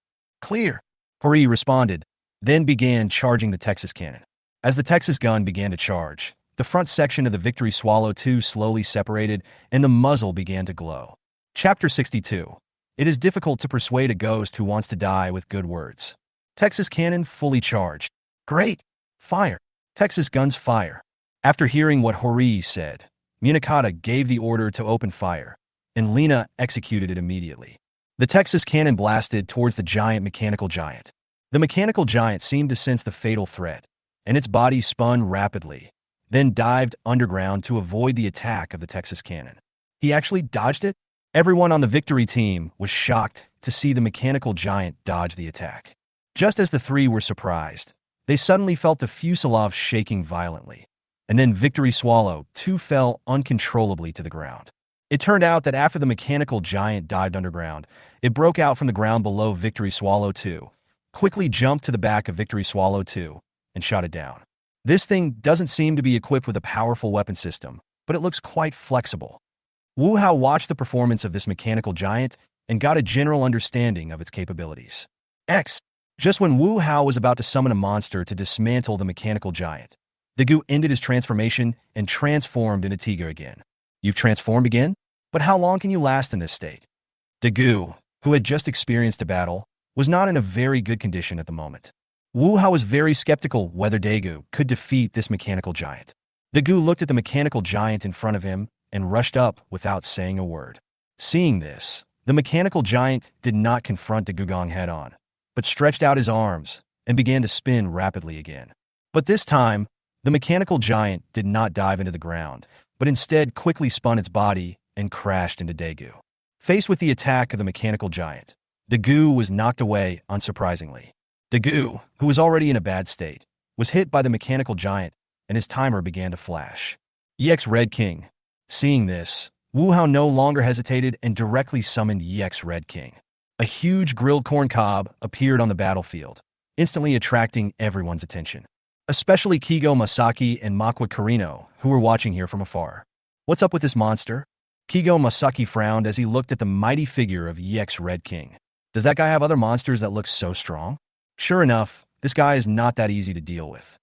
Clear. Hori responded, then began charging the Texas cannon. As the Texas gun began to charge, the front section of the Victory Swallow 2 slowly separated and the muzzle began to glow. Chapter 62. It is difficult to persuade a ghost who wants to die with good words. Texas cannon fully charged. Great. Fire. Texas guns fire. After hearing what Hori said, Munakata gave the order to open fire, and Lina executed it immediately. The Texas cannon blasted towards the giant mechanical giant. The mechanical giant seemed to sense the fatal threat, and its body spun rapidly, then dived underground to avoid the attack of the Texas cannon. He actually dodged it? Everyone on the victory team was shocked to see the mechanical giant dodge the attack. Just as the three were surprised, they suddenly felt the fuselage shaking violently, and then Victory Swallow too fell uncontrollably to the ground. It turned out that after the mechanical giant dived underground, it broke out from the ground below Victory Swallow 2, quickly jumped to the back of Victory Swallow 2, and shot it down. This thing doesn't seem to be equipped with a powerful weapon system, but it looks quite flexible. Wu Hao watched the performance of this mechanical giant and got a general understanding of its capabilities. Just when Wu Hao was about to summon a monster to dismantle the mechanical giant, Dagu ended his transformation and transformed into Tiger again. You've transformed again? But how long can you last in this state? Dagu, who had just experienced a battle, was not in a very good condition at the moment. Wu Hao was very skeptical whether Dagu could defeat this mechanical giant. Dagu looked at the mechanical giant in front of him and rushed up without saying a word. Seeing this, the mechanical giant did not confront Dagugong head-on, but stretched out his arms and began to spin rapidly again. But this time, the mechanical giant did not dive into the ground, but instead quickly spun its body and crashed into Dagu. Faced with the attack of the mechanical giant, Dagu was knocked away unsurprisingly. Dagu, who was already in a bad state, was hit by the mechanical giant, and his timer began to flash. EX Red King. Seeing this, Wu Hao no longer hesitated and directly summoned EX Red King. A huge grilled corn cob appeared on the battlefield, instantly attracting everyone's attention, especially Kigo Masaki and Manhwa Karino, who were watching here from afar. What's up with this monster? Kigo Masaki frowned as he looked at the mighty figure of EX Red King. Does that guy have other monsters that look so strong? Sure enough, this guy is not that easy to deal with.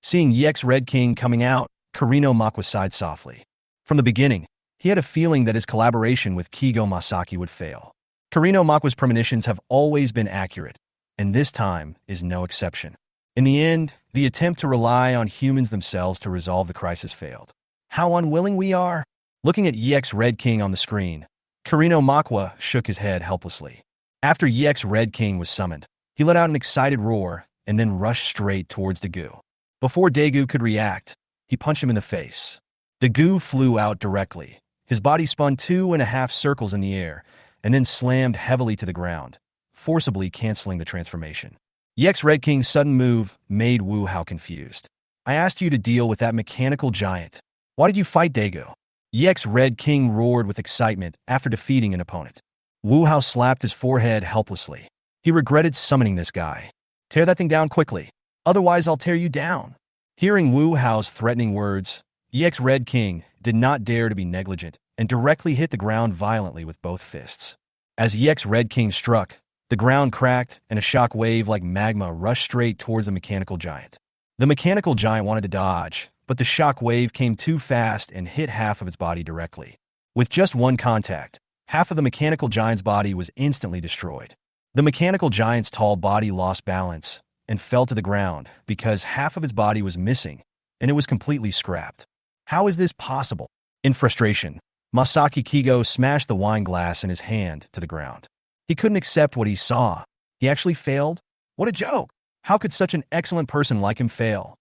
Seeing EX Red King coming out, Karino Manhwa sighed softly. From the beginning, he had a feeling that his collaboration with Kigo Masaki would fail. Karino Manhwa's premonitions have always been accurate, and this time is no exception. In the end, the attempt to rely on humans themselves to resolve the crisis failed. How unwilling we are! Looking at EX Red King on the screen, Karino Manhwa shook his head helplessly. After EX Red King was summoned, he let out an excited roar and then rushed straight towards Dagu. Before Dagu could react, he punched him in the face. Dagu flew out directly. His body spun 2.5 circles in the air and then slammed heavily to the ground, forcibly canceling the transformation. EX Red King's sudden move made Wu Hao confused. I asked you to deal with that mechanical giant. Why did you fight Dagu? EX Red King roared with excitement after defeating an opponent. Wu Hao slapped his forehead helplessly. He regretted summoning this guy. Tear that thing down quickly, otherwise I'll tear you down. Hearing Wu Hao's threatening words, EX Red King did not dare to be negligent and directly hit the ground violently with both fists. As EX Red King struck, the ground cracked and a shock wave like magma rushed straight towards the mechanical giant. The mechanical giant wanted to dodge, but the shock wave came too fast and hit half of its body directly. With just one contact, half of the mechanical giant's body was instantly destroyed. The mechanical giant's tall body lost balance and fell to the ground because half of its body was missing, and it was completely scrapped. How is this possible? In frustration, Masaki Kigo smashed the wine glass in his hand to the ground. He couldn't accept what he saw. He actually failed? What a joke! How could such an excellent person like him fail?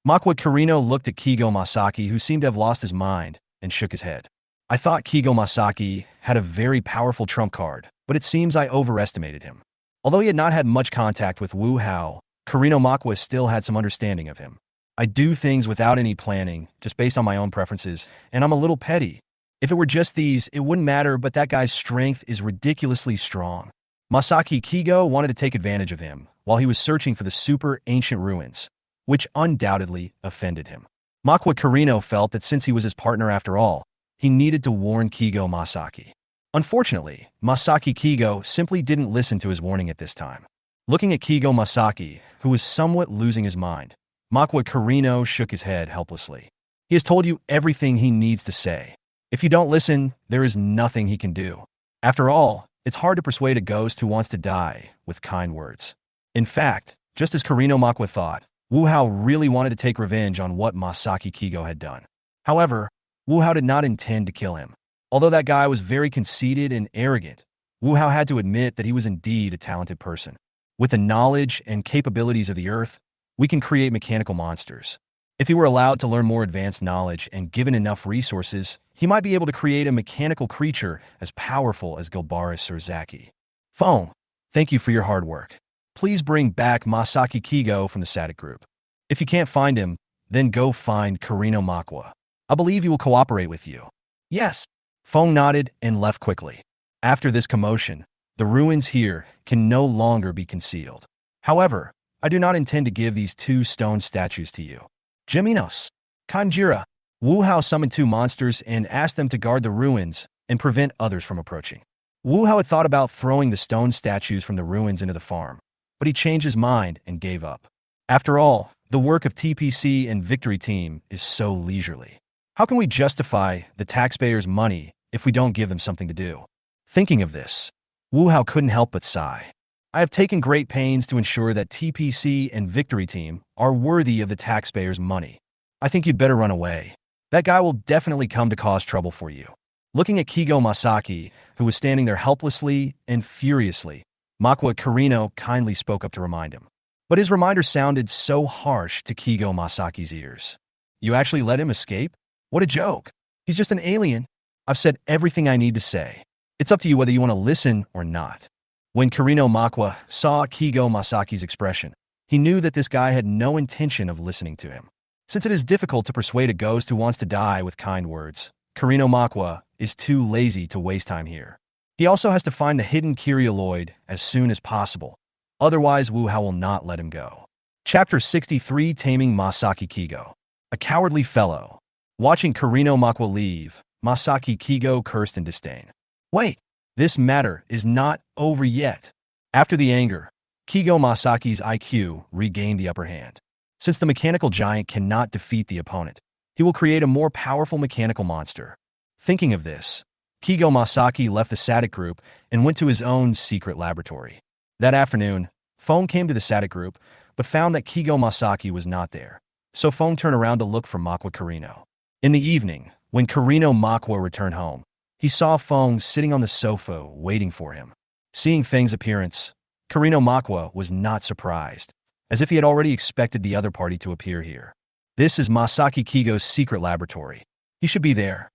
Manhwa Karino looked at Kigo Masaki, who seemed to have lost his mind, and shook his head. I thought Kigo Masaki had a very powerful trump card, but it seems I overestimated him. Although he had not had much contact with Wu Hao, Karino Manhwa still had some understanding of him. I do things without any planning, just based on my own preferences, and I'm a little petty. If it were just these, it wouldn't matter, but that guy's strength is ridiculously strong. Masaki Kigo wanted to take advantage of him while he was searching for the super ancient ruins, which undoubtedly offended him. Manhwa Karino felt that since he was his partner after all, he needed to warn Kigo Masaki. Unfortunately, Masaki Kigo simply didn't listen to his warning at this time. Looking at Kigo Masaki, who was somewhat losing his mind, Manhwa Karino shook his head helplessly. He has told you everything he needs to say. If you don't listen, there is nothing he can do. After all, it's hard to persuade a ghost who wants to die with kind words. In fact, just as Karino Manhwa thought, Wu Hao really wanted to take revenge on what Masaki Kigo had done. However, Wu Hao did not intend to kill him. Although that guy was very conceited and arrogant, Wu Hao had to admit that he was indeed a talented person. With the knowledge and capabilities of the Earth, we can create mechanical monsters. If he were allowed to learn more advanced knowledge and given enough resources, he might be able to create a mechanical creature as powerful as Gilbaris or Zaki. Feng, thank you for your hard work. Please bring back Masaki Kigo from the Satic group. If you can't find him, then go find Karino Makwa. I believe he will cooperate with you. Yes. Feng nodded and left quickly. After this commotion, the ruins here can no longer be concealed. However, I do not intend to give these 2 stone statues to you. Geminos. Kanjira. Wu Hao summoned 2 monsters and asked them to guard the ruins and prevent others from approaching. Wu Hao had thought about throwing the stone statues from the ruins into the farm, but he changed his mind and gave up. After all, the work of TPC and Victory Team is so leisurely. How can we justify the taxpayers' money if we don't give them something to do? Thinking of this, Wu Hao couldn't help but sigh. I have taken great pains to ensure that TPC and Victory Team are worthy of the taxpayers' money. I think you'd better run away. That guy will definitely come to cause trouble for you. Looking at Kigo Masaki, who was standing there helplessly and furiously, Makwa Karino kindly spoke up to remind him. But his reminder sounded so harsh to Kigo Masaki's ears. You actually let him escape? What a joke. He's just an alien. I've said everything I need to say. It's up to you whether you want to listen or not. When Karino Makwa saw Kigo Masaki's expression, he knew that this guy had no intention of listening to him. Since it is difficult to persuade a ghost who wants to die with kind words, Karino Makwa is too lazy to waste time here. He also has to find the hidden Kyrioloid as soon as possible. Otherwise, Wu Hao will not let him go. Chapter 63, Taming Masaki Kigo. A cowardly fellow. Watching Karino Makwa leave, Masaki Kigo cursed in disdain. Wait, this matter is not over yet. After the anger, Kigo Masaki's IQ regained the upper hand. Since the mechanical giant cannot defeat the opponent, he will create a more powerful mechanical monster. Thinking of this, Kigo Masaki left the Satic group and went to his own secret laboratory. That afternoon, Feng came to the Satic group, but found that Kigo Masaki was not there, so Feng turned around to look for Makwa Karino. In the evening, when Karino Makwa returned home, he saw Feng sitting on the sofa waiting for him. Seeing Feng's appearance, Karino Makwa was not surprised, as if he had already expected the other party to appear here. This is Masaki Kigo's secret laboratory. He should be there.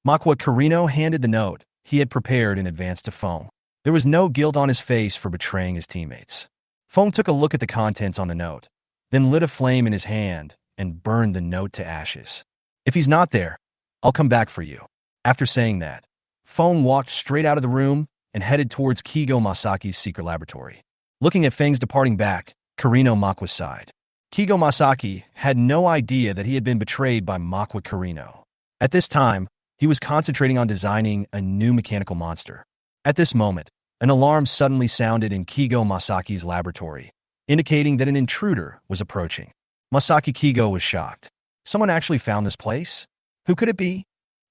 Makwa Karino handed the note he had prepared in advance to Feng. There was no guilt on his face for betraying his teammates. Feng took a look at the contents on the note, then lit a flame in his hand and burned the note to ashes. If he's not there, I'll come back for you. After saying that, Feng walked straight out of the room and headed towards Kigo Masaki's secret laboratory. Looking at Feng's departing back, Karino Makwa sighed. Kigo Masaki had no idea that he had been betrayed by Makwa Karino. At this time, he was concentrating on designing a new mechanical monster. At this moment, an alarm suddenly sounded in Kigo Masaki's laboratory, indicating that an intruder was approaching. Masaki Kigo was shocked. Someone actually found this place? Who could it be?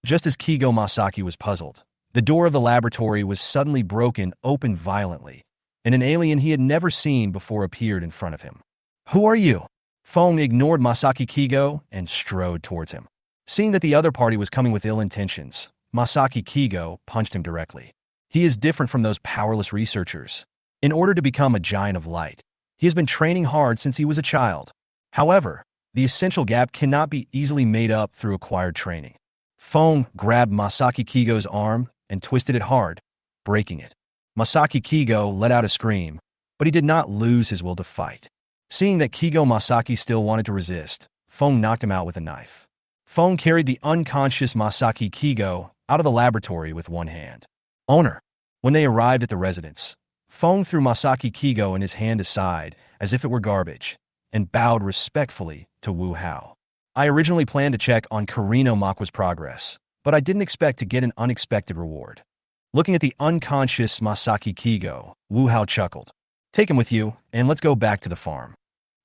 Just as Kigo Masaki was puzzled, the door of the laboratory was suddenly broken open violently, and an alien he had never seen before appeared in front of him. Who are you? Feng ignored Masaki Kigo and strode towards him. Seeing that the other party was coming with ill intentions, Masaki Kigo punched him directly. He is different from those powerless researchers. In order to become a giant of light, he has been training hard since he was a child. However, the essential gap cannot be easily made up through acquired training. Feng grabbed Masaki Kigo's arm and twisted it hard, breaking it. Masaki Kigo let out a scream, but he did not lose his will to fight. Seeing that Kigo Masaki still wanted to resist, Feng knocked him out with a knife. Feng carried the unconscious Masaki Kigo out of the laboratory with one hand. Owner. When they arrived at the residence, Feng threw Masaki Kigo and his hand aside as if it were garbage, and bowed respectfully to Wu Hao. I originally planned to check on Karino Makwa's progress, but I didn't expect to get an unexpected reward. Looking at the unconscious Masaki Kigo, Wu Hao chuckled. Take him with you, and let's go back to the farm.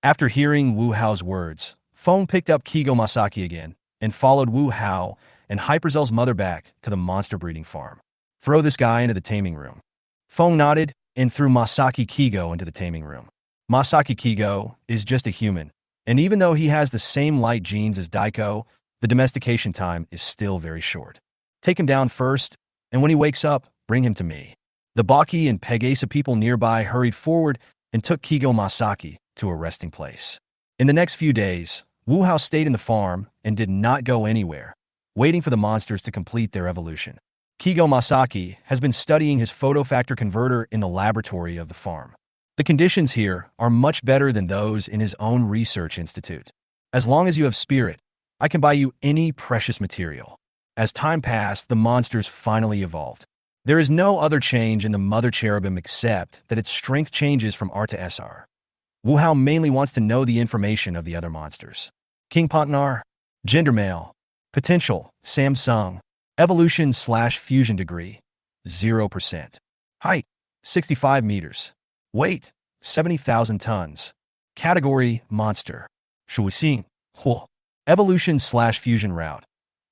After hearing Wu Hao's words, Feng picked up Kigo Masaki again and followed Wu Hao and Hyperzell's mother back to the monster breeding farm. Throw this guy into the taming room. Feng nodded and threw Masaki Kigo into the taming room. Masaki Kigo is just a human, and even though he has the same light genes as Daiko, the domestication time is still very short. Take him down first, and when he wakes up, bring him to me. The Baki and Pegasa people nearby hurried forward and took Kigo Masaki to a resting place. In the next few days, Wu Hao stayed in the farm and did not go anywhere, waiting for the monsters to complete their evolution. Kigo Masaki has been studying his photofactor converter in the laboratory of the farm. The conditions here are much better than those in his own research institute. As long as you have spirit, I can buy you any precious material. As time passed, the monsters finally evolved. There is no other change in the mother cherubim except that its strength changes from R to SR. Wu Hao mainly wants to know the information of the other monsters. King Pontanar, gender male, potential, Samsung, evolution/fusion degree, 0%. Height, 65 meters. Weight, 70,000 tons. Category, monster. Shuixing, Huo. Evolution/fusion route.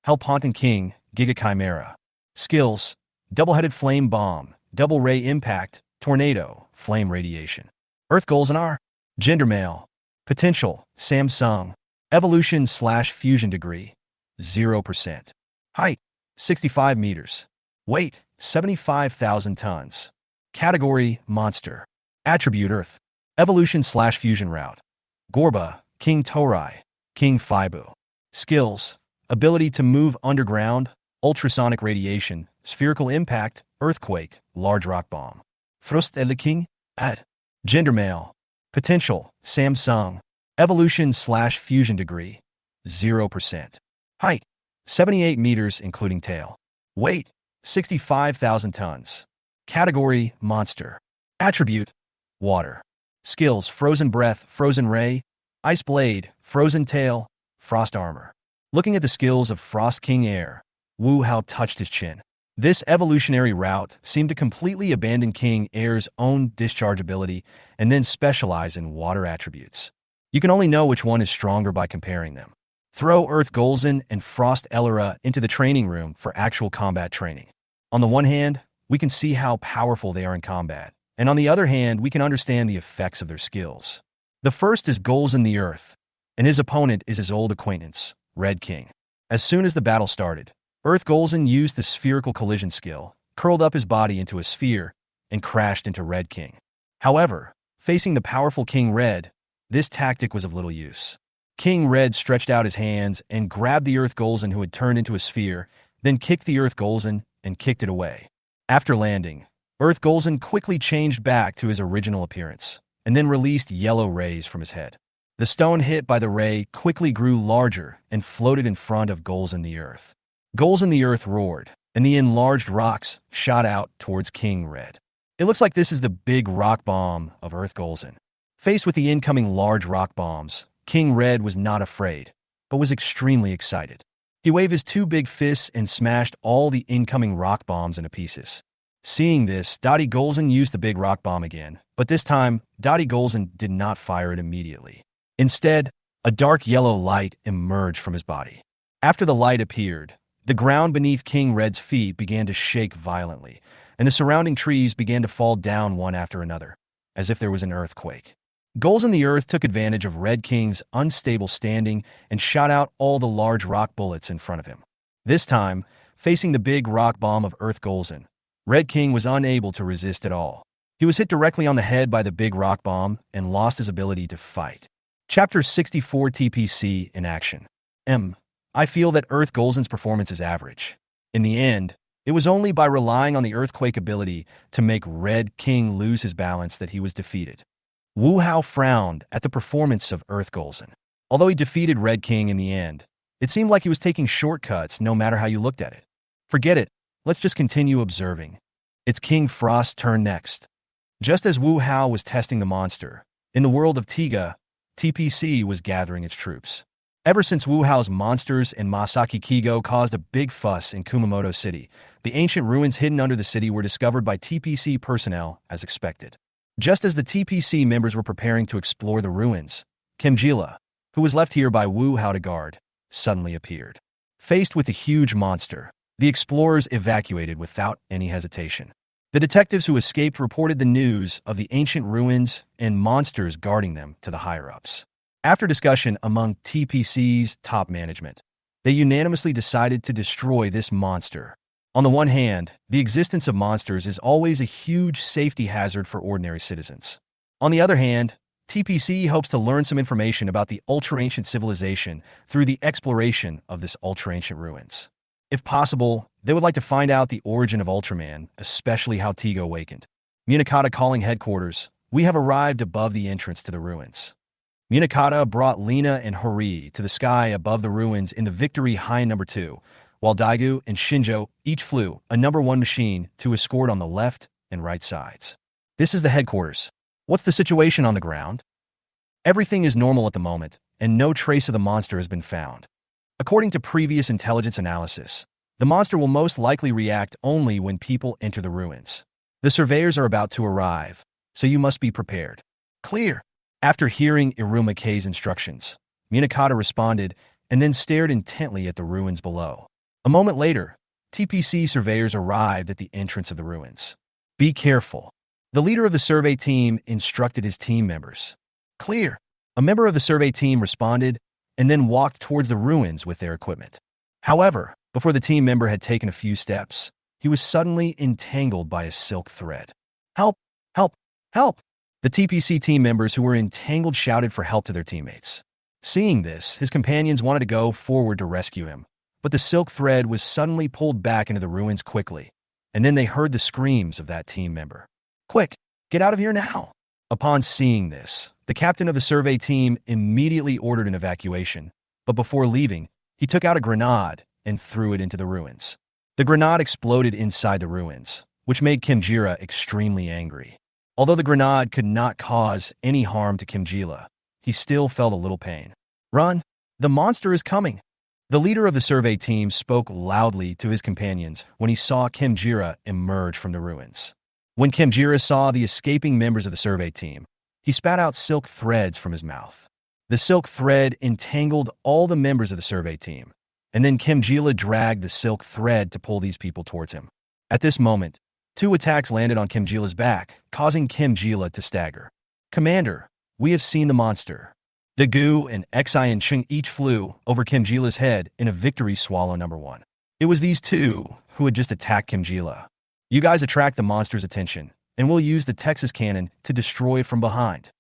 Hellponton King, Giga Chimera. Skills, double-headed flame bomb, double ray impact, tornado, flame radiation. Earth goals and R. Gender male. Potential, Samsung. Evolution/fusion degree, 0%. Height, 65 meters. Weight, 75,000 tons. Category, monster. Attribute Earth. Evolution/fusion route. Gorba, King Torai, King Faibu. Skills, ability to move underground, ultrasonic radiation, spherical impact, earthquake, large rock bomb. Frost the King, Ad. Gender male. Potential, Samsung. Evolution/fusion degree, 0%. Height, 78 meters including tail. Weight, 65,000 tons. Category, monster. Attribute, water. Skills, frozen breath, frozen ray, ice blade, frozen tail, frost armor. Looking at the skills of Frost King Air, Wu Hao touched his chin. This evolutionary route seemed to completely abandon King Air's own discharge ability and then specialize in water attributes. You can only know which one is stronger by comparing them. Throw Earth Golzin and Frost Ellera into the training room for actual combat training. On the one hand, we can see how powerful they are in combat, and on the other hand, we can understand the effects of their skills. The first is Golzin the Earth, and his opponent is his old acquaintance, Red King. As soon as the battle started, Earth Golzin used the spherical collision skill, curled up his body into a sphere, and crashed into Red King. However, facing the powerful King Red, this tactic was of little use. King Red stretched out his hands and grabbed the Earth Golzin who had turned into a sphere, then kicked the Earth Golzin and kicked it away. After landing, Earth Golzin quickly changed back to his original appearance, and then released yellow rays from his head. The stone hit by the ray quickly grew larger and floated in front of Golzin the Earth. Golzin the Earth roared, and the enlarged rocks shot out towards King Red. It looks like this is the big rock bomb of Earth Golzin. Faced with the incoming large rock bombs, King Red was not afraid, but was extremely excited. He waved his two big fists and smashed all the incoming rock bombs into pieces. Seeing this, Dadi Golzin used the big rock bomb again, but this time, Dadi Golzin did not fire it immediately. Instead, a dark yellow light emerged from his body. After the light appeared, the ground beneath King Red's feet began to shake violently, and the surrounding trees began to fall down one after another, as if there was an earthquake. Golzin the Earth took advantage of Red King's unstable standing and shot out all the large rock bullets in front of him. This time, facing the big rock bomb of Earth Golzin, Red King was unable to resist at all. He was hit directly on the head by the big rock bomb and lost his ability to fight. Chapter 64 TPC in action. I feel that Earth Golzin's performance is average. In the end, it was only by relying on the earthquake ability to make Red King lose his balance that he was defeated. Wu Hao frowned at the performance of Earth Golzin. Although he defeated Red King in the end, it seemed like he was taking shortcuts no matter how you looked at it. Forget it, let's just continue observing. It's King Frost's turn next. Just as Wu Hao was testing the monster, in the world of Tiga, TPC was gathering its troops. Ever since Wu Hao's monsters and Masaki Kigo caused a big fuss in Kumamoto City, the ancient ruins hidden under the city were discovered by TPC personnel as expected. Just as the TPC members were preparing to explore the ruins, Kimjila, who was left here by Wu Hao to guard, suddenly appeared. Faced with the huge monster, the explorers evacuated without any hesitation. The detectives who escaped reported the news of the ancient ruins and monsters guarding them to the higher-ups. After discussion among TPC's top management, they unanimously decided to destroy this monster. On the one hand, the existence of monsters is always a huge safety hazard for ordinary citizens. On the other hand, TPC hopes to learn some information about the ultra-ancient civilization through the exploration of this ultra-ancient ruins. If possible, they would like to find out the origin of Ultraman, especially how Tigo awakened. Munakata calling headquarters. We have arrived above the entrance to the ruins. Munakata brought Lina and Hori to the sky above the ruins in the Victory High number 2, while Daigu and Shinjo each flew a number 1 machine to escort on the left and right sides. This is the headquarters. What's the situation on the ground? Everything is normal at the moment, and no trace of the monster has been found. According to previous intelligence analysis, the monster will most likely react only when people enter the ruins. The surveyors are about to arrive, so you must be prepared. Clear. After hearing Iruma K's instructions, Munakata responded and then stared intently at the ruins below. A moment later, TPC surveyors arrived at the entrance of the ruins. Be careful. The leader of the survey team instructed his team members. Clear. A member of the survey team responded and then walked towards the ruins with their equipment. However, before the team member had taken a few steps, he was suddenly entangled by a silk thread. Help! Help! Help! The TPC team members who were entangled shouted for help to their teammates. Seeing this, his companions wanted to go forward to rescue him, but the silk thread was suddenly pulled back into the ruins quickly, and then they heard the screams of that team member. Quick, get out of here now! Upon seeing this, the captain of the survey team immediately ordered an evacuation, but before leaving, he took out a grenade and threw it into the ruins. The grenade exploded inside the ruins, which made Kimjira extremely angry. Although the grenade could not cause any harm to Kimjira, he still felt a little pain. Run! The monster is coming! The leader of the survey team spoke loudly to his companions when he saw Kimjira emerge from the ruins. When Kimjira saw the escaping members of the survey team, he spat out silk threads from his mouth. The silk thread entangled all the members of the survey team, and then Kimjira dragged the silk thread to pull these people towards him. At this moment, 2 attacks landed on Kimjira's back, causing Kimjira to stagger. Commander, we have seen the monster. Dagu and Xi and Chung each flew over Kimjira's head in a victory swallow number 1. It was these 2 who had just attacked Kimjira. You guys attract the monster's attention, and we'll use the Texas cannon to destroy it from behind.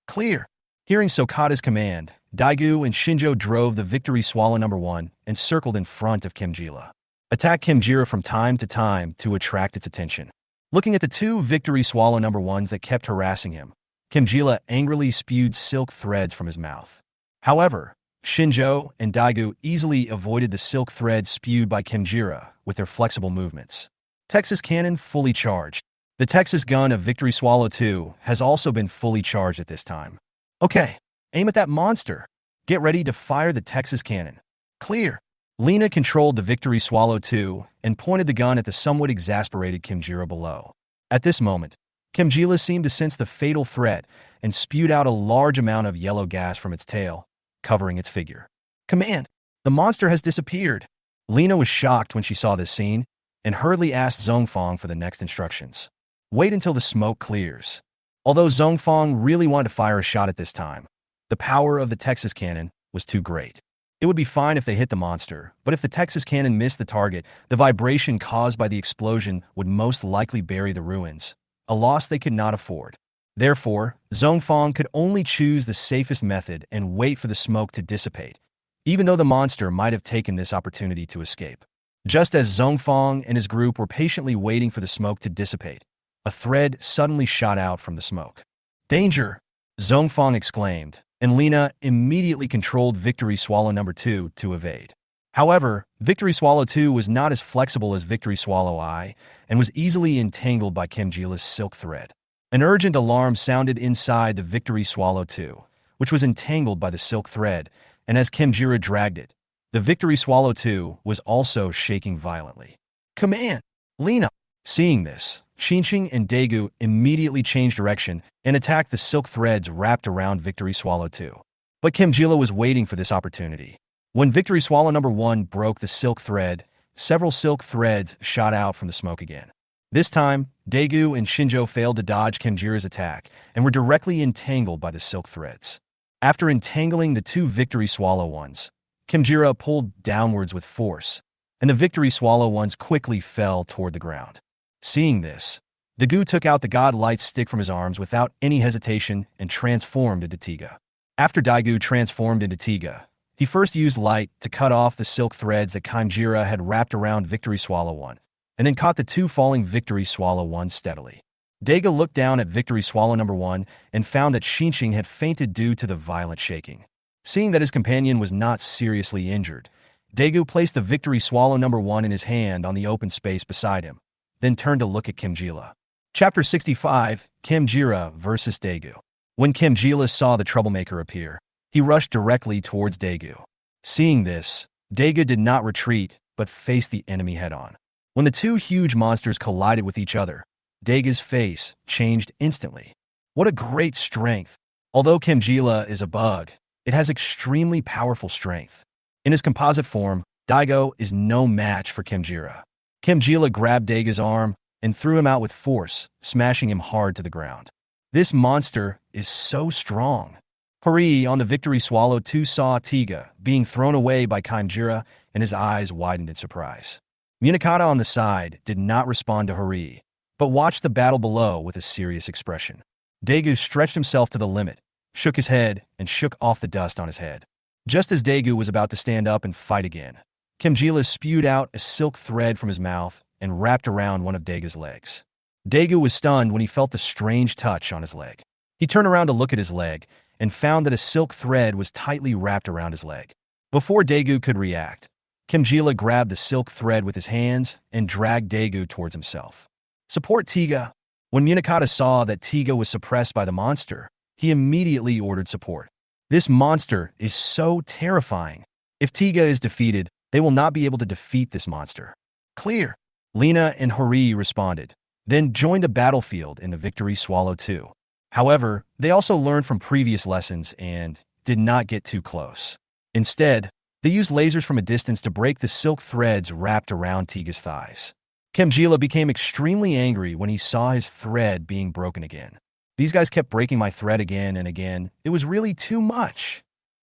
Clear. Hearing Sokata's command, Daigu and Shinjo drove the victory swallow number 1 and circled in front of Kimjira. Attack Kimjira from time to time to attract its attention. Looking at the 2 victory swallow number 1s that kept harassing him, Kimjira angrily spewed silk threads from his mouth. However, Shinjo and Daigu easily avoided the silk threads spewed by Kimjira with their flexible movements. Texas cannon fully charged. The Texas gun of Victory Swallow 2 has also been fully charged at this time. Okay, aim at that monster. Get ready to fire the Texas cannon. Clear. Lina controlled the Victory Swallow 2 and pointed the gun at the somewhat exasperated Kimjira below. At this moment, Kimjira seemed to sense the fatal threat and spewed out a large amount of yellow gas from its tail, covering its figure. Command, the monster has disappeared. Lina was shocked when she saw this scene and hurriedly asked Zhongfang for the next instructions. Wait until the smoke clears. Although Zhongfang really wanted to fire a shot at this time, the power of the Texas cannon was too great. It would be fine if they hit the monster, but if the Texas cannon missed the target, the vibration caused by the explosion would most likely bury the ruins, a loss they could not afford. Therefore, Zhongfang could only choose the safest method and wait for the smoke to dissipate, even though the monster might have taken this opportunity to escape. Just as Zhongfang and his group were patiently waiting for the smoke to dissipate, a thread suddenly shot out from the smoke. Danger! Zhongfang exclaimed, and Lina immediately controlled Victory Swallow number 2 to evade. However, Victory Swallow 2 was not as flexible as Victory Swallow I and was easily entangled by Kimjira's silk thread. An urgent alarm sounded inside the Victory Swallow 2, which was entangled by the silk thread, and as Kimjira dragged it, the Victory Swallow 2 was also shaking violently. Command! Lina! Seeing this, Xinqing and Daegu immediately changed direction and attacked the silk threads wrapped around Victory Swallow 2. But Kimjira was waiting for this opportunity. When Victory Swallow number 1 broke the silk thread, several silk threads shot out from the smoke again. This time, Daegu and Shinjo failed to dodge Kimjira's attack and were directly entangled by the silk threads. After entangling the 2 Victory Swallow ones, Kimjira pulled downwards with force, and the victory swallow ones quickly fell toward the ground. Seeing this, Daegu took out the God Light stick from his arms without any hesitation and transformed into Tiga. After Daegu transformed into Tiga, he first used light to cut off the silk threads that Kanjira had wrapped around Victory Swallow 1, and then caught the two falling Victory Swallow 1 steadily. Daegu looked down at Victory Swallow number 1 and found that Xinqing had fainted due to the violent shaking. Seeing that his companion was not seriously injured, Daegu placed the Victory Swallow number 1 in his hand on the open space beside him, then turned to look at Kimjila. Chapter 65, Kimjira vs. Daegu. When Kimjila saw the troublemaker appear, he rushed directly towards Daegu. Seeing this, Daegu did not retreat, but faced the enemy head-on. When the two huge monsters collided with each other, Daegu's face changed instantly. What a great strength! Although Kimjila is a bug, it has extremely powerful strength. In his composite form, Daegu is no match for Kimjira. Kimjila grabbed Daegu's arm and threw him out with force, smashing him hard to the ground. This monster is so strong. Hori on the Victory Swallow 2 saw Tiga being thrown away by Kanjira, and his eyes widened in surprise. Munakata on the side did not respond to Hori, but watched the battle below with a serious expression. Daegu stretched himself to the limit, shook his head, and shook off the dust on his head. Just as Daegu was about to stand up and fight again, Kimjila spewed out a silk thread from his mouth and wrapped around one of Daegu's legs. Daegu was stunned when he felt the strange touch on his leg. He turned around to look at his leg and found that a silk thread was tightly wrapped around his leg. Before Daegu could react, Kimjila grabbed the silk thread with his hands and dragged Daegu towards himself. Support Tiga. When Munakata saw that Tiga was suppressed by the monster, he immediately ordered support. This monster is so terrifying. If Tiga is defeated, they will not be able to defeat this monster. Clear. Lina and Hori responded, then joined the battlefield in the Victory Swallow 2. However, they also learned from previous lessons and did not get too close. Instead, they used lasers from a distance to break the silk threads wrapped around Tiga's thighs. Kimjila became extremely angry when he saw his thread being broken again. These guys kept breaking my thread again and again. It was really too much.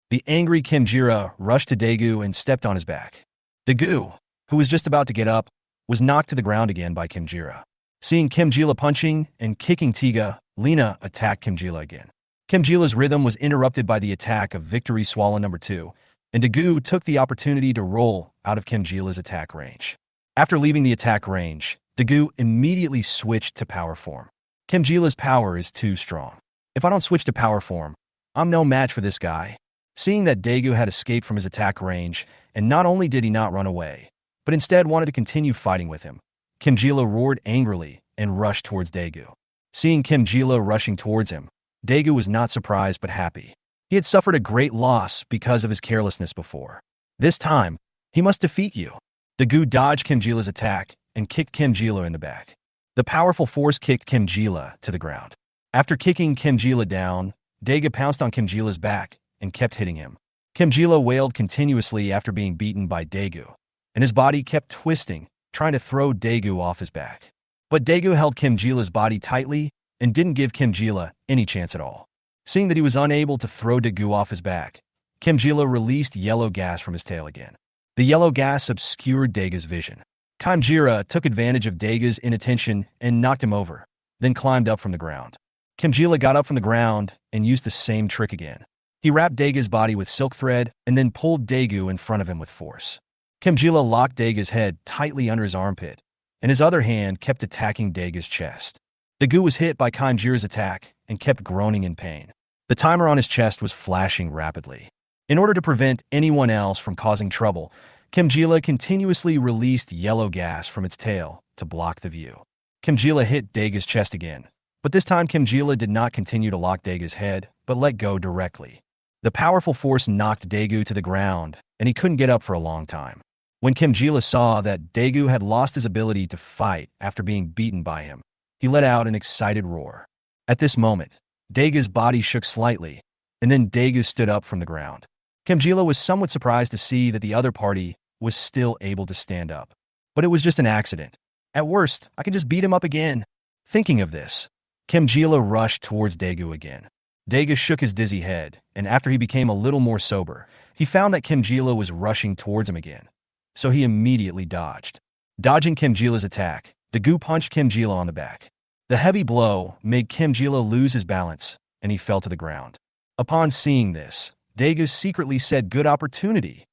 The angry Kimjira rushed to Daegu and stepped on his back. Daegu, who was just about to get up, was knocked to the ground again by Kimjira. Seeing Kimjila punching and kicking Tiga, Lina attacked Kimjila again. Kimjila's rhythm was interrupted by the attack of Victory Swallow number 2, and Daegu took the opportunity to roll out of Kimjila's attack range. After leaving the attack range, Daegu immediately switched to power form. Kimjila's power is too strong. If I don't switch to power form, I'm no match for this guy. Seeing that Daegu had escaped from his attack range, and not only did he not run away, but instead wanted to continue fighting with him, Kimjila roared angrily and rushed towards Daegu. Seeing Kimjila rushing towards him, Daegu was not surprised but happy. He had suffered a great loss because of his carelessness before. This time, he must defeat you. Daegu dodged Kimjila's attack and kicked Kimjila in the back. The powerful force kicked Kimjila to the ground. After kicking Kimjila down, Daegu pounced on Kimjila's back and kept hitting him. Kimjila wailed continuously after being beaten by Daegu, and his body kept twisting, trying to throw Daegu off his back. But Daegu held Kimjila's body tightly and didn't give Kimjila any chance at all. Seeing that he was unable to throw Daegu off his back, Kimjila released yellow gas from his tail again. The yellow gas obscured Daegu's vision. Kanjira took advantage of Daegu's inattention and knocked him over, then climbed up from the ground. Kimjila got up from the ground and used the same trick again. He wrapped Daegu's body with silk thread and then pulled Daegu in front of him with force. Kimjila locked Daegu's head tightly under his armpit, and his other hand kept attacking Daegu's chest. Daegu was hit by Kanjira's attack and kept groaning in pain. The timer on his chest was flashing rapidly. In order to prevent anyone else from causing trouble, Kimjila continuously released yellow gas from its tail to block the view. Kimjila hit Daegu's chest again, but this time Kimjila did not continue to lock Daegu's head, but let go directly. The powerful force knocked Daegu to the ground, and he couldn't get up for a long time. When Kimjila saw that Daegu had lost his ability to fight after being beaten by him, he let out an excited roar. At this moment, Daegu's body shook slightly, and then Daegu stood up from the ground. Kimjila was somewhat surprised to see that the other party was still able to stand up. But it was just an accident. At worst, I could just beat him up again. Thinking of this, Kimjila rushed towards Daegu again. Daegu shook his dizzy head, and after he became a little more sober, he found that Kimjila was rushing towards him again. so he immediately dodged. Dodging Kim Jila's attack, Daegu punched Kim Jila on the back. The heavy blow made Kim Jila lose his balance, and he fell to the ground. Upon seeing this, Daegu secretly said good opportunity,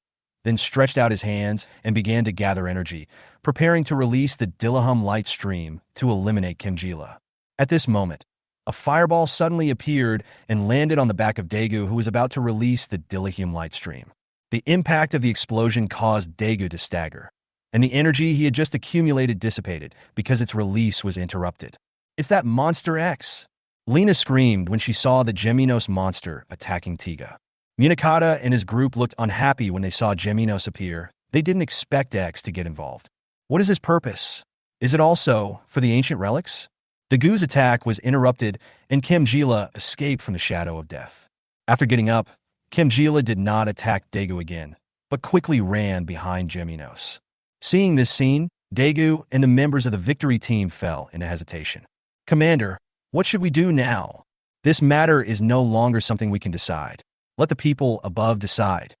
then stretched out his hands and began to gather energy, preparing to release the Dilahum light stream to eliminate Kim Jila. At this moment, a fireball suddenly appeared and landed on the back of Daegu, who was about to release the Dilahum light stream. The impact of the explosion caused Daegu to stagger, and the energy he had just accumulated dissipated because its release was interrupted. "It's that Monster X!" Lena screamed when she saw the Geminos monster attacking Tiga. Munakata and his group looked unhappy when they saw Geminos appear. They didn't expect X to get involved. What is his purpose? Is it also for the ancient relics? Dagu's attack was interrupted and Kim Jila escaped from the shadow of death. After getting up, Kim Jila did not attack Daegu again, but quickly ran behind Geminos. Seeing this scene, Daegu and the members of the victory team fell into hesitation. "Commander, what should we do now? This matter is no longer something we can decide. Let the people above decide."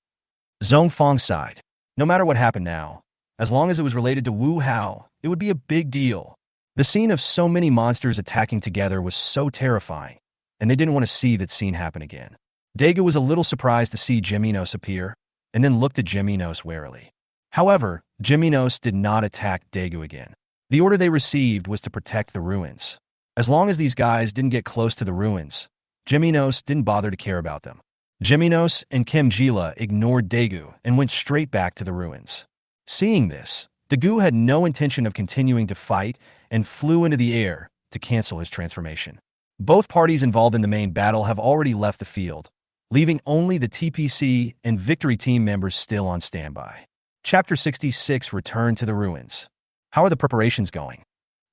Zhong Fong sighed. No matter what happened now, as long as it was related to Wu Hao, it would be a big deal. The scene of so many monsters attacking together was so terrifying, and they didn't want to see that scene happen again. Daegu was a little surprised to see Geminos appear, and then looked at Geminos warily. However, Geminos did not attack Daegu again. The order they received was to protect the ruins. As long as these guys didn't get close to the ruins, Geminos didn't bother to care about them. Geminos and Kim Jila ignored Daegu and went straight back to the ruins. Seeing this, Daegu had no intention of continuing to fight and flew into the air to cancel his transformation. Both parties involved in the main battle have already left the field, leaving only the TPC and victory team members still on standby. Chapter 66: Return to the Ruins. How are the preparations going?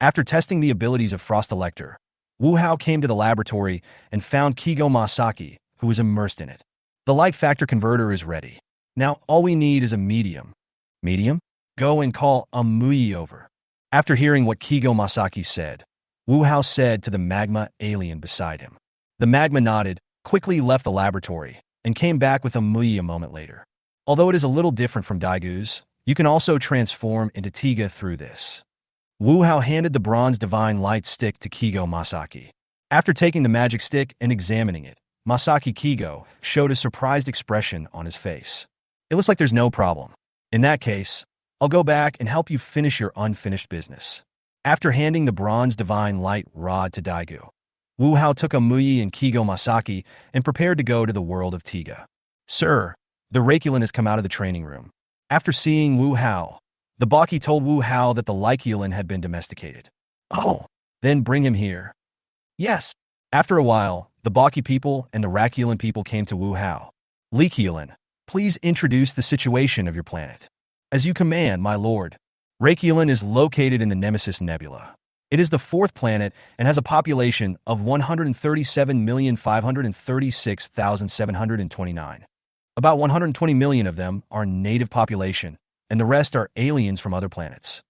After testing the abilities of Frost Elector, Wu Hao came to the laboratory and found Kigo Masaki, who was immersed in it. The light factor converter is ready. Now all we need is a medium. Medium? Go and call Amui over. After hearing what Kigo Masaki said, Wu Hao said to the magma alien beside him. The magma nodded, quickly left the laboratory, and came back with Amui a moment later. Although it is a little different from Daigu's, you can also transform into Tiga through this. Wu Hao handed the bronze divine light stick to Kigo Masaki. After taking the magic stick and examining it, Masaki Kigo showed a surprised expression on his face. "It looks like there's no problem. In that case, I'll go back and help you finish your unfinished business." After handing the bronze divine light rod to Daegu, Wu Hao took Amui and Kigo Masaki and prepared to go to the world of Tiga. "Sir, the Reikulin has come out of the training room." After seeing Wu Hao, the Baki told Wu Hao that the Reikulin had been domesticated. "Oh, then bring him here." "Yes." After a while, the Baki people and the Reikulin people came to Wu Hao. "Reikulin, please introduce the situation of your planet." "As you command, my lord." Reikulin is located in the Nemesis Nebula. It is the fourth planet and has a population of 137,536,729. About 120 million of them are native population, and the rest are aliens from other planets.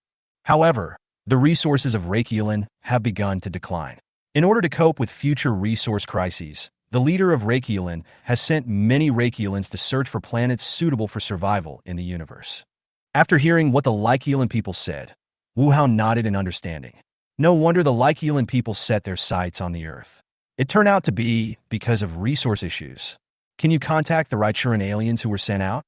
However, the resources of Reikulin have begun to decline. In order to cope with future resource crises, the leader of Reikulin has sent many Reikulins to search for planets suitable for survival in the universe. After hearing what the Reikulin people said, Wu Hao nodded in understanding. No wonder the Reikulin people set their sights on the Earth. It turned out to be because of resource issues. "Can you contact the Reichuran aliens who were sent out?"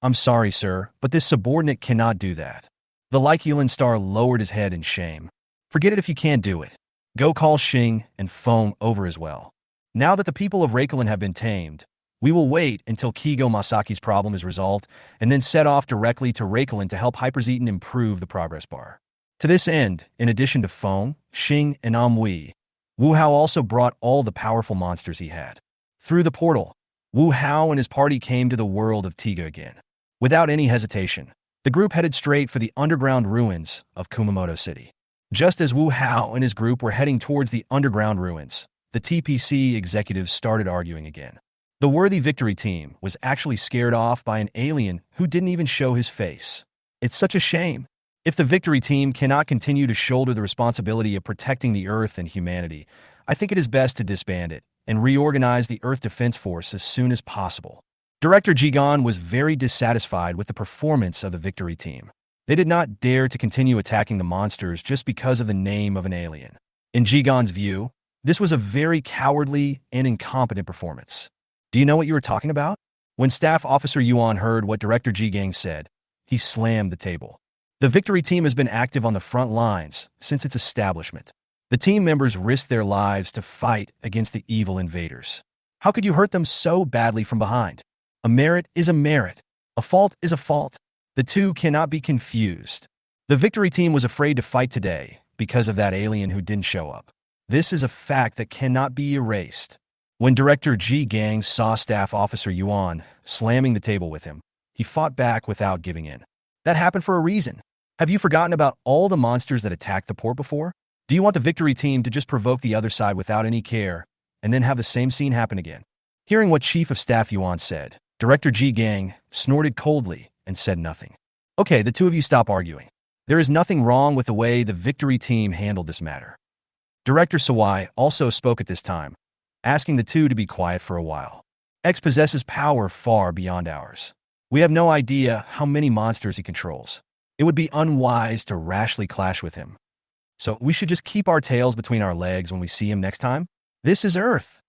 "I'm sorry, sir, but this subordinate cannot do that." The Reikulin star lowered his head in shame. "Forget it if you can't do it. Go call Xing and Feng over as well. Now that the people of Reikulin have been tamed, we will wait until Kigo Masaki's problem is resolved and then set off directly to Reikulin to help Hyperzeton improve the progress bar." To this end, in addition to Feng, Xing, and Amui, Wu Hao also brought all the powerful monsters he had. Through the portal, Wu Hao and his party came to the world of Tiga again. Without any hesitation, the group headed straight for the underground ruins of Kumamoto City. Just as Wu Hao and his group were heading towards the underground ruins, the TPC executives started arguing again. The worthy victory team was actually scared off by an alien who didn't even show his face. It's such a shame. If the victory team cannot continue to shoulder the responsibility of protecting the Earth and humanity, I think it is best to disband it and reorganize the Earth Defense Force as soon as possible. Director Jigan was very dissatisfied with the performance of the victory team. They did not dare to continue attacking the monsters just because of the name of an alien. In Jigan's view, this was a very cowardly and incompetent performance. Do you know what you were talking about? When Staff Officer Yuan heard what Director Jigang said, he slammed the table. The victory team has been active on the front lines since its establishment. The team members risked their lives to fight against the evil invaders. How could you hurt them so badly from behind? A merit is a merit. A fault is a fault. The two cannot be confused. The victory team was afraid to fight today because of that alien who didn't show up. This is a fact that cannot be erased. When Director Ji Gang saw Staff Officer Yuan slamming the table with him, he fought back without giving in. That happened for a reason. Have you forgotten about all the monsters that attacked the port before? Do you want the victory team to just provoke the other side without any care and then have the same scene happen again? Hearing what Chief of Staff Yuan said, Director Ji Gang snorted coldly and said nothing. Okay, the two of you stop arguing. There is nothing wrong with the way the victory team handled this matter. Director Sawai also spoke at this time, asking the two to be quiet for a while. X possesses power far beyond ours. We have no idea how many monsters he controls. It would be unwise to rashly clash with him. So we should just keep our tails between our legs when we see him next time? This is Earth.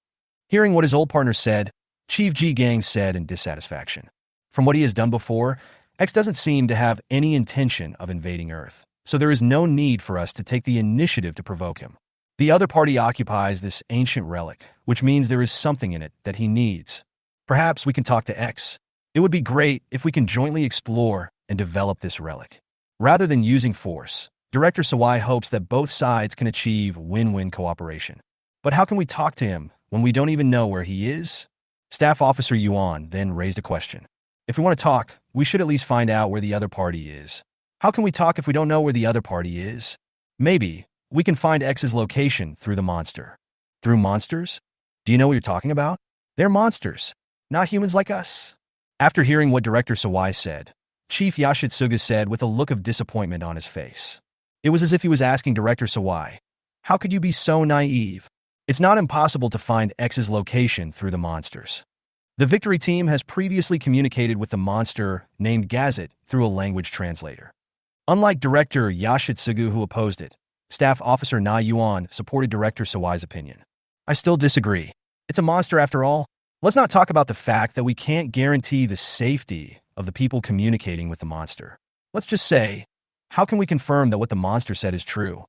Hearing what his old partner said, Chief Ji Gang said in dissatisfaction. From what he has done before, X doesn't seem to have any intention of invading Earth, so there is no need for us to take the initiative to provoke him. The other party occupies this ancient relic, which means there is something in it that he needs. Perhaps we can talk to X. It would be great if we can jointly explore and develop this relic. Rather than using force, Director Sawai hopes that both sides can achieve win-win cooperation. But how can we talk to him when we don't even know where he is? Staff Officer Yuan then raised a question. If we want to talk, we should at least find out where the other party is. How can we talk if we don't know where the other party is? Maybe we can find X's location through the monster. Through monsters? Do you know what you're talking about? They're monsters, not humans like us. After hearing what Director Sawai said, Chief Yashitsuga said with a look of disappointment on his face. It was as if he was asking Director Sawai, how could you be so naive? It's not impossible to find X's location through the monsters. The victory team has previously communicated with the monster named Gazet through a language translator. Unlike Director Yashitsugu who opposed it, Staff Officer Na Yuan supported Director Sawai's opinion. I still disagree. It's a monster after all. Let's not talk about the fact that we can't guarantee the safety of the people communicating with the monster. Let's just say, how can we confirm that what the monster said is true?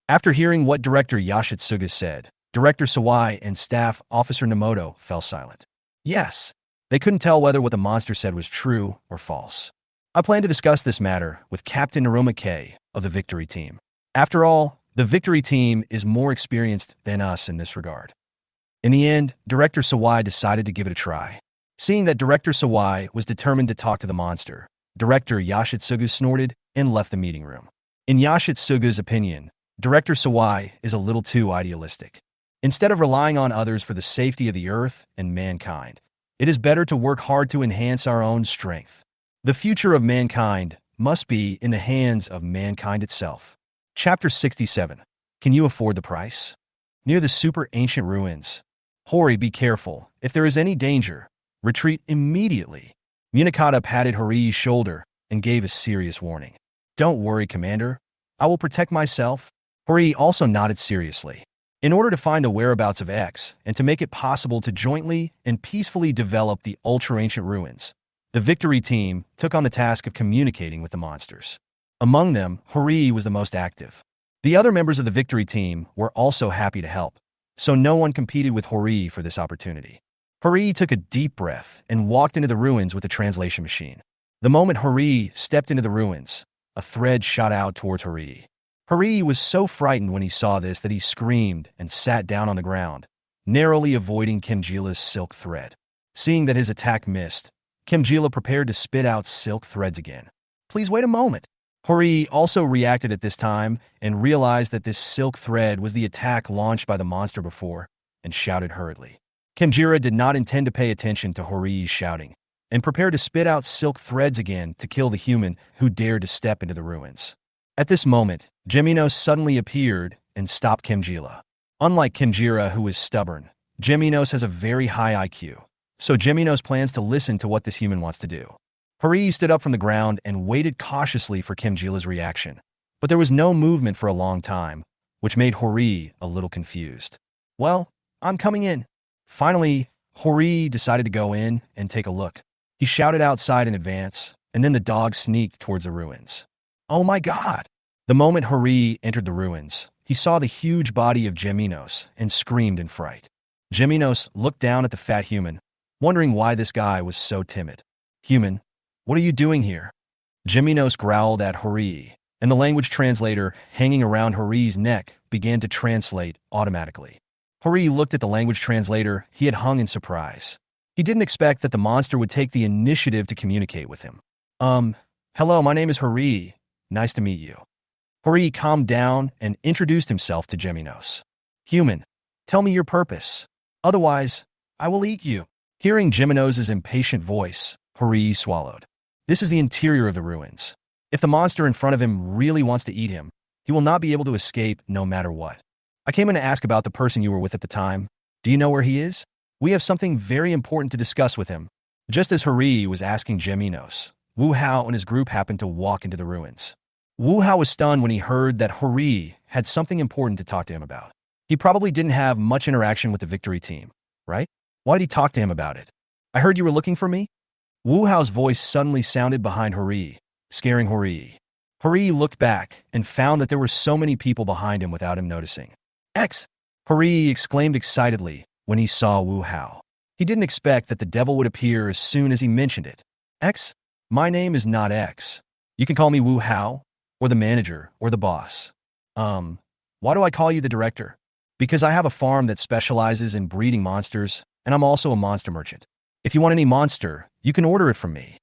After hearing what Director Yashitsuga said, Director Sawai and Staff Officer Namoto fell silent. Yes, they couldn't tell whether what the monster said was true or false. I plan to discuss this matter with Captain Naruma K of the victory team. After all, the victory team is more experienced than us in this regard. In the end, Director Sawai decided to give it a try. Seeing that Director Sawai was determined to talk to the monster, Director Yashitsugu snorted and left the meeting room. In Yashitsugu's opinion, Director Sawai is a little too idealistic. Instead of relying on others for the safety of the Earth and mankind, it is better to work hard to enhance our own strength. The future of mankind must be in the hands of mankind itself. Chapter 67. Can you afford the price? Near the super ancient ruins. Hori, be careful. If there is any danger, retreat immediately. Munakata patted Hori's shoulder and gave a serious warning. Don't worry, Commander. I will protect myself. Hori also nodded seriously. In order to find the whereabouts of X and to make it possible to jointly and peacefully develop the ultra-ancient ruins, the victory team took on the task of communicating with the monsters. Among them, Hori was the most active. The other members of the victory team were also happy to help, so no one competed with Hori for this opportunity. Hori took a deep breath and walked into the ruins with the translation machine. The moment Hori stepped into the ruins, a thread shot out towards Hori. Hori was so frightened when he saw this that he screamed and sat down on the ground, narrowly avoiding Kimjila's silk thread. Seeing that his attack missed, Kimjila prepared to spit out silk threads again. Please wait a moment. Hori also reacted at this time and realized that this silk thread was the attack launched by the monster before, and shouted hurriedly. Kimjira did not intend to pay attention to Hori's shouting, and prepared to spit out silk threads again to kill the human who dared to step into the ruins. At this moment, Geminos suddenly appeared and stopped Kimjila. Unlike Kimjira, who is stubborn, Geminos has a very high IQ. So Jiminos plans to listen to what this human wants to do. Hori stood up from the ground and waited cautiously for Kim Jila's reaction. But there was no movement for a long time, which made Hori a little confused. Well, I'm coming in. Finally, Hori decided to go in and take a look. He shouted outside in advance, and then the dog sneaked towards the ruins. Oh my God! The moment Hori entered the ruins, he saw the huge body of Jiminos and screamed in fright. Jiminos looked down at the fat human, wondering why this guy was so timid. Human, what are you doing here? Jiminos growled at Hori, and the language translator hanging around Hori's neck began to translate automatically. Hori looked at the language translator he had hung in surprise. He didn't expect that the monster would take the initiative to communicate with him. Hello, my name is Hori. Nice to meet you. Hori calmed down and introduced himself to Jiminos. Human, tell me your purpose. Otherwise, I will eat you. Hearing Jiminos' impatient voice, Hori swallowed. This is the interior of the ruins. If the monster in front of him really wants to eat him, he will not be able to escape no matter what. I came in to ask about the person you were with at the time. Do you know where he is? We have something very important to discuss with him. Just as Hori was asking Jiminos, Wu Hao and his group happened to walk into the ruins. Wu Hao was stunned when he heard that Hori had something important to talk to him about. He probably didn't have much interaction with the victory team, right? Why did he talk to him about it? I heard you were looking for me? Wu Hao's voice suddenly sounded behind Hori, scaring Hori. Hori looked back and found that there were so many people behind him without him noticing. X! Hori exclaimed excitedly when he saw Wu Hao. He didn't expect that the devil would appear as soon as he mentioned it. X? My name is not X. You can call me Wu Hao, or the manager, or the boss. Why do I call you the director? Because I have a farm that specializes in breeding monsters, and I'm also a monster merchant. If you want any monster, you can order it from me.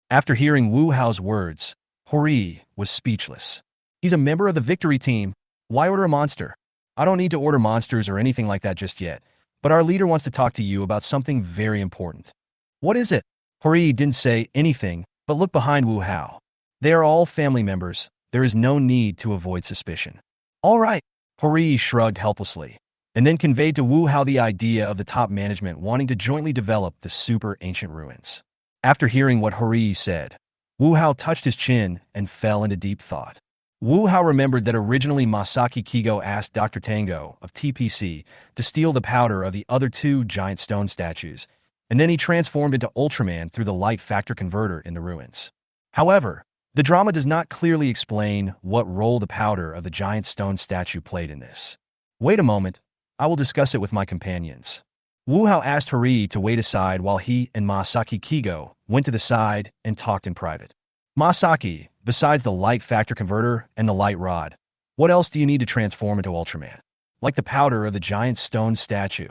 After hearing Wu Hao's words, Hori was speechless. He's a member of the victory team. Why order a monster? I don't need to order monsters or anything like that just yet, but our leader wants to talk to you about something very important. What is it? Hori didn't say anything, but looked behind Wu Hao. They are all family members. There is no need to avoid suspicion. All right. Hori shrugged helplessly, and then conveyed to Wu Hao the idea of the top management wanting to jointly develop the super ancient ruins. After hearing what Hori said, Wu Hao touched his chin and fell into deep thought. Wu Hao remembered that originally Masaki Kigo asked Dr. Tango of TPC to steal the powder of the other two giant stone statues, and then he transformed into Ultraman through the light factor converter in the ruins. However, the drama does not clearly explain what role the powder of the giant stone statue played in this. Wait a moment, I will discuss it with my companions. Wu Hao asked Hori to wait aside while he and Masaki Kigo went to the side and talked in private. Masaki, besides the light factor converter and the light rod, what else do you need to transform into Ultraman? Like the powder of the giant stone statue.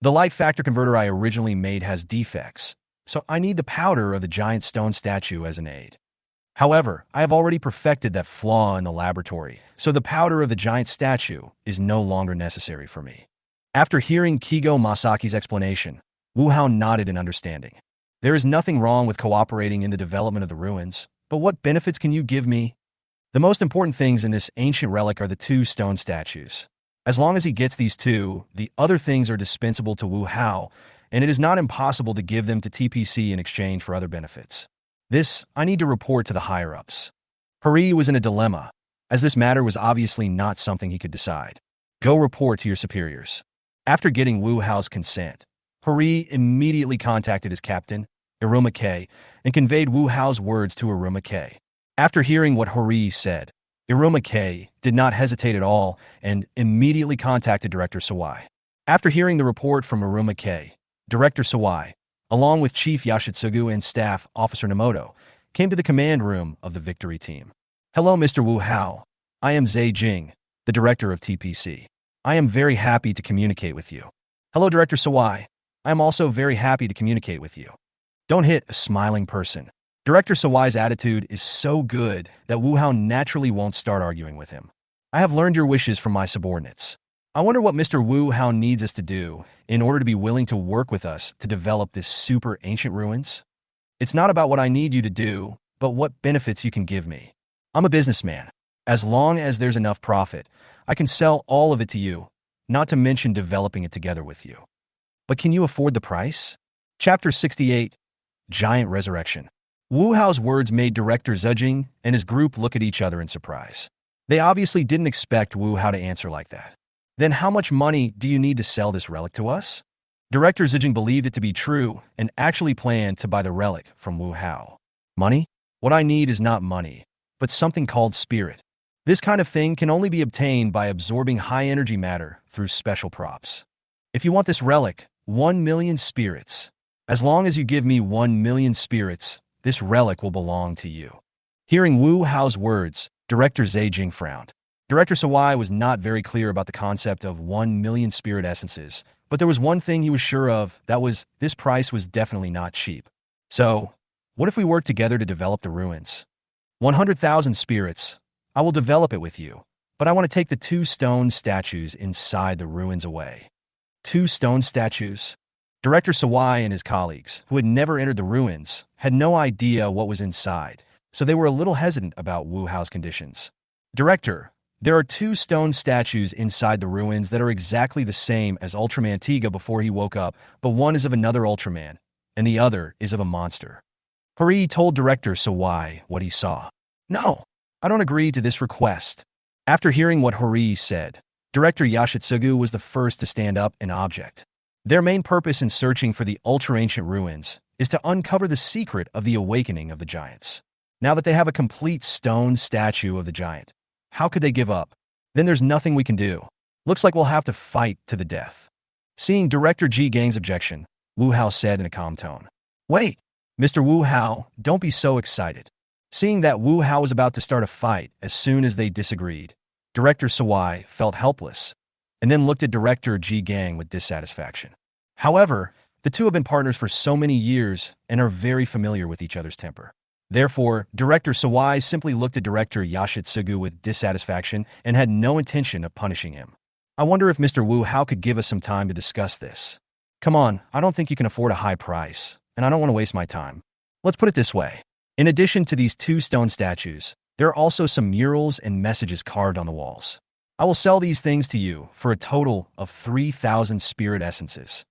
The light factor converter I originally made has defects, so I need the powder of the giant stone statue as an aid. However, I have already perfected that flaw in the laboratory, so the powder of the giant statue is no longer necessary for me. After hearing Kigo Masaki's explanation, Wu Hao nodded in understanding. There is nothing wrong with cooperating in the development of the ruins, but what benefits can you give me? The most important things in this ancient relic are the two stone statues. As long as he gets these two, the other things are dispensable to Wu Hao, and it is not impossible to give them to TPC in exchange for other benefits. This, I need to report to the higher-ups. Hori was in a dilemma, as this matter was obviously not something he could decide. Go report to your superiors. After getting Wu Hao's consent, Hori immediately contacted his captain, Iruma K, and conveyed Wu Hao's words to Iruma K. After hearing what Hori said, Iruma K did not hesitate at all and immediately contacted Director Sawai. After hearing the report from Iruma K, Director Sawai, along with Chief Yashitsugu and Staff Officer Namoto, came to the command room of the victory team. Hello, Mr. Wu Hao. I am Zhe Jing, the director of TPC. I am very happy to communicate with you. Hello, Director Sawai. I am also very happy to communicate with you. Don't hit a smiling person. Director Sawai's attitude is so good that Wu Hao naturally won't start arguing with him. I have learned your wishes from my subordinates. I wonder what Mr. Wu Hao needs us to do in order to be willing to work with us to develop this super ancient ruins. It's not about what I need you to do, but what benefits you can give me. I'm a businessman. As long as there's enough profit, I can sell all of it to you, not to mention developing it together with you. But can you afford the price? Chapter 68, Giant Resurrection. Wu Hao's words made Director Zejing and his group look at each other in surprise. They obviously didn't expect Wu Hao to answer like that. Then how much money do you need to sell this relic to us? Director Zejing believed it to be true and actually planned to buy the relic from Wu Hao. Money? What I need is not money, but something called spirit. This kind of thing can only be obtained by absorbing high-energy matter through special props. If you want this relic, 1,000,000 spirits. As long as you give me 1,000,000 spirits, this relic will belong to you. Hearing Wu Hao's words, Director Zejing frowned. Director Sawai was not very clear about the concept of 1,000,000 spirit essences, but there was one thing he was sure of, that was, this price was definitely not cheap. So, what if we work together to develop the ruins? 100,000 spirits. I will develop it with you, but I want to take the 2 stone statues inside the ruins away. 2 stone statues? Director Sawai and his colleagues, who had never entered the ruins, had no idea what was inside, so they were a little hesitant about Wu Hao's conditions. Director, there are 2 stone statues inside the ruins that are exactly the same as Ultraman Tiga before he woke up, but one is of another Ultraman, and the other is of a monster. Hari told Director Sawai what he saw. No, I don't agree to this request. After hearing what Hari said, Director Yoshitsugu was the first to stand up and object. Their main purpose in searching for the ultra-ancient ruins is to uncover the secret of the awakening of the giants. Now that they have a complete stone statue of the giant, how could they give up? Then there's nothing we can do. Looks like we'll have to fight to the death. Seeing Director Ji Gang's objection, Wu Hao said in a calm tone. Wait, Mr. Wu Hao, don't be so excited. Seeing that Wu Hao was about to start a fight as soon as they disagreed, Director Sawai felt helpless, and then looked at Director Ji Gang with dissatisfaction. However, the two have been partners for so many years and are very familiar with each other's temper. Therefore, Director Sawai simply looked at Director Yoshitsugu with dissatisfaction and had no intention of punishing him. I wonder if Mr. Wu Hao could give us some time to discuss this. Come on, I don't think you can afford a high price, and I don't want to waste my time. Let's put it this way. In addition to these 2 stone statues, there are also some murals and messages carved on the walls. I will sell these things to you for a total of 3,000 spirit essences.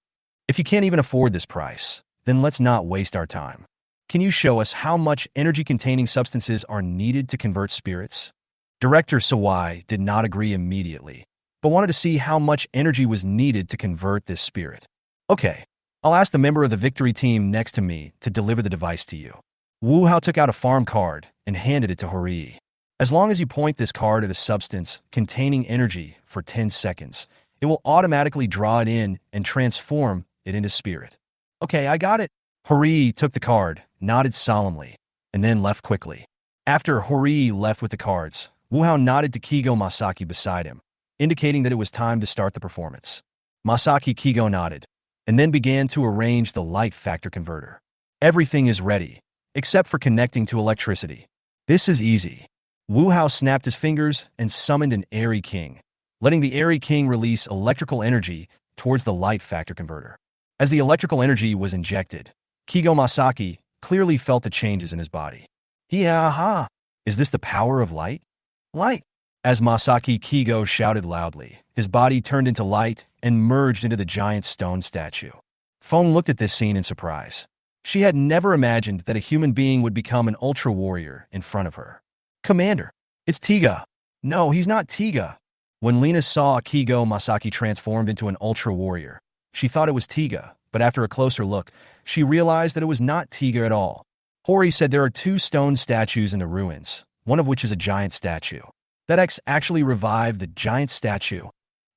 If you can't even afford this price, then let's not waste our time. Can you show us how much energy-containing substances are needed to convert spirits? Director Sawai did not agree immediately, but wanted to see how much energy was needed to convert this spirit. Okay, I'll ask the member of the victory team next to me to deliver the device to you. Wu Hao took out a farm card and handed it to Hori. As long as you point this card at a substance containing energy for 10 seconds, it will automatically draw it in and transform it into spirit. Okay, I got it. Hori took the card, nodded solemnly, and then left quickly. After Hori left with the cards, Wu Hao nodded to Kigo Masaki beside him, indicating that it was time to start the performance. Masaki Kigo nodded, and then began to arrange the light factor converter. Everything is ready, except for connecting to electricity. This is easy. Wu Hao snapped his fingers and summoned an Airy King, letting the Airy King release electrical energy towards the light factor converter. As the electrical energy was injected, Kigo Masaki clearly felt the changes in his body. Aha! Is this the power of light? Light! As Masaki Kigo shouted loudly, his body turned into light and merged into the giant stone statue. Feng looked at this scene in surprise. She had never imagined that a human being would become an ultra warrior in front of her. Commander, it's Tiga. No, he's not Tiga. When Lena saw Kigo Masaki transformed into an ultra warrior, she thought it was Tiga, but after a closer look, she realized that it was not Tiga at all. Hori said there are 2 stone statues in the ruins, one of which is a giant statue. That X actually revived the giant statue.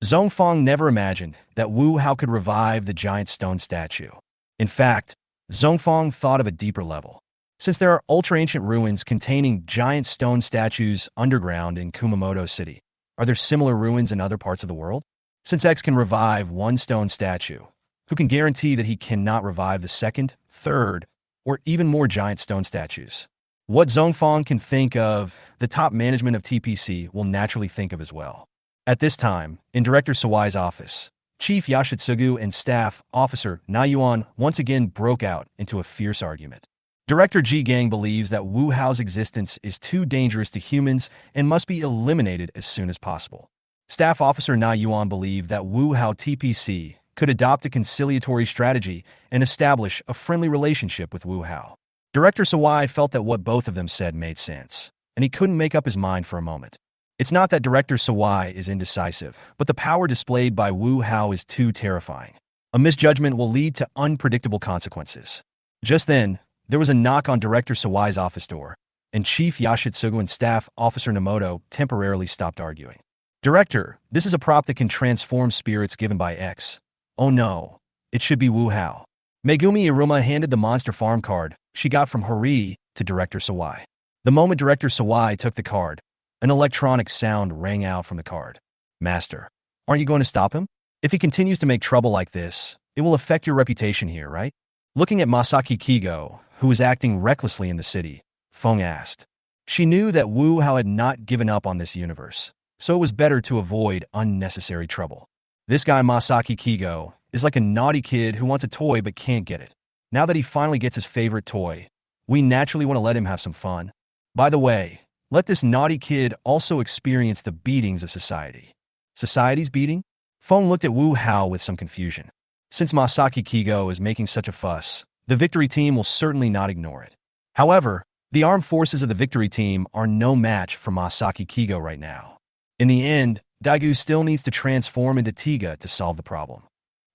Zhongfang never imagined that Wu Hao could revive the giant stone statue. In fact, Zhongfang thought of a deeper level. Since there are ultra-ancient ruins containing giant stone statues underground in Kumamoto City, are there similar ruins in other parts of the world? Since X can revive one stone statue, who can guarantee that he cannot revive the second, third, or even more giant stone statues? What Zhongfang can think of, the top management of TPC will naturally think of as well. At this time, in Director Sawai's office, Chief Yoshitsugu and Staff Officer Na Yuan once again broke out into a fierce argument. Director Ji Gang believes that Wu Hao's existence is too dangerous to humans and must be eliminated as soon as possible. Staff Officer Na Yuan believed that Wu Hao TPC could adopt a conciliatory strategy and establish a friendly relationship with Wu Hao. Director Sawai felt that what both of them said made sense, and he couldn't make up his mind for a moment. It's not that Director Sawai is indecisive, but the power displayed by Wu Hao is too terrifying. A misjudgment will lead to unpredictable consequences. Just then, there was a knock on Director Sawai's office door, and Chief Yashitsugu and Staff Officer Namoto temporarily stopped arguing. Director, this is a prop that can transform spirits given by X. Oh no, it should be Wu Hao. Megumi Iruma handed the monster farm card she got from Hori to Director Sawai. The moment Director Sawai took the card, an electronic sound rang out from the card. Master, aren't you going to stop him? If he continues to make trouble like this, it will affect your reputation here, right? Looking at Masaki Kigo, who was acting recklessly in the city, Feng asked. She knew that Wu Hao had not given up on this universe, so it was better to avoid unnecessary trouble. This guy Masaki Kigo is like a naughty kid who wants a toy but can't get it. Now that he finally gets his favorite toy, we naturally want to let him have some fun. By the way, let this naughty kid also experience the beatings of society. Society's beating? Feng looked at Wu Hao with some confusion. Since Masaki Kigo is making such a fuss, the victory team will certainly not ignore it. However, the armed forces of the victory team are no match for Masaki Kigo right now. In the end, Daigu still needs to transform into Tiga to solve the problem.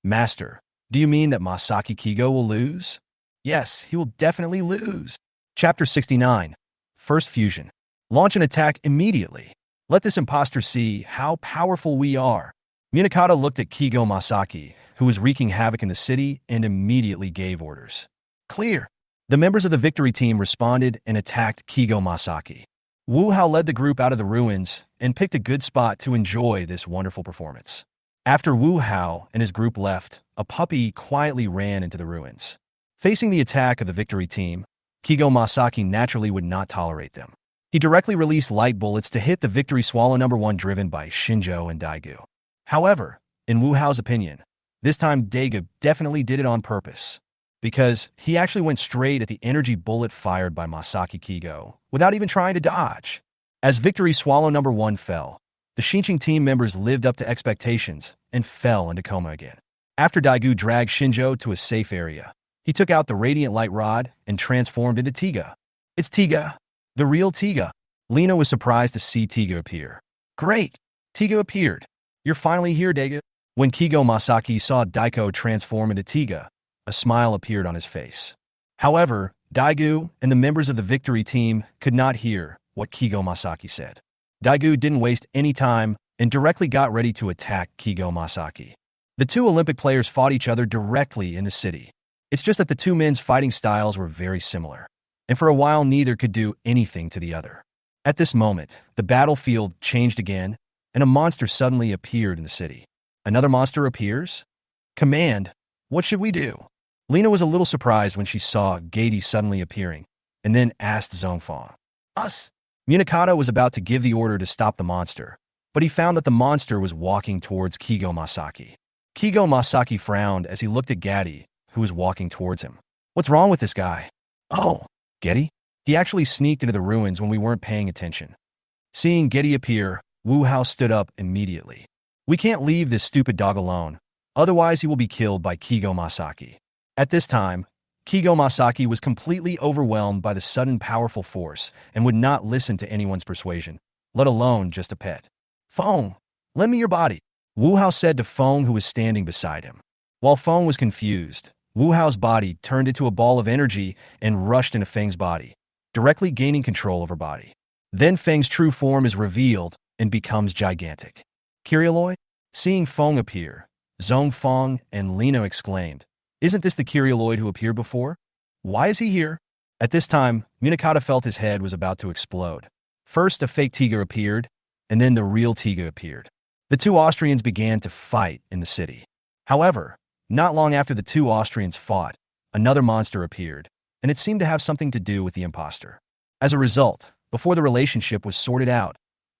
Master, do you mean that Masaki Kigo will lose? Yes, he will definitely lose. Chapter 69. First Fusion. Launch an attack immediately. Let this imposter see how powerful we are. Munakata looked at Kigo Masaki, who was wreaking havoc in the city, and immediately gave orders. Clear. The members of the victory team responded and attacked Kigo Masaki. Wu Hao led the group out of the ruins and picked a good spot to enjoy this wonderful performance. After Wu Hao and his group left, a puppy quietly ran into the ruins. Facing the attack of the victory team, Kigo Masaki naturally would not tolerate them. He directly released light bullets to hit the victory swallow number 1 driven by Shinjo and Daigu. However, in Wu Hao's opinion, this time Daigu definitely did it on purpose, because he actually went straight at the energy bullet fired by Masaki Kigo, without even trying to dodge. As victory swallow number 1 fell, the Shinching team members lived up to expectations and fell into coma again. After Daigu dragged Shinjo to a safe area, he took out the radiant light rod and transformed into Tiga. It's Tiga, the real Tiga. Lina was surprised to see Tiga appear. Great! Tiga appeared. You're finally here, Daigu. When Kigo Masaki saw Daiko transform into Tiga, a smile appeared on his face. However, Daigu and the members of the victory team could not hear what Kigo Masaki said. Daigu didn't waste any time and directly got ready to attack Kigo Masaki. The two Olympic players fought each other directly in the city. It's just that the two men's fighting styles were very similar, and for a while neither could do anything to the other. At this moment, the battlefield changed again, and a monster suddenly appeared in the city. Another monster appears? Command, what should we do? Lina was a little surprised when she saw Gady suddenly appearing, and then asked Zhongfang. Us? Munakata was about to give the order to stop the monster, but he found that the monster was walking towards Kigo Masaki. Kigo Masaki frowned as he looked at Gady, who was walking towards him. What's wrong with this guy? Oh, Gedy? He actually sneaked into the ruins when we weren't paying attention. Seeing Gedy appear, Wu Hao stood up immediately. We can't leave this stupid dog alone, otherwise he will be killed by Kigo Masaki. At this time, Kigo Masaki was completely overwhelmed by the sudden powerful force and would not listen to anyone's persuasion, let alone just a pet. Feng, lend me your body, Wu Hao said to Feng, who was standing beside him. While Feng was confused, Wu Hao's body turned into a ball of energy and rushed into Feng's body, directly gaining control of her body. Then Feng's true form is revealed and becomes gigantic. Kyrieloi? Seeing Feng appear, Zhongfang and Lina exclaimed, Isn't this the Kyrieloi who appeared before? Why is he here? At this time, Munakata felt his head was about to explode. First, a fake Tiga appeared, and then the real Tiga appeared. The two Austrians began to fight in the city. However, not long after the two Austrians fought, another monster appeared, and it seemed to have something to do with the imposter. As a result, before the relationship was sorted out,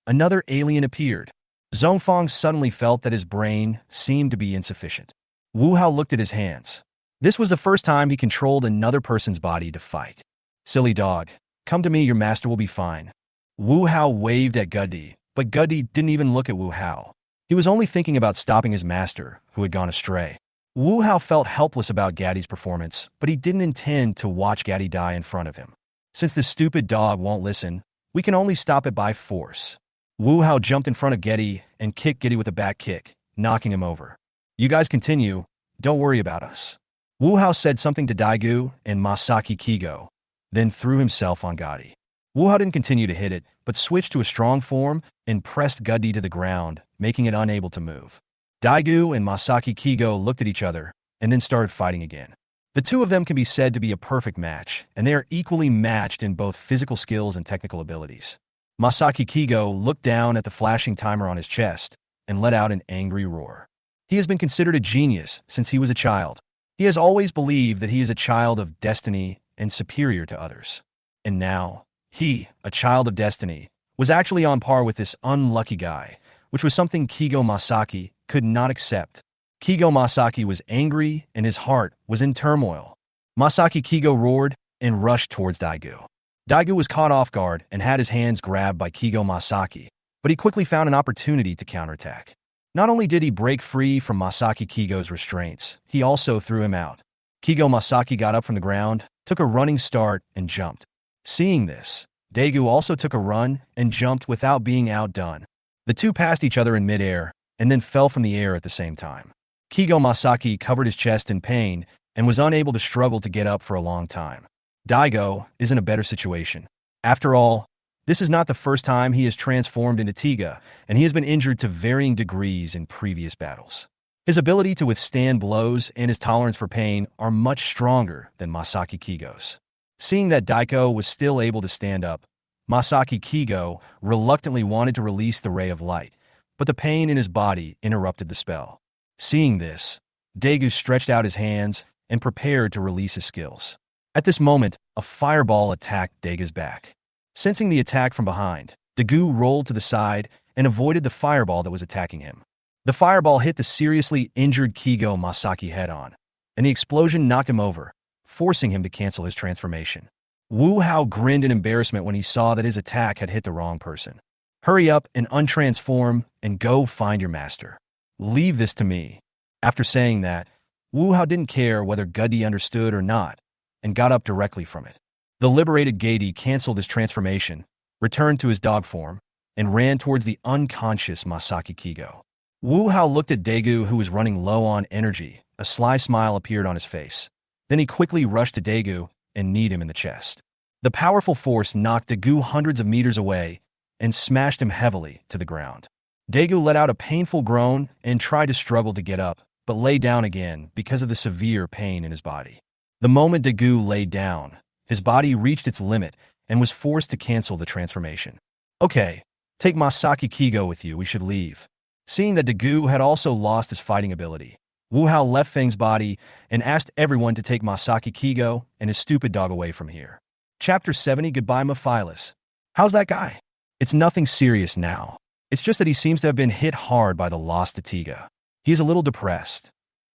another alien appeared. Zhongfang suddenly felt that his brain seemed to be insufficient. Wu Hao looked at his hands. This was the first time he controlled another person's body to fight. Silly dog, come to me, your master will be fine. Wu Hao waved at Guddy, but Guddy didn't even look at Wu Hao. He was only thinking about stopping his master, who had gone astray. Wu Hao felt helpless about Gaddy's performance, but he didn't intend to watch Gaddy die in front of him. Since this stupid dog won't listen, we can only stop it by force. Wu Hao jumped in front of Geddy and kicked Geddy with a back kick, knocking him over. You guys continue, don't worry about us. Wu Hao said something to Daegu and Masaki Kigo, then threw himself on Gaddy. Wu Hao didn't continue to hit it, but switched to a strong form and pressed Gaddy to the ground, making it unable to move. Daegu and Masaki Kigo looked at each other and then started fighting again. The two of them can be said to be a perfect match, and they are equally matched in both physical skills and technical abilities. Masaki Kigo looked down at the flashing timer on his chest and let out an angry roar. He has been considered a genius since he was a child. He has always believed that he is a child of destiny and superior to others. And now, he, a child of destiny, was actually on par with this unlucky guy, which was something Kigo Masaki could not accept. Kigo Masaki was angry and his heart was in turmoil. Masaki Kigo roared and rushed towards Daegu. Daegu was caught off guard and had his hands grabbed by Kigo Masaki, but he quickly found an opportunity to counterattack. Not only did he break free from Masaki Kigo's restraints, he also threw him out. Kigo Masaki got up from the ground, took a running start, and jumped. Seeing this, Daegu also took a run and jumped without being outdone. The two passed each other in midair and then fell from the air at the same time. Kigo Masaki covered his chest in pain and was unable to struggle to get up for a long time. Daigo is in a better situation. After all, this is not the first time he has transformed into Tiga, and he has been injured to varying degrees in previous battles. His ability to withstand blows and his tolerance for pain are much stronger than Masaki Kigo's. Seeing that Daiko was still able to stand up, Masaki Kigo reluctantly wanted to release the ray of light, but the pain in his body interrupted the spell. Seeing this, Daegu stretched out his hands and prepared to release his skills. At this moment, a fireball attacked Daegu's back. Sensing the attack from behind, Daegu rolled to the side and avoided the fireball that was attacking him. The fireball hit the seriously injured Kigo Masaki head-on, and the explosion knocked him over, forcing him to cancel his transformation. Wu Hao grinned in embarrassment when he saw that his attack had hit the wrong person. Hurry up and untransform and go find your master. Leave this to me. After saying that, Wu Hao didn't care whether Guddy understood or not, and got up directly from it. The liberated Gady canceled his transformation, returned to his dog form, and ran towards the unconscious Masaki Kigo. Wu Hao looked at Daegu, who was running low on energy. A sly smile appeared on his face. Then he quickly rushed to Daegu and kneed him in the chest. The powerful force knocked Daegu hundreds of meters away and smashed him heavily to the ground. Daegu let out a painful groan and tried to struggle to get up, but lay down again because of the severe pain in his body. The moment Daegu lay down, his body reached its limit and was forced to cancel the transformation. Okay, take Masaki Kigo with you, we should leave. Seeing that Daegu had also lost his fighting ability, Wu Hao left Feng's body and asked everyone to take Masaki Kigo and his stupid dog away from here. Chapter 70, Goodbye Mephilas. How's that guy? It's nothing serious now. It's just that he seems to have been hit hard by the loss to Tiga. He's a little depressed.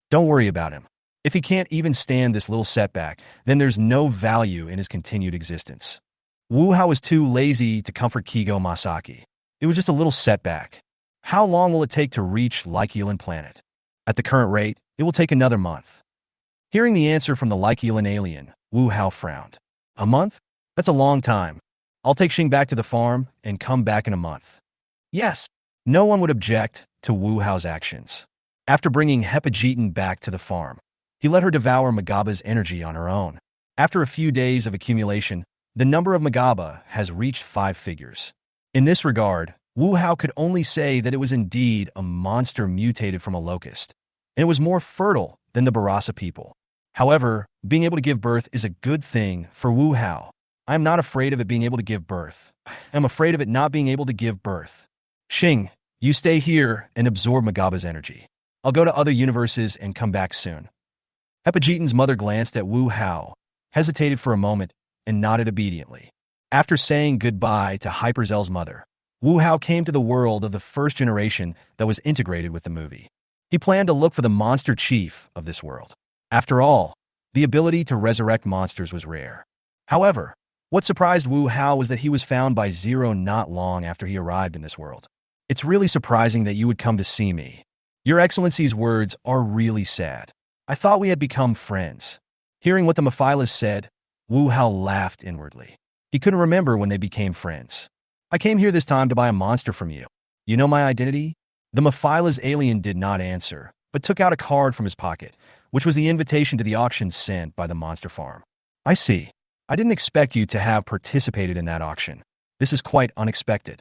Don't worry about him. If he can't even stand this little setback, then there's no value in his continued existence. Wu Hao was too lazy to comfort Kigo Masaki. It was just a little setback. How long will it take to reach Lykeelan planet? At the current rate, it will take another month. Hearing the answer from the Lykeelan alien, Wu Hao frowned. A month? That's a long time. I'll take Xing back to the farm and come back in a month. Yes, no one would object to Wu Hao's actions. After bringing Hepajitan back to the farm, he let her devour Magaba's energy on her own. After a few days of accumulation, the number of Magaba has reached 5 figures. In this regard, Wu Hao could only say that it was indeed a monster mutated from a locust, and it was more fertile than the Barasa people. However, being able to give birth is a good thing for Wu Hao. I am not afraid of it being able to give birth. I am afraid of it not being able to give birth. Xing, you stay here and absorb Magaba's energy. I'll go to other universes and come back soon. Hepajitan's mother glanced at Wu Hao, hesitated for a moment, and nodded obediently. After saying goodbye to Hyperzel's mother, Wu Hao came to the world of the first generation that was integrated with the movie. He planned to look for the monster chief of this world. After all, the ability to resurrect monsters was rare. However, what surprised Wu Hao was that he was found by Zero not long after he arrived in this world. It's really surprising that you would come to see me. Your Excellency's words are really sad. I thought we had become friends. Hearing what the Mephilas said, Wu Hao laughed inwardly. He couldn't remember when they became friends. I came here this time to buy a monster from you. You know my identity? The Mephilas alien did not answer, but took out a card from his pocket, which was the invitation to the auction sent by the monster farm. I see. I didn't expect you to have participated in that auction. This is quite unexpected.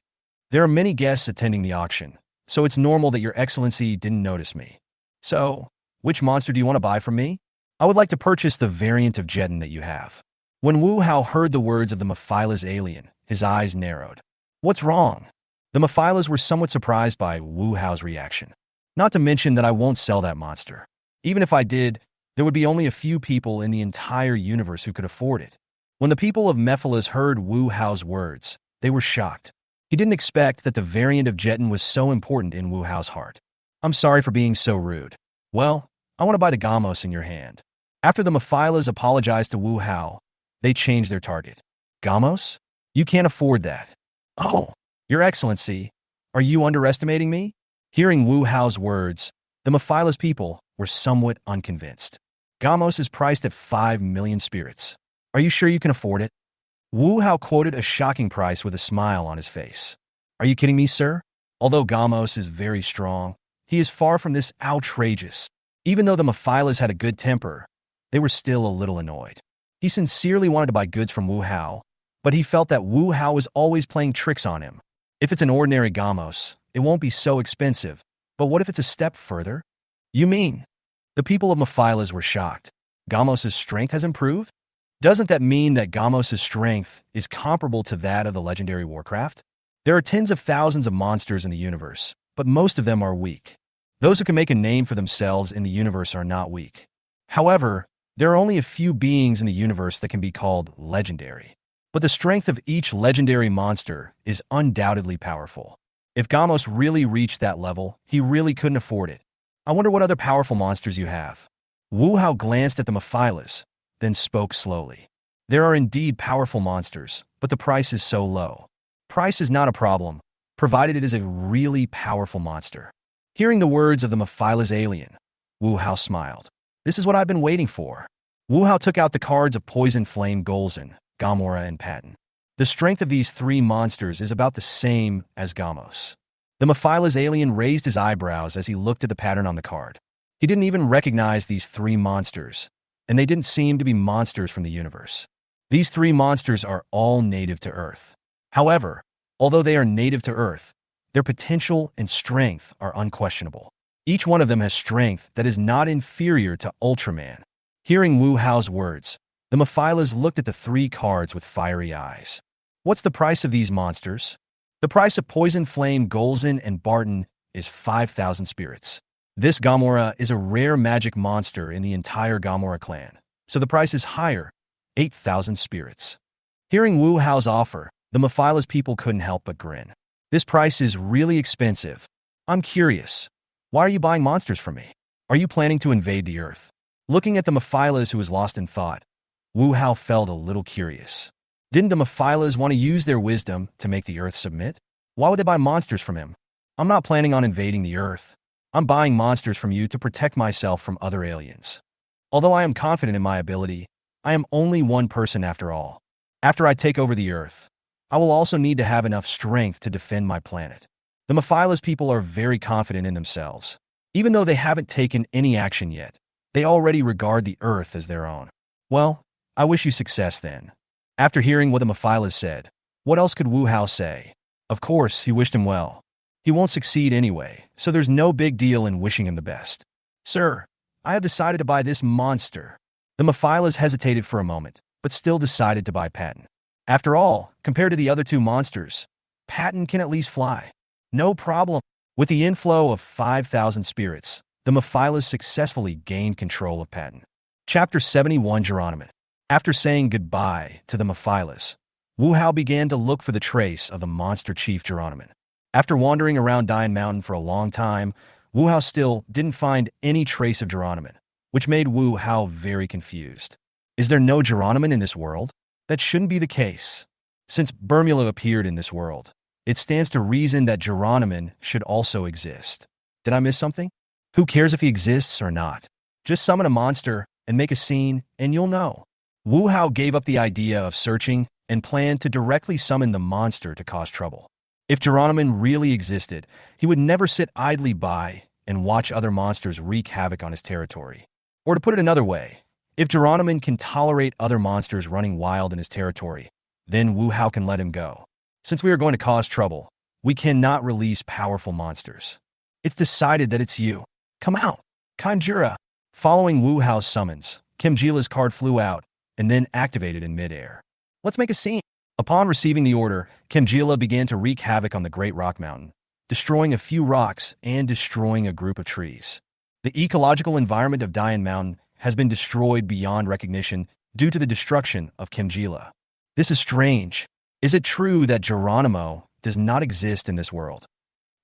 There are many guests attending the auction, so it's normal that Your Excellency didn't notice me. So, which monster do you want to buy from me? I would like to purchase the variant of Jeton that you have. When Wu Hao heard the words of the Mephilas alien, his eyes narrowed. What's wrong? The Mephilas were somewhat surprised by Wu Hao's reaction. Not to mention that I won't sell that monster. Even if I did, there would be only a few people in the entire universe who could afford it. When the people of Mephilas heard Wu Hao's words, they were shocked. He didn't expect that the variant of Jeton was so important in Wu Hao's heart. I'm sorry for being so rude. Well, I want to buy the Gamos in your hand. After the Mephilas apologized to Wu Hao, they changed their target. Gamos? You can't afford that. Oh, Your Excellency, are you underestimating me? Hearing Wu Hao's words, the Mephilas people were somewhat unconvinced. Gamos is priced at 5 million spirits. Are you sure you can afford it? Wu Hao quoted a shocking price with a smile on his face. Are you kidding me, sir? Although Gamos is very strong, he is far from this outrageous. Even though the Mephilas had a good temper, they were still a little annoyed. He sincerely wanted to buy goods from Wu Hao, but he felt that Wu Hao was always playing tricks on him. If it's an ordinary Gamos, it won't be so expensive. But what if it's a step further? You mean? The people of Mephilas were shocked. Gamos' strength has improved? Doesn't that mean that Gamos' strength is comparable to that of the legendary Warcraft? There are tens of thousands of monsters in the universe, but most of them are weak. Those who can make a name for themselves in the universe are not weak. However, there are only a few beings in the universe that can be called legendary. But the strength of each legendary monster is undoubtedly powerful. If Gamos really reached that level, he really couldn't afford it. I wonder what other powerful monsters you have. Wu Hao glanced at the Mephilas, then spoke slowly. There are indeed powerful monsters, but the price is so low. Price is not a problem, provided it is a really powerful monster. Hearing the words of the Mephilas alien, Wu Hao smiled. This is what I've been waiting for. Wu Hao took out the cards of Poison Flame Golzin, Gamora, and Patton. The strength of these three monsters is about the same as Gamos. The Mephilas alien raised his eyebrows as he looked at the pattern on the card. He didn't even recognize these three monsters, and they didn't seem to be monsters from the universe. These three monsters are all native to Earth. However, although they are native to Earth, their potential and strength are unquestionable. Each one of them has strength that is not inferior to Ultraman. Hearing Wu Hao's words, the Mephilas looked at the three cards with fiery eyes. What's the price of these monsters? The price of Poison Flame, Golzin, and Barton is 5,000 spirits. This Gamora is a rare magic monster in the entire Gamora clan, so the price is higher, 8,000 spirits. Hearing Wu Hao's offer, the Mephilas people couldn't help but grin. This price is really expensive. I'm curious. Why are you buying monsters from me? Are you planning to invade the Earth? Looking at the Mephilas, who was lost in thought, Wu Hao felt a little curious. Didn't the Mephilas want to use their wisdom to make the Earth submit? Why would they buy monsters from him? I'm not planning on invading the Earth. I'm buying monsters from you to protect myself from other aliens. Although I am confident in my ability, I am only one person after all. After I take over the Earth, I will also need to have enough strength to defend my planet. The Mephilas people are very confident in themselves. Even though they haven't taken any action yet, they already regard the Earth as their own. Well, I wish you success then. After hearing what the Mephilas said, what else could Wu Hao say? Of course, he wished him well. He won't succeed anyway, so there's no big deal in wishing him the best. Sir, I have decided to buy this monster. The Mephilas hesitated for a moment, but still decided to buy Patton. After all, compared to the other two monsters, Patton can at least fly. No problem. With the inflow of 5,000 spirits, the Mephilas successfully gained control of Patton. Chapter 71, Geronimon. After saying goodbye to the Mephilas, Wu Hao began to look for the trace of the monster chief Geronimon. After wandering around Dian Mountain for a long time, Wu Hao still didn't find any trace of Geronimon, which made Wu Hao very confused. Is there no Geronimon in this world? That shouldn't be the case. Since Bermula appeared in this world, it stands to reason that Geronimon should also exist. Did I miss something? Who cares if he exists or not? Just summon a monster and make a scene, and you'll know. Wu Hao gave up the idea of searching and planned to directly summon the monster to cause trouble. If Geronimo really existed, he would never sit idly by and watch other monsters wreak havoc on his territory. Or to put it another way, if Geronimo can tolerate other monsters running wild in his territory, then Wu Hao can let him go. Since we are going to cause trouble, we cannot release powerful monsters. It's decided that it's you. Come out. Conjura. Following Wu Hao's summons, Kimjila's card flew out and then activated in midair. Let's make a scene. Upon receiving the order, Kimjila began to wreak havoc on the Great Rock Mountain, destroying a few rocks and destroying a group of trees. The ecological environment of Dian Mountain has been destroyed beyond recognition due to the destruction of Kimjila. This is strange. Is it true that Geronimo does not exist in this world?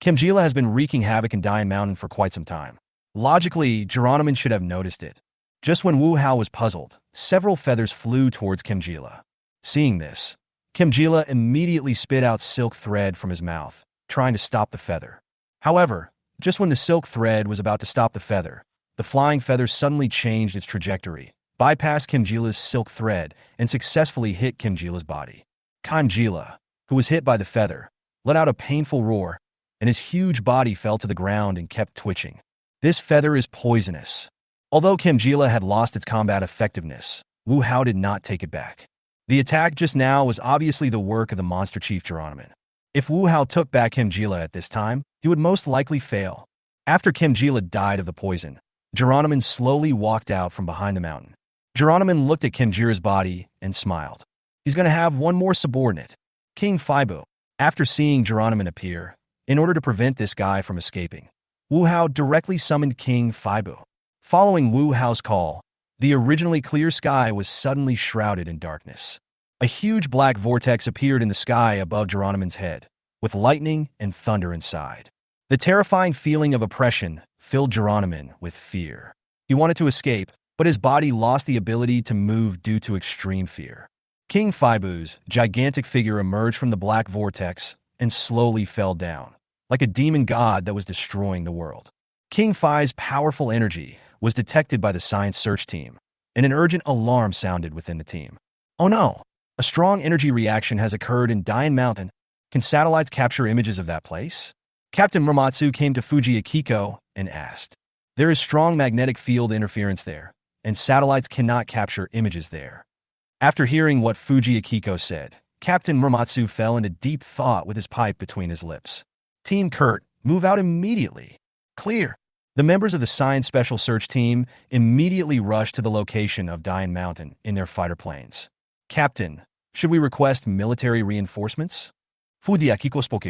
Kimjila has been wreaking havoc in Dian Mountain for quite some time. Logically, Geronimo should have noticed it. Just when Wu Hao was puzzled, several feathers flew towards Kimjila. Seeing this, Kimjila immediately spit out silk thread from his mouth, trying to stop the feather. However, just when the silk thread was about to stop the feather, the flying feather suddenly changed its trajectory, bypassed Kimjila's silk thread, and successfully hit Kimjila's body. Kimjila, who was hit by the feather, let out a painful roar, and his huge body fell to the ground and kept twitching. This feather is poisonous. Although Kimjila had lost its combat effectiveness, Wu Hao did not take it back. The attack just now was obviously the work of the monster chief Geronimo. If Wu Hao took back Kimjila at this time, he would most likely fail. After Kimjila died of the poison, Geronimo slowly walked out from behind the mountain. Geronimo looked at Kimjila's body and smiled. He's going to have one more subordinate, King Fibu. After seeing Geronimo appear, in order to prevent this guy from escaping, Wu Hao directly summoned King Fibu. Following Wu Hao's call, the originally clear sky was suddenly shrouded in darkness. A huge black vortex appeared in the sky above Geronimo's head, with lightning and thunder inside. The terrifying feeling of oppression filled Geronimo with fear. He wanted to escape, but his body lost the ability to move due to extreme fear. King Fibu's gigantic figure emerged from the black vortex and slowly fell down, like a demon god that was destroying the world. King Fi's powerful energy was detected by the science search team, and an urgent alarm sounded within the team. Oh no! A strong energy reaction has occurred in Dian Mountain. Can satellites capture images of that place? Captain Muramatsu came to Fuji Akiko and asked. There is strong magnetic field interference there, and satellites cannot capture images there. After hearing what Fuji Akiko said, Captain Muramatsu fell into deep thought with his pipe between his lips. Team Kurt, move out immediately. Clear. The members of the Science Special Search Team immediately rushed to the location of Dian Mountain in their fighter planes. Captain, should we request military reinforcements? Fuji Akiko spoke.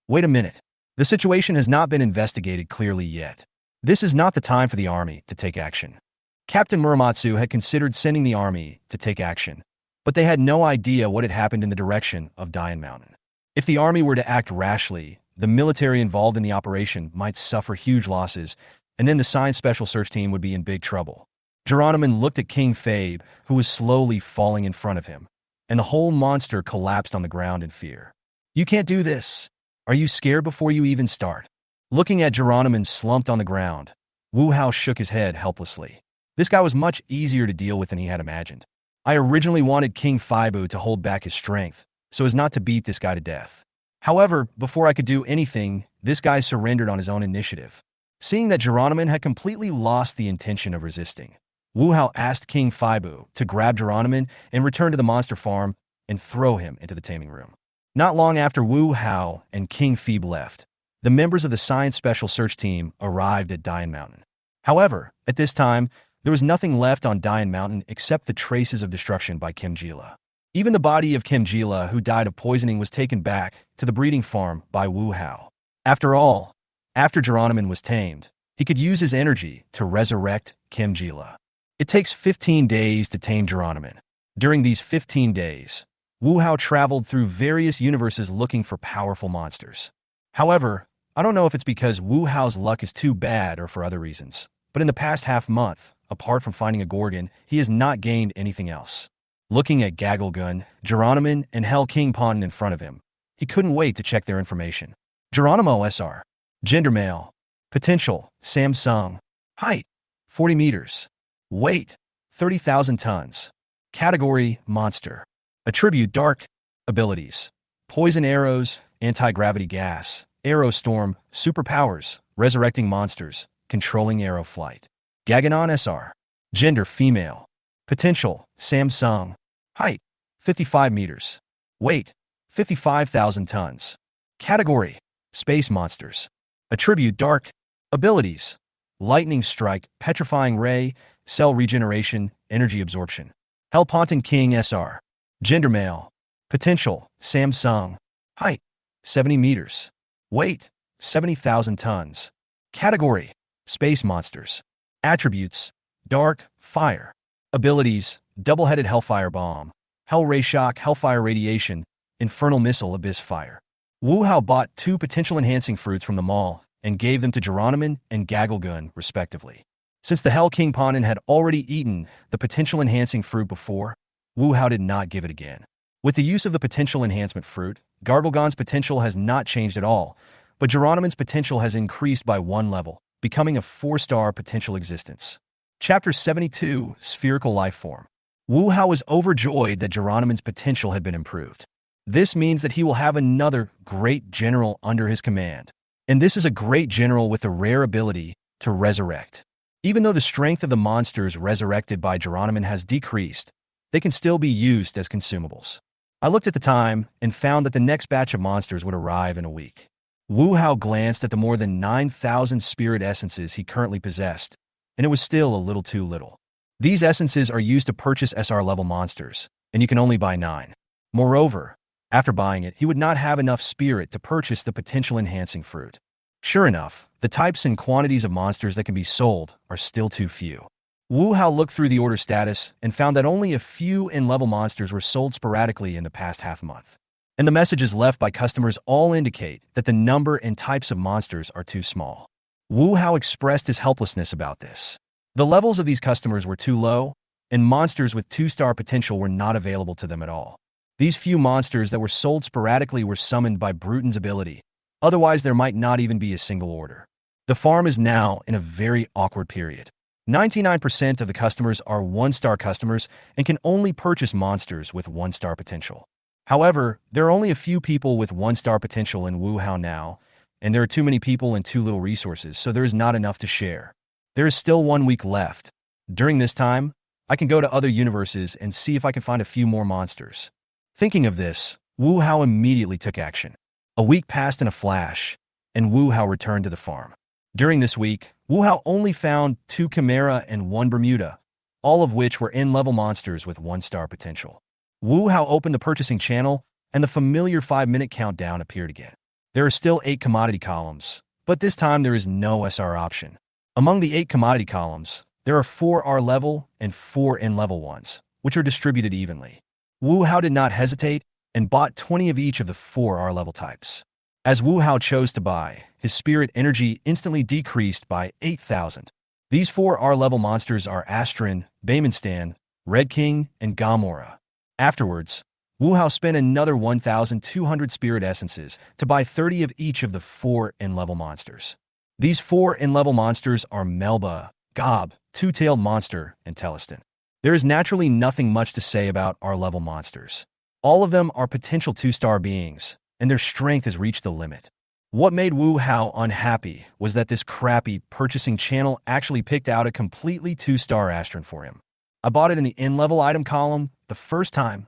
Wait a minute. The situation has not been investigated clearly yet. This is not the time for the army to take action. Captain Muramatsu had considered sending the army to take action, but they had no idea what had happened in the direction of Dian Mountain. If the army were to act rashly, the military involved in the operation might suffer huge losses, and then the Science Special Search Team would be in big trouble. Geronimo looked at King Fabe, who was slowly falling in front of him, and the whole monster collapsed on the ground in fear. You can't do this. Are you scared before you even start? Looking at Geronimo slumped on the ground, Wu Hao shook his head helplessly. This guy was much easier to deal with than he had imagined. I originally wanted King Fibu to hold back his strength, so as not to beat this guy to death. However, before I could do anything, this guy surrendered on his own initiative. Seeing that Geronimo had completely lost the intention of resisting, Wu Hao asked King Fibu to grab Geronimo and return to the monster farm and throw him into the taming room. Not long after Wu Hao and King Phoebe left, the members of the Science Special Search Team arrived at Dian Mountain. However, at this time, there was nothing left on Dian Mountain except the traces of destruction by Kimjila. Even the body of Kimjila, who died of poisoning, was taken back to the breeding farm by Wu Hao. After all, after Geronimo was tamed, he could use his energy to resurrect Kimjila. It takes 15 days to tame Geronimo. During these 15 days, Wu Hao traveled through various universes looking for powerful monsters. However, I don't know if it's because Wu Hao's luck is too bad or for other reasons, but in the past half-month, apart from finding a Gorgon, he has not gained anything else. Looking at Gagelgun, Geronimo, and Hell King Pon in front of him, he couldn't wait to check their information. Geronimo SR. Gender male. Potential, Samsung. Height, 40 meters. Weight, 30,000 tons. Category, monster. Attribute, dark. Abilities, poison arrows, anti-gravity gas, arrow storm, superpowers, resurrecting monsters, controlling arrow flight. Gaganon SR. Gender, female. Potential, Samsung. Height, 55 meters. Weight, 55,000 tons. Category, space monsters. Attribute, dark. Abilities, lightning strike, petrifying ray, cell regeneration, energy absorption. Hellponton King SR. Gender, male. Potential, Samsung. Height, 70 meters. Weight, 70,000 tons. Category, space monsters. Attributes, dark, fire. Abilities, double-headed hellfire bomb, hell ray shock, hellfire radiation, infernal missile, abyss fire. Wu Hao bought 2 potential enhancing fruits from the mall and gave them to Geronimon and Gagelgun, respectively. Since the Hell King Ponin had already eaten the potential enhancing fruit before, Wu Hao did not give it again. With the use of the potential enhancement fruit, Gargelgon's potential has not changed at all, but Geronimon's potential has increased by 1 level, becoming a 4-star potential existence. Chapter 72, Spherical Lifeform. Wu Hao was overjoyed that Geronimon's potential had been improved. This means that he will have another great general under his command. And this is a great general with a rare ability to resurrect. Even though the strength of the monsters resurrected by Geronimon has decreased, they can still be used as consumables. I looked at the time and found that the next batch of monsters would arrive in a week. Wu Hao glanced at the more than 9,000 spirit essences he currently possessed, and it was still a little too little. These essences are used to purchase SR-level monsters, and you can only buy 9. Moreover, after buying it, he would not have enough spirit to purchase the potential enhancing fruit. Sure enough, the types and quantities of monsters that can be sold are still too few. Wu Hao looked through the order status and found that only a few N-level monsters were sold sporadically in the past half-month. And the messages left by customers all indicate that the number and types of monsters are too small. Wu Hao expressed his helplessness about this. The levels of these customers were too low, and monsters with 2-star potential were not available to them at all. These few monsters that were sold sporadically were summoned by Bruton's ability, otherwise there might not even be a single order. The farm is now in a very awkward period. 99% of the customers are 1-star customers and can only purchase monsters with 1-star potential. However, there are only a few people with 1-star potential in Wu Hao now, and there are too many people and too little resources, so there is not enough to share. There is still 1 week left. During this time, I can go to other universes and see if I can find a few more monsters. Thinking of this, Wu Hao immediately took action. A week passed in a flash, and Wu Hao returned to the farm. During this week, Wu Hao only found 2 Chimera and 1 Bermuda, all of which were N-level monsters with 1-star potential. Wu Hao opened the purchasing channel, and the familiar 5-minute countdown appeared again. There are still 8 commodity columns, but this time there is no SR option. Among the 8 commodity columns, there are 4 R-level and 4 N-level ones, which are distributed evenly. Wu Hao did not hesitate and bought 20 of each of the 4 R-level types. As Wu Hao chose to buy, his spirit energy instantly decreased by 8,000. These 4 R-level monsters are Astrin, Baymonstan, Red King, and Gamora. Afterwards, Wu Hao spent another 1,200 spirit essences to buy 30 of each of the 4 N-level monsters. These 4 N-level monsters are Melba, Gob, Two-Tailed Monster, and Telestin. There is naturally nothing much to say about R-level monsters. All of them are potential 2-star beings, and their strength has reached the limit. What made Wu Hao unhappy was that this crappy purchasing channel actually picked out a completely 2-star Astron for him. I bought it in the N-level item column the first time.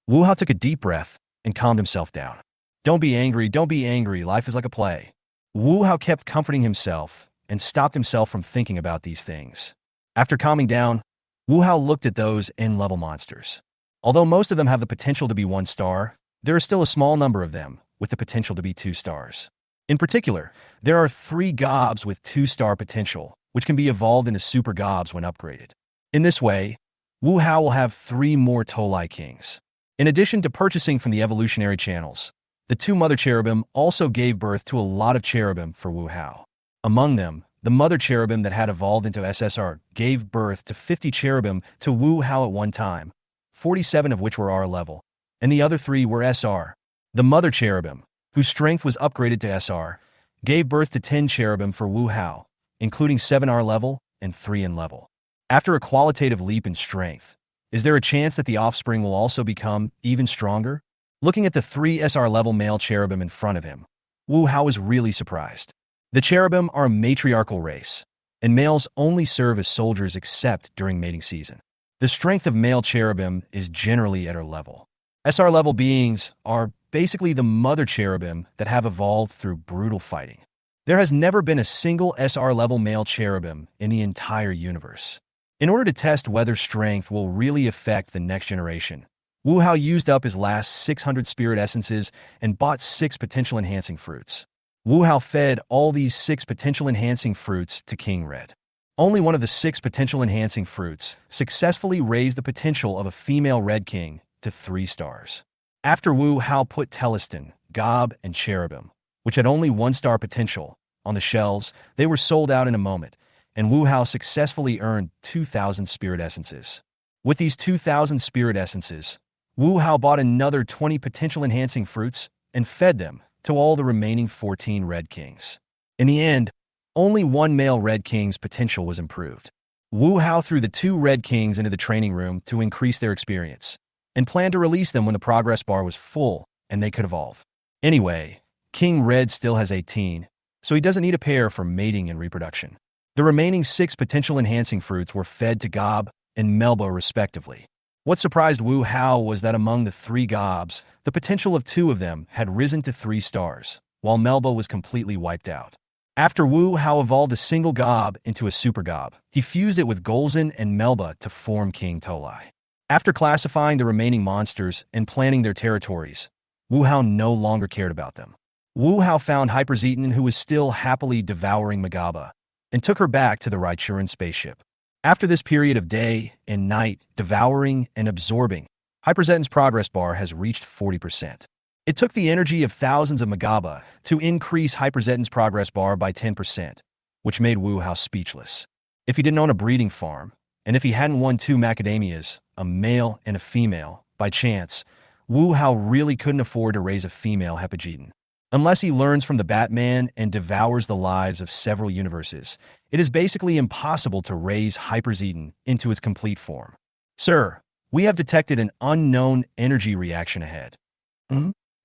Wu Hao took a deep breath and calmed himself down. Don't be angry, life is like a play. Wu Hao kept comforting himself and stopped himself from thinking about these things. After calming down, Wu Hao looked at those N-level monsters. Although most of them have the potential to be 1-star, there are still a small number of them with the potential to be 2 stars. In particular, there are 3 Gobs with 2-star potential, which can be evolved into Super Gobs when upgraded. In this way, Wu Hao will have 3 more Tolai Kings. In addition to purchasing from the evolutionary channels, the 2 Mother Cherubim also gave birth to a lot of Cherubim for Wu Hao. Among them, the Mother Cherubim that had evolved into SSR gave birth to 50 Cherubim to Wu Hao at one time, 47 of which were R-level, and the other 3 were SR. The Mother Cherubim, whose strength was upgraded to SR, gave birth to 10 Cherubim for Wu Hao, including 7 R-level and 3 in level. After a qualitative leap in strength, is there a chance that the offspring will also become even stronger? Looking at the 3 SR level male cherubim in front of him, Wu Hao was really surprised. The cherubim are a matriarchal race, and males only serve as soldiers except during mating season. The strength of male cherubim is generally at our level. SR level beings are basically the mother cherubim that have evolved through brutal fighting. There has never been a single SR level male cherubim in the entire universe. In order to test whether strength will really affect the next generation, Wu Hao used up his last 600 spirit essences and bought 6 potential enhancing fruits. Wu Hao fed all these 6 potential enhancing fruits to King Red. Only one of the 6 potential enhancing fruits successfully raised the potential of a female Red King to 3 stars. After Wu Hao put Telestin, Gob, and Cherubim, which had only 1-star potential, on the shelves, they were sold out in a moment, and Wu Hao successfully earned 2,000 spirit essences. With these 2,000 spirit essences, Wu Hao bought another 20 potential enhancing fruits and fed them to all the remaining 14 Red Kings. In the end, only 1 male Red King's potential was improved. Wu Hao threw the 2 Red Kings into the training room to increase their experience, and planned to release them when the progress bar was full and they could evolve. Anyway, King Red still has 18, so he doesn't need a pair for mating and reproduction. The remaining 6 potential enhancing fruits were fed to Gob and Melba respectively. What surprised Wu Hao was that among the 3 Gobs, the potential of 2 of them had risen to 3 stars, while Melba was completely wiped out. After Wu Hao evolved a single Gob into a super Gob, he fused it with Golzin and Melba to form King Tolai. After classifying the remaining monsters and planning their territories, Wu Hao no longer cared about them. Wu Hao found Hyperzetan, who was still happily devouring Magaba, and took her back to the Raichuran spaceship. After this period of day and night devouring and absorbing, Hyperzetan's progress bar has reached 40%. It took the energy of thousands of Magaba to increase Hyperzetan's progress bar by 10%, which made Wu Hao speechless. If he didn't own a breeding farm, and if he hadn't won 2 macadamias, a male and a female, by chance, Wu Hao really couldn't afford to raise a female Hyperzetan. Unless he learns from the Batman and devours the lives of several universes, it is basically impossible to raise Hyperzetan into its complete form. Sir, we have detected an unknown energy reaction ahead.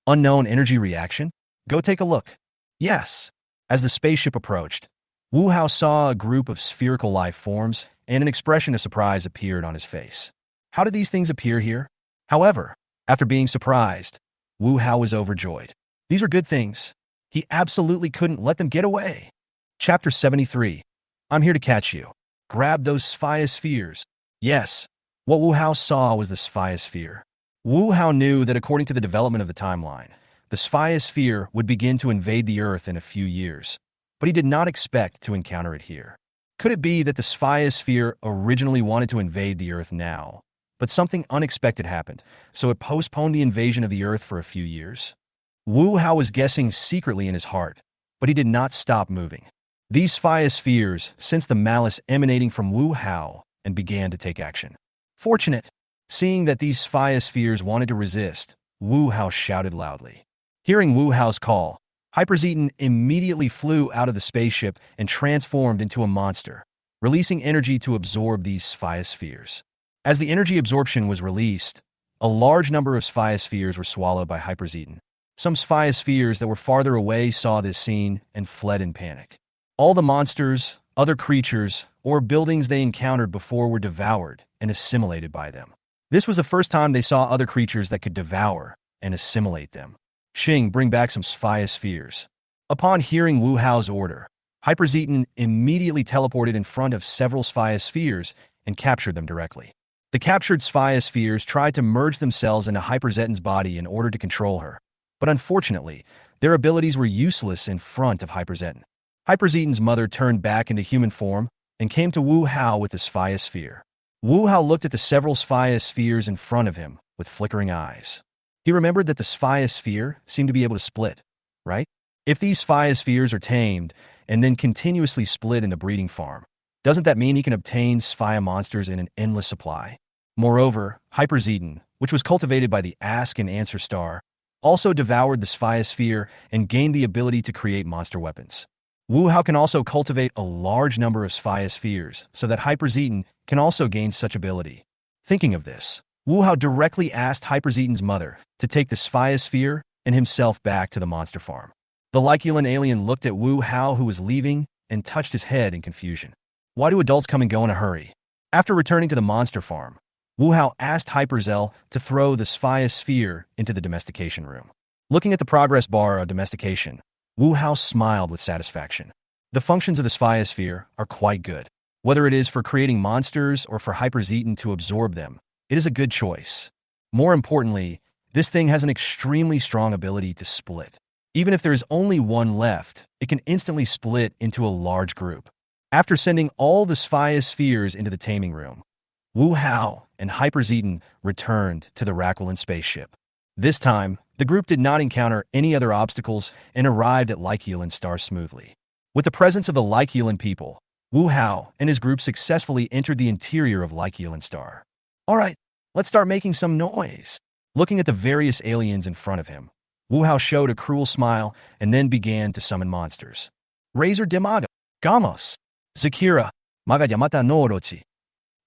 Unknown energy reaction? Go take a look. Yes. As the spaceship approached, Wu Hao saw a group of spherical life forms, and an expression of surprise appeared on his face. How did these things appear here? However, after being surprised, Wu Hao was overjoyed. These are good things. He absolutely couldn't let them get away. Chapter 73. I'm here to catch you. Grab those spheres. Yes, what Wu Hao saw was the sphere. Wu Hao knew that according to the development of the timeline, the sphere would begin to invade the Earth in a few years, but he did not expect to encounter it here. Could it be that the sphere originally wanted to invade the Earth now, but something unexpected happened, so it postponed the invasion of the Earth for a few years? Wu Hao was guessing secretly in his heart, but he did not stop moving. These spheres sensed the malice emanating from Wu Hao and began to take action. Fortunate. Seeing that these spheres wanted to resist, Wu Hao shouted loudly. Hearing Wu Hao's call, Hyperzetan immediately flew out of the spaceship and transformed into a monster, releasing energy to absorb these spheres. As the energy absorption was released, a large number of spheres were swallowed by Hyperzetan. Some spheres that were farther away saw this scene and fled in panic. All the monsters, other creatures, or buildings they encountered before were devoured and assimilated by them. This was the first time they saw other creatures that could devour and assimilate them. Xing, bring back some spheres. Upon hearing Wu Hao's order, Hyperzetan immediately teleported in front of several spheres and captured them directly. The captured spheres tried to merge themselves into Hyperzetan's body in order to control her, but unfortunately, their abilities were useless in front of Hyperzetan. Hyperzetan's mother turned back into human form and came to Wu Hao with the sphere. Wu Hao looked at the several spheres in front of him with flickering eyes. He remembered that the sphere seemed to be able to split, right? If these spheres are tamed and then continuously split in the breeding farm, doesn't that mean he can obtain sphere monsters in an endless supply? Moreover, Hyperzetan, which was cultivated by the Ask and Answer star, also devoured the sphere and gained the ability to create monster weapons. Wu Hao can also cultivate a large number of spheres so that Hyperzeton can also gain such ability. Thinking of this, Wu Hao directly asked Hyperzeton's mother to take the sphere and himself back to the monster farm. The Lyculan alien looked at Wu Hao, who was leaving, and touched his head in confusion. Why do adults come and go in a hurry? After returning to the monster farm, Wu Hao asked Hyperzel to throw the sphere into the domestication room. Looking at the progress bar of domestication, Wu Hao smiled with satisfaction. The functions of the sphere are quite good. Whether it is for creating monsters or for Hyperzeton to absorb them, it is a good choice. More importantly, this thing has an extremely strong ability to split. Even if there is only one left, it can instantly split into a large group. After sending all the spheres into the taming room, Wu Hao and Hyperzeton returned to the Raquelin spaceship. This time, the group did not encounter any other obstacles and arrived at Lyculan Star smoothly. With the presence of the Lyculan people, Wu Hao and his group successfully entered the interior of Lyculan Star. All right, let's start making some noise. Looking at the various aliens in front of him, Wu Hao showed a cruel smile and then began to summon monsters. Razor Dimaga, Gamos, Zakira, Magayamata no Orochi,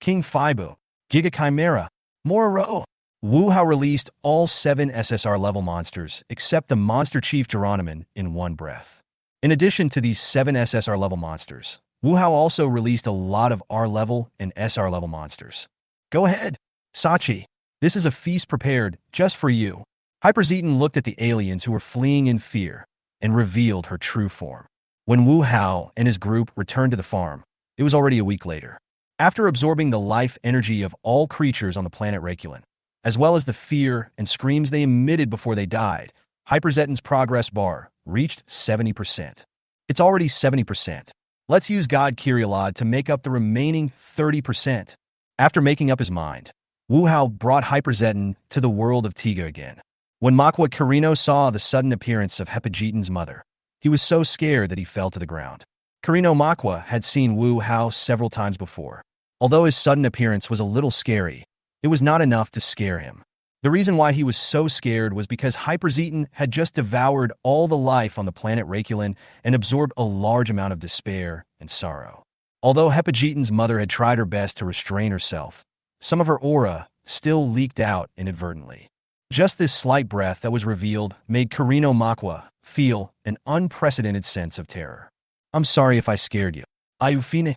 King Fibu, Giga Chimera, Mororo. Wu Hao released all 7 SSR-level monsters except the Monster Chief Geronimon in one breath. In addition to these 7 SSR-level monsters, Wu Hao also released a lot of R-level and SR-level monsters. Go ahead, Sachi. This is a feast prepared just for you. Hyperzeton looked at the aliens who were fleeing in fear and revealed her true form. When Wu Hao and his group returned to the farm, it was already a week later. After absorbing the life energy of all creatures on the planet Raquelin, as well as the fear and screams they emitted before they died, Hyperzeton's progress bar reached 70%. It's already 70%. Let's use God Kyrielod to make up the remaining 30%. After making up his mind, Wu Hao brought Hyperzeton to the world of Tiga again. When Manhwa Carino saw the sudden appearance of Hyperzeton's mother, he was so scared that he fell to the ground. Carino Manhwa had seen Wu Hao several times before. Although his sudden appearance was a little scary, it was not enough to scare him. The reason why he was so scared was because Hyperzeton had just devoured all the life on the planet Raquelin and absorbed a large amount of despair and sorrow. Although Hyperzeton's mother had tried her best to restrain herself, some of her aura still leaked out inadvertently. Just this slight breath that was revealed made Carino Manhwa feel an unprecedented sense of terror. I'm sorry if I scared you. Ayufine.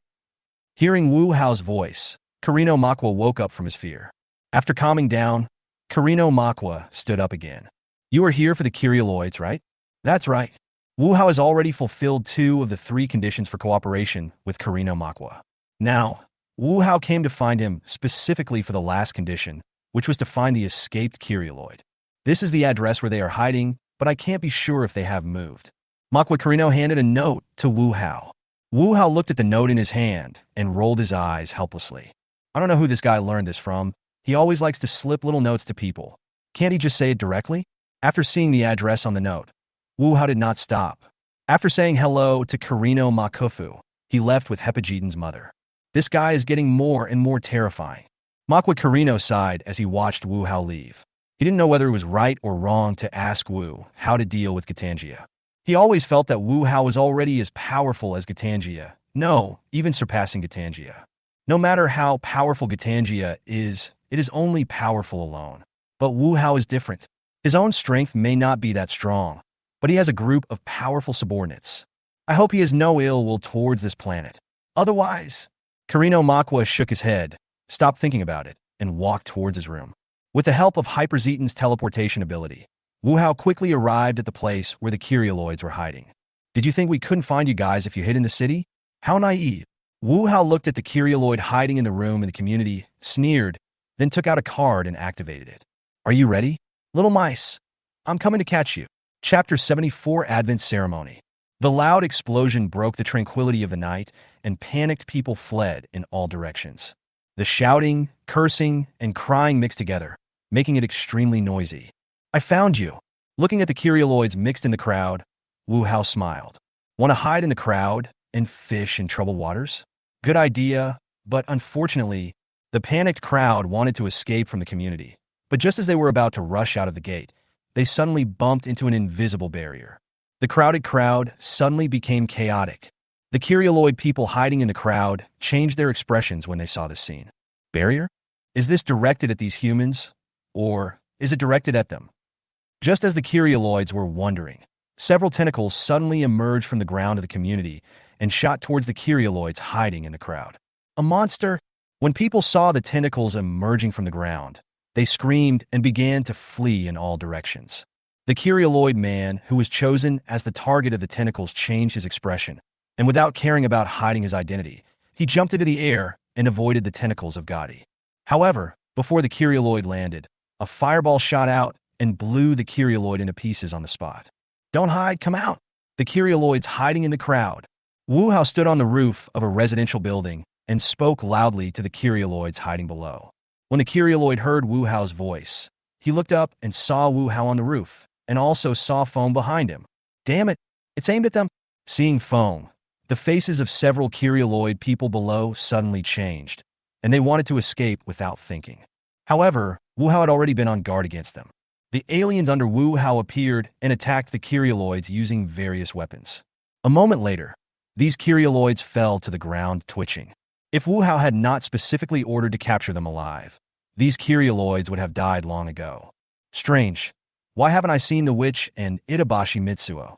Hearing Wu Hao's voice, Carino Manhwa woke up from his fear. After calming down, Carino Manhwa stood up again. You are here for the Kyrialoids, right? That's right. Wu Hao has already fulfilled 2 of the 3 conditions for cooperation with Carino Manhwa. Now, Wu Hao came to find him specifically for the last condition, which was to find the escaped Kyrialoid. This is the address where they are hiding, but I can't be sure if they have moved. Manhwa Carino handed a note to Wu Hao. Wu Hao looked at the note in his hand and rolled his eyes helplessly. I don't know who this guy learned this from. He always likes to slip little notes to people. Can't he just say it directly? After seeing the address on the note, Wu Hao did not stop. After saying hello to Carino Makufu, he left with Hyperzeton's mother. This guy is getting more and more terrifying. Manhwa Carino sighed as he watched Wu Hao leave. He didn't know whether it was right or wrong to ask Wu how to deal with Gatangia. He always felt that Wu Hao was already as powerful as Gatangia, even surpassing Gatangia. No matter how powerful Gatangia is, it is only powerful alone. But Wu Hao is different. His own strength may not be that strong, but he has a group of powerful subordinates. I hope he has no ill will towards this planet. Otherwise, Carino Manhwa shook his head, stopped thinking about it, and walked towards his room. With the help of Hyperzeton's teleportation ability, Wu Hao quickly arrived at the place where the Kyrialoids were hiding. Did you think we couldn't find you guys if you hid in the city? How naive. Wu Hao looked at the Kyrialoid hiding in the room in the community, sneered, then took out a card and activated it. Are you ready? Little mice, I'm coming to catch you. Chapter 74 Advent Ceremony. The loud explosion broke the tranquility of the night, and panicked people fled in all directions. The shouting, cursing, and crying mixed together, making it extremely noisy. I found you. Looking at the Kyrialoids mixed in the crowd, Wu Hao smiled. Want to hide in the crowd and fish in troubled waters? Good idea, but unfortunately, the panicked crowd wanted to escape from the community. But just as they were about to rush out of the gate, they suddenly bumped into an invisible barrier. The crowded crowd suddenly became chaotic. The Kyrioloid people hiding in the crowd changed their expressions when they saw the scene. Barrier? Is this directed at these humans? Or is it directed at them? Just as the Kyrioloids were wondering, several tentacles suddenly emerged from the ground of the community and shot towards the Kyrioloids hiding in the crowd. A monster? When people saw the tentacles emerging from the ground, they screamed and began to flee in all directions. The Kyrioloid man, who was chosen as the target of the tentacles, changed his expression, and without caring about hiding his identity, he jumped into the air and avoided the tentacles of Gotti. However, before the Kyrioloid landed, a fireball shot out and blew the Kyrioloid into pieces on the spot. Don't hide, come out! The Kyrioloids hiding in the crowd. Wu Hao stood on the roof of a residential building and spoke loudly to the Kyrioloids hiding below. When the Kyrioloid heard Wu Hao's voice, he looked up and saw Wu Hao on the roof, and also saw foam behind him. Damn it, it's aimed at them! Seeing foam, the faces of several Kyrioloid people below suddenly changed, and they wanted to escape without thinking. However, Wu Hao had already been on guard against them. The aliens under Wu Hao appeared and attacked the Kyrioloids using various weapons. A moment later, these Kyrioloids fell to the ground twitching. If Wu Hao had not specifically ordered to capture them alive, these Kyrioloids would have died long ago. Strange. Why haven't I seen the witch and Itabashi Mitsuo?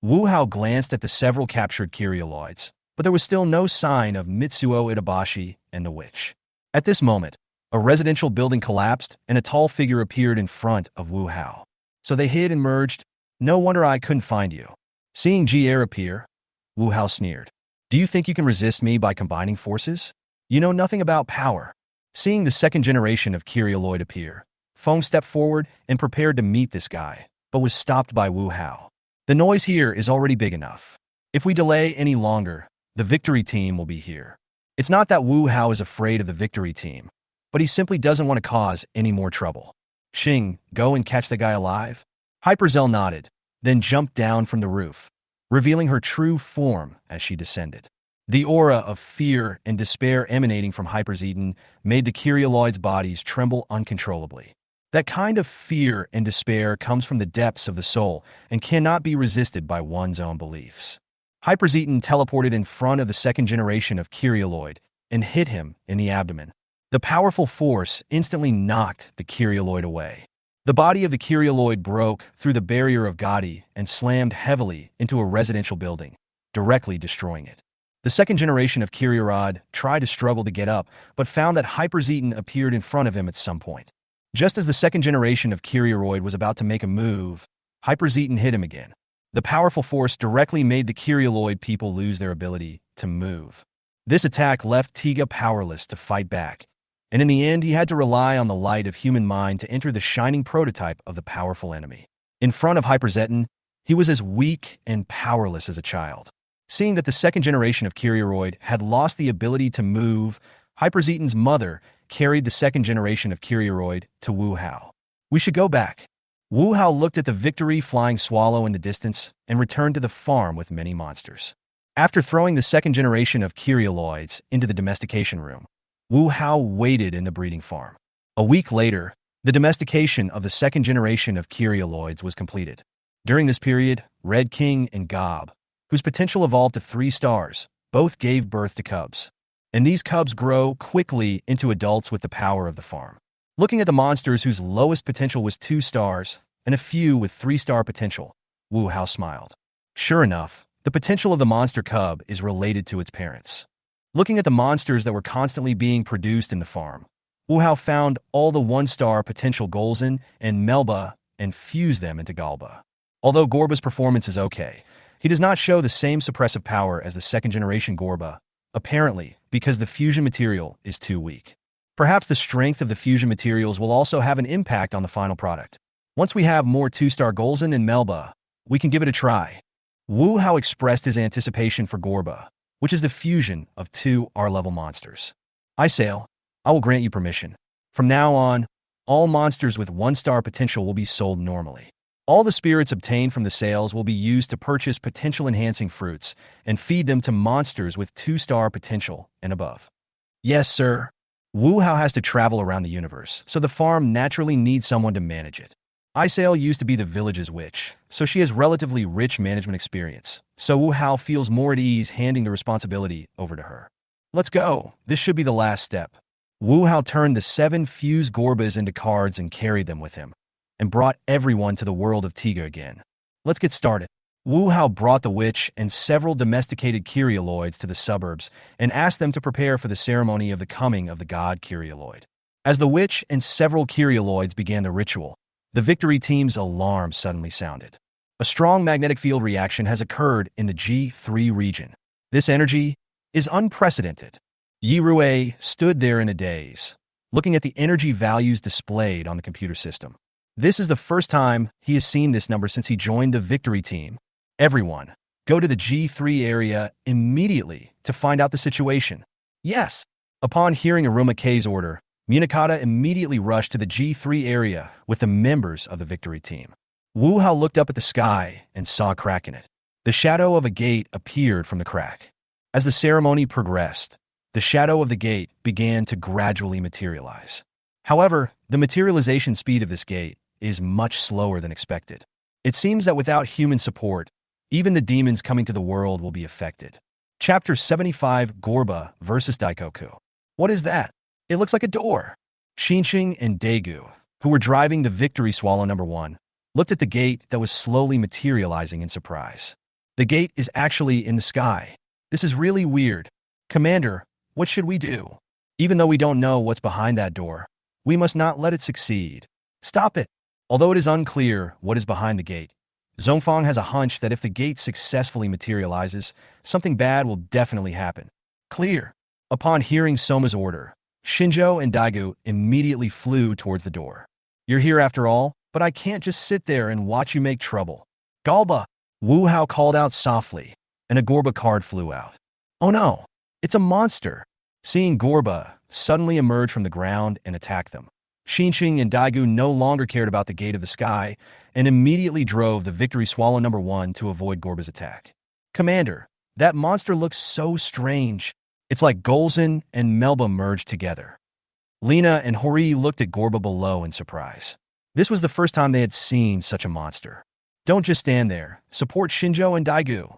Wu Hao glanced at the several captured Kyrioloids, but there was still no sign of Mitsuo, Itabashi, and the witch. At this moment, a residential building collapsed and a tall figure appeared in front of Wu Hao. So they hid and merged. No wonder I couldn't find you. Seeing Ji-Er appear, Wu Hao sneered. Do you think you can resist me by combining forces? You know nothing about power. Seeing the second generation of Kyrioloid appear, Feng stepped forward and prepared to meet this guy, but was stopped by Wu Hao. The noise here is already big enough. If we delay any longer, the victory team will be here. It's not that Wu Hao is afraid of the victory team, but he simply doesn't want to cause any more trouble. Xing, go and catch the guy alive? Hyperzell nodded, then jumped down from the roof, revealing her true form as she descended. The aura of fear and despair emanating from Hyperzeten made the Kyrioloids' bodies tremble uncontrollably. That kind of fear and despair comes from the depths of the soul and cannot be resisted by one's own beliefs. Hyperzeten teleported in front of the second generation of Kyrioloid and hit him in the abdomen. The powerful force instantly knocked the Kyrioloid away. The body of the Kyrioloid broke through the barrier of Gotti and slammed heavily into a residential building, directly destroying it. The second generation of Kyriorod tried to struggle to get up, but found that Hyperzeten appeared in front of him at some point. Just as the second generation of Kyrioroid was about to make a move, Hyperzeten hit him again. The powerful force directly made the Kyrioloid people lose their ability to move. This attack left Tiga powerless to fight back, and in the end he had to rely on the light of human mind to enter the shining prototype of the powerful enemy. In front of Hyperzeten, he was as weak and powerless as a child. Seeing that the second generation of Kyrioroid had lost the ability to move, Hyperzeten's mother carried the second generation of Kyrioroid to Wu Hao. We should go back. Wu Hao looked at the victory flying swallow in the distance and returned to the farm with many monsters. After throwing the second generation of Kyrioloids into the domestication room, Wu Hao waited in the breeding farm. A week later, the domestication of the second generation of Kyrioloids was completed. During this period, Red King and Gob, whose potential evolved to 3 stars, both gave birth to cubs. And these cubs grow quickly into adults with the power of the farm. Looking at the monsters whose lowest potential was 2 stars, and a few with 3-star potential, Wu Hao smiled. Sure enough, the potential of the monster cub is related to its parents. Looking at the monsters that were constantly being produced in the farm, Wu Hao found all the 1-star potential Golzin and Melba and fused them into Galba. Although Gorba's performance is okay, he does not show the same suppressive power as the second-generation Gorba, apparently because the fusion material is too weak. Perhaps the strength of the fusion materials will also have an impact on the final product. Once we have more 2-star Golzin and Melba, we can give it a try. Wu Hao expressed his anticipation for Gorba, which is the fusion of 2 R-level monsters. I will grant you permission. From now on, all monsters with 1-star potential will be sold normally. All the spirits obtained from the sales will be used to purchase potential-enhancing fruits and feed them to monsters with 2-star potential and above. Yes, sir. Wu Hao has to travel around the universe, so the farm naturally needs someone to manage it. Isail used to be the village's witch, so she has relatively rich management experience. So Wu Hao feels more at ease handing the responsibility over to her. Let's go. This should be the last step. Wu Hao turned the 7 fused Gorbas into cards and carried them with him, and brought everyone to the world of Tiga again. Let's get started. Wu Hao brought the witch and several domesticated Kyrialoids to the suburbs and asked them to prepare for the ceremony of the coming of the god Kyrialoid. As the witch and several Kyrialoids began the ritual, the victory team's alarm suddenly sounded. A strong magnetic field reaction has occurred in the G3 region. This energy is unprecedented. Yi Rue stood there in a daze, looking at the energy values displayed on the computer system. This is the first time he has seen this number since he joined the victory team. Everyone, go to the G3 area immediately to find out the situation. Yes. Upon hearing Aruma K's order, Munakata immediately rushed to the G3 area with the members of the victory team. Wu Hao looked up at the sky and saw a crack in it. The shadow of a gate appeared from the crack. As the ceremony progressed, the shadow of the gate began to gradually materialize. However, the materialization speed of this gate is much slower than expected. It seems that without human support, even the demons coming to the world will be affected. Chapter 75 Gorba vs. Daikoku. What is that? It looks like a door. Xinqing and Daegu, who were driving the victory swallow number 1, looked at the gate that was slowly materializing in surprise. The gate is actually in the sky. This is really weird. Commander, what should we do? Even though we don't know what's behind that door, we must not let it succeed. Stop it. Although it is unclear what is behind the gate, Zhongfang has a hunch that if the gate successfully materializes, something bad will definitely happen. Clear. Upon hearing Soma's order, Shinjo and Daegu immediately flew towards the door. You're here after all, but I can't just sit there and watch you make trouble. Galba! Wu Hao called out softly, and a Gorba card flew out. Oh no, it's a monster. Seeing Gorba suddenly emerge from the ground and attack them, Xinqing and Daegu no longer cared about the gate of the sky and immediately drove the victory swallow number 1 to avoid Gorba's attack. Commander, that monster looks so strange. It's like Golzin and Melba merged together. Lina and Hori looked at Gorba below in surprise. This was the first time they had seen such a monster. Don't just stand there. Support Shinjo and Daegu.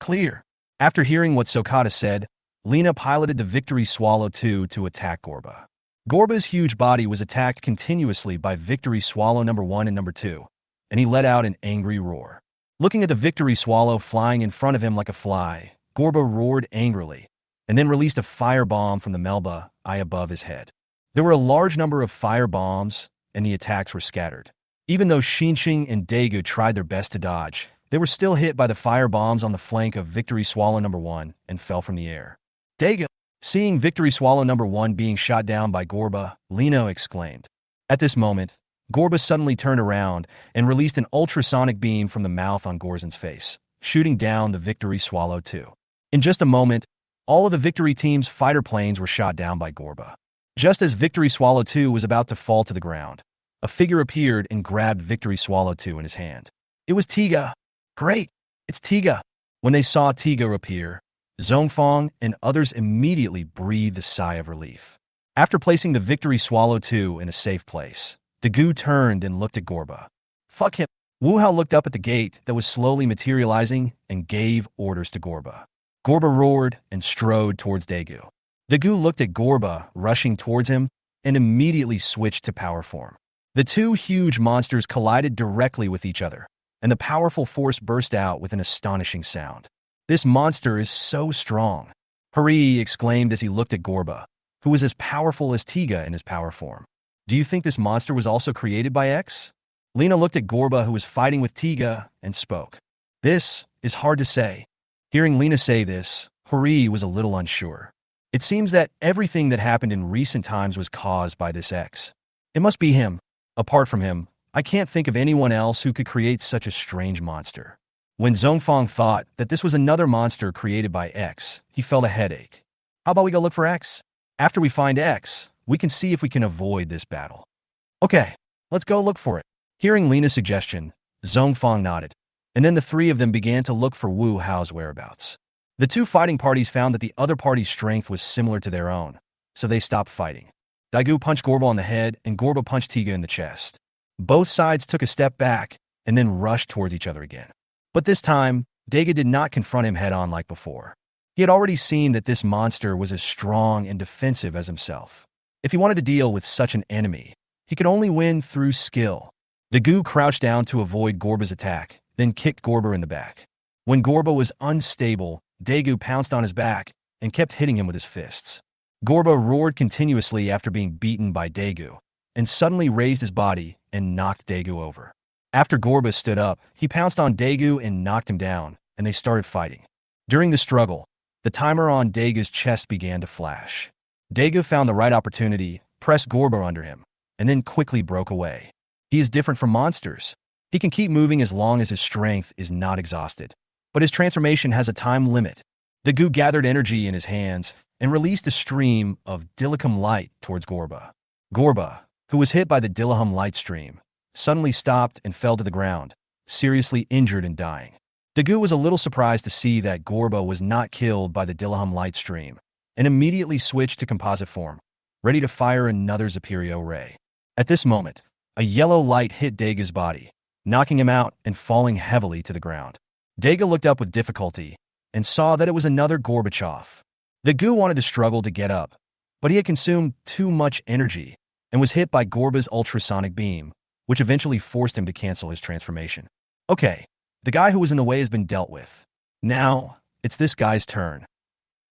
Clear. After hearing what Sokata said, Lina piloted the victory swallow 2 to attack Gorba. Gorba's huge body was attacked continuously by victory swallow number 1 and number 2, and he let out an angry roar. Looking at the victory swallow flying in front of him like a fly, Gorba roared angrily, and then released a firebomb from the Melba eye above his head. There were a large number of fire bombs, and the attacks were scattered. Even though Xinqing and Daegu tried their best to dodge, they were still hit by the fire bombs on the flank of victory swallow number 1 and fell from the air. Daegu! Seeing victory swallow number 1 being shot down by Gorba, Lino exclaimed. At this moment, Gorba suddenly turned around and released an ultrasonic beam from the mouth on Gorzin's face, shooting down the victory swallow 2. In just a moment, all of the victory team's fighter planes were shot down by Gorba. Just as victory swallow 2 was about to fall to the ground, a figure appeared and grabbed victory swallow 2 in his hand. It was Tiga. Great! It's Tiga! When they saw Tiga appear, Zhongfang and others immediately breathed a sigh of relief. After placing the victory swallow 2 in a safe place, Daegu turned and looked at Gorba. Fuck him. Wu Hao looked up at the gate that was slowly materializing and gave orders to Gorba. Gorba roared and strode towards Daegu. Daegu looked at Gorba rushing towards him and immediately switched to power form. The two huge monsters collided directly with each other, and the powerful force burst out with an astonishing sound. This monster is so strong, Hari exclaimed as he looked at Gorba, who was as powerful as Tiga in his power form. Do you think this monster was also created by X? Lina looked at Gorba, who was fighting with Tiga, and spoke. This is hard to say. Hearing Lina say this, Hari was a little unsure. It seems that everything that happened in recent times was caused by this X. It must be him. Apart from him, I can't think of anyone else who could create such a strange monster. When Zhongfang thought that this was another monster created by X, he felt a headache. How about we go look for X? After we find X, we can see if we can avoid this battle. Okay, let's go look for it. Hearing Lina's suggestion, Zhongfang nodded, and then the three of them began to look for Wu Hao's whereabouts. The two fighting parties found that the other party's strength was similar to their own, so they stopped fighting. Daegu punched Gorba on the head, and Gorba punched Tiga in the chest. Both sides took a step back and then rushed towards each other again. But this time, Daga did not confront him head-on like before. He had already seen that this monster was as strong and defensive as himself. If he wanted to deal with such an enemy, he could only win through skill. Dagu crouched down to avoid Gorba's attack, then kicked Gorba in the back. When Gorba was unstable, Dagu pounced on his back and kept hitting him with his fists. Gorba roared continuously after being beaten by Dagu, and suddenly raised his body and knocked Dagu over. After Gorba stood up, he pounced on Dagu and knocked him down, and they started fighting. During the struggle, the timer on Dagu's chest began to flash. Dagu found the right opportunity, pressed Gorba under him, and then quickly broke away. He is different from monsters. He can keep moving as long as his strength is not exhausted. But his transformation has a time limit. Dagu gathered energy in his hands and released a stream of Dillicum light towards Gorba. Gorba, who was hit by the Dillicum light stream, suddenly stopped and fell to the ground, seriously injured and dying. Dagu was a little surprised to see that Gorba was not killed by the Dillicum light stream, and immediately switched to composite form, ready to fire another Zapirio ray. At this moment, a yellow light hit Daga's body, knocking him out and falling heavily to the ground. Daga looked up with difficulty and saw that it was another Gorbachev. Dagu wanted to struggle to get up, but he had consumed too much energy and was hit by Gorba's ultrasonic beam, which eventually forced him to cancel his transformation. Okay, the guy who was in the way has been dealt with. Now, it's this guy's turn.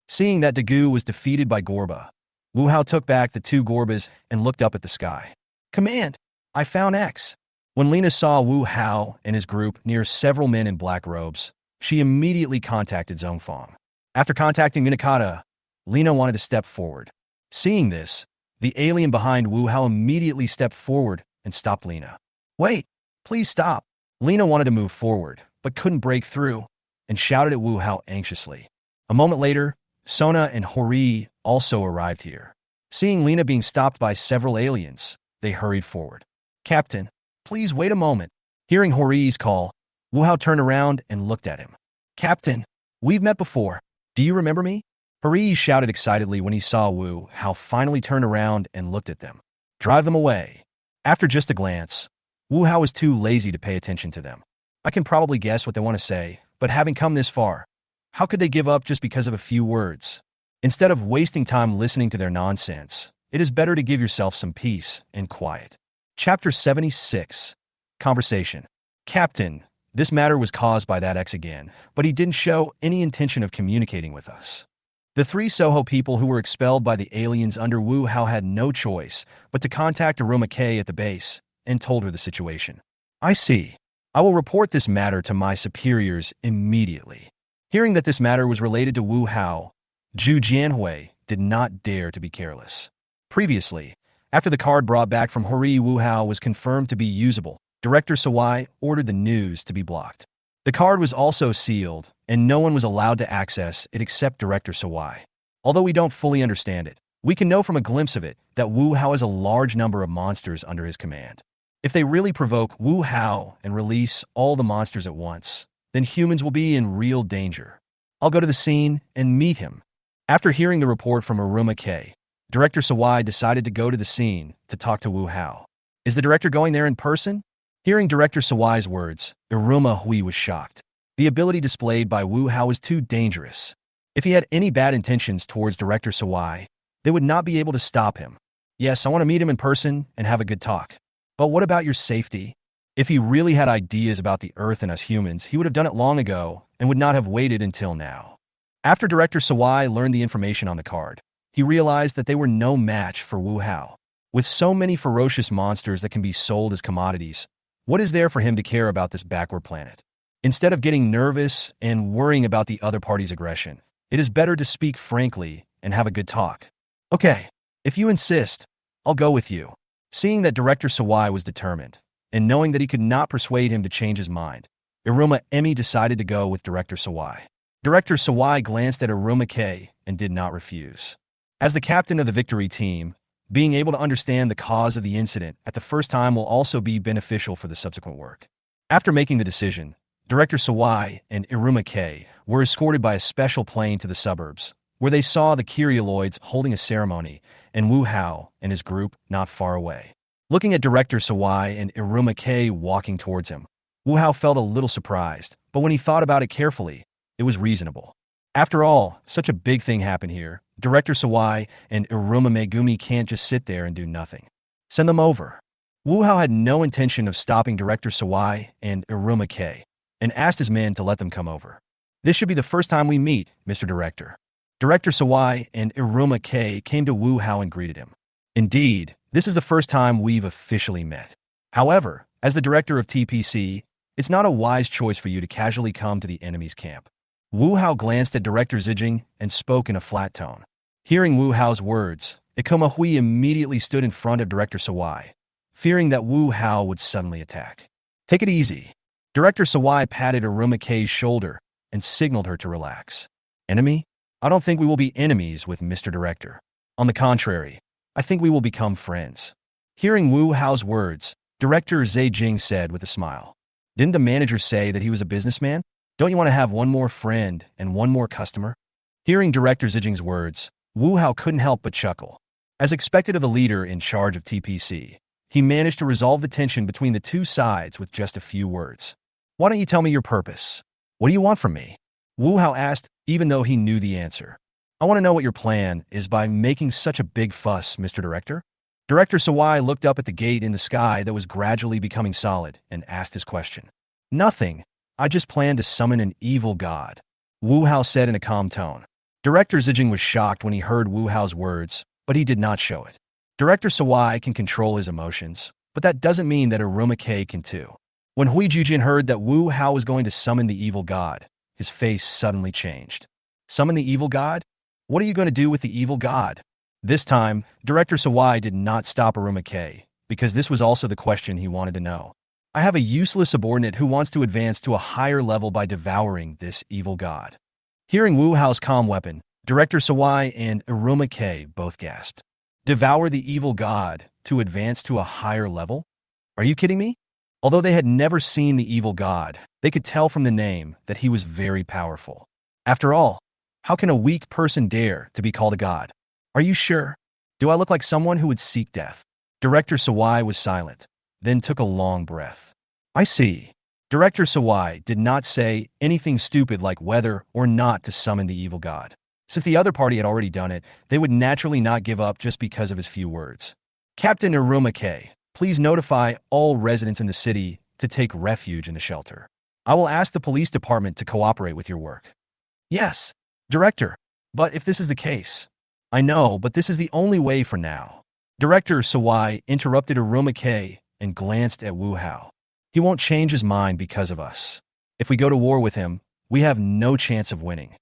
Seeing that Dagu was defeated by Gorba, Wu Hao took back the two Gorbas and looked up at the sky. Command, I found X. When Lena saw Wu Hao and his group near several men in black robes, she immediately contacted Zhongfang. After contacting Minakata, Lena wanted to step forward. Seeing this, the alien behind Wu Hao immediately stepped forward and stopped Lena. Wait, please stop. Lena wanted to move forward, but couldn't break through, and shouted at Wu Hao anxiously. A moment later, Sona and Hori also arrived here. Seeing Lena being stopped by several aliens, they hurried forward. Captain, please wait a moment. Hearing Hori's call, Wu Hao turned around and looked at him. Captain, we've met before. Do you remember me? Hori shouted excitedly when he saw Wu Hao finally turned around and looked at them. Drive them away. After just a glance, Wu Hao was too lazy to pay attention to them. I can probably guess what they want to say, but having come this far, how could they give up just because of a few words? Instead of wasting time listening to their nonsense, it is better to give yourself some peace and quiet. Chapter 76. Conversation. Captain, this matter was caused by that X again, but he didn't show any intention of communicating with us. The three Soho people who were expelled by the aliens under Wu Hao had no choice but to contact Aruma K at the base and told her the situation. I see. I will report this matter to my superiors immediately. Hearing that this matter was related to Wu Hao, Zhu Jianhui did not dare to be careless. Previously, after the card brought back from Hori Wu Hao was confirmed to be usable, Director Sawai ordered the news to be blocked. The card was also sealed, and no one was allowed to access it except Director Sawai. Although we don't fully understand it, we can know from a glimpse of it that Wu Hao has a large number of monsters under his command. If they really provoke Wu Hao and release all the monsters at once, then humans will be in real danger. I'll go to the scene and meet him. After hearing the report from Aruma K, Director Sawai decided to go to the scene to talk to Wu Hao. Is the director going there in person? Hearing Director Sawai's words, Aruma Hui was shocked. The ability displayed by Wu Hao was too dangerous. If he had any bad intentions towards Director Sawai, they would not be able to stop him. Yes, I want to meet him in person and have a good talk. But what about your safety? If he really had ideas about the Earth and us humans, he would have done it long ago and would not have waited until now. After Director Sawai learned the information on the card, he realized that they were no match for Wu Hao. With so many ferocious monsters that can be sold as commodities, what is there for him to care about this backward planet? Instead of getting nervous and worrying about the other party's aggression, it is better to speak frankly and have a good talk. Okay, if you insist, I'll go with you. Seeing that Director Sawai was determined, and knowing that he could not persuade him to change his mind, Iruma Emi decided to go with Director Sawai. Director Sawai glanced at Aruma K and did not refuse. As the captain of the victory team, being able to understand the cause of the incident at the first time will also be beneficial for the subsequent work. After making the decision, Director Sawai and Iruma K were escorted by a special plane to the suburbs, where they saw the Kyrioloids holding a ceremony and Wu Hao and his group not far away. Looking at Director Sawai and Iruma K walking towards him, Wu Hao felt a little surprised, but when he thought about it carefully, it was reasonable. After all, such a big thing happened here. Director Sawai and Iruma Megumi can't just sit there and do nothing. Send them over. Wu Hao had no intention of stopping Director Sawai and Iruma K, and asked his men to let them come over. This should be the first time we meet, Mr. Director. Director Sawai and Iruma K came to Wu Hao and greeted him. Indeed, this is the first time we've officially met. However, as the director of TPC, it's not a wise choice for you to casually come to the enemy's camp. Wu Hao glanced at Director Zijing and spoke in a flat tone. Hearing Wu Hao's words, Ikoma Hui immediately stood in front of Director Sawai, fearing that Wu Hao would suddenly attack. Take it easy. Director Sawai patted Iruma K's shoulder and signaled her to relax. Enemy? I don't think we will be enemies with Mr. Director. On the contrary, I think we will become friends. Hearing Wu Hao's words, Director Zijing said with a smile. Didn't the manager say that he was a businessman? Don't you want to have one more friend and one more customer? Hearing Director Zijing's words, Wu Hao couldn't help but chuckle. As expected of the leader in charge of TPC, he managed to resolve the tension between the two sides with just a few words. Why don't you tell me your purpose? What do you want from me? Wu Hao asked, even though he knew the answer. I want to know what your plan is by making such a big fuss, Mr. Director. Director Sawai looked up at the gate in the sky that was gradually becoming solid and asked his question. Nothing. I just plan to summon an evil god, Wu Hao said in a calm tone. Director Zijing was shocked when he heard Wu Hao's words, but he did not show it. Director Sawai can control his emotions, but that doesn't mean that Iruma K can too. When Hui Jujin heard that Wu Hao was going to summon the evil god, his face suddenly changed. Summon the evil god? What are you going to do with the evil god? This time, Director Sawai did not stop Iruma K, because this was also the question he wanted to know. I have a useless subordinate who wants to advance to a higher level by devouring this evil god. Hearing Wu Hao's calm weapon, Director Sawai and Iruma K both gasped. Devour the evil god to advance to a higher level? Are you kidding me? Although they had never seen the evil god, they could tell from the name that he was very powerful. After all, how can a weak person dare to be called a god? Are you sure? Do I look like someone who would seek death? Director Sawai was silent, then took a long breath. I see. Director Sawai did not say anything stupid like whether or not to summon the evil god. Since the other party had already done it, they would naturally not give up just because of his few words. Captain Iruma K, please notify all residents in the city to take refuge in the shelter. I will ask the police department to cooperate with your work. Yes, Director, but if this is the case, I know, but this is the only way for now. Director Sawai interrupted Iruma K and glanced at Wu Hao. He won't change his mind because of us. If we go to war with him, we have no chance of winning.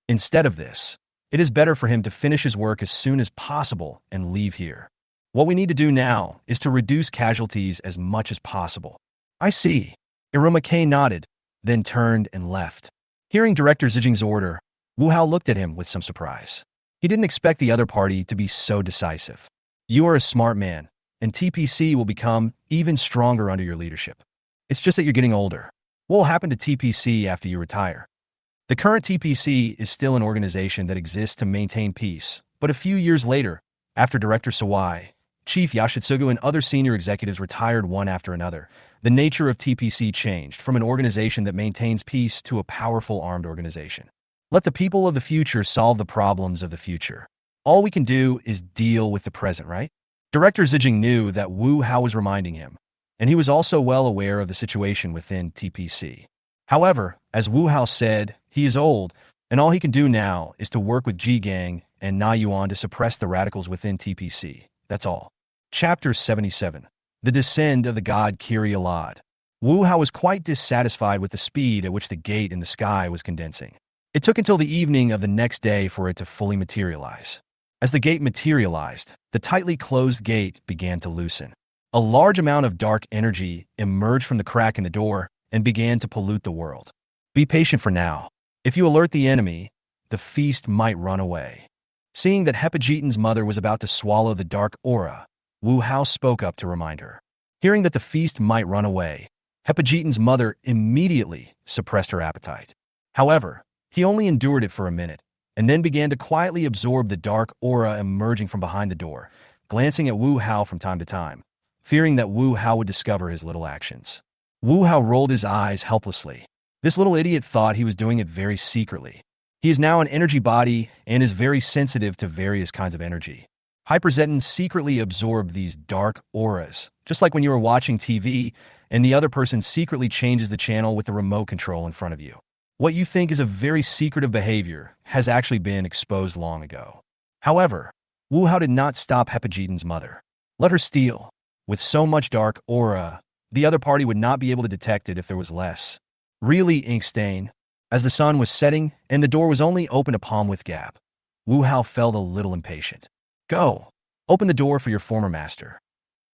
Instead of this, it is better for him to finish his work as soon as possible and leave here. What we need to do now is to reduce casualties as much as possible. I see. Iruma K nodded, then turned and left. Hearing Director Zijing's order, Wu Hao looked at him with some surprise. He didn't expect the other party to be so decisive. You are a smart man, and TPC will become even stronger under your leadership. It's just that you're getting older. What will happen to TPC after you retire? The current TPC is still an organization that exists to maintain peace, but a few years later, after Director Sawai, Chief Yashitsugu and other senior executives retired one after another, the nature of TPC changed from an organization that maintains peace to a powerful armed organization. Let the people of the future solve the problems of the future. All we can do is deal with the present, right? Director Zijing knew that Wu Hao was reminding him, and he was also well aware of the situation within TPC. However, as Wu Hao said, he is old, and all he can do now is to work with Ji Gang and Na Yuan to suppress the radicals within TPC. That's all. Chapter 77. The Descent of the God Kiri-Alad. Wu Hao was quite dissatisfied with the speed at which the gate in the sky was condensing. It took until the evening of the next day for it to fully materialize. As the gate materialized, the tightly closed gate began to loosen. A large amount of dark energy emerged from the crack in the door and began to pollute the world. Be patient for now. If you alert the enemy, the feast might run away. Seeing that Hepajitan's mother was about to swallow the dark aura, Wu Hao spoke up to remind her. Hearing that the feast might run away, Hepajitan's mother immediately suppressed her appetite. However, he only endured it for a minute, and then began to quietly absorb the dark aura emerging from behind the door, glancing at Wu Hao from time to time. fearing that Wu Hao would discover his little actions. Wu Hao rolled his eyes helplessly. This little idiot thought he was doing it very secretly. He is now an energy body and is very sensitive to various kinds of energy. Hyperzetin secretly absorbed these dark auras, just like when you are watching TV and the other person secretly changes the channel with the remote control in front of you. What you think is a very secretive behavior has actually been exposed long ago. However, Wu Hao did not stop Hepajiten's mother. Let her steal. With so much dark aura, the other party would not be able to detect it if there was less. Really, ink stain. As the sun was setting and the door was only open a palm width gap, Wu Hao felt a little impatient. Go. Open the door for your former master.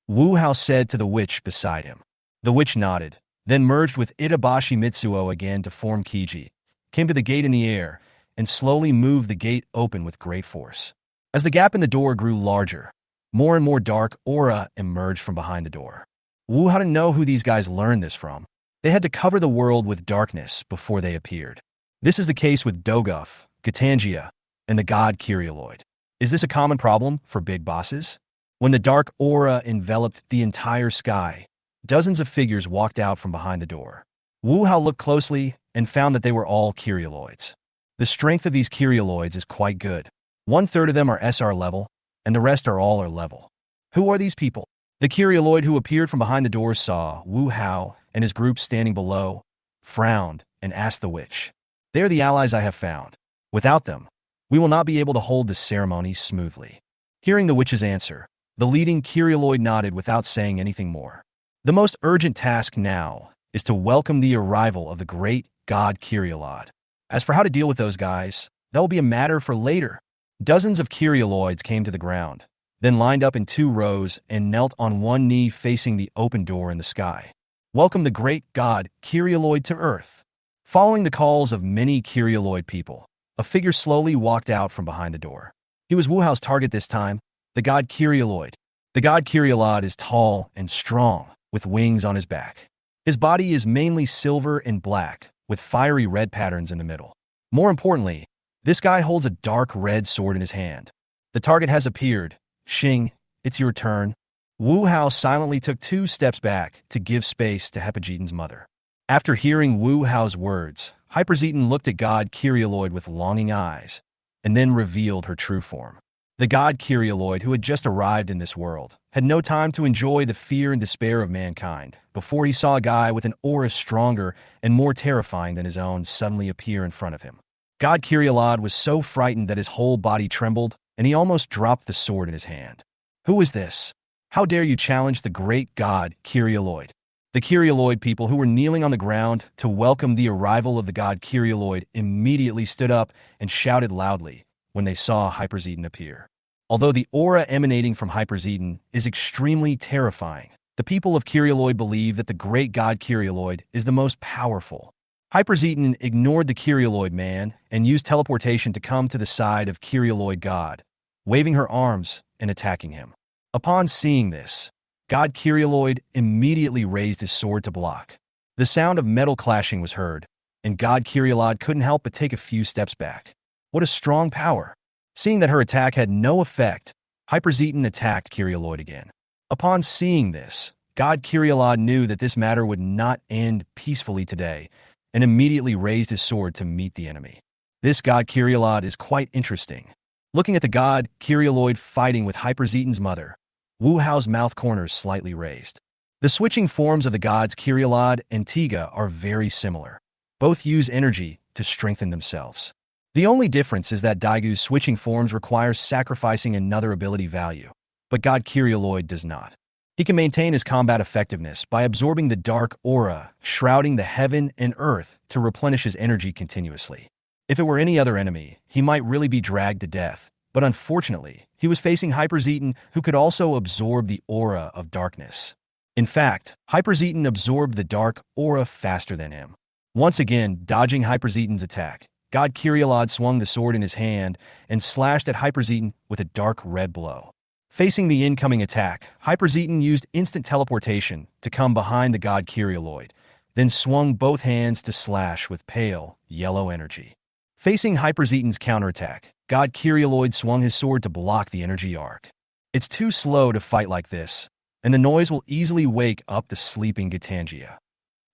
Wu Hao said to the witch beside him. The witch nodded, then merged with Itabashi Mitsuo again to form Kiji, came to the gate in the air, and slowly moved the gate open with great force. As the gap in the door grew larger, more and more dark aura emerged from behind the door. Wu Hao didn't know who these guys learned this from. They had to cover the world with darkness before they appeared. This is the case with Doguf, Gatangia, and the god Kyrialoid. Is this a common problem for big bosses? When the dark aura enveloped the entire sky, dozens of figures walked out from behind the door. Wu Hao looked closely and found that they were all Kyrialoids. The strength of these Kyrialoids is quite good. 1/3 of them are SR level, and the rest are all R level. Who are these people? The Kyrialoid who appeared from behind the door saw Wu Hao and his group standing below, frowned, and asked the witch. They are the allies I have found. Without them, we will not be able to hold this ceremony smoothly. Hearing the witch's answer, the leading Kyrialoid nodded without saying anything more. The most urgent task now is to welcome the arrival of the great god Kyrialod. As for how to deal with those guys, that will be a matter for later. Dozens of Kyrialoids came to the ground, then lined up in 2 rows and knelt on one knee facing the open door in the sky. Welcome the great god Kyrialoid to Earth. Following the calls of many Kyrialoid people, a figure slowly walked out from behind the door. He was Wu Hao's target this time, the god Kyrialoid. The god Kyrialod is tall and strong, with wings on his back. His body is mainly silver and black, with fiery red patterns in the middle. More importantly, this guy holds a dark red sword in his hand. The target has appeared. Xing, it's your turn. Wu Hao silently took 2 steps back to give space to Hepajiten's mother. After hearing Wu Hao's words, Hyperzetin looked at god Kyrialoid with longing eyes, and then revealed her true form. The god Kyrialoid, who had just arrived in this world, had no time to enjoy the fear and despair of mankind before he saw a guy with an aura stronger and more terrifying than his own suddenly appear in front of him. God Kyrialod was so frightened that his whole body trembled, and he almost dropped the sword in his hand. Who is this? How dare you challenge the great god Kyrialoid? The Kyrialoid people who were kneeling on the ground to welcome the arrival of the god Kyrialoid immediately stood up and shouted loudly when they saw Hyperzetin appear. Although the aura emanating from Hyperzetin is extremely terrifying, the people of Kyrialoid believe that the great god Kyrialoid is the most powerful. Hyperzetin ignored the Kyrialoid man and used teleportation to come to the side of Kyrialoid god, waving her arms and attacking him. Upon seeing this, god Kyrialoid immediately raised his sword to block. The sound of metal clashing was heard, and god Kyrialod couldn't help but take a few steps back. What a strong power! Seeing that her attack had no effect, Hyperzetin attacked Kyrialoid again. Upon seeing this, god Kyrialod knew that this matter would not end peacefully today, and immediately raised his sword to meet the enemy. This god Kyrialod is quite interesting. Looking at the god Kyrialoid fighting with Hyperzetin's mother, Wu Hao's mouth corners slightly raised. The switching forms of the gods Kyrialod and Tiga are very similar. Both use energy to strengthen themselves. The only difference is that Daigu's switching forms requires sacrificing another ability value, but god Kyrialoid does not. He can maintain his combat effectiveness by absorbing the dark aura, shrouding the heaven and earth to replenish his energy continuously. If it were any other enemy, he might really be dragged to death, but unfortunately, he was facing Hyperzetin, who could also absorb the aura of darkness. In fact, Hyperzetin absorbed the dark aura faster than him. Once again, dodging Hyperzetin's attack, god Kyrialod swung the sword in his hand and slashed at Hyperzetin with a dark red blow. Facing the incoming attack, Hyperzetin used instant teleportation to come behind the god Kyrialoid, then swung both hands to slash with pale, yellow energy. Facing Hyperzetin's counterattack, god Kyrialoid swung his sword to block the energy arc. It's too slow to fight like this, and the noise will easily wake up the sleeping Gitangia.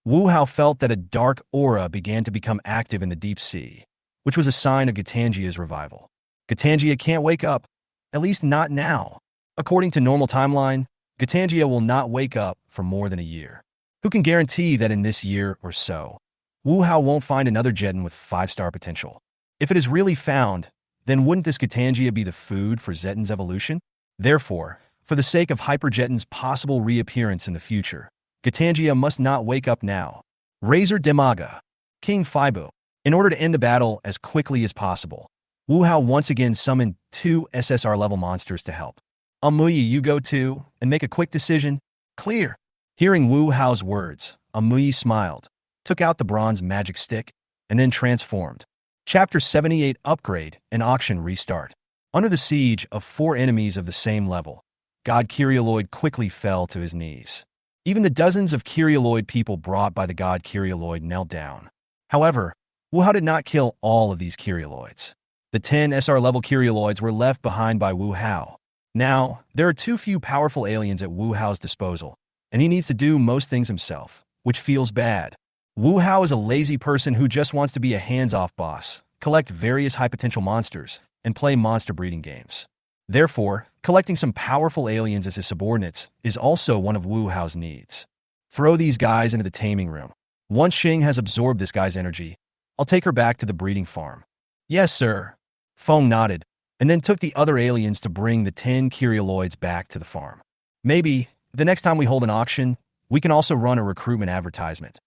Wu Hao felt that a dark aura began to become active in the deep sea, which was a sign of Gitangia's revival. Gitangia can't wake up, at least not now. According to normal timeline, Gitangia will not wake up for more than a year. Who can guarantee that in this year or so, Wu Hao won't find another Jeton with 5-star potential? If it is really found, then wouldn't this Gitangia be the food for Zeton's evolution? Therefore, for the sake of Hyper Jeton's possible reappearance in the future, Gitangia must not wake up now. Razor Demaga, King Fibu. In order to end the battle as quickly as possible, Wu Hao once again summoned 2 SSR-level monsters to help. Amuyi, you go too, and make a quick decision. Clear. Hearing Wu Hao's words, Amuyi smiled, took out the bronze magic stick, and then transformed. Chapter 78 Upgrade and Auction Restart. Under the siege of 4 enemies of the same level, God Kyrioloid quickly fell to his knees. Even the dozens of Kyrioloid people brought by the God Kyrioloid knelt down. However, Wu Hao did not kill all of these Kyrioloids. The 10 SR-level Kyrioloids were left behind by Wu Hao. Now, there are too few powerful aliens at Wu Hao's disposal, and he needs to do most things himself, which feels bad. Wu Hao is a lazy person who just wants to be a hands-off boss, collect various high-potential monsters, and play monster breeding games. Therefore, collecting some powerful aliens as his subordinates is also one of Wu Hao's needs. Throw these guys into the taming room. Once Xing has absorbed this guy's energy, I'll take her back to the breeding farm. Yes, sir. Feng nodded, and then took the other aliens to bring the 10 Kyrioloids back to the farm. Maybe, the next time we hold an auction, we can also run a recruitment advertisement.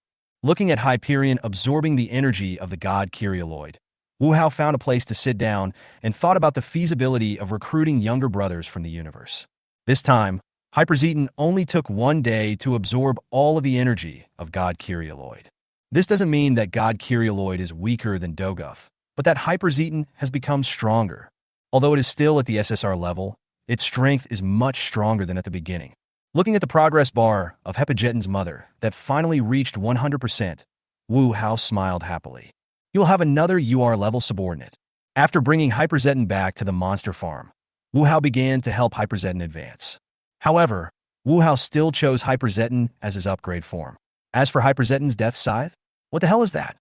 Looking at Hyperion absorbing the energy of the god Kyrioloid, Wu Hao found a place to sit down and thought about the feasibility of recruiting younger brothers from the universe. This time, Hyperzeton only took 1 day to absorb all of the energy of god Kyrioloid. This doesn't mean that god Kyrioloid is weaker than Doguf, but that Hyperzeton has become stronger. Although it is still at the SSR level, its strength is much stronger than at the beginning. Looking at the progress bar of Hyperzeton's mother that finally reached 100%, Wu Hao smiled happily. You'll have another UR-level subordinate. After bringing Hyperzeton back to the monster farm, Wu Hao began to help Hyperzeton advance. However, Wu Hao still chose Hyperzeton as his upgrade form. As for Hyperzeton's death scythe, what the hell is that?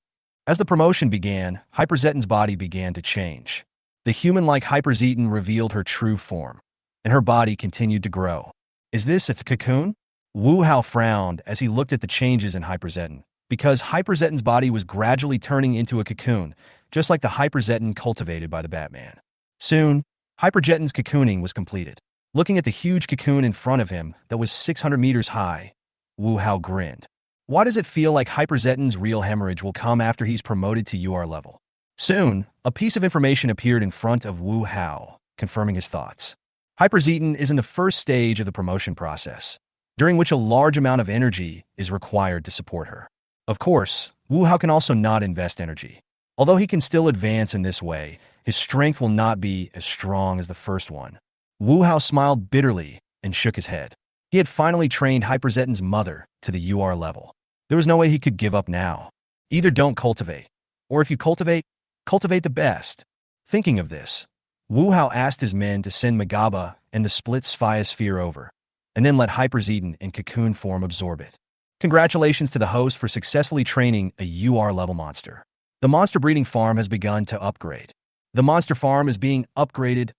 As the promotion began, Hyperzeton's body began to change. The human-like Hyperzeton revealed her true form, and her body continued to grow. Is this a cocoon? Wu Hao frowned as he looked at the changes in Hyperzeton, because Hyperzeton's body was gradually turning into a cocoon, just like the Hyperzeton cultivated by the Batman. Soon, Hyperzeton's cocooning was completed. Looking at the huge cocoon in front of him that was 600 meters high, Wu Hao grinned. Why does it feel like Hyperzeton's real hemorrhage will come after he's promoted to UR level? Soon, a piece of information appeared in front of Wu Hao, confirming his thoughts. Hyperzeton is in the first stage of the promotion process, during which a large amount of energy is required to support her. Of course, Wu Hao can also not invest energy. Although he can still advance in this way, his strength will not be as strong as the first one. Wu Hao smiled bitterly and shook his head. He had finally trained Hyperzeton's mother to the UR level. There was no way he could give up now. Either don't cultivate, or if you cultivate the best. Thinking of this, Wu Hao asked his men to send Magaba and the split Sphere over, and then let Hyperzeton in cocoon form absorb it. Congratulations to the host for successfully training a UR-level monster. The monster breeding farm has begun to upgrade. The monster farm is being upgraded.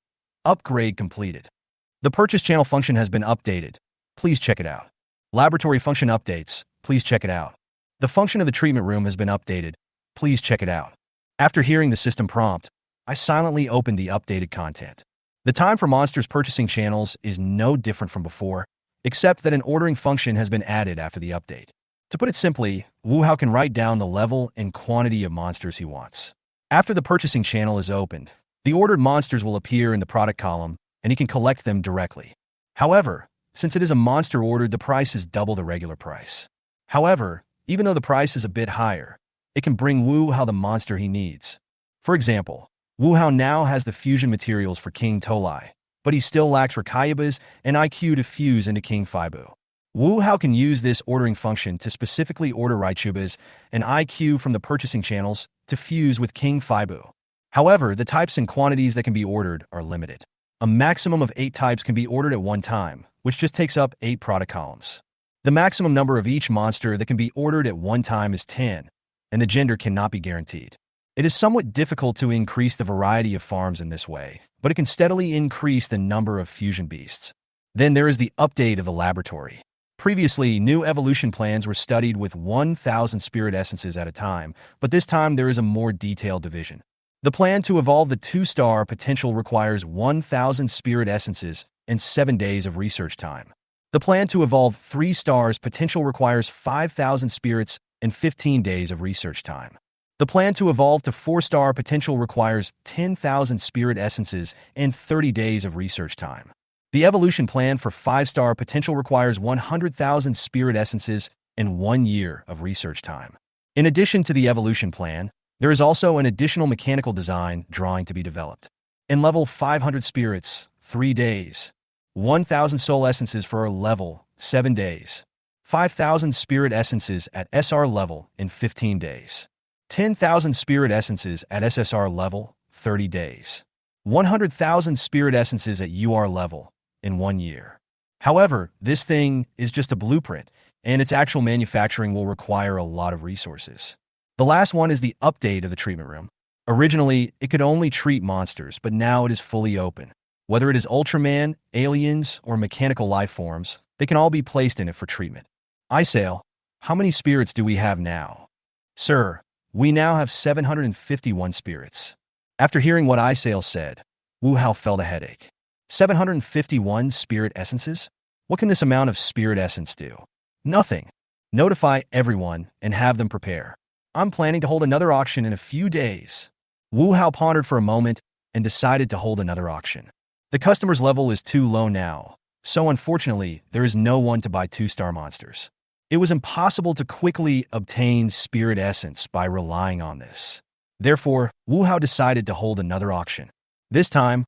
Upgrade completed. The purchase channel function has been updated. Please check it out. Laboratory function updates. Please check it out. The function of the treatment room has been updated. Please check it out. After hearing the system prompt, I silently opened the updated content. The time for monsters purchasing channels is no different from before, except that an ordering function has been added after the update. To put it simply, Wu Hao can write down the level and quantity of monsters he wants. After the purchasing channel is opened, the ordered monsters will appear in the product column, and he can collect them directly. However, since it is a monster ordered, the price is double the regular price. However, even though the price is a bit higher, it can bring Wu Hao the monster he needs. For example, Wu Hao now has the fusion materials for King Tolai, but he still lacks Rakayabas and IQ to fuse into King Fibu. Wu Hao can use this ordering function to specifically order Raichubas and IQ from the purchasing channels to fuse with King Fibu. However, the types and quantities that can be ordered are limited. A maximum of 8 types can be ordered at one time, which just takes up 8 product columns. The maximum number of each monster that can be ordered at one time is 10, and the gender cannot be guaranteed. It is somewhat difficult to increase the variety of farms in this way, but it can steadily increase the number of fusion beasts. Then there is the update of the laboratory. Previously, new evolution plans were studied with 1,000 spirit essences at a time, but this time there is a more detailed division. The plan to evolve the 2-star potential requires 1,000 spirit essences and 7 days of research time. The plan to evolve 3 stars potential requires 5,000 spirits and 15 days of research time. The plan to evolve to 4-star potential requires 10,000 spirit essences and 30 days of research time. The evolution plan for 5-star potential requires 100,000 spirit essences and 1 year of research time. In addition to the evolution plan, there is also an additional mechanical design drawing to be developed. In level 500 spirits, 3 days. 1,000 soul essences for a level, 7 days. 5,000 spirit essences at SR level in 15 days. 10,000 spirit essences at SSR level, 30 days. 100,000 spirit essences at UR level in 1 year. However, this thing is just a blueprint, and its actual manufacturing will require a lot of resources. The last one is the update of the treatment room. Originally, it could only treat monsters, but now it is fully open. Whether it is Ultraman, aliens, or mechanical life forms, they can all be placed in it for treatment. Isail, how many spirits do we have now? Sir, we now have 751 spirits. After hearing what Isail said, Wu Hao felt a headache. 751 spirit essences? What can this amount of spirit essence do? Nothing. Notify everyone and have them prepare. I'm planning to hold another auction in a few days. Wu Hao pondered for a moment and decided to hold another auction. The customer's level is too low now, so unfortunately, there is no one to buy 2-star monsters. It was impossible to quickly obtain spirit essence by relying on this. Therefore, Wu Hao decided to hold another auction. This time,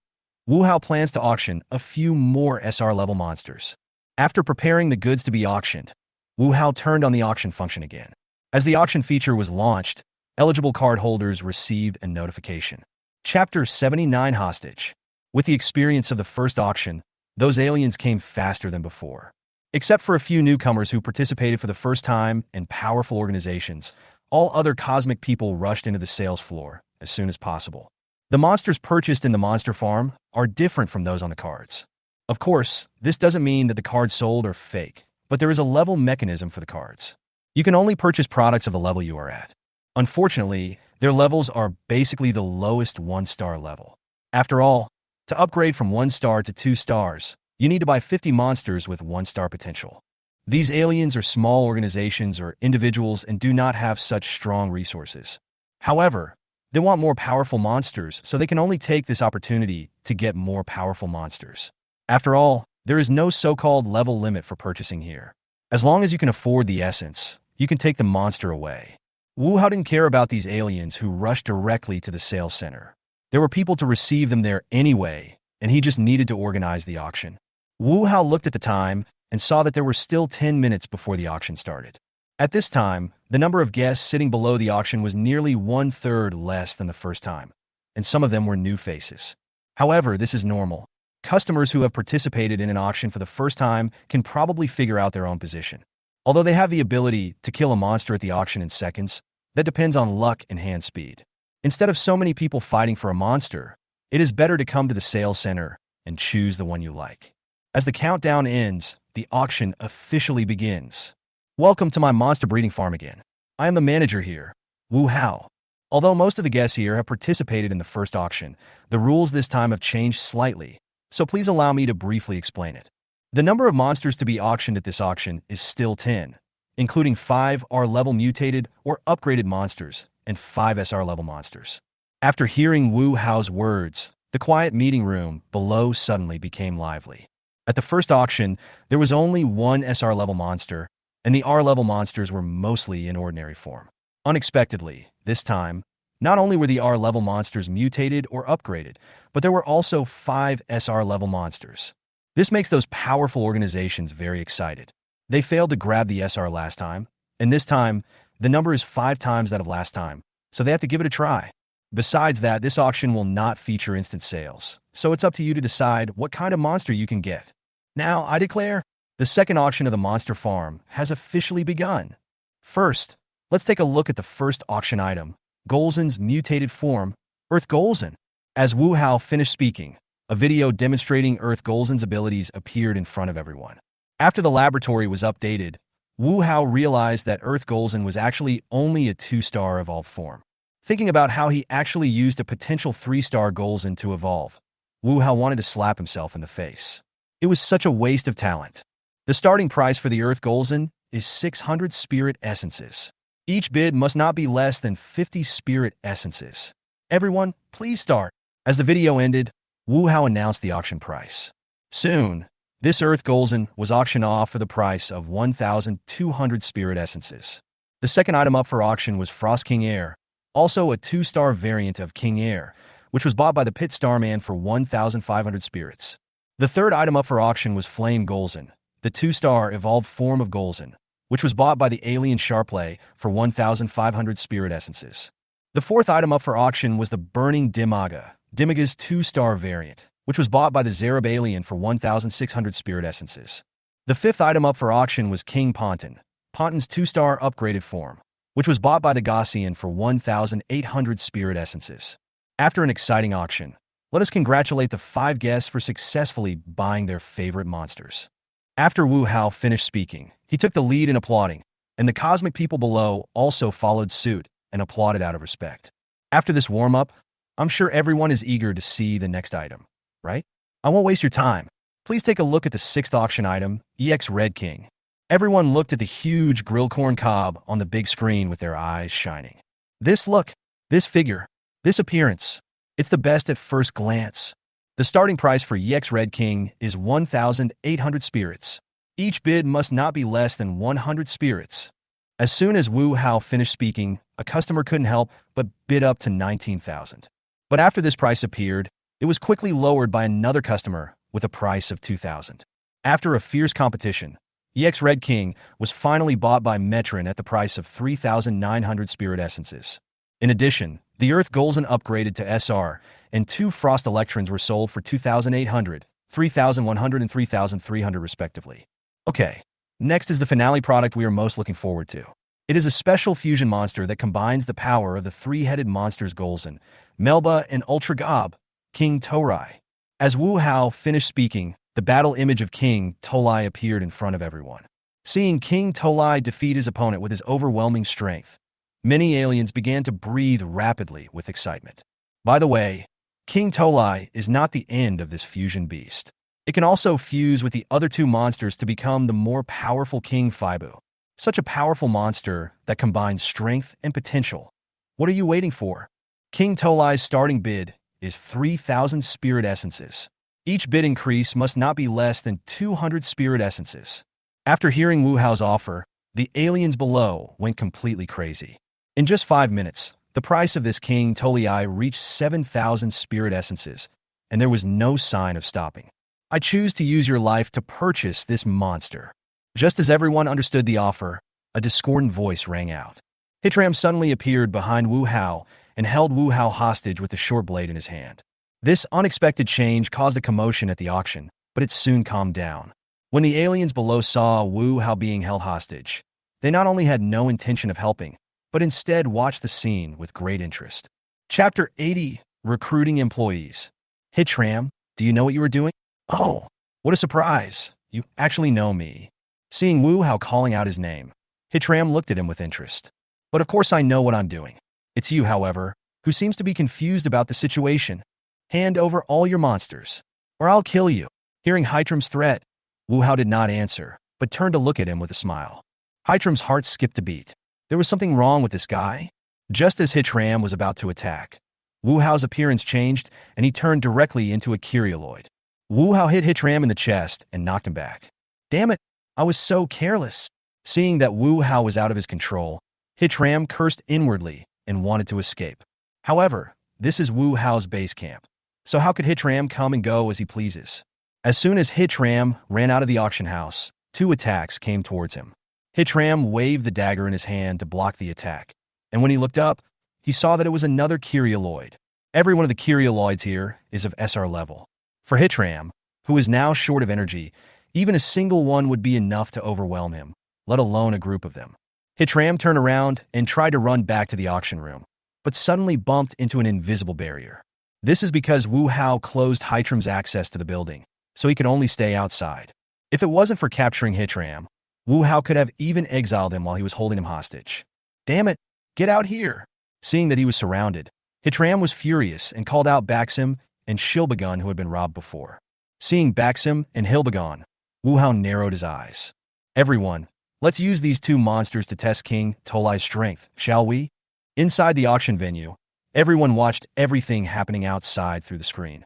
Wu Hao plans to auction a few more SR-level monsters. After preparing the goods to be auctioned, Wu Hao turned on the auction function again. As the auction feature was launched, eligible card holders received a notification. Chapter 79 Hostage. With the experience of the first auction, those aliens came faster than before. Except for a few newcomers who participated for the first time and powerful organizations, all other cosmic people rushed into the sales floor as soon as possible. The monsters purchased in the monster farm are different from those on the cards. Of course, this doesn't mean that the cards sold are fake, but there is a level mechanism for the cards. You can only purchase products of the level you are at. Unfortunately, their levels are basically the lowest 1-star level. After all, to upgrade from 1 star to 2 stars, you need to buy 50 monsters with 1-star potential. These aliens are small organizations or individuals and do not have such strong resources. However, they want more powerful monsters, so they can only take this opportunity to get more powerful monsters. After all, there is no so-called level limit for purchasing here. As long as you can afford the essence, you can take the monster away. Wu Hao didn't care about these aliens who rushed directly to the sales center. There were people to receive them there anyway, and he just needed to organize the auction. Wu Hao looked at the time and saw that there were still 10 minutes before the auction started. At this time, the number of guests sitting below the auction was nearly 1/3 less than the first time, and some of them were new faces. However, this is normal. Customers who have participated in an auction for the first time can probably figure out their own position. Although they have the ability to kill a monster at the auction in seconds, that depends on luck and hand speed. Instead of so many people fighting for a monster, it is better to come to the sales center and choose the one you like. As the countdown ends, the auction officially begins. Welcome to my monster breeding farm again. I am the manager here, Wu Hao. Although most of the guests here have participated in the first auction, the rules this time have changed slightly, so please allow me to briefly explain it. The number of monsters to be auctioned at this auction is still 10, including 5 R-level mutated or upgraded monsters and 5 SR-level monsters. After hearing Wu Hao's words, the quiet meeting room below suddenly became lively. At the first auction, there was only 1 SR-level monster, and the R-level monsters were mostly in ordinary form. Unexpectedly, this time, not only were the R-level monsters mutated or upgraded, but there were also 5 SR-level monsters. This makes those powerful organizations very excited. They failed to grab the SR last time, and this time, the number is 5 times that of last time, so they have to give it a try. Besides that, this auction will not feature instant sales, so it's up to you to decide what kind of monster you can get. Now, I declare, the second auction of the monster farm has officially begun. First, let's take a look at the first auction item, Golzen's mutated form, Earth Golzen. As Wu Hao finished speaking, a video demonstrating Earth Golzen's abilities appeared in front of everyone. After the laboratory was updated, Wu Hao realized that Earth Golzen was actually only a 2-star evolved form. Thinking about how he actually used a potential 3-star Golzen to evolve, Wu Hao wanted to slap himself in the face. It was such a waste of talent. The starting price for the Earth Golzen is 600 spirit essences. Each bid must not be less than 50 spirit essences. Everyone, please start. As the video ended, Wu Hao announced the auction price. Soon, this Earth Golzen was auctioned off for the price of 1,200 spirit essences. The second item up for auction was Frost King Air, also a 2-star variant of King Air, which was bought by the Pit Starman for 1,500 spirits. The third item up for auction was Flame Golzen, the 2-star evolved form of Golzen, which was bought by the Alien Sharplay for 1,500 spirit essences. The fourth item up for auction was the Burning Dimaga, Dimaga's 2-star variant, which was bought by the Zarab Alien for 1,600 spirit essences. The fifth item up for auction was King Ponton, Ponton's 2-star upgraded form, which was bought by the Gaussian for 1,800 spirit essences. After an exciting auction, let us congratulate the 5 guests for successfully buying their favorite monsters. After Wu Hao finished speaking, he took the lead in applauding, and the cosmic people below also followed suit and applauded out of respect. After this warm-up, I'm sure everyone is eager to see the next item, right? I won't waste your time. Please take a look at the sixth auction item, EX Red King. Everyone looked at the huge grill corn cob on the big screen with their eyes shining. This look, this figure, this appearance, it's the best at first glance. The starting price for EX Red King is 1,800 spirits. Each bid must not be less than 100 spirits. As soon as Wu Hao finished speaking, a customer couldn't help but bid up to 19,000. But after this price appeared, it was quickly lowered by another customer with a price of 2,000. After a fierce competition, EX Red King was finally bought by Metron at the price of 3,900 spirit essences. In addition, the Earth Golzen upgraded to SR, and 2 Frost Electrons were sold for 2,800, 3,100, and 3,300 respectively. Okay, next is the finale product we are most looking forward to. It is a special fusion monster that combines the power of the 3-headed monsters Golzen, Melba, and Ultra Gob, King Torai. As Wu Hao finished speaking, the battle image of King Tolai appeared in front of everyone. Seeing King Tolai defeat his opponent with his overwhelming strength, many aliens began to breathe rapidly with excitement. By the way, King Tolai is not the end of this fusion beast. It can also fuse with the other 2 monsters to become the more powerful King Fibu. Such a powerful monster that combines strength and potential. What are you waiting for? King Tolai's starting bid is 3,000 spirit essences. Each bid increase must not be less than 200 spirit essences. After hearing Wu Hao's offer, the aliens below went completely crazy. In just 5 minutes, the price of this King Tolai reached 7,000 spirit essences, and there was no sign of stopping. I choose to use your life to purchase this monster. Just as everyone understood the offer, a discordant voice rang out. Hitram suddenly appeared behind Wu Hao and held Wu Hao hostage with the short blade in his hand. This unexpected change caused a commotion at the auction, but it soon calmed down. When the aliens below saw Wu Hao being held hostage, they not only had no intention of helping, but instead watched the scene with great interest. Chapter 80, Recruiting Employees. Hitram, do you know what you were doing? Oh, what a surprise. You actually know me. Seeing Wu Hao calling out his name, Hitram looked at him with interest. But of course I know what I'm doing. It's you, however, who seems to be confused about the situation. Hand over all your monsters, or I'll kill you. Hearing Hitram's threat, Wu Hao did not answer, but turned to look at him with a smile. Hitram's heart skipped a beat. There was something wrong with this guy. Just as Hitram was about to attack, Wu Hao's appearance changed, and he turned directly into a Kyrioloid. Wu Hao hit Hitram in the chest and knocked him back. Damn it, I was so careless. Seeing that Wu Hao was out of his control, Hitram cursed inwardly and wanted to escape. However, this is Wu Hao's base camp, so how could Hitram come and go as he pleases? As soon as Hitram ran out of the auction house, 2 attacks came towards him. Hitram waved the dagger in his hand to block the attack, and when he looked up, he saw that it was another Kyrioloid. Every one of the Kyrioloids here is of SR level. For Hitram, who is now short of energy, Even a single one would be enough to overwhelm him, let alone a group of them. Hitram turned around and tried to run back to the auction room, but suddenly bumped into an invisible barrier. This is because Wu Hao closed Hitram's access to the building, so he could only stay outside. If it wasn't for capturing Hitram, Wu Hao could have even exiled him while he was holding him hostage. Damn it, get out here! Seeing that he was surrounded, Hitram was furious and called out Baxim and Shilbagun who had been robbed before. Seeing Baxim and Hilbagon, Wu Hao narrowed his eyes. Everyone, let's use these two monsters to test King Tolai's strength, shall we? Inside the auction venue, everyone watched everything happening outside through the screen.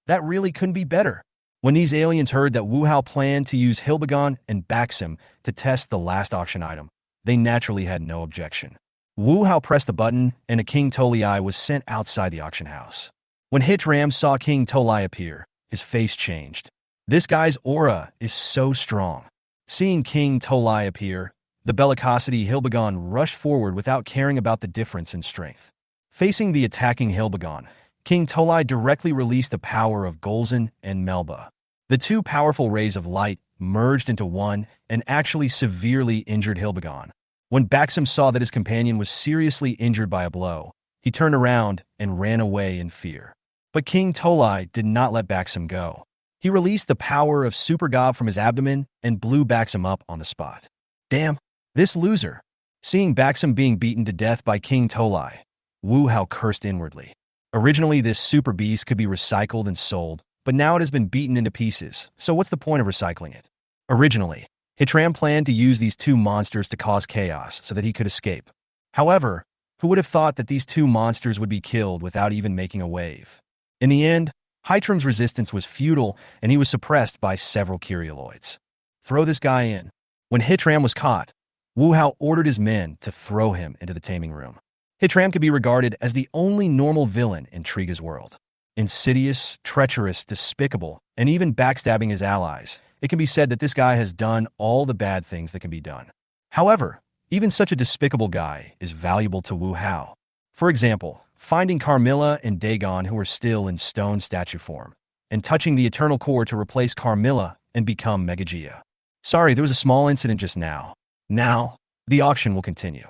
That really couldn't be better. When these aliens heard that Wu Hao planned to use Hilbagon and Baxim to test the last auction item, they naturally had no objection. Wu Hao pressed the button and a King Tolai was sent outside the auction house. When Hitram saw King Tolai appear, his face changed. This guy's aura is so strong. Seeing King Tolai appear, the bellicosity Hilbagon rushed forward without caring about the difference in strength. Facing the attacking Hilbagon, King Tolai directly released the power of Golzan and Melba. The two powerful rays of light merged into one and actually severely injured Hilbagon. When Baxim saw that his companion was seriously injured by a blow, he turned around and ran away in fear. But King Tolai did not let Baxim go. He released the power of Super God from his abdomen and blew Baxim up on the spot. Damn, this loser. Seeing Baxim being beaten to death by King Tolai, Wu Hao cursed inwardly. Originally, this super beast could be recycled and sold, but now it has been beaten into pieces, so what's the point of recycling it? Originally, Hitram planned to use these two monsters to cause chaos so that he could escape. However, who would have thought that these two monsters would be killed without even making a wave? In the end, Hitram's resistance was futile and he was suppressed by several Kyrialoids. Throw this guy in. When Hitram was caught, Wu Hao ordered his men to throw him into the taming room. Hitram could be regarded as the only normal villain in Triga's world. Insidious, treacherous, despicable, and even backstabbing his allies, it can be said that this guy has done all the bad things that can be done. However, even such a despicable guy is valuable to Wu Hao. For example, finding Carmilla and Dagon who are still in stone statue form, and touching the Eternal Core to replace Carmilla and become Megagia. Sorry, there was a small incident just now. Now, the auction will continue.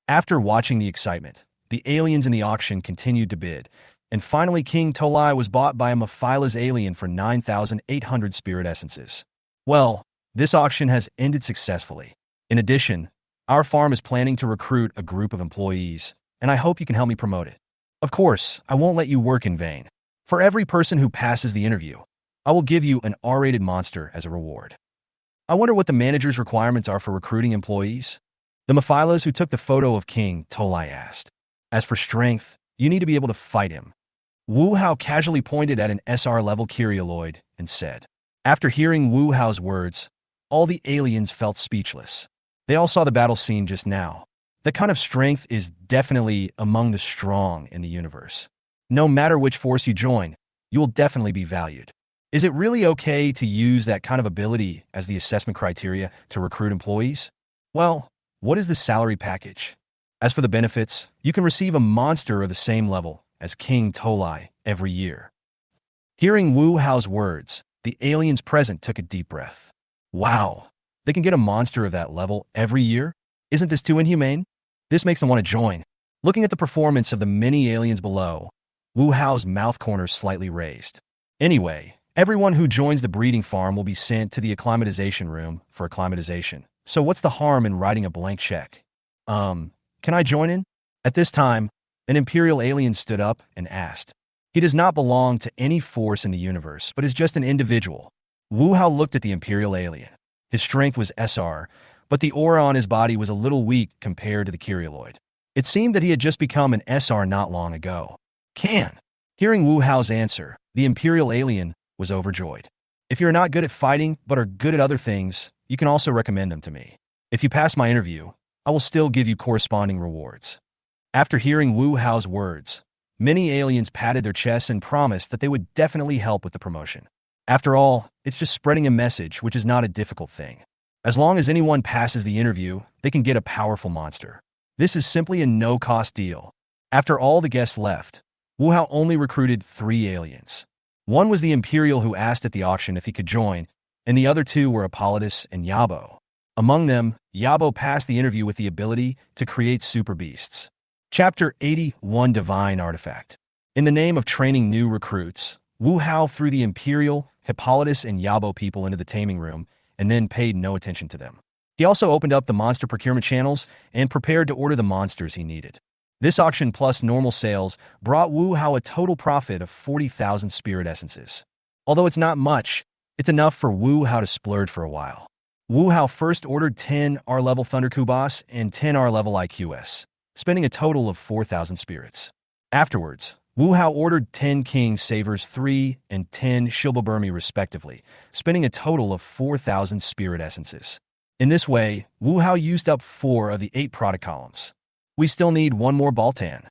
After watching the excitement, the aliens in the auction continued to bid, and finally King Tolai was bought by a Mephila's alien for 9,800 spirit essences. Well, this auction has ended successfully. In addition, our farm is planning to recruit a group of employees, and I hope you can help me promote it. Of course, I won't let you work in vain. For every person who passes the interview, I will give you an R-rated monster as a reward. I wonder what the manager's requirements are for recruiting employees? The Mephilas who took the photo of King Tolai asked. As for strength, you need to be able to fight him. Wu Hao casually pointed at an SR-level Kyrialoid and said. After hearing Wu Hao's words, all the aliens felt speechless. They all saw the battle scene just now. That kind of strength is definitely among the strong in the universe. No matter which force you join, you will definitely be valued. Is it really okay to use that kind of ability as the assessment criteria to recruit employees? Well, what is the salary package? As for the benefits, you can receive a monster of the same level as King Tolai every year. Hearing Wu Hao's words, the aliens present took a deep breath. Wow, they can get a monster of that level every year? Isn't this too inhumane? This makes them want to join. Looking at the performance of the many aliens below, Wu Hao's mouth corners slightly raised. Anyway, everyone who joins the breeding farm will be sent to the acclimatization room for acclimatization. So what's the harm in writing a blank check? Can I join in? At this time, an Imperial alien stood up and asked. He does not belong to any force in the universe, but is just an individual. Wu Hao looked at the Imperial alien. His strength was SR, but the aura on his body was a little weak compared to the Kyrialoid. It seemed that he had just become an SR not long ago. Hearing Wu Hao's answer, the Imperial alien was overjoyed. If you're not good at fighting but are good at other things, you can also recommend them to me. If you pass my interview, I will still give you corresponding rewards. After hearing Wu Hao's words, many aliens patted their chests and promised that they would definitely help with the promotion. After all, it's just spreading a message, which is not a difficult thing. As long as anyone passes the interview, they can get a powerful monster. This is simply a no-cost deal. After all the guests left, Wu Hao only recruited 3 aliens. One was the Imperial who asked at the auction if he could join, and the other two were Hippolytus and Yabo. Among them, Yabo passed the interview with the ability to create super beasts. Chapter 81 Divine Artifact. In the name of training new recruits, Wu Hao threw the Imperial, Hippolytus, and Yabo people into the taming room and then paid no attention to them. He also opened up the monster procurement channels and prepared to order the monsters he needed. This auction plus normal sales brought Wu Hao a total profit of 40,000 spirit essences. Although it's not much, it's enough for Wu Hao to splurge for a while. Wu Hao first ordered 10 R-level Thunder Kubas and 10 R-level IQS, spending a total of 4,000 spirits. Afterwards, Wu Hao ordered 10 King Savers 3 and 10 Shilbaburmi respectively, spending a total of 4,000 spirit essences. In this way, Wu Hao used up 4 of the 8 product columns. We still need one more Baltan.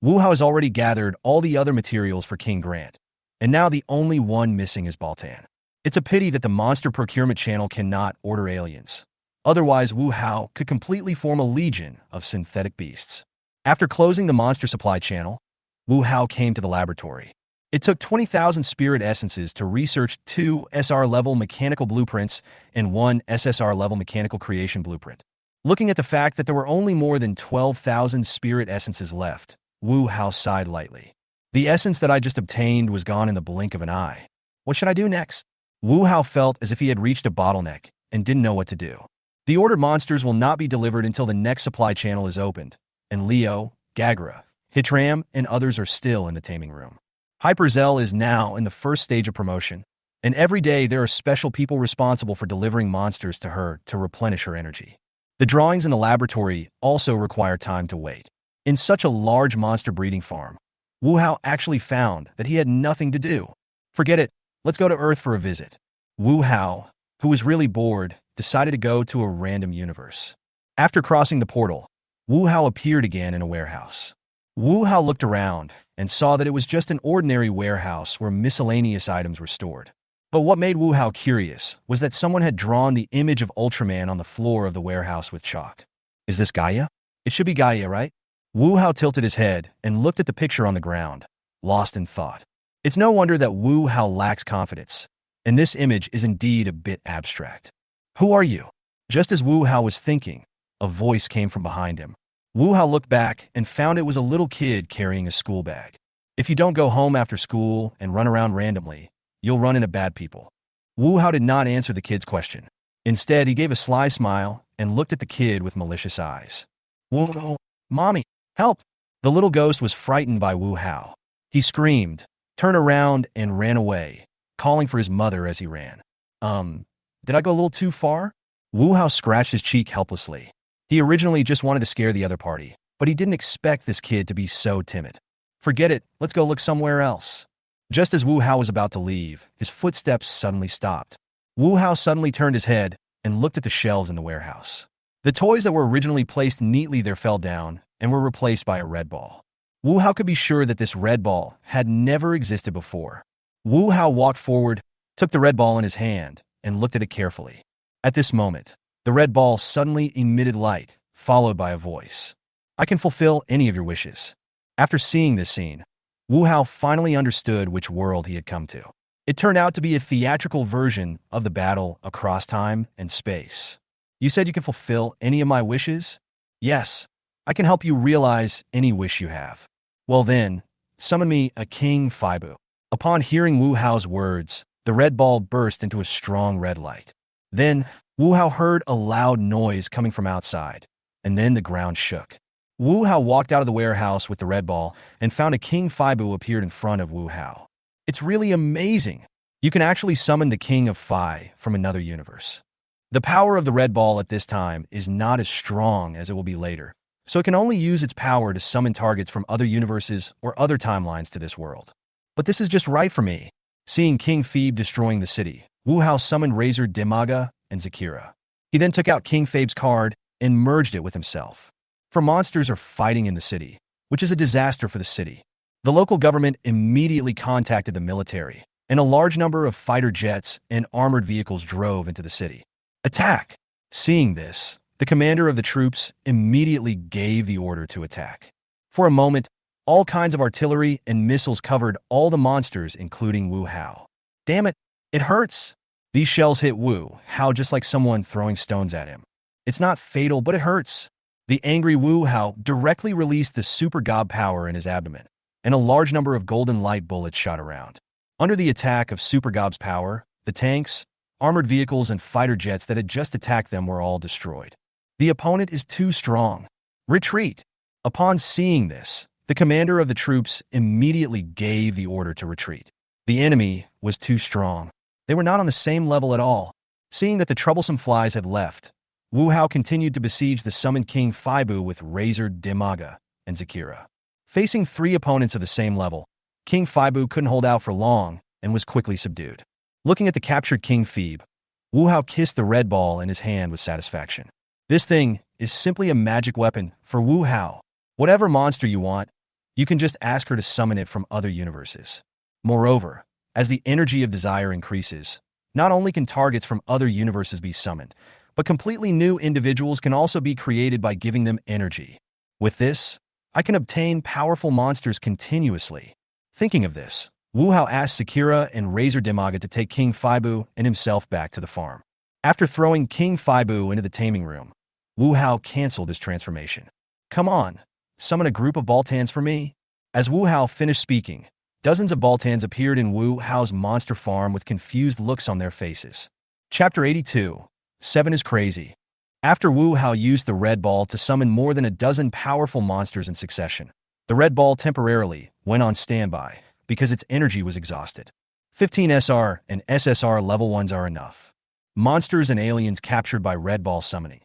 Wu Hao has already gathered all the other materials for King Grant, and now the only one missing is Baltan. It's a pity that the monster procurement channel cannot order aliens. Otherwise, Wu Hao could completely form a legion of synthetic beasts. After closing the monster supply channel, Wu Hao came to the laboratory. It took 20,000 spirit essences to research 2 SR-level mechanical blueprints and 1 SSR-level mechanical creation blueprint. Looking at the fact that there were only more than 12,000 spirit essences left, Wu Hao sighed lightly. The essence that I just obtained was gone in the blink of an eye. What should I do next? Wu Hao felt as if he had reached a bottleneck and didn't know what to do. The ordered monsters will not be delivered until the next supply channel is opened, and Leo, Gagra, Hitram, and others are still in the taming room. Hyperzell is now in the first stage of promotion, and every day there are special people responsible for delivering monsters to her to replenish her energy. The drawings in the laboratory also require time to wait. In such a large monster breeding farm, Wu Hao actually found that he had nothing to do. Forget it, let's go to Earth for a visit. Wu Hao, who was really bored, decided to go to a random universe. After crossing the portal, Wu Hao appeared again in a warehouse. Wu Hao looked around and saw that it was just an ordinary warehouse where miscellaneous items were stored. But what made Wu Hao curious was that someone had drawn the image of Ultraman on the floor of the warehouse with chalk. Is this Gaia? It should be Gaia, right? Wu Hao tilted his head and looked at the picture on the ground, lost in thought. It's no wonder that Wu Hao lacks confidence, and this image is indeed a bit abstract. Who are you? Just as Wu Hao was thinking, a voice came from behind him. Wu Hao looked back and found it was a little kid carrying a school bag. If you don't go home after school and run around randomly, you'll run into bad people. Wu Hao did not answer the kid's question. Instead, he gave a sly smile and looked at the kid with malicious eyes. Wu Hao, Mommy, help! The little ghost was frightened by Wu Hao. He screamed, turned around, and ran away, calling for his mother as he ran. Did I go a little too far? Wu Hao scratched his cheek helplessly. He originally just wanted to scare the other party, but he didn't expect this kid to be so timid. Forget it, let's go look somewhere else. Just as Wu Hao was about to leave, his footsteps suddenly stopped. Wu Hao suddenly turned his head and looked at the shelves in the warehouse. The toys that were originally placed neatly there fell down and were replaced by a red ball. Wu Hao could be sure that this red ball had never existed before. Wu Hao walked forward, took the red ball in his hand, and looked at it carefully. At this moment, the red ball suddenly emitted light, followed by a voice. I can fulfill any of your wishes. After seeing this scene, Wu Hao finally understood which world he had come to. It turned out to be a theatrical version of the battle across time and space. You said you can fulfill any of my wishes? Yes, I can help you realize any wish you have. Well then, summon me a King Faibu. Upon hearing Wu Hao's words, the red ball burst into a strong red light. Then, Wu Hao heard a loud noise coming from outside, and then the ground shook. Wu Hao walked out of the warehouse with the red ball and found a King Faibu appeared in front of Wu Hao. It's really amazing. You can actually summon the King of Fai from another universe. The power of the red ball at this time is not as strong as it will be later, so it can only use its power to summon targets from other universes or other timelines to this world. But this is just right for me. Seeing King Phoebe destroying the city, Wu Hao summoned Razor Demaga and Zakira. He then took out King Phoebe's card and merged it with himself. For monsters are fighting in the city, which is a disaster for the city. The local government immediately contacted the military, and a large number of fighter jets and armored vehicles drove into the city. Attack! Seeing this, the commander of the troops immediately gave the order to attack. For a moment, all kinds of artillery and missiles covered all the monsters, including Wu Hao. Damn it, it hurts! These shells hit Wu Hao just like someone throwing stones at him. It's not fatal, but it hurts. The angry Wu Hao directly released the super god power in his abdomen, and a large number of golden light bullets shot around. Under the attack of Super Gob's power, the tanks, armored vehicles, and fighter jets that had just attacked them were all destroyed. The opponent is too strong. Retreat! Upon seeing this, the commander of the troops immediately gave the order to retreat. The enemy was too strong. They were not on the same level at all. Seeing that the troublesome flies had left, Wu Hao continued to besiege the summoned King Faibu with Razor, Dimaga, and Zakira. Facing 3 opponents of the same level, King Faibu couldn't hold out for long and was quickly subdued. Looking at the captured King Phoebe, Wu Hao kissed the red ball in his hand with satisfaction. This thing is simply a magic weapon for Wu Hao. Whatever monster you want, you can just ask her to summon it from other universes. Moreover, as the energy of desire increases, not only can targets from other universes be summoned, but completely new individuals can also be created by giving them energy. With this, I can obtain powerful monsters continuously. Thinking of this, Wu Hao asked Sakura and Razor Dimaga to take King Faibu and himself back to the farm. After throwing King Faibu into the taming room, Wu Hao canceled his transformation. Come on, summon a group of Baltans for me. As Wu Hao finished speaking, dozens of Baltans appeared in Wu Hao's monster farm with confused looks on their faces. Chapter 82. 7 is crazy. After Wu Hao used the red ball to summon more than a dozen powerful monsters in succession, the red ball temporarily went on standby because its energy was exhausted. 15 SR and SSR level 1s are enough. Monsters and aliens captured by red ball summoning.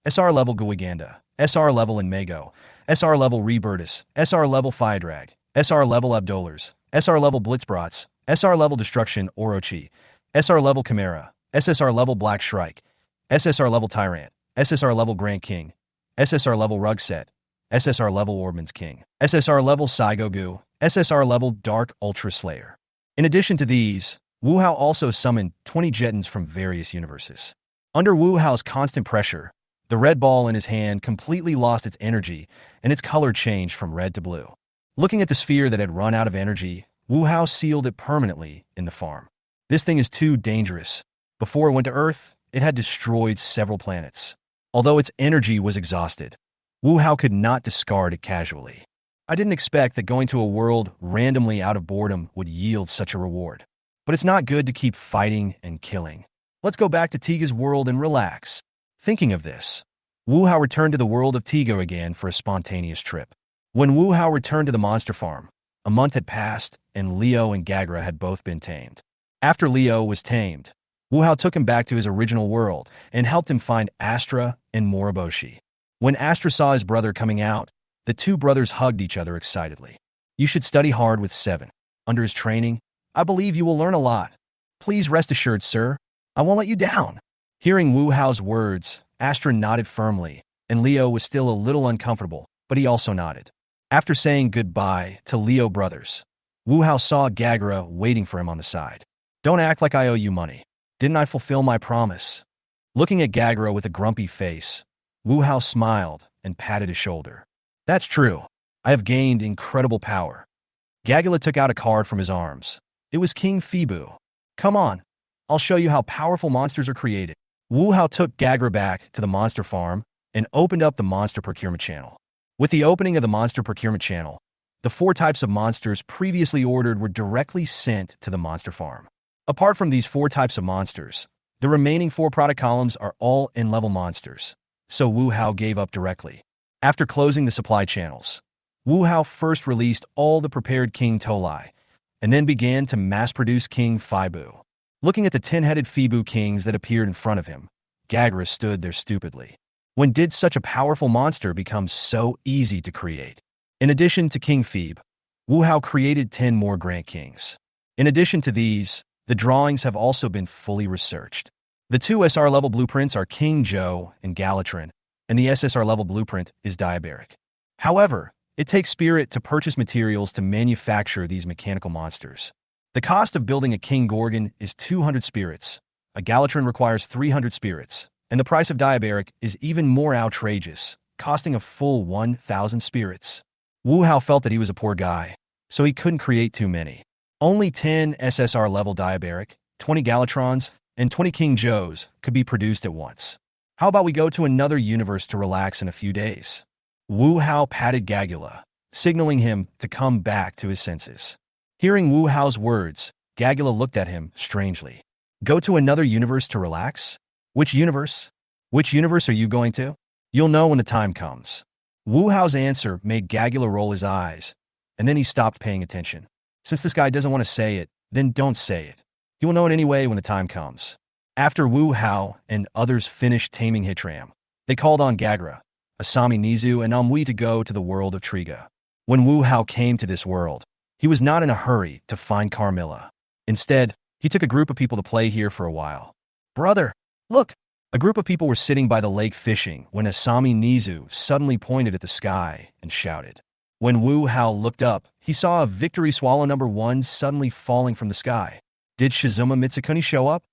SR level Guiganda, SR level Inmago, SR level Rebirtus, SR level Firedrag, SR level Abdolers, SR level Blitzbrats, SR level Destruction Orochi, SR level Chimera, SSR level Black Shrike, SSR level Tyrant, SSR level Grand King, SSR level Rugset, SSR level Orban's King, SSR level Saigogu, SSR level Dark Ultra Slayer. In addition to these, Wu Hao also summoned 20 Jettons from various universes. Under Wu Hao's constant pressure, the red ball in his hand completely lost its energy and its color changed from red to blue. Looking at the sphere that had run out of energy, Wu Hao sealed it permanently in the farm. This thing is too dangerous. Before it went to Earth, it had destroyed several planets. Although its energy was exhausted, Wu Hao could not discard it casually. I didn't expect that going to a world randomly out of boredom would yield such a reward. But it's not good to keep fighting and killing. Let's go back to Tiga's world and relax. Thinking of this, Wu Hao returned to the world of Tiga again for a spontaneous trip. When Wu Hao returned to the monster farm, a month had passed and Leo and Gagra had both been tamed. After Leo was tamed, Wu Hao took him back to his original world and helped him find Astra and Moriboshi. When Astra saw his brother coming out, the 2 brothers hugged each other excitedly. You should study hard with 7. Under his training, I believe you will learn a lot. Please rest assured, sir. I won't let you down. Hearing Wu Hao's words, Astra nodded firmly, and Leo was still a little uncomfortable, but he also nodded. After saying goodbye to Leo brothers, Wu Hao saw Gagra waiting for him on the side. Don't act like I owe you money. Didn't I fulfill my promise? Looking at Gagra with a grumpy face, Wu Hao smiled and patted his shoulder. That's true. I have gained incredible power. Gagula took out a card from his arms. It was King Phoebe. Come on, I'll show you how powerful monsters are created. Wu Hao took Gagra back to the monster farm and opened up the monster procurement channel. With the opening of the monster procurement channel, the 4 types of monsters previously ordered were directly sent to the monster farm. Apart from these 4 types of monsters, the remaining 4 product columns are all in-level monsters, so Wu Hao gave up directly. After closing the supply channels, Wu Hao first released all the prepared King Tolai, and then began to mass-produce King Faibu. Looking at the 10-headed Phoebe kings that appeared in front of him, Gagra stood there stupidly. When did such a powerful monster become so easy to create? In addition to King Phoebe, Wu Hao created 10 more Grand Kings. In addition to these, the drawings have also been fully researched. The 2 SR-level blueprints are King Joe and Galatrin, and the SSR-level blueprint is Diabaric. However, it takes spirit to purchase materials to manufacture these mechanical monsters. The cost of building a King Gorgon is 200 spirits, a Galatrin requires 300 spirits, and the price of Diabaric is even more outrageous, costing a full 1,000 spirits. Wu Hao felt that he was a poor guy, so he couldn't create too many. Only 10 SSR-level Diabaric, 20 Galatrons, and 20 King Joes could be produced at once. How about we go to another universe to relax in a few days? Wu Hao patted Gagula, signaling him to come back to his senses. Hearing Wu Hao's words, Gagula looked at him strangely. Go to another universe to relax? Which universe? Which universe are you going to? You'll know when the time comes. Wu Hao's answer made Gagula roll his eyes, and then he stopped paying attention. Since this guy doesn't want to say it, then don't say it. He will know it anyway when the time comes. After Wu Hao and others finished taming Hitram, they called on Gagra, Asami Nizu, and Amui to go to the world of Triga. When Wu Hao came to this world, he was not in a hurry to find Carmilla. Instead, he took a group of people to play here for a while. Brother, look! A group of people were sitting by the lake fishing when Asami Nizu suddenly pointed at the sky and shouted. When Wu Hao looked up, he saw a victory swallow number 1 suddenly falling from the sky. Did Shizuma Mitsukuni show up?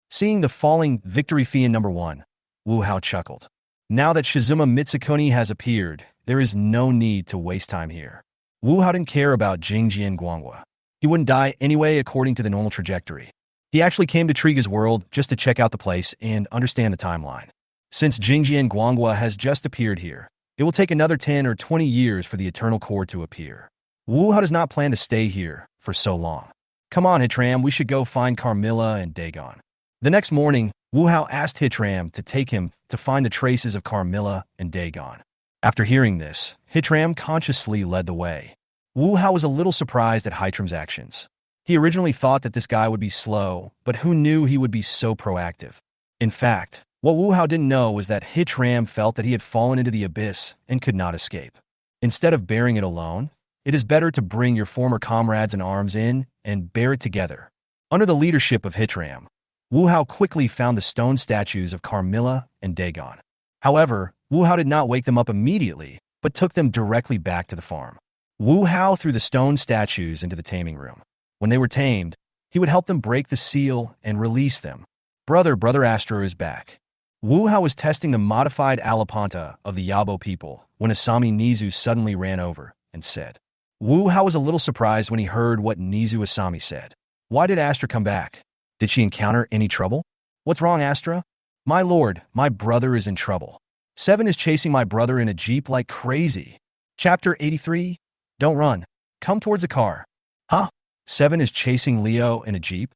Seeing the falling victory fiend number 1, Wu Hao chuckled. Now that Shizuma Mitsukuni has appeared, there is no need to waste time here. Wu Hao didn't care about Jingjian Guangwa. He wouldn't die anyway according to the normal trajectory. He actually came to Triga's world just to check out the place and understand the timeline. Since Jingjian Guangwa has just appeared here, it will take another 10 or 20 years for the Eternal Core to appear. Wu Hao does not plan to stay here for so long. Come on, Hitram, we should go find Carmilla and Dagon. The next morning, Wu Hao asked Hitram to take him to find the traces of Carmilla and Dagon. After hearing this, Hitram consciously led the way. Wu Hao was a little surprised at Hitram's actions. He originally thought that this guy would be slow, but who knew he would be so proactive? In fact, what Wu Hao didn't know was that Hitram felt that he had fallen into the abyss and could not escape. Instead of bearing it alone, it is better to bring your former comrades in arms in and bear it together. Under the leadership of Hitram, Wu Hao quickly found the stone statues of Carmilla and Dagon. However, Wu Hao did not wake them up immediately, but took them directly back to the farm. Wu Hao threw the stone statues into the taming room. When they were tamed, he would help them break the seal and release them. Brother Astro is back. Wu Hao was testing the modified Alapanta of the Yabo people when Asami Nizu suddenly ran over and said. Wu Hao was a little surprised when he heard what Nizu Asami said. Why did Astra come back? Did she encounter any trouble? What's wrong, Astra? My lord, my brother is in trouble. 7 is chasing my brother in a jeep like crazy. Chapter 83. Don't run. Come towards the car. Huh? 7 is chasing Leo in a jeep?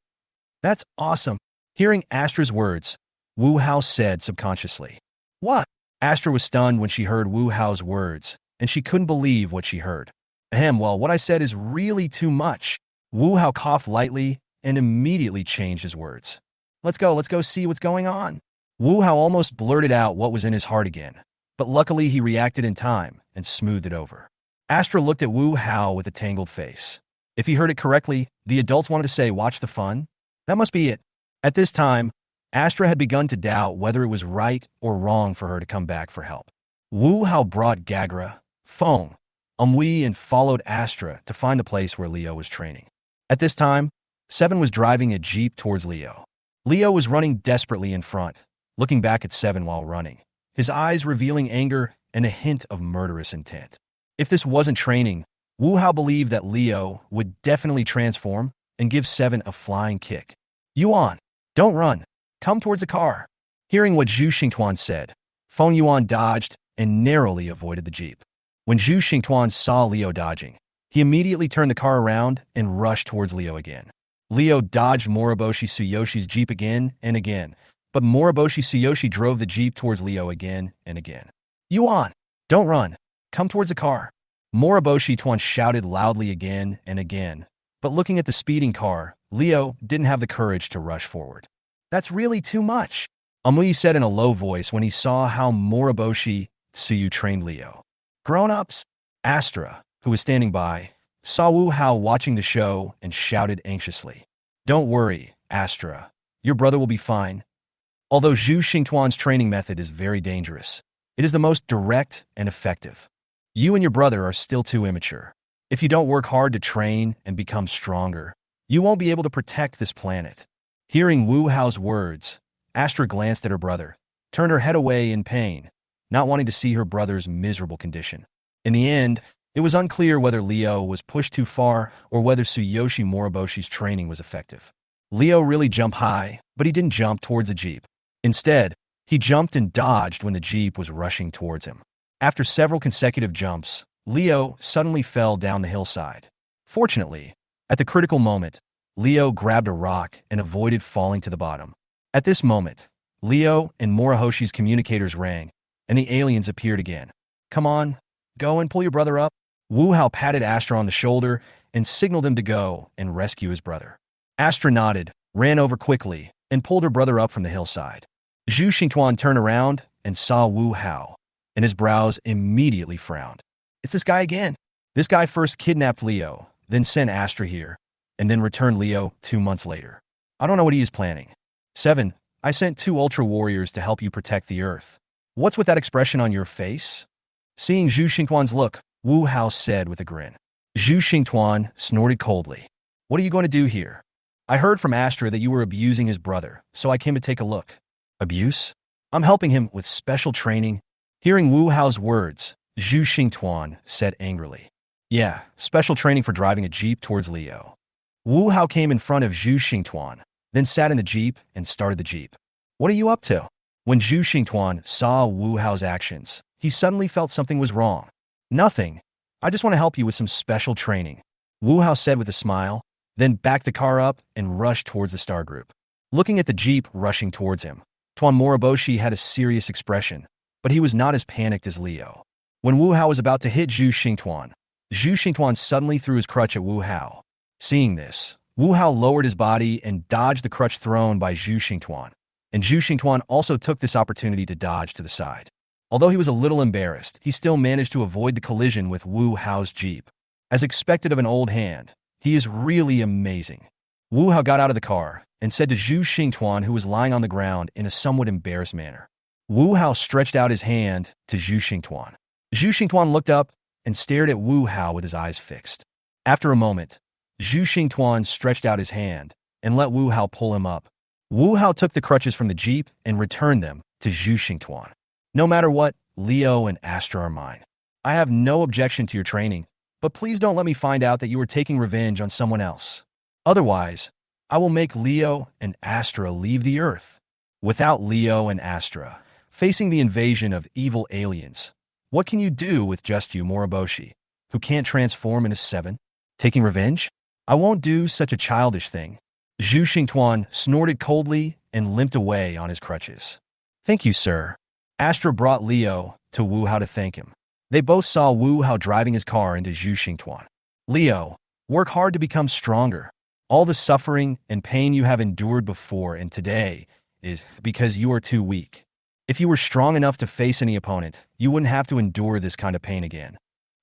That's awesome. Hearing Astra's words, Wu Hao said subconsciously. What? Astra was stunned when she heard Wu Hao's words, and she couldn't believe what she heard. Ahem, well, what I said is really too much. Wu Hao coughed lightly and immediately changed his words. Let's go see what's going on. Wu Hao almost blurted out what was in his heart again, but luckily he reacted in time and smoothed it over. Astra looked at Wu Hao with a tangled face. If he heard it correctly, the adults wanted to say, watch the fun? That must be it. At this time, Astra had begun to doubt whether it was right or wrong for her to come back for help. Wu Hao brought Gagra, Feng, Amui, and followed Astra to find the place where Leo was training. At this time, 7 was driving a jeep towards Leo. Leo was running desperately in front, looking back at 7 while running, his eyes revealing anger and a hint of murderous intent. If this wasn't training, Wu Hao believed that Leo would definitely transform and give 7 a flying kick. Yuan, don't run. Come towards the car. Hearing what Zhu Xingtuan said, Feng Yuan dodged and narrowly avoided the jeep. When Zhu Xingtuan saw Leo dodging, he immediately turned the car around and rushed towards Leo again. Leo dodged Moriboshi Tsuyoshi's jeep again and again, but Moriboshi Tsuyoshi drove the jeep towards Leo again and again. Yuan, don't run. Come towards the car. Moriboshi Tuan shouted loudly again and again, but looking at the speeding car, Leo didn't have the courage to rush forward. That's really too much, Amui said in a low voice when he saw how Moriboshi Tsuyu trained Leo. Grown-ups? Astra, who was standing by, saw Wu Hao watching the show and shouted anxiously. Don't worry, Astra. Your brother will be fine. Although Zhu Xingtuan's training method is very dangerous, it is the most direct and effective. You and your brother are still too immature. If you don't work hard to train and become stronger, you won't be able to protect this planet. Hearing Wu Hao's words, Astra glanced at her brother, turned her head away in pain, not wanting to see her brother's miserable condition. In the end, it was unclear whether Leo was pushed too far or whether Tsuyoshi Moriboshi's training was effective. Leo really jumped high, but he didn't jump towards the jeep. Instead, he jumped and dodged when the jeep was rushing towards him. After several consecutive jumps, Leo suddenly fell down the hillside. Fortunately, at the critical moment, Leo grabbed a rock and avoided falling to the bottom. At this moment, Leo and Morihoshi's communicators rang, and the aliens appeared again. "Come on, go and pull your brother up." Wu Hao patted Astra on the shoulder and signaled him to go and rescue his brother. Astra nodded, ran over quickly, and pulled her brother up from the hillside. Zhu Xingtuan turned around and saw Wu Hao, and his brows immediately frowned. "It's this guy again. This guy first kidnapped Leo, then sent Astra here, and then returned Leo 2 months later. I don't know what he is planning." 7. I sent 2 Ultra Warriors to help you protect the Earth. What's with that expression on your face? Seeing Zhu Xingtuan's look, Wu Hao said with a grin. Zhu Xingtuan snorted coldly. "What are you going to do here? I heard from Astra that you were abusing his brother, so I came to take a look." "Abuse? I'm helping him with special training." Hearing Wu Hao's words, Zhu Xingtuan said angrily. "Yeah, special training for driving a jeep towards Leo." Wu Hao came in front of Zhu Xingtuan, then sat in the jeep and started the jeep. "What are you up to?" When Zhu Xingtuan saw Wu Hao's actions, he suddenly felt something was wrong. "Nothing. I just want to help you with some special training," Wu Hao said with a smile, then backed the car up and rushed towards the star group. Looking at the jeep rushing towards him, Tuan Moriboshi had a serious expression, but he was not as panicked as Leo. When Wu Hao was about to hit Zhu Xingtuan suddenly threw his crutch at Wu Hao. Seeing this, Wu Hao lowered his body and dodged the crutch thrown by Zhu Xingtuan, and Zhu Xingtuan also took this opportunity to dodge to the side. Although he was a little embarrassed, he still managed to avoid the collision with Wu Hao's jeep. As expected of an old hand, he is really amazing. Wu Hao got out of the car and said to Zhu Xingtuan, who was lying on the ground in a somewhat embarrassed manner. Wu Hao stretched out his hand to Zhu Xingtuan. Zhu Xingtuan looked up and stared at Wu Hao with his eyes fixed. After a moment, Zhu Xingtuan stretched out his hand and let Wu Hao pull him up. Wu Hao took the crutches from the jeep and returned them to Zhu Xingtuan. "No matter what, Leo and Astra are mine. I have no objection to your training, but please don't let me find out that you are taking revenge on someone else. Otherwise, I will make Leo and Astra leave the Earth." Without Leo and Astra facing the invasion of evil aliens, what can you do with just you, Moriboshi, who can't transform into 7? Taking revenge? I won't do such a childish thing. Zhu Xingtuan snorted coldly and limped away on his crutches. "Thank you, sir." Astra brought Leo to Wu Hao to thank him. They both saw Wu Hao driving his car into Zhu Xingtuan. "Leo, work hard to become stronger. All the suffering and pain you have endured before and today is because you are too weak. If you were strong enough to face any opponent, you wouldn't have to endure this kind of pain again."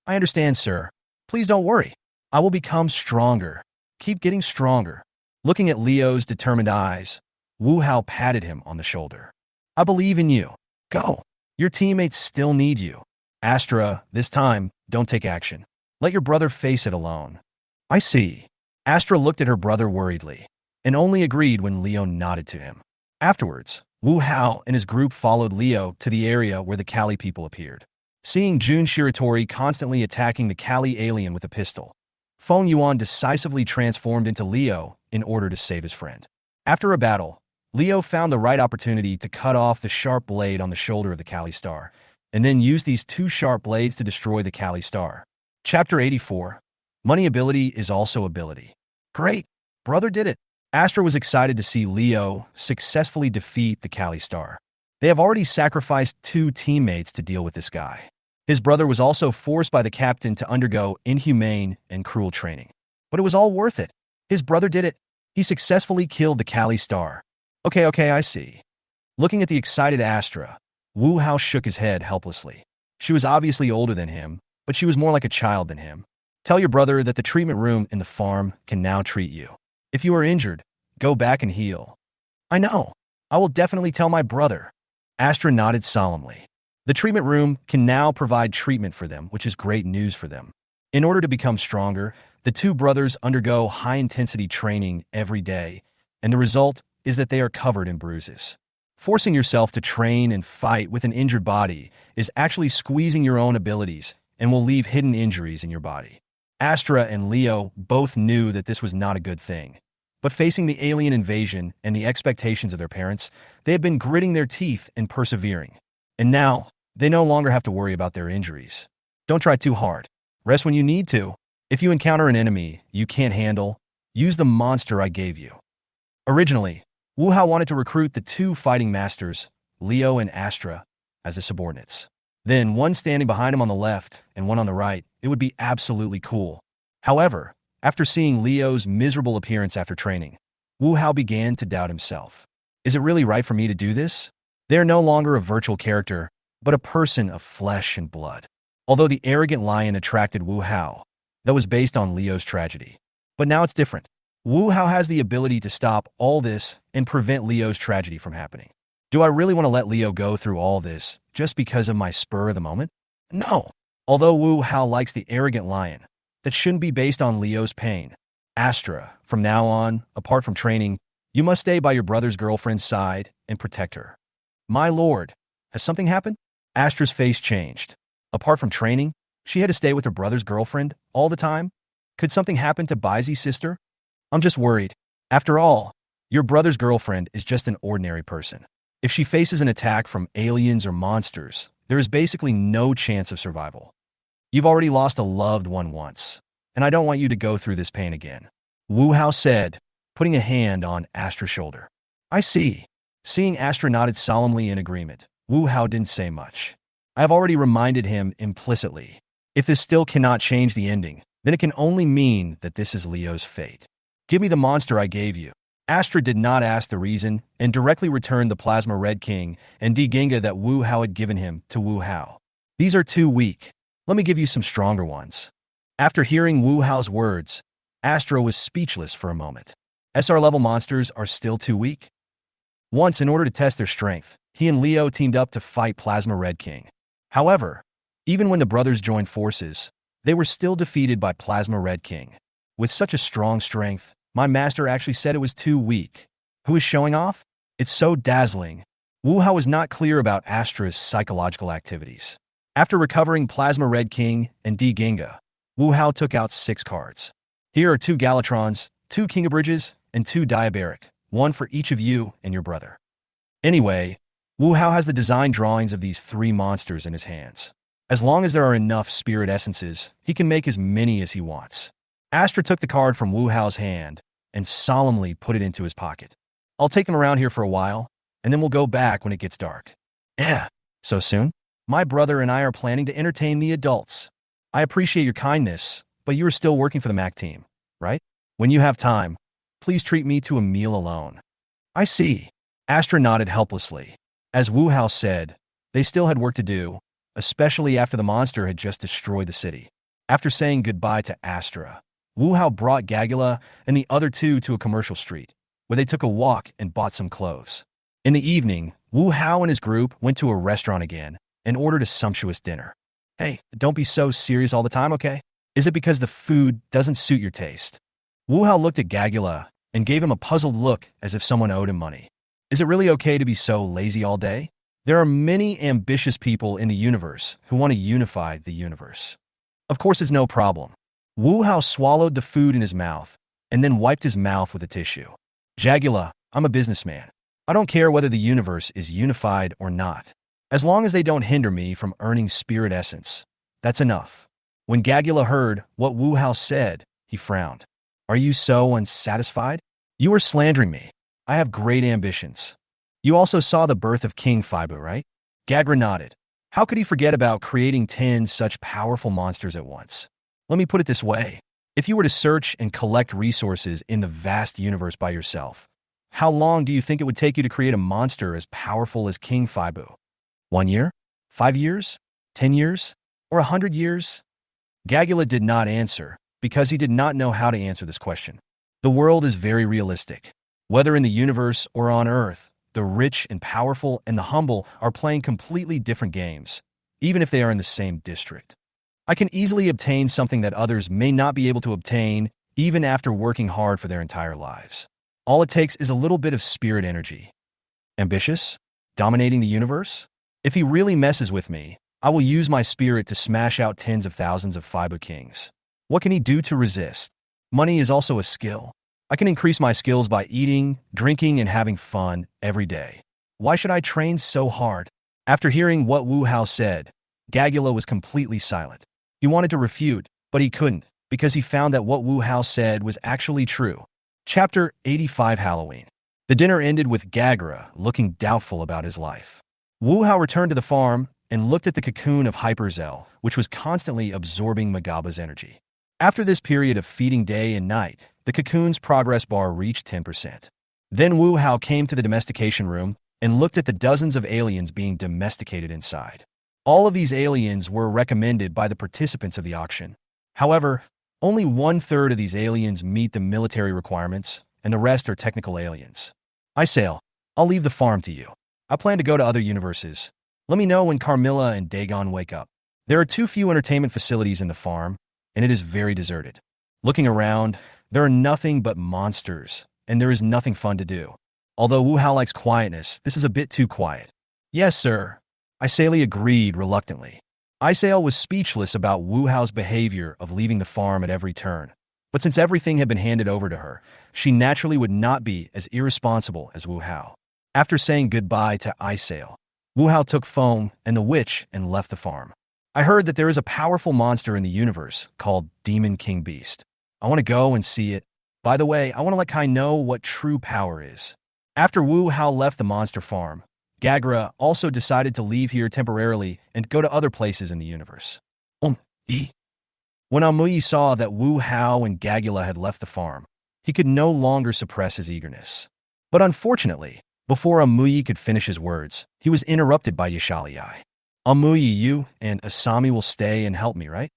"I understand, sir. Please don't worry. I will become stronger. Keep getting stronger." Looking at Leo's determined eyes, Wu Hao patted him on the shoulder. "I believe in you. Go. Your teammates still need you. Astra, this time, don't take action. Let your brother face it alone." "I see." Astra looked at her brother worriedly, and only agreed when Leo nodded to him. Afterwards, Wu Hao and his group followed Leo to the area where the Kali people appeared. Seeing Jun Shiratori constantly attacking the Kali alien with a pistol, Feng Yuan decisively transformed into Leo in order to save his friend. After a battle, Leo found the right opportunity to cut off the sharp blade on the shoulder of the Kali star, and then used these 2 sharp blades to destroy the Kali star. Chapter 84. Money ability is also ability. Great! Brother did it! Astra was excited to see Leo successfully defeat the Kali star. They have already sacrificed 2 teammates to deal with this guy. His brother was also forced by the captain to undergo inhumane and cruel training. But it was all worth it. His brother did it. He successfully killed the Kali star. Okay, I see. Looking at the excited Astra, Wu Hao shook his head helplessly. She was obviously older than him, but she was more like a child than him. "Tell your brother that the treatment room in the farm can now treat you. If you are injured, go back and heal." "I know. I will definitely tell my brother." Astra nodded solemnly. The treatment room can now provide treatment for them, which is great news for them. In order to become stronger, the 2 brothers undergo high-intensity training every day, and the result is that they are covered in bruises. Forcing yourself to train and fight with an injured body is actually squeezing your own abilities and will leave hidden injuries in your body. Astra and Leo both knew that this was not a good thing, But facing the alien invasion and the expectations of their parents, they had been gritting their teeth and persevering. And now, they no longer have to worry about their injuries. Don't try too hard. Rest when you need to. If you encounter an enemy you can't handle, use the monster I gave you. Originally, Wu Hao wanted to recruit the two fighting masters, Leo and Astra, as his subordinates. Then, one standing behind him on the left and one on the right, it would be absolutely cool. However, after seeing Leo's miserable appearance after training, Wu Hao began to doubt himself. Is it really right for me to do this? They are no longer a virtual character, but a person of flesh and blood. Although the arrogant lion attracted Wu Hao, that was based on Leo's tragedy. But now it's different. Wu Hao has the ability to stop all this and prevent Leo's tragedy from happening. Do I really want to let Leo go through all this just because of my spur of the moment? No. Although Wu Hao likes the arrogant lion, that shouldn't be based on Leo's pain. Astra, from now on, apart from training, you must stay by your brother's girlfriend's side and protect her. My lord, has something happened? Astra's face changed. Apart from training, she had to stay with her brother's girlfriend all the time? Could something happen to Baizi's sister? I'm just worried. After all, your brother's girlfriend is just an ordinary person. If she faces an attack from aliens or monsters, there is basically no chance of survival. You've already lost a loved one once, and I don't want you to go through this pain again. Wu Hao said, putting a hand on Astra's shoulder. I see. Seeing Astra nodded solemnly in agreement, Wu Hao didn't say much. I have already reminded him implicitly. If this still cannot change the ending, then it can only mean that this is Leo's fate. Give me the monster I gave you. Astra did not ask the reason and directly returned the Plasma Red King and D Ginga that Wu Hao had given him to Wu Hao. These are too weak. Let me give you some stronger ones. After hearing Wu Hao's words, Astra was speechless for a moment. SR-level monsters are still too weak? Once, in order to test their strength, he and Leo teamed up to fight Plasma Red King. However, even when the brothers joined forces, they were still defeated by Plasma Red King. With such a strong strength, my master actually said it was too weak. Who is showing off? It's so dazzling. Wu Hao was not clear about Astra's psychological activities. After recovering Plasma Red King and D Ginga, Wu Hao took out 6 cards. Here are 2 Galatrons, 2 King of Bridges, and 2 Diabaric, one for each of you and your brother. Anyway, Wu Hao has the design drawings of these 3 monsters in his hands. As long as there are enough spirit essences, he can make as many as he wants. Astra took the card from Wu Hao's hand and solemnly put it into his pocket. I'll take them around here for a while, and then we'll go back when it gets dark. So soon? My brother and I are planning to entertain the adults. I appreciate your kindness, but you are still working for the MAC team, right? When you have time, please treat me to a meal alone. I see. Astra nodded helplessly. As Wu Hao said, they still had work to do, especially after the monster had just destroyed the city. After saying goodbye to Astra, Wu Hao brought Gagula and the other 2 to a commercial street, where they took a walk and bought some clothes. In the evening, Wu Hao and his group went to a restaurant again and ordered a sumptuous dinner. Hey, don't be so serious all the time, okay? Is it because the food doesn't suit your taste? Wu Hao looked at Gagula and gave him a puzzled look as if someone owed him money. Is it really okay to be so lazy all day? There are many ambitious people in the universe who want to unify the universe. Of course, it's no problem. Wu Hao swallowed the food in his mouth and then wiped his mouth with a tissue. Gagula, I'm a businessman. I don't care whether the universe is unified or not. As long as they don't hinder me from earning spirit essence, that's enough. When Gagula heard what Wu Hao said, he frowned. Are you so unsatisfied? You are slandering me. I have great ambitions. You also saw the birth of King Faibu, right? Gagura nodded. How could he forget about creating 10 such powerful monsters at once? Let me put it this way. If you were to search and collect resources in the vast universe by yourself, how long do you think it would take you to create a monster as powerful as King Faibu? 1 year? 5 years? 10 years? Or 100 years? Gagula did not answer because he did not know how to answer this question. The world is very realistic. Whether in the universe or on Earth, the rich and powerful and the humble are playing completely different games, even if they are in the same district. I can easily obtain something that others may not be able to obtain, even after working hard for their entire lives. All it takes is a little bit of spirit energy. Ambitious? Dominating the universe? If he really messes with me, I will use my spirit to smash out tens of thousands of Faibu kings. What can he do to resist? Money is also a skill. I can increase my skills by eating, drinking, and having fun every day. Why should I train so hard? After hearing what Wu Hao said, Gagula was completely silent. He wanted to refute, but he couldn't, because he found that what Wu Hao said was actually true. Chapter 85 Halloween. The dinner ended with Gagura looking doubtful about his life. Wu Hao returned to the farm and looked at the cocoon of Hyperzel, which was constantly absorbing Magaba's energy. After this period of feeding day and night, the cocoon's progress bar reached 10%. Then Wu Hao came to the domestication room and looked at the dozens of aliens being domesticated inside. All of these aliens were recommended by the participants of the auction. However, only 1/3 of these aliens meet the military requirements, and the rest are technical aliens. Isail, I'll leave the farm to you. I plan to go to other universes. Let me know when Carmilla and Dagon wake up. There are too few entertainment facilities in the farm, and it is very deserted. Looking around, there are nothing but monsters, and there is nothing fun to do. Although Wu Hao likes quietness, this is a bit too quiet. Yes, sir. Isaili agreed reluctantly. Isail was speechless about Wu Hao's behavior of leaving the farm at every turn. But since everything had been handed over to her, she naturally would not be as irresponsible as Wu Hao. After saying goodbye to Isail, Wu Hao took Feng and the witch and left the farm. I heard that there is a powerful monster in the universe called Demon King Beast. I want to go and see it. By the way, I want to let Kai know what true power is. After Wu Hao left the monster farm, Gagura also decided to leave here temporarily and go to other places in the universe. When Amui saw that Wu Hao and Gagula had left the farm, he could no longer suppress his eagerness. But unfortunately, before Amui could finish his words, he was interrupted by Yashaliai. Amui, you and Asami will stay and help me, right?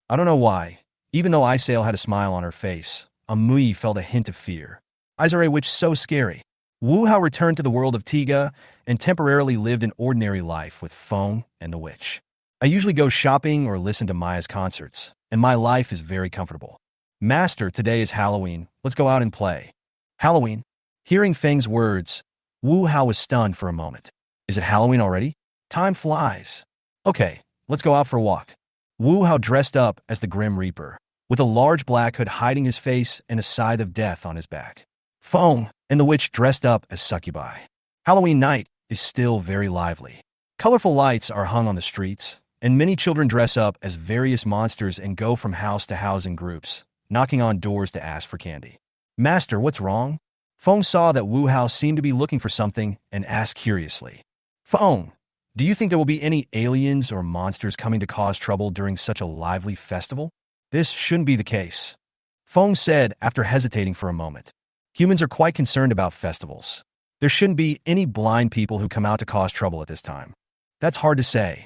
I don't know why. Even though Isail had a smile on her face, Amui felt a hint of fear. Izare witch so scary. Wu Hao returned to the world of Tiga and temporarily lived an ordinary life with Feng and the witch. I usually go shopping or listen to Maya's concerts, and my life is very comfortable. Master, today is Halloween. Let's go out and play. Halloween? Hearing Feng's words, Wu Hao was stunned for a moment. Is it Halloween already? Time flies. Okay, let's go out for a walk. Wu Hao dressed up as the Grim Reaper, with a large black hood hiding his face and a scythe of death on his back. Feng and the witch dressed up as succubi. Halloween night is still very lively. Colorful lights are hung on the streets, and many children dress up as various monsters and go from house to house in groups, knocking on doors to ask for candy. Master, what's wrong? Feng saw that Wu Hao seemed to be looking for something and asked curiously. Feng, do you think there will be any aliens or monsters coming to cause trouble during such a lively festival? This shouldn't be the case. Feng said after hesitating for a moment. Humans are quite concerned about festivals. There shouldn't be any blind people who come out to cause trouble at this time. That's hard to say.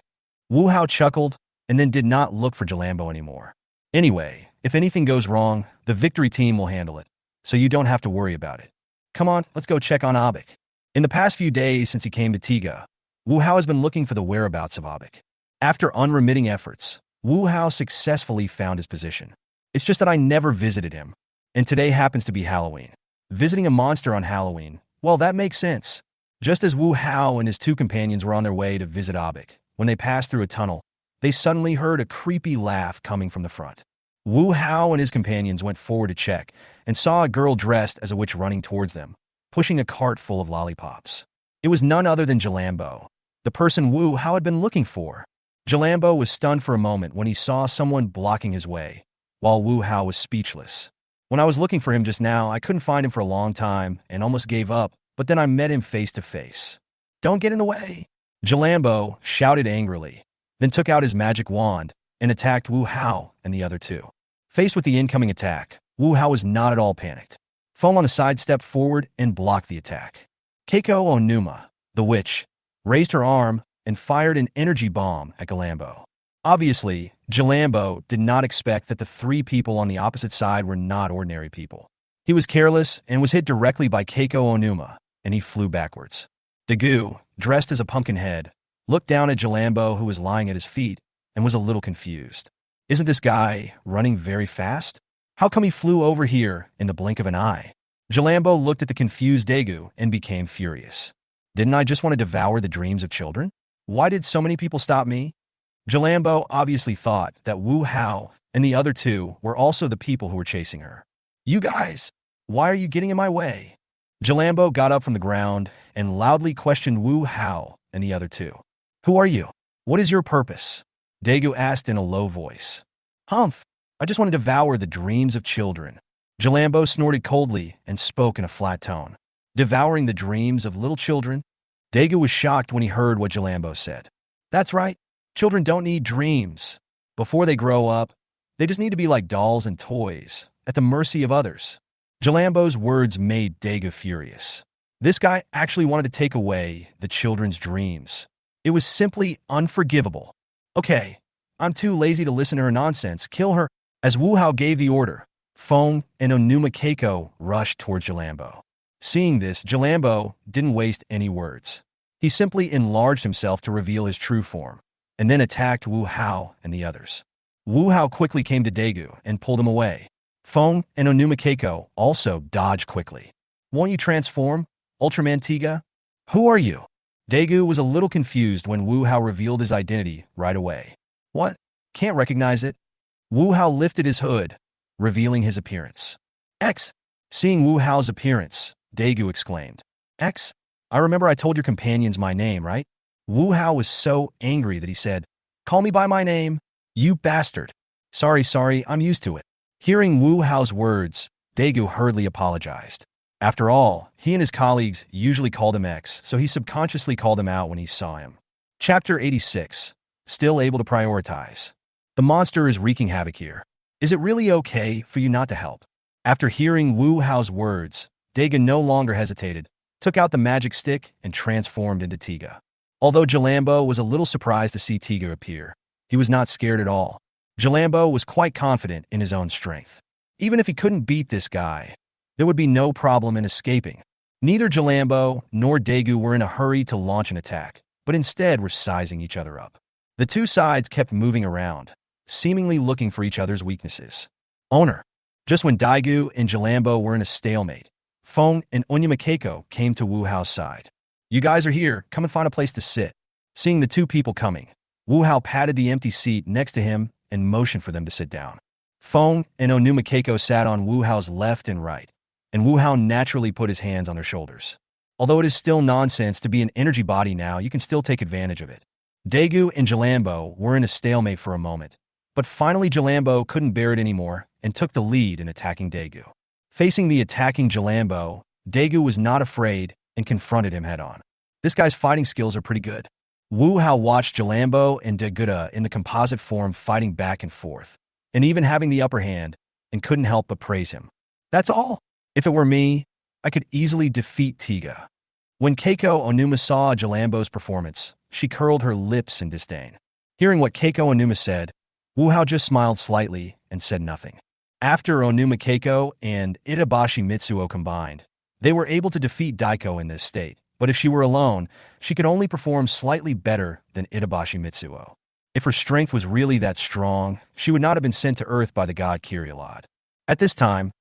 Wu Hao chuckled and then did not look for Jalambo anymore. Anyway, if anything goes wrong, the victory team will handle it, so you don't have to worry about it. Come on, let's go check on Abik. In the past few days since he came to Tiga, Wu Hao has been looking for the whereabouts of Abik. After unremitting efforts, Wu Hao successfully found his position. It's just that I never visited him, and today happens to be Halloween. Visiting a monster on Halloween, well, that makes sense. Just as Wu Hao and his two companions were on their way to visit Abik, when they passed through a tunnel, they suddenly heard a creepy laugh coming from the front. Wu Hao and his companions went forward to check and saw a girl dressed as a witch running towards them, pushing a cart full of lollipops. It was none other than Jalambo, the person Wu Hao had been looking for. Jalambo was stunned for a moment when he saw someone blocking his way, while Wu Hao was speechless. When I was looking for him just now, I couldn't find him for a long time and almost gave up, but then I met him face to face. Don't get in the way! Jalambo shouted angrily, then took out his magic wand and attacked Wu Hao and the other two. Faced with the incoming attack, Wu Hao was not at all panicked. Feng on the side stepped forward and blocked the attack. Keiko Onuma, the witch, raised her arm and fired an energy bomb at Jalambo. Obviously, Jalambo did not expect that the three people on the opposite side were not ordinary people. He was careless and was hit directly by Keiko Onuma, and he flew backwards. Dagu, dressed as a pumpkin head, looked down at Jalambo, who was lying at his feet, and was a little confused. Isn't this guy running very fast? How come he flew over here in the blink of an eye? Jalambo looked at the confused Dagu and became furious. Didn't I just want to devour the dreams of children? Why did so many people stop me? Jalambo obviously thought that Wu Hao and the other two were also the people who were chasing her. You guys! Why are you getting in my way? Jalambo got up from the ground and loudly questioned Wu Hao and the other two. Who are you? What is your purpose? Daegu asked in a low voice. Humph, I just want to devour the dreams of children. Jalambo snorted coldly and spoke in a flat tone. Devouring the dreams of little children? Daegu was shocked when he heard what Jalambo said. That's right. Children don't need dreams. Before they grow up, they just need to be like dolls and toys, at the mercy of others. Jalambo's words made Daegu furious. This guy actually wanted to take away the children's dreams. It was simply unforgivable. Okay, I'm too lazy to listen to her nonsense. Kill her. As Wu Hao gave the order, Feng and Onuma Keiko rushed towards Jalambo. Seeing this, Jalambo didn't waste any words. He simply enlarged himself to reveal his true form, and then attacked Wu Hao and the others. Wu Hao quickly came to Daegu and pulled him away. Feng and Onuma Keiko also dodged quickly. Won't you transform, Ultraman Tiga? Who are you? Daegu was a little confused when Wu Hao revealed his identity right away. What? Can't recognize it? Wu Hao lifted his hood, revealing his appearance. X! Seeing Wu Hao's appearance, Daegu exclaimed. X? I remember I told your companions my name, right? Wu Hao was so angry that he said, Call me by my name, you bastard. Sorry, I'm used to it. Hearing Wu Hao's words, Daegu hurriedly apologized. After all, he and his colleagues usually called him X, so he subconsciously called him out when he saw him. Chapter 86. Still able to prioritize. The monster is wreaking havoc here. Is it really okay for you not to help? After hearing Wu Hao's words, Daegu no longer hesitated, took out the magic stick, and transformed into Tiga. Although Jalambo was a little surprised to see Tiga appear, he was not scared at all. Jalambo was quite confident in his own strength. Even if he couldn't beat this guy, there would be no problem in escaping. Neither Jalambo nor Daegu were in a hurry to launch an attack, but instead were sizing each other up. The two sides kept moving around, seemingly looking for each other's weaknesses. Owner. Just when Daegu and Jalambo were in a stalemate, Feng and Onuma Keiko came to Wu Hao's side. You guys are here, come and find a place to sit. Seeing the two people coming, Wu Hao patted the empty seat next to him and motioned for them to sit down. Feng and Onuma Keiko sat on Wu Hao's left and right, and Wu Hao naturally put his hands on their shoulders. Although it is still nonsense to be an energy body now, you can still take advantage of it. Daegu and Jalambo were in a stalemate for a moment, but finally Jalambo couldn't bear it anymore and took the lead in attacking Daegu. Facing the attacking Jalambo, Daegu was not afraid and confronted him head-on. This guy's fighting skills are pretty good. Wu Hao watched Jalambo and Daegu in the composite form fighting back and forth, and even having the upper hand, and couldn't help but praise him. That's all. If it were me, I could easily defeat Tiga. When Keiko Onuma saw Jalambo's performance, she curled her lips in disdain. Hearing what Keiko Onuma said, Wu Hao just smiled slightly and said nothing. After Onuma Keiko and Itabashi Mitsuo combined, they were able to defeat Daiko in this state, but if she were alone, she could only perform slightly better than Itabashi Mitsuo. If her strength was really that strong, she would not have been sent to Earth by the god Kirialad. At this time,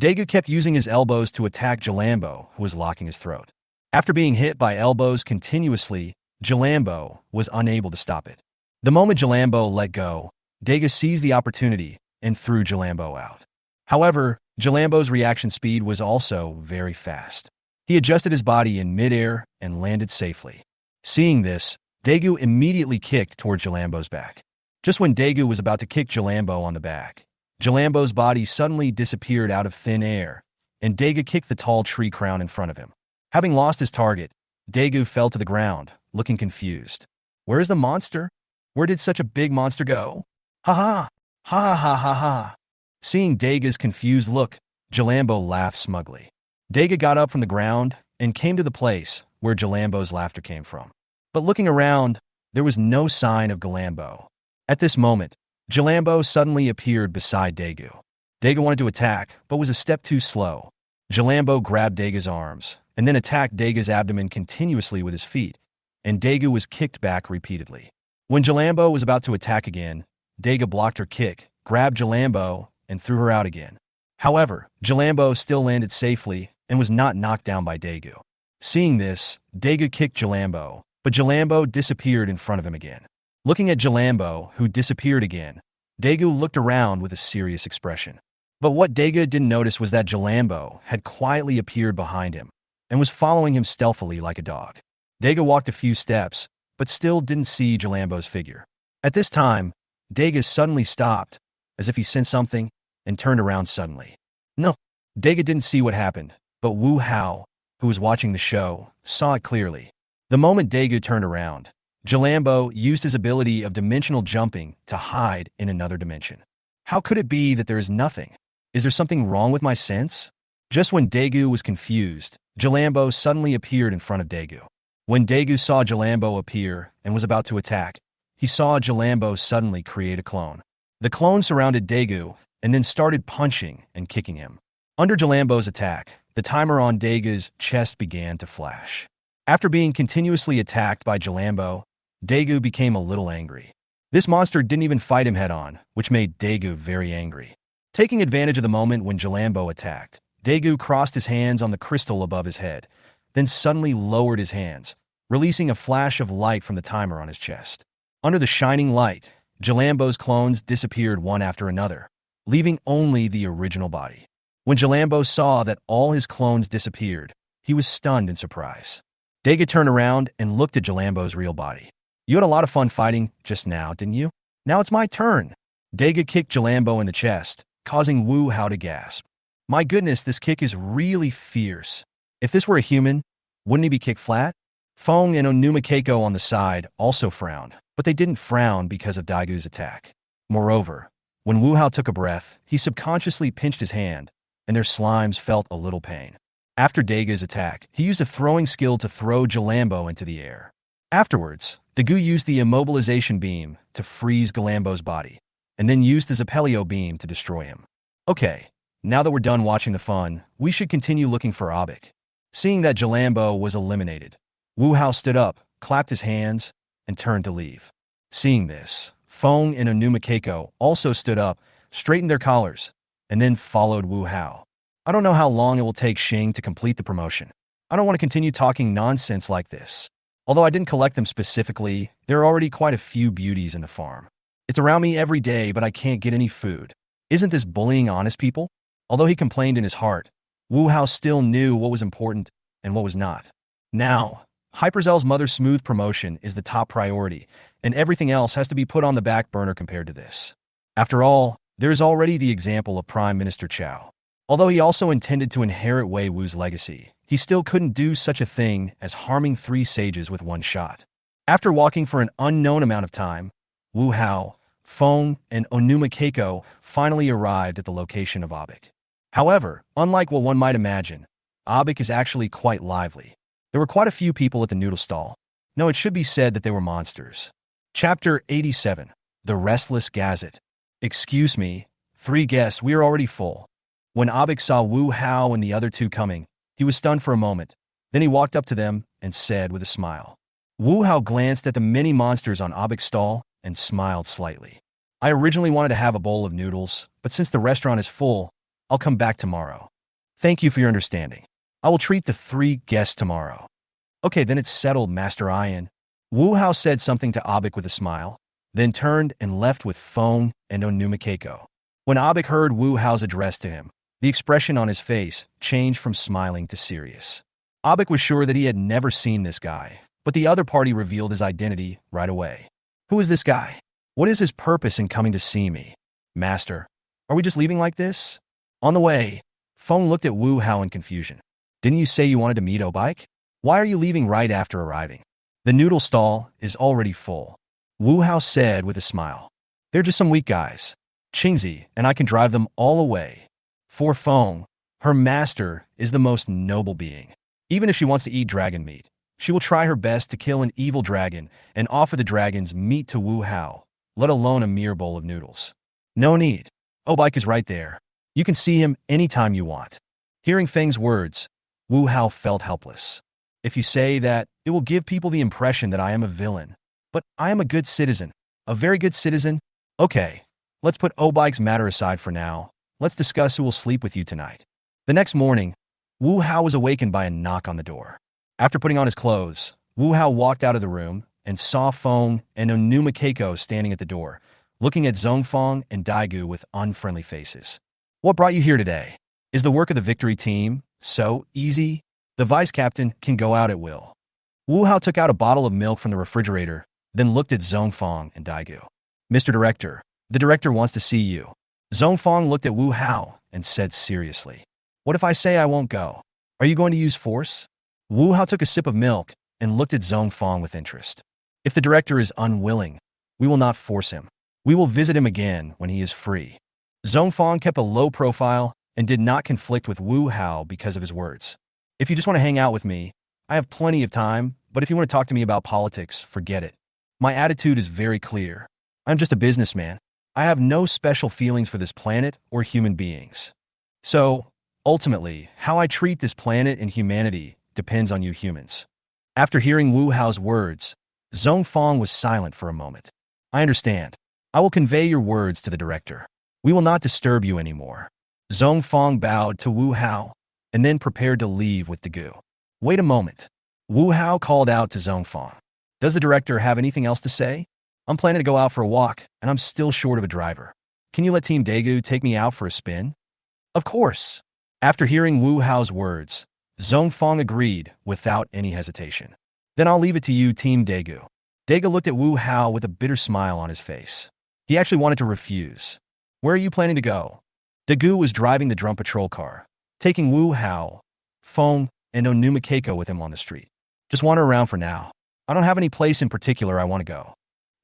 Daegu kept using his elbows to attack Jalambo, who was locking his throat. After being hit by elbows continuously, Jalambo was unable to stop it. The moment Jalambo let go, Daegu seized the opportunity and threw Jalambo out. However, Jalambo's reaction speed was also very fast. He adjusted his body in midair and landed safely. Seeing this, Daegu immediately kicked toward Jalambo's back. Just when Daegu was about to kick Jalambo on the back, Jalambo's body suddenly disappeared out of thin air, and Daegu kicked the tall tree crown in front of him. Having lost his target, Daegu fell to the ground, looking confused. Where is the monster? Where did such a big monster go? Ha ha! Ha ha ha ha! Seeing Daegu's confused look, Jalambo laughed smugly. Daegu got up from the ground and came to the place where Jalambo's laughter came from. But looking around, there was no sign of Jalambo. At this moment, Jalambo suddenly appeared beside Daegu. Daegu wanted to attack, but was a step too slow. Jalambo grabbed Daegu's arms, and then attacked Daegu's abdomen continuously with his feet, and Daegu was kicked back repeatedly. When Jalambo was about to attack again, Daegu blocked her kick, grabbed Jalambo, and threw her out again. However, Jalambo still landed safely and was not knocked down by Daegu. Seeing this, Daegu kicked Jalambo, but Jalambo disappeared in front of him again. Looking at Jalambo, who disappeared again, Daegu looked around with a serious expression. But what Daga didn't notice was that Jalambo had quietly appeared behind him and was following him stealthily like a dog. Daga walked a few steps, but still didn't see Jalambo's figure. At this time, Daga suddenly stopped, as if he sensed something, and turned around suddenly. No, Daga didn't see what happened, but Wu Hao, who was watching the show, saw it clearly. The moment Daga turned around, Jalambo used his ability of dimensional jumping to hide in another dimension. How could it be that there is nothing? Is there something wrong with my sense? Just when Dagu was confused, Jalambo suddenly appeared in front of Dagu. When Dagu saw Jalambo appear and was about to attack, he saw Jalambo suddenly create a clone. The clone surrounded Dagu and then started punching and kicking him. Under Jalambo's attack, the timer on Dagu's chest began to flash. After being continuously attacked by Jalambo, Dagu became a little angry. This monster didn't even fight him head-on, which made Dagu very angry. Taking advantage of the moment when Jalambo attacked, Dagu crossed his hands on the crystal above his head, then suddenly lowered his hands, releasing a flash of light from the timer on his chest. Under the shining light, Jalambo's clones disappeared one after another, leaving only the original body. When Jalambo saw that all his clones disappeared, he was stunned in surprise. Daga turned around and looked at Jalambo's real body. You had a lot of fun fighting just now, didn't you? Now it's my turn. Daga kicked Jalambo in the chest, causing Wu Hao to gasp. My goodness, this kick is really fierce. If this were a human, wouldn't he be kicked flat? Feng and Onuma Keiko on the side also frowned, but they didn't frown because of Daigu's attack. Moreover, when Wu Hao took a breath, he subconsciously pinched his hand, and their slimes felt a little pain. After Daga's attack, he used a throwing skill to throw Jalambo into the air. Afterwards, Dagu used the immobilization beam to freeze Jalambo's body, and then used the Zapelio beam to destroy him. Okay, now that we're done watching the fun, we should continue looking for Abik. Seeing that Jalambo was eliminated, Wu Hao stood up, clapped his hands, and turned to leave. Seeing this, Feng and Onuma Keiko also stood up, straightened their collars, and then followed Wu Hao. I don't know how long it will take Xing to complete the promotion. I don't want to continue talking nonsense like this. Although I didn't collect them specifically, there are already quite a few beauties in the farm. It's around me every day, but I can't get any food. Isn't this bullying honest people? Although he complained in his heart, Wu Hao still knew what was important and what was not. Now, Hyperzell's mother's smooth promotion is the top priority, and everything else has to be put on the back burner compared to this. After all, there is already the example of Prime Minister Chao. Although he also intended to inherit Wei Wu's legacy, he still couldn't do such a thing as harming 3 sages with one shot. After walking for an unknown amount of time, Wu Hao, Feng, and Onuma Keiko finally arrived at the location of Abik. However, unlike what one might imagine, Abik is actually quite lively. There were quite a few people at the noodle stall. No, it should be said that they were monsters. Chapter 87. The Restless Gazette. Excuse me, 3 guests, we are already full. When Abik saw Wu Hao and the other 2 coming, he was stunned for a moment. Then he walked up to them and said with a smile. Wu Hao glanced at the many monsters on Abik's stall and smiled slightly. I originally wanted to have a bowl of noodles, but since the restaurant is full, I'll come back tomorrow. Thank you for your understanding. I will treat the 3 guests tomorrow. Okay, then it's settled, Master Ian. Wu Hao said something to Abik with a smile, then turned and left with Feng and Onuma Keiko. When Abik heard Wu Hao's address to him, the expression on his face changed from smiling to serious. Abik was sure that he had never seen this guy, but the other party revealed his identity right away. Who is this guy? What is his purpose in coming to see me? Master, are we just leaving like this? On the way, Feng looked at Wu Hao in confusion. Didn't you say you wanted to meet Obike? Why are you leaving right after arriving? The noodle stall is already full. Wu Hao said with a smile. They're just some weak guys. Qingzi and I can drive them all away. For Feng, her master is the most noble being. Even if she wants to eat dragon meat, she will try her best to kill an evil dragon and offer the dragon's meat to Wu Hao, let alone a mere bowl of noodles. No need. Obike is right there. You can see him anytime you want. Hearing Feng's words, Wu Hao felt helpless. If you say that, it will give people the impression that I am a villain. But I am a good citizen. A very good citizen. Okay, let's put Obike's matter aside for now. Let's discuss who will sleep with you tonight. The next morning, Wu Hao was awakened by a knock on the door. After putting on his clothes, Wu Hao walked out of the room and saw Feng and Onuma Keiko standing at the door, looking at Zhongfeng and Daigu with unfriendly faces. What brought you here today? Is the work of the victory team so easy? The vice captain can go out at will. Wu Hao took out a bottle of milk from the refrigerator, then looked at Zhongfang and Daigou. Mr. Director, the director wants to see you. Zhongfang looked at Wu Hao and said seriously, what if I say I won't go? Are you going to use force? Wu Hao took a sip of milk and looked at Zhongfang with interest. If the director is unwilling, we will not force him. We will visit him again when he is free. Zhongfang kept a low profile and did not conflict with Wu Hao because of his words. If you just want to hang out with me, I have plenty of time, but if you want to talk to me about politics, forget it. My attitude is very clear. I'm just a businessman. I have no special feelings for this planet or human beings. So, ultimately, how I treat this planet and humanity depends on you humans. After hearing Wu Hao's words, Zhongfang was silent for a moment. I understand. I will convey your words to the director. We will not disturb you anymore. Zhongfang bowed to Wu Hao and then prepared to leave with Daigou. Wait a moment. Wu Hao called out to Zhongfang. Does the director have anything else to say? I'm planning to go out for a walk, and I'm still short of a driver. Can you let Team Daigou take me out for a spin? Of course. After hearing Wu Hao's words, Zhongfang agreed without any hesitation. Then I'll leave it to you, Team Daigou. Daigou looked at Wu Hao with a bitter smile on his face. He actually wanted to refuse. Where are you planning to go? Daigou was driving the drum patrol car, taking Wu Hao, Feng, and Onuma Keiko with him on the street. Just wander around for now. I don't have any place in particular I want to go.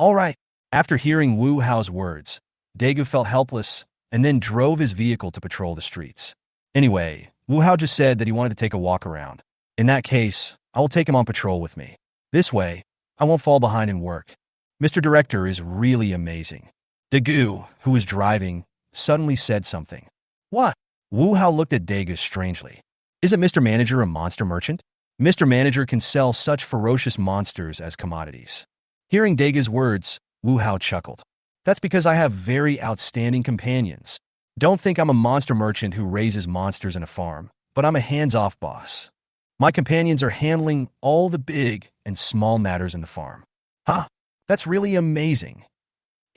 All right. After hearing Wu Hao's words, Daigou felt helpless and then drove his vehicle to patrol the streets. Anyway, Wu Hao just said that he wanted to take a walk around. In that case, I will take him on patrol with me. This way, I won't fall behind in work. Mr. Director is really amazing. Daigou, who was driving, suddenly said something. What? Wu Hao looked at Daigou strangely. Isn't Mr. Manager a monster merchant? Mr. Manager can sell such ferocious monsters as commodities. Hearing Daigou's words, Wu Hao chuckled. That's because I have very outstanding companions. Don't think I'm a monster merchant who raises monsters in a farm, but I'm a hands-off boss. My companions are handling all the big and small matters in the farm. Huh, that's really amazing.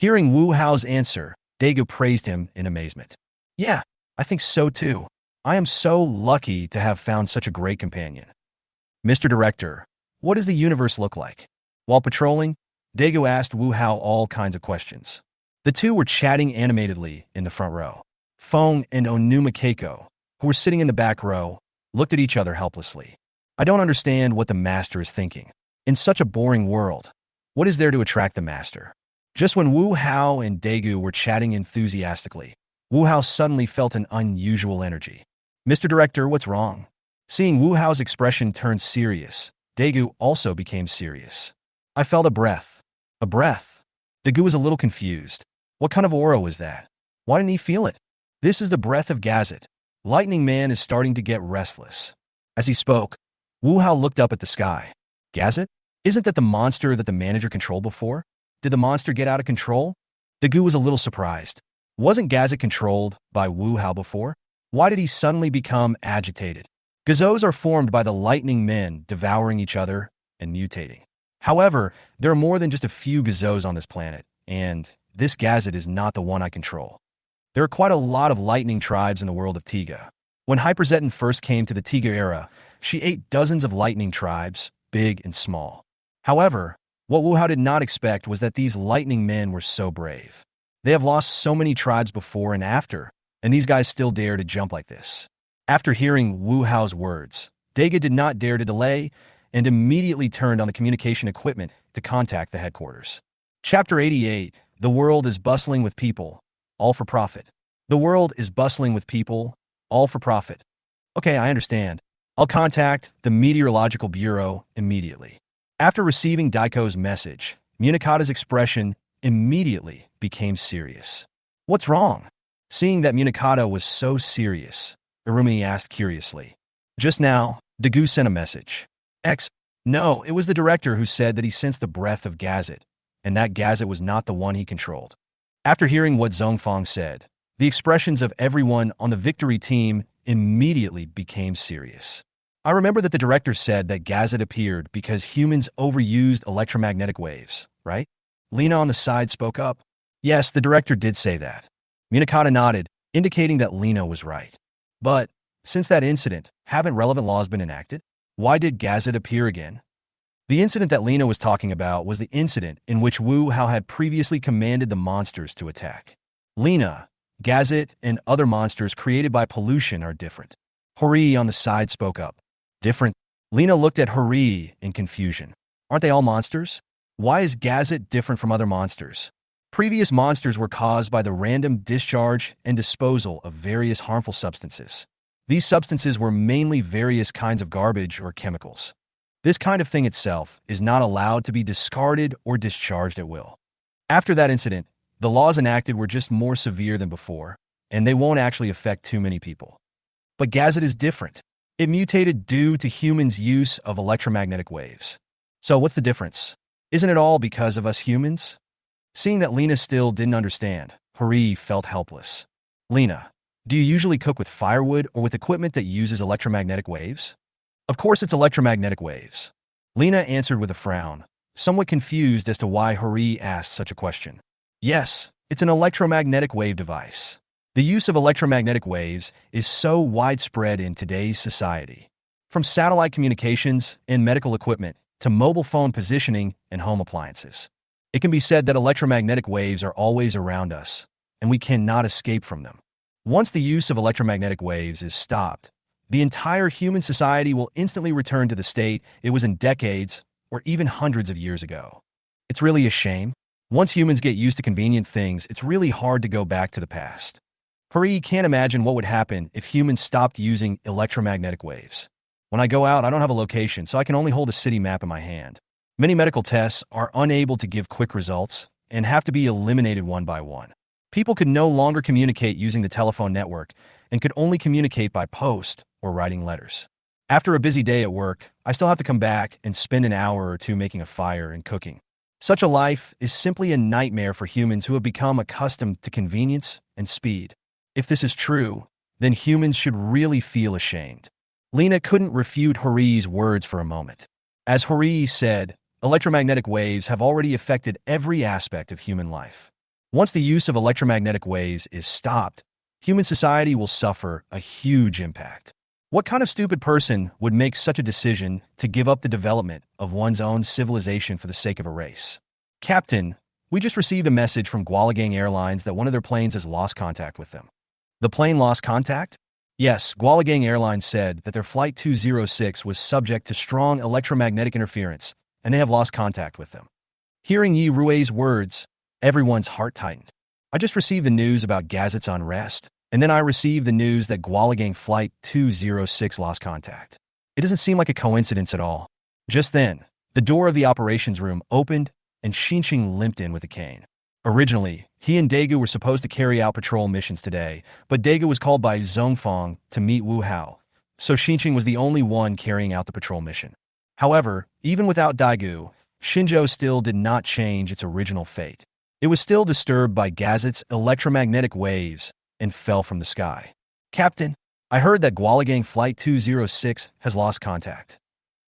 Hearing Wu Hao's answer, Daigou praised him in amazement. Yeah, I think so too. I am so lucky to have found such a great companion. Mr. Director, what does the universe look like? While patrolling, Daigou asked Wu Hao all kinds of questions. The two were chatting animatedly in the front row. Feng and Onuma Keiko, who were sitting in the back row, looked at each other helplessly. I don't understand what the master is thinking. In such a boring world, what is there to attract the master? Just when Wu Hao and Daigou were chatting enthusiastically, Wu Hao suddenly felt an unusual energy. Mr. Director, what's wrong? Seeing Wu Hao's expression turn serious, Daigou also became serious. I felt a breath. A breath. Daigou was a little confused. What kind of aura was that? Why didn't he feel it? This is the breath of Gazet. Lightning Man is starting to get restless. As he spoke, Wu Hao looked up at the sky. Gazet? Isn't that the monster that the manager controlled before? Did the monster get out of control? Daigou was a little surprised. Wasn't Gazet controlled by Wu Hao before? Why did he suddenly become agitated? Gazos are formed by the lightning men devouring each other and mutating. However, there are more than just a few Gazos on this planet, and this Gazet is not the one I control. There are quite a lot of lightning tribes in the world of Tiga. When Hyperzeton first came to the Tiga era, she ate dozens of lightning tribes, big and small. However, what Wu Hao did not expect was that these lightning men were so brave. They have lost so many tribes before and after, and these guys still dare to jump like this. After hearing Wu Hao's words, Daigou did not dare to delay and immediately turned on the communication equipment to contact the headquarters. Chapter 88, The world is bustling with people, all for profit. The world is bustling with people, all for profit. Okay, I understand. I'll contact the Meteorological Bureau immediately. After receiving Daiko's message, Munakata's expression immediately became serious. What's wrong? Seeing that Munakata was so serious, Irumi asked curiously. Just now, Daigou sent a message. No, it was the director who said that he sensed the breath of Gazet, and that Gazet was not the one he controlled. After hearing what Zhongfang said, the expressions of everyone on the victory team immediately became serious. I remember that the director said that Gazet appeared because humans overused electromagnetic waves, right? Lena on the side spoke up. Yes, the director did say that. Munakata nodded, indicating that Lena was right. But since that incident, haven't relevant laws been enacted? Why did Gazet appear again? The incident that Lena was talking about was the incident in which Wu Hao had previously commanded the monsters to attack. Lena, Gazet, and other monsters created by pollution are different. Hori on the side spoke up. Different? Lena looked at Hori in confusion. Aren't they all monsters? Why is Gazet different from other monsters? Previous monsters were caused by the random discharge and disposal of various harmful substances. These substances were mainly various kinds of garbage or chemicals. This kind of thing itself is not allowed to be discarded or discharged at will. After that incident, the laws enacted were just more severe than before, and they won't actually affect too many people. But Gazet is different. It mutated due to humans' use of electromagnetic waves. So what's the difference? Isn't it all because of us humans? Seeing that Lena still didn't understand, Hori felt helpless. Lena, do you usually cook with firewood or with equipment that uses electromagnetic waves? Of course it's electromagnetic waves. Lena answered with a frown, somewhat confused as to why Hori asked such a question. Yes, it's an electromagnetic wave device. The use of electromagnetic waves is so widespread in today's society. From satellite communications and medical equipment to mobile phone positioning and home appliances. It can be said that electromagnetic waves are always around us, and we cannot escape from them. Once the use of electromagnetic waves is stopped, the entire human society will instantly return to the state it was in decades or even hundreds of years ago. It's really a shame. Once humans get used to convenient things, it's really hard to go back to the past. Hori can't imagine what would happen if humans stopped using electromagnetic waves. When I go out, I don't have a location, so I can only hold a city map in my hand. Many medical tests are unable to give quick results and have to be eliminated one by one. People could no longer communicate using the telephone network and could only communicate by post or writing letters. After a busy day at work, I still have to come back and spend an hour or two making a fire and cooking. Such a life is simply a nightmare for humans who have become accustomed to convenience and speed. If this is true, then humans should really feel ashamed. Lena couldn't refute Hori's words for a moment. As Hori said, electromagnetic waves have already affected every aspect of human life. Once the use of electromagnetic waves is stopped, human society will suffer a huge impact. What kind of stupid person would make such a decision to give up the development of one's own civilization for the sake of a race? Captain, we just received a message from Gualagang Airlines that one of their planes has lost contact with them. The plane lost contact? Yes, Gualagang Airlines said that their Flight 206 was subject to strong electromagnetic interference, and they have lost contact with them. Hearing Yi Rui's words, everyone's heart tightened. I just received the news about Gazet's unrest, and then I received the news that Gualagang Flight 206 lost contact. It doesn't seem like a coincidence at all. Just then, the door of the operations room opened, and Xinqing limped in with a cane. Originally, he and Daegu were supposed to carry out patrol missions today, but Daegu was called by Zhongfang to meet Wu Hao, so Xinqing was the only one carrying out the patrol mission. However, even without Daegu, Xinzhou still did not change its original fate. It was still disturbed by Gazet's electromagnetic waves and fell from the sky. Captain, I heard that Gualagang Flight 206 has lost contact.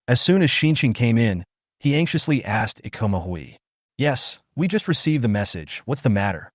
As soon as Xinqing came in, he anxiously asked Ikoma Hui. Yes, we just received the message. What's the matter?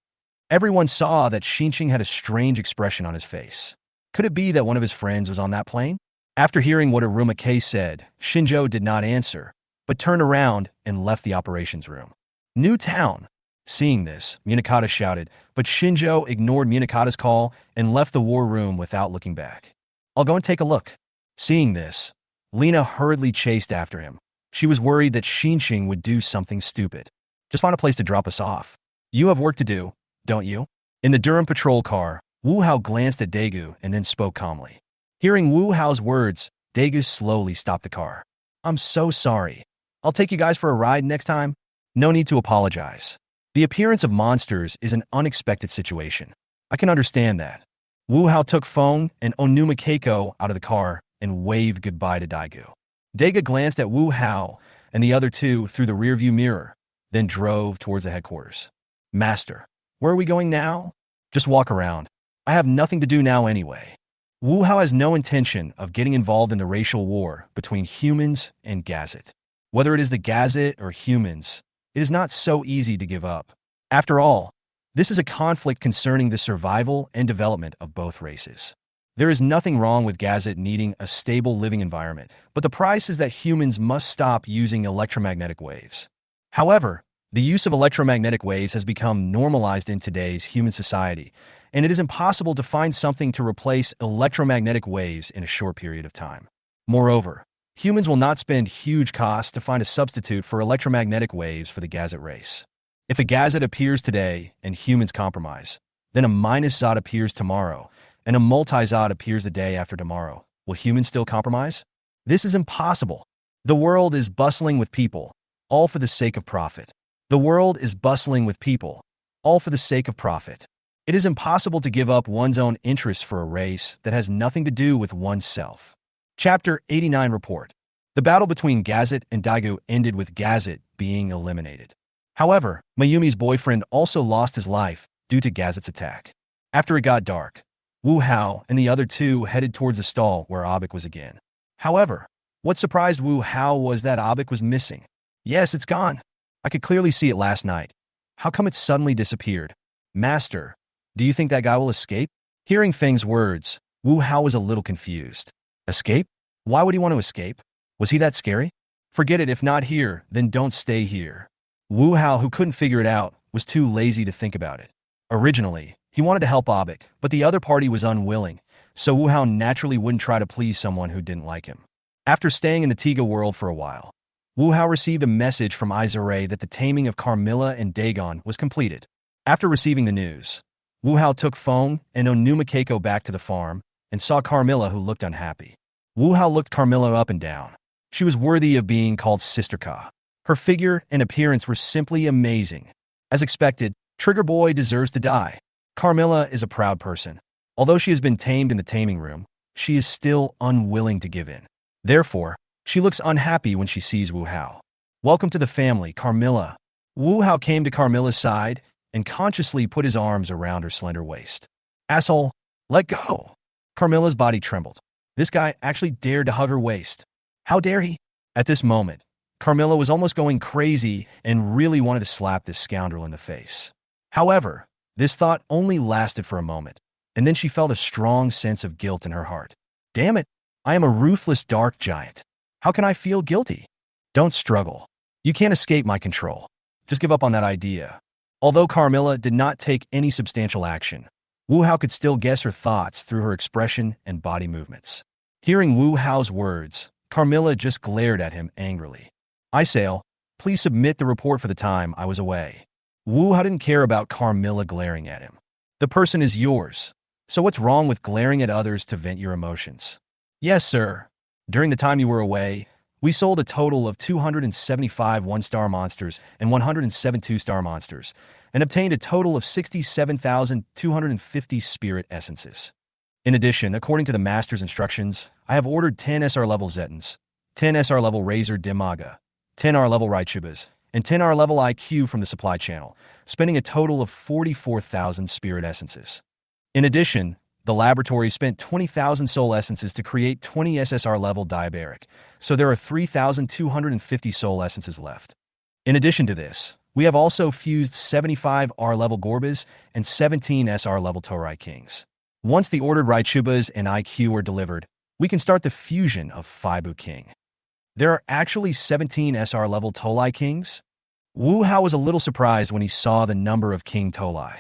Everyone saw that Xinqing had a strange expression on his face. Could it be that one of his friends was on that plane? After hearing what Aruma K said, Xinzhou did not answer, but turned around and left the operations room. New town. Seeing this, Munakata shouted, but Xinzhou ignored Munakata's call and left the war room without looking back. I'll go and take a look. Seeing this, Lena hurriedly chased after him. She was worried that Xinqing would do something stupid. Just find a place to drop us off. You have work to do, don't you? In the Durham patrol car, Wu Hao glanced at Daegu and then spoke calmly. Hearing Wu Hao's words, Daegu slowly stopped the car. I'm so sorry. I'll take you guys for a ride next time. No need to apologize. The appearance of monsters is an unexpected situation. I can understand that. Wu Hao took phone and Onuma Keiko out of the car and waved goodbye to Daegu. Daegu glanced at Wu Hao and the other two through the rearview mirror, then drove towards the headquarters. Master, where are we going now? Just walk around. I have nothing to do now anyway. Wu Hao has no intention of getting involved in the racial war between humans and Gazet. Whether it is the Gazet or humans, it is not so easy to give up. After all, This is a conflict concerning the survival and development of both races. There is nothing wrong with Gazette needing a stable living environment, but the price is that humans must stop using electromagnetic waves. However, the use of electromagnetic waves has become normalized in today's human society, and it is impossible to find something to replace electromagnetic waves in a short period of time. Moreover, humans will not spend huge costs to find a substitute for electromagnetic waves for the Gazette race. If a Gazette appears today and humans compromise, then a minus Zod appears tomorrow, and a multi-Zod appears the day after tomorrow. Will humans still compromise? This is impossible. The world is bustling with people, all for the sake of profit. The world is bustling with people, all for the sake of profit. It is impossible to give up one's own interests for a race that has nothing to do with oneself. Chapter 89 Report. The battle between Gazette and Daegu ended with Gazette being eliminated. However, Mayumi's boyfriend also lost his life due to Gazette's attack. After it got dark, Wu Hao and the other two headed towards the stall where Abik was again. However, what surprised Wu Hao was that Abik was missing. Yes, it's gone. I could clearly see it last night. How come it suddenly disappeared? Master, do you think that guy will escape? Hearing Feng's words, Wu Hao was a little confused. Escape? Why would he want to escape? Was he that scary? Forget it, if not here, then don't stay here. Wu Hao, who couldn't figure it out, was too lazy to think about it. Originally, he wanted to help Abik, but the other party was unwilling, so Wu Hao naturally wouldn't try to please someone who didn't like him. After staying in the Tiga world for a while, Wu Hao received a message from Izare that the taming of Carmilla and Dagon was completed. After receiving the news, Wu Hao took Feng and Onuma Keiko back to the farm and saw Carmilla, who looked unhappy. Wu Hao looked Carmilla up and down. She was worthy of being called Sister Ka. Her figure and appearance were simply amazing. As expected, Trigger Boy deserves to die. Carmilla is a proud person. Although she has been tamed in the taming room, she is still unwilling to give in. Therefore, she looks unhappy when she sees Wu Hao. Welcome to the family, Carmilla. Wu Hao came to Carmilla's side and consciously put his arms around her slender waist. Asshole, let go. Carmilla's body trembled. This guy actually dared to hug her waist. How dare he? At this moment, Carmilla was almost going crazy and really wanted to slap this scoundrel in the face. However, this thought only lasted for a moment, and then she felt a strong sense of guilt in her heart. Damn it, I am a ruthless dark giant. How can I feel guilty? Don't struggle. You can't escape my control. Just give up on that idea. Although Carmilla did not take any substantial action, Wu Hao could still guess her thoughts through her expression and body movements. Hearing Wu Hao's words, Carmilla just glared at him angrily. Isail, please submit the report for the time I was away. Wu Hao didn't care about Carmilla glaring at him. The person is yours, so what's wrong with glaring at others to vent your emotions? Yes, sir. During the time you were away, we sold a total of 275 one-star monsters and 107 two-star monsters, and obtained a total of 67,250 spirit essences. In addition, according to the master's instructions, I have ordered 10 SR level Zetans, 10 SR level Razor Dimaga, 10 R level Raichubas, and 10 R level IQ from the supply channel, spending a total of 44,000 spirit essences. In addition, the laboratory spent 20,000 soul essences to create 20 SSR level Diabaric, so there are 3,250 soul essences left. In addition to this, we have also fused 75 R level Gorbas and 17 SR level Torai Kings. Once the ordered Raichubas and IQ are delivered, we can start the fusion of Fibu King. There are actually 17 SR level Tolai Kings? Wu Hao was a little surprised when he saw the number of King Tolai.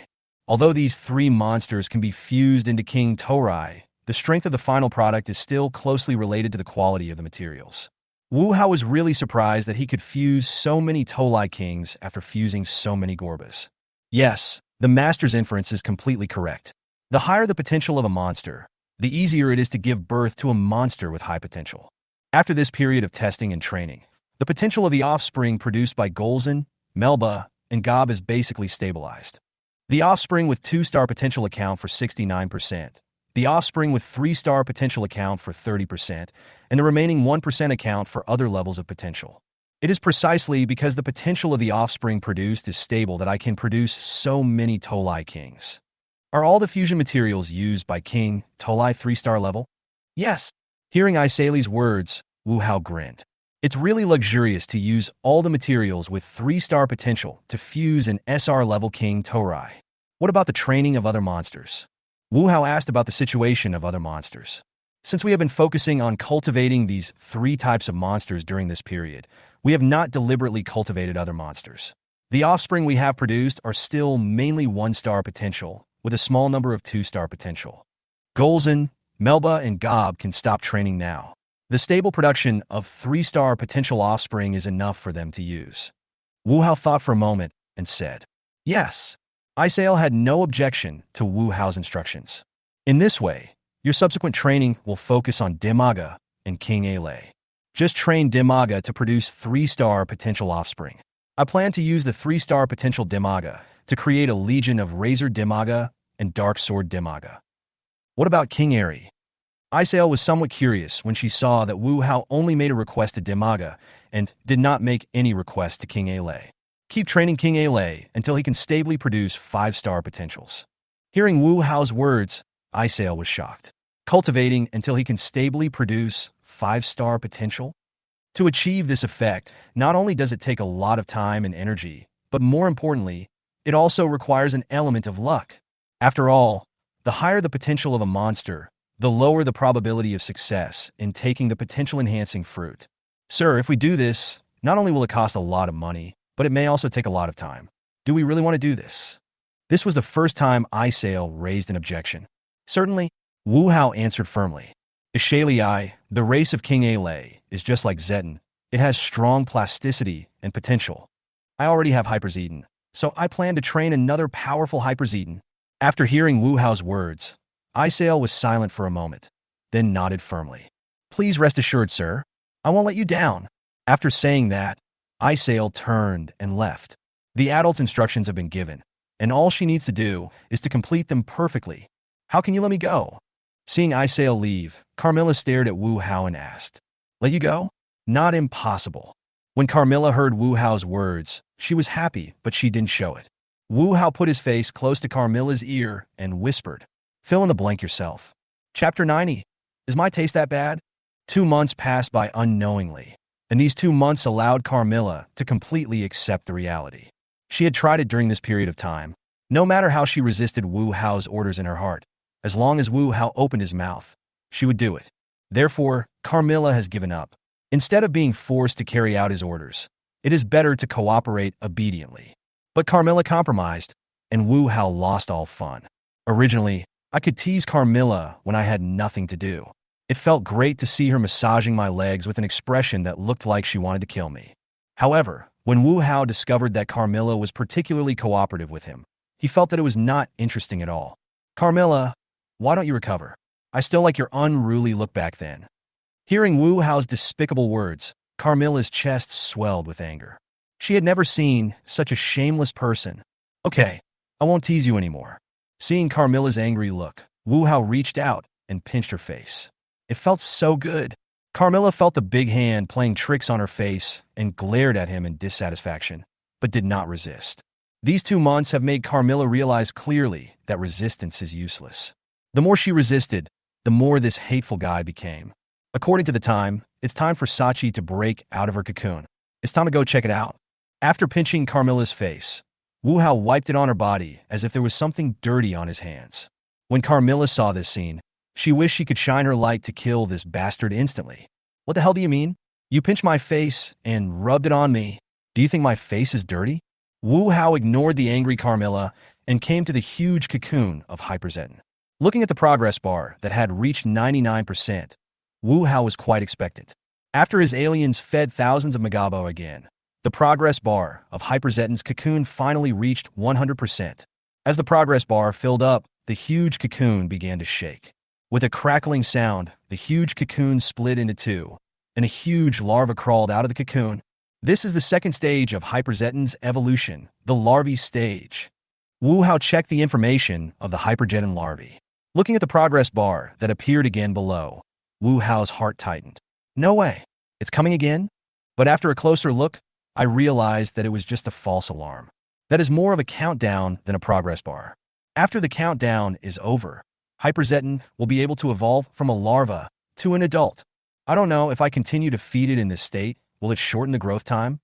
Although these three monsters can be fused into King Torai, the strength of the final product is still closely related to the quality of the materials. Wu Hao was really surprised that he could fuse so many Tolai Kings after fusing so many Gorbas. Yes, the master's inference is completely correct. The higher the potential of a monster, the easier it is to give birth to a monster with high potential. After this period of testing and training, the potential of the offspring produced by Golzan, Melba, and Gob is basically stabilized. The offspring with 2-star potential account for 69%, the offspring with 3-star potential account for 30%, and the remaining 1% account for other levels of potential. It is precisely because the potential of the offspring produced is stable that I can produce so many Tolai Kings. Are all the fusion materials used by King Tolai 3-star level? Yes. Hearing Isaili's words, Wu Hao grinned. It's really luxurious to use all the materials with 3-star potential to fuse an SR level King Torai. What about the training of other monsters? Wu Hao asked about the situation of other monsters. Since we have been focusing on cultivating these 3 types of monsters during this period, we have not deliberately cultivated other monsters. The offspring we have produced are still mainly 1-star potential, with a small number of 2-star potential. Golzin, Melba, and Gob can stop training now. The stable production of 3-star potential offspring is enough for them to use. Wu Hao thought for a moment and said, yes. Isael had no objection to Wu Hao's instructions. In this way, your subsequent training will focus on Dimaga and King Alei. Just train Dimaga to produce 3-star potential offspring. I plan to use the 3-star potential Dimaga to create a legion of Razor Dimaga and Dark Sword Dimaga. What about King Eri? Isael was somewhat curious when she saw that Wu Hao only made a request to Dimaga and did not make any request to King Alei. Keep training King Alei until he can stably produce 5-star potentials. Hearing Wu Hao's words, Isael was shocked. Cultivating until he can stably produce 5-star potential? To achieve this effect, not only does it take a lot of time and energy, but more importantly, it also requires an element of luck. After all, the higher the potential of a monster, the lower the probability of success in taking the potential-enhancing fruit. Sir, if we do this, not only will it cost a lot of money, but it may also take a lot of time. Do we really want to do this? This was the first time Isael raised an objection. Certainly, Wu Hao answered firmly. Ishalii, the race of King Alei, is just like Zeton. It has strong plasticity and potential. I already have Hyperzeden, so I plan to train another powerful Hyperzeden. After hearing Wu Hao's words, Isael was silent for a moment, then nodded firmly. Please rest assured, sir. I won't let you down. After saying that, Isael turned and left. The adult's instructions have been given, and all she needs to do is to complete them perfectly. How can you let me go? Seeing Isael leave, Carmilla stared at Wu Hao and asked, let you go? Not impossible. When Carmilla heard Wu Hao's words, she was happy, but she didn't show it. Wu Hao put his face close to Carmilla's ear and whispered, fill in the blank yourself. Chapter 90. Is my taste that bad? 2 months passed by unknowingly, and these 2 months allowed Carmilla to completely accept the reality. She had tried it during this period of time. No matter how she resisted Wu Hao's orders in her heart, as long as Wu Hao opened his mouth, she would do it. Therefore, Carmilla has given up. Instead of being forced to carry out his orders, it is better to cooperate obediently. But Carmilla compromised, and Wu Hao lost all fun. Originally, I could tease Carmilla when I had nothing to do. It felt great to see her massaging my legs with an expression that looked like she wanted to kill me. However, when Wu Hao discovered that Carmilla was particularly cooperative with him, he felt that it was not interesting at all. Carmilla, why don't you recover? I still like your unruly look back then. Hearing Wu Hao's despicable words, Carmilla's chest swelled with anger. She had never seen such a shameless person. Okay, I won't tease you anymore. Seeing Carmilla's angry look, Wu Hao reached out and pinched her face. It felt so good. Carmilla felt the big hand playing tricks on her face and glared at him in dissatisfaction, but did not resist. These 2 months have made Carmilla realize clearly that resistance is useless. The more she resisted, the more this hateful guy became. According to the time, it's time for Sachi to break out of her cocoon. It's time to go check it out. After pinching Carmilla's face, Wu Hao wiped it on her body as if there was something dirty on his hands. When Carmilla saw this scene, she wished she could shine her light to kill this bastard instantly. What the hell do you mean? You pinched my face and rubbed it on me. Do you think my face is dirty? Wu Hao ignored the angry Carmilla and came to the huge cocoon of Hyperzeton. Looking at the progress bar that had reached 99%, Wu Hao was quite expectant. After his aliens fed thousands of Megabo again, the progress bar of Hyperzeton's cocoon finally reached 100%. As the progress bar filled up, the huge cocoon began to shake. With a crackling sound, the huge cocoon split into 2, and a huge larva crawled out of the cocoon. This is the second stage of Hyperzeton's evolution, the larvae stage. Wu Hao checked the information of the Hyperzeton larvae. Looking at the progress bar that appeared again below, Wu Hao's heart tightened. No way. It's coming again? But after a closer look, I realized that it was just a false alarm. That is more of a countdown than a progress bar. After the countdown is over, Hyperzeton will be able to evolve from a larva to an adult. I don't know if I continue to feed it in this state, will it shorten the growth time?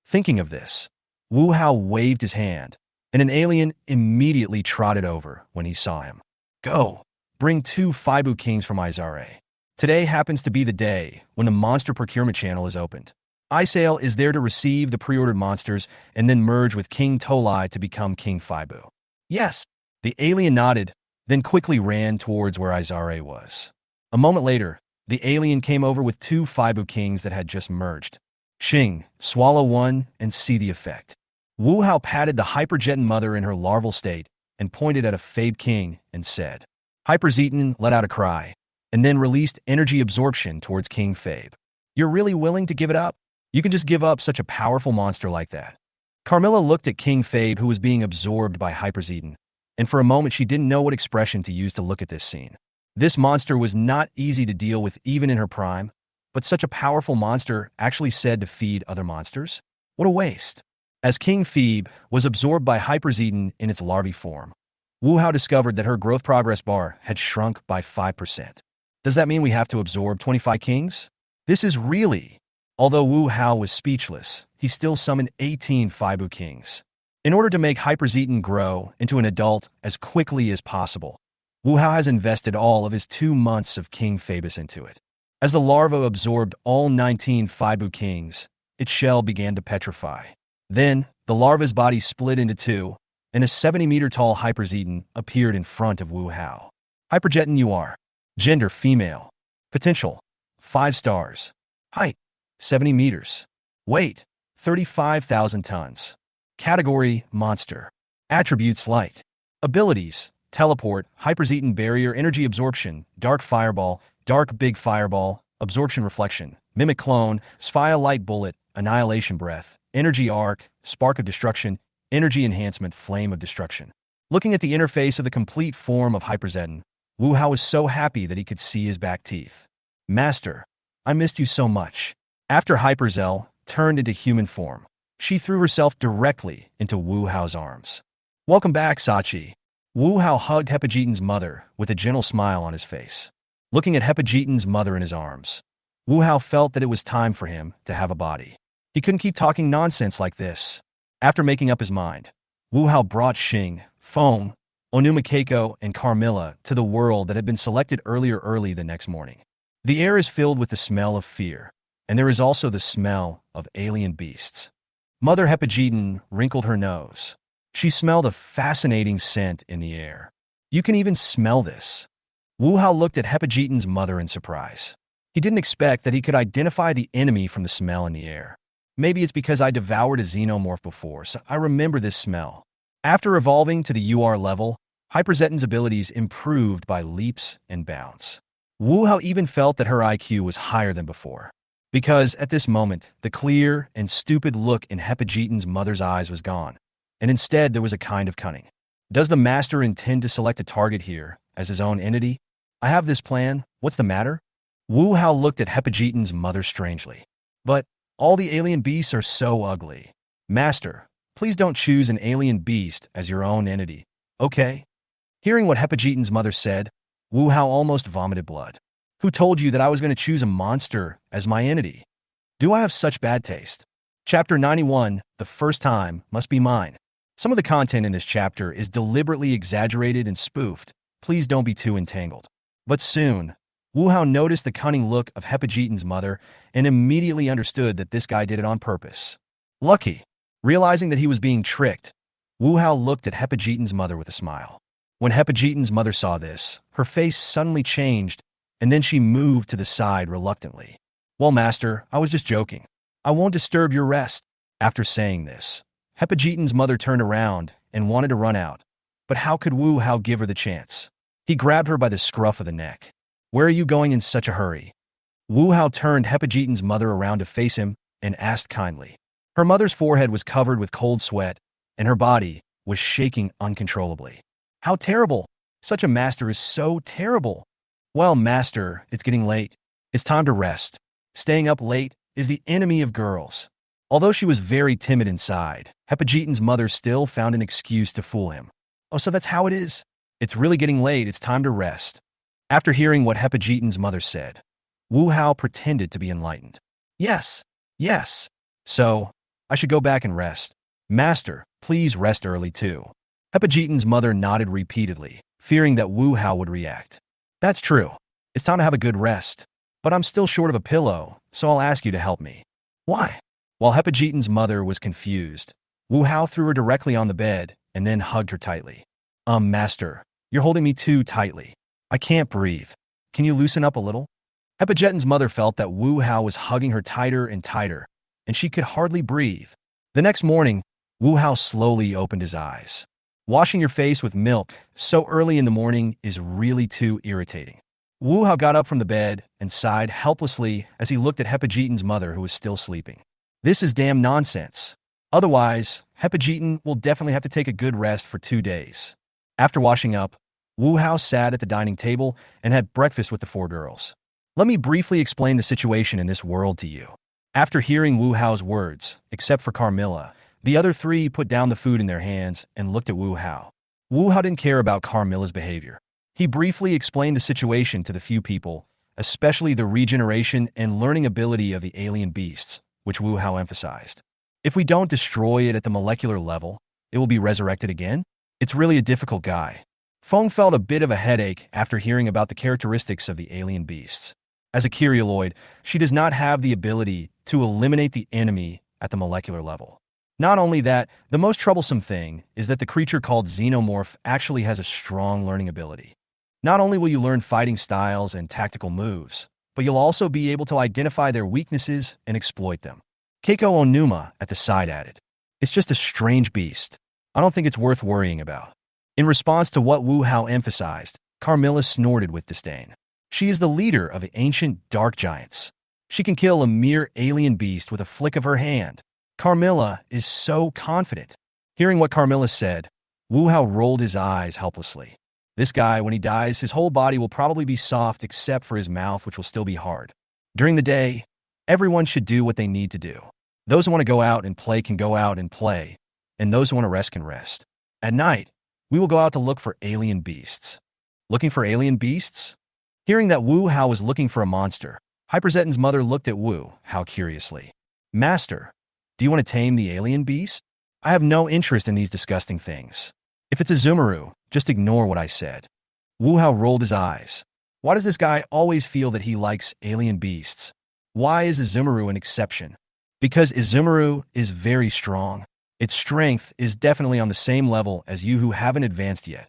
Thinking of this, Wu Hao waved his hand, and an alien immediately trotted over when he saw him. Go, bring 2 Fibu kings from Izare. Today happens to be the day when the monster procurement channel is opened. Isail is there to receive the pre-ordered monsters and then merge with King Tolai to become King Fibu. Yes, the alien nodded, then quickly ran towards where Izare was. A moment later, the alien came over with 2 Fibu kings that had just merged. Xing, swallow one and see the effect. Wu Hao patted the Hyperjeton mother in her larval state and pointed at a Fabe king and said, Hyperzeton let out a cry, and then released energy absorption towards King Fabe. You're really willing to give it up? You can just give up such a powerful monster like that. Carmilla looked at King Fabe, who was being absorbed by Hyperzeton, and for a moment she didn't know what expression to use to look at this scene. This monster was not easy to deal with even in her prime, but such a powerful monster actually said to feed other monsters? What a waste. As King Phoebe was absorbed by Hyperzeton in its larvae form, Wu Hao discovered that her growth progress bar had shrunk by 5%. Does that mean we have to absorb 25 kings? This is really... Although Wu Hao was speechless, he still summoned 18 Fibu kings. In order to make Hyperzeton grow into an adult as quickly as possible, Wu Hao has invested all of his 2 months of King Phoebus into it. As the larva absorbed all 19 Fibu kings, its shell began to petrify. Then, the larva's body split into 2, and a 70-meter-tall Hyperzeton appeared in front of Wu Hao. Hyperjeton you are. Gender female. Potential 5 stars. Height 70 meters. Weight 35,000 tons. Category monster. Attributes light. Abilities teleport, Hyperzeton barrier, energy absorption, dark fireball, dark big fireball, absorption reflection, mimic clone, Sphia light bullet, annihilation breath, energy arc, spark of destruction, energy enhancement, flame of destruction. Looking at the interface of the complete form of Hyperzeton, Wu Hao was so happy that he could see his back teeth. Master, I missed you so much. After Hyperzel turned into human form, she threw herself directly into Wu Hao's arms. Welcome back, Sachi. Wu Hao hugged Hyperzeton's mother with a gentle smile on his face. Looking at Hyperzeton's mother in his arms, Wu Hao felt that it was time for him to have a body. He couldn't keep talking nonsense like this. After making up his mind, Wu Hao brought Xing, Feng, Onuma Keiko, and Carmilla to the world that had been selected early the next morning. The air is filled with the smell of fear, and there is also the smell of alien beasts. Mother Hyperzeton wrinkled her nose. She smelled a fascinating scent in the air. You can even smell this. Wu Hao looked at Hyperzeton's mother in surprise. He didn't expect that he could identify the enemy from the smell in the air. Maybe it's because I devoured a xenomorph before, so I remember this smell. After evolving to the UR level, Hyperzeton's abilities improved by leaps and bounds. Wu Hao even felt that her IQ was higher than before. Because, at this moment, the clear and stupid look in Hyperzeton's mother's eyes was gone, and instead there was a kind of cunning. Does the master intend to select a target here as his own entity? I have this plan. What's the matter? Wu Hao looked at Hyperzeton's mother strangely. But all the alien beasts are so ugly. Master, please don't choose an alien beast as your own entity, okay? Hearing what Hyperzeton's mother said, Wu Hao almost vomited blood. Who told you that I was going to choose a monster as my entity? Do I have such bad taste? Chapter 91, The First Time, Must Be Mine. Some of the content in this chapter is deliberately exaggerated and spoofed. Please don't be too entangled. But soon, Wu Hao noticed the cunning look of Hyperzeton's mother and immediately understood that this guy did it on purpose. Lucky. Realizing that he was being tricked, Wu Hao looked at Hyperzeton's mother with a smile. When Hyperzeton's mother saw this, her face suddenly changed, and then she moved to the side reluctantly. Well, master, I was just joking. I won't disturb your rest. After saying this, Hyperzeton's mother turned around and wanted to run out. But how could Wu Hao give her the chance? He grabbed her by the scruff of the neck. Where are you going in such a hurry? Wu Hao turned Hyperzeton's mother around to face him and asked kindly. Her mother's forehead was covered with cold sweat, and her body was shaking uncontrollably. How terrible! Such a master is so terrible! Well, master, it's getting late. It's time to rest. Staying up late is the enemy of girls. Although she was very timid inside, Hyperzeton's mother still found an excuse to fool him. Oh, so that's how it is? It's really getting late. It's time to rest. After hearing what Hyperzeton's mother said, Wu Hao pretended to be enlightened. Yes. So, I should go back and rest. Master, please rest early too. Hepajeetan's mother nodded repeatedly, fearing that Wu Hao would react. That's true. It's time to have a good rest. But I'm still short of a pillow, so I'll ask you to help me. Why? While Hepajeetan's mother was confused, Wu Hao threw her directly on the bed and then hugged her tightly. Master, you're holding me too tightly. I can't breathe. Can you loosen up a little? Hepajeetan's mother felt that Wu Hao was hugging her tighter and tighter, and she could hardly breathe. The next morning, Wu Hao slowly opened his eyes. Washing your face with milk so early in the morning is really too irritating. Wu Hao got up from the bed and sighed helplessly as he looked at Hepajeetan's mother, who was still sleeping. This is damn nonsense. Otherwise, Hepajeetan will definitely have to take a good rest for 2 days. After washing up, Wu Hao sat at the dining table and had breakfast with the 4 girls. Let me briefly explain the situation in this world to you. After hearing Wu Hao's words, except for Carmilla, the other 3 put down the food in their hands and looked at Wu Hao. Wu Hao didn't care about Carmilla's behavior. He briefly explained the situation to the few people, especially the regeneration and learning ability of the alien beasts, which Wu Hao emphasized. If we don't destroy it at the molecular level, it will be resurrected again? It's really a difficult guy. Feng felt a bit of a headache after hearing about the characteristics of the alien beasts. As a Kyrioloid, she does not have the ability to eliminate the enemy at the molecular level. Not only that, the most troublesome thing is that the creature called Xenomorph actually has a strong learning ability. Not only will you learn fighting styles and tactical moves, but you'll also be able to identify their weaknesses and exploit them. Keiko Onuma at the side added, "It's just a strange beast. I don't think it's worth worrying about." In response to what Wu Hao emphasized, Carmilla snorted with disdain. She is the leader of the ancient dark giants. She can kill a mere alien beast with a flick of her hand. Carmilla is so confident. Hearing what Carmilla said, Wu Hao rolled his eyes helplessly. This guy, when he dies, his whole body will probably be soft except for his mouth, which will still be hard. During the day, everyone should do what they need to do. Those who want to go out and play can go out and play, and those who want to rest can rest. At night, we will go out to look for alien beasts. Looking for alien beasts? Hearing that Wu Hao was looking for a monster, Hyperzetan's mother looked at Wu Hao curiously. Master, do you want to tame the alien beast? I have no interest in these disgusting things. If it's a Zumaru, just ignore what I said. Wu Hao rolled his eyes. Why does this guy always feel that he likes alien beasts? Why is Izumaru an exception? Because Izumaru is very strong. Its strength is definitely on the same level as you who haven't advanced yet.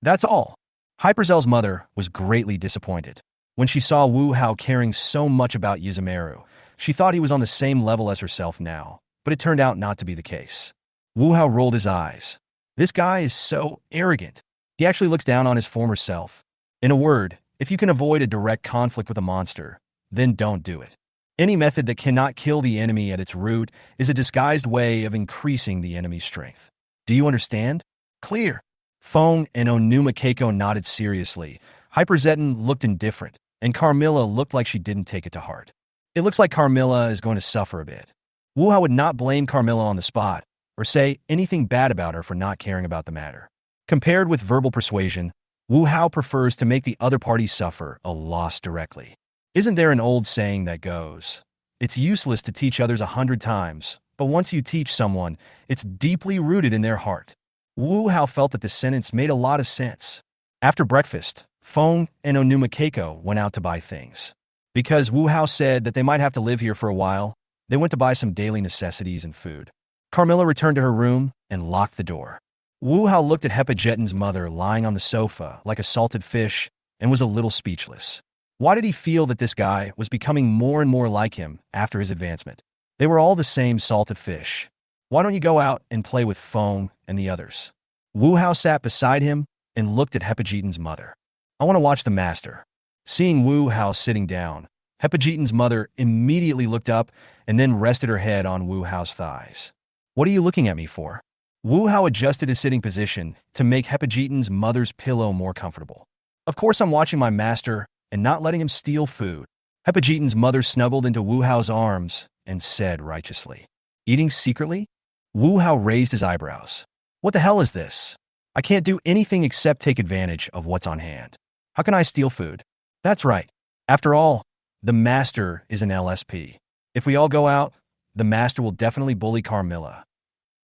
That's all. Hyperzel's mother was greatly disappointed. When she saw Wu Hao caring so much about Izumaru, she thought he was on the same level as herself now, but it turned out not to be the case. Wu Hao rolled his eyes. This guy is so arrogant. He actually looks down on his former self. In a word, if you can avoid a direct conflict with a monster, then don't do it. Any method that cannot kill the enemy at its root is a disguised way of increasing the enemy's strength. Do you understand? Clear. Feng and Onuma Keiko nodded seriously. Hyperzetan looked indifferent, and Carmilla looked like she didn't take it to heart. It looks like Carmilla is going to suffer a bit. Wu Hao would not blame Carmilla on the spot, or say anything bad about her for not caring about the matter. Compared with verbal persuasion, Wu Hao prefers to make the other party suffer a loss directly. Isn't there an old saying that goes, "It's useless to teach others 100 times, but once you teach someone, it's deeply rooted in their heart." Wu Hao felt that the sentence made a lot of sense. After breakfast, Feng and Onuma Keiko went out to buy things. Because Wu Hao said that they might have to live here for a while, they went to buy some daily necessities and food. Carmilla returned to her room and locked the door. Wu Hao looked at Hepajeetan's mother lying on the sofa like a salted fish and was a little speechless. Why did he feel that this guy was becoming more and more like him after his advancement? They were all the same salted fish. Why don't you go out and play with Feng and the others? Wu Hao sat beside him and looked at Hepajeetan's mother. I want to watch the master. Seeing Wu Hao sitting down, Hepajeetan's mother immediately looked up and then rested her head on Wu Hao's thighs. What are you looking at me for? Wu Hao adjusted his sitting position to make Hepajeetan's mother's pillow more comfortable. Of course I'm watching my master and not letting him steal food. Hepajeetan's mother snuggled into Wu Hao's arms and said righteously, "Eating secretly?" Wu Hao raised his eyebrows. What the hell is this? I can't do anything except take advantage of what's on hand. How can I steal food? That's right. After all, the master is an LSP. If we all go out, the master will definitely bully Carmilla.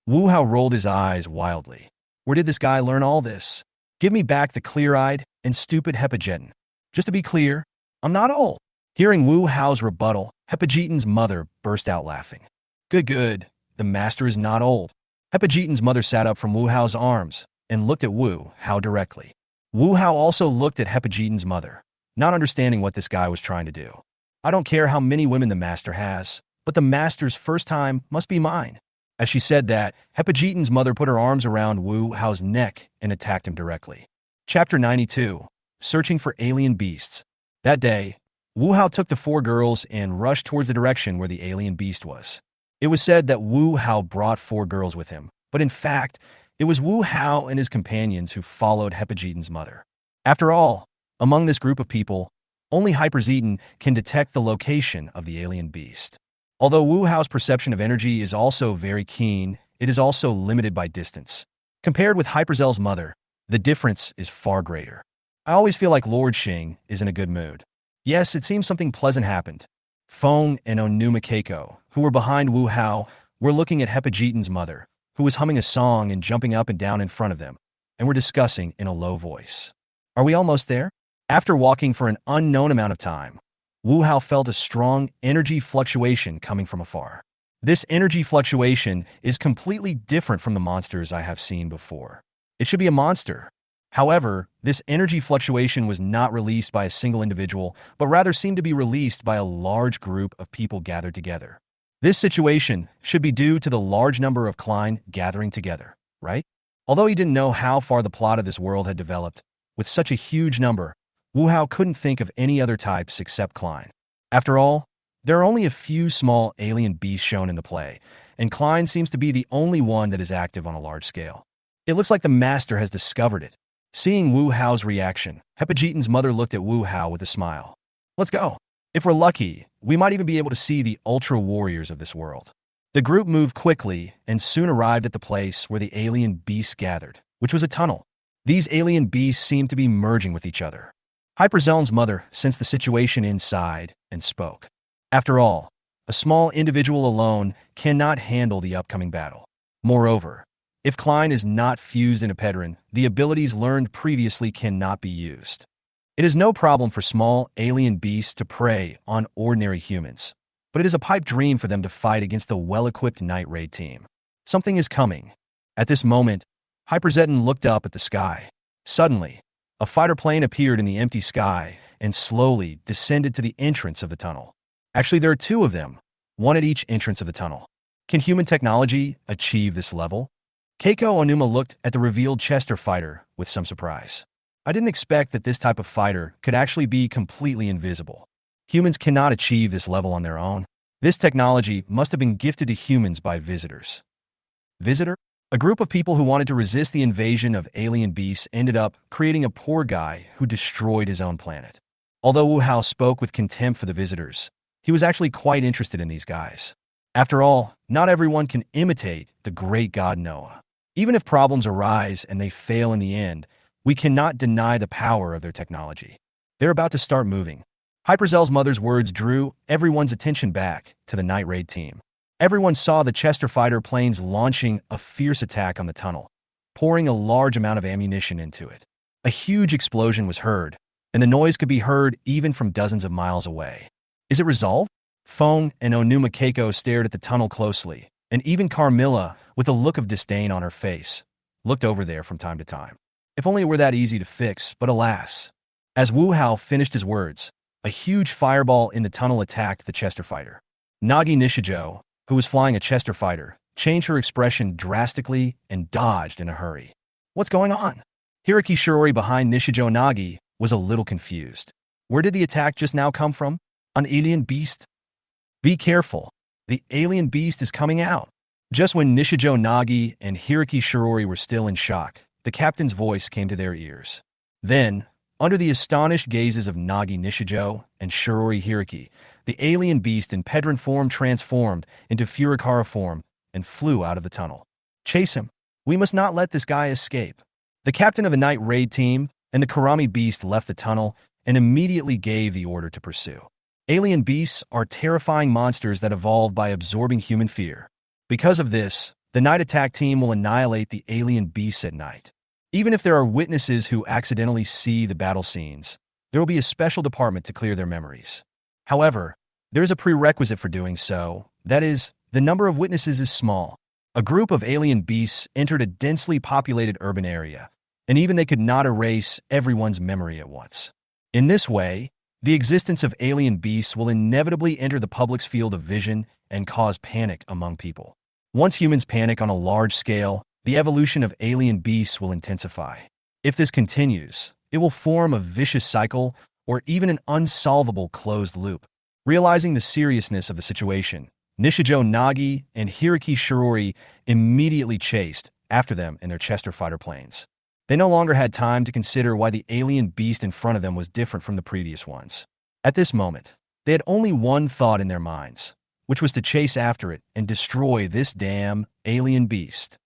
Wu Hao rolled his eyes wildly. Where did this guy learn all this? Give me back the clear-eyed and stupid Hepajeton. Just to be clear, I'm not old. Hearing Wu Hao's rebuttal, Hepajeton's mother burst out laughing. Good, good. The master is not old. Hepajeton's mother sat up from Wu Hao's arms and looked at Wu Hao directly. Wu Hao also looked at Hepajeton's mother, not understanding what this guy was trying to do. I don't care how many women the master has, but the master's first time must be mine. As she said that, Hepajeton's mother put her arms around Wu Hao's neck and attacked him directly. Chapter 92. Searching for Alien Beasts. That day, Wu Hao took the 4 girls and rushed towards the direction where the alien beast was. It was said that Wu Hao brought 4 girls with him, but in fact, it was Wu Hao and his companions who followed Hepajeton's mother. After all, among this group of people, only Hyperzeton can detect the location of the alien beast. Although Wu Hao's perception of energy is also very keen, it is also limited by distance. Compared with Hyperzel's mother, the difference is far greater. I always feel like Lord Xing is in a good mood. Yes, it seems something pleasant happened. Feng and Onuma Keiko, who were behind Wu Hao, were looking at Hepajeton's mother, who was humming a song and jumping up and down in front of them, and were discussing in a low voice. Are we almost there? After walking for an unknown amount of time, Wu Hao felt a strong energy fluctuation coming from afar. This energy fluctuation is completely different from the monsters I have seen before. It should be a monster. However, this energy fluctuation was not released by a single individual, but rather seemed to be released by a large group of people gathered together. This situation should be due to the large number of Klein gathering together, right? Although he didn't know how far the plot of this world had developed, with such a huge number, Wu Hao couldn't think of any other types except Klein. After all, there are only a few small alien beasts shown in the play, and Klein seems to be the only one that is active on a large scale. It looks like the master has discovered it. Seeing Wu Hao's reaction, Hepajeton's mother looked at Wu Hao with a smile. Let's go. If we're lucky, we might even be able to see the ultra warriors of this world. The group moved quickly and soon arrived at the place where the alien beasts gathered, which was a tunnel. These alien beasts seemed to be merging with each other. Hyperzel's mother sensed the situation inside and spoke. After all, a small individual alone cannot handle the upcoming battle. Moreover, if Klein is not fused in a Pedron, the abilities learned previously cannot be used. It is no problem for small alien beasts to prey on ordinary humans, but it is a pipe dream for them to fight against the well-equipped night raid team. Something is coming. At this moment, Hyperzeton looked up at the sky. Suddenly, a fighter plane appeared in the empty sky and slowly descended to the entrance of the tunnel. Actually, there are 2 of them, one at each entrance of the tunnel. Can human technology achieve this level? Keiko Onuma looked at the revealed Chester fighter with some surprise. I didn't expect that this type of fighter could actually be completely invisible. Humans cannot achieve this level on their own. This technology must have been gifted to humans by visitors. Visitor? A group of people who wanted to resist the invasion of alien beasts ended up creating a poor guy who destroyed his own planet. Although Wu Hao spoke with contempt for the visitors, he was actually quite interested in these guys. After all, not everyone can imitate the great god Noah. Even if problems arise and they fail in the end, we cannot deny the power of their technology. They're about to start moving. Hyperzel's mother's words drew everyone's attention back to the night raid team. Everyone saw the Chester fighter planes launching a fierce attack on the tunnel, pouring a large amount of ammunition into it. A huge explosion was heard, and the noise could be heard even from dozens of miles away. Is it resolved? Feng and Onuma Keiko stared at the tunnel closely, and even Carmilla, with a look of disdain on her face, looked over there from time to time. If only it were that easy to fix, but alas. As Wu Hao finished his words, a huge fireball in the tunnel attacked the Chester fighter. Nagi Nishijo, who was flying a Chester fighter, changed her expression drastically and dodged in a hurry. What's going on? Hiraki Shirori behind Nishijo Nagi was a little confused. Where did the attack just now come from? An alien beast? Be careful. The alien beast is coming out. Just when Nishijo Nagi and Hiraki Shirori were still in shock, the captain's voice came to their ears. Then, under the astonished gazes of Nagi Nishijo and Shirori Hiraki, the alien beast in Pedron form transformed into Furikara form and flew out of the tunnel. Chase him. We must not let this guy escape. The captain of the night raid team and the Karami beast left the tunnel and immediately gave the order to pursue. Alien beasts are terrifying monsters that evolve by absorbing human fear. Because of this, The night attack team will annihilate the alien beasts at night. Even if there are witnesses who accidentally see the battle scenes, there will be a special department to clear their memories. However, there is a prerequisite for doing so. That is, the number of witnesses is small. A group of alien beasts entered a densely populated urban area, and even they could not erase everyone's memory at once. In this way, the existence of alien beasts will inevitably enter the public's field of vision and cause panic among people. Once humans panic on a large scale, the evolution of alien beasts will intensify. If this continues, it will form a vicious cycle or even an unsolvable closed loop. Realizing the seriousness of the situation, Nishijo Nagi and Hiraki Shirori immediately chased after them in their Chester fighter planes. They no longer had time to consider why the alien beast in front of them was different from the previous ones. At this moment, they had only one thought in their minds, which was to chase after it and destroy this damn alien beast.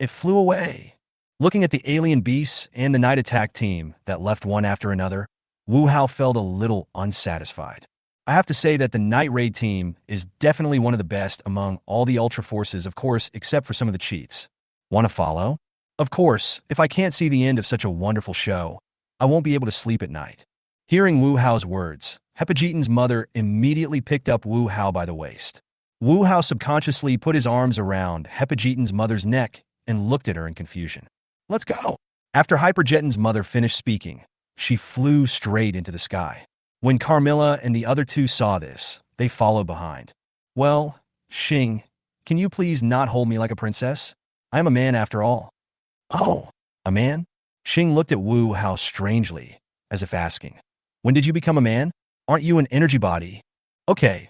It flew away. Looking at the alien beasts and the night attack team that left one after another, Wu Hao felt a little unsatisfied. I have to say that the night raid team is definitely one of the best among all the Ultra Forces, of course, except for some of the cheats. Want to follow? Of course, if I can't see the end of such a wonderful show, I won't be able to sleep at night. Hearing Wu Hao's words, Hepajitan's mother immediately picked up Wu Hao by the waist. Wu Hao subconsciously put his arms around Hepajitan's mother's neck and looked at her in confusion. Let's go! After Hyperjetan's mother finished speaking, she flew straight into the sky. When Carmilla and the other two saw this, they followed behind. Well, Xing, can you please not hold me like a princess? I am a man after all. Oh, a man? Xing looked at Wu Hao strangely, as if asking, when did you become a man? Aren't you an energy body? Okay,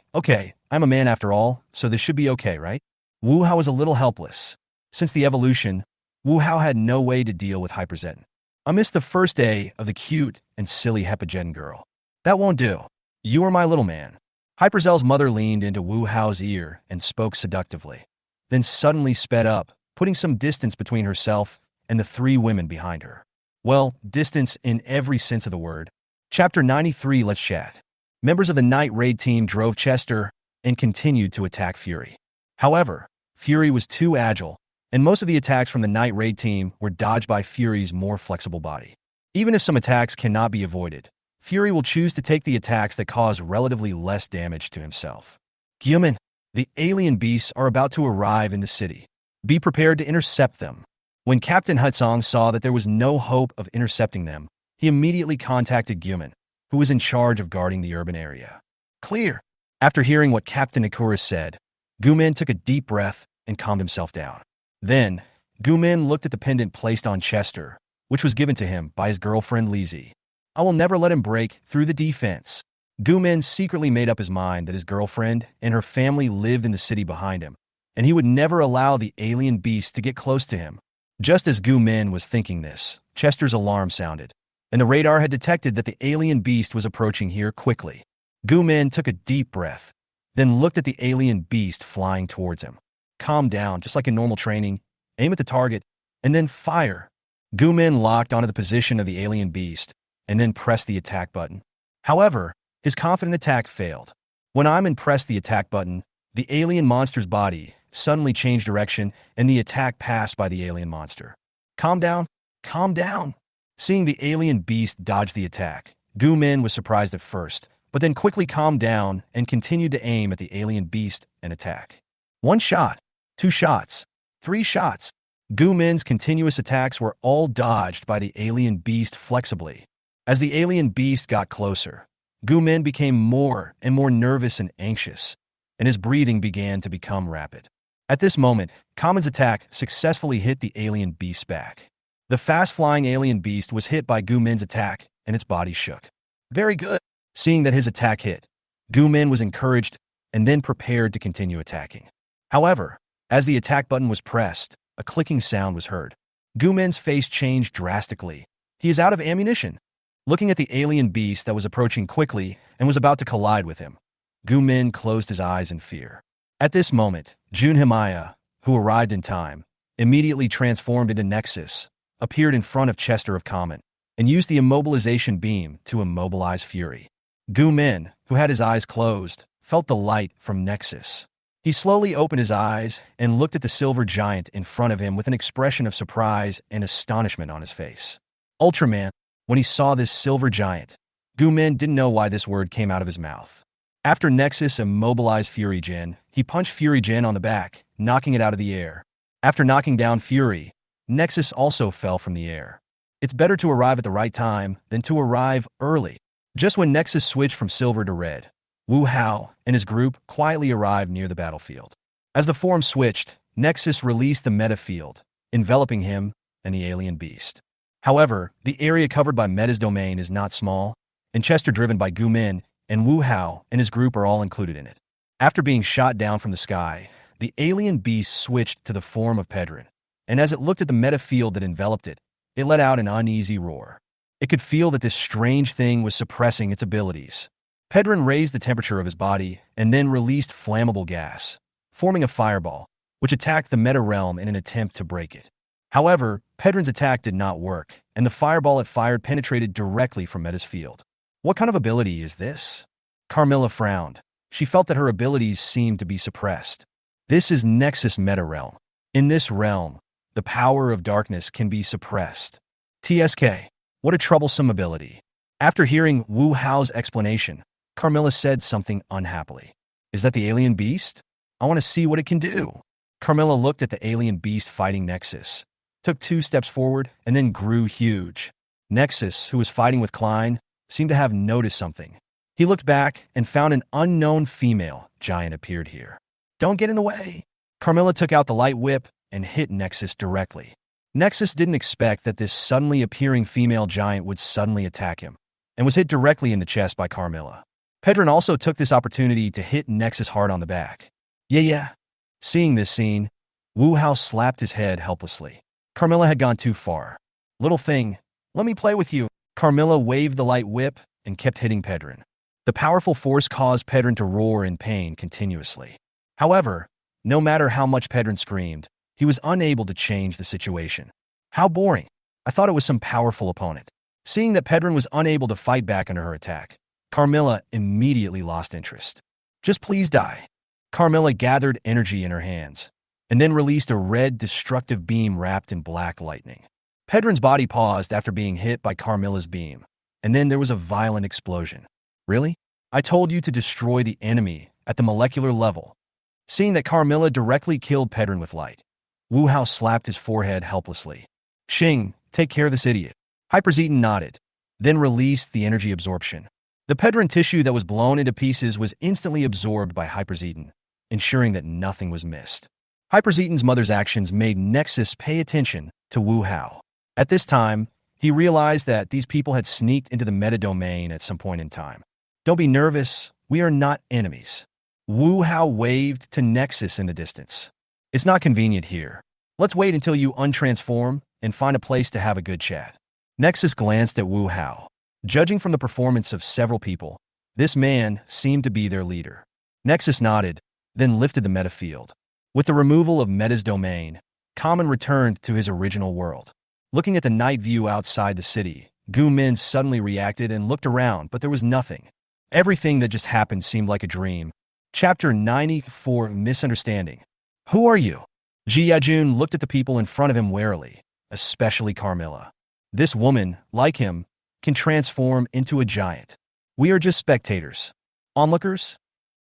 I'm a man after all, so this should be okay, right? Wu Hao was a little helpless. Since the evolution, Wu Hao had no way to deal with Hyperzetan. I missed the first day of the cute and silly Hepajetan girl. That won't do. You are my little man. Hyperzel's mother leaned into Wu Hao's ear and spoke seductively, then suddenly sped up, putting some distance between herself and the three women behind her. Well, distance in every sense of the word. Chapter 93, let's chat. Members of the night raid team drove Chester and continued to attack Fury. However, Fury was too agile, and most of the attacks from the night raid team were dodged by Fury's more flexible body. Even if some attacks cannot be avoided, Fury will choose to take the attacks that cause relatively less damage to himself. Gyumin, the alien beasts are about to arrive in the city. Be prepared to intercept them. When Captain Hutsong saw that there was no hope of intercepting them, he immediately contacted Gyumin, who was in charge of guarding the urban area. Clear. After hearing what Captain Ikura said, Gyumin took a deep breath and calmed himself down. Then, Gyumin looked at the pendant placed on Chester, which was given to him by his girlfriend Lizzie. I will never let him break through the defense. Gyumin secretly made up his mind that his girlfriend and her family lived in the city behind him, and he would never allow the alien beast to get close to him. Just as Gyumin was thinking this, Chester's alarm sounded, and the radar had detected that the alien beast was approaching here quickly. Gyumin took a deep breath, then looked at the alien beast flying towards him. Calm down, just like in normal training, aim at the target, and then fire. Gyumin locked onto the position of the alien beast, and then pressed the attack button. However, his confident attack failed. When Iman pressed the attack button, the alien monster's body suddenly changed direction and the attack passed by the alien monster. Calm down, calm down. Seeing the alien beast dodge the attack, Gyumin was surprised at first, but then quickly calmed down and continued to aim at the alien beast and attack. 1 shot, 2 shots, 3 shots. Gyumin's continuous attacks were all dodged by the alien beast flexibly. As the alien beast got closer, Gyumin became more and more nervous and anxious, and his breathing began to become rapid. At this moment, Kamen's attack successfully hit the alien beast's back. The fast-flying alien beast was hit by Gyumin's attack, and its body shook. Very good. Seeing that his attack hit, Gyumin was encouraged and then prepared to continue attacking. However, as the attack button was pressed, a clicking sound was heard. Gyumin's face changed drastically. He is out of ammunition. Looking at the alien beast that was approaching quickly and was about to collide with him, Gyumin closed his eyes in fear. At this moment, Jun Himaya, who arrived in time, immediately transformed into Nexus, appeared in front of Chester of Kamen, and used the immobilization beam to immobilize Fury. Gyumin, who had his eyes closed, felt the light from Nexus. He slowly opened his eyes and looked at the silver giant in front of him with an expression of surprise and astonishment on his face. Ultraman, when he saw this silver giant, Gu Min didn't know why this word came out of his mouth. After Nexus immobilized Fury Jin, he punched Fury Jin on the back, knocking it out of the air. After knocking down Fury, Nexus also fell from the air. It's better to arrive at the right time than to arrive early. Just when Nexus switched from silver to red, Wu Hao and his group quietly arrived near the battlefield. As the form switched, Nexus released the meta field, enveloping him and the alien beast. However, the area covered by Meta's domain is not small, and Chester driven by Gu Min and Wu Hao and his group are all included in it. After being shot down from the sky, the alien beast switched to the form of Pedrin, and as it looked at the meta field that enveloped it, it let out an uneasy roar. It could feel that this strange thing was suppressing its abilities. Pedrin raised the temperature of his body and then released flammable gas, forming a fireball, which attacked the meta realm in an attempt to break it. However, Pedrin's attack did not work, and the fireball it fired penetrated directly from Meta's field. What kind of ability is this? Carmilla frowned. She felt that her abilities seemed to be suppressed. This is Nexus Meta Realm. In this realm, the power of darkness can be suppressed. TSK. What a troublesome ability. After hearing Wu Hao's explanation, Carmilla said something unhappily. Is that the alien beast? I want to see what it can do. Carmilla looked at the alien beast fighting Nexus, took 2 steps forward, and then grew huge. Nexus, who was fighting with Klein, seemed to have noticed something. He looked back and found an unknown female giant appeared here. Don't get in the way. Carmilla took out the light whip and hit Nexus directly. Nexus didn't expect that this suddenly appearing female giant would suddenly attack him, and was hit directly in the chest by Carmilla. Pedrin also took this opportunity to hit Nexus hard on the back. Yeah. Seeing this scene, Wu Hao slapped his head helplessly. Carmilla had gone too far. Little thing, let me play with you. Carmilla waved the light whip and kept hitting Pedrin. The powerful force caused Pedrin to roar in pain continuously. However, no matter how much Pedrin screamed, he was unable to change the situation. How boring. I thought it was some powerful opponent. Seeing that Pedrin was unable to fight back under her attack, Carmilla immediately lost interest. Just please die. Carmilla gathered energy in her hands, and then released a red, destructive beam wrapped in black lightning. Pedrin's body paused after being hit by Carmilla's beam, and then there was a violent explosion. Really? I told you to destroy the enemy at the molecular level. Seeing that Carmilla directly killed Pedrin with light, Wu Hao slapped his forehead helplessly. Xing, take care of this idiot. Hyperzeton nodded, then released the energy absorption. The Pedrin tissue that was blown into pieces was instantly absorbed by Hyperzeton, ensuring that nothing was missed. Hyperzeton's mother's actions made Nexus pay attention to Wu Hao. At this time, he realized that these people had sneaked into the meta-domain at some point in time. Don't be nervous, we are not enemies. Wu Hao waved to Nexus in the distance. It's not convenient here. Let's wait until you untransform and find a place to have a good chat. Nexus glanced at Wu Hao. Judging from the performance of several people, this man seemed to be their leader. Nexus nodded, then lifted the meta field. With the removal of Meta's domain, Kamen returned to his original world. Looking at the night view outside the city, Gu Min suddenly reacted and looked around, but there was nothing. Everything that just happened seemed like a dream. Chapter 94, Misunderstanding. Who are you? Ji Yajun looked at the people in front of him warily, especially Carmilla. This woman, like him, can transform into a giant. We are just spectators. Onlookers?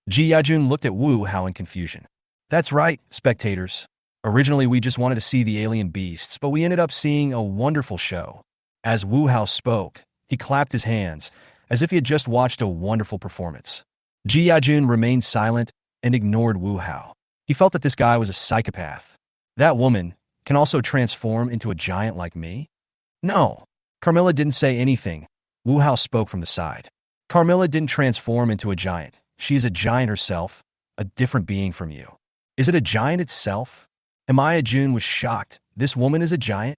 Ji Yajun looked at Wu Hao in confusion. That's right, spectators. Originally, we just wanted to see the alien beasts, but we ended up seeing a wonderful show. As Wu Hao spoke, he clapped his hands, as if he had just watched a wonderful performance. Ji Yajun remained silent and ignored Wu Hao. He felt that this guy was a psychopath. That woman can also transform into a giant like me? No. Carmilla didn't say anything. Wu Hao spoke from the side. Carmilla didn't transform into a giant. She is a giant herself, a different being from you. Is it a giant itself? Amaya Jun was shocked. This woman is a giant?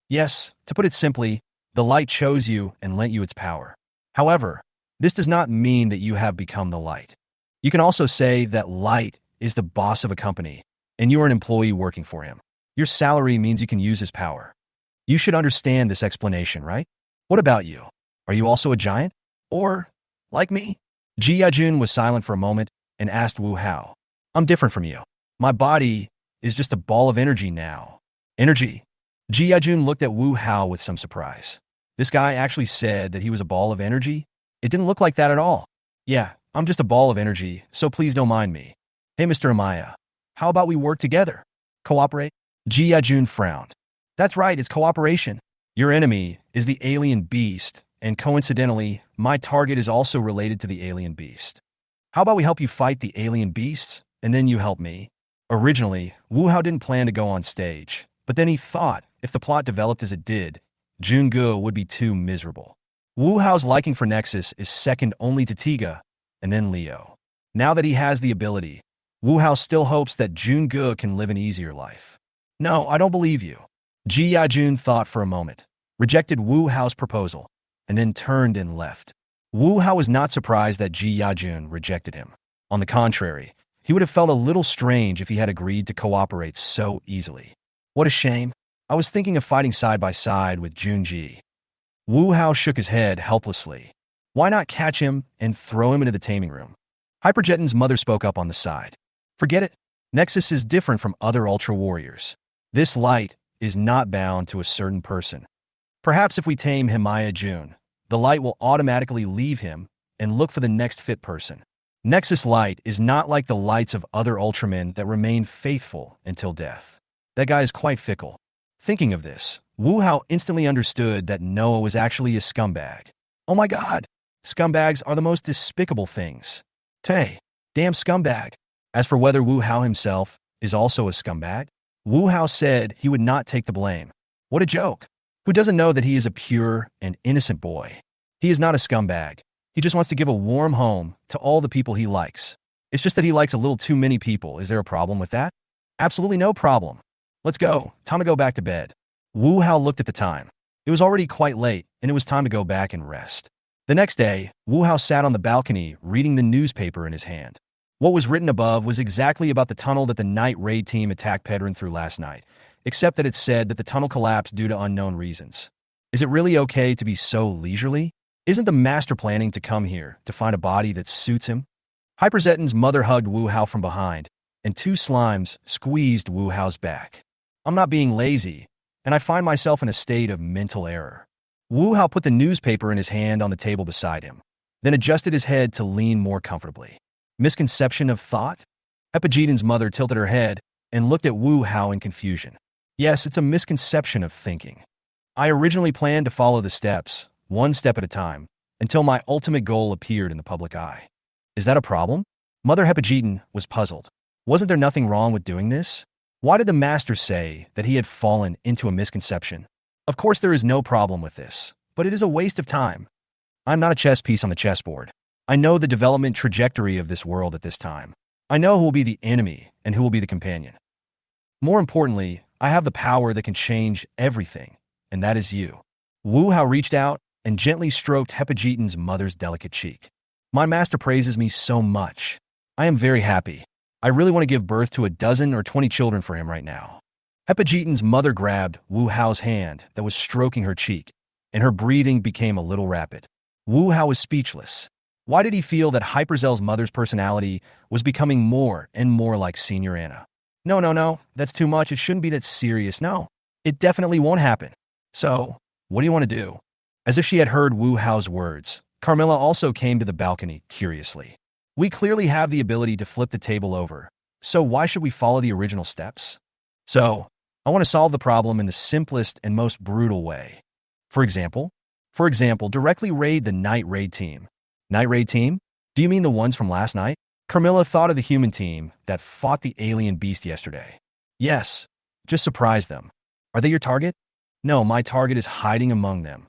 Yes, to put it simply, the light chose you and lent you its power. However, this does not mean that you have become the light. You can also say that light is the boss of a company, and you are an employee working for him. Your salary means you can use his power. You should understand this explanation, right? What about you? Are you also a giant? Or, like me? Ji Yajun was silent for a moment and asked Wu Hao, I'm different from you. My body is just a ball of energy now. Energy? Ji Yajun looked at Wu Hao with some surprise. This guy actually said that he was a ball of energy? It didn't look like that at all. Yeah, I'm just a ball of energy, so please don't mind me. Hey, Mr. Amaya, how about we work together? Cooperate? Ji Yajun frowned. That's right, it's cooperation. Your enemy is the alien beast, and coincidentally, my target is also related to the alien beast. How about we help you fight the alien beasts, and then you help me? Originally, Wu Hao didn't plan to go on stage, but then he thought if the plot developed as it did, Junge would be too miserable. Wu Hao's liking for Nexus is second only to Tiga, and then Leo. Now that he has the ability, Wu Hao still hopes that Junge can live an easier life. No, I don't believe you. Ji Yajun thought for a moment, rejected Wu Hao's proposal, and then turned and left. Wu Hao was not surprised that Ji Yajun rejected him. On the contrary, he would have felt a little strange if he had agreed to cooperate so easily. What a shame. I was thinking of fighting side by side with Junji. Wu Hao shook his head helplessly. Why not catch him and throw him into the taming room? Hyperjeton's mother spoke up on the side. Forget it. Nexus is different from other Ultra Warriors. This light is not bound to a certain person. Perhaps if we tame Himaya Jun, the light will automatically leave him and look for the next fit person. Nexus light is not like the lights of other Ultramen that remain faithful until death. That guy is quite fickle. Thinking of this, Wu Hao instantly understood that Noah was actually a scumbag. Oh my god! Scumbags are the most despicable things. Tay, damn scumbag. As for whether Wu Hao himself is also a scumbag, Wu Hao said he would not take the blame. What a joke. Who doesn't know that he is a pure and innocent boy? He is not a scumbag. He just wants to give a warm home to all the people he likes. It's just that he likes a little too many people. Is there a problem with that? Absolutely no problem. Let's go. Time to go back to bed. Wu Hao looked at the time. It was already quite late, and it was time to go back and rest. The next day, Wu Hao sat on the balcony reading the newspaper in his hand. What was written above was exactly about the tunnel that the night raid team attacked Pedrin through last night, except that it said that the tunnel collapsed due to unknown reasons. Is it really okay to be so leisurely? Isn't the master planning to come here to find a body that suits him? Hyperzeton's mother hugged Wu Hao from behind, and two slimes squeezed Wu Hao's back. I'm not being lazy, and I find myself in a state of mental error. Wu Hao put the newspaper in his hand on the table beside him, then adjusted his head to lean more comfortably. Misconception of thought? Epigeton's mother tilted her head and looked at Wu Hao in confusion. Yes, it's a misconception of thinking. I originally planned to follow the steps, one step at a time, until my ultimate goal appeared in the public eye. Is that a problem? Mother Hepageton was puzzled. Wasn't there nothing wrong with doing this? Why did the master say that he had fallen into a misconception? Of course there is no problem with this, but it is a waste of time. I'm not a chess piece on the chessboard. I know the development trajectory of this world at this time. I know who will be the enemy and who will be the companion. More importantly, I have the power that can change everything, and that is you. Wu Hao reached out and gently stroked Hepageton's mother's delicate cheek. My master praises me so much. I am very happy. I really want to give birth to a dozen or 20 children for him right now. Hepageton's mother grabbed Wu Hao's hand that was stroking her cheek, and her breathing became a little rapid. Wu Hao was speechless. Why did he feel that Hyperzel's mother's personality was becoming more and more like Senior Anna? No, that's too much. It shouldn't be that serious. No, it definitely won't happen. So, what do you want to do? As if she had heard Wu Hao's words, Carmilla also came to the balcony curiously. We clearly have the ability to flip the table over, so why should we follow the original steps? So, I want to solve the problem in the simplest and most brutal way. For example, directly raid the night raid team. Night raid team? Do you mean the ones from last night? Carmilla thought of the human team that fought the alien beast yesterday. Yes, just surprise them. Are they your target? No, my target is hiding among them.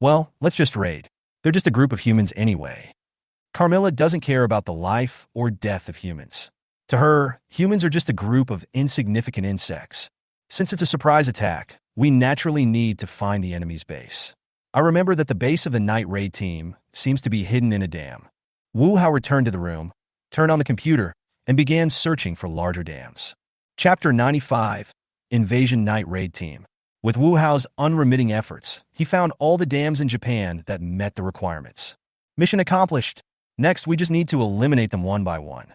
Well, let's just raid. They're just a group of humans anyway. Carmilla doesn't care about the life or death of humans. To her, humans are just a group of insignificant insects. Since it's a surprise attack, we naturally need to find the enemy's base. I remember that the base of the night raid team seems to be hidden in a dam. Wu Hao returned to the room, turned on the computer, and began searching for larger dams. Chapter 95, Invasion Night Raid Team. With Wu Hao's unremitting efforts, he found all the dams in Japan that met the requirements. Mission accomplished. Next, we just need to eliminate them one by one.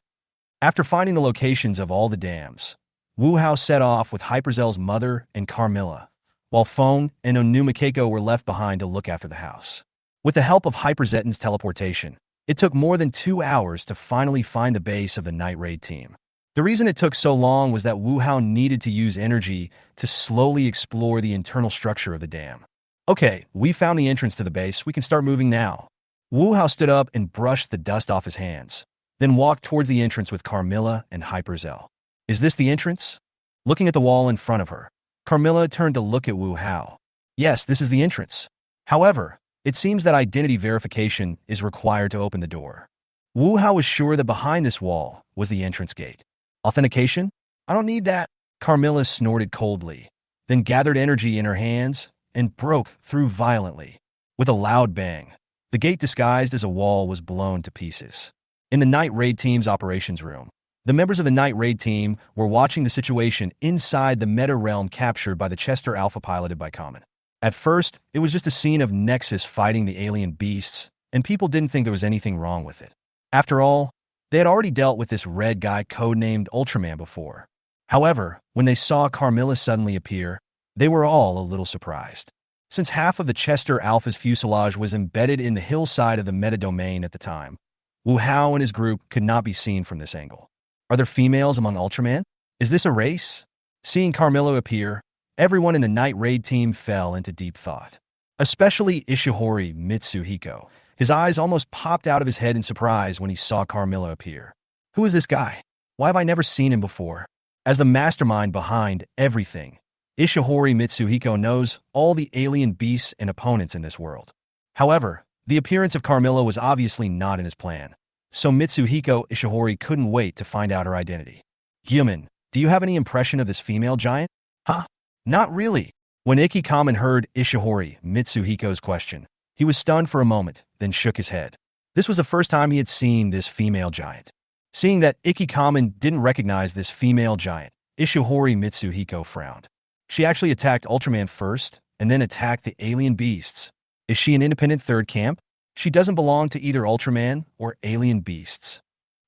After finding the locations of all the dams, Wu Hao set off with Hyperzel's mother and Carmilla, while Fong and Onumikeko were left behind to look after the house. With the help of Hyperzetan's teleportation, it took more than 2 hours to finally find the base of the night raid team. The reason it took so long was that Wu Hao needed to use energy to slowly explore the internal structure of the dam. Okay, we found the entrance to the base. We can start moving now. Wu Hao stood up and brushed the dust off his hands, then walked towards the entrance with Carmilla and Hyperzel. Is this the entrance? Looking at the wall in front of her, Carmilla turned to look at Wu Hao. Yes, this is the entrance. However, it seems that identity verification is required to open the door. Wu Hao was sure that behind this wall was the entrance gate. Authentication? I don't need that. Carmilla snorted coldly, then gathered energy in her hands and broke through violently. With a loud bang, the gate disguised as a wall was blown to pieces. In the night raid team's operations room, the members of the night raid team were watching the situation inside the meta realm captured by the Chester Alpha piloted by Common. At first, it was just a scene of Nexus fighting the alien beasts, and people didn't think there was anything wrong with it. After all, they had already dealt with this red guy codenamed Ultraman before. However, when they saw Carmilla suddenly appear, they were all a little surprised. Since half of the Chester Alpha's fuselage was embedded in the hillside of the meta-domain at the time, Wu Hao and his group could not be seen from this angle. Are there females among Ultraman? Is this a race? Seeing Carmilla appear, everyone in the night raid team fell into deep thought. Especially Ishihori Mitsuhiko. His eyes almost popped out of his head in surprise when he saw Carmilla appear. Who is this guy? Why have I never seen him before? As the mastermind behind everything, Ishihori Mitsuhiko knows all the alien beasts and opponents in this world. However, the appearance of Carmilla was obviously not in his plan, so Mitsuhiko Ishihori couldn't wait to find out her identity. Human, do you have any impression of this female giant? Huh? Not really. When Ikikamen heard Ishihori Mitsuhiko's question, he was stunned for a moment, then shook his head. This was the first time he had seen this female giant. Seeing that Ikikamen didn't recognize this female giant, Ishihori Mitsuhiko frowned. She actually attacked Ultraman first, and then attacked the alien beasts. Is she an independent third camp? She doesn't belong to either Ultraman or alien beasts.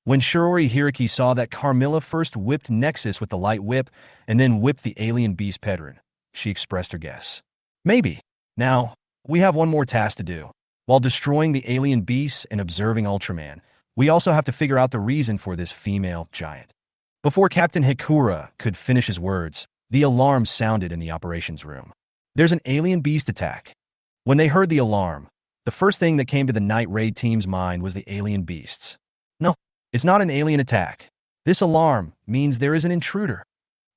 When Shirori Hiraki saw that Carmilla first whipped Nexus with the light whip, and then whipped the alien beast Pedron, she expressed her guess. Maybe. Now, we have one more task to do. While destroying the alien beasts and observing Ultraman, we also have to figure out the reason for this female giant. Before Captain Hikura could finish his words, the alarm sounded in the operations room. There's an alien beast attack. When they heard the alarm, the first thing that came to the night raid team's mind was the alien beasts. No, it's not an alien attack. This alarm means there is an intruder.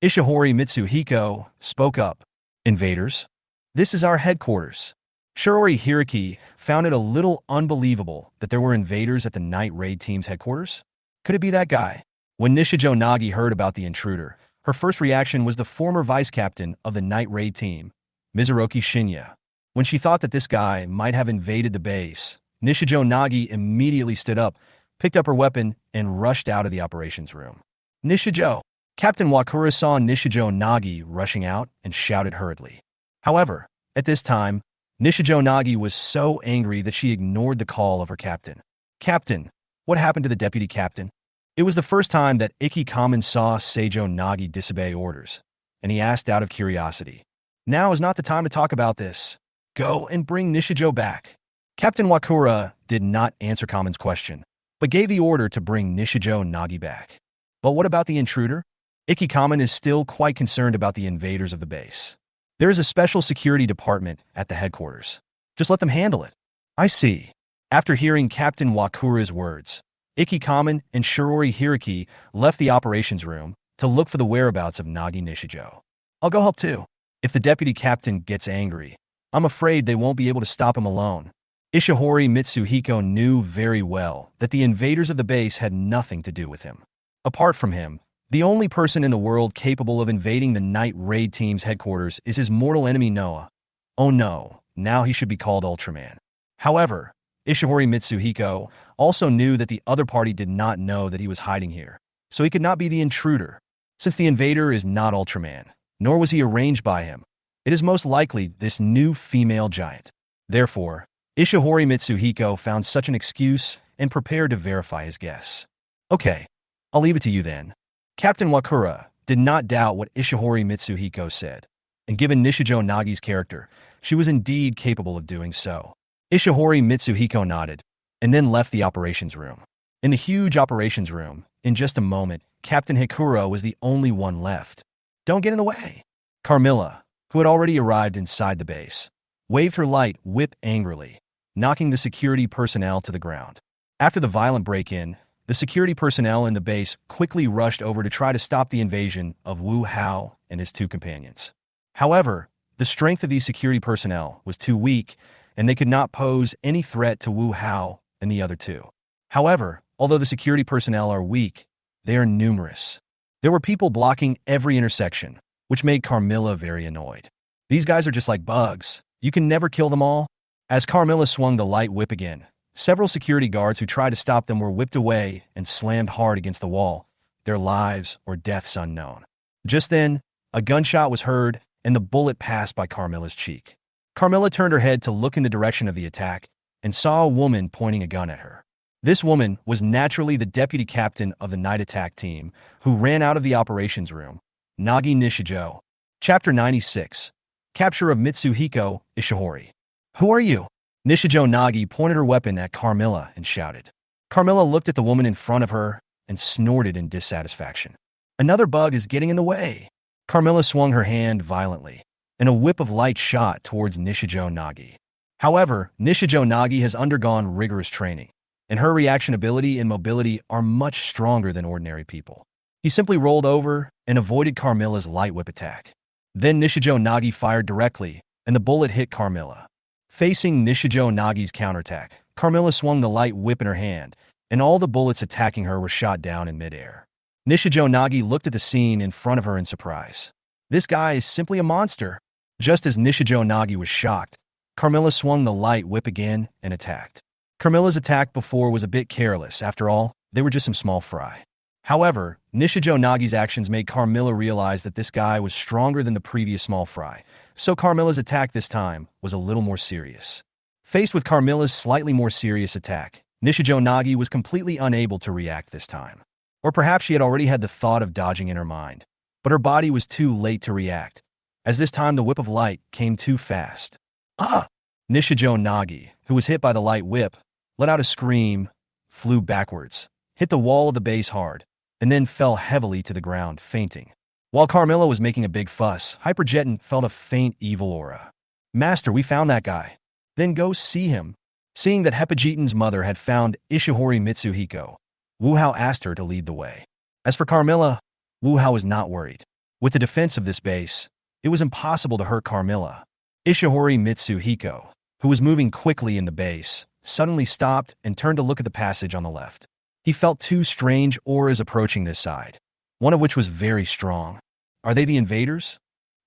Ishihori Mitsuhiko spoke up. Invaders? This is our headquarters. Shirori Hiraki found it a little unbelievable that there were invaders at the night raid team's headquarters. Could it be that guy? When Nishijo Nagi heard about the intruder, her first reaction was the former vice captain of the night raid team, Mizuroki Shinya. When she thought that this guy might have invaded the base, Nishijo Nagi immediately stood up, picked up her weapon, and rushed out of the operations room. Nishijo! Captain Wakura saw Nishijo Nagi rushing out and shouted hurriedly. However, at this time, Nishijo Nagi was so angry that she ignored the call of her captain. Captain, what happened to the deputy captain? It was the first time that Ikikamen saw Seijo Nagi disobey orders, and he asked out of curiosity. Now is not the time to talk about this. Go and bring Nishijo back. Captain Wakura did not answer Kamen's question, but gave the order to bring Nishijo Nagi back. But what about the intruder? Ikikamen is still quite concerned about the invaders of the base. There is a special security department at the headquarters. Just let them handle it. I see. After hearing Captain Wakura's words, Ikikamen and Shirori Hiraki left the operations room to look for the whereabouts of Nagi Nishijo. I'll go help too. If the deputy captain gets angry, I'm afraid they won't be able to stop him alone. Ishihori Mitsuhiko knew very well that the invaders of the base had nothing to do with him. Apart from him, the only person in the world capable of invading the night raid team's headquarters is his mortal enemy Noah. Oh no, now he should be called Ultraman. However, Ishihori Mitsuhiko also knew that the other party did not know that he was hiding here, so he could not be the intruder. Since the invader is not Ultraman, nor was he arranged by him, it is most likely this new female giant. Therefore, Ishihori Mitsuhiko found such an excuse and prepared to verify his guess. Okay, I'll leave it to you then. Captain Wakura did not doubt what Ishihori Mitsuhiko said, and given Nishijo Nagi's character, she was indeed capable of doing so. Ishihori Mitsuhiko nodded, and then left the operations room. In the huge operations room, in just a moment, Captain Hikuro was the only one left. Don't get in the way. Carmilla, who had already arrived inside the base, waved her light whip angrily, knocking the security personnel to the ground. After the violent break-in, the security personnel in the base quickly rushed over to try to stop the invasion of Wu Hao and his two companions. However, the strength of these security personnel was too weak, and they could not pose any threat to Wu Hao and the other two. However, although the security personnel are weak, they are numerous. There were people blocking every intersection, which made Carmilla very annoyed. These guys are just like bugs. You can never kill them all. As Carmilla swung the light whip again, several security guards who tried to stop them were whipped away and slammed hard against the wall, their lives or deaths unknown. Just then, a gunshot was heard, and the bullet passed by Carmilla's cheek. Carmilla turned her head to look in the direction of the attack and saw a woman pointing a gun at her. This woman was naturally the deputy captain of the night attack team, who ran out of the operations room, Nagi Nishijo. Chapter 96. Capture of Mitsuhiko Ishihori. Who are you? Nishijo Nagi pointed her weapon at Carmilla and shouted. Carmilla looked at the woman in front of her and snorted in dissatisfaction. Another bug is getting in the way. Carmilla swung her hand violently, and a whip of light shot towards Nishijo Nagi. However, Nishijo Nagi has undergone rigorous training, and her reaction ability and mobility are much stronger than ordinary people. He simply rolled over and avoided Carmilla's light whip attack. Then Nishijo Nagi fired directly, and the bullet hit Carmilla. Facing Nishijo Nagi's counterattack, Carmilla swung the light whip in her hand, and all the bullets attacking her were shot down in midair. Nishijo Nagi looked at the scene in front of her in surprise. This guy is simply a monster. Just as Nishijo Nagi was shocked, Carmilla swung the light whip again and attacked. Carmilla's attack before was a bit careless. After all, they were just some small fry. However, Nishijo Nagi's actions made Carmilla realize that this guy was stronger than the previous small fry, so Carmilla's attack this time was a little more serious. Faced with Carmilla's slightly more serious attack, Nishijo Nagi was completely unable to react this time. Or perhaps she had already had the thought of dodging in her mind, but her body was too late to react, as this time the whip of light came too fast. Ah! Nishijo Nagi, who was hit by the light whip, let out a scream, flew backwards, hit the wall of the base hard, and then fell heavily to the ground, fainting. While Carmilla was making a big fuss, Hyperjeton felt a faint evil aura. Master, we found that guy. Then go see him. Seeing that Hyperjeton's mother had found Ishihori Mitsuhiko, Wu Hao asked her to lead the way. As for Carmilla, Wu Hao was not worried. With the defense of this base, it was impossible to hurt Carmilla. Ishihori Mitsuhiko, who was moving quickly in the base, suddenly stopped and turned to look at the passage on the left. He felt two strange auras approaching this side, one of which was very strong. Are they the invaders?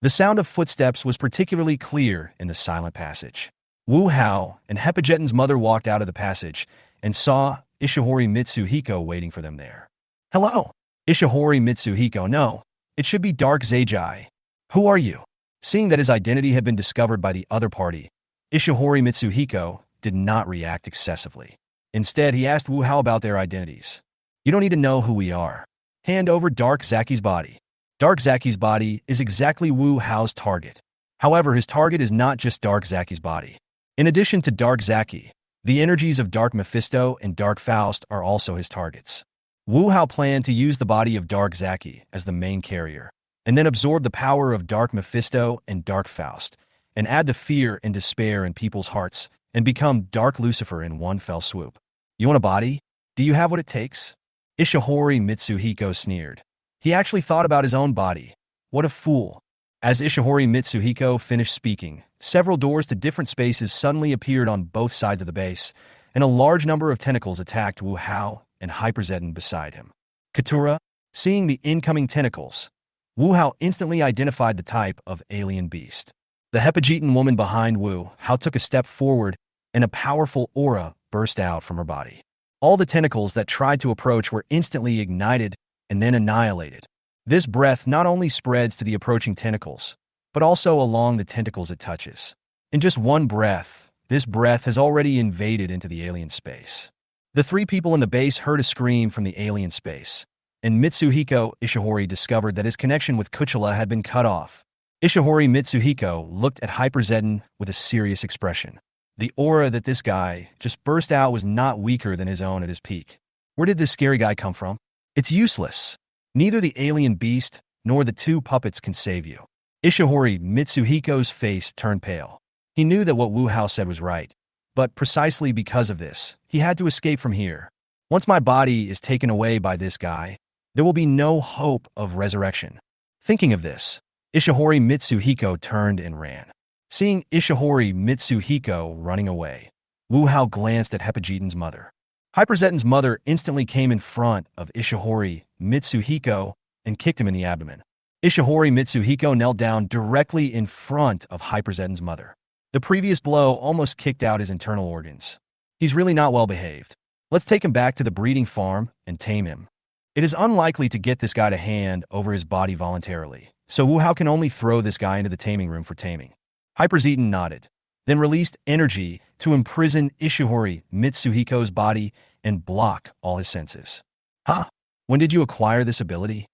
The sound of footsteps was particularly clear in the silent passage. Wu Hao and Hyperjeton's mother walked out of the passage and saw Ishihori Mitsuhiko waiting for them there. Hello, Ishihori Mitsuhiko. No, it should be Dark Zeijai. Who are you? Seeing that his identity had been discovered by the other party, Ishihori Mitsuhiko did not react excessively. Instead, he asked Wu Hao about their identities. You don't need to know who we are. Hand over Dark Zaki's body. Dark Zaki's body is exactly Wu Hao's target. However, his target is not just Dark Zaki's body. In addition to Dark Zaki, the energies of Dark Mephisto and Dark Faust are also his targets. Wu Hao planned to use the body of Dark Zaki as the main carrier, and then absorb the power of Dark Mephisto and Dark Faust, and add the fear and despair in people's hearts, and become Dark Lucifer in one fell swoop. You want a body? Do you have what it takes? Ishihori Mitsuhiko sneered. He actually thought about his own body. What a fool. As Ishihori Mitsuhiko finished speaking, several doors to different spaces suddenly appeared on both sides of the base, and a large number of tentacles attacked Wu Hao and Hyperzeton beside him. Katura, seeing the incoming tentacles, Wu Hao instantly identified the type of alien beast. The Hyperjeton woman behind Wu Hao took a step forward, and a powerful aura burst out from her body. All the tentacles that tried to approach were instantly ignited and then annihilated. This breath not only spreads to the approaching tentacles, but also along the tentacles it touches. In just one breath, this breath has already invaded into the alien space. The three people in the base heard a scream from the alien space, and Mitsuhiko Ishihori discovered that his connection with Kuchula had been cut off. Ishihori Mitsuhiko looked at Hyperzedden with a serious expression. The aura that this guy just burst out was not weaker than his own at his peak. Where did this scary guy come from? It's useless. Neither the alien beast nor the two puppets can save you. Ishihori Mitsuhiko's face turned pale. He knew that what Wu Hao said was right, but precisely because of this, he had to escape from here. Once my body is taken away by this guy, there will be no hope of resurrection. Thinking of this, Ishihori Mitsuhiko turned and ran. Seeing Ishihori Mitsuhiko running away, Wu Hao glanced at Hepajiten's mother. Hyperzedden's mother instantly came in front of Ishihori Mitsuhiko and kicked him in the abdomen. Ishihori Mitsuhiko knelt down directly in front of Hyperzedden's mother. The previous blow almost kicked out his internal organs. He's really not well behaved. Let's take him back to the breeding farm and tame him. It is unlikely to get this guy to hand over his body voluntarily, so Wu Hao can only throw this guy into the taming room for taming. Hyperzedden nodded, then released energy to imprison Ishihori Mitsuhiko's body and block all his senses. Huh? When did you acquire this ability?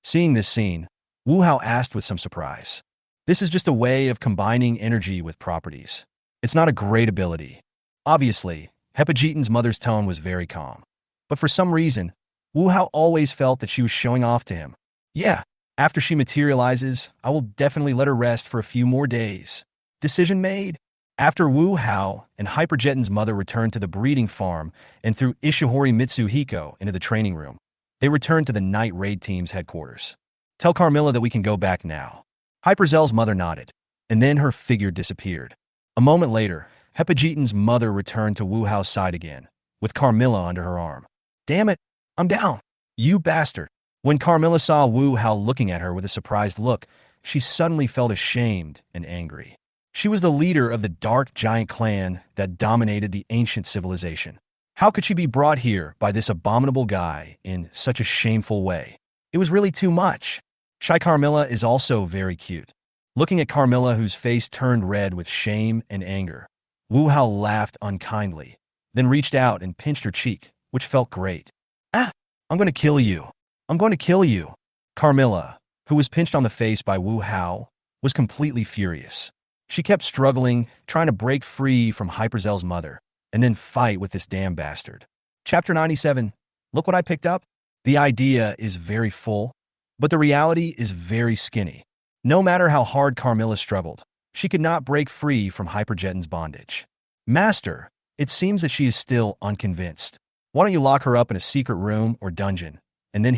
Seeing this scene, Wu Hao asked with some surprise. This is just a way of combining energy with properties. It's not a great ability. Obviously, Hepajiten's mother's tone was very calm. But for some reason, Wu Hao always felt that she was showing off to him. Yeah, after she materializes, I will definitely let her rest for a few more days. Decision made? After Wu Hao and Hyperjetten's mother returned to the breeding farm and threw Ishihori Mitsuhiko into the training room, they returned to the night raid team's headquarters. Tell Carmilla that we can go back now. Hyperzell's mother nodded, and then her figure disappeared. A moment later, Hepajiten's mother returned to Wu Hao's side again, with Carmilla under her arm. Damn it, I'm down. You bastard. When Carmilla saw Wu Hao looking at her with a surprised look, she suddenly felt ashamed and angry. She was the leader of the dark giant clan that dominated the ancient civilization. How could she be brought here by this abominable guy in such a shameful way? It was really too much. Shy Carmilla is also very cute. Looking at Carmilla, whose face turned red with shame and anger, Wu Hao laughed unkindly, then reached out and pinched her cheek, which felt great. Ah, I'm going to kill you. I'm going to kill you. Carmilla, who was pinched on the face by Wu Hao, was completely furious. She kept struggling, trying to break free from Hyperzell's mother, and then fight with this damn bastard. Chapter 97. Look what I picked up. The idea is very full, but the reality is very skinny. No matter how hard Carmilla struggled, she could not break free from Hyperjetten's bondage. Master, it seems that she is still unconvinced. Why don't you lock her up in a secret room or dungeon? And then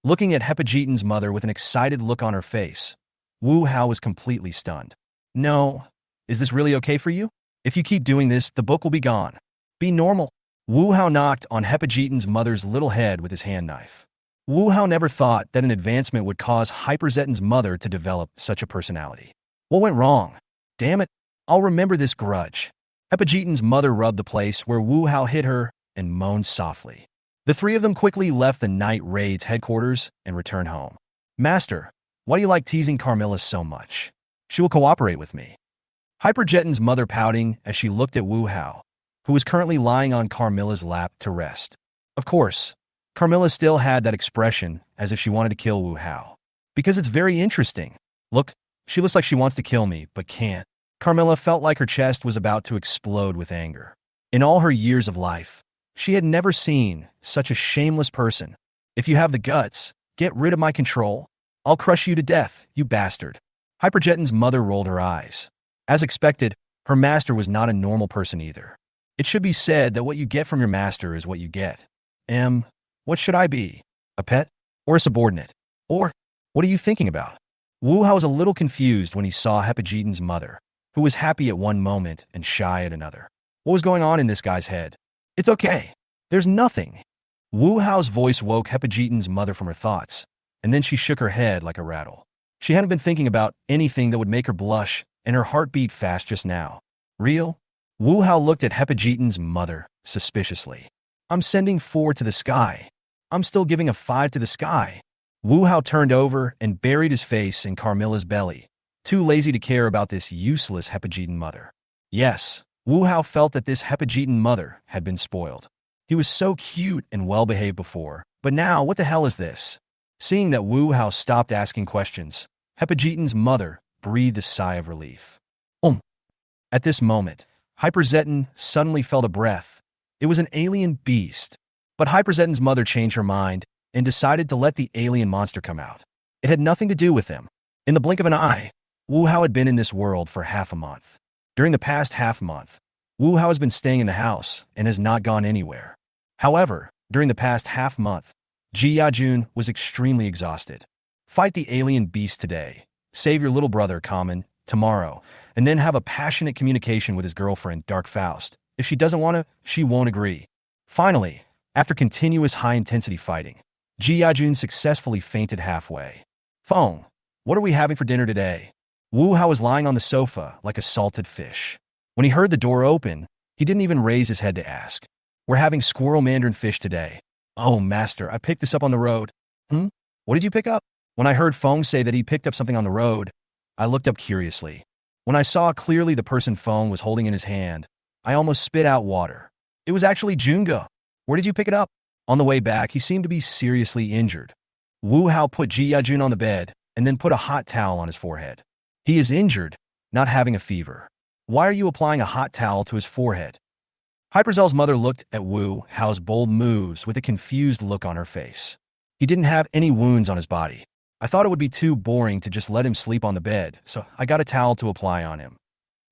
Looking at Hepajiten's mother with an excited look on her face, Wu Hao was completely stunned. No. Is this really okay for you? If you keep doing this, the book will be gone. Be normal. Wu Hao knocked on Hepajiten's mother's little head with his hand knife. Wu Hao never thought that an advancement would cause Hyperzetten's mother to develop such a personality. What went wrong? Damn it, I'll remember this grudge. Hepajiten's mother rubbed the place where Wu Hao hit her and moaned softly. The three of them quickly left the night raid's headquarters and returned home. Master, why do you like teasing Carmilla so much? She will cooperate with me. Hyperjetten's mother pouting as she looked at Wu Hao, who was currently lying on Carmilla's lap to rest. Of course, Carmilla still had that expression as if she wanted to kill Wu Hao. Because it's very interesting. Look, she looks like she wants to kill me, but can't. Carmilla felt like her chest was about to explode with anger. In all her years of life, she had never seen such a shameless person. If you have the guts, get rid of my control. I'll crush you to death, you bastard. Hyperjetten's mother rolled her eyes. As expected, her master was not a normal person either. It should be said that what you get from your master is what you get. What should I be? A pet? Or a subordinate? Or, what are you thinking about? Wu Hao was a little confused when he saw Hepajiten's mother, who was happy at one moment and shy at another. What was going on in this guy's head? It's okay. There's nothing. Wu Hao's voice woke Hepajiten's mother from her thoughts, and then she shook her head like a rattle. She hadn't been thinking about anything that would make her blush, and her heart beat fast just now. Real? Wu Hao looked at Hepajiten's mother suspiciously. I'm sending 4 to the sky. I'm still giving a 5 to the sky. Wu Hao turned over and buried his face in Carmilla's belly, too lazy to care about this useless Hepajiten mother. Yes, Wu Hao felt that this Hepajiten mother had been spoiled. He was so cute and well-behaved before, But now, what the hell is this? Seeing that Wu Hao stopped asking questions, Hepajitan's mother breathed a sigh of relief. At this moment, Hyperzetan suddenly felt a breath. It was an alien beast. But Hyperzetan's mother changed her mind and decided to let the alien monster come out. It had nothing to do with him. In the blink of an eye, Wu Hao had been in this world for half a month. During the past half month, Wu Hao has been staying in the house and has not gone anywhere. However, during the past half month, Ji Yajun was extremely exhausted. Fight the alien beast today, save your little brother, Kamen, tomorrow, and then have a passionate communication with his girlfriend, Dark Faust. If she doesn't want to, she won't agree. Finally, after continuous high-intensity fighting, Ji Yajun successfully fainted halfway. Feng, what are we having for dinner today? Wu Hao was lying on the sofa like a salted fish. When he heard the door open, he didn't even raise his head to ask. We're having squirrel mandarin fish today. Oh, master, I picked this up on the road. What did you pick up? When I heard Feng say that he picked up something on the road, I looked up curiously. When I saw clearly the person Feng was holding in his hand, I almost spit out water. It was actually Junga. Where did you pick it up? On the way back, he seemed to be seriously injured. Wu Hao put Ji Yajun on the bed and then put a hot towel on his forehead. He is injured, not having a fever. Why are you applying a hot towel to his forehead? Hyperzel's mother looked at Wu Hao's bold moves with a confused look on her face. He didn't have any wounds on his body. I thought it would be too boring to just let him sleep on the bed, so I got a towel to apply on him.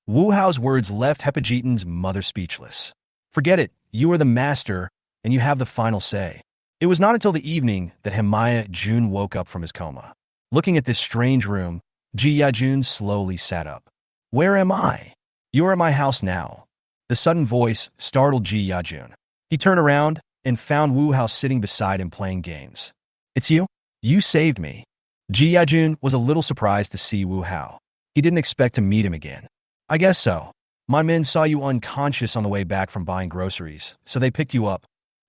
Wu Hao's words left Hepajitan's mother speechless. Forget it, you are the master, and you have the final say. It was not until the evening that Himaya Jun woke up from his coma. Looking at this strange room, Ji Yajun slowly sat up. Where am I? You are at my house now. The sudden voice startled Ji Yajun. He turned around and found Wu Hao sitting beside him playing games. It's you? You saved me. Ji Yajun was a little surprised to see Wu Hao. He didn't expect to meet him again. I guess so. My men saw you unconscious on the way back from buying groceries, so they picked you up.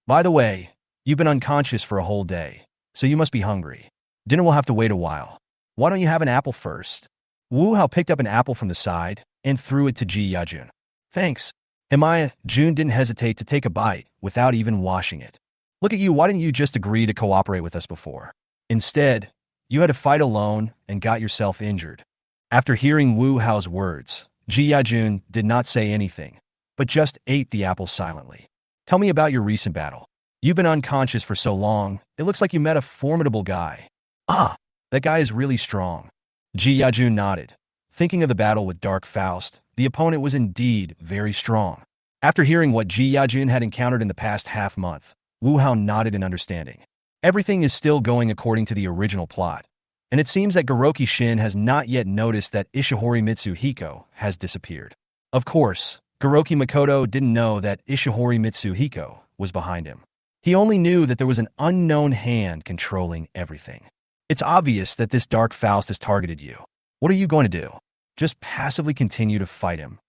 By the way, you've been unconscious for a whole day, so you must be hungry. Dinner will have to wait a while. Why don't you have an apple first? Wu Hao picked up an apple from the side and threw it to Ji Yajun. Thanks. Himaya Jun didn't hesitate to take a bite without even washing it. Look at you, why didn't you just agree to cooperate with us before? Instead, you had to fight alone and got yourself injured. After hearing Wu Hao's words, Ji Yajun did not say anything, but just ate the apple silently. Tell me about your recent battle. You've been unconscious for so long, it looks like you met a formidable guy. Ah, that guy is really strong. Ji Yajun nodded. Thinking of the battle with Dark Faust, the opponent was indeed very strong. After hearing what Ji Yajun had encountered in the past half month, Wu Hao nodded in understanding. Everything is still going according to the original plot, and it seems that Goroki Shin has not yet noticed that Ishihori Mitsuhiko has disappeared. Of course, Goroki Makoto didn't know that Ishihori Mitsuhiko was behind him. He only knew that there was an unknown hand controlling everything. It's obvious that this Dark Faust has targeted you. What are you going to do? Just passively continue to fight him.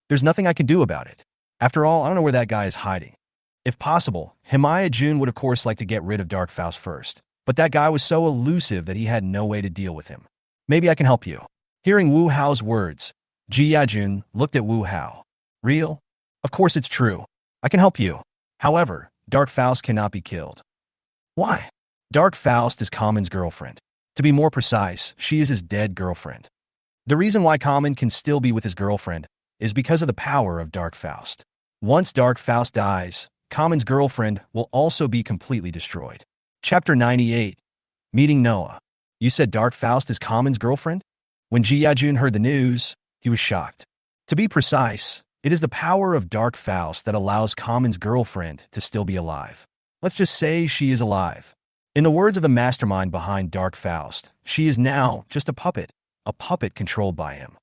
There's nothing I can do about it. After all, I don't know where that guy is hiding. If possible, Himaya Jun would of course like to get rid of Dark Faust first, but that guy was so elusive that he had no way to deal with him. Maybe I can help you. Hearing Wu Hao's words, Ji Yajun looked at Wu Hao. Real? Of course it's true. I can help you. However, Dark Faust cannot be killed. Why? Dark Faust is Kamen's girlfriend. To be more precise, she is his dead girlfriend. The reason why Kamen can still be with his girlfriend is because of the power of Dark Faust. Once Dark Faust dies, Kamen's girlfriend will also be completely destroyed. Chapter 98. Meeting Noah. You said Dark Faust is Kamen's girlfriend? When Ji Yajun heard the news, he was shocked. To be precise, it is the power of Dark Faust that allows Kamen's girlfriend to still be alive. Let's just say she is alive. In the words of the mastermind behind Dark Faust, she is now just a puppet controlled by him.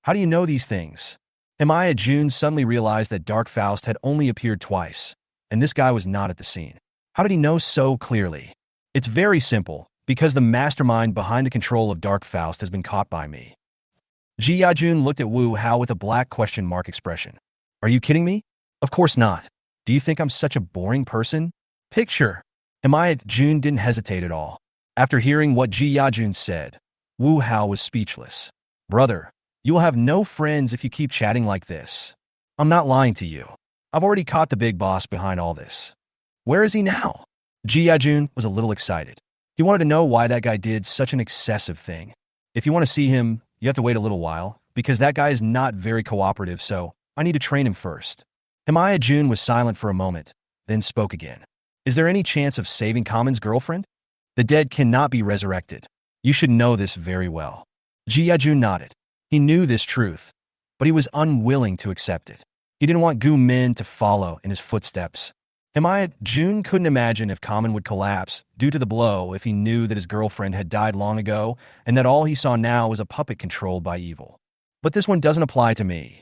How do you know these things? Himaya Jun suddenly realized that Dark Faust had only appeared twice, and this guy was not at the scene. How did he know so clearly? It's very simple, because the mastermind behind the control of Dark Faust has been caught by me. Ji Yajun looked at Wu Hao with a black question mark expression. Are you kidding me? Of course not. Do you think I'm such a boring person? Picture. Himaya Jun didn't hesitate at all. After hearing what Ji Yajun said, Wu Hao was speechless. Brother, you will have no friends if you keep chatting like this. I'm not lying to you. I've already caught the big boss behind all this. Where is he now? Ji Yajun was a little excited. He wanted to know why that guy did such an excessive thing. If you want to see him, you have to wait a little while, because that guy is not very cooperative, so I need to train him first. Himaya Jun was silent for a moment, then spoke again. Is there any chance of saving Kamen's girlfriend? The dead cannot be resurrected. You should know this very well. Ji Yajun nodded. He knew this truth, but he was unwilling to accept it. He didn't want Gu Min to follow in his footsteps. Himaya Jun couldn't imagine if Kamen would collapse due to the blow if he knew that his girlfriend had died long ago and that all he saw now was a puppet controlled by evil. But this one doesn't apply to me.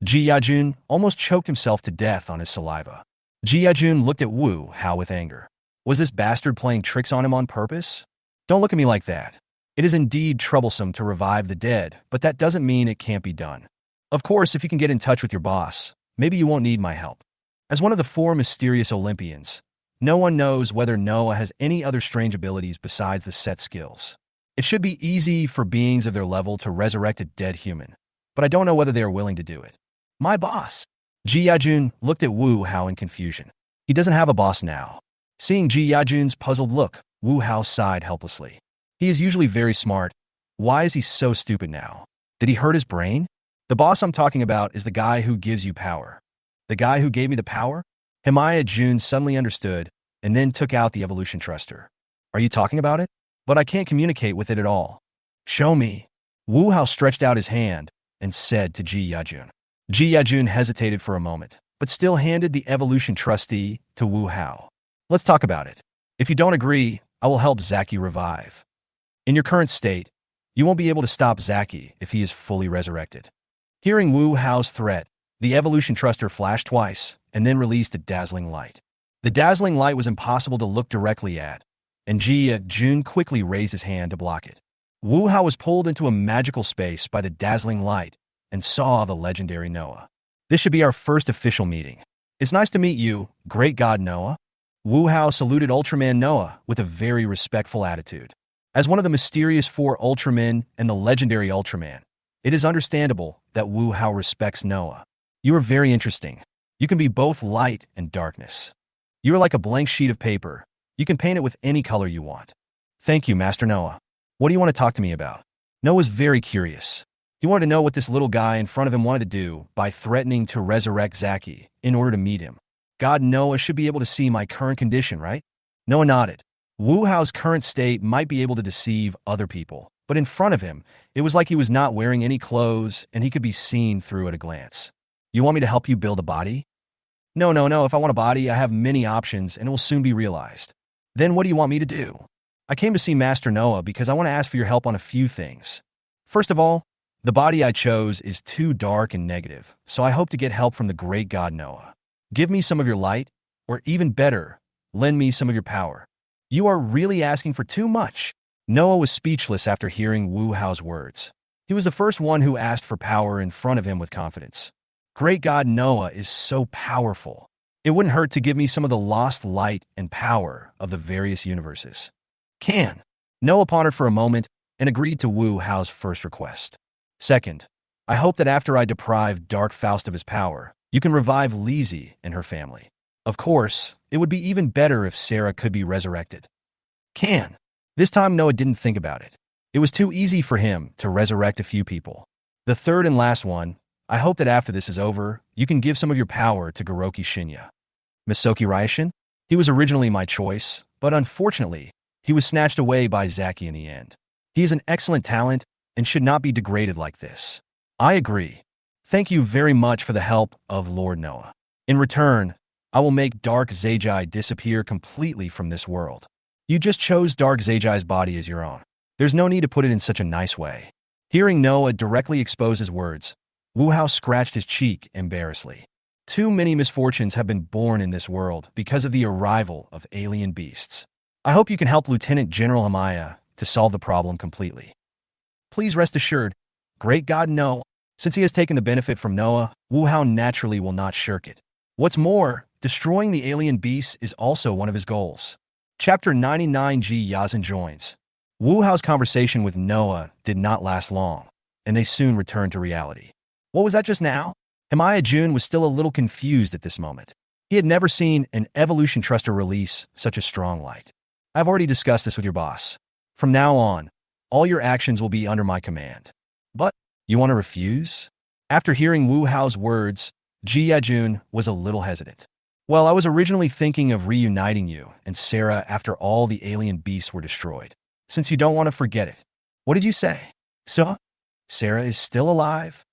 Ji Yajun almost choked himself to death on his saliva. Ji Yajun looked at Wu Hao with anger. Was this bastard playing tricks on him on purpose? Don't look at me like that. It is indeed troublesome to revive the dead, but that doesn't mean it can't be done. Of course, if you can get in touch with your boss, maybe you won't need my help. As one of the 4 mysterious Olympians, no one knows whether Noah has any other strange abilities besides the set skills. It should be easy for beings of their level to resurrect a dead human, but I don't know whether they are willing to do it. My boss. Ji Yajun looked at Wu Hao in confusion. He doesn't have a boss now. Seeing Ji Yajun's puzzled look, Wu Hao sighed helplessly. He is usually very smart. Why is he so stupid now? Did he hurt his brain? The boss I'm talking about is the guy who gives you power. The guy who gave me the power? Himaya Jun suddenly understood and then took out the evolution thruster. Are you talking about it? But I can't communicate with it at all. Show me. Wu Hao stretched out his hand and said to Ji Yajun. Ji Yajun hesitated for a moment, but still handed the evolution trustee to Wu Hao. Let's talk about it. If you don't agree, I will help Zaki revive. In your current state, you won't be able to stop Zaki if he is fully resurrected. Hearing Wu Hao's threat, the evolution thruster flashed twice and then released a dazzling light. The dazzling light was impossible to look directly at, and Ji Yajun quickly raised his hand to block it. Wu Hao was pulled into a magical space by the dazzling light and saw the legendary Noah. This should be our first official meeting. It's nice to meet you, great god Noah. Wu Hao saluted Ultraman Noah with a very respectful attitude. As one of the mysterious 4 Ultramen and the legendary Ultraman, it is understandable that Wu Hao respects Noah. You are very interesting. You can be both light and darkness. You are like a blank sheet of paper. You can paint it with any color you want. Thank you, Master Noah. What do you want to talk to me about? Noah was very curious. He wanted to know what this little guy in front of him wanted to do by threatening to resurrect Zaki in order to meet him. God Noah should be able to see my current condition, right? Noah nodded. Wu Hao's current state might be able to deceive other people, but in front of him, it was like he was not wearing any clothes and he could be seen through at a glance. You want me to help you build a body? No. If I want a body, I have many options and it will soon be realized. Then what do you want me to do? I came to see Master Noah because I want to ask for your help on a few things. First of all, the body I chose is too dark and negative, so I hope to get help from the great god Noah. Give me some of your light, or even better, lend me some of your power. You are really asking for too much. Noah was speechless after hearing Wu Hao's words. He was the first one who asked for power in front of him with confidence. Great god Noah is so powerful. It wouldn't hurt to give me some of the lost light and power of the various universes. Can. Noah pondered for a moment and agreed to Wu Hao's first request. Second, I hope that after I deprive Dark Faust of his power, you can revive Lizzie and her family. Of course, it would be even better if Sarah could be resurrected. Can. This time Noah didn't think about it. It was too easy for him to resurrect a few people. The third and last one, I hope that after this is over, you can give some of your power to Goroki Shinya. Misoki Ryushin? He was originally my choice, but unfortunately, he was snatched away by Zaki in the end. He is an excellent talent and should not be degraded like this. I agree. Thank you very much for the help of Lord Noah. In return, I will make Dark Zajai disappear completely from this world. You just chose Dark Zajai's body as your own. There's no need to put it in such a nice way. Hearing Noah directly expose his words, Wu Hao scratched his cheek embarrassedly. Too many misfortunes have been born in this world because of the arrival of alien beasts. I hope you can help Lieutenant General Amaya to solve the problem completely. Please rest assured, great god Noah, since he has taken the benefit from Noah, Wu Hao naturally will not shirk it. What's more, destroying the alien beasts is also one of his goals. Chapter 99 Ji Yazan joins. Wu Hao's conversation with Noah did not last long, and they soon returned to reality. What was that just now? Himaya Jun was still a little confused at this moment. He had never seen an evolution thruster release such a strong light. I've already discussed this with your boss. From now on, all your actions will be under my command. But you want to refuse? After hearing Wu Hao's words, Ji Yajun was a little hesitant. Well, I was originally thinking of reuniting you and Sarah after all the alien beasts were destroyed. Since you don't want to forget it. What did you say? So, Sarah is still alive?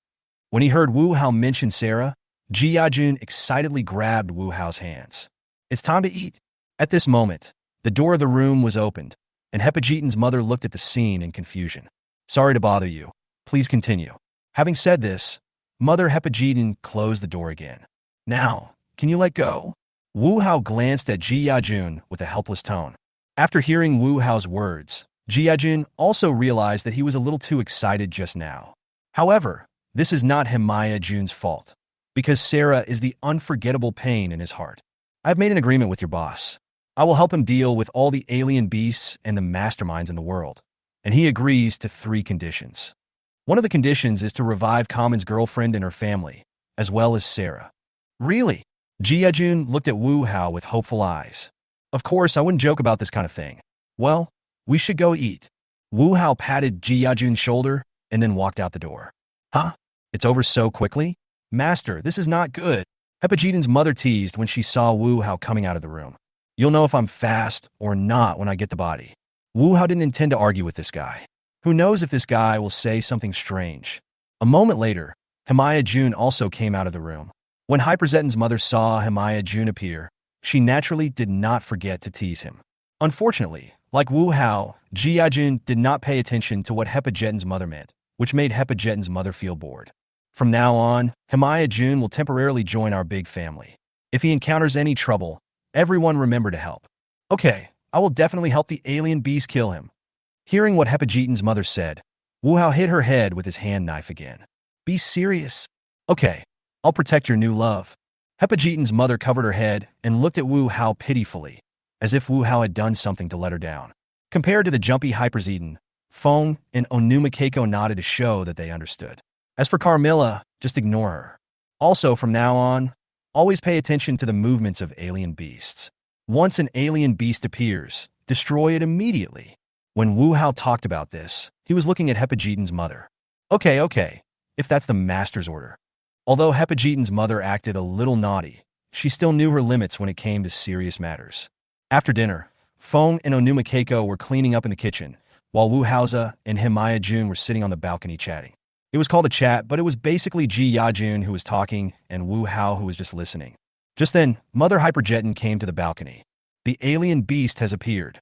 When he heard Wu Hao mention Sarah, Ji Yajun excitedly grabbed Wu Hao's hands. It's time to eat. At this moment, the door of the room was opened, and Hepajitan's mother looked at the scene in confusion. Sorry to bother you. Please continue. Having said this, Mother Hepajitan closed the door again. Now, can you let go? Wu Hao glanced at Ji Yajun with a helpless tone. After hearing Wu Hao's words, Ji Yajun also realized that he was a little too excited just now. However, this is not Himaya Jun's fault, because Sarah is the unforgettable pain in his heart. I've made an agreement with your boss. I will help him deal with all the alien beasts and the masterminds in the world, and he agrees to 3 conditions. One of the conditions is to revive Kamen's girlfriend and her family, as well as Sarah. Really? Ji Yajun looked at Wu Hao with hopeful eyes. Of course, I wouldn't joke about this kind of thing. Well, we should go eat. Wu Hao patted Ji Yajun's shoulder and then walked out the door. Huh? It's over so quickly? Master, this is not good. Hepajitan's mother teased when she saw Wu Hao coming out of the room. You'll know if I'm fast or not when I get the body. Wu Hao didn't intend to argue with this guy. Who knows if this guy will say something strange. A moment later, Himaya Jun also came out of the room. When Hyperzetan's mother saw Himaya Jun appear, she naturally did not forget to tease him. Unfortunately, like Wu Hao, Ji Yajun did not pay attention to what Hepajetan's mother meant, which made Hepajetan's mother feel bored. From now on, Himaya Jun will temporarily join our big family. If he encounters any trouble, everyone remember to help. Okay, I will definitely help the alien beast kill him. Hearing what Hepajitan's mother said, Wu Hao hit her head with his hand knife again. Be serious. Okay, I'll protect your new love. Hepajitan's mother covered her head and looked at Wu Hao pitifully, as if Wu Hao had done something to let her down. Compared to the jumpy Hyperzetan, Feng and Onuma Keiko nodded to show that they understood. As for Carmilla, just ignore her. Also, from now on, always pay attention to the movements of alien beasts. Once an alien beast appears, destroy it immediately. When Wu Hao talked about this, he was looking at Hepajitan's mother. Okay, if that's the master's order. Although Hepajitan's mother acted a little naughty, she still knew her limits when it came to serious matters. After dinner, Feng and Onuma Keiko were cleaning up in the kitchen, while Wu Haoza and Himaya Jun were sitting on the balcony chatting. It was called a chat, but it was basically Ji Yajun who was talking and Wu Hao who was just listening. Just then, Mother Hyperzetan came to the balcony. The alien beast has appeared.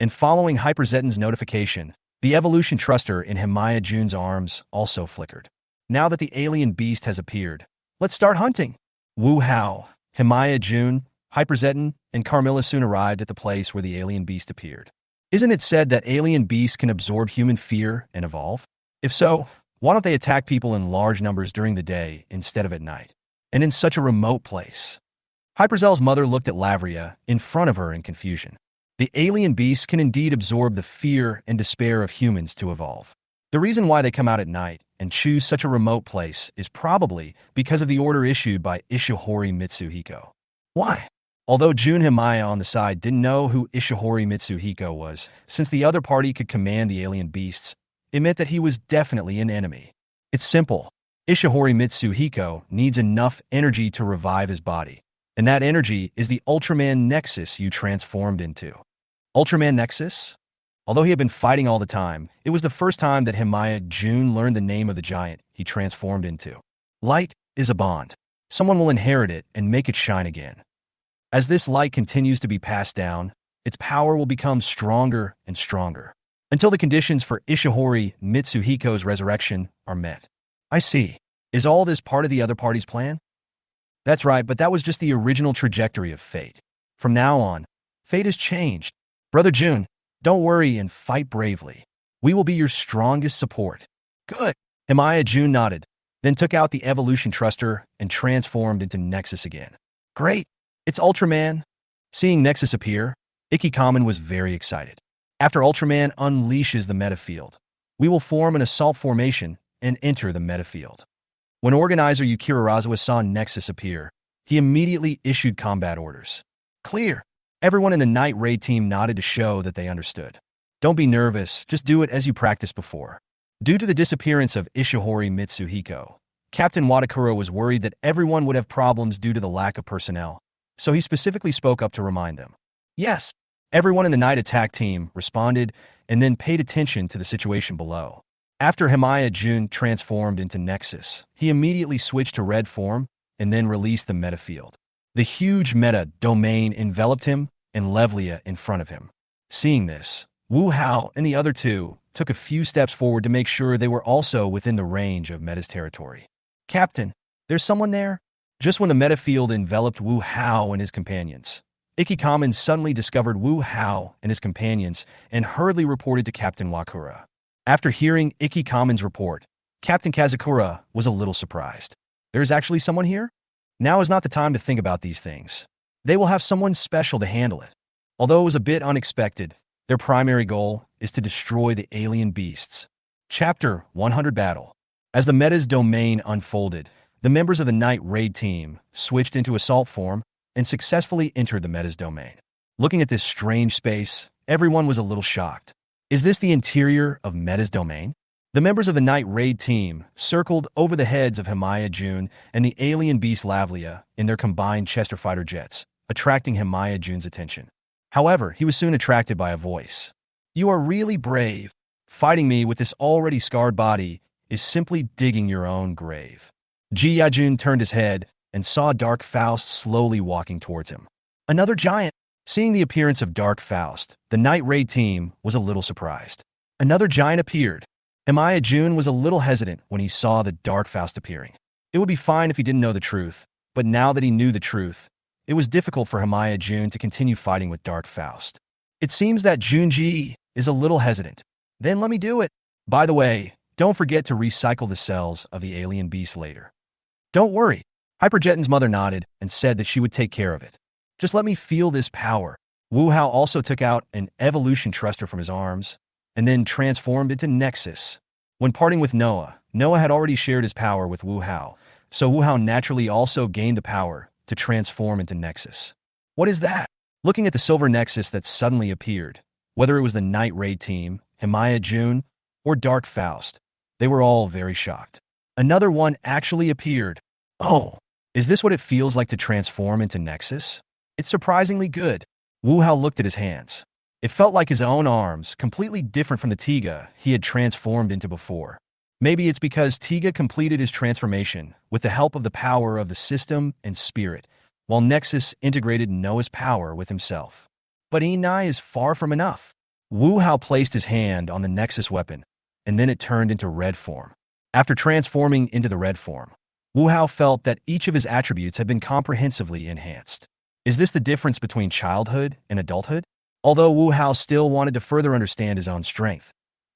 And following Hyperzetan's notification, the evolution thruster in Himaya Jun's arms also flickered. Now that the alien beast has appeared, let's start hunting. Wu Hao, Himaya Jun, Hyperzetan, and Carmilla soon arrived at the place where the alien beast appeared. Isn't it said that alien beasts can absorb human fear and evolve? If so, why don't they attack people in large numbers during the day instead of at night? And in such a remote place? Hyperzel's mother looked at Lavria in front of her in confusion. The alien beasts can indeed absorb the fear and despair of humans to evolve. The reason why they come out at night and choose such a remote place is probably because of the order issued by Ishihori Mitsuhiko. Why? Although Jun Himaya on the side didn't know who Ishihori Mitsuhiko was, since the other party could command the alien beasts, it meant that he was definitely an enemy. It's simple. Ishihori Mitsuhiko needs enough energy to revive his body, and that energy is the Ultraman Nexus you transformed into. Ultraman Nexus? Although he had been fighting all the time, it was the first time that Himaya Jun learned the name of the giant he transformed into. Light is a bond. Someone will inherit it and make it shine again. As this light continues to be passed down, its power will become stronger and stronger, until the conditions for Ishihori Mitsuhiko's resurrection are met. I see. Is all this part of the other party's plan? That's right, but that was just the original trajectory of fate. From now on, fate has changed. Brother Jun, don't worry and fight bravely. We will be your strongest support. Good. Himaya Jun nodded, then took out the evolution thruster and transformed into Nexus again. Great. It's Ultraman. Seeing Nexus appear, Ikikamen was very excited. After Ultraman unleashes the metafield, we will form an assault formation and enter the metafield. When organizer Yukira Razawa saw Nexus appear, he immediately issued combat orders. Clear. Everyone in the night raid team nodded to show that they understood. Don't be nervous, just do it as you practiced before. Due to the disappearance of Ishihori Mitsuhiko, Captain Wadakura was worried that everyone would have problems due to the lack of personnel, so he specifically spoke up to remind them. Yes, everyone in the night attack team responded and then paid attention to the situation below. After Himaya Jun transformed into Nexus, he immediately switched to red form and then released the meta field. The huge meta domain enveloped him and Levlia in front of him. Seeing this, Wu Hao and the other two took a few steps forward to make sure they were also within the range of Meta's territory. Captain, there's someone there? Just when the meta field enveloped Wu Hao and his companions, Ikikamen suddenly discovered Wu Hao and his companions and hurriedly reported to Captain Wakura. After hearing Ikikamen's report, Captain Kazakura was a little surprised. There is actually someone here? Now is not the time to think about these things. They will have someone special to handle it. Although it was a bit unexpected, their primary goal is to destroy the alien beasts. Chapter 100 Battle. As the meta's domain unfolded, the members of the Night Raid team switched into assault form and successfully entered the meta's domain. Looking at this strange space, everyone was a little shocked. Is this the interior of Meta's domain? The members of the Night Raid team circled over the heads of Himaya Jun and the alien beast Lavlia in their combined Chester fighter jets, attracting Himaya Jun's attention. However, he was soon attracted by a voice. You are really brave. Fighting me with this already scarred body is simply digging your own grave. Ji Yajun turned his head and saw Dark Faust slowly walking towards him. Another giant. Seeing the appearance of Dark Faust, the Night Raid team was a little surprised. Another giant appeared. Himaya Jun was a little hesitant when he saw the Dark Faust appearing. It would be fine if he didn't know the truth, but now that he knew the truth, it was difficult for Himaya Jun to continue fighting with Dark Faust. It seems that Junji is a little hesitant. Then let me do it. By the way, don't forget to recycle the cells of the alien beast later. Don't worry. Hyperjeton's mother nodded and said that she would take care of it. Just let me feel this power. Wu Hao also took out an evolution thruster from his arms and then transformed into Nexus. When parting with Noah had already shared his power with Wu Hao, so Wu Hao naturally also gained the power to transform into Nexus. What is that? Looking at the silver Nexus that suddenly appeared, whether it was the Night Raid team, Himaya Jun, or Dark Faust, they were all very shocked. Another one actually appeared. Oh, is this what it feels like to transform into Nexus? It's surprisingly good. Wu Hao looked at his hands. It felt like his own arms, completely different from the Tiga he had transformed into before. Maybe it's because Tiga completed his transformation with the help of the power of the system and spirit, while Nexus integrated Noah's power with himself. But Enai is far from enough. Wu Hao placed his hand on the Nexus weapon, and then it turned into red form. After transforming into the red form, Wu Hao felt that each of his attributes had been comprehensively enhanced. Is this the difference between childhood and adulthood? Although Wu Hao still wanted to further understand his own strength,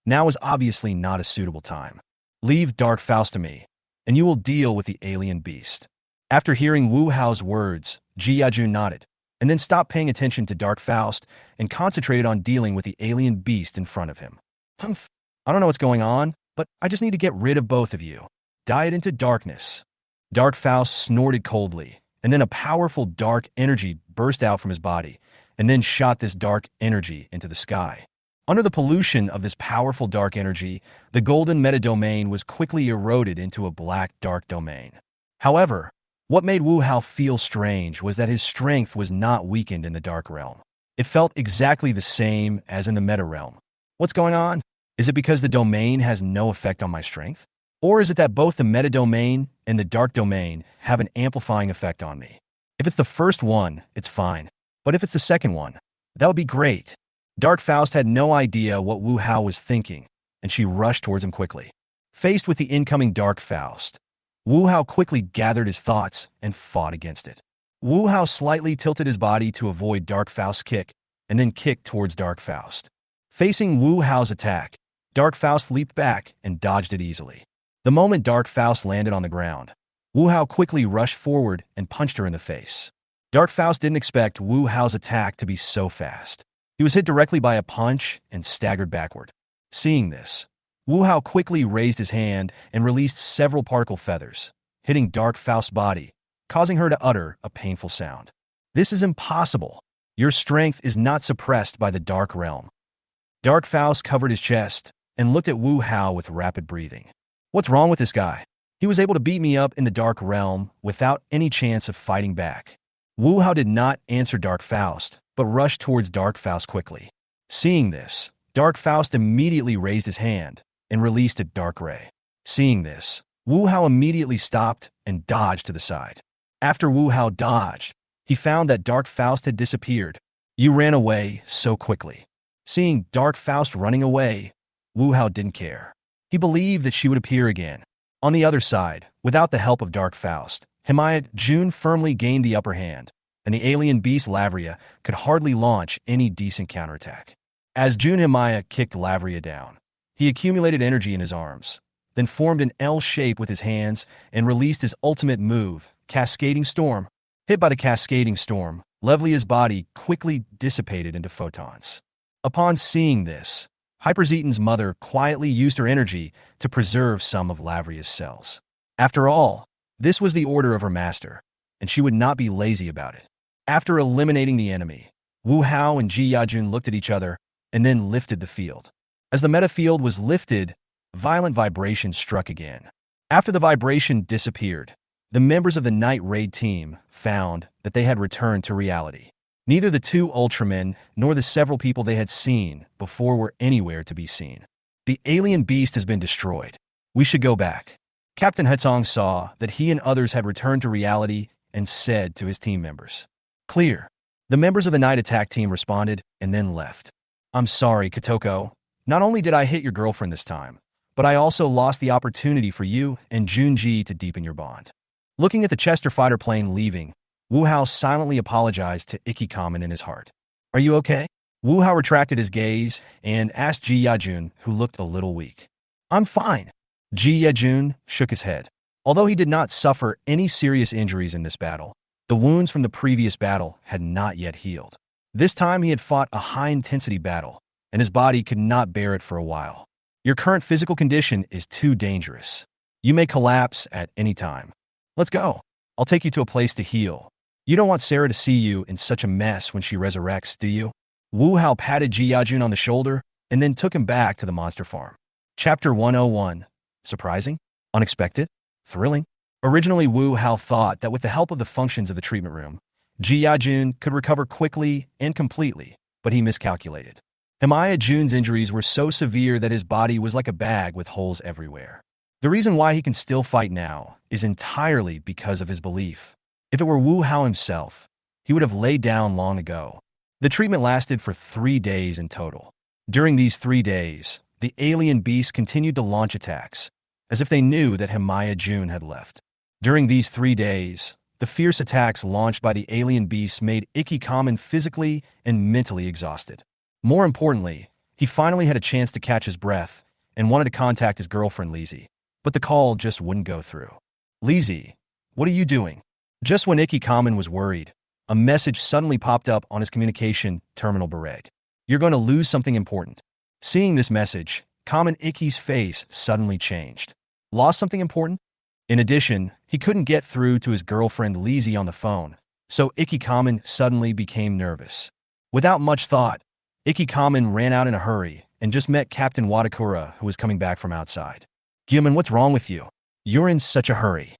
now was obviously not a suitable time. Leave Dark Faust to me, and you will deal with the alien beast. After hearing Wu Hao's words, Ji Yajun nodded, and then stopped paying attention to Dark Faust and concentrated on dealing with the alien beast in front of him. Humph, I don't know what's going on, but I just need to get rid of both of you. Dive into darkness. Dark Faust snorted coldly, and then a powerful dark energy burst out from his body, and then shot this dark energy into the sky. Under the pollution of this powerful dark energy, the golden meta-domain was quickly eroded into a black dark domain. However, what made Wu Hao feel strange was that his strength was not weakened in the dark realm. It felt exactly the same as in the meta realm. What's going on? Is it because the domain has no effect on my strength? Or is it that both the meta domain and the dark domain have an amplifying effect on me? If it's the first one, it's fine. But if it's the second one, that would be great. Dark Faust had no idea what Wu Hao was thinking, and she rushed towards him quickly. Faced with the incoming Dark Faust, Wu Hao quickly gathered his thoughts and fought against it. Wu Hao slightly tilted his body to avoid Dark Faust's kick, and then kicked towards Dark Faust. Facing Wu Hao's attack, Dark Faust leaped back and dodged it easily. The moment Dark Faust landed on the ground, Wu Hao quickly rushed forward and punched her in the face. Dark Faust didn't expect Wu Hao's attack to be so fast. He was hit directly by a punch and staggered backward. Seeing this, Wu Hao quickly raised his hand and released several particle feathers, hitting Dark Faust's body causing her to utter a painful sound. This is impossible. Your strength is not suppressed by the dark realm. Dark Faust covered his chest and looked at Wu Hao with rapid breathing. What's wrong with this guy? He was able to beat me up in the dark realm without any chance of fighting back. Wu Hao did not answer Dark Faust, but rushed towards Dark Faust quickly. Seeing this, Dark Faust immediately raised his hand and released a dark ray. Seeing this, Wu Hao immediately stopped and dodged to the side. After Wu Hao dodged, he found that Dark Faust had disappeared. You ran away so quickly. Seeing Dark Faust running away, Wu Hao didn't care. He believed that she would appear again. On the other side, without the help of Dark Faust, Himayat Jun firmly gained the upper hand, and the alien beast Lavria could hardly launch any decent counterattack. As Jun Himayat kicked Lavria down, he accumulated energy in his arms, then formed an L shape with his hands and released his ultimate move, Cascading Storm. Hit by the Cascading Storm, Lavria's body quickly dissipated into photons. Upon seeing this, Hyperzeton's mother quietly used her energy to preserve some of Lavria's cells. After all, this was the order of her master, and she would not be lazy about it. After eliminating the enemy, Wu Hao and Ji Yajun looked at each other and then lifted the field. As the meta field was lifted, violent vibration struck again. After the vibration disappeared, the members of the Night Raid team found that they had returned to reality. Neither the two Ultramen nor the several people they had seen before were anywhere to be seen. The alien beast has been destroyed. We should go back. Captain Hetsong saw that he and others had returned to reality and said to his team members, "Clear." The members of the night attack team responded and then left. "I'm sorry, Kotoko. Not only did I hit your girlfriend this time, but I also lost the opportunity for you and Junji to deepen your bond." Looking at the Chester fighter plane leaving, Wu Hao silently apologized to Ikikamen in his heart. "Are you okay?" Wu Hao retracted his gaze and asked Ji Yajun, who looked a little weak. "I'm fine." Ji Yajun shook his head. Although he did not suffer any serious injuries in this battle, the wounds from the previous battle had not yet healed. This time he had fought a high-intensity battle, and his body could not bear it for a while. Your current physical condition is too dangerous. You may collapse at any time. Let's go. I'll take you to a place to heal. You don't want Sarah to see you in such a mess when she resurrects, do you? Wu Hao patted Ji Yajun on the shoulder and then took him back to the monster farm. Chapter 101. Surprising? Unexpected? Thrilling? Originally, Wu Hao thought that with the help of the functions of the treatment room, Ji Yajun could recover quickly and completely, but he miscalculated. Himayat Jun's injuries were so severe that his body was like a bag with holes everywhere. The reason why he can still fight now is entirely because of his belief. If it were Wu Hao himself, he would have laid down long ago. The treatment lasted for 3 days in total. During these 3 days, the alien beasts continued to launch attacks, as if they knew that Himayat Jun had left. During these 3 days, the fierce attacks launched by the alien beasts made Ikikamen physically and mentally exhausted. More importantly, he finally had a chance to catch his breath and wanted to contact his girlfriend Lizzie, but the call just wouldn't go through. "Lizzie, what are you doing?" Just when Ikikamen was worried, a message suddenly popped up on his communication terminal barrage. "You're going to lose something important." Seeing this message, Kamen Iki's face suddenly changed. Lost something important? In addition, he couldn't get through to his girlfriend Lizzie on the phone, so Ikikamen suddenly became nervous. Without much thought, Ikikamen ran out in a hurry and just met Captain Wadakura, who was coming back from outside. "Gumin, what's wrong with you? You're in such a hurry."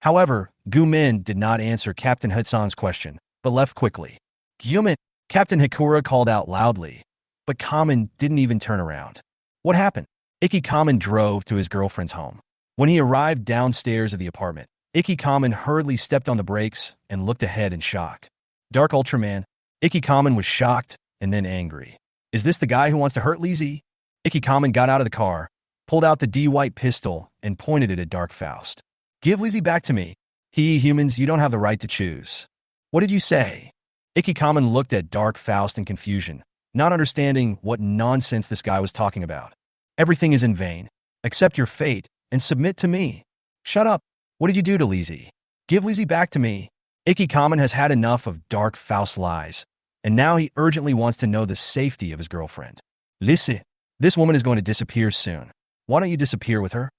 However, Gumin did not answer Captain Hutson's question, but left quickly. "Gumin," Captain Hikura called out loudly, but Kamen didn't even turn around. What happened? Ikikamen drove to his girlfriend's home. When he arrived downstairs of the apartment, Ikikamen hurriedly stepped on the brakes and looked ahead in shock. Dark Ultraman, Ikikamen was shocked and then angry. "Is this the guy who wants to hurt Lizzie?" Ikikamen got out of the car, pulled out the D-White pistol, and pointed it at Dark Faust. "Give Lizzie back to me. Humans, you don't have the right to choose." "What did you say?" Ikikamen looked at Dark Faust in confusion, not understanding what nonsense this guy was talking about. "Everything is in vain. Accept your fate and submit to me." "Shut up. What did you do to Lizzie? Give Lizzie back to me." Ikikamen has had enough of Dark Faust's lies, and now he urgently wants to know the safety of his girlfriend. "Lizzie, this woman is going to disappear soon. Why don't you disappear with her?"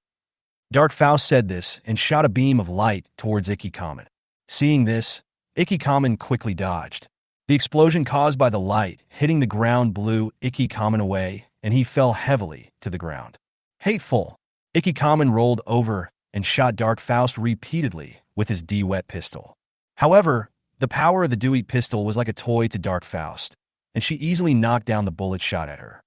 Dark Faust said this and shot a beam of light towards Ikikamen. Seeing this, Ikki-kamen quickly dodged. The explosion caused by the light hitting the ground blew Ikki-kamen away, and he fell heavily to the ground. Hateful! Ikki-kamen rolled over and shot Dark Faust repeatedly with his D-wet pistol. However, the power of the Dewey pistol was like a toy to Dark Faust, and she easily knocked down the bullet shot at her.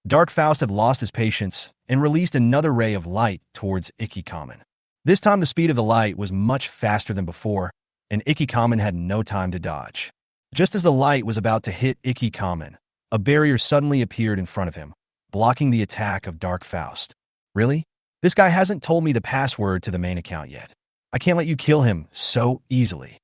Dark Faust had lost his patience and released another ray of light towards Ikki-kamen. This time the speed of the light was much faster than before, and Ikki-kamen had no time to dodge. Just as the light was about to hit Ikki-kamen, a barrier suddenly appeared in front of him, blocking the attack of Dark Faust. Really? This guy hasn't told me the password to the main account yet. I can't let you kill him so easily.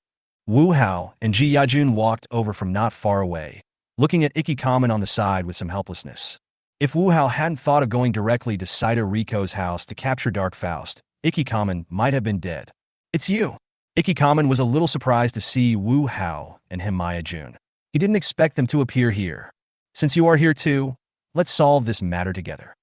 Wu Hao and Ji Yajun walked over from not far away, looking at Ikki-kamen on the side with some helplessness. If Wu Hao hadn't thought of going directly to Saito Riko's house to capture Dark Faust, Ikki-kamen might have been dead. It's you. Ikki-kamen was a little surprised to see Wu Hao and Himaya Jun. He didn't expect them to appear here. Since you are here too, let's solve this matter together.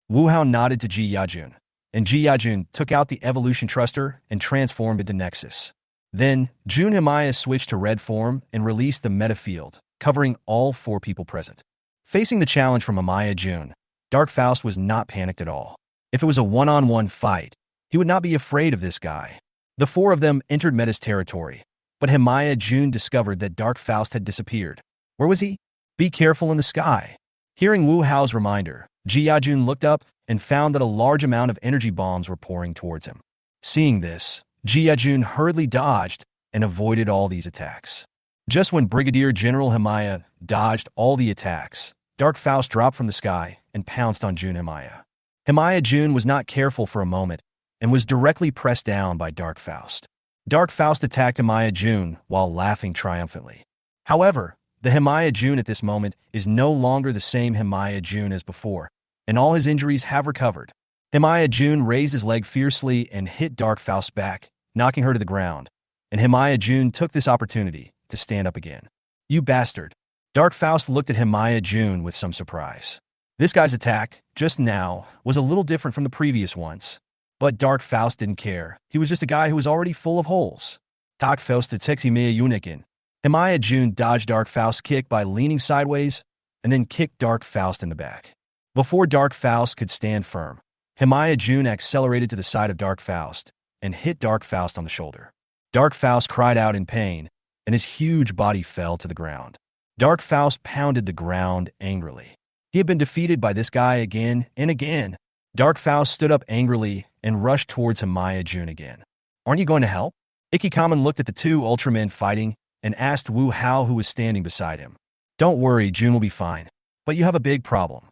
Wu Hao nodded to Ji Yajun, and Ji Yajun took out the evolution thruster and transformed into Nexus. Then, Jun Himaya switched to red form and released the meta field, covering all 4 people present. Facing the challenge from Himaya Jun, Dark Faust was not panicked at all. If it was a one-on-one fight, he would not be afraid of this guy. The 4 of them entered Meta's territory, but Himaya Jun discovered that Dark Faust had disappeared. Where was he? Be careful in the sky. Hearing Wu Hao's reminder, Ji Yajun looked up and found that a large amount of energy bombs were pouring towards him. Seeing this, Ji Yajun hurriedly dodged and avoided all these attacks. Just when Brigadier General Himaya dodged all the attacks, Dark Faust dropped from the sky and pounced on Jun Himaya. Himaya Jun was not careful for a moment and was directly pressed down by Dark Faust. Dark Faust attacked Himaya Jun while laughing triumphantly. However, the Himaya Jun at this moment is no longer the same Himaya Jun as before, and all his injuries have recovered. Himaya Jun raised his leg fiercely and hit Dark Faust's back, knocking her to the ground, and Himaya Jun took this opportunity to stand up again. You bastard. Dark Faust looked at Himaya Jun with some surprise. This guy's attack, just now, was a little different from the previous ones. But Dark Faust didn't care. He was just a guy who was already full of holes. Dark Faust attacks Himaya Unikin. Himaya Jun dodged Dark Faust's kick by leaning sideways and then kicked Dark Faust in the back. Before Dark Faust could stand firm, Himaya Jun accelerated to the side of Dark Faust and hit Dark Faust on the shoulder. Dark Faust cried out in pain, and his huge body fell to the ground. Dark Faust pounded the ground angrily. He had been defeated by this guy again and again. Dark Faust stood up angrily and rushed towards Himaya Jun again. Aren't you going to help? Ikki-kamen looked at the 2 Ultramen fighting and asked Wu Hao, who was standing beside him. Don't worry, Jun will be fine. But you have a big problem.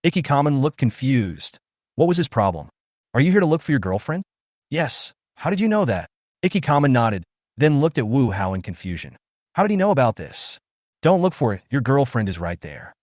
Ikki-kamen looked confused. What was his problem? Are you here to look for your girlfriend? Yes. How did you know that? Ikki-kamen nodded, then looked at Wu Hao in confusion. How did he know about this? Don't look for it, your girlfriend is right there.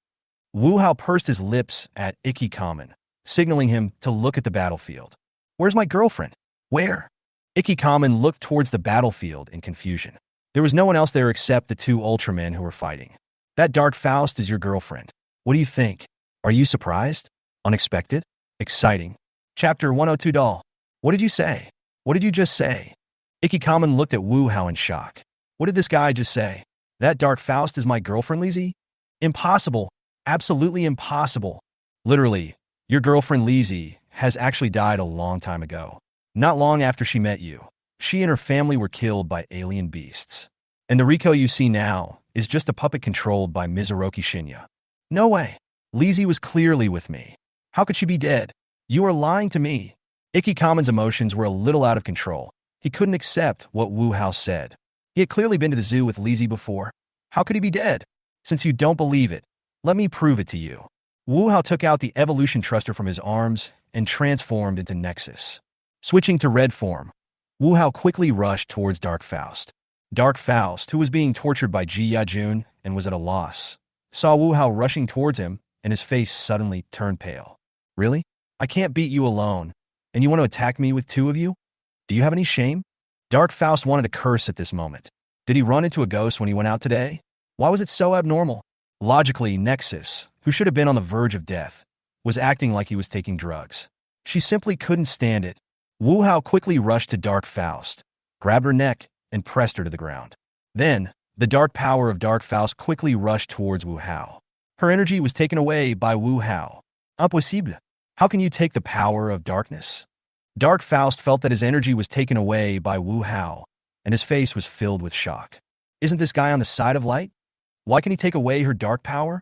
Wu Hao pursed his lips at Ikki-kamen, signaling him to look at the battlefield. Where's my girlfriend? Where? Ikki-kamen looked towards the battlefield in confusion. There was no one else there except the 2 Ultramen who were fighting. That Dark Faust is your girlfriend. What do you think? Are you surprised? Unexpected? Exciting? Chapter 102 Doll. What did you say? What did you just say? Ikki-kamen looked at Wu Hao in shock. What did this guy just say? That Dark Faust is my girlfriend, Lizzie? Impossible. Absolutely impossible. Literally, your girlfriend Lizzie has actually died a long time ago. Not long after she met you. She and her family were killed by alien beasts. And the Riko you see now is just a puppet controlled by Mizuroki Shinya. No way. Lizzie was clearly with me. How could she be dead? You are lying to me. Ikki-kamen's emotions were a little out of control. He couldn't accept what Wu Hao said. He had clearly been to the zoo with Lizzie before. How could he be dead? Since you don't believe it, let me prove it to you. Wu Hao took out the evolution thruster from his arms and transformed into Nexus. Switching to red form, Wu Hao quickly rushed towards Dark Faust. Dark Faust, who was being tortured by Ji Yajun and was at a loss, saw Wu Hao rushing towards him, and his face suddenly turned pale. Really? I can't beat you alone, and you want to attack me with 2 of you? Do you have any shame? Dark Faust wanted to curse at this moment. Did he run into a ghost when he went out today? Why was it so abnormal? Logically, Nexus, who should have been on the verge of death, was acting like he was taking drugs. She simply couldn't stand it. Wu Hao quickly rushed to Dark Faust, grabbed her neck, and pressed her to the ground. Then, the dark power of Dark Faust quickly rushed towards Wu Hao. Her energy was taken away by Wu Hao. Impossible. How can you take the power of darkness? Dark Faust felt that his energy was taken away by Wu Hao, and his face was filled with shock. Isn't this guy on the side of light? Why can he take away her dark power?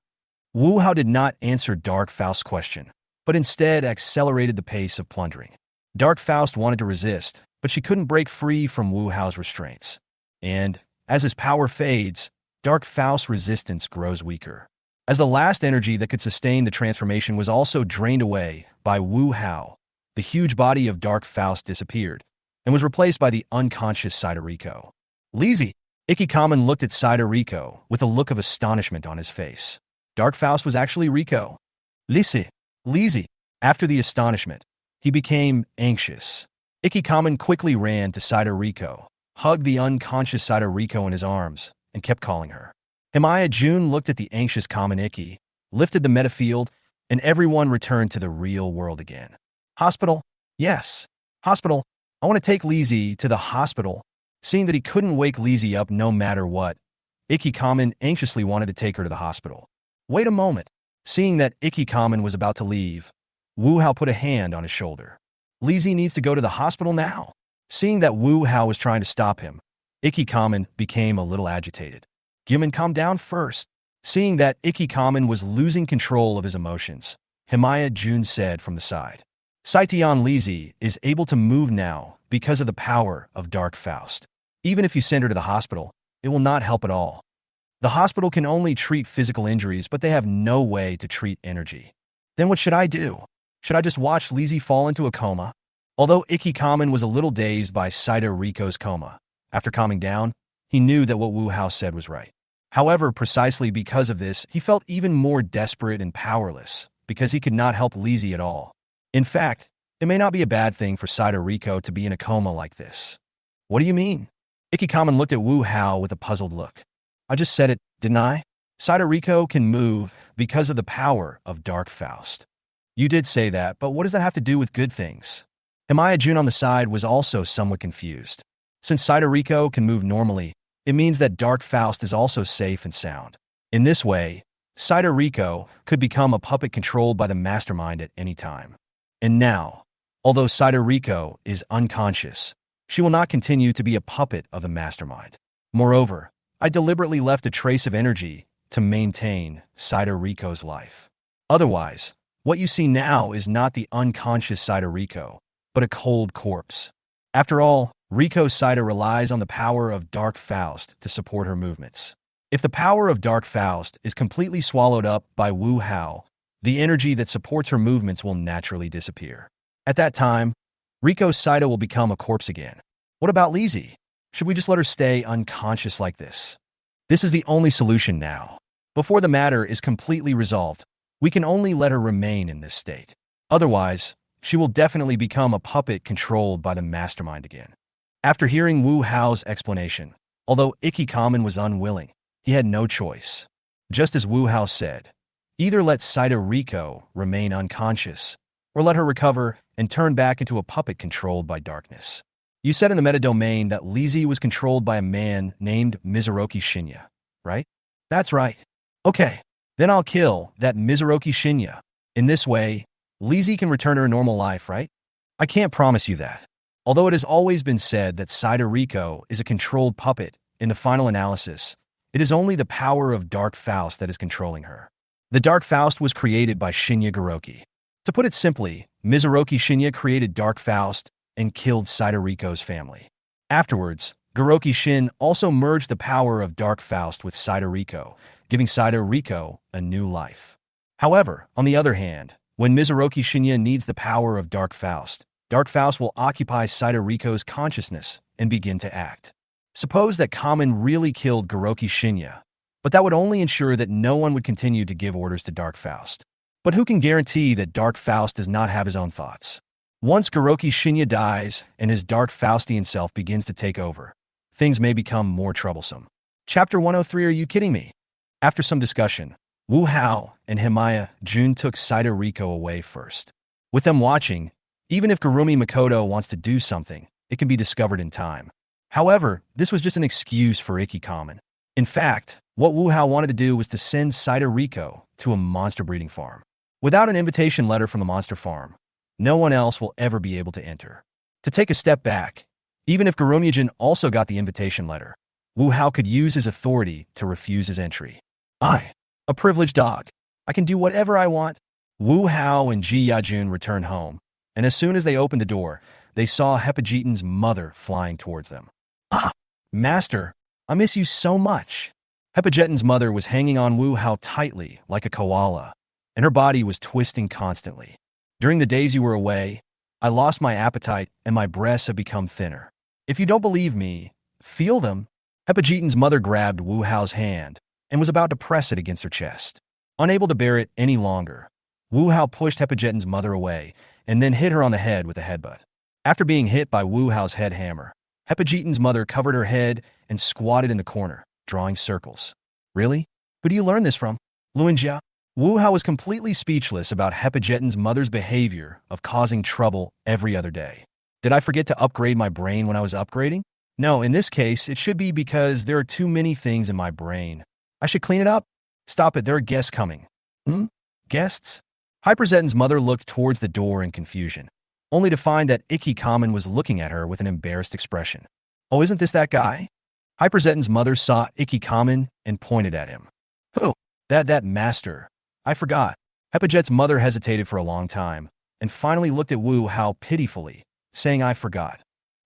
Wu Hao did not answer Dark Faust's question, but instead accelerated the pace of plundering. Dark Faust wanted to resist, but she couldn't break free from Wu Hao's restraints. And, as his power fades, Dark Faust's resistance grows weaker. As the last energy that could sustain the transformation was also drained away by Wu Hao, the huge body of Dark Faust disappeared and was replaced by the unconscious Saito. Lizzie! Ikki-kamen looked at Saito with a look of astonishment on his face. Dark Faust was actually Riko. Lizzie! After the astonishment, he became anxious. Ikki-kamen quickly ran to Saito, hugged the unconscious Saito in his arms, and kept calling her. Himaya Jun looked at the anxious Kamen Ikki, lifted the metafield, and everyone returned to the real world again. Hospital? Yes. Hospital. I want to take Lizzie to the hospital. Seeing that he couldn't wake Lizzie up no matter what, Ikki-kamen anxiously wanted to take her to the hospital. Wait a moment. Seeing that Ikki-kamen was about to leave, Wu Hao put a hand on his shoulder. Lizzie needs to go to the hospital now. Seeing that Wu Hao was trying to stop him, Ikki-kamen became a little agitated. Gilman, calm down first. Seeing that Ikki-kamen was losing control of his emotions, Himaya Jun said from the side. Saitian Lizzie is able to move now because of the power of Dark Faust. Even if you send her to the hospital, it will not help at all. The hospital can only treat physical injuries, but they have no way to treat energy. Then what should I do? Should I just watch Lizzie fall into a coma? Although Ikki-kamen was a little dazed by Saito's coma, after calming down, he knew that what Wu Hao said was right. However, precisely because of this, he felt even more desperate and powerless, because he could not help Lizzie at all. In fact, it may not be a bad thing for Saito to be in a coma like this. What do you mean? Ikki-kamen looked at Wu Hao with a puzzled look. I just said it, didn't I? Saito can move because of the power of Dark Faust. You did say that, but what does that have to do with good things? Himaya Jun on the side was also somewhat confused. Since Saito can move normally, it means that Dark Faust is also safe and sound. In this way, Saito could become a puppet controlled by the mastermind at any time. And now, although Saito is unconscious, she will not continue to be a puppet of the mastermind. Moreover, I deliberately left a trace of energy to maintain Saito's life. Otherwise, what you see now is not the unconscious Saito, but a cold corpse. After all, Riko's Saito relies on the power of Dark Faust to support her movements. If the power of Dark Faust is completely swallowed up by Wu Hao, the energy that supports her movements will naturally disappear. At that time, Riko's Saito will become a corpse again. What about Lizzie? Should we just let her stay unconscious like this? This is the only solution now. Before the matter is completely resolved, we can only let her remain in this state. Otherwise, she will definitely become a puppet controlled by the mastermind again. After hearing Wu Hao's explanation, although Ikki-kamen was unwilling, he had no choice. Just as Wu Hao said, either let Saito remain unconscious, or let her recover and turn back into a puppet controlled by darkness. You said in the meta-domain that Lizzie was controlled by a man named Mizuroki Shinya, right? That's right. Okay, then I'll kill that Mizuroki Shinya. In this way, Lizzie can return to her normal life, right? I can't promise you that. Although it has always been said that Saito is a controlled puppet, in the final analysis, it is only the power of Dark Faust that is controlling her. The Dark Faust was created by Shinya Goroki. To put it simply, Mizuroki Shinya created Dark Faust and killed Saito's family. Afterwards, Goroki Shin also merged the power of Dark Faust with Saito, giving Saito a new life. However, on the other hand, when Mizuroki Shinya needs the power of Dark Faust will occupy Saito's consciousness and begin to act. Suppose that Kamen really killed Goroki Shinya, but that would only ensure that no one would continue to give orders to Dark Faust. But who can guarantee that Dark Faust does not have his own thoughts? Once Goroki Shinya dies and his Dark Faustian self begins to take over, things may become more troublesome. Chapter 103. Are you kidding me? After some discussion, Wu Hao and Himaya Jun took Saito away first. With them watching, even if Gurumi Makoto wants to do something, it can be discovered in time. However, this was just an excuse for Icky Common. In fact, what Wu Hao wanted to do was to send Saito Rico to a monster breeding farm. Without an invitation letter from the monster farm, no one else will ever be able to enter. To take a step back, even if Gurumyajin also got the invitation letter, Wu Hao could use his authority to refuse his entry. A privileged dog. I can do whatever I want. Wu Hao and Ji Yajun returned home, and as soon as they opened the door, they saw Hepajitin's mother flying towards them. Master, I miss you so much. Hepajitin's mother was hanging on Wu Hao tightly like a koala, and her body was twisting constantly. During the days you were away, I lost my appetite and my breasts have become thinner. If you don't believe me, feel them. Hepajitin's mother grabbed Wu Hao's hand and was about to press it against her chest. Unable to bear it any longer, Wu Hao pushed Hepajitin's mother away and then hit her on the head with a headbutt. After being hit by Wu Hao's head hammer, Hepajitin's mother covered her head and squatted in the corner, drawing circles. Really? Who do you learn this from? Luanjia? Wu Hao was completely speechless about Hepajitin's mother's behavior of causing trouble every other day. Did I forget to upgrade my brain when I was upgrading? No, in this case, it should be because there are too many things in my brain. I should clean it up. Stop it, there are guests coming. Guests? Hyperzetin's mother looked towards the door in confusion, only to find that Icky Common was looking at her with an embarrassed expression. Oh, isn't this that guy? Hyperzetin's mother saw Icky Common and pointed at him. Who? That master. I forgot. Hepajet's mother hesitated for a long time, and finally looked at Wu Hao pitifully, saying I forgot.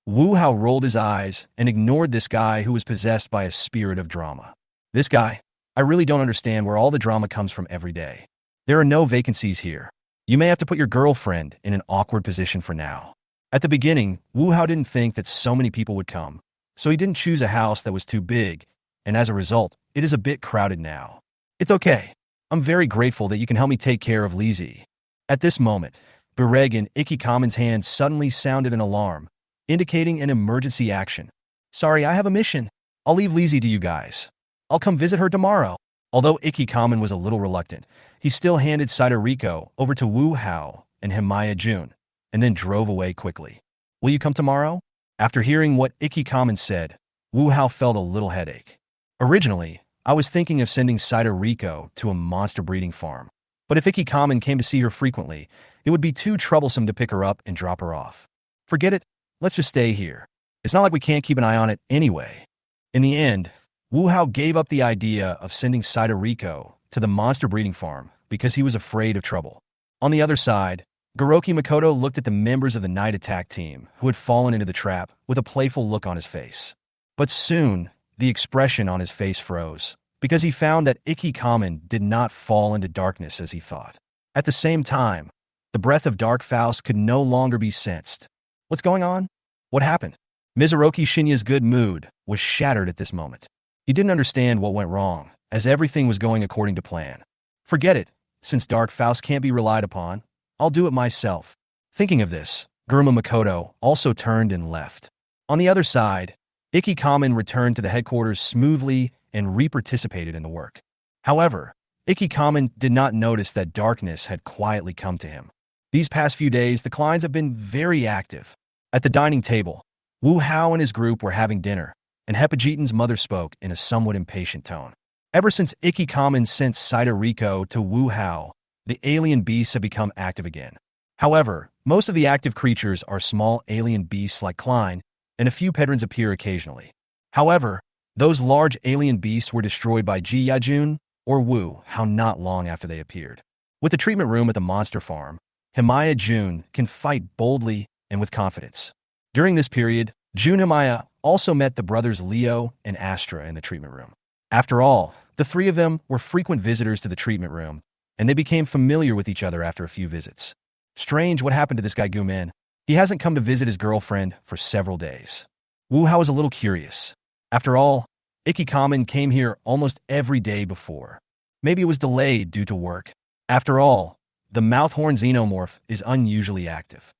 Wu Hao rolled his eyes and ignored this guy who was possessed by a spirit of drama. This guy, I really don't understand where all the drama comes from every day. There are no vacancies here. You may have to put your girlfriend in an awkward position for now. At the beginning, Wu Hao didn't think that so many people would come, so he didn't choose a house that was too big, and as a result, it is a bit crowded now. It's okay. I'm very grateful that you can help me take care of Lizzie. At this moment, Bereg in Icky Common's hand suddenly sounded an alarm, indicating an emergency action. Sorry, I have a mission. I'll leave Lizzie to you guys. I'll come visit her tomorrow. Although Icky Common was a little reluctant, he still handed Saito Rico over to Wu Hao and Himaya Jun, and then drove away quickly. Will you come tomorrow? After hearing what Icky Common said, Wu Hao felt a little headache. Originally, I was thinking of sending Saito Rico to a monster breeding farm, but if Icky Common came to see her frequently, it would be too troublesome to pick her up and drop her off. Forget it, let's just stay here. It's not like we can't keep an eye on it anyway. In the end, Wu Hao gave up the idea of sending Saito Rico to the monster breeding farm because he was afraid of trouble. On the other side, Goroki Makoto looked at the members of the night attack team who had fallen into the trap with a playful look on his face. But soon, the expression on his face froze, because he found that Icky Common did not fall into darkness as he thought. At the same time, the breath of Dark Faust could no longer be sensed. What's going on? What happened? Mizuroki Shinya's good mood was shattered at this moment. He didn't understand what went wrong, as everything was going according to plan. Forget it, since Dark Faust can't be relied upon, I'll do it myself. Thinking of this, Guruma Makoto also turned and left. On the other side, Icky Common returned to the headquarters smoothly and re-participated in the work. However, Icky Common did not notice that darkness had quietly come to him. These past few days, the clients have been very active. At the dining table, Wu Hao and his group were having dinner, and Hepajitin's mother spoke in a somewhat impatient tone. Ever since Icky Common sent Saito Rico to Wu Hao, the alien beasts have become active again. However, most of the active creatures are small alien beasts like Klein, and a few pedrons appear occasionally. However, those large alien beasts were destroyed by Ji Yajun or Wu Hao not long after they appeared. With the treatment room at the monster farm, Himaya Jun can fight boldly and with confidence. During this period, Jun Himaya also met the brothers Leo and Astra in the treatment room. After all, the three of them were frequent visitors to the treatment room, and they became familiar with each other after a few visits. Strange what happened to this guy Gumin. He hasn't come to visit his girlfriend for several days. Wu Hao was a little curious. After all, Icky Common came here almost every day before. Maybe it was delayed due to work. After all, the mouth-horn xenomorph is unusually active.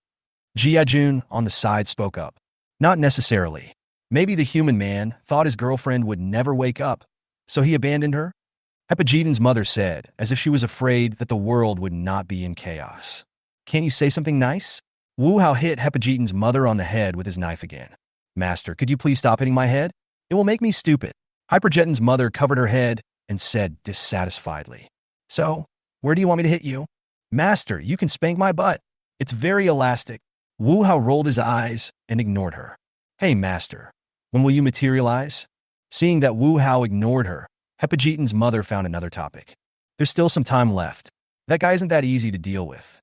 Jia-jun on the side spoke up. Not necessarily. Maybe the human man thought his girlfriend would never wake up, so he abandoned her? Hepajitin's mother said, as if she was afraid that the world would not be in chaos. Can't you say something nice? Wu Hao hit Hepajitin's mother on the head with his knife again. Master, could you please stop hitting my head? It will make me stupid. Hyperjeton's mother covered her head and said dissatisfiedly. So, where do you want me to hit you? Master, you can spank my butt. It's very elastic. Wu Hao rolled his eyes and ignored her. Hey, Master, when will you materialize? Seeing that Wu Hao ignored her, Hyperjeton's mother found another topic. There's still some time left. That guy isn't that easy to deal with.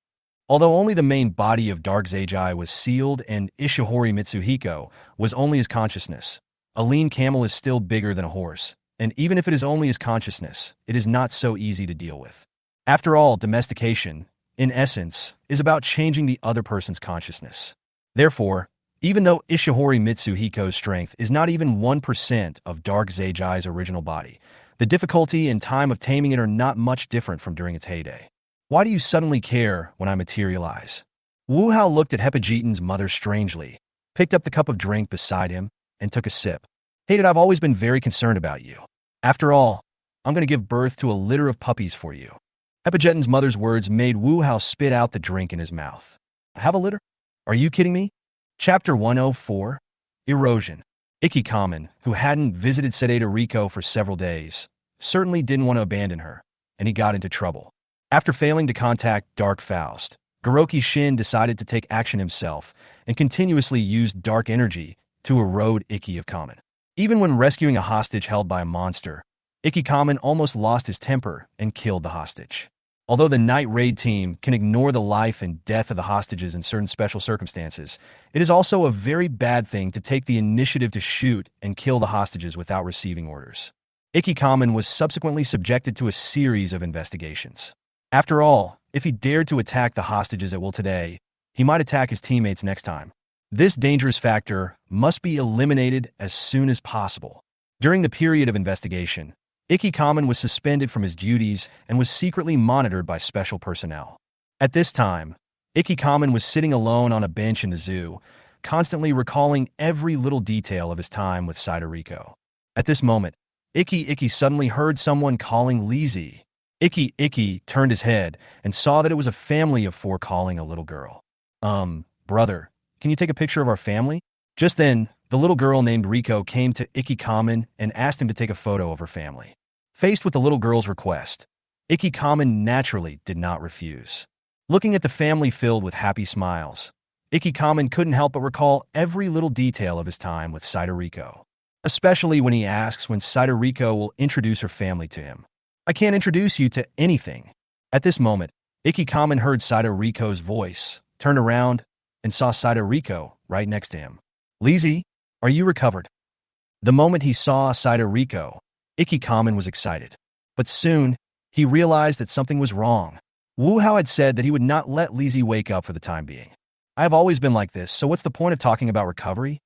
Although only the main body of Dark Zeijai was sealed and Ishihori Mitsuhiko was only his consciousness, a lean camel is still bigger than a horse, and even if it is only his consciousness, it is not so easy to deal with. After all, domestication, in essence, is about changing the other person's consciousness. Therefore, even though Ishihori Mitsuhiko's strength is not even 1% of Dark Zeijai's original body, the difficulty and time of taming it are not much different from during its heyday. Why do you suddenly care when I materialize? Wu Hao looked at Hyperjeton's mother strangely, picked up the cup of drink beside him, and took a sip. Hated, I've always been very concerned about you. After all, I'm going to give birth to a litter of puppies for you. Hyperjeton's mother's words made Wu Hao spit out the drink in his mouth. Have a litter? Are you kidding me? Chapter 104, Erosion. Ikki-kamen, who hadn't visited Sedaita Riko for several days, certainly didn't want to abandon her, and he got into trouble. After failing to contact Dark Faust, Goroki Shin decided to take action himself and continuously used dark energy to erode Ikki-kamen. Even when rescuing a hostage held by a monster, Ikki-kamen almost lost his temper and killed the hostage. Although the night raid team can ignore the life and death of the hostages in certain special circumstances, it is also a very bad thing to take the initiative to shoot and kill the hostages without receiving orders. Ikki-kamen was subsequently subjected to a series of investigations. After all, if he dared to attack the hostages at will today, he might attack his teammates next time. This dangerous factor must be eliminated as soon as possible. During the period of investigation, Ikki-kamen was suspended from his duties and was secretly monitored by special personnel. At this time, Ikki-kamen was sitting alone on a bench in the zoo, constantly recalling every little detail of his time with Saito-Riko. At this moment, Ikki suddenly heard someone calling Lizzie. Ikki turned his head and saw that it was a family of 4 calling a little girl. Brother, can you take a picture of our family? Just then, the little girl named Riko came to Ikki-kamen and asked him to take a photo of her family. Faced with the little girl's request, Ikki-kamen naturally did not refuse. Looking at the family filled with happy smiles, Ikki-kamen couldn't help but recall every little detail of his time with Saito-Riko, especially when he asks when Saito-Riko will introduce her family to him. I can't introduce you to anything. At this moment, Ikki-kamen heard Saito-Riko's voice, turned around, and saw Saito-Riko right next to him. Lizzie, are you recovered? The moment he saw Saito-Riko, Ikki-kamen was excited. But soon, he realized that something was wrong. Wu Hao had said that he would not let Lizzie wake up for the time being. I have always been like this, so what's the point of talking about recovery?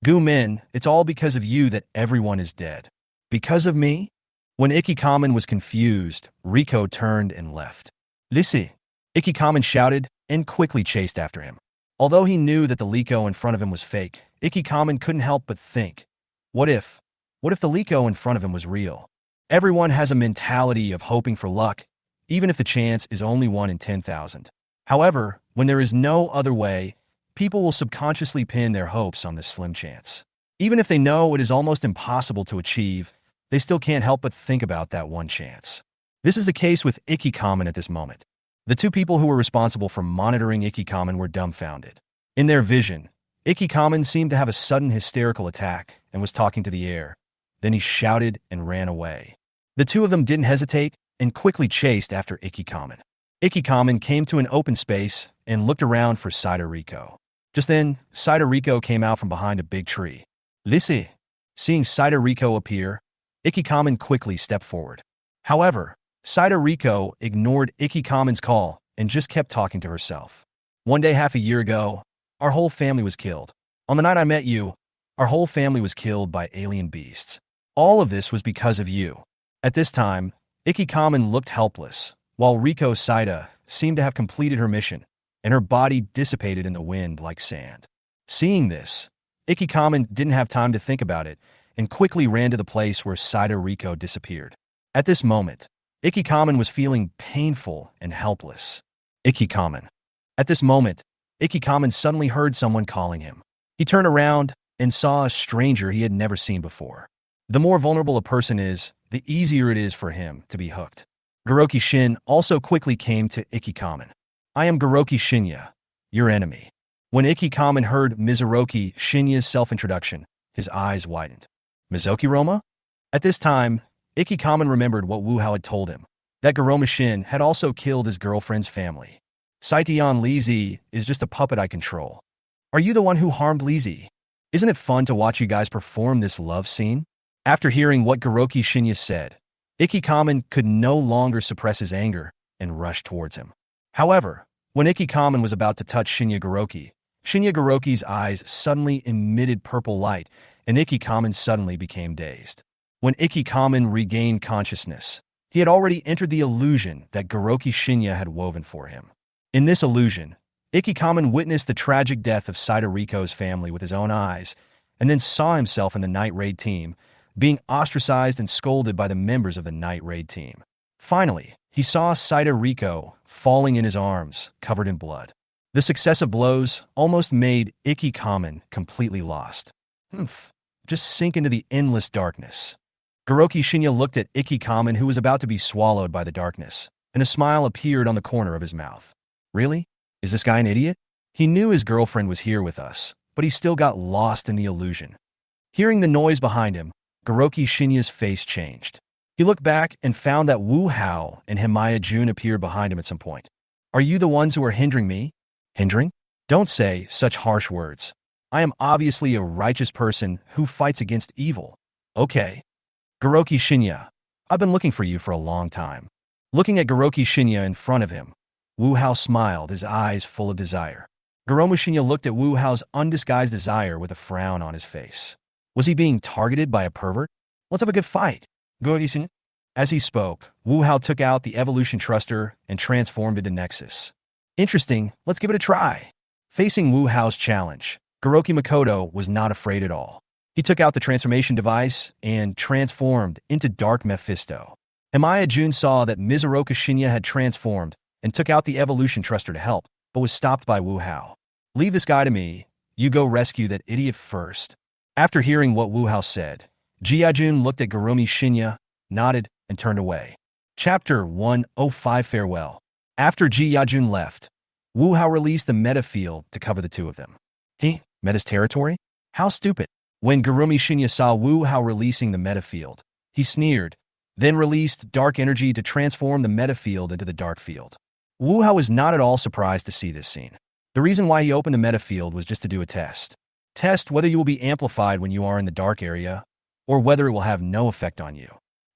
Gu Min, it's all because of you that everyone is dead. Because of me? When Ikki-kamen was confused, Riko turned and left. Lizzie, Ikki-kamen shouted and quickly chased after him. Although he knew that the Liko in front of him was fake, Ikki-kamen couldn't help but think, what if the Liko in front of him was real? Everyone has a mentality of hoping for luck, even if the chance is only 1 in 10,000. However, when there is no other way, people will subconsciously pin their hopes on this slim chance. Even if they know it is almost impossible to achieve, they still can't help but think about that one chance. This is the case with Ikki-kamen at this moment. The 2 people who were responsible for monitoring Ikki-kamen were dumbfounded. In their vision, Ikki-kamen seemed to have a sudden hysterical attack and was talking to the air. Then he shouted and ran away. The 2 of them didn't hesitate and quickly chased after Ikki-kamen. Ikki-kamen came to an open space and looked around for Saito-Riko. Just then, Saito-Riko came out from behind a big tree. Lizzie, seeing Saito-Riko appear, Ikki-kamen quickly stepped forward. However, Saito-Riko ignored Ikki-kamen's call and just kept talking to herself. One day half a year ago, our whole family was killed. On the night I met you, our whole family was killed by alien beasts. All of this was because of you. At this time, Ikki-kamen looked helpless, while Riko Saito seemed to have completed her mission, and her body dissipated in the wind like sand. Seeing this, Ikki-kamen didn't have time to think about it and quickly ran to the place where Saito-Riko disappeared. At this moment, Ikki-kamen was feeling painful and helpless. Ikki-kamen. At this moment, Ikki-kamen suddenly heard someone calling him. He turned around and saw a stranger he had never seen before. The more vulnerable a person is, the easier it is for him to be hooked. Goroki Shin also quickly came to Ikikamen. I am Goroki Shinya, your enemy. When Ikikamen heard Mizuroki Shinya's self-introduction, his eyes widened. Mizoki Roma? At this time, Ikikamen remembered what Wu Hao had told him, that Garoma Shin had also killed his girlfriend's family. Saitian Lizi is just a puppet I control. Are you the one who harmed Lizi? Isn't it fun to watch you guys perform this love scene? After hearing what Goroki Shinya said, Ikikamen could no longer suppress his anger and rushed towards him. However, when Ikikamen was about to touch Shinya Goroki's eyes suddenly emitted purple light, and Ikikamen suddenly became dazed. When Ikikamen regained consciousness, he had already entered the illusion that Goroki Shinya had woven for him. In this illusion, Ikikamen witnessed the tragic death of Saito Riko's family with his own eyes, and then saw himself in the Night Raid team, being ostracized and scolded by the members of the Night Raid team. Finally, he saw Saito Riko falling in his arms, covered in blood. The successive blows almost made Ikikamen completely lost. Just sink into the endless darkness. Goroki Shinya looked at Ikikamen, who was about to be swallowed by the darkness, and a smile appeared on the corner of his mouth. Really? Is this guy an idiot? He knew his girlfriend was here with us, but he still got lost in the illusion. Hearing the noise behind him, Goroki Shinya's face changed. He looked back and found that Wu Hao and Himaya Jun appeared behind him at some point. Are you the ones who are hindering me? Hindering? Don't say such harsh words. I am obviously a righteous person who fights against evil. Okay. Goroki Shinya, I've been looking for you for a long time. Looking at Goroki Shinya in front of him, Wu Hao smiled, his eyes full of desire. Garoma Shinya looked at Wu Hao's undisguised desire with a frown on his face. Was he being targeted by a pervert? Let's have a good fight. Goroki Shinya. As he spoke, Wu Hao took out the evolution thruster and transformed into Nexus. Interesting, let's give it a try. Facing Wu Hao's challenge, Goroki Makoto was not afraid at all. He took out the transformation device and transformed into Dark Mephisto. Himaya Jun saw that Mizuroka Shinya had transformed and took out the evolution thruster to help, but was stopped by Wu Hao. Leave this guy to me. You go rescue that idiot first. After hearing what Wu Hao said, Jia-jun looked at Goromi Shinya, nodded, and turned away. Chapter 105 Farewell. After Jia-jun left, Wu Hao released the meta field to cover the two of them. Meta's territory? How stupid. When Goromi Shinya saw Wu Hao releasing the meta field, he sneered, then released dark energy to transform the meta field into the dark field. Wu Hao was not at all surprised to see this scene. The reason why he opened the meta field was just to do a test. Test whether you will be amplified when you are in the dark area, or whether it will have no effect on you.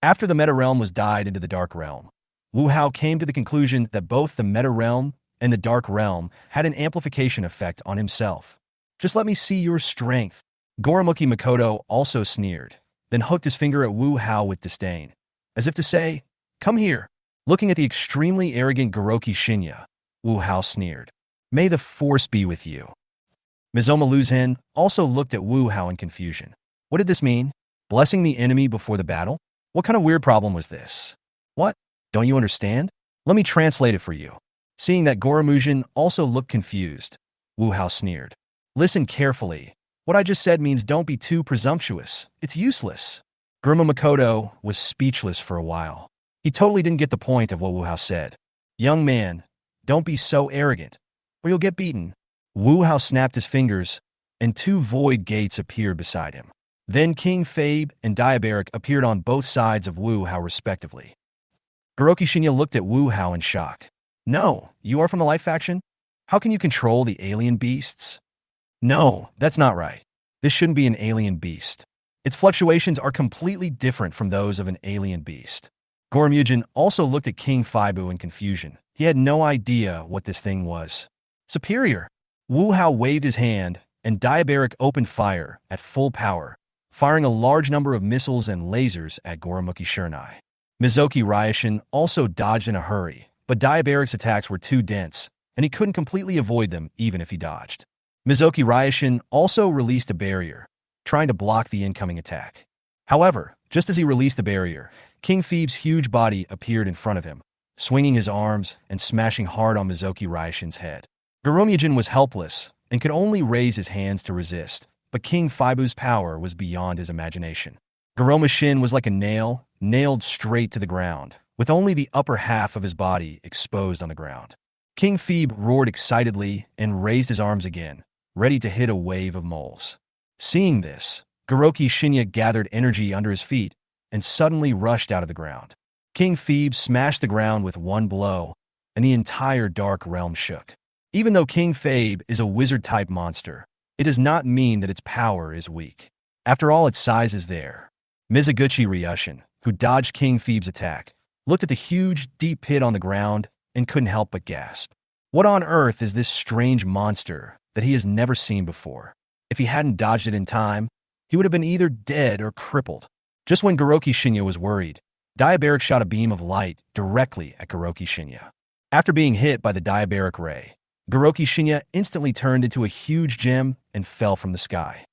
After the meta realm was dyed into the dark realm, Wu Hao came to the conclusion that both the meta realm and the dark realm had an amplification effect on himself. Just let me see your strength. Goromuki Makoto also sneered, then hooked his finger at Wu Hao with disdain, as if to say, come here. Looking at the extremely arrogant Goroki Shinya, Wu Hao sneered, may the force be with you. Mizoma Luzhen also looked at Wu Hao in confusion. What did this mean? Blessing the enemy before the battle? What kind of weird problem was this? What? Don't you understand? Let me translate it for you. Seeing that Goromujin also looked confused, Wu Hao sneered. Listen carefully. What I just said means don't be too presumptuous. It's useless. Guruma Makoto was speechless for a while. He totally didn't get the point of what Wu Hao said. Young man, don't be so arrogant, or you'll get beaten. Wu Hao snapped his fingers, and two void gates appeared beside him. Then King Fabe and Diabaric appeared on both sides of Wu Hao respectively. Goroki Shinya looked at Wu Hao in shock. No, you are from the Light faction? How can you control the alien beasts? No, that's not right. This shouldn't be an alien beast. Its fluctuations are completely different from those of an alien beast. Goromujin also looked at King Faibu in confusion. He had no idea what this thing was. Superior. Wu Hao waved his hand, and Diabaric opened fire at full power, firing a large number of missiles and lasers at Goromuki Shurnai. Mizoki Ryashin also dodged in a hurry, but Diabaric's attacks were too dense, and he couldn't completely avoid them even if he dodged. Mizoki Ryashin also released a barrier, trying to block the incoming attack. However, just as he released the barrier, King Phoebe's huge body appeared in front of him, swinging his arms and smashing hard on Mizoki Ryashin's head. Goromujin was helpless and could only raise his hands to resist, but King Fibu's power was beyond his imagination. Garoma's shin was like a nail, nailed straight to the ground, with only the upper half of his body exposed on the ground. King Phoebe roared excitedly and raised his arms again, ready to hit a wave of moles. Seeing this, Goroki Shinya gathered energy under his feet and suddenly rushed out of the ground. King Phoebe smashed the ground with one blow, and the entire dark realm shook. Even though King Phoebe is a wizard-type monster, it does not mean that its power is weak. After all, its size is there. Mizuguchi Ryushin, who dodged King Phoebe's attack, looked at the huge, deep pit on the ground and couldn't help but gasp. What on earth is this strange monster that he has never seen before? If he hadn't dodged it in time, he would have been either dead or crippled. Just when Goroki Shinya was worried, Diabaric shot a beam of light directly at Goroki Shinya. After being hit by the Diabaric ray, Goroki Shinya instantly turned into a huge gem and fell from the sky.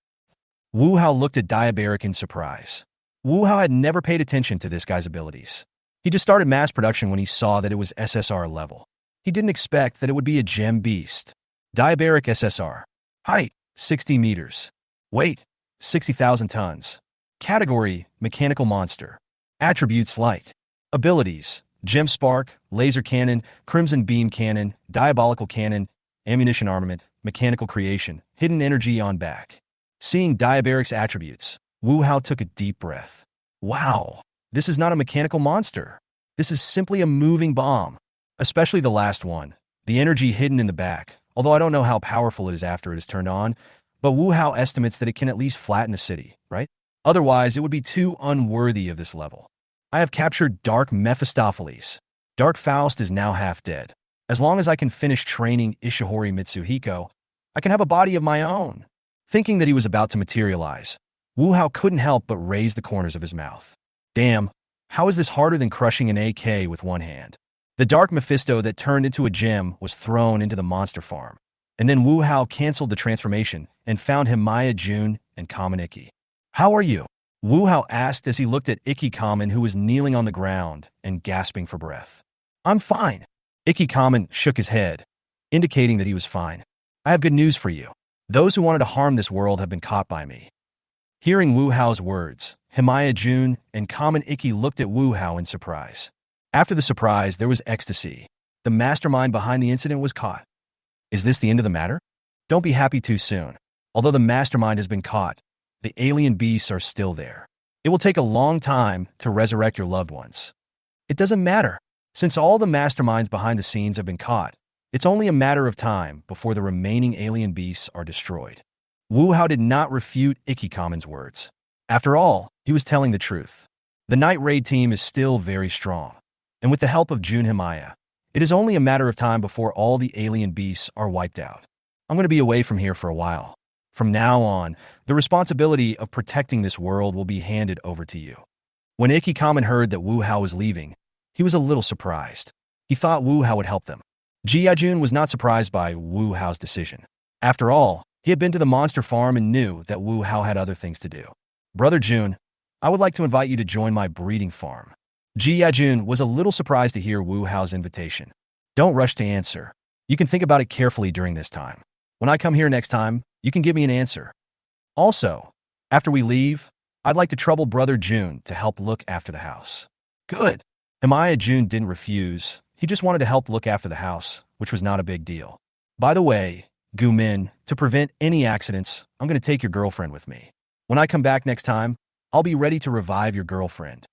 Wu Hao looked at Diabaric in surprise. Wu Hao had never paid attention to this guy's abilities. He just started mass production when he saw that it was SSR level. He didn't expect that it would be a gem beast. Diabaric SSR. Height, 60 meters. Weight, 60,000 tons. Category, mechanical monster. Attributes like abilities, gem spark, laser cannon, crimson beam cannon, diabolical cannon, ammunition armament, mechanical creation, hidden energy on back. Seeing Diabaric's attributes, Wu Hao took a deep breath. Wow, this is not a mechanical monster. This is simply a moving bomb. Especially the last one, the energy hidden in the back, although I don't know how powerful it is after it is turned on, but Wu Hao estimates that it can at least flatten a city, right? Otherwise, it would be too unworthy of this level. I have captured Dark Mephistopheles. Dark Faust is now half dead. As long as I can finish training Ishihori Mitsuhiko, I can have a body of my own. Thinking that he was about to materialize, Wu Hao couldn't help but raise the corners of his mouth. Damn, how is this harder than crushing an AK with one hand? The Dark Mephisto that turned into a gem was thrown into the monster farm, and then Wu Hao canceled the transformation and found Himaya Jun and Kamen Ikki. How are you? Wu Hao asked as he looked at Ikki Kamen, who was kneeling on the ground and gasping for breath. I'm fine. Ikki Kamen shook his head, indicating that he was fine. I have good news for you. Those who wanted to harm this world have been caught by me. Hearing Wu Hao's words, Himaya Jun and Kamen Ikki looked at Wu Hao in surprise. After the surprise, there was ecstasy. The mastermind behind the incident was caught. Is this the end of the matter? Don't be happy too soon. Although the mastermind has been caught, the alien beasts are still there. It will take a long time to resurrect your loved ones. It doesn't matter. Since all the masterminds behind the scenes have been caught, it's only a matter of time before the remaining alien beasts are destroyed. Wu Hao did not refute Ikki Kamen's words. After all, he was telling the truth. The Night Raid team is still very strong, and with the help of Jun Himaya, it is only a matter of time before all the alien beasts are wiped out. I'm going to be away from here for a while. From now on, the responsibility of protecting this world will be handed over to you. When Ikki Kamen heard that Wu Hao was leaving, he was a little surprised. He thought Wu Hao would help them. Jia-jun was not surprised by Wu Hao's decision. After all, he had been to the monster farm and knew that Wu Hao had other things to do. Brother Jun, I would like to invite you to join my breeding farm. Jia-jun was a little surprised to hear Wu Hao's invitation. Don't rush to answer. You can think about it carefully during this time. When I come here next time, you can give me an answer. Also, after we leave, I'd like to trouble Brother Jun to help look after the house. Good. Himaya Jun didn't refuse. He just wanted to help look after the house, which was not a big deal. By the way, Gumin, to prevent any accidents, I'm going to take your girlfriend with me. When I come back next time, I'll be ready to revive your girlfriend.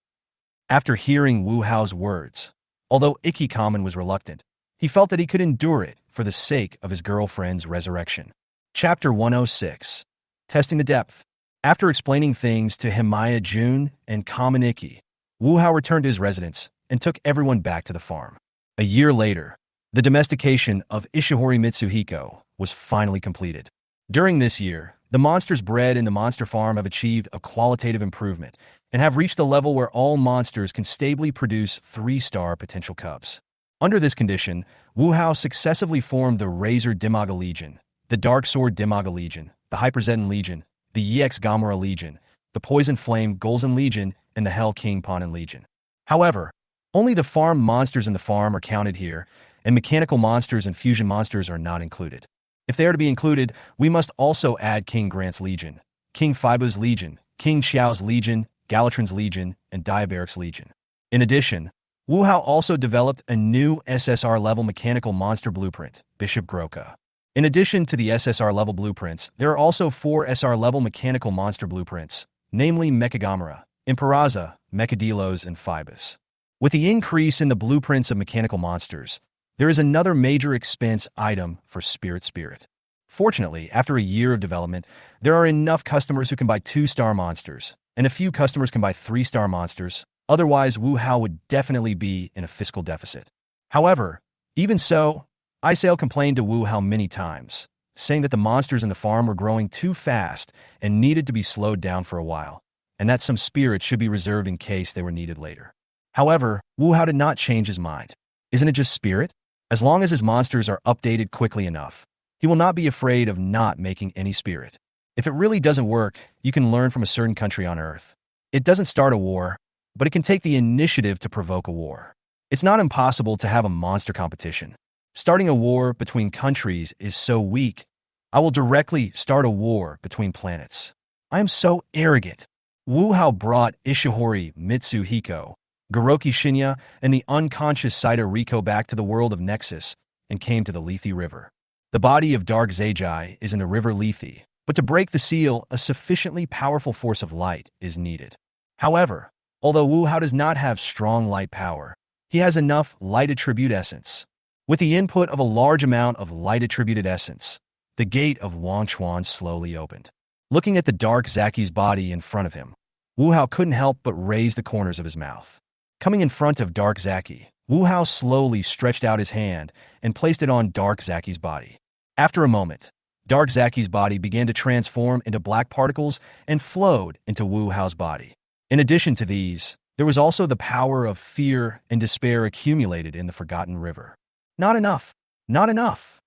After hearing Wu Hao's words, although Ikki Kamen was reluctant, he felt that he could endure it for the sake of his girlfriend's resurrection. Chapter 106. Testing the Depth. After explaining things to Himaya Jun and Kamen Ikki, Wu Hao returned to his residence and took everyone back to the farm. A year later, the domestication of Ishihori Mitsuhiko was finally completed. During this year, the monsters bred in the monster farm have achieved a qualitative improvement and have reached the level where all monsters can stably produce 3-star potential cubs. Under this condition, Wu Hao successively formed the Razor Dimaga Legion, the Dark Sword Dimaga Legion, the Hyperzetan Legion, the EX Gamera Legion, the Poison Flame Golzen Legion, and the Hell King Panin Legion. However, only the farm monsters in the farm are counted here, and mechanical monsters and fusion monsters are not included. If they are to be included, we must also add King Grant's Legion, King Fiba's Legion, King Xiao's Legion, Galatron's Legion, and Diabaric's Legion. In addition, Wu Hao also developed a new SSR-level mechanical monster blueprint, Bishop Groka. In addition to the SSR-level blueprints, there are also 4 SR-level mechanical monster blueprints, namely Mechagamera, Imperaza, Mechadelos, and Phoebus. With the increase in the blueprints of mechanical monsters, there is another major expense item for Spirit. Fortunately, after a year of development, there are enough customers who can buy 2-star monsters, and a few customers can buy 3-star monsters. Otherwise, Wu Hao would definitely be in a fiscal deficit. However, even so, Isael complained to Wu Hao many times, saying that the monsters in the farm were growing too fast and needed to be slowed down for a while, and that some spirits should be reserved in case they were needed later. However, Wu Hao did not change his mind. Isn't it just spirit? As long as his monsters are updated quickly enough, he will not be afraid of not making any spirit. If it really doesn't work, you can learn from a certain country on Earth. It doesn't start a war, but it can take the initiative to provoke a war. It's not impossible to have a monster competition. Starting a war between countries is so weak. I will directly start a war between planets. I am so arrogant. Wu Hao brought Ishihori Mitsuhiko, Goroki Shinya, and the unconscious Saito Riko back to the world of Nexus and came to the Lethe River. The body of Dark Zagi is in the river Lethe, but to break the seal, a sufficiently powerful force of light is needed. However, although Wu Hao does not have strong light power, he has enough light attribute essence. With the input of a large amount of light attributed essence, the gate of Wangchuan slowly opened. Looking at the Dark Zaki's body in front of him, Wu Hao couldn't help but raise the corners of his mouth. Coming in front of Dark Zaki, Wu Hao slowly stretched out his hand and placed it on Dark Zaki's body. After a moment, Dark Zaki's body began to transform into black particles and flowed into Wu Hao's body. In addition to these, there was also the power of fear and despair accumulated in the Forgotten River. Not enough. Not enough.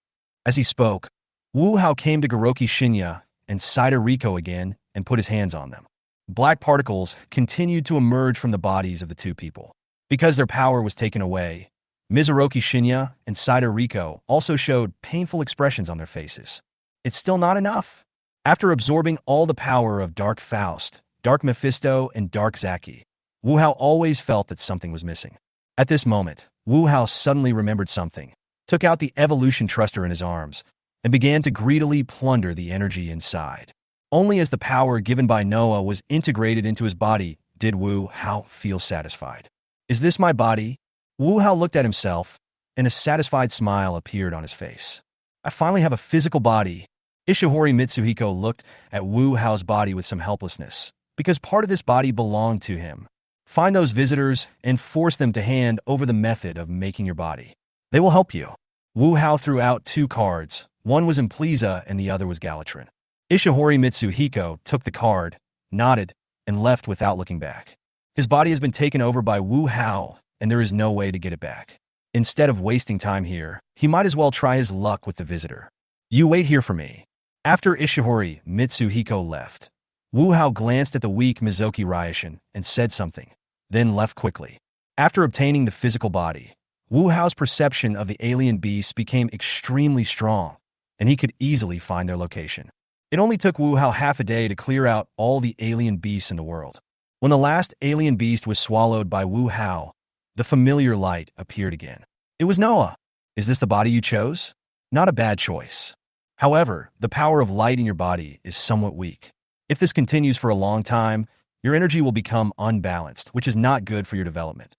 As he spoke, Wu Hao came to Goroki Shinya and Saito Riko again and put his hands on them. Black particles continued to emerge from the bodies of the two people. Because their power was taken away, Mizuroki Shinya and Saito Riko also showed painful expressions on their faces. It's still not enough. After absorbing all the power of Dark Faust, Dark Mephisto, and Dark Zaki, Wu Hao always felt that something was missing. At this moment, Wu Hao suddenly remembered something, took out the evolution thruster in his arms, and began to greedily plunder the energy inside. Only as the power given by Noah was integrated into his body did Wu Hao feel satisfied. Is this my body? Wu Hao looked at himself, and a satisfied smile appeared on his face. I finally have a physical body. Ishihori Mitsuhiko looked at Wu Hao's body with some helplessness, because part of this body belonged to him. Find those visitors and force them to hand over the method of making your body. They will help you. Wu Hao threw out 2 cards. One was Impliza and the other was Galatron. Ishihori Mitsuhiko took the card, nodded, and left without looking back. His body has been taken over by Wu Hao, and there is no way to get it back. Instead of wasting time here, he might as well try his luck with the visitor. You wait here for me. After Ishihori Mitsuhiko left, Wu Hao glanced at the weak Mizoki Ryushin and said something, then left quickly. After obtaining the physical body, Wu Hao's perception of the alien beasts became extremely strong, and he could easily find their location. It only took Wu Hao half a day to clear out all the alien beasts in the world. When the last alien beast was swallowed by Wu Hao, the familiar light appeared again. It was Noah. Is this the body you chose? Not a bad choice. However, the power of light in your body is somewhat weak. If this continues for a long time, your energy will become unbalanced, which is not good for your development.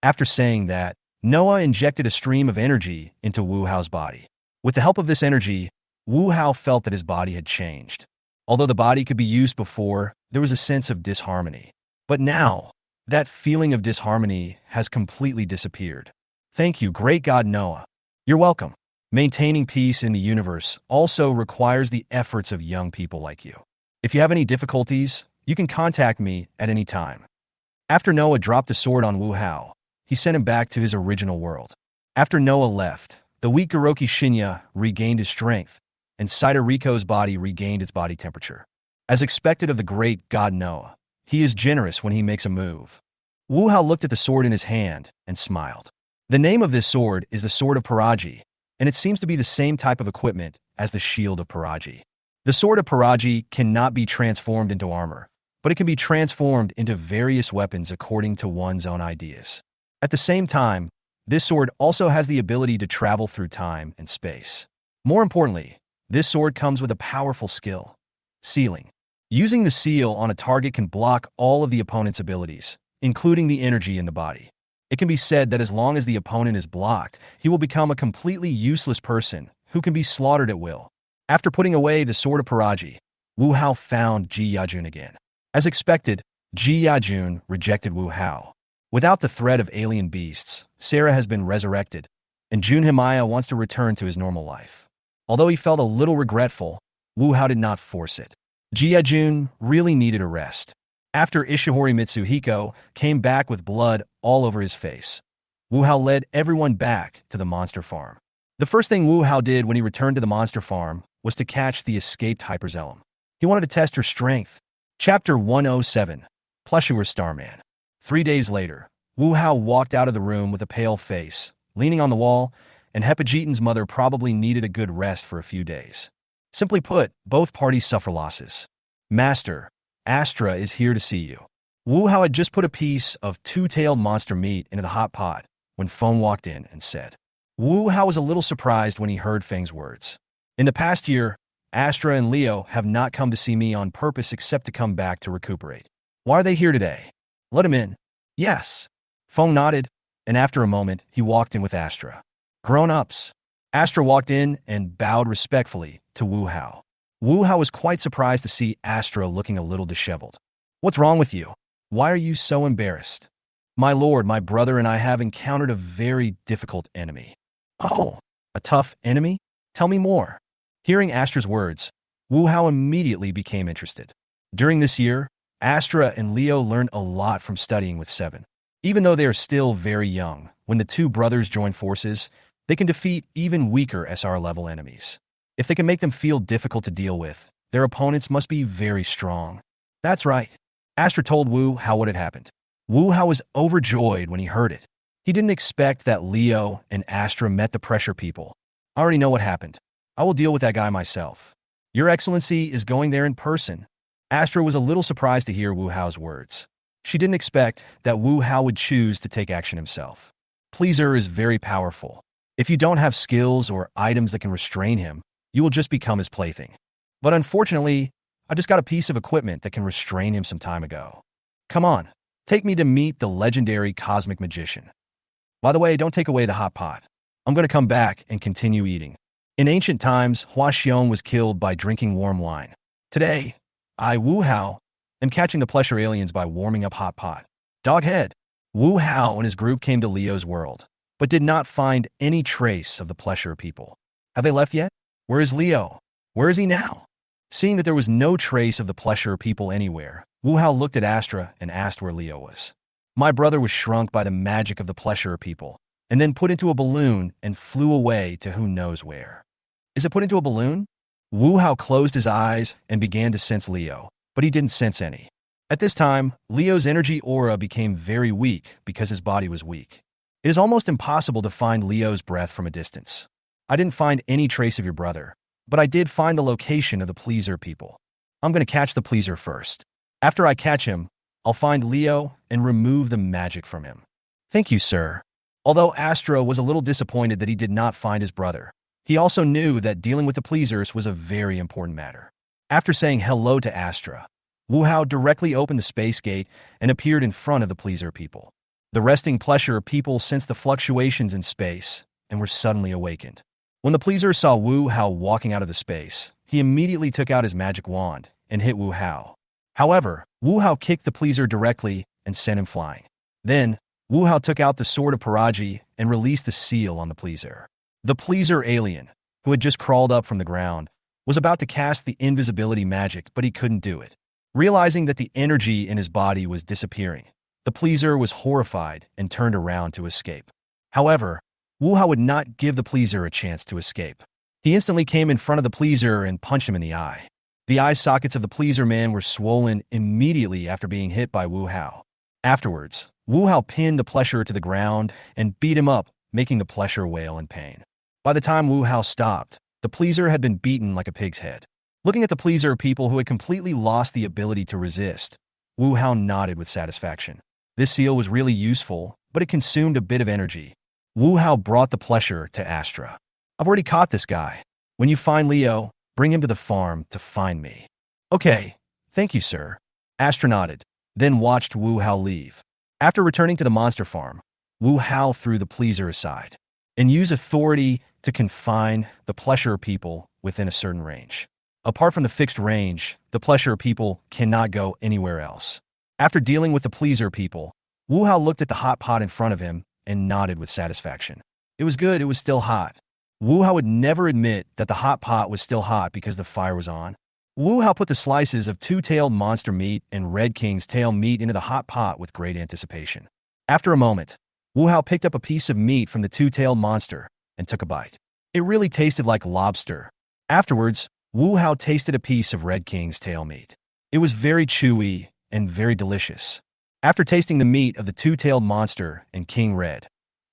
After saying that, Noah injected a stream of energy into Wu Hao's body. With the help of this energy, Wu Hao felt that his body had changed. Although the body could be used before, there was a sense of disharmony. But now, that feeling of disharmony has completely disappeared. Thank you, great God Noah. You're welcome. Maintaining peace in the universe also requires the efforts of young people like you. If you have any difficulties, you can contact me at any time. After Noah dropped the sword on Wu Hao, he sent him back to his original world. After Noah left, the weak Goroki Shinya regained his strength, and Saito Riko's body regained its body temperature. As expected of the great God Noah, he is generous when he makes a move. Wu Hao looked at the sword in his hand and smiled. The name of this sword is the Sword of Paraji, and it seems to be the same type of equipment as the Shield of Paraji. The Sword of Paraji cannot be transformed into armor, but it can be transformed into various weapons according to one's own ideas. At the same time, this sword also has the ability to travel through time and space. More importantly, this sword comes with a powerful skill: sealing. Using the seal on a target can block all of the opponent's abilities, including the energy in the body. It can be said that as long as the opponent is blocked, he will become a completely useless person who can be slaughtered at will. After putting away the Sword of Paraji, Wu Hao found Ji Yajun again. As expected, Ji Yajun rejected Wu Hao. Without the threat of alien beasts, Sarah has been resurrected, and Jun Himaya wants to return to his normal life. Although he felt a little regretful, Wu Hao did not force it. Ji Yajun really needed a rest. After Ishihori Mitsuhiko came back with blood all over his face, Wu Hao led everyone back to the monster farm. The first thing Wu Hao did when he returned to the monster farm was to catch the escaped Hyperzellum. He wanted to test her strength. Chapter 107, Plushuer Starman. 3 days later, Wu Hao walked out of the room with a pale face, leaning on the wall, and Hepajitan's mother probably needed a good rest for a few days. Simply put, both parties suffer losses. Master, Astra is here to see you. Wu Hao had just put a piece of two-tailed monster meat into the hot pot when Feng walked in and said. Wu Hao was a little surprised when he heard Feng's words. In the past year, Astra and Leo have not come to see me on purpose except to come back to recuperate. Why are they here today? Let him in. Yes. Feng nodded, and after a moment, he walked in with Astra. Grown-ups. Astra walked in and bowed respectfully to Wu Hao. Wu Hao was quite surprised to see Astra looking a little disheveled. What's wrong with you? Why are you so embarrassed? My lord, my brother and I have encountered a very difficult enemy. Oh, a tough enemy? Tell me more. Hearing Astra's words, Wu Hao immediately became interested. During this year, Astra and Leo learned a lot from studying with Seven. Even though they are still very young, when the two brothers join forces, they can defeat even weaker SR-level enemies. If they can make them feel difficult to deal with, their opponents must be very strong. That's right. Astra told Wu Hao what had happened. Wu Hao was overjoyed when he heard it. He didn't expect that Leo and Astra met the pressure people. I already know what happened. I will deal with that guy myself. Your Excellency is going there in person. Astra was a little surprised to hear Wu Hao's words. She didn't expect that Wu Hao would choose to take action himself. Pleaser is very powerful. If you don't have skills or items that can restrain him, you will just become his plaything. But unfortunately, I just got a piece of equipment that can restrain him some time ago. Come on, take me to meet the legendary cosmic magician. By the way, don't take away the hot pot. I'm going to come back and continue eating. In ancient times, Hua Xiong was killed by drinking warm wine. Today, I, Wu Hao, am catching the pleasure aliens by warming up hot pot. Doghead. Wu Hao and his group came to Leo's world, but did not find any trace of the pleasure people. Have they left yet? Where is Leo? Where is he now? Seeing that there was no trace of the pleasure people anywhere, Wu Hao looked at Astra and asked where Leo was. My brother was shrunk by the magic of the pleasure people, and then put into a balloon and flew away to who knows where. Is it put into a balloon? Wu Hao closed his eyes and began to sense Leo, but he didn't sense any. At this time, Leo's energy aura became very weak because his body was weak. It is almost impossible to find Leo's breath from a distance. I didn't find any trace of your brother, but I did find the location of the pleaser people. I'm going to catch the pleaser first. After I catch him, I'll find Leo and remove the magic from him. Thank you, sir. Although Astra was a little disappointed that he did not find his brother, he also knew that dealing with the pleasers was a very important matter. After saying hello to Astra, Wu Hao directly opened the space gate and appeared in front of the pleaser people. The resting pleasure people sensed the fluctuations in space and were suddenly awakened. When the pleaser saw Wu Hao walking out of the space, he immediately took out his magic wand and hit Wu Hao. However, Wu Hao kicked the pleaser directly and sent him flying. Then, Wu Hao took out the Sword of Paraji and released the seal on the pleaser. The pleaser alien, who had just crawled up from the ground, was about to cast the invisibility magic, but he couldn't do it. Realizing that the energy in his body was disappearing, the pleaser was horrified and turned around to escape. However, Wu Hao would not give the pleaser a chance to escape. He instantly came in front of the pleaser and punched him in the eye. The eye sockets of the pleaser man were swollen immediately after being hit by Wu Hao. Afterwards, Wu Hao pinned the pleasure to the ground and beat him up, making the pleasure wail in pain. By the time Wu Hao stopped, The pleaser had been beaten like a pig's head. Looking at the pleaser people who had completely lost the ability to resist, Wu Hao nodded with satisfaction. This seal was really useful, but it consumed a bit of energy. Wu Hao brought the pleasure to Astra. I've already caught this guy. When you find Leo, bring him to the farm to find me. Okay, thank you, sir. Astra nodded, then watched Wu Hao leave. After returning to the monster farm, Wu Hao threw the pleaser aside and used authority to confine the pleasure people within a certain range. Apart from the fixed range, the pleasure people cannot go anywhere else. After dealing with the pleaser people, Wu Hao looked at the hot pot in front of him and nodded with satisfaction. It was good, it was still hot. Wu Hao would never admit that the hot pot was still hot because the fire was on. Wu Hao put the slices of two-tailed monster meat and Red King's tail meat into the hot pot with great anticipation. After a moment, Wu Hao picked up a piece of meat from the two-tailed monster and took a bite. It really tasted like lobster. Afterwards, Wu Hao tasted a piece of Red King's tail meat. It was very chewy and very delicious. After tasting the meat of the two-tailed monster and King Red,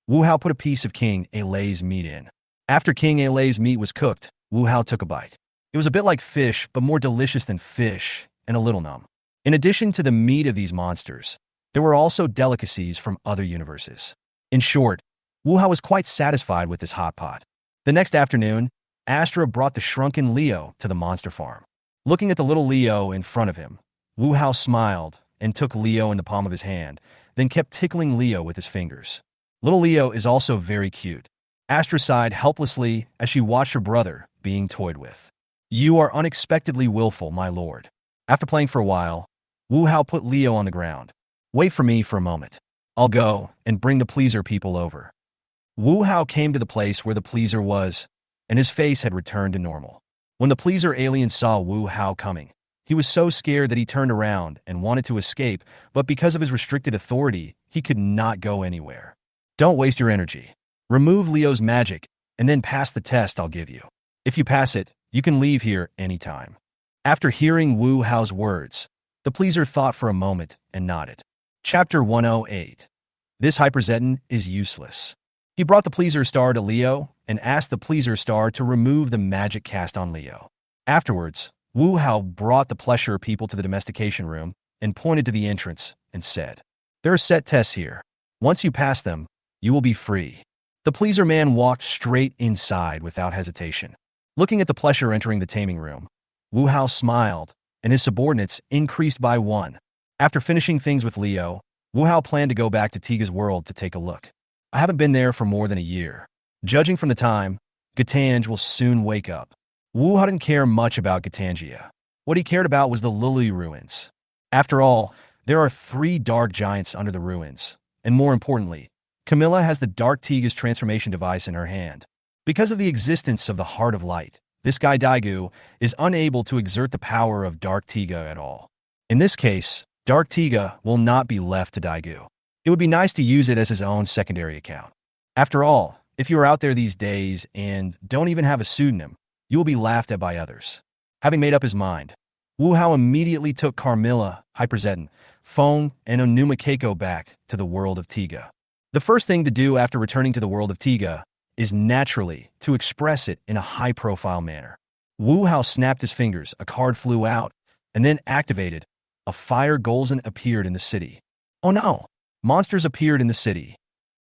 Wu Hao put a piece of King Alay's meat in. After King Alay's meat was cooked, Wu Hao took a bite. It was a bit like fish, but more delicious than fish, and a little numb. In addition to the meat of these monsters, there were also delicacies from other universes. In short, Wu Hao was quite satisfied with this hot pot. The next afternoon, Astra brought the shrunken Leo to the monster farm. Looking at the little Leo in front of him, Wu Hao smiled and took Leo in the palm of his hand, then kept tickling Leo with his fingers. Little Leo is also very cute. Astra sighed helplessly as she watched her brother being toyed with. You are unexpectedly willful, my lord. After playing for a while, Wu Hao put Leo on the ground. Wait for me for a moment. I'll go and bring the pleaser people over. Wu Hao came to the place where the pleaser was, and his face had returned to normal. When the pleaser alien saw Wu Hao coming, he was so scared that he turned around and wanted to escape, but because of his restricted authority, he could not go anywhere. Don't waste your energy. Remove Leo's magic, and then pass the test I'll give you. If you pass it, you can leave here anytime. After hearing Wu Hao's words, the pleaser thought for a moment and nodded. Chapter 108. This Hyperzeton is useless. He brought the pleaser star to Leo and asked the pleaser star to remove the magic cast on Leo. Afterwards, Wu Hao brought the pleasure people to the domestication room and pointed to the entrance and said, There are set tests here. Once you pass them, you will be free. The pleaser man walked straight inside without hesitation. Looking at the pleasure entering the taming room, Wu Hao smiled, and his subordinates increased by 1. After finishing things with Leo, Wu Hao planned to go back to Tiga's world to take a look. I haven't been there for more than a year. Judging from the time, Gatange will soon wake up. Wu Hao didn't care much about Gatangia. What he cared about was the Lily ruins. After all, there are 3 dark giants under the ruins, and more importantly, Camilla has the Dark Tiga's transformation device in her hand. Because of the existence of the Heart of Light, this guy Daegu is unable to exert the power of Dark Tiga at all. In this case, Dark Tiga will not be left to Daegu. It would be nice to use it as his own secondary account. After all, if you are out there these days and don't even have a pseudonym, you will be laughed at by others. Having made up his mind, Wu Hao immediately took Carmilla, Hyperzeton, Fong, and Onuma Keiko back to the world of Tiga. The first thing to do after returning to the world of Tiga is naturally to express it in a high-profile manner. Wu Hao snapped his fingers, a card flew out, and then activated. A fire Golzon appeared in the city. Oh no! Monsters appeared in the city.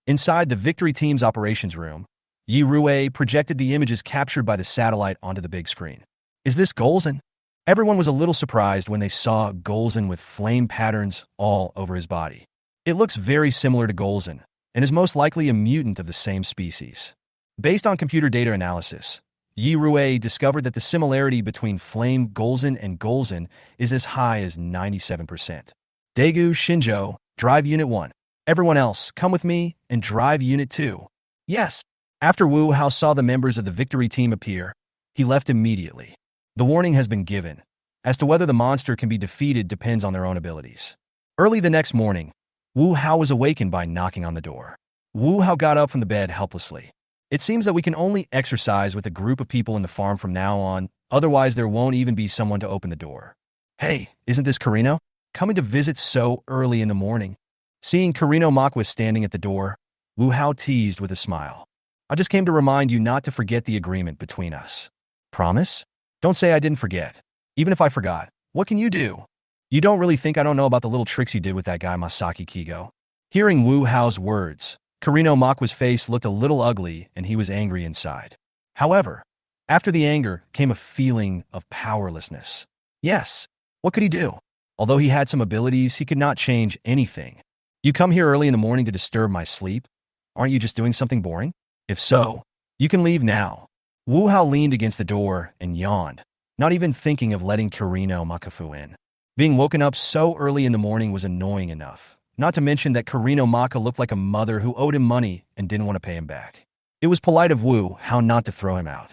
Inside the Victory Team's operations room, Yi Rue projected the images captured by the satellite onto the big screen. Is this Golzon? Everyone was a little surprised when they saw Golzon with flame patterns all over his body. It looks very similar to Golzon, and is most likely a mutant of the same species. Based on computer data analysis, Yi Rue discovered that the similarity between Flame Golzon and Golzon is as high as 97%. Daegu Shinjo, drive Unit 1. Everyone else, come with me and drive Unit 2. Yes. After Wu Hao saw the members of the Victory Team appear, he left immediately. The warning has been given. As to whether the monster can be defeated depends on their own abilities. Early the next morning, Wu Hao was awakened by knocking on the door. Wu Hao got up from the bed helplessly. It seems that we can only exercise with a group of people in the farm from now on, otherwise there won't even be someone to open the door. Hey, isn't this Carino? Coming to visit so early in the morning. Seeing Carino Makwa standing at the door, Wu Hao teased with a smile. I just came to remind you not to forget the agreement between us. Promise? Don't say I didn't forget. Even if I forgot, what can you do? You don't really think I don't know about the little tricks you did with that guy Masaki Kigo? Hearing Wu Hao's words, Karino Makwa's face looked a little ugly and he was angry inside. However, after the anger came a feeling of powerlessness. Yes, what could he do? Although he had some abilities, he could not change anything. You come here early in the morning to disturb my sleep? Aren't you just doing something boring? If so, you can leave now. Wu Hao leaned against the door and yawned, not even thinking of letting Karino Makafu in. Being woken up so early in the morning was annoying enough, not to mention that Karino Maka looked like a mother who owed him money and didn't want to pay him back. It was polite of Wu Hao not to throw him out.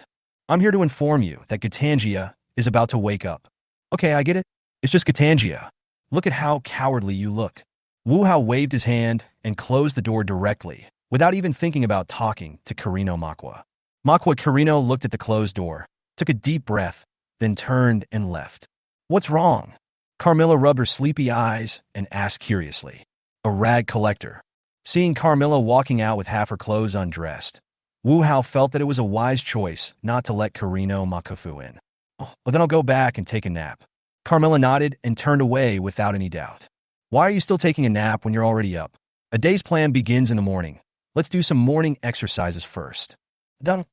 I'm here to inform you that Gatangia is about to wake up. Okay, I get it. It's just Gatangia. Look at how cowardly you look. Wu Hao waved his hand and closed the door directly, without even thinking about talking to Karino Makwa. Karino looked at the closed door, took a deep breath, then turned and left. What's wrong? Carmilla rubbed her sleepy eyes and asked curiously. A rag collector. Seeing Carmilla walking out with half her clothes undressed, Wu Hao felt that it was a wise choice not to let Karino Makafu in. But then I'll go back and take a nap. Carmilla nodded and turned away without any doubt. Why are you still taking a nap when you're already up? A day's plan begins in the morning. Let's do some morning exercises first. Done.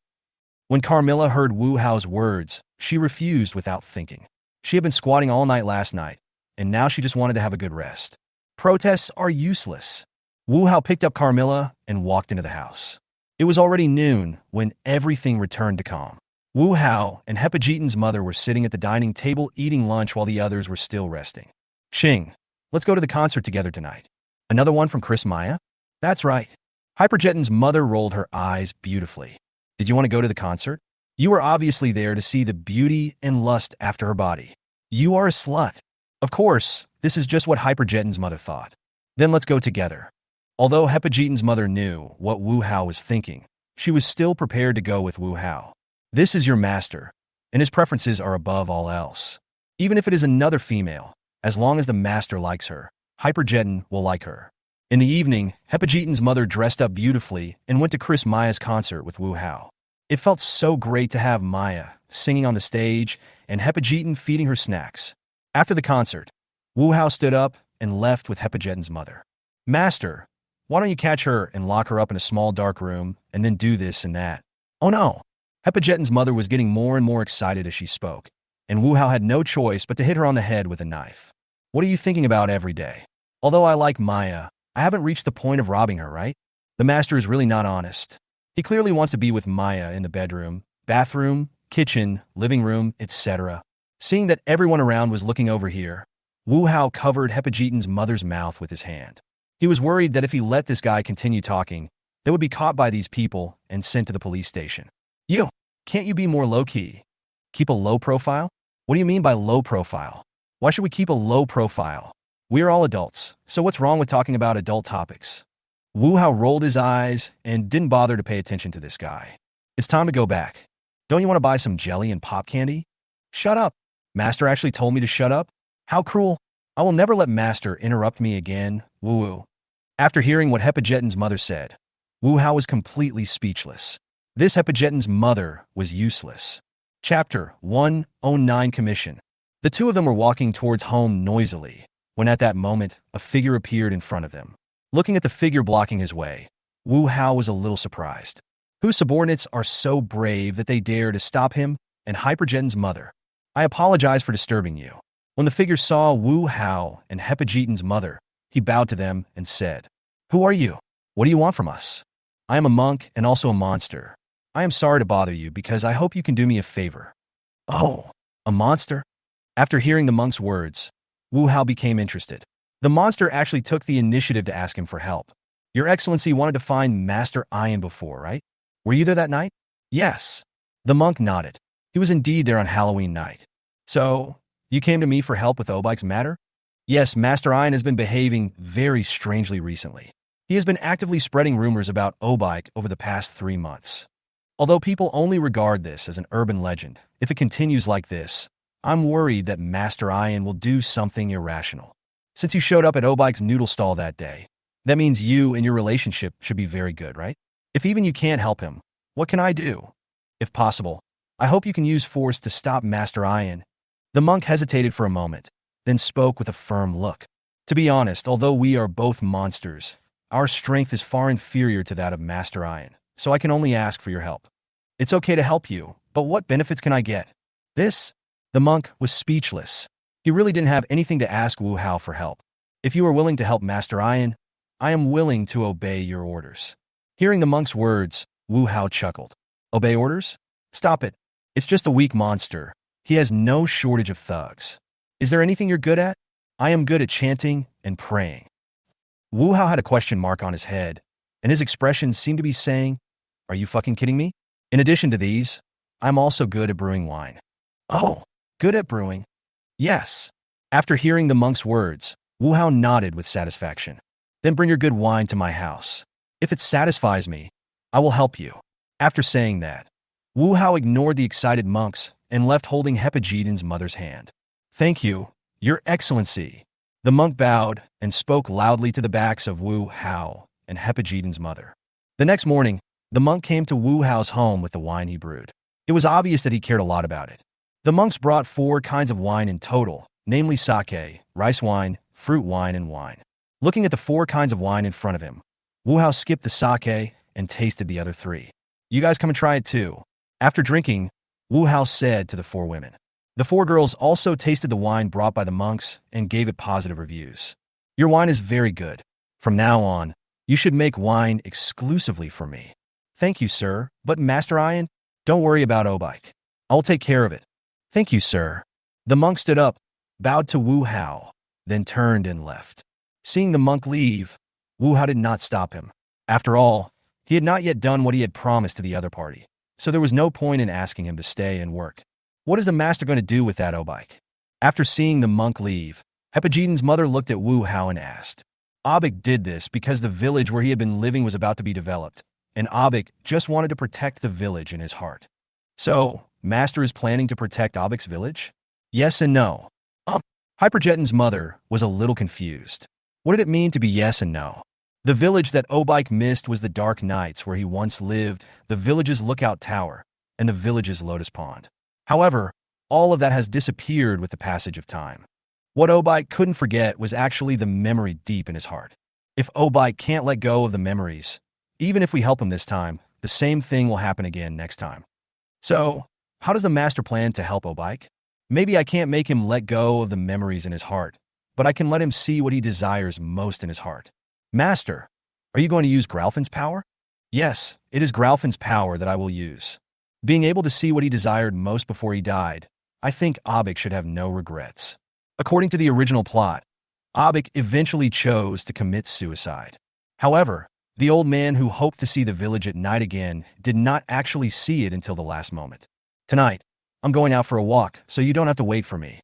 When Carmilla heard Wu Hao's words, she refused without thinking. She had been squatting all night last night, and now she just wanted to have a good rest. Protests are useless. Wu Hao picked up Carmilla and walked into the house. It was already noon when everything returned to calm. Wu Hao and Hepajitan's mother were sitting at the dining table eating lunch while the others were still resting. Xing, let's go to the concert together tonight. Another one from Chris Maya? That's right. Hyperjeton's mother rolled her eyes beautifully. Did you want to go to the concert? You were obviously there to see the beauty and lust after her body. You are a slut. Of course, this is just what Hyperjeton's mother thought. Then let's go together. Although Hepajitan's mother knew what Wu Hao was thinking, she was still prepared to go with Wu Hao. This is your master, and his preferences are above all else. Even if it is another female, as long as the master likes her, Hyperjeton will like her. In the evening, Hepajitan's mother dressed up beautifully and went to Chris Maya's concert with Wu Hao. It felt so great to have Maya singing on the stage and Hepajitan feeding her snacks. After the concert, Wu Hao stood up and left with Hepajitan's mother. Master, why don't you catch her and lock her up in a small dark room and then do this and that? Oh no! Hepajitan's mother was getting more and more excited as she spoke, and Wu Hao had no choice but to hit her on the head with a knife. What are you thinking about every day? Although I like Maya, I haven't reached the point of robbing her, right? The master is really not honest. He clearly wants to be with Maya in the bedroom, bathroom, kitchen, living room, etc. Seeing that everyone around was looking over here, Wu Hao covered Hepajitan's mother's mouth with his hand. He was worried that if he let this guy continue talking, they would be caught by these people and sent to the police station. Can't you be more low-key? Keep a low profile? What do you mean by low profile? Why should we keep a low profile? We are all adults, so what's wrong with talking about adult topics? Wu Hao rolled his eyes and didn't bother to pay attention to this guy. It's time to go back. Don't you want to buy some jelly and pop candy? Shut up. Master actually told me to shut up? How cruel. I will never let Master interrupt me again, Wu. After hearing what Hepajitan's mother said, Wu Hao was completely speechless. This Hepajitan's mother was useless. Chapter 109 Commission. The two of them were walking towards home noisily, when at that moment, a figure appeared in front of them. Looking at the figure blocking his way, Wu Hao was a little surprised. Whose subordinates are so brave that they dare to stop him and Hyperjeton's mother? I apologize for disturbing you. When the figure saw Wu Hao and Hepajitan's mother, he bowed to them and said, Who are you? What do you want from us? I am a monk and also a monster. I am sorry to bother you because I hope you can do me a favor. Oh, a monster? After hearing the monk's words, Wu Hao became interested. The monster actually took the initiative to ask him for help. Your Excellency wanted to find Master Ian before, right? Were you there that night? Yes. The monk nodded. He was indeed there on Halloween night. So, you came to me for help with Obike's matter? Yes, Master Ian has been behaving very strangely recently. He has been actively spreading rumors about Obike over the past 3 months. Although people only regard this as an urban legend, if it continues like this, I'm worried that Master Ian will do something irrational. Since you showed up at Obike's noodle stall that day, that means you and your relationship should be very good, right? If even you can't help him, what can I do? If possible, I hope you can use force to stop Master Ian. The monk hesitated for a moment, then spoke with a firm look. To be honest, although we are both monsters, our strength is far inferior to that of Master Ian, so I can only ask for your help. It's okay to help you, but what benefits can I get? This? The monk was speechless. He really didn't have anything to ask Wu Hao for help. If you are willing to help Master Ian, I am willing to obey your orders. Hearing the monk's words, Wu Hao chuckled. Obey orders? Stop it. It's just a weak monster. He has no shortage of thugs. Is there anything you're good at? I am good at chanting and praying. Wu Hao had a question mark on his head, and his expression seemed to be saying, are you fucking kidding me? In addition to these, I'm also good at brewing wine. Oh, good at brewing? Yes. After hearing the monk's words, Wu Hao nodded with satisfaction. Then bring your good wine to my house. If it satisfies me, I will help you. After saying that, Wu Hao ignored the excited monks and left holding Hepajiden's mother's hand. Thank you, Your Excellency. The monk bowed and spoke loudly to the backs of Wu Hao and Hepajiden's mother. The next morning, the monk came to Wu Hao's home with the wine he brewed. It was obvious that he cared a lot about it. The monks brought 4 kinds of wine in total, namely sake, rice wine, fruit wine, and wine. Looking at the 4 kinds of wine in front of him, Wu Hao skipped the sake and tasted the other 3. You guys come and try it too. After drinking, Wu Hao said to the 4 women. The 4 girls also tasted the wine brought by the monks and gave it positive reviews. Your wine is very good. From now on, you should make wine exclusively for me. Thank you, sir, but Master Ian, don't worry about Obike. I will take care of it. Thank you, sir. The monk stood up, bowed to Wu Hao, then turned and left. Seeing the monk leave, Wu Hao did not stop him. After all, he had not yet done what he had promised to the other party, so there was no point in asking him to stay and work. What is the master going to do with that Obike? After seeing the monk leave, Hepajiden's mother looked at Wu Hao and asked. Obik did this because the village where he had been living was about to be developed, and Obik just wanted to protect the village in his heart. So, Master is planning to protect Obik's village? Yes and no. Hyperjeton's mother was a little confused. What did it mean to be yes and no? The village that Obike missed was the Dark Nights where he once lived, the village's lookout tower, and the village's lotus pond. However, all of that has disappeared with the passage of time. What Obike couldn't forget was actually the memory deep in his heart. If Obike can't let go of the memories, even if we help him this time, the same thing will happen again next time. So, how does the master plan to help Obike? Maybe I can't make him let go of the memories in his heart, but I can let him see what he desires most in his heart. Master, are you going to use Gralfin's power? Yes, it is Gralfin's power that I will use. Being able to see what he desired most before he died, I think Obik should have no regrets. According to the original plot, Obik eventually chose to commit suicide. However, the old man who hoped to see the village at night again did not actually see it until the last moment. Tonight, I'm going out for a walk, so you don't have to wait for me.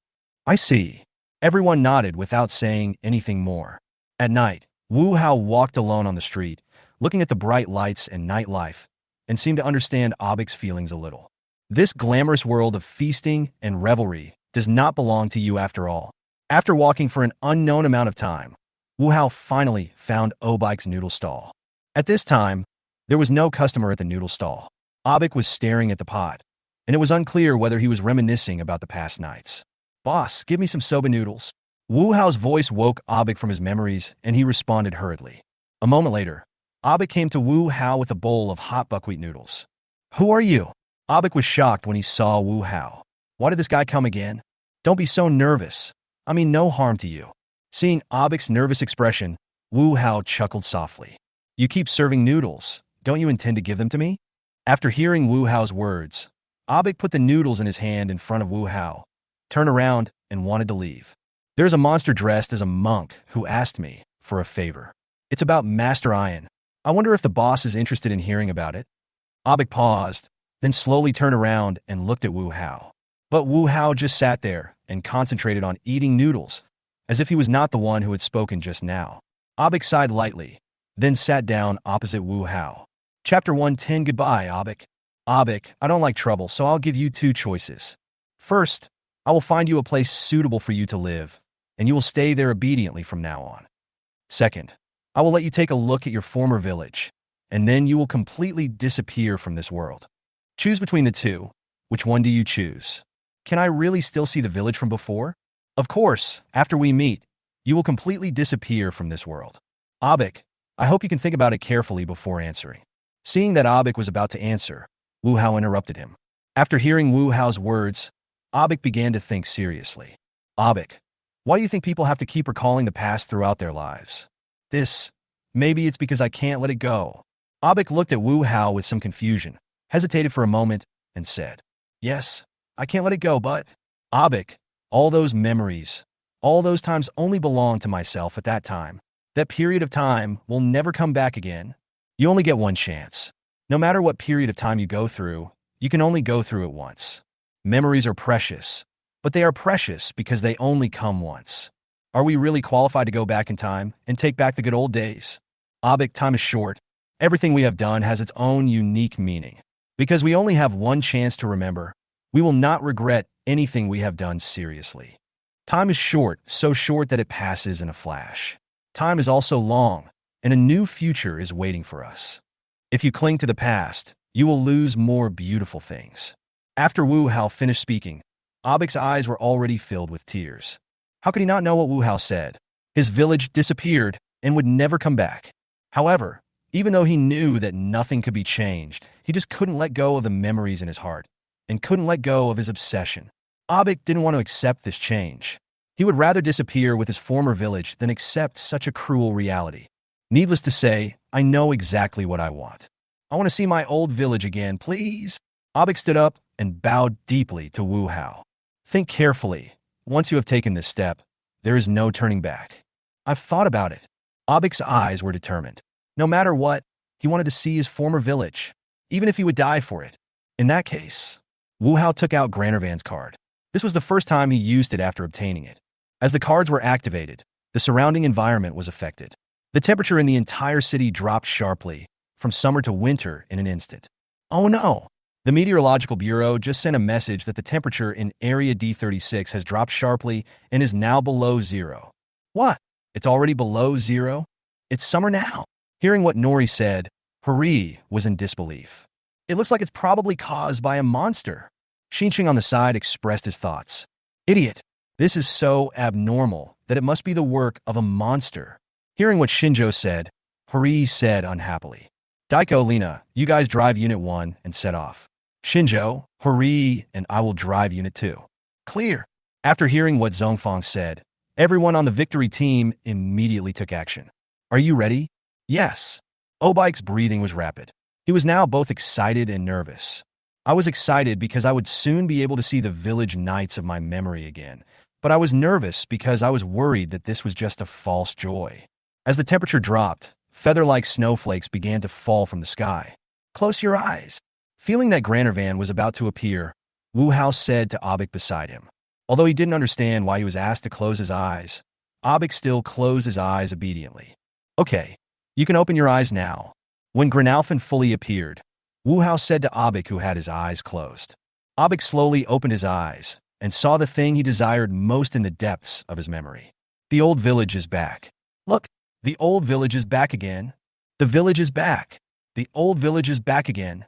I see. Everyone nodded without saying anything more. At night, Wu Hao walked alone on the street, looking at the bright lights and nightlife, and seemed to understand Obik's feelings a little. This glamorous world of feasting and revelry does not belong to you after all. After walking for an unknown amount of time, Wu Hao finally found Obike's noodle stall. At this time, there was no customer at the noodle stall. Obik was staring at the pot, and it was unclear whether he was reminiscing about the past nights. Boss, give me some soba noodles. Wu Hao's voice woke Obik from his memories, and he responded hurriedly. A moment later, Obik came to Wu Hao with a bowl of hot buckwheat noodles. Who are you? Obik was shocked when he saw Wu Hao. Why did this guy come again? Don't be so nervous. I mean no harm to you. Seeing Obik's nervous expression, Wu Hao chuckled softly. You keep serving noodles. Don't you intend to give them to me? After hearing Wu Hao's words, Obik put the noodles in his hand in front of Wu Hao, turned around, and wanted to leave. There's a monster dressed as a monk who asked me for a favor. It's about Master Ian. I wonder if the boss is interested in hearing about it. Obik paused, then slowly turned around and looked at Wu Hao. But Wu Hao just sat there and concentrated on eating noodles, as if he was not the one who had spoken just now. Obik sighed lightly, then sat down opposite Wu Hao. Chapter 110. Goodbye, Obik. Obik, I don't like trouble, so I'll give you 2 choices. First, I will find you a place suitable for you to live, and you will stay there obediently from now on. Second, I will let you take a look at your former village, and then you will completely disappear from this world. Choose between the 2, Which one do you choose? Can I really still see the village from before? Of course, after we meet, you will completely disappear from this world. Abik, I hope you can think about it carefully before answering. Seeing that Abik was about to answer, Wu Hao interrupted him. After hearing Wu Hao's words, Abik began to think seriously. Abik, why do you think people have to keep recalling the past throughout their lives? Maybe it's because I can't let it go. Abik looked at Wu Hao with some confusion, hesitated for a moment, and said, Yes, I can't let it go, but… Abik, all those memories, all those times only belong to myself at that time. That period of time will never come back again. You only get one chance. No matter what period of time you go through, you can only go through it once. Memories are precious, but they are precious because they only come once. Are we really qualified to go back in time and take back the good old days? Abik, time is short. Everything we have done has its own unique meaning. Because we only have one chance to remember, we will not regret anything we have done seriously. Time is short, so short that it passes in a flash. Time is also long, and a new future is waiting for us. If you cling to the past, you will lose more beautiful things. After Wu Hao finished speaking, Abik's eyes were already filled with tears. How could he not know what Wu Hao said? His village disappeared and would never come back. However, even though he knew that nothing could be changed, he just couldn't let go of the memories in his heart and couldn't let go of his obsession. Abik didn't want to accept this change. He would rather disappear with his former village than accept such a cruel reality. Needless to say, I know exactly what I want. I want to see my old village again, please. Abik stood up and bowed deeply to Wu Hao. Think carefully. Once you have taken this step, there is no turning back. I've thought about it. Abik's eyes were determined. No matter what, he wanted to see his former village, even if he would die for it. In that case, Wu Hao took out Granarvan's card. This was the first time he used it after obtaining it. As the cards were activated, the surrounding environment was affected. The temperature in the entire city dropped sharply, from summer to winter in an instant. Oh no! The Meteorological Bureau just sent a message that the temperature in Area D36 has dropped sharply and is now below zero. What? It's already below zero? It's summer now. Hearing what Nori said, Hari was in disbelief. It looks like it's probably caused by a monster. Xinqing on the side expressed his thoughts. Idiot. This is so abnormal that it must be the work of a monster. Hearing what Shinjo said, Hari said unhappily. Daiko, Lena, you guys drive Unit 1 and set off. Shinjo, Hari, and I will drive Unit 2. Clear. After hearing what Zhongfang said, everyone on the victory team immediately took action. Are you ready? Yes. Obike's breathing was rapid. He was now both excited and nervous. I was excited because I would soon be able to see the village nights of my memory again, but I was nervous because I was worried that this was just a false joy. As the temperature dropped, feather-like snowflakes began to fall from the sky. Close your eyes. Feeling that Granarvan was about to appear, Wu Hao said to Abik beside him. Although he didn't understand why he was asked to close his eyes, Abik still closed his eyes obediently. Okay, you can open your eyes now. When Granalfin fully appeared, Wu Hao said to Abik, who had his eyes closed. Abik slowly opened his eyes and saw the thing he desired most in the depths of his memory. The old village is back. Look, the old village is back again. The village is back. The old village is back again.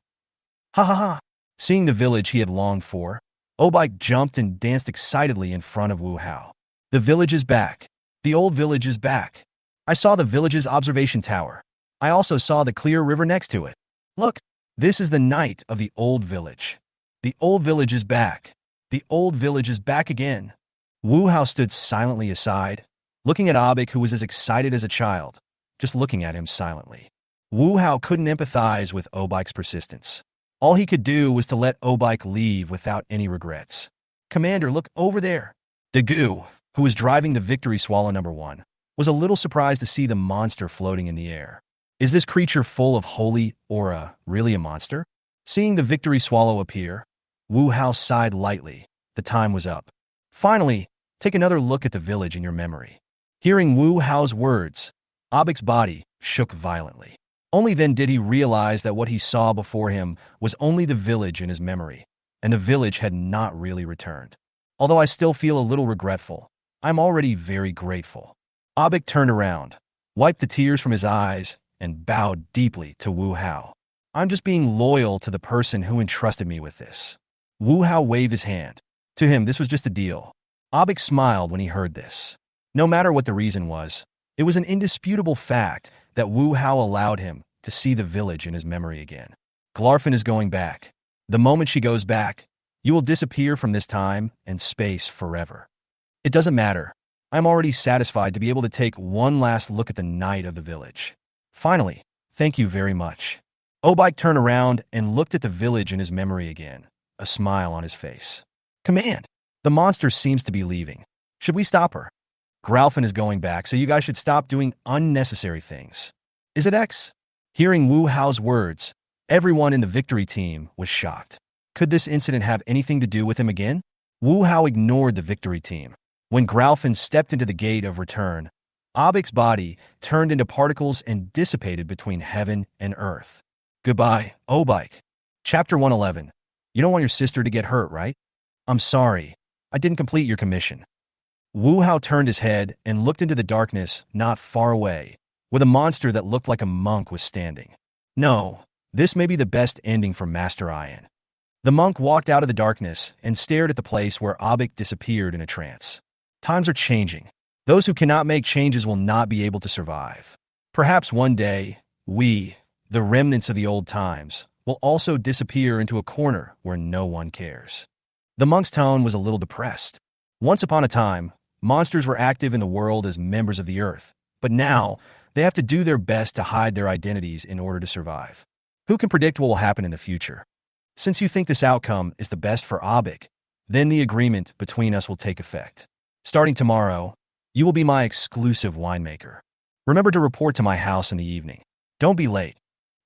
Ha ha ha. Seeing the village he had longed for, Obike jumped and danced excitedly in front of Wu Hao. The village is back. The old village is back. I saw the village's observation tower. I also saw the clear river next to it. Look, this is the night of the old village. The old village is back. The old village is back again. Wu Hao stood silently aside, looking at Abik, who was as excited as a child, just looking at him silently. Wu Hao couldn't empathize with Obike's persistence. All he could do was to let Obike leave without any regrets. Commander, look over there. Dagu, who was driving the Victory Swallow No. 1, was a little surprised to see the monster floating in the air. Is this creature full of holy aura really a monster? Seeing the Victory Swallow appear, Wu Hao sighed lightly. The time was up. Finally, take another look at the village in your memory. Hearing Wu Hao's words, Abik's body shook violently. Only then did he realize that what he saw before him was only the village in his memory, and the village had not really returned. Although I still feel a little regretful, I'm already very grateful. Abik turned around, wiped the tears from his eyes, and bowed deeply to Wu Hao. I'm just being loyal to the person who entrusted me with this. Wu Hao waved his hand. To him, this was just a deal. Abik smiled when he heard this. No matter what the reason was, it was an indisputable fact that Wu Hao allowed him to see the village in his memory again. Glarfin is going back. The moment she goes back, you will disappear from this time and space forever. It doesn't matter. I'm already satisfied to be able to take one last look at the night of the village. Finally, thank you very much. Obike turned around and looked at the village in his memory again, a smile on his face. Command. The monster seems to be leaving. Should we stop her? Gralfin is going back, so you guys should stop doing unnecessary things. Is it X? Hearing Wu Hao's words, everyone in the victory team was shocked. Could this incident have anything to do with him again? Wu Hao ignored the victory team. When Gralfin stepped into the gate of return, Abik's body turned into particles and dissipated between heaven and earth. Goodbye, Obike. Chapter 111. You don't want your sister to get hurt, right? I'm sorry. I didn't complete your commission. Wu Hao turned his head and looked into the darkness not far away, where the monster that looked like a monk was standing. No, this may be the best ending for Master Ian. The monk walked out of the darkness and stared at the place where Abik disappeared in a trance. Times are changing. Those who cannot make changes will not be able to survive. Perhaps one day, we, the remnants of the old times, will also disappear into a corner where no one cares. The monk's tone was a little depressed. Once upon a time, monsters were active in the world as members of the earth, but now they have to do their best to hide their identities in order to survive. Who can predict what will happen in the future? Since you think this outcome is the best for Abik, then the agreement between us will take effect. Starting tomorrow, you will be my exclusive winemaker. Remember to report to my house in the evening. Don't be late.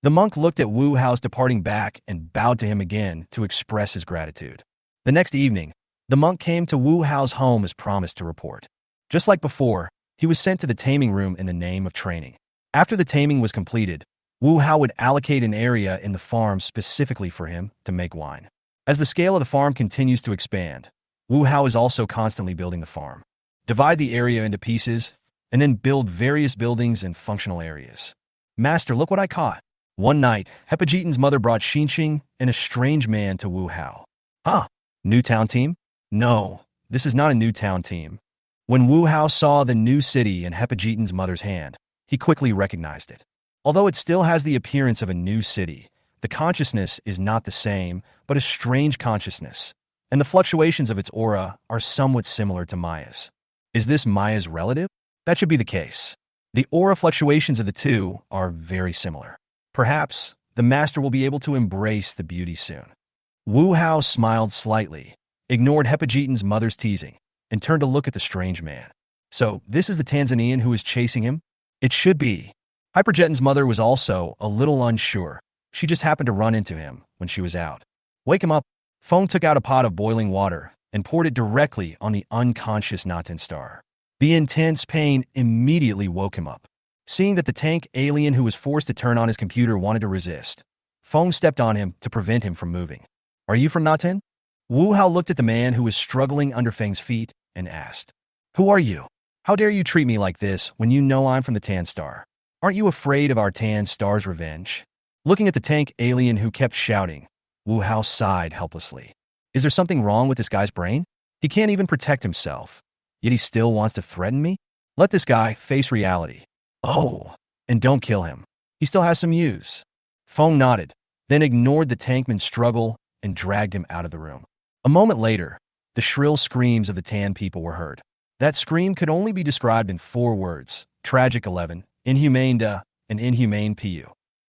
The monk looked at Wu Hao's departing back and bowed to him again to express his gratitude. The next evening, the monk came to Wu Hao's home as promised to report. Just like before, he was sent to the taming room in the name of training. After the taming was completed, Wu Hao would allocate an area in the farm specifically for him to make wine. As the scale of the farm continues to expand, Wu Hao is also constantly building the farm. Divide the area into pieces, and then build various buildings and functional areas. Master, look what I caught. One night, Hepajitan's mother brought Xinqing and a strange man to Wu Hao. Huh? New town team? No, this is not a new town team. When Wu Hao saw the new city in Hepajitan's mother's hand, he quickly recognized it. Although it still has the appearance of a new city, the consciousness is not the same, but a strange consciousness, and the fluctuations of its aura are somewhat similar to Maya's. Is this Maya's relative? That should be the case. The aura fluctuations of the two are very similar. Perhaps the master will be able to embrace the beauty soon. Wu Hao smiled slightly, ignored Hepajitan's mother's teasing, and turned to look at the strange man. So, this is the Tanzanian who is chasing him? It should be. Hyperjeton's mother was also a little unsure. She just happened to run into him when she was out. Wake him up. Feng took out a pot of boiling water and poured it directly on the unconscious Naten star. The intense pain immediately woke him up. Seeing that the tank alien who was forced to turn on his computer wanted to resist, Feng stepped on him to prevent him from moving. Are you from Naten? Wu Hao looked at the man who was struggling under Feng's feet and asked, Who are you? How dare you treat me like this when you know I'm from the Tan Star? Aren't you afraid of our Tan Star's revenge? Looking at the tank alien who kept shouting, Wu Hao sighed helplessly. Is there something wrong with this guy's brain? He can't even protect himself, yet he still wants to threaten me? Let this guy face reality. Oh, and don't kill him. He still has some use. Feng nodded, then ignored the tankman's struggle and dragged him out of the room. A moment later, the shrill screams of the Tan people were heard. That scream could only be described in 4 words: tragic 11, inhumane da, and inhumane pu.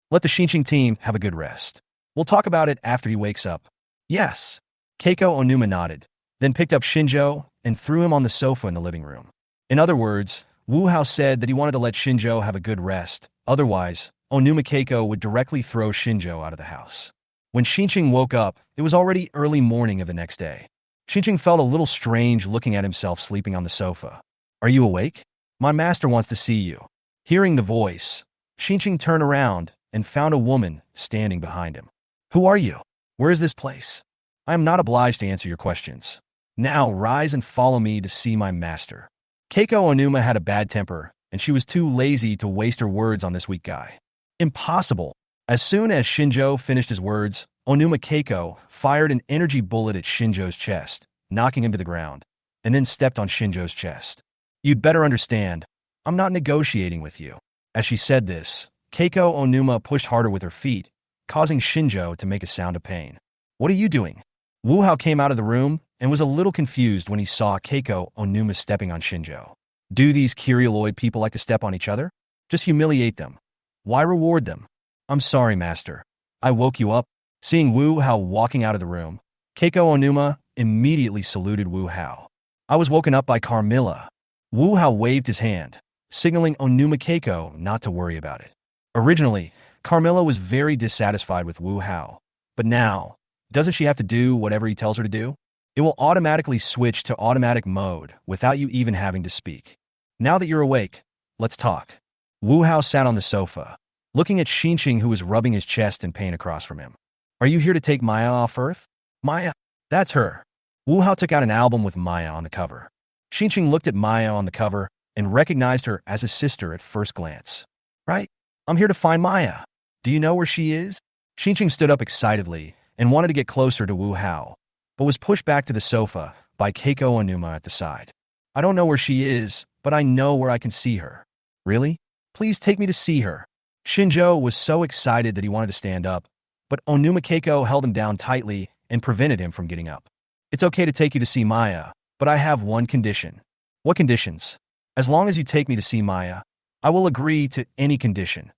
Let the Xinqing team have a good rest. We'll talk about it after he wakes up. Yes. Keiko Onuma nodded, then picked up Shinjo and threw him on the sofa in the living room. In other words, Wu Hao said that he wanted to let Shinjo have a good rest. Otherwise, Onuma Keiko would directly throw Shinjo out of the house. When Xinqing woke up, it was already early morning of the next day. Xinqing felt a little strange looking at himself sleeping on the sofa. Are you awake? My master wants to see you. Hearing the voice, Xinqing turned around and found a woman standing behind him. Who are you? Where is this place? I am not obliged to answer your questions. Now rise and follow me to see my master. Keiko Onuma had a bad temper, and she was too lazy to waste her words on this weak guy. Impossible. As soon as Shinjo finished his words, Onuma Keiko fired an energy bullet at Shinjo's chest, knocking him to the ground, and then stepped on Shinjo's chest. You'd better understand, I'm not negotiating with you. As she said this, Keiko Onuma pushed harder with her feet, causing Shinjo to make a sound of pain. What are you doing? Wu Hao came out of the room and was a little confused when he saw Keiko Onuma stepping on Shinjo. Do these Kyrialoid people like to step on each other? Just humiliate them. Why reward them? I'm sorry, master. I woke you up. Seeing Wu Hao walking out of the room, Keiko Onuma immediately saluted Wu Hao. I was woken up by Carmilla. Wu Hao waved his hand, signaling Onuma Keiko not to worry about it. Originally, Carmilla was very dissatisfied with Wu Hao, but now, doesn't she have to do whatever he tells her to do? It will automatically switch to automatic mode without you even having to speak. Now that you're awake, let's talk. Wu Hao sat on the sofa, looking at Xinqing, who was rubbing his chest in pain across from him. Are you here to take Maya off Earth? Maya? That's her. Wu Hao took out an album with Maya on the cover. Xinqing looked at Maya on the cover and recognized her as his sister at first glance. Right? I'm here to find Maya. Do you know where she is? Xinqing stood up excitedly and wanted to get closer to Wu Hao, but was pushed back to the sofa by Keiko Onuma at the side. I don't know where she is, but I know where I can see her. Really? Please take me to see her. Shinjo was so excited that he wanted to stand up, but Onuma Keiko held him down tightly and prevented him from getting up. It's okay to take you to see Maya, but I have one condition. What conditions? As long as you take me to see Maya, I will agree to any condition.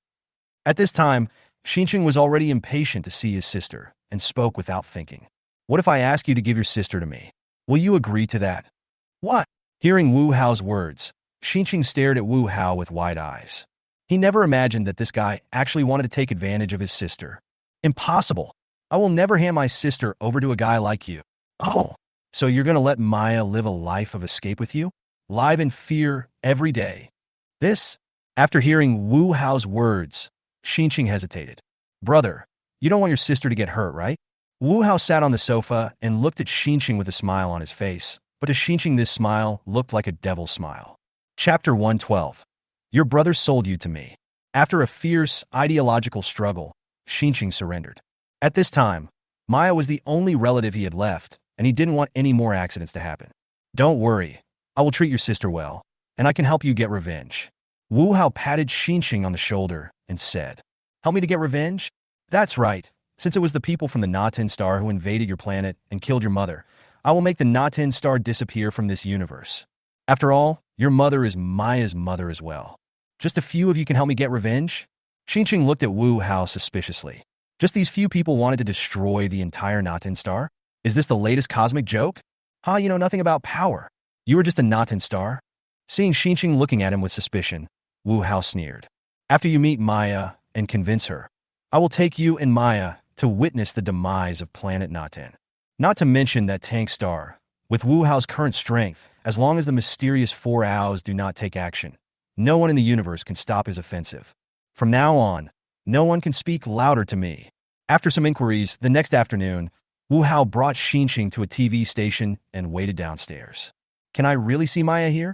At this time, Xinqing was already impatient to see his sister and spoke without thinking. What if I ask you to give your sister to me? Will you agree to that? What? Hearing Wu Hao's words, Xinqing stared at Wu Hao with wide eyes. He never imagined that this guy actually wanted to take advantage of his sister. Impossible. I will never hand my sister over to a guy like you. Oh, so you're going to let Maya live a life of escape with you? Live in fear every day. This? After hearing Wu Hao's words, Xinqing hesitated. Brother, you don't want your sister to get hurt, right? Wu Hao sat on the sofa and looked at Xinqing with a smile on his face, but to Xinqing this smile looked like a devil's smile. Chapter 112. Your brother sold you to me. After a fierce ideological struggle, Xinqing surrendered. At this time, Maya was the only relative he had left, and he didn't want any more accidents to happen. Don't worry, I will treat your sister well, and I can help you get revenge. Wu Hao patted Xinqing on the shoulder and said, Help me to get revenge? That's right. Since it was the people from the Naten Star who invaded your planet and killed your mother, I will make the Naten Star disappear from this universe. After all, your mother is Maya's mother as well. Just a few of you can help me get revenge? Xinqing looked at Wu Hao suspiciously. Just these few people wanted to destroy the entire Naten Star? Is this the latest cosmic joke? You know nothing about power. You were just a Naten Star? Seeing Xinqing looking at him with suspicion, Wu Hao sneered. After you meet Maya and convince her, I will take you and Maya to witness the demise of planet Naten. Not to mention that tank star. With Wu Hao's current strength, as long as the mysterious 4 owls do not take action, no one in the universe can stop his offensive. From now on, no one can speak louder to me. After some inquiries, the next afternoon, Wu Hao brought Xinqing to a TV station and waited downstairs. Can I really see Maya here?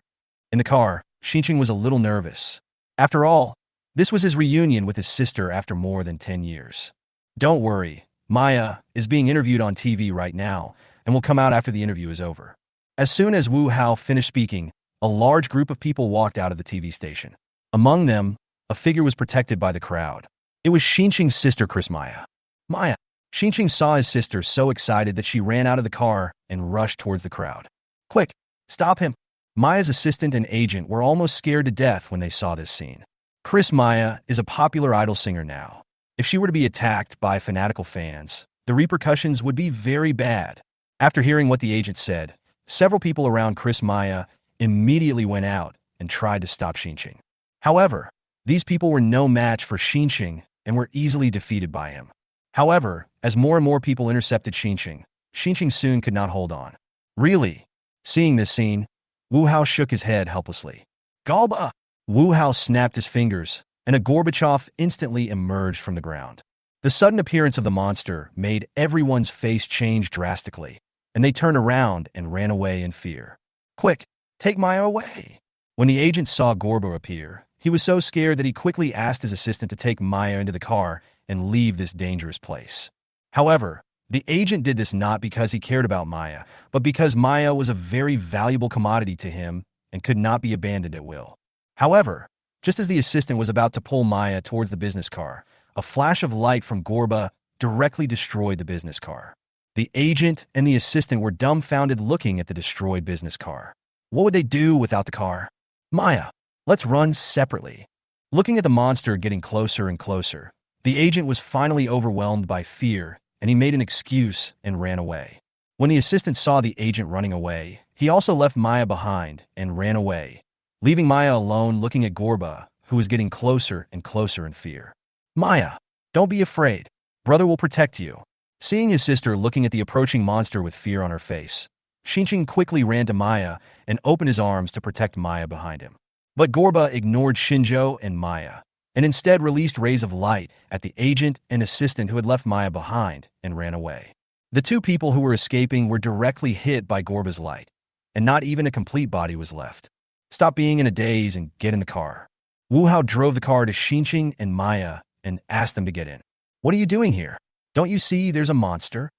In the car, Xinqing was a little nervous. After all, this was his reunion with his sister after more than 10 years. Don't worry, Maya is being interviewed on TV right now and will come out after the interview is over. As soon as Wu Hao finished speaking, a large group of people walked out of the TV station. Among them, a figure was protected by the crowd. It was Xinqing's sister, Chris Maya. Maya. Xinqing saw his sister so excited that she ran out of the car and rushed towards the crowd. Quick, stop him. Maya's assistant and agent were almost scared to death when they saw this scene. Chris Maya is a popular idol singer now. If she were to be attacked by fanatical fans, the repercussions would be very bad. After hearing what the agent said, several people around Chris Maya immediately went out and tried to stop Xinqing. However, these people were no match for Xinqing and were easily defeated by him. However, as more and more people intercepted Xinqing, Xinqing soon could not hold on. Really? Seeing this scene, Wu Hao shook his head helplessly. Galba! Wu Hao snapped his fingers, and a Gorbachev instantly emerged from the ground. The sudden appearance of the monster made everyone's face change drastically, and they turned around and ran away in fear. Quick, take Maya away! When the agent saw Gorba appear, he was so scared that he quickly asked his assistant to take Maya into the car and leave this dangerous place. However, the agent did this not because he cared about Maya, but because Maya was a very valuable commodity to him and could not be abandoned at will. However, just as the assistant was about to pull Maya towards the business car, a flash of light from Gorba directly destroyed the business car. The agent and the assistant were dumbfounded looking at the destroyed business car. What would they do without the car? Maya, let's run separately. Looking at the monster getting closer and closer, the agent was finally overwhelmed by fear, and he made an excuse and ran away. When the assistant saw the agent running away, he also left Maya behind and ran away, leaving Maya alone looking at Gorba, who was getting closer and closer in fear. Maya, don't be afraid. Brother will protect you. Seeing his sister looking at the approaching monster with fear on her face, Xinqing quickly ran to Maya and opened his arms to protect Maya behind him. But Gorba ignored Shinjo and Maya, and instead released rays of light at the agent and assistant who had left Maya behind and ran away. The two people who were escaping were directly hit by Gorba's light, and not even a complete body was left. Stop being in a daze and get in the car. Wu Hao drove the car to Xinqing and Maya and asked them to get in. What are you doing here? Don't you see there's a monster?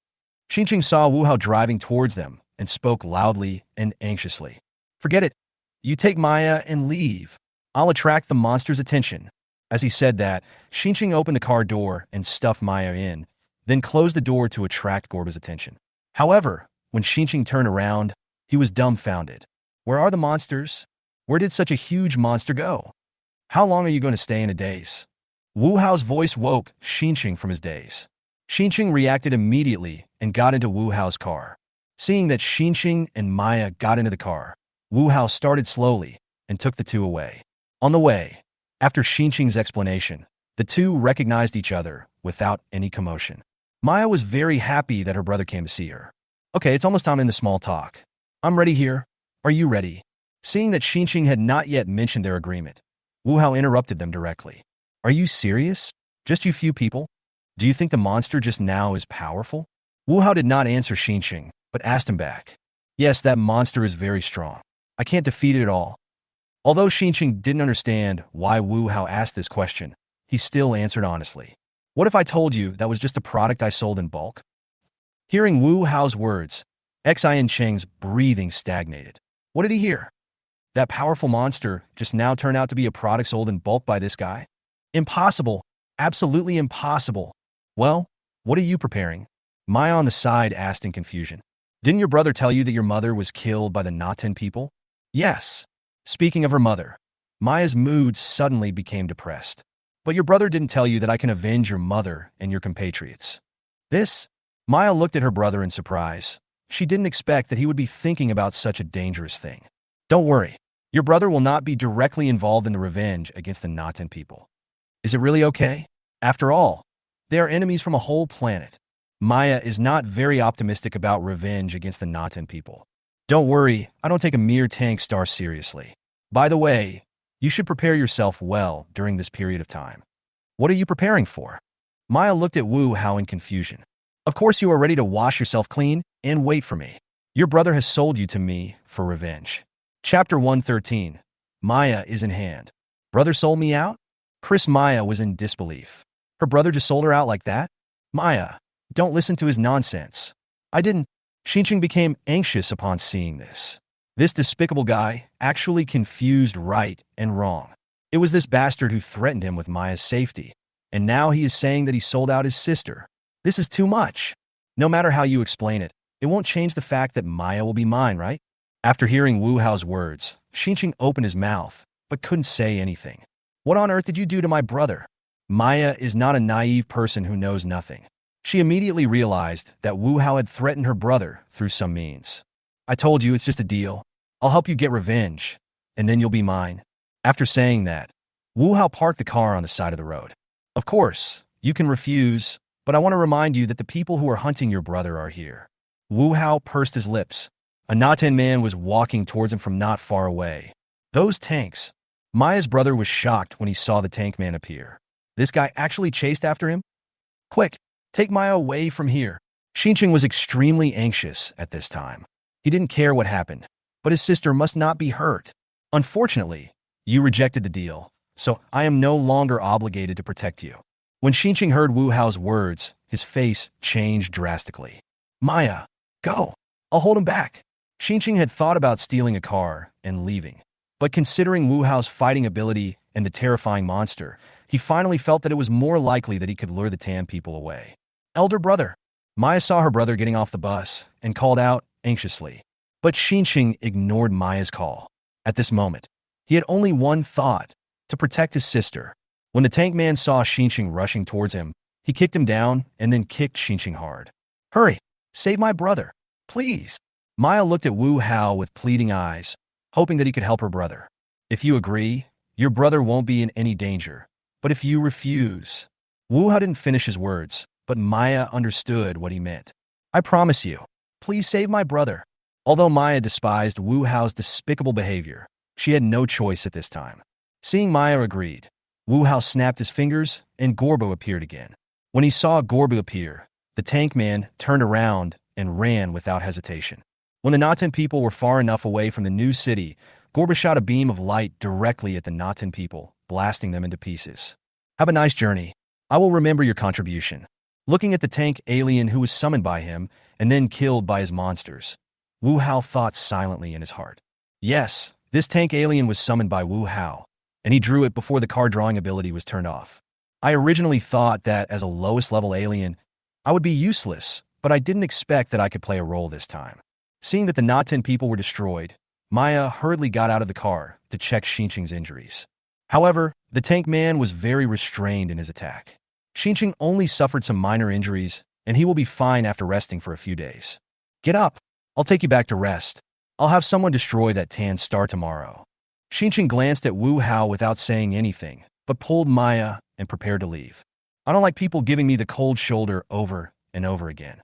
Xinqing saw Wu Hao driving towards them and spoke loudly and anxiously. Forget it. You take Maya and leave. I'll attract the monster's attention. As he said that, Xinqing opened the car door and stuffed Maya in, then closed the door to attract Gorba's attention. However, when Xinqing turned around, he was dumbfounded. Where are the monsters? Where did such a huge monster go? How long are you going to stay in a daze? Wu Hao's voice woke Xinqing from his daze. Xinqing reacted immediately and got into Wu Hao's car. Seeing that Xinqing and Maya got into the car, Wu Hao started slowly and took the two away. On the way, after Xinqing's explanation, the two recognized each other without any commotion. Maya was very happy that her brother came to see her. Okay, it's almost time in the small talk. I'm ready here. Are you ready? Seeing that Xinqing had not yet mentioned their agreement, Wu Hao interrupted them directly. Are you serious? Just you few people? Do you think the monster just now is powerful? Wu Hao did not answer Xinqing, but asked him back. Yes, that monster is very strong. I can't defeat it at all. Although Xinqing didn't understand why Wu Hao asked this question, he still answered honestly. What if I told you that was just a product I sold in bulk? Hearing Wu Hao's words, Xian Cheng's breathing stagnated. What did he hear? That powerful monster just now turned out to be a product sold in bulk by this guy? Impossible. Absolutely impossible. Well, what are you preparing? Maya on the side asked in confusion. Didn't your brother tell you that your mother was killed by the Naten people? Yes. Speaking of her mother, Maya's mood suddenly became depressed. But your brother didn't tell you that I can avenge your mother and your compatriots. This? Maya looked at her brother in surprise. She didn't expect that he would be thinking about such a dangerous thing. Don't worry. Your brother will not be directly involved in the revenge against the Naten people. Is it really okay? After all, they are enemies from a whole planet. Maya is not very optimistic about revenge against the Naten people. Don't worry, I don't take a mere tank star seriously. By the way, you should prepare yourself well during this period of time. What are you preparing for? Maya looked at Wu Hao in confusion. Of course you are ready to wash yourself clean and wait for me. Your brother has sold you to me for revenge. Chapter 113. Maya is in hand. Brother sold me out? Maya was in disbelief. Her brother just sold her out like that? Maya, don't listen to his nonsense. I didn't. Xinqing became anxious upon seeing this. This despicable guy actually confused right and wrong. It was this bastard who threatened him with Maya's safety, and now he is saying that he sold out his sister. This is too much. No matter how you explain it, it won't change the fact that Maya will be mine, right? After hearing Wu Hao's words, Xinqing opened his mouth, but couldn't say anything. What on earth did you do to my brother? Maya is not a naive person who knows nothing. She immediately realized that Wu Hao had threatened her brother through some means. I told you it's just a deal. I'll help you get revenge, and then you'll be mine. After saying that, Wu Hao parked the car on the side of the road. Of course, you can refuse, but I want to remind you that the people who are hunting your brother are here. Wu Hao pursed his lips. A Naten man was walking towards him from not far away. Those tanks. Maya's brother was shocked when he saw the tank man appear. This guy actually chased after him? Quick, take Maya away from here. Xinqing was extremely anxious at this time. He didn't care what happened, but his sister must not be hurt. Unfortunately, you rejected the deal, so I am no longer obligated to protect you. When Xinqing heard Wu Hao's words, his face changed drastically. Maya, go. I'll hold him back. Xinqing had thought about stealing a car and leaving. But considering Wu Hao's fighting ability and the terrifying monster, he finally felt that it was more likely that he could lure the Tan people away. Elder brother. Maya saw her brother getting off the bus and called out anxiously. But Xinqing ignored Maya's call. At this moment, he had only one thought: to protect his sister. When the tank man saw Xinqing rushing towards him, he kicked him down and then kicked Xinqing hard. Hurry! Save my brother! Please! Maya looked at Wu Hao with pleading eyes, hoping that he could help her brother. If you agree, your brother won't be in any danger. But if you refuse... Wu Hao didn't finish his words, but Maya understood what he meant. I promise you. Please save my brother. Although Maya despised Wu Hao's despicable behavior, she had no choice at this time. Seeing Maya agreed, Wu Hao snapped his fingers and Gorbo appeared again. When he saw Gorbo appear, the tank man turned around and ran without hesitation. When the Natan people were far enough away from the new city, Gorbo shot a beam of light directly at the Natan people, blasting them into pieces. Have a nice journey. I will remember your contribution. Looking at the tank alien who was summoned by him and then killed by his monsters, Wu Hao thought silently in his heart. Yes, this tank alien was summoned by Wu Hao, and he drew it before the card drawing ability was turned off. I originally thought that as a lowest level alien, I would be useless, but I didn't expect that I could play a role this time. Seeing that the Natan people were destroyed, Maya hurriedly got out of the car to check Xinqing's injuries. However, the tank man was very restrained in his attack. Xinqing only suffered some minor injuries, and he will be fine after resting for a few days. Get up. I'll take you back to rest. I'll have someone destroy that tan star tomorrow. Xinqing glanced at Wu Hao without saying anything, but pulled Maya and prepared to leave. I don't like people giving me the cold shoulder over and over again.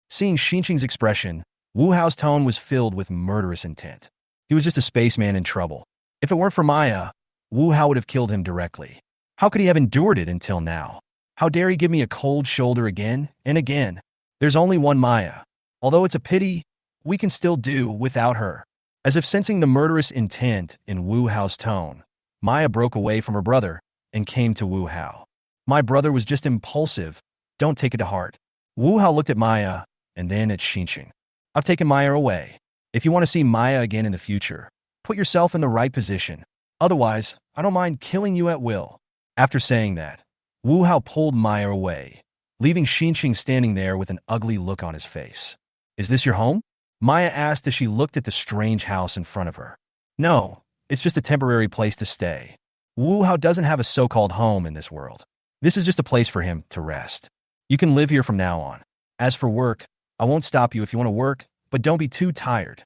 Seeing Xinqing's expression, Wu Hao's tone was filled with murderous intent. He was just a spaceman in trouble. If it weren't for Maya, Wu Hao would have killed him directly. How could he have endured it until now? How dare he give me a cold shoulder again and again? There's only one Maya. Although it's a pity, we can still do without her. As if sensing the murderous intent in Wu Hao's tone, Maya broke away from her brother and came to Wu Hao. My brother was just impulsive. Don't take it to heart. Wu Hao looked at Maya and then at Xinqing. I've taken Maya away. If you want to see Maya again in the future, put yourself in the right position. Otherwise, I don't mind killing you at will. After saying that, Wu Hao pulled Maya away, leaving Xinqing standing there with an ugly look on his face. Is this your home? Maya asked as she looked at the strange house in front of her. No, it's just a temporary place to stay. Wu Hao doesn't have a so-called home in this world. This is just a place for him to rest. You can live here from now on. As for work, I won't stop you if you want to work, but don't be too tired.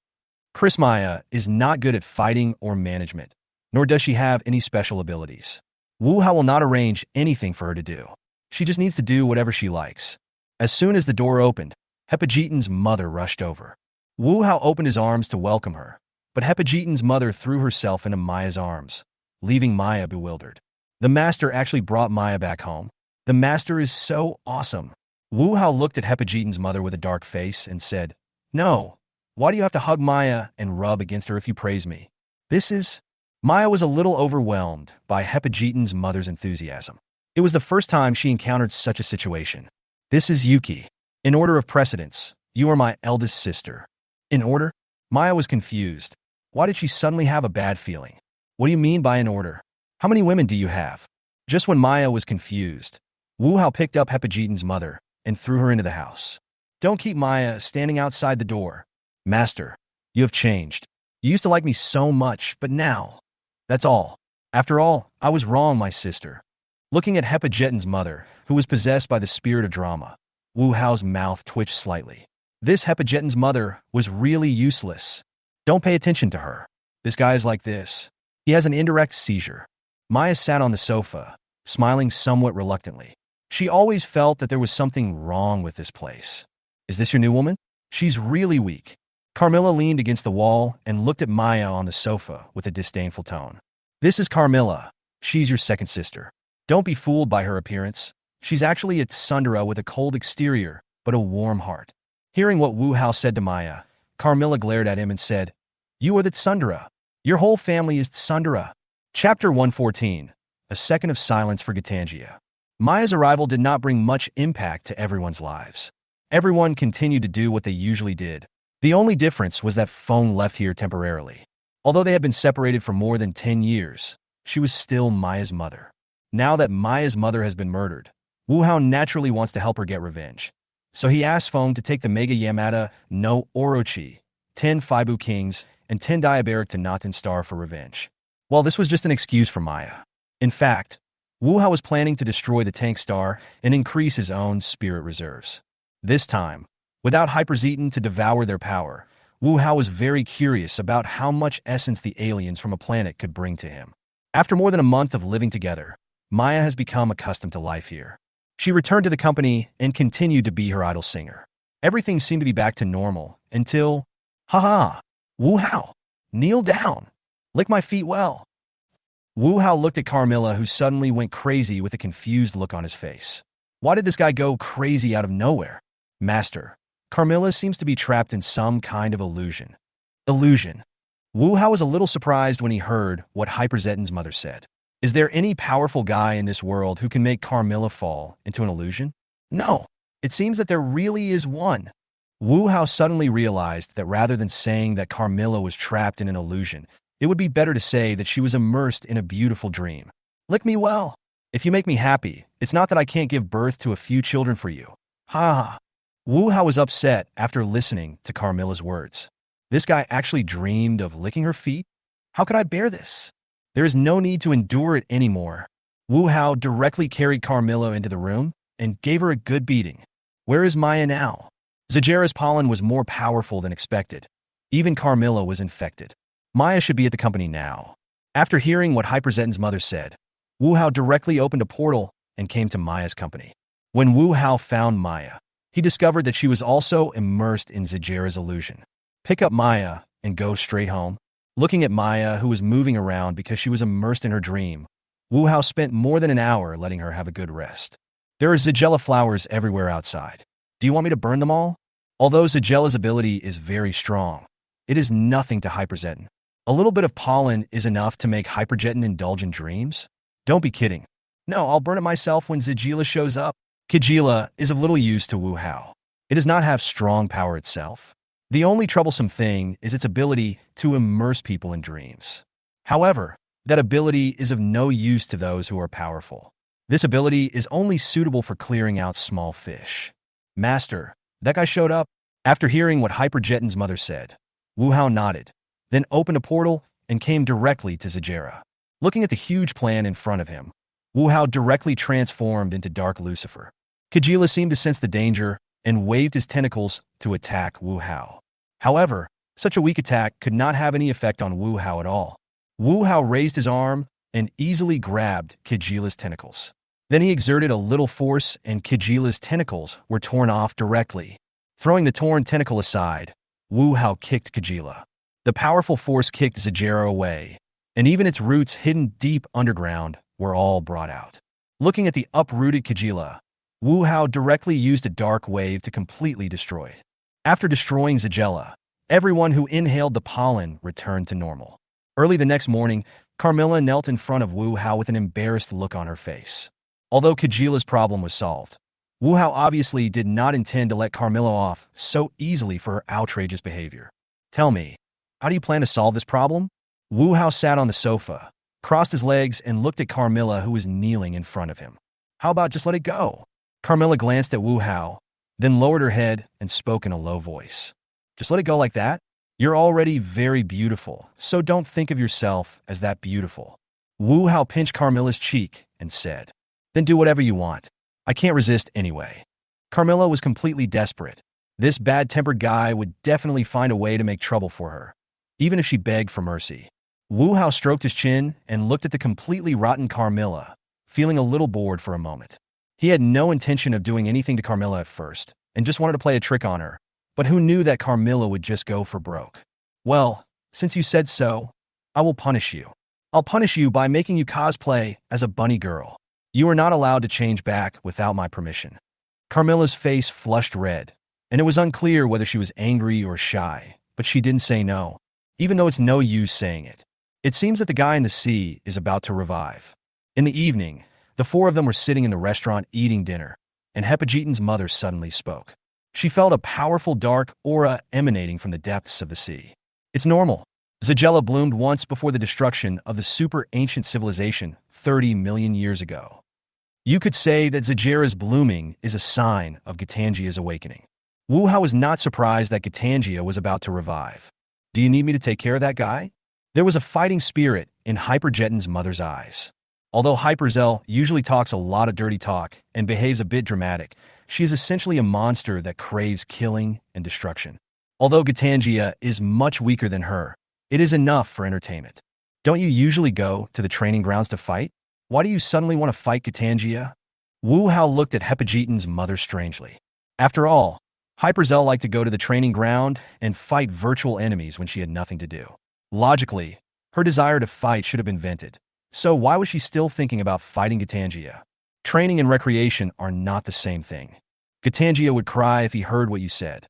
Chris Maya is not good at fighting or management, nor does she have any special abilities. Wu Hao will not arrange anything for her to do. She just needs to do whatever she likes. As soon as the door opened, Hepajitan's mother rushed over. Wu Hao opened his arms to welcome her, but Hepajitan's mother threw herself into Maya's arms, leaving Maya bewildered. The master actually brought Maya back home. The master is so awesome. Wu Hao looked at Hepajitan's mother with a dark face and said, No, why do you have to hug Maya and rub against her if you praise me? Maya was a little overwhelmed by Hepajitan's mother's enthusiasm. It was the first time she encountered such a situation. This is Yuki. In order of precedence, you are my eldest sister. In order? Maya was confused. Why did she suddenly have a bad feeling? What do you mean by in order? How many women do you have? Just when Maya was confused, Wu Hao picked up Hepajitan's mother and threw her into the house. Don't keep Maya standing outside the door. Master, you have changed. You used to like me so much, but now... That's all. After all, I was wrong, my sister. Looking at Hepajitan's mother, who was possessed by the spirit of drama, Wu Hao's mouth twitched slightly. This Hepajitan's mother was really useless. Don't pay attention to her. This guy is like this. He has an indirect seizure. Maya sat on the sofa, smiling somewhat reluctantly. She always felt that there was something wrong with this place. Is this your new woman? She's really weak. Carmilla leaned against the wall and looked at Maya on the sofa with a disdainful tone. This is Carmilla. She's your second sister. Don't be fooled by her appearance. She's actually a tsundere with a cold exterior, but a warm heart. Hearing what Wu Hao said to Maya, Carmilla glared at him and said, You are the tsundere. Your whole family is tsundere. Chapter 114. A second of silence for Gitangia. Maya's arrival did not bring much impact to everyone's lives. Everyone continued to do what they usually did. The only difference was that Phone left here temporarily. Although they had been separated for more than 10 years, she was still Maya's mother. Now that Maya's mother has been murdered, Wu Hao naturally wants to help her get revenge. So he asked Phone to take the Mega Yamada no Orochi, 10 Fibu Kings, and 10 Diaberic to Naten Star for revenge. Well, this was just an excuse for Maya. In fact, Wu Hao was planning to destroy the Tank Star and increase his own spirit reserves. This time, without Hyper Zeton to devour their power, Wu Hao was very curious about how much essence the aliens from a planet could bring to him. After more than a month of living together, Maya has become accustomed to life here. She returned to the company and continued to be her idol singer. Everything seemed to be back to normal until, haha, Wu Hao, kneel down, lick my feet well. Wu Hao looked at Carmilla, who suddenly went crazy with a confused look on his face. Why did this guy go crazy out of nowhere? Master, Carmilla seems to be trapped in some kind of illusion. Illusion. Wu Hao was a little surprised when he heard what Hyper Zeton's mother said. Is there any powerful guy in this world who can make Carmilla fall into an illusion? No. It seems that there really is one. Wu Hao suddenly realized that rather than saying that Carmilla was trapped in an illusion, it would be better to say that she was immersed in a beautiful dream. Lick me well. If you make me happy, it's not that I can't give birth to a few children for you. Ha ha. Wu Hao was upset after listening to Carmilla's words. This guy actually dreamed of licking her feet? How could I bear this? There is no need to endure it anymore. Wu Hao directly carried Carmilla into the room and gave her a good beating. Where is Maya now? Zajera's pollen was more powerful than expected. Even Carmilla was infected. Maya should be at the company now. After hearing what Hyper Zeton's mother said, Wu Hao directly opened a portal and came to Maya's company. When Wu Hao found Maya, he discovered that she was also immersed in Zajera's illusion. Pick up Maya and go straight home. Looking at Maya, who was moving around because she was immersed in her dream, Wu Hao spent more than an hour letting her have a good rest. There are Zagella flowers everywhere outside. Do you want me to burn them all? Although Zagella's ability is very strong, it is nothing to Hyper Zeton. A little bit of pollen is enough to make Hyper Zeton indulge in dreams? Don't be kidding. No, I'll burn it myself when Zagella shows up. Kajila is of little use to Wu Hao. It does not have strong power itself. The only troublesome thing is its ability to immerse people in dreams. However, that ability is of no use to those who are powerful. This ability is only suitable for clearing out small fish. Master, that guy showed up. After hearing what Hyper Zeton's mother said, Wu Hao nodded, then opened a portal and came directly to Zajera. Looking at the huge plan in front of him, Wu Hao directly transformed into Dark Lucifer. Kajila seemed to sense the danger and waved his tentacles to attack Wu Hao. However, such a weak attack could not have any effect on Wu Hao at all. Wu Hao raised his arm and easily grabbed Kajila's tentacles. Then he exerted a little force and Kajila's tentacles were torn off directly. Throwing the torn tentacle aside, Wu Hao kicked Kajila. The powerful force kicked Zajera away, and even its roots hidden deep underground were all brought out. Looking at the uprooted Kajila, Wu Hao directly used a dark wave to completely destroy it. After destroying Zagella, everyone who inhaled the pollen returned to normal. Early the next morning, Carmilla knelt in front of Wu Hao with an embarrassed look on her face. Although Kajila's problem was solved, Wu Hao obviously did not intend to let Carmilla off so easily for her outrageous behavior. Tell me, how do you plan to solve this problem? Wu Hao sat on the sofa, crossed his legs, and looked at Carmilla, who was kneeling in front of him. How about just let it go? Carmilla glanced at Wu Hao, then lowered her head and spoke in a low voice. Just let it go like that? You're already very beautiful, so don't think of yourself as that beautiful. Wu Hao pinched Carmilla's cheek and said, Then do whatever you want. I can't resist anyway. Carmilla was completely desperate. This bad-tempered guy would definitely find a way to make trouble for her, even if she begged for mercy. Wu Hao stroked his chin and looked at the completely rotten Carmilla, feeling a little bored for a moment. He had no intention of doing anything to Carmilla at first, and just wanted to play a trick on her, but who knew that Carmilla would just go for broke? Well, since you said so, I will punish you. I'll punish you by making you cosplay as a bunny girl. You are not allowed to change back without my permission. Carmilla's face flushed red, and it was unclear whether she was angry or shy, but she didn't say no, even though it's no use saying it. It seems that the guy in the sea is about to revive. In the evening, The four of them were sitting in the restaurant eating dinner, and Hepajitan's mother suddenly spoke. She felt a powerful dark aura emanating from the depths of the sea. It's normal. Zagella bloomed once before the destruction of the super-ancient civilization 30 million years ago. You could say that Zagera's blooming is a sign of Gitangia's awakening. Wu Hao was not surprised that Gitangia was about to revive. Do you need me to take care of that guy? There was a fighting spirit in Hyperjeton's mother's eyes. Although Hyperzell usually talks a lot of dirty talk and behaves a bit dramatic, she is essentially a monster that craves killing and destruction. Although Gitangia is much weaker than her, it is enough for entertainment. Don't you usually go to the training grounds to fight? Why do you suddenly want to fight Gitangia? Wu Hao looked at Hepajitan's mother strangely. After all, Hyperzell liked to go to the training ground and fight virtual enemies when she had nothing to do. Logically, her desire to fight should have been vented. So why was she still thinking about fighting Gitangia? Training and recreation are not the same thing. Gitangia would cry if he heard what you said.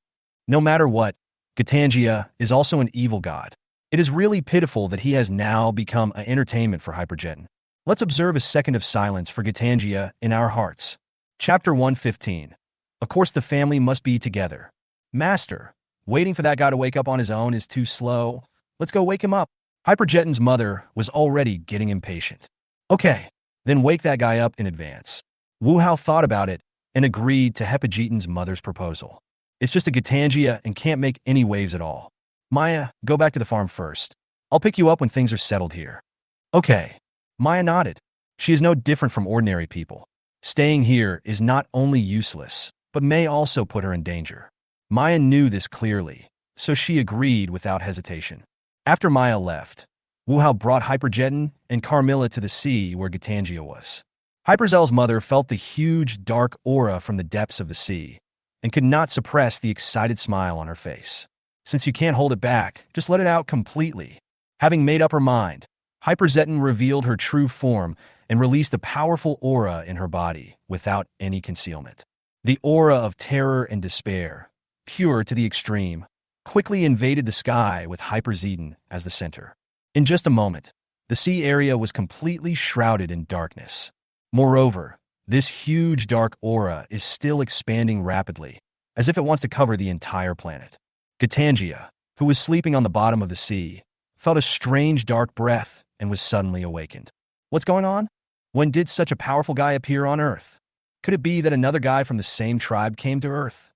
No matter what, Gitangia is also an evil god. It is really pitiful that he has now become an entertainment for Hyperjeton. Let's observe a second of silence for Gitangia in our hearts. Chapter 115. Of course the family must be together. Master, waiting for that guy to wake up on his own is too slow. Let's go wake him up. Hyperjeton's mother was already getting impatient. Okay, then wake that guy up in advance. Wu Hao thought about it and agreed to Hepajitan's mother's proposal. It's just a Gitangia and can't make any waves at all. Maya, go back to the farm first. I'll pick you up when things are settled here. Okay. Maya nodded. She is no different from ordinary people. Staying here is not only useless, but may also put her in danger. Maya knew this clearly, so she agreed without hesitation. After Maya left, Wu Hao brought Hyperjeton and Carmilla to the sea where Gitangia was. Hyperzell's mother felt the huge dark aura from the depths of the sea and could not suppress the excited smile on her face. Since you can't hold it back, just let it out completely. Having made up her mind, Hyperzeton revealed her true form and released a powerful aura in her body without any concealment. The aura of terror and despair, pure to the extreme, quickly invaded the sky with Hyperzeton as the center. In just a moment, the sea area was completely shrouded in darkness. Moreover, this huge dark aura is still expanding rapidly, as if it wants to cover the entire planet. Gitangia, who was sleeping on the bottom of the sea, felt a strange dark breath and was suddenly awakened. What's going on? When did such a powerful guy appear on Earth? Could it be that another guy from the same tribe came to Earth?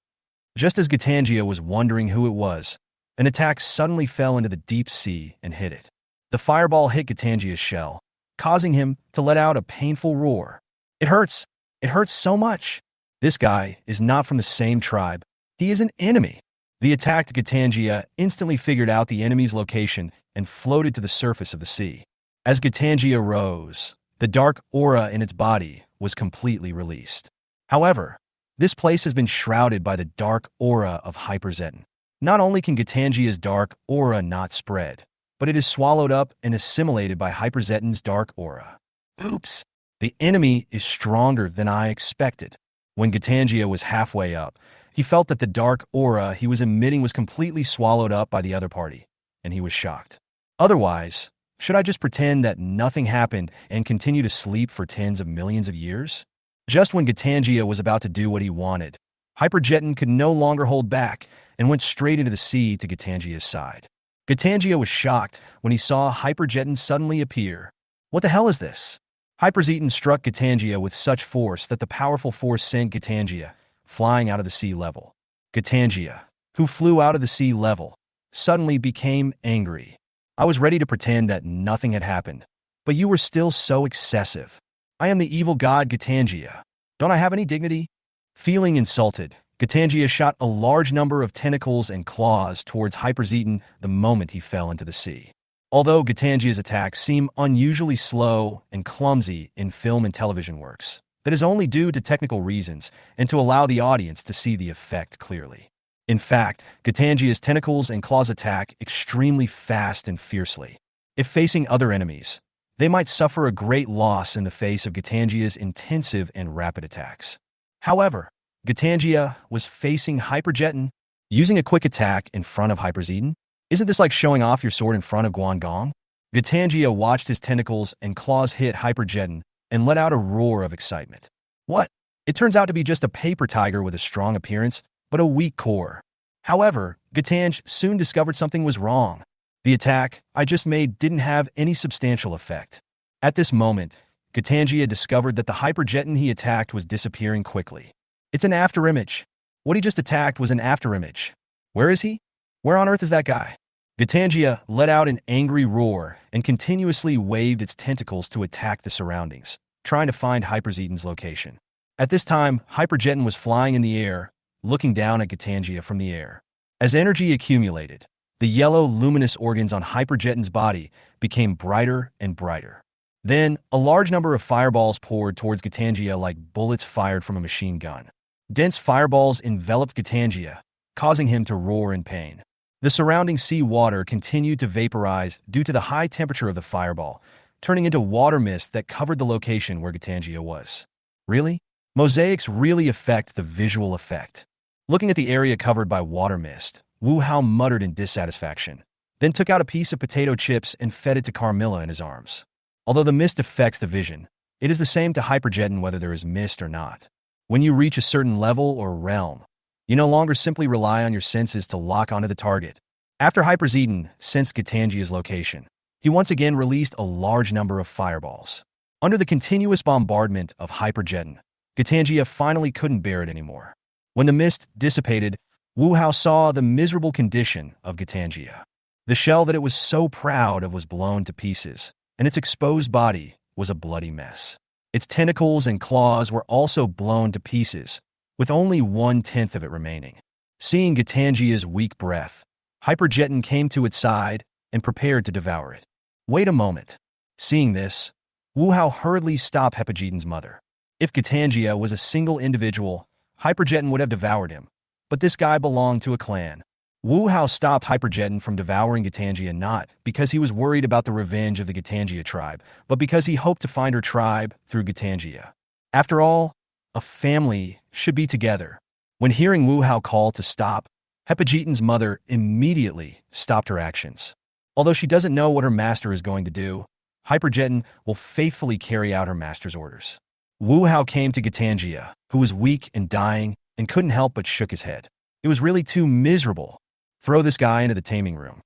Just as Gitangia was wondering who it was, an attack suddenly fell into the deep sea and hit it. The fireball hit Gitangia's shell, causing him to let out a painful roar. It hurts. It hurts so much. This guy is not from the same tribe. He is an enemy. The attacked Gitangia instantly figured out the enemy's location and floated to the surface of the sea. As Gitangia rose, the dark aura in its body was completely released. However, this place has been shrouded by the dark aura of Hyperzeton. Not only can Gitangia's dark aura not spread, but it is swallowed up and assimilated by Hyperzeton's dark aura. Oops! The enemy is stronger than I expected. When Gitangia was halfway up, he felt that the dark aura he was emitting was completely swallowed up by the other party, and he was shocked. Otherwise, should I just pretend that nothing happened and continue to sleep for tens of millions of years? Just when Gitangia was about to do what he wanted, Hyperjeton could no longer hold back and went straight into the sea to Gitangia's side. Gitangia was shocked when he saw Hyperjeton suddenly appear. What the hell is this? Hyperzeton struck Gitangia with such force that the powerful force sent Gitangia flying out of the sea level. Gitangia, who flew out of the sea level, suddenly became angry. I was ready to pretend that nothing had happened, but you were still so excessive. I am the evil god Gitangia. Don't I have any dignity? Feeling insulted, Gitangia shot a large number of tentacles and claws towards Hyperzeton the moment he fell into the sea. Although Gitangia's attacks seem unusually slow and clumsy in film and television works, that is only due to technical reasons and to allow the audience to see the effect clearly. In fact, Gitangia's tentacles and claws attack extremely fast and fiercely. If facing other enemies, they might suffer a great loss in the face of Gitangia's intensive and rapid attacks. However, Gitangia was facing Hyperjeton, using a quick attack in front of Hyperzeton. Isn't this like showing off your sword in front of Guangong? Gitangia watched his tentacles and claws hit Hyperjeton and let out a roar of excitement. What? It turns out to be just a paper tiger with a strong appearance, but a weak core. However, Gatanj soon discovered something was wrong. The attack I just made didn't have any substantial effect. At this moment, Gatangia discovered that the hyperjeton he attacked was disappearing quickly. It's an afterimage. What he just attacked was an afterimage. Where is he? Where on earth is that guy? Gatangia let out an angry roar and continuously waved its tentacles to attack the surroundings, trying to find Hyperzeton's location. At this time, Hyperjeton was flying in the air, looking down at Gatangia from the air. As energy accumulated, the yellow luminous organs on Hyperjeton's body became brighter and brighter. Then, a large number of fireballs poured towards Gatangia like bullets fired from a machine gun. Dense fireballs enveloped Gatangia, causing him to roar in pain. The surrounding sea water continued to vaporize due to the high temperature of the fireball, turning into water mist that covered the location where Gatangia was. Really? Mosaics really affect the visual effect. Looking at the area covered by water mist, Wu Hao muttered in dissatisfaction, then took out a piece of potato chips and fed it to Carmilla in his arms. Although the mist affects the vision, it is the same to Hyperjeton whether there is mist or not. When you reach a certain level or realm, you no longer simply rely on your senses to lock onto the target. After Hyperzeton sensed Gatangia's location, he once again released a large number of fireballs. Under the continuous bombardment of Hyperjeton, Gatangia finally couldn't bear it anymore. When the mist dissipated, Wu Hao saw the miserable condition of Gatangia. The shell that it was so proud of was blown to pieces, and its exposed body was a bloody mess. Its tentacles and claws were also blown to pieces, with only 1/10 of it remaining. Seeing Gatangia's weak breath, Hyperjeton came to its side and prepared to devour it. Wait a moment. Seeing this, Wu Hao hurriedly stopped Hyperjeton's mother. If Gatangia was a single individual, Hyperjeton would have devoured him, but this guy belonged to a clan. Wu Hao stopped Hyperjeton from devouring Gatangia not because he was worried about the revenge of the Gatangia tribe, but because he hoped to find her tribe through Gatangia. After all, a family should be together. When hearing Wu Hao call to stop, Hyperjeton's mother immediately stopped her actions. Although she doesn't know what her master is going to do, Hyperjeton will faithfully carry out her master's orders. Wu Hao came to Gatangia, who was weak and dying and couldn't help but shook his head. It was really too miserable. Throw this guy into the taming room.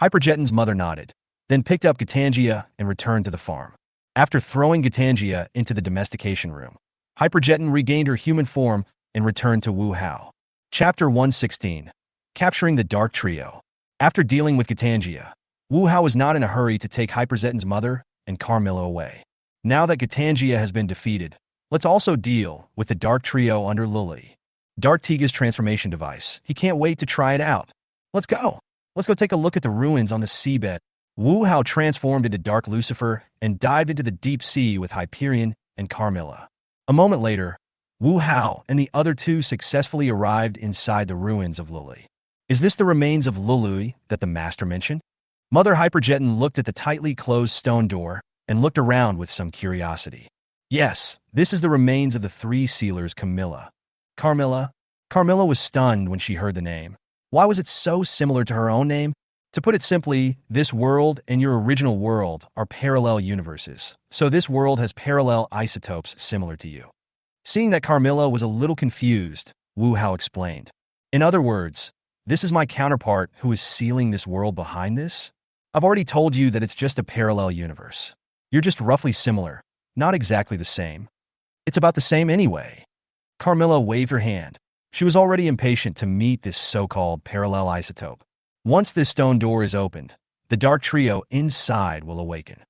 Hyperjeton's mother nodded, then picked up Gatangia and returned to the farm. After throwing Gatangia into the domestication room, Hyperjeton regained her human form and returned to Wu Hao. Chapter 116. Capturing the Dark Trio. After dealing with Gatangia, Wu Hao was not in a hurry to take Hyperzeton's mother and Carmilla away. Now that Gatangia has been defeated, let's also deal with the Dark Trio under Lily. Dark Tiga's transformation device. He can't wait to try it out. Let's go. Let's go take a look at the ruins on the seabed. Wu Hao transformed into Dark Lucifer and dived into the deep sea with Hyperion and Carmilla. A moment later, Wu Hao and the other two successfully arrived inside the ruins of Lily. Is this the remains of Lului that the master mentioned? Mother Hyperjeton looked at the tightly closed stone door and looked around with some curiosity. Yes, this is the remains of the three sealers Camilla. Carmilla? Carmilla was stunned when she heard the name. Why was it so similar to her own name? To put it simply, this world and your original world are parallel universes, so this world has parallel isotopes similar to you. Seeing that Carmilla was a little confused, Wu Hao explained. In other words, this is my counterpart who is sealing this world behind this? I've already told you that it's just a parallel universe. You're just roughly similar, not exactly the same. It's about the same anyway. Carmilla waved her hand. She was already impatient to meet this so-called parallel isotope. Once this stone door is opened, the dark trio inside will awaken.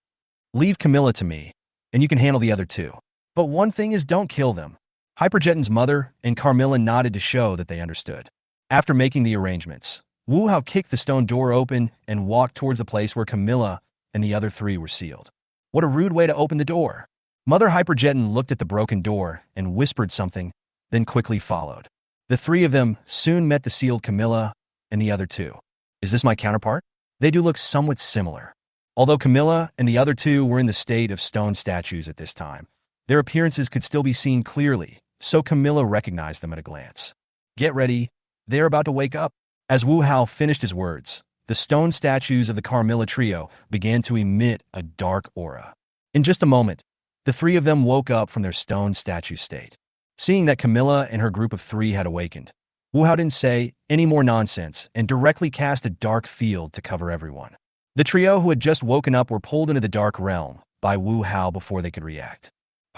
Leave Camilla to me, and you can handle the other two. But one thing is, don't kill them. Hyperjeton's mother and Carmilla nodded to show that they understood. After making the arrangements, Wu Hao kicked the stone door open and walked towards the place where Camilla and the other three were sealed. What a rude way to open the door. Mother Hyperjeton looked at the broken door and whispered something, then quickly followed. The three of them soon met the sealed Camilla and the other two. Is this my counterpart? They do look somewhat similar. Although Camilla and the other two were in the state of stone statues at this time, their appearances could still be seen clearly, so Camilla recognized them at a glance. Get ready, they're about to wake up. As Wu Hao finished his words, the stone statues of the Carmilla trio began to emit a dark aura. In just a moment, The three of them woke up from their stone statue state. Seeing that Camilla and her group of three had awakened, Wu Hao didn't say any more nonsense and directly cast a dark field to cover everyone. The trio who had just woken up were pulled into the dark realm by Wu Hao before they could react.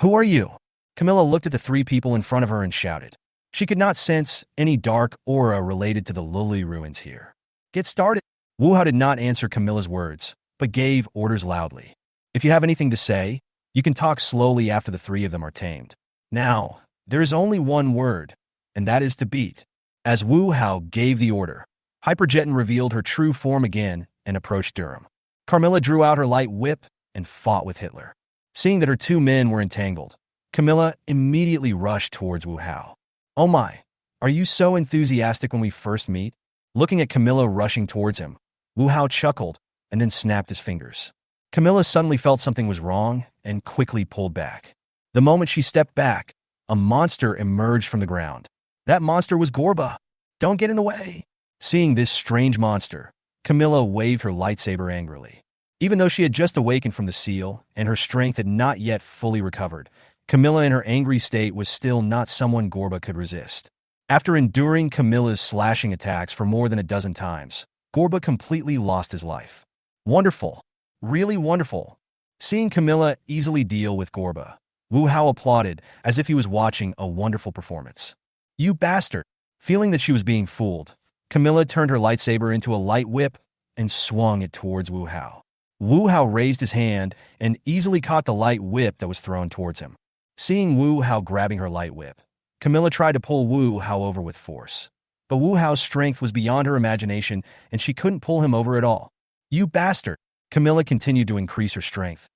"Who are you?" Camilla looked at the three people in front of her and shouted. She could not sense any dark aura related to the Luli ruins here. "Get started." Wu Hao did not answer Camilla's words, but gave orders loudly. "If you have anything to say, you can talk slowly after the three of them are tamed. Now, there is only one word, and that is to beat." As Wu Hao gave the order, Hyperjetin revealed her true form again and approached Durham. Carmilla drew out her light whip and fought with Hitler. Seeing that her two men were entangled, Camilla immediately rushed towards Wu Hao. "Oh my, are you so enthusiastic when we first meet?" Looking at Camilla rushing towards him, Wu Hao chuckled and then snapped his fingers. Camilla suddenly felt something was wrong and quickly pulled back. The moment she stepped back, a monster emerged from the ground. That monster was Gorba. "Don't get in the way." Seeing this strange monster, Camilla waved her lightsaber angrily. Even though she had just awakened from the seal and her strength had not yet fully recovered, Camilla in her angry state was still not someone Gorba could resist. After enduring Camilla's slashing attacks for more than a dozen times, Gorba completely lost his life. Wonderful. Really wonderful. Seeing Camilla easily deal with Gorba, Wu Hao applauded as if he was watching a wonderful performance. "You bastard." Feeling that she was being fooled, Camilla turned her lightsaber into a light whip and swung it towards Wu Hao. Wu Hao raised his hand and easily caught the light whip that was thrown towards him. Seeing Wu Hao grabbing her light whip, Camilla tried to pull Wu Hao over with force. But Wu Hao's strength was beyond her imagination and she couldn't pull him over at all. "You bastard." Camilla continued to increase her strength.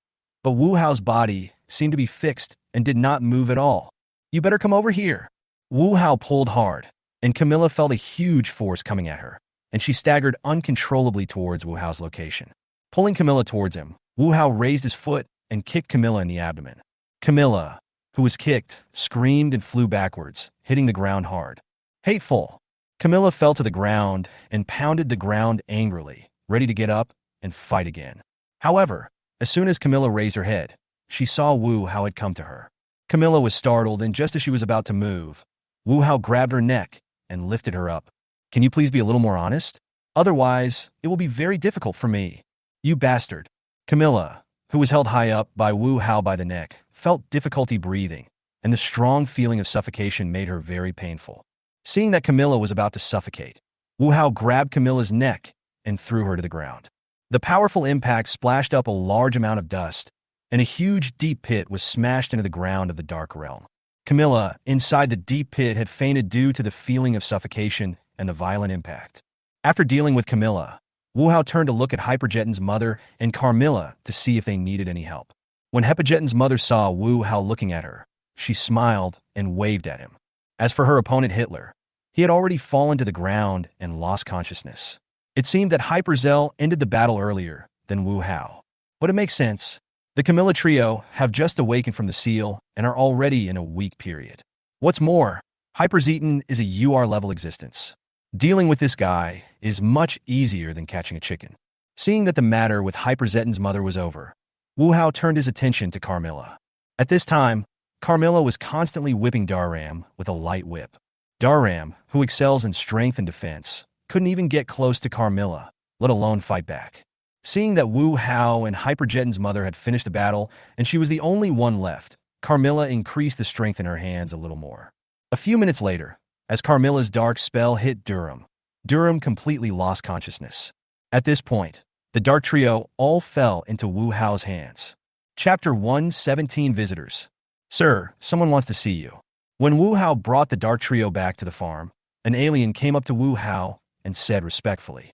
But Wu Hao's body seemed to be fixed and did not move at all. "You better come over here." Wu Hao pulled hard, and Camilla felt a huge force coming at her, and she staggered uncontrollably towards Wu Hao's location. Pulling Camilla towards him, Wu Hao raised his foot and kicked Camilla in the abdomen. Camilla, who was kicked, screamed and flew backwards, hitting the ground hard. "Hateful." Camilla fell to the ground and pounded the ground angrily, ready to get up and fight again. However, as soon as Camilla raised her head, she saw Wu Hao had come to her. Camilla was startled, and just as she was about to move, Wu Hao grabbed her neck and lifted her up. "Can you please be a little more honest? Otherwise, it will be very difficult for me." "You bastard." Camilla, who was held high up by Wu Hao by the neck, felt difficulty breathing, and the strong feeling of suffocation made her very painful. Seeing that Camilla was about to suffocate, Wu Hao grabbed Camilla's neck and threw her to the ground. The powerful impact splashed up a large amount of dust, and a huge deep pit was smashed into the ground of the dark realm. Camilla, inside the deep pit, had fainted due to the feeling of suffocation and the violent impact. After dealing with Camilla, Wu Hao turned to look at Hyperjetin's mother and Carmilla to see if they needed any help. When Hyperjetin's mother saw Wu Hao looking at her, she smiled and waved at him. As for her opponent Hitler, he had already fallen to the ground and lost consciousness. It seemed that Hyperzell ended the battle earlier than Wu Hao. But it makes sense. The Camilla trio have just awakened from the seal and are already in a weak period. What's more, Hyperzeton is a UR-level existence. Dealing with this guy is much easier than catching a chicken. Seeing that the matter with Hyperzeton's mother was over, Wu Hao turned his attention to Carmilla. At this time, Carmilla was constantly whipping Darram with a light whip. Darram, who excels in strength and defense, couldn't even get close to Carmilla, let alone fight back. Seeing that Wu Hao and Hyperjetin's mother had finished the battle and she was the only one left, Carmilla increased the strength in her hands a little more. A few minutes later, as Carmilla's dark spell hit Durham, Durham completely lost consciousness. At this point, the dark trio all fell into Wu Hao's hands. Chapter 117 Visitors. "Sir, someone wants to see you." When Wu Hao brought the dark trio back to the farm, an alien came up to Wu Hao and said respectfully,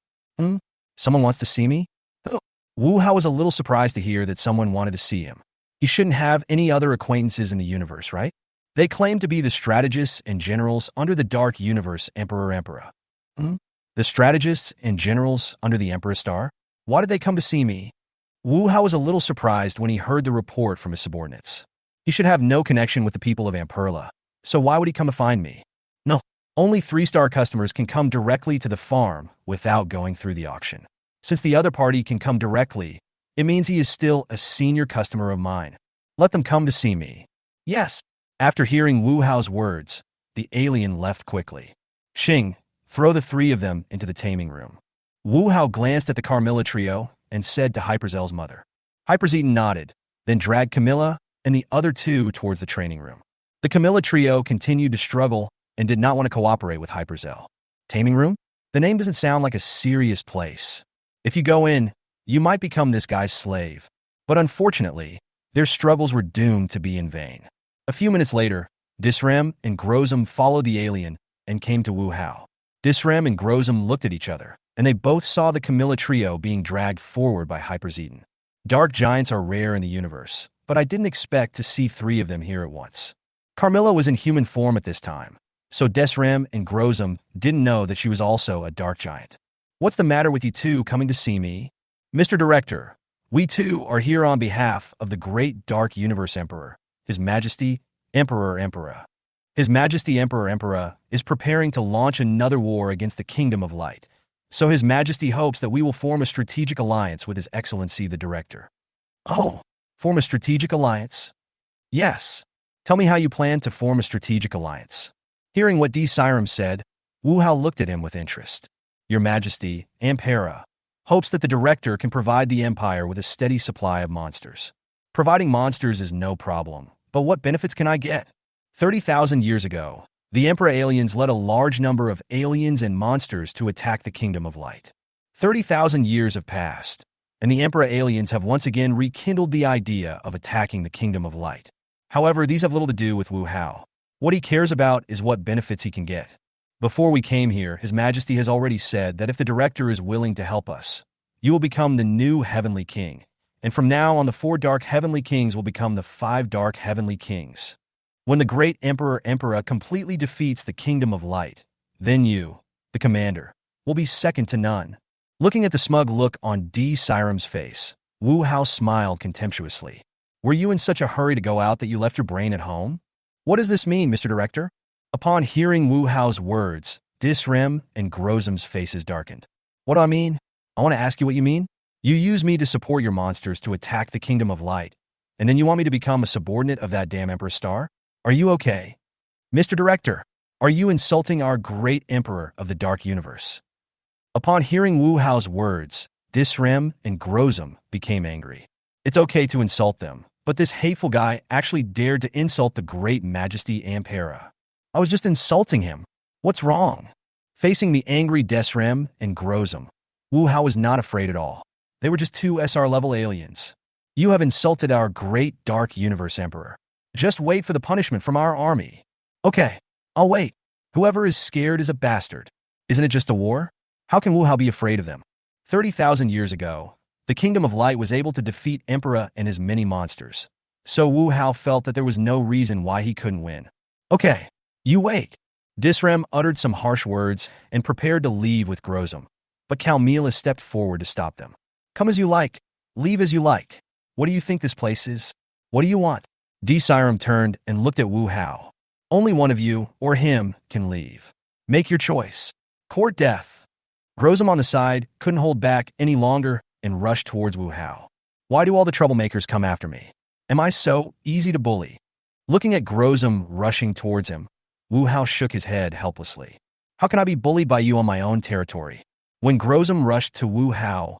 "Someone wants to see me?" Wu Hao was a little surprised to hear that someone wanted to see him. He shouldn't have any other acquaintances in the universe, right? They claim to be the strategists and generals under the Dark Universe Emperor. The strategists and generals under the Emperor Star? Why did they come to see me? Wu Hao was a little surprised when he heard the report from his subordinates. He should have no connection with the people of Amperla, so why would he come to find me? No, only 3-star customers can come directly to the farm without going through the auction. Since the other party can come directly, it means he is still a senior customer of mine. Let them come to see me. Yes. After hearing Wu Hao's words, the alien left quickly. Xing, throw the three of them into the taming room. Wu Hao glanced at the Carmilla trio and said to Hyperzel's mother. Hyperzeton nodded, then dragged Camilla and the other two towards the training room. The Camilla trio continued to struggle and did not want to cooperate with Hyperzel. Taming room? The name doesn't sound like a serious place. If you go in, you might become this guy's slave. But unfortunately, their struggles were doomed to be in vain. A few minutes later, Disrem and Grozum followed the alien and came to Wu Hao. Disrem and Grozum looked at each other, and they both saw the Camilla trio being dragged forward by Hyperzeton. Dark giants are rare in the universe, but I didn't expect to see three of them here at once. Carmilla was in human form at this time, so Desrem and Grozum didn't know that she was also a dark giant. What's the matter with you two coming to see me? Mr. Director, we too are here on behalf of the great Dark Universe Emperor, His Majesty Emperor. His Majesty Emperor is preparing to launch another war against the Kingdom of Light, so His Majesty hopes that we will form a strategic alliance with His Excellency the Director. Oh, form a strategic alliance? Yes. Tell me how you plan to form a strategic alliance. Hearing what D. Siram said, Wu Hao looked at him with interest. Your Majesty, Ampera, hopes that the Director can provide the Empire with a steady supply of monsters. Providing monsters is no problem, but what benefits can I get? 30,000 years ago, the Emperor aliens led a large number of aliens and monsters to attack the Kingdom of Light. 30,000 years have passed, and the Emperor aliens have once again rekindled the idea of attacking the Kingdom of Light. However, these have little to do with Wu Hao. What he cares about is what benefits he can get. Before we came here, His Majesty has already said that if the Director is willing to help us, you will become the new Heavenly King, and from now on the 4 Dark Heavenly Kings will become the 5 Dark Heavenly Kings. When the great Emperor completely defeats the Kingdom of Light, then you, the commander, will be second to none. Looking at the smug look on D. Siram's face, Wu Hao smiled contemptuously. Were you in such a hurry to go out that you left your brain at home? What does this mean, Mr. Director? Upon hearing Wu Hao's words, Disrem and Grozum's faces darkened. What do I mean? I want to ask you what you mean. You use me to support your monsters to attack the Kingdom of Light, and then you want me to become a subordinate of that damn Emperor Star? Are you okay? Mr. Director, are you insulting our great Emperor of the Dark Universe? Upon hearing Wu Hao's words, Disrem and Grozum became angry. It's okay to insult them, but this hateful guy actually dared to insult the great Majesty Ampera. I was just insulting him. What's wrong? Facing the angry Desrem and Grozum, Wu Hao was not afraid at all. They were just 2 SR-level aliens. You have insulted our great Dark Universe Emperor. Just wait for the punishment from our army. Okay, I'll wait. Whoever is scared is a bastard. Isn't it just a war? How can Wu Hao be afraid of them? 30,000 years ago, the Kingdom of Light was able to defeat Emperor and his many monsters. So Wu Hao felt that there was no reason why he couldn't win. Okay, you wait. Disrem uttered some harsh words and prepared to leave with Grozum, but Calmila stepped forward to stop them. Come as you like. Leave as you like. What do you think this place is? What do you want? D. Siram turned and looked at Wu Hao. Only one of you, or him, can leave. Make your choice. Court death. Grozum on the side couldn't hold back any longer and rushed towards Wu Hao. Why do all the troublemakers come after me? Am I so easy to bully? Looking at Grozum rushing towards him, Wu Hao shook his head helplessly. How can I be bullied by you on my own territory? When Grozum rushed to Wu Hao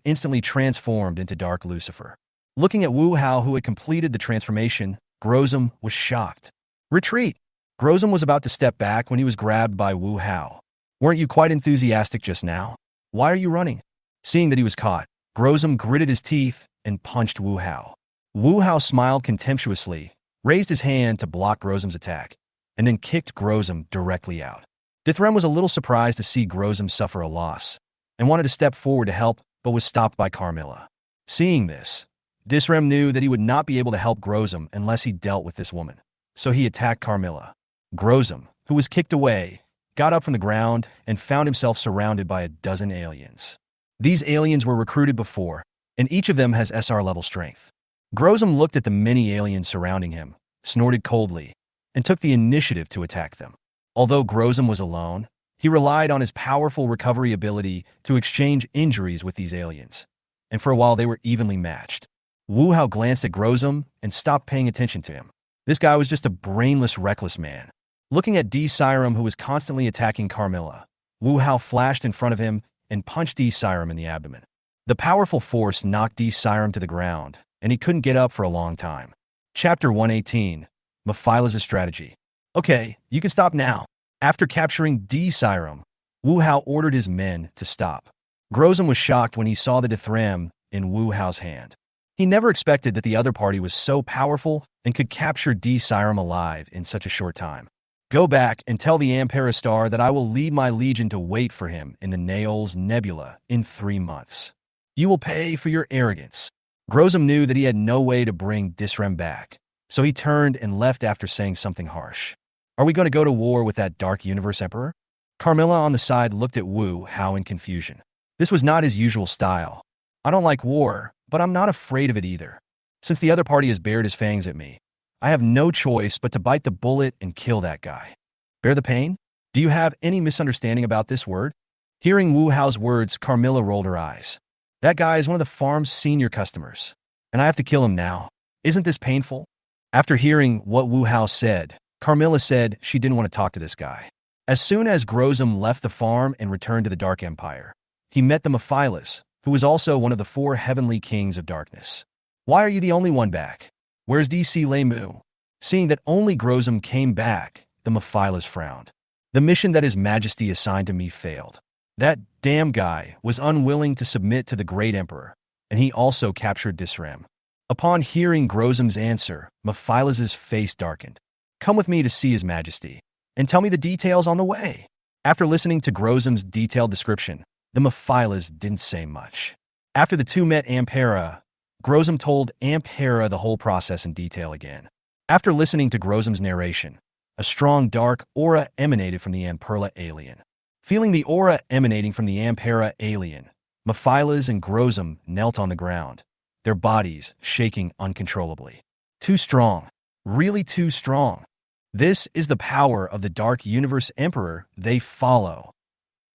instantly transformed into Dark Lucifer. Looking at Wu Hao, who had completed the transformation, Grozum was shocked. Retreat! Grozum was about to step back when he was grabbed by Wu Hao. Weren't you quite enthusiastic just now? Why are you running? Seeing that he was caught, Grozum gritted his teeth and punched Wu Hao. Wu Hao smiled contemptuously, raised his hand to block Grozum's attack, and then kicked Grozum directly out. Dithrem was a little surprised to see Grozum suffer a loss, and wanted to step forward to help, but was stopped by Carmilla. Seeing this, Disrem knew that he would not be able to help Grozum unless he dealt with this woman, so he attacked Carmilla. Grozum, who was kicked away, got up from the ground and found himself surrounded by a dozen aliens. These aliens were recruited before, and each of them has SR-level strength. Grozum looked at the many aliens surrounding him, snorted coldly, and took the initiative to attack them. Although Grozum was alone, he relied on his powerful recovery ability to exchange injuries with these aliens, and for a while they were evenly matched. Wu Hao glanced at Grozom and stopped paying attention to him. This guy was just a brainless, reckless man. Looking at D. Siram, who was constantly attacking Carmilla, Wu Hao flashed in front of him and punched D. Siram in the abdomen. The powerful force knocked D. Siram to the ground, and he couldn't get up for a long time. Chapter 118, Mephilas' Strategy. Okay, you can stop now. After capturing D. Siram, Wu Hao ordered his men to stop. Grozom was shocked when he saw the dithyramb in Wu Hao's hand. He never expected that the other party was so powerful and could capture D. Siram alive in such a short time. Go back and tell the Ampera Star that I will lead my legion to wait for him in the Naos Nebula in 3 months. You will pay for your arrogance. Grozom knew that he had no way to bring Disrem back, so he turned and left after saying something harsh. Are we going to go to war with that Dark Universe Emperor? Carmilla on the side looked at Wu Hao in confusion. This was not his usual style. I don't like war, but I'm not afraid of it either. Since the other party has bared his fangs at me, I have no choice but to bite the bullet and kill that guy. Bear the pain? Do you have any misunderstanding about this word? Hearing Wu Hao's words, Carmilla rolled her eyes. That guy is one of the farm's senior customers, and I have to kill him now. Isn't this painful? After hearing what Wu Hao said, Carmilla said she didn't want to talk to this guy. As soon as Grozom left the farm and returned to the Dark Empire, he met the Mephilas, who was also one of the 4 heavenly kings of darkness. Why are you the only one back? Where's D.C. Lemu? Seeing that only Grozom came back, the Mephilas frowned. The mission that His Majesty assigned to me failed. That damn guy was unwilling to submit to the Great Emperor, and he also captured Disrem. Upon hearing Grozom's answer, Mephilas' face darkened. Come with me to see His Majesty, and tell me the details on the way. After listening to Grozom's detailed description, the Mephilas didn't say much. After the two met Ampera, Grozom told Ampera the whole process in detail again. After listening to Grozom's narration, a strong dark aura emanated from the Amperla alien. Feeling the aura emanating from the Ampera alien, Mephilas and Grozom knelt on the ground, their bodies shaking uncontrollably. Too strong. Really too strong. This is the power of the Dark Universe Emperor they follow.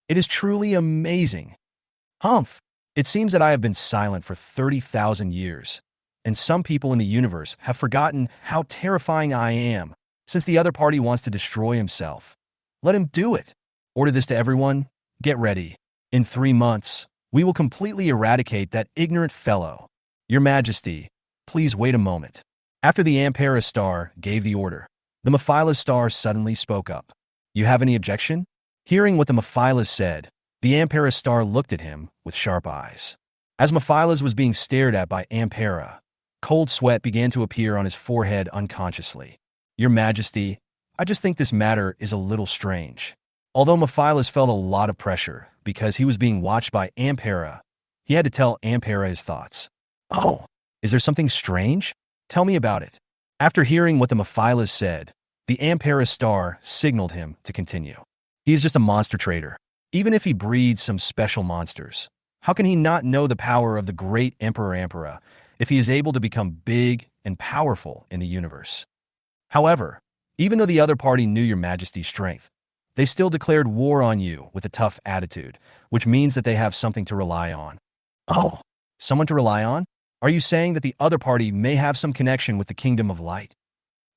It is truly amazing. Humph! It seems that I have been silent for 30,000 years, and some people in the universe have forgotten how terrifying I am. Since the other party wants to destroy himself, let him do it. Order this to everyone. Get ready. In 3 months, we will completely eradicate that ignorant fellow. Your Majesty, please wait a moment. After the Ampera Star gave the order, the Mephilas Star suddenly spoke up. You have any objection? Hearing what the Mephilas said, the Ampera Star looked at him with sharp eyes. As Mephilas was being stared at by Ampera, cold sweat began to appear on his forehead unconsciously. Your Majesty, I just think this matter is a little strange. Although Mephilas felt a lot of pressure because he was being watched by Ampera, he had to tell Ampera his thoughts. Oh, is there something strange? Tell me about it. After hearing what the Mephilas said, the Ampera Star signaled him to continue. He is just a monster trader. Even if he breeds some special monsters, how can he not know the power of the great Emperor Ampera if he is able to become big and powerful in the universe? However, even though the other party knew your Majesty's strength, they still declared war on you with a tough attitude, which means that they have something to rely on. Oh, someone to rely on? Are you saying that the other party may have some connection with the Kingdom of Light?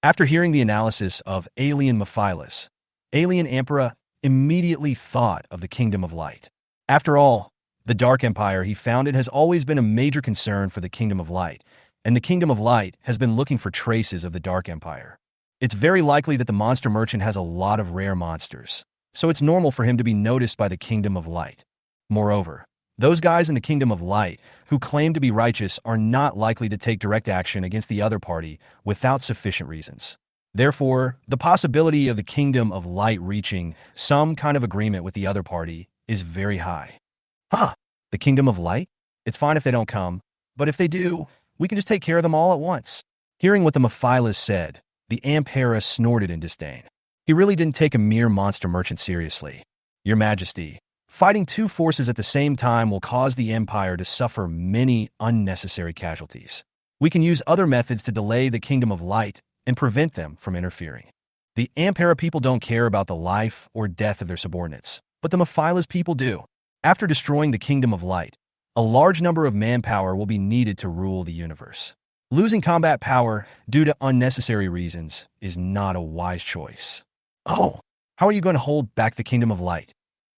After hearing the analysis of Alien Mephilas, Alien Emperor immediately thought of the Kingdom of Light. After all, the Dark Empire he founded has always been a major concern for the Kingdom of Light, and the Kingdom of Light has been looking for traces of the Dark Empire. It's very likely that the monster merchant has a lot of rare monsters, so it's normal for him to be noticed by the Kingdom of Light. Moreover, those guys in the Kingdom of Light who claim to be righteous are not likely to take direct action against the other party without sufficient reasons. Therefore, the possibility of the Kingdom of Light reaching some kind of agreement with the other party is very high. Huh, the Kingdom of Light? It's fine if they don't come, but if they do, we can just take care of them all at once. Hearing what the Mephilas said, the Ampera snorted in disdain. He really didn't take a mere monster merchant seriously. Your Majesty, fighting two forces at the same time will cause the Empire to suffer many unnecessary casualties. We can use other methods to delay the Kingdom of Light and prevent them from interfering. The Ampera people don't care about the life or death of their subordinates, but the Mephilas people do. After destroying the Kingdom of Light, A large number of manpower will be needed to rule the universe. Losing combat power due to unnecessary reasons is not a wise choice. Oh, how are you going to hold back the Kingdom of Light?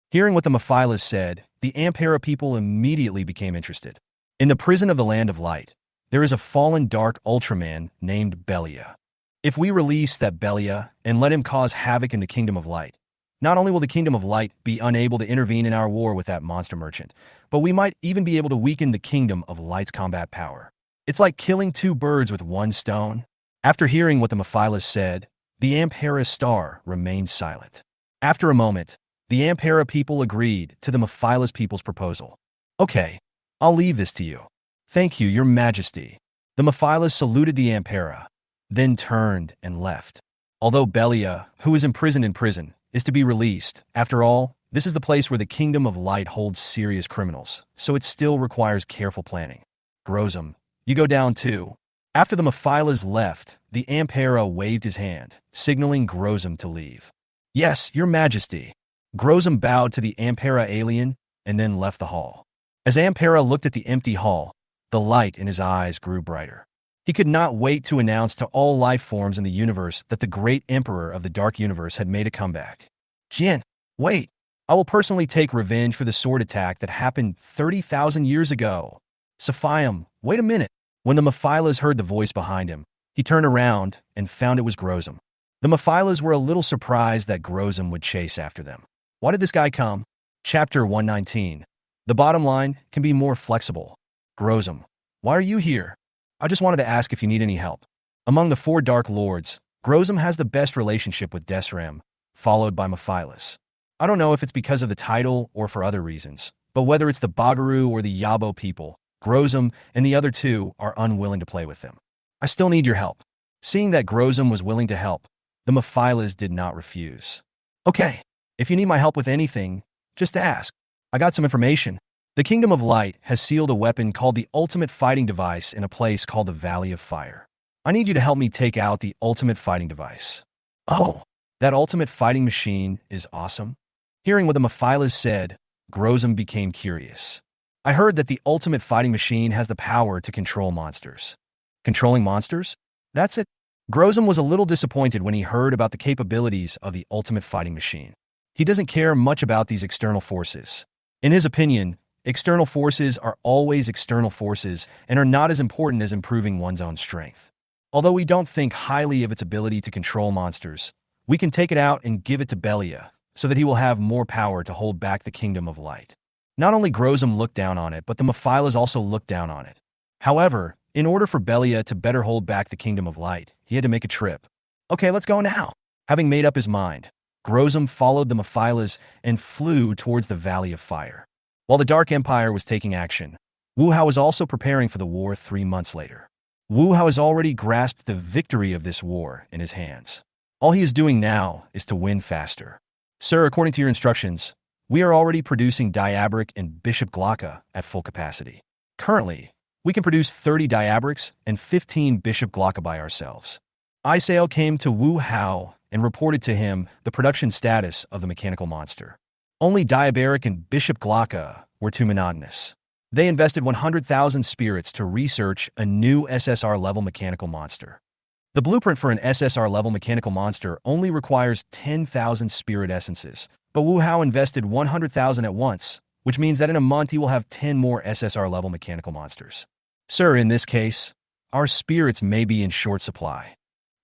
Hearing what the Mephilas said, the Ampera people immediately became interested. In the prison of the Land of Light, there is a fallen dark Ultraman named Belia. If we release that Belia and let him cause havoc in the Kingdom of Light, not only will the Kingdom of Light be unable to intervene in our war with that monster merchant, but we might even be able to weaken the Kingdom of Light's combat power. It's like killing two birds with one stone. After hearing what the Mephilas said, the Ampera star remained silent. After a moment, the Ampera people agreed to the Mephilas people's proposal. Okay, I'll leave this to you. Thank you, Your Majesty. The Mephilas saluted the Ampera, then turned and left. Although Belia, who is imprisoned in prison, is to be released, after all, this is the place where the Kingdom of Light holds serious criminals, so it still requires careful planning. Grozum, you go down too. After the Mephilas left, the Ampera waved his hand, signaling Grozum to leave. Yes, Your Majesty. Grozum bowed to the Ampera alien and then left the hall. As Ampera looked at the empty hall, the light in his eyes grew brighter. He could not wait to announce to all life forms in the universe that the great Emperor of the Dark Universe had made a comeback. Jin, wait. I will personally take revenge for the sword attack that happened 30,000 years ago. Saphiam, wait a minute. When the Mephilas heard the voice behind him, he turned around and found it was Grozum. The Mephilas were a little surprised that Grozum would chase after them. Why did this guy come? Chapter 119. The bottom line can be more flexible. Grozum, why are you here? I just wanted to ask if you need any help. Among the four Dark Lords, Grozum has the best relationship with Desrem, followed by Mephilas. I don't know if it's because of the title or for other reasons, but whether it's the Bagaru or the Yabo people, Grozum and the other two are unwilling to play with them. I still need your help. Seeing that Grozum was willing to help, the Mephilas did not refuse. Okay, if you need my help with anything, just ask. I got some information. The Kingdom of Light has sealed a weapon called the Ultimate Fighting Device in a place called the Valley of Fire. I need you to help me take out the Ultimate Fighting Device. Oh, that Ultimate Fighting Machine is awesome. Hearing what the Mephilas said, Grozum became curious. I heard that the Ultimate Fighting Machine has the power to control monsters. Controlling monsters? That's it. Grozum was a little disappointed when he heard about the capabilities of the Ultimate Fighting Machine. He doesn't care much about these external forces. In his opinion, external forces are always external forces and are not as important as improving one's own strength. Although we don't think highly of its ability to control monsters, we can take it out and give it to Belia so that he will have more power to hold back the Kingdom of Light. Not only Grozum looked down on it, but the Mephilas also looked down on it. However, in order for Belia to better hold back the Kingdom of Light, he had to make a trip. Okay, let's go now. Having made up his mind, Grozum followed the Mephilas and flew towards the Valley of Fire. While the Dark Empire was taking action, Wu Hao was also preparing for the war 3 months later. Wu Hao has already grasped the victory of this war in his hands. All he is doing now is to win faster. Sir, according to your instructions, we are already producing Diabric and Bishop Glocka at full capacity. Currently, we can produce 30 Diabrics and 15 Bishop Glocka by ourselves. Isael came to Wu Hao and reported to him the production status of the mechanical monster. Only Diabaric and Bishop Glocka were too monotonous. They invested 100,000 spirits to research a new SSR-level mechanical monster. The blueprint for an SSR-level mechanical monster only requires 10,000 spirit essences, but Wu Hao invested 100,000 at once, which means that in a month he will have 10 more SSR-level mechanical monsters. Sir, in this case, our spirits may be in short supply.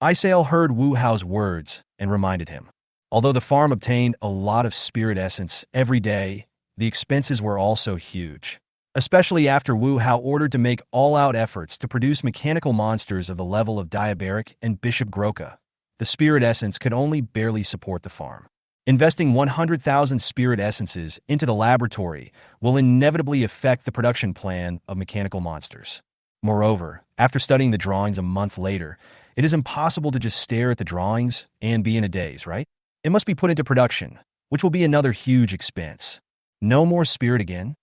Isael heard Wu Hao's words and reminded him. Although the farm obtained a lot of spirit essence every day, the expenses were also huge. Especially after Wu Hao ordered to make all-out efforts to produce mechanical monsters of the level of Diabaric and Bishop Glocka, the spirit essence could only barely support the farm. Investing 100,000 spirit essences into the laboratory will inevitably affect the production plan of mechanical monsters. Moreover, after studying the drawings a month later, it is impossible to just stare at the drawings and be in a daze, right? It must be put into production, which will be another huge expense. No more spirit again?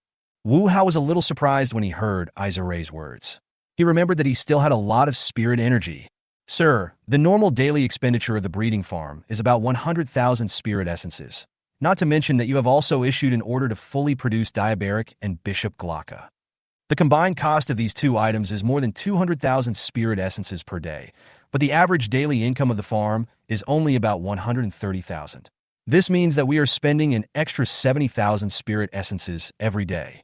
Wu Hao was a little surprised when he heard Izaray's words. He remembered that he still had a lot of spirit energy. Sir, the normal daily expenditure of the breeding farm is about 100,000 spirit essences, not to mention that you have also issued an order to fully produce Diabaric and Bishop Glocka. The combined cost of these two items is more than 200,000 spirit essences per day, but the average daily income of the farm is only about 130,000. This means that we are spending an extra 70,000 spirit essences every day.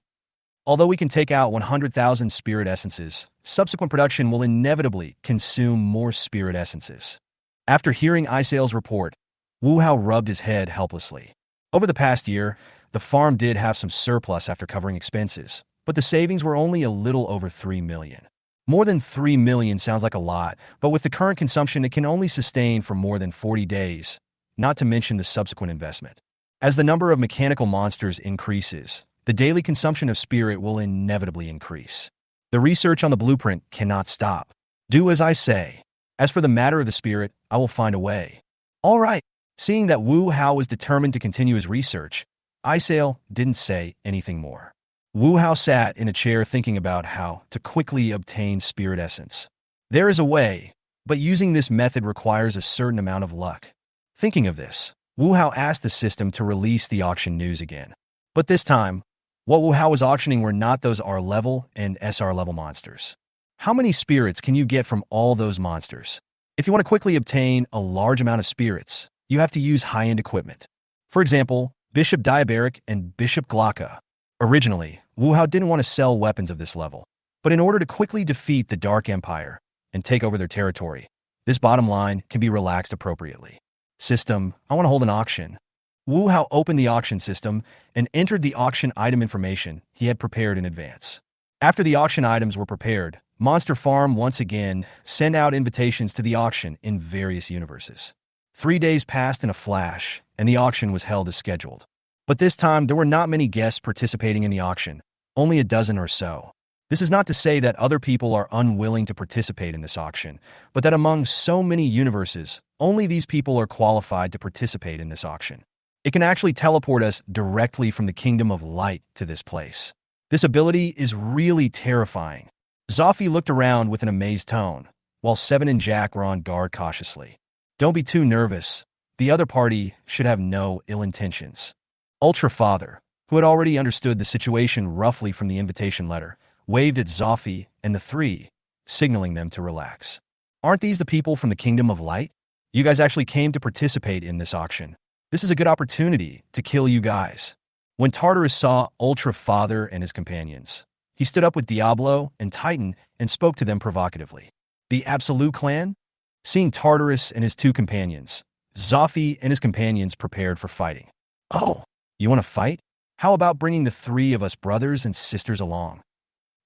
Although we can take out 100,000 spirit essences, subsequent production will inevitably consume more spirit essences. After hearing Isale's report, Wu Hao rubbed his head helplessly. Over the past year, the farm did have some surplus after covering expenses, but the savings were only a little over 3 million. More than 3 million sounds like a lot, but with the current consumption it can only sustain for more than 40 days, not to mention the subsequent investment. As the number of mechanical monsters increases, the daily consumption of spirit will inevitably increase. The research on the blueprint cannot stop. Do as I say. As for the matter of the spirit, I will find a way. All right. Seeing that Wu Hao was determined to continue his research, Isale didn't say anything more. Wu Hao sat in a chair thinking about how to quickly obtain spirit essence. There is a way, but using this method requires a certain amount of luck. Thinking of this, Wu Hao asked the system to release the auction news again. But this time, what Wu Hao was auctioning were not those R-level and SR-level monsters. How many spirits can you get from all those monsters? If you want to quickly obtain a large amount of spirits, you have to use high-end equipment. For example, Bishop Diaberic and Bishop Glocka. Originally, Wu Hao didn't want to sell weapons of this level, but in order to quickly defeat the Dark Empire and take over their territory, this bottom line can be relaxed appropriately. System, I want to hold an auction. Wu Hao opened the auction system and entered the auction item information he had prepared in advance. After the auction items were prepared, Monster Farm once again sent out invitations to the auction in various universes. 3 days passed in a flash, and the auction was held as scheduled. But this time, there were not many guests participating in the auction, only a dozen or so. This is not to say that other people are unwilling to participate in this auction, but that among so many universes, only these people are qualified to participate in this auction. It can actually teleport us directly from the Kingdom of Light to this place. This ability is really terrifying. Zoffy looked around with an amazed tone, while Seven and Jack were on guard cautiously. Don't be too nervous. The other party should have no ill intentions. Ultra Father, who had already understood the situation roughly from the invitation letter, waved at Zoffy and the three, signaling them to relax. Aren't these the people from the Kingdom of Light? You guys actually came to participate in this auction. This is a good opportunity to kill you guys. When Tartarus saw Ultra Father and his companions, he stood up with Diablo and Titan and spoke to them provocatively. The Absolute Clan? Seeing Tartarus and his two companions, Zoffy and his companions prepared for fighting. Oh, you want to fight? How about bringing the three of us brothers and sisters along?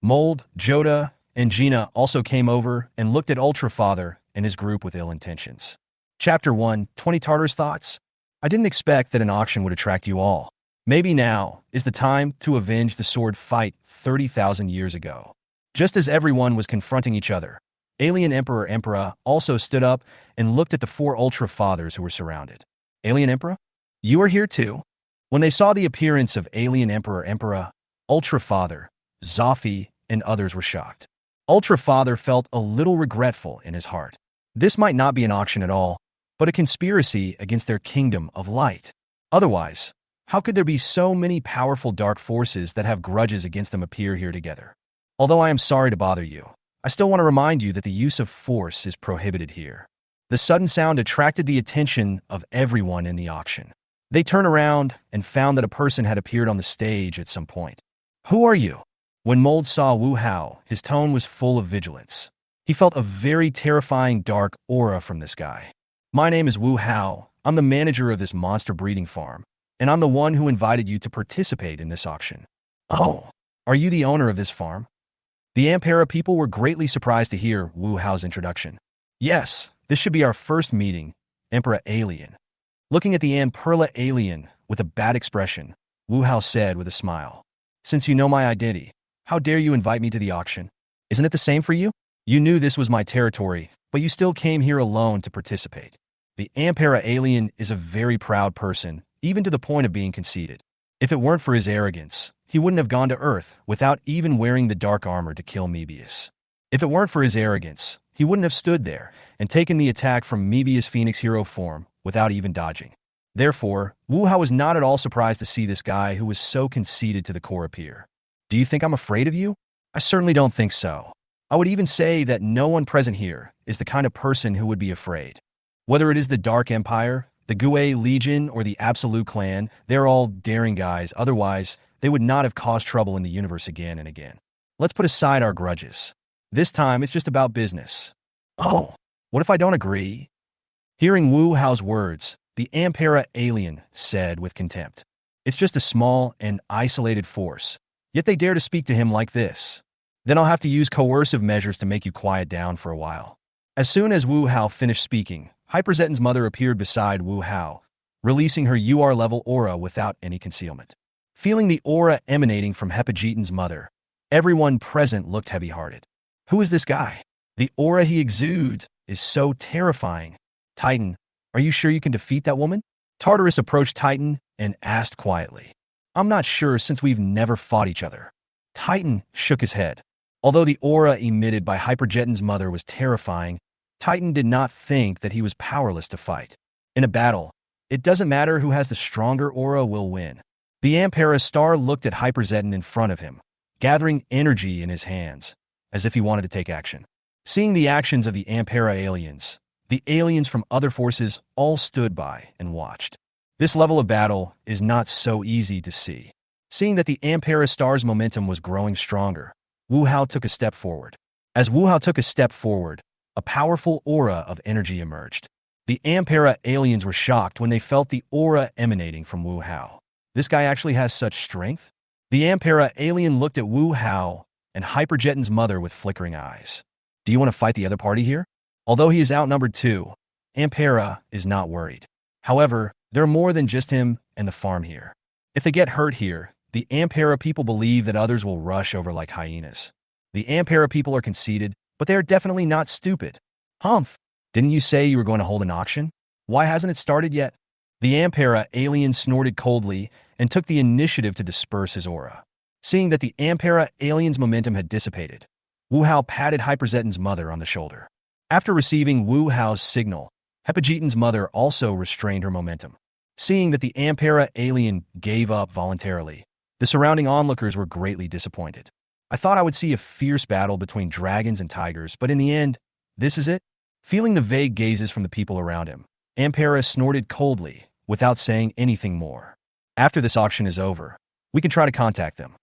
Mold, Joda, and Gina also came over and looked at Ultra Father and his group with ill intentions. Chapter 1, 20 Tartarus Thoughts. I didn't expect that an auction would attract you all. Maybe now is the time to avenge the sword fight 30,000 years ago. Just as everyone was confronting each other, Alien Emperor also stood up and looked at the four Ultra Fathers who were surrounded. Alien Emperor? You are here too? When they saw the appearance of Alien Emperor, Ultra Father, Zoffy, and others were shocked. Ultra Father felt a little regretful in his heart. This might not be an auction at all, but a conspiracy against their Kingdom of Light. Otherwise, how could there be so many powerful dark forces that have grudges against them appear here together? Although I am sorry to bother you, I still want to remind you that the use of force is prohibited here. The sudden sound attracted the attention of everyone in the auction. They turned around and found that a person had appeared on the stage at some point. Who are you? When Mold saw Wu Hao, his tone was full of vigilance. He felt a very terrifying dark aura from this guy. My name is Wu Hao. I'm the manager of this monster breeding farm, and I'm the one who invited you to participate in this auction. Oh, are you the owner of this farm? The Ampera people were greatly surprised to hear Wu Hao's introduction. Yes, this should be our first meeting, Emperor Alien. Looking at the Amperla alien with a bad expression, Wu Hao said with a smile. Since you know my identity, how dare you invite me to the auction? Isn't it the same for you? You knew this was my territory, but you still came here alone to participate. The Ampera alien is a very proud person, even to the point of being conceited. If it weren't for his arrogance, he wouldn't have gone to Earth without even wearing the dark armor to kill Mebius. If it weren't for his arrogance, he wouldn't have stood there and taken the attack from Mebius Phoenix hero form without even dodging. Therefore, Wu Hao was not at all surprised to see this guy who was so conceited to the core appear. Do you think I'm afraid of you? I certainly don't think so. I would even say that no one present here is the kind of person who would be afraid. Whether it is the Dark Empire, the Gue Legion, or the Absolute Clan, they're all daring guys. Otherwise, they would not have caused trouble in the universe again and again. Let's put aside our grudges. This time, it's just about business. Oh, what if I don't agree? Hearing Wu Hao's words, the Ampera alien said with contempt. It's just a small and isolated force, yet they dare to speak to him like this. Then I'll have to use coercive measures to make you quiet down for a while. As soon as Wu Hao finished speaking, Hyperzeton's mother appeared beside Wu Hao, releasing her UR-level aura without any concealment. Feeling the aura emanating from Hyperzeton's mother, everyone present looked heavy-hearted. Who is this guy? The aura he exudes is so terrifying. Titan, are you sure you can defeat that woman? Tartarus approached Titan and asked quietly. I'm not sure since we've never fought each other. Titan shook his head. Although the aura emitted by Hyperzeton's mother was terrifying, Titan did not think that he was powerless to fight. In a battle, it doesn't matter who has the stronger aura will win. The Ampera star looked at Hyperzeton in front of him, gathering energy in his hands, as if he wanted to take action. Seeing the actions of the Ampera aliens, the aliens from other forces all stood by and watched. This level of battle is not so easy to see. Seeing that the Ampera star's momentum was growing stronger, Wu Hao took a step forward. As Wu Hao took a step forward, a powerful aura of energy emerged. The Ampera aliens were shocked when they felt the aura emanating from Wu Hao. This guy actually has such strength? The Ampera alien looked at Wu Hao and Hyperzeton's mother with flickering eyes. Do you want to fight the other party here? Although he is outnumbered too, Ampera is not worried. However, there are more than just him and the farm here. If they get hurt here, the Ampera people believe that others will rush over like hyenas. The Ampera people are conceited, but they are definitely not stupid. Humph, didn't you say you were going to hold an auction? Why hasn't it started yet? The Ampera alien snorted coldly and took the initiative to disperse his aura. Seeing that the Ampera alien's momentum had dissipated, Wu Hao patted Hyperzeton's mother on the shoulder. After receiving Wu Hao's signal, Hyperzeton's mother also restrained her momentum. Seeing that the Ampera alien gave up voluntarily, the surrounding onlookers were greatly disappointed. I thought I would see a fierce battle between dragons and tigers, but in the end, this is it? Feeling the vague gazes from the people around him, Ampera snorted coldly, without saying anything more. After this auction is over, we can try to contact them.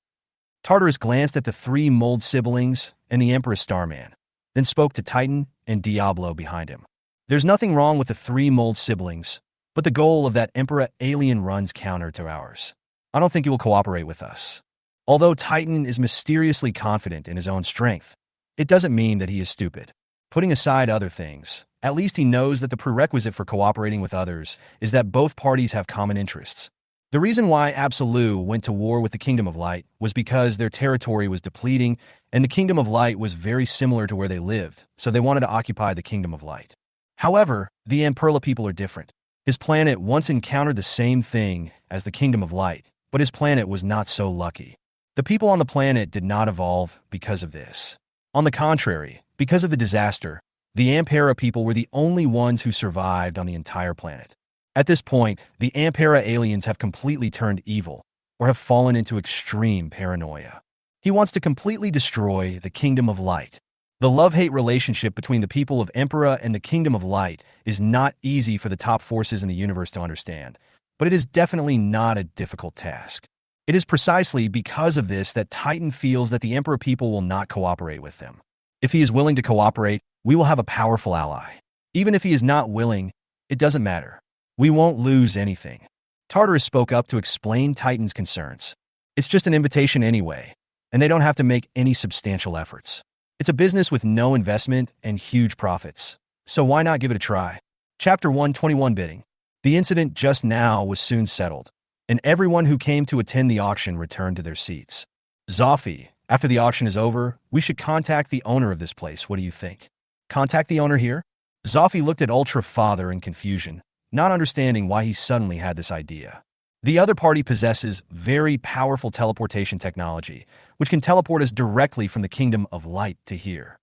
Tartarus glanced at the three mold siblings and the Emperor Starman, then spoke to Titan and Diablo behind him. There's nothing wrong with the three mold siblings, but the goal of that Emperor alien runs counter to ours. I don't think he will cooperate with us. Although Titan is mysteriously confident in his own strength, it doesn't mean that he is stupid. Putting aside other things, at least he knows that the prerequisite for cooperating with others is that both parties have common interests. The reason why Absolute went to war with the Kingdom of Light was because their territory was depleting, and the Kingdom of Light was very similar to where they lived, so they wanted to occupy the Kingdom of Light. However, the Amperla people are different. His planet once encountered the same thing as the Kingdom of Light, but his planet was not so lucky. The people on the planet did not evolve because of this. On the contrary, because of the disaster, the Ampera people were the only ones who survived on the entire planet. At this point, the Ampera aliens have completely turned evil, or have fallen into extreme paranoia. He wants to completely destroy the Kingdom of Light. The love-hate relationship between the people of Emperor and the Kingdom of Light is not easy for the top forces in the universe to understand, but it is definitely not a difficult task. It is precisely because of this that Titan feels that the Emperor people will not cooperate with them. If he is willing to cooperate, we will have a powerful ally. Even if he is not willing, it doesn't matter. We won't lose anything. Tartarus spoke up to explain Titan's concerns. It's just an invitation anyway, and they don't have to make any substantial efforts. It's a business with no investment and huge profits, so why not give it a try? Chapter 121 Bidding. The incident just now was soon settled, and everyone who came to attend the auction returned to their seats. Zoffy, after the auction is over, we should contact the owner of this place. What do you think? Contact the owner here? Zoffy looked at Ultra Father in confusion, not understanding why he suddenly had this idea. The other party possesses very powerful teleportation technology, which can teleport us directly from the Kingdom of Light to here.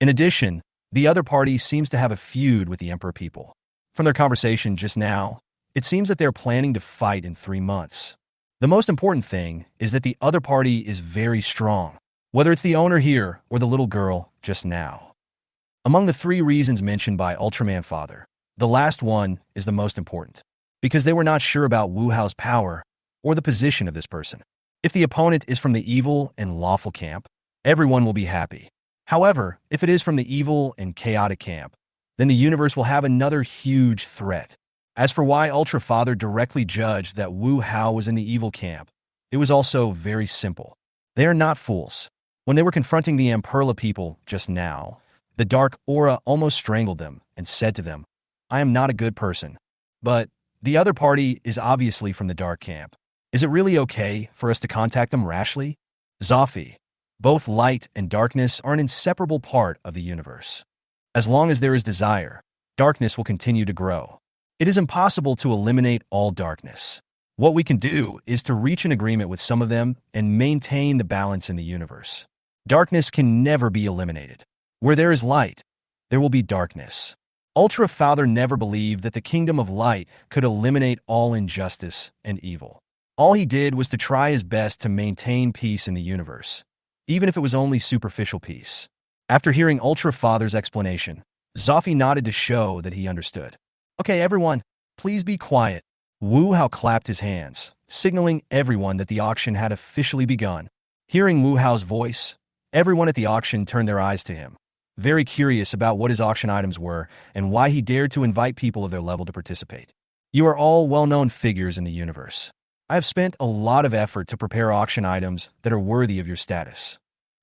In addition, the other party seems to have a feud with the Emperor people. From their conversation just now, it seems that they're planning to fight in 3 months. The most important thing is that the other party is very strong. whether it's the owner here or the little girl just now. Among the three reasons mentioned by Ultraman Father, the last one is the most important, because they were not sure about Wu Hao's power or the position of this person. If the opponent is from the evil and lawful camp, everyone will be happy. However, if it is from the evil and chaotic camp, then the universe will have another huge threat. As for why Ultra Father directly judged that Wu Hao was in the evil camp, it was also very simple. They are not fools. When they were confronting the Amperla people just now, the dark aura almost strangled them and said to them, "I am not a good person." But the other party is obviously from the dark camp. Is it really okay for us to contact them rashly? Zoffy, both light and darkness are an inseparable part of the universe. As long as there is desire, darkness will continue to grow. It is impossible to eliminate all darkness. What we can do is to reach an agreement with some of them and maintain the balance in the universe. Darkness can never be eliminated. Where there is light, there will be darkness. Ultra Father never believed that the kingdom of light could eliminate all injustice and evil. All he did was to try his best to maintain peace in the universe, even if it was only superficial peace. After hearing Ultra Father's explanation, Zoffy nodded to show that he understood. "Okay, everyone, please be quiet." Wu Hao clapped his hands, signaling everyone that the auction had officially begun. Hearing Wu Hao's voice, everyone at the auction turned their eyes to him, very curious about what his auction items were and why he dared to invite people of their level to participate. "You are all well-known figures in the universe. I have spent a lot of effort to prepare auction items that are worthy of your status.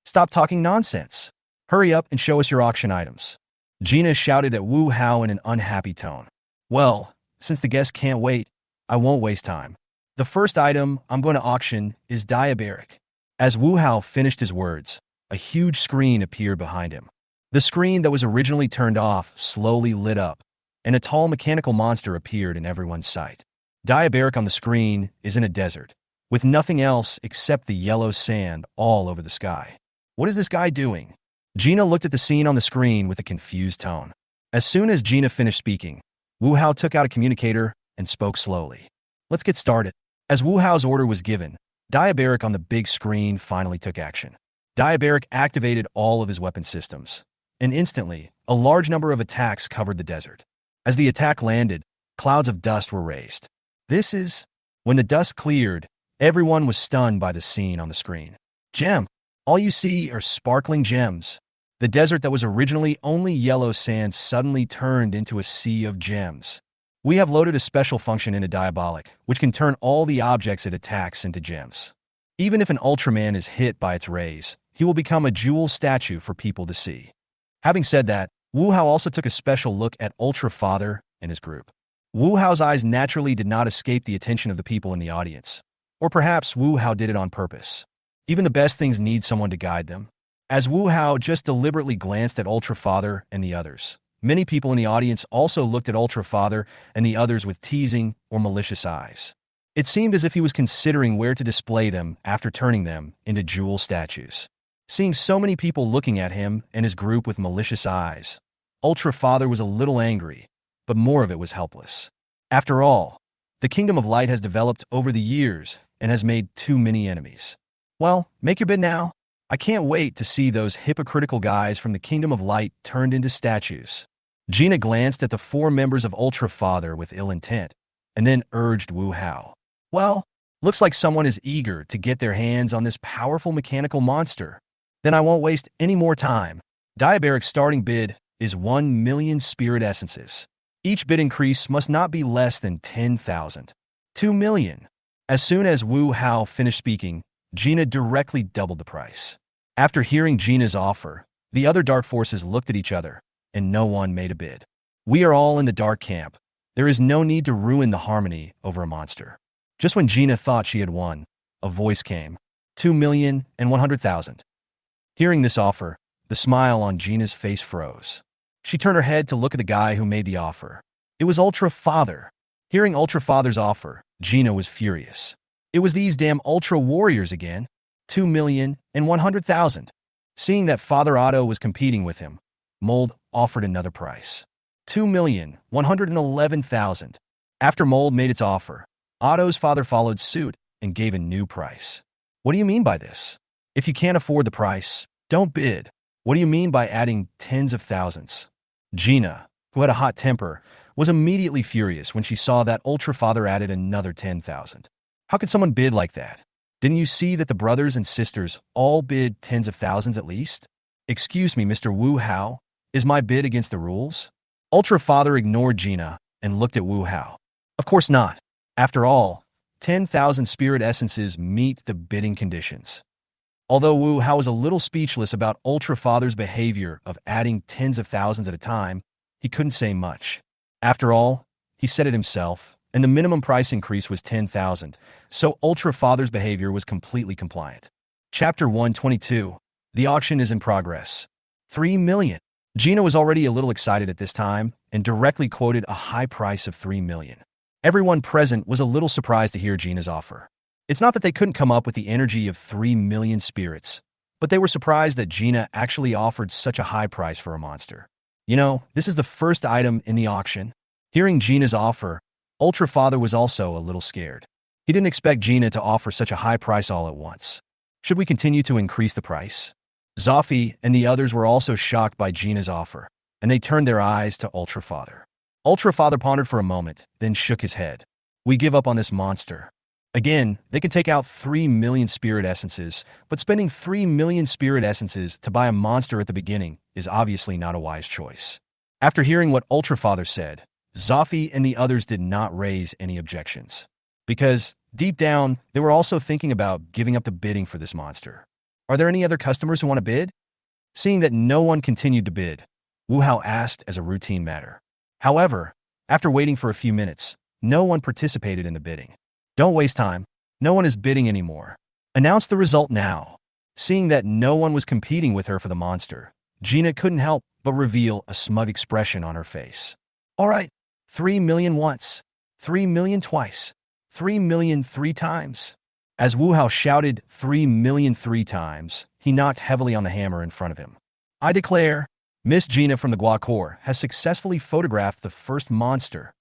Stop talking nonsense. Hurry up and show us your auction items." Gina shouted at Wu Hao in an unhappy tone. "Well, since the guests can't wait, I won't waste time. The first item I'm going to auction is diabaric." As Wu Hao finished his words, a huge screen appeared behind him. The screen that was originally turned off slowly lit up, and a tall mechanical monster appeared in everyone's sight. Diabaric on the screen is in a desert, with nothing else except the yellow sand all over the sky. What is this guy doing? Gina looked at the scene on the screen with a confused tone. As soon as Gina finished speaking, Wu Hao took out a communicator and spoke slowly. "Let's get started." As Wu Hao's order was given, Diabaric on the big screen finally took action. Diabaric activated all of his weapon systems, and instantly, a large number of attacks covered the desert. As the attack landed, clouds of dust were raised. When the dust cleared, everyone was stunned by the scene on the screen. Gem! All you see are sparkling gems. The desert that was originally only yellow sand suddenly turned into a sea of gems. We have loaded a special function into Diabolic, which can turn all the objects it attacks into gems. Even if an Ultraman is hit by its rays, he will become a jewel statue for people to see. Having said that, Wu Hao also took a special look at Ultra Father and his group. Wu Hao's eyes naturally did not escape the attention of the people in the audience. Or perhaps Wu Hao did it on purpose. Even the best things need someone to guide them. As Wu Hao just deliberately glanced at Ultra Father and the others, many people in the audience also looked at Ultra Father and the others with teasing or malicious eyes. It seemed as if he was considering where to display them after turning them into jewel statues. Seeing so many people looking at him and his group with malicious eyes, Ultra Father was a little angry, but more of it was helpless. After all, the Kingdom of Light has developed over the years and has made too many enemies. Well, make your bid now. I can't wait to see those hypocritical guys from the Kingdom of Light turned into statues. Gina glanced at the 4 members of Ultra Father with ill intent, and then urged Wu Hao. "Well, looks like someone is eager to get their hands on this powerful mechanical monster. Then I won't waste any more time. Diabaric's starting bid is 1 million spirit essences. Each bid increase must not be less than 10,000. 2 million. As soon as Wu Hao finished speaking, Gina directly doubled the price. After hearing Gina's offer, the other dark forces looked at each other, and no one made a bid. We are all in the dark camp. There is no need to ruin the harmony over a monster. Just when Gina thought she had won, a voice came. 2,100,000. Hearing this offer, the smile on Gina's face froze. She turned her head to look at the guy who made the offer. It was Ultra Father. Hearing Ultra Father's offer, Gina was furious. It was these damn Ultra Warriors again. 2,100,000. Seeing that Father Otto was competing with him, Mold offered another price. 2,111,000. After Mold made its offer, Otto's father followed suit and gave a new price. What do you mean by this? If you can't afford the price, don't bid. What do you mean by adding tens of thousands? Gina, who had a hot temper, was immediately furious when she saw that Ultra Father added another 10,000. How could someone bid like that? Didn't you see that the brothers and sisters all bid tens of thousands at least? Excuse me, Mr. Wu Hao, is my bid against the rules? Ultra Father ignored Gina and looked at Wu Hao. Of course not. After all, 10,000 spirit essences meet the bidding conditions. Although Wu Hao was a little speechless about Ultra Father's behavior of adding tens of thousands at a time, he couldn't say much. After all, he said it himself, and the minimum price increase was 10,000, so Ultra Father's behavior was completely compliant. Chapter 122. The auction is in progress. 3 million. Gina was already a little excited at this time and directly quoted a high price of 3 million. Everyone present was a little surprised to hear Gina's offer. It's not that they couldn't come up with the energy of 3 million spirits, but they were surprised that Gina actually offered such a high price for a monster. You know, this is the first item in the auction. Hearing Gina's offer, Ultra Father was also a little scared. He didn't expect Gina to offer such a high price all at once. Should we continue to increase the price? Zoffy and the others were also shocked by Gina's offer, and they turned their eyes to Ultra Father. Ultra Father pondered for a moment, then shook his head. We give up on this monster. Again, they can take out 3 million spirit essences, but spending 3 million spirit essences to buy a monster at the beginning is obviously not a wise choice. After hearing what Ultra Father said, Zoffy and the others did not raise any objections. Because, deep down, they were also thinking about giving up the bidding for this monster. Are there any other customers who want to bid? Seeing that no one continued to bid, Wu Hao asked as a routine matter. However, after waiting for a few minutes, no one participated in the bidding. Don't waste time. No one is bidding anymore. Announce the result now. Seeing that no one was competing with her for the monster, Gina couldn't help but reveal a smug expression on her face. All right, 3 million once, 3 million twice, 3 million 3 times. As Wu Hao shouted 3 million 3 times, he knocked heavily on the hammer in front of him. I declare, Miss Gina from the Gua Corps has successfully photographed the first monster.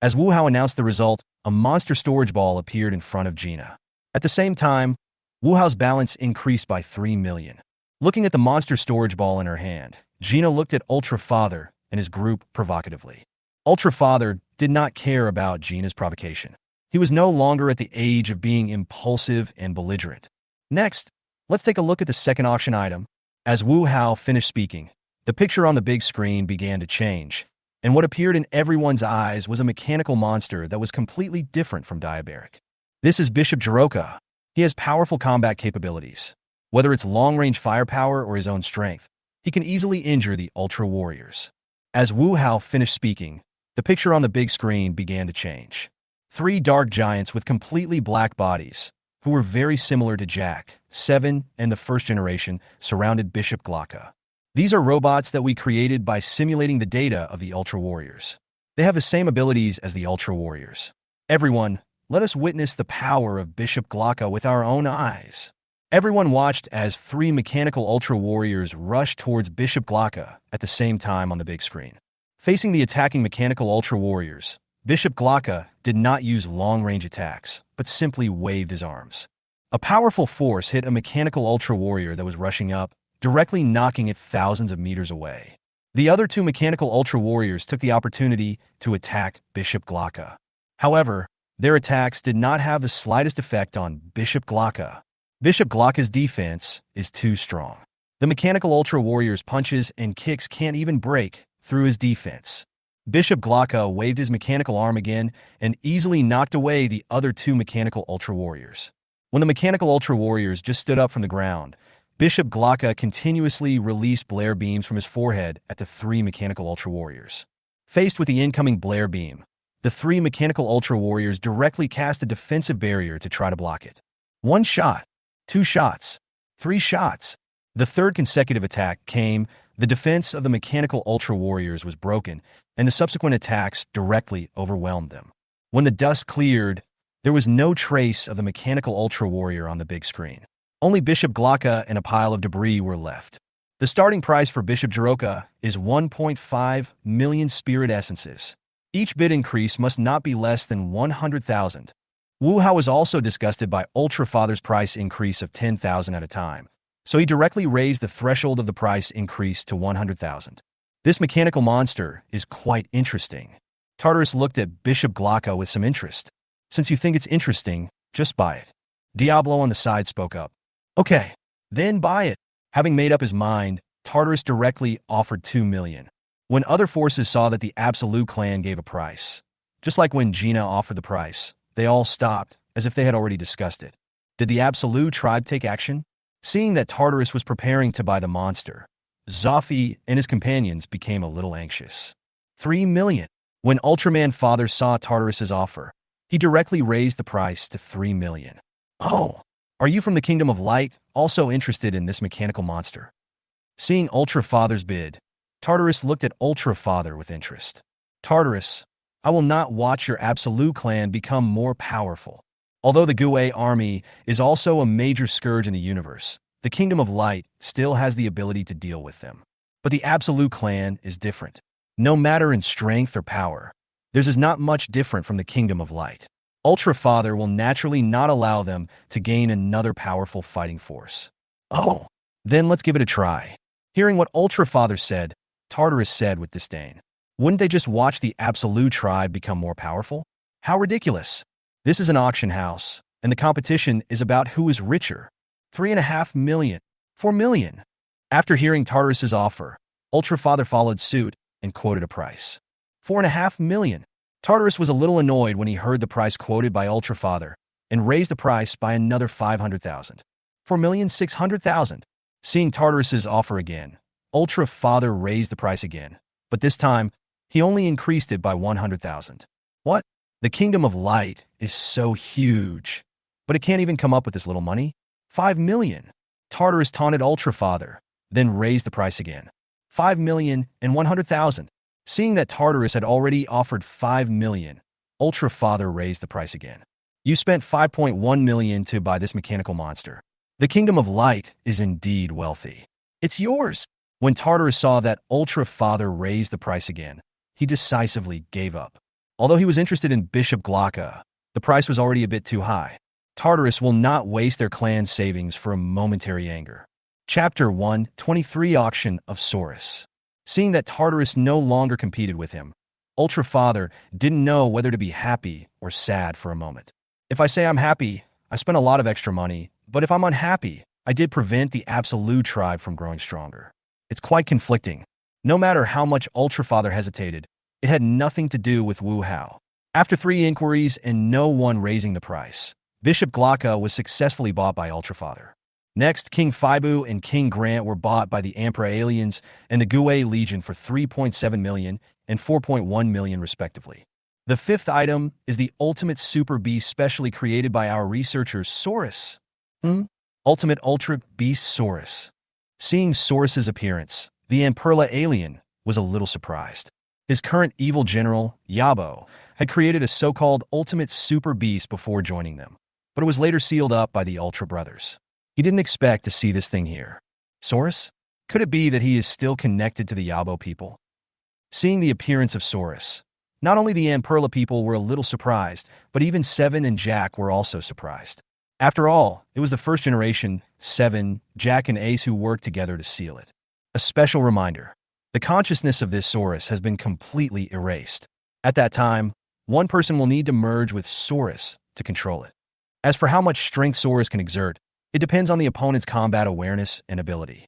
As Wu Hao announced the result, a monster storage ball appeared in front of Gina. At the same time, Wu Hao's balance increased by 3 million. Looking at the monster storage ball in her hand, Gina looked at Ultra Father and his group provocatively. Ultra Father did not care about Gina's provocation. He was no longer at the age of being impulsive and belligerent. Next, let's take a look at the second auction item. As Wu Hao finished speaking, the picture on the big screen began to change, and what appeared in everyone's eyes was a mechanical monster that was completely different from Diabaric. This is Bishop Jiroka. He has powerful combat capabilities. Whether it's long-range firepower or his own strength, he can easily injure the Ultra Warriors. As Wu Hao finished speaking, the picture on the big screen began to change. 3 dark giants with completely black bodies, who were very similar to Jack, 7, and the first generation, surrounded Bishop Glocka. These are robots that we created by simulating the data of the Ultra Warriors. They have the same abilities as the Ultra Warriors. Everyone, let us witness the power of Bishop Glocka with our own eyes. Everyone watched as 3 mechanical Ultra Warriors rushed towards Bishop Glocka at the same time on the big screen. Facing the attacking mechanical Ultra Warriors, Bishop Glocka did not use long-range attacks, but simply waved his arms. A powerful force hit a mechanical Ultra Warrior that was rushing up, directly knocking it thousands of meters away. The other 2 mechanical Ultra Warriors took the opportunity to attack Bishop Glocka. However, their attacks did not have the slightest effect on Bishop Glocka. Bishop Glocka's defense is too strong. The mechanical Ultra Warrior's punches and kicks can't even break through his defense. Bishop Glocka waved his mechanical arm again and easily knocked away the other 2 mechanical Ultra Warriors. When the mechanical Ultra Warriors just stood up from the ground, Bishop Glocka continuously released Blare beams from his forehead at the 3 mechanical Ultra Warriors. Faced with the incoming Blare beam, the 3 mechanical Ultra Warriors directly cast a defensive barrier to try to block it. 1 shot, 2 shots, 3 shots. The third consecutive attack came, the defense of the mechanical Ultra Warriors was broken, and the subsequent attacks directly overwhelmed them. When the dust cleared, there was no trace of the mechanical Ultra Warrior on the big screen. Only Bishop Glocka and a pile of debris were left. The starting price for Bishop Jiroka is 1.5 million spirit essences. Each bid increase must not be less than 100,000. Wu Hao was also disgusted by Ultra Father's price increase of 10,000 at a time, So he directly raised the threshold of the price increase to 100,000. This mechanical monster is quite interesting. Tartarus looked at Bishop Glocka with some interest. Since you think it's interesting, just buy it. Diablo on the side spoke up. Okay, then buy it. Having made up his mind, Tartarus directly offered 2 million. When other forces saw that the Absolute clan gave a price, just like when Gina offered the price, they all stopped, as if they had already discussed it. Did the Absolute tribe take action? Seeing that Tartarus was preparing to buy the monster, Zoffy and his companions became a little anxious. 3 million. When Ultraman Father saw Tartarus's offer, he directly raised the price to 3 million. Oh, are you from the Kingdom of Light, also interested in this mechanical monster? Seeing Ultra Father's bid, Tartarus looked at Ultra Father with interest. Tartarus, I will not watch your Absolute clan become more powerful. Although the Gue army is also a major scourge in the universe, the Kingdom of Light still has the ability to deal with them. But the Absolute clan is different. No matter in strength or power, theirs is not much different from the Kingdom of Light. Ultra Father will naturally not allow them to gain another powerful fighting force. Oh, then let's give it a try. Hearing what Ultra Father said, Tartarus said with disdain. Wouldn't they just watch the Absolute tribe become more powerful? How ridiculous. This is an auction house, and the competition is about who is richer. 3.5 million. 4 million. After hearing Tartarus's offer, Ultra Father followed suit and quoted a price. 4.5 million. Tartarus was a little annoyed when he heard the price quoted by Ultra Father and raised the price by another 500,000. 4,600,000. Seeing Tartarus's offer again, Ultra Father raised the price again, but this time, he only increased it by 100,000. What? The Kingdom of Light is so huge, but it can't even come up with this little money? 5 million. Tartarus taunted Ultra Father, then raised the price again. 5,100,000. Seeing that Tartarus had already offered 5 million, Ultra Father raised the price again. You spent 5.1 million to buy this mechanical monster. The Kingdom of Light is indeed wealthy. It's yours. When Tartarus saw that Ultra Father raised the price again, he decisively gave up. Although he was interested in Bishop Glocka, the price was already a bit too high. Tartarus will not waste their clan's savings for a momentary anger. Chapter 123 Auction of Saurus. Seeing that Tartarus no longer competed with him, Ultra Father didn't know whether to be happy or sad for a moment. If I say I'm happy, I spent a lot of extra money, but if I'm unhappy, I did prevent the Absolute tribe from growing stronger. It's quite conflicting. No matter how much Ultra Father hesitated, it had nothing to do with Wu Hao. After 3 inquiries and no one raising the price, Bishop Glocka was successfully bought by Ultra Father. Next, King Fibu and King Grant were bought by the Emperor Aliens and the Gue Legion for 3.7 million and 4.1 million respectively. The 5th item is the Ultimate Super Beast specially created by our researchers Saurus. Ultimate Ultra Beast Saurus. Seeing Saurus's appearance, the Amperla alien was a little surprised. His current evil general, Yabo, had created a so-called Ultimate Super Beast before joining them, but it was later sealed up by the Ultra Brothers. He didn't expect to see this thing here. Saurus? Could it be that he is still connected to the Yabo people? Seeing the appearance of Saurus, not only the Amperla people were a little surprised, but even Seven and Jack were also surprised. After all, it was the first generation, Seven, Jack and Ace who worked together to seal it. A special reminder. The consciousness of this Saurus has been completely erased. At that time, one person will need to merge with Saurus to control it. As for how much strength Saurus can exert, it depends on the opponent's combat awareness and ability.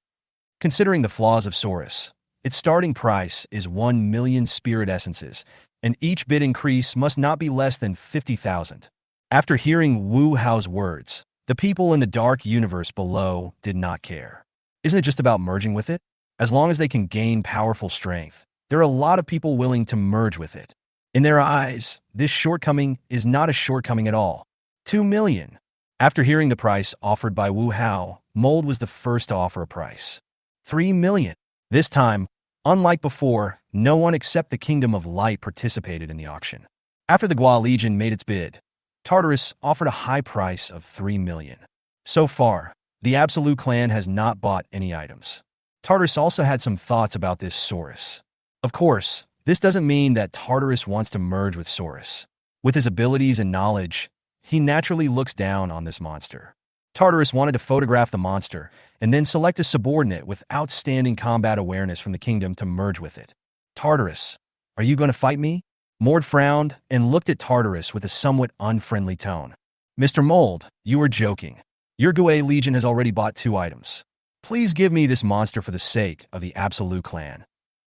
Considering the flaws of Saurus, its starting price is 1 million spirit essences, and each bid increase must not be less than 50,000. After hearing Wu Hao's words, the people in the dark universe below did not care. Isn't it just about merging with it? As long as they can gain powerful strength, there are a lot of people willing to merge with it. In their eyes, this shortcoming is not a shortcoming at all. 2 million. After hearing the price offered by Wu Hao, Mold was the first to offer a price. 3 million. This time, unlike before, no one except the Kingdom of Light participated in the auction. After the Gua Legion made its bid, Tartarus offered a high price of 3 million. So far, the Absolute clan has not bought any items. Tartarus also had some thoughts about this Saurus. Of course, this doesn't mean that Tartarus wants to merge with Saurus. With his abilities and knowledge, he naturally looks down on this monster. Tartarus wanted to photograph the monster and then select a subordinate with outstanding combat awareness from the kingdom to merge with it. Tartarus, are you going to fight me? Mord frowned and looked at Tartarus with a somewhat unfriendly tone. Mr. Mold, you are joking. Your Gue Legion has already bought 2 items. Please give me this monster for the sake of the Absolute clan.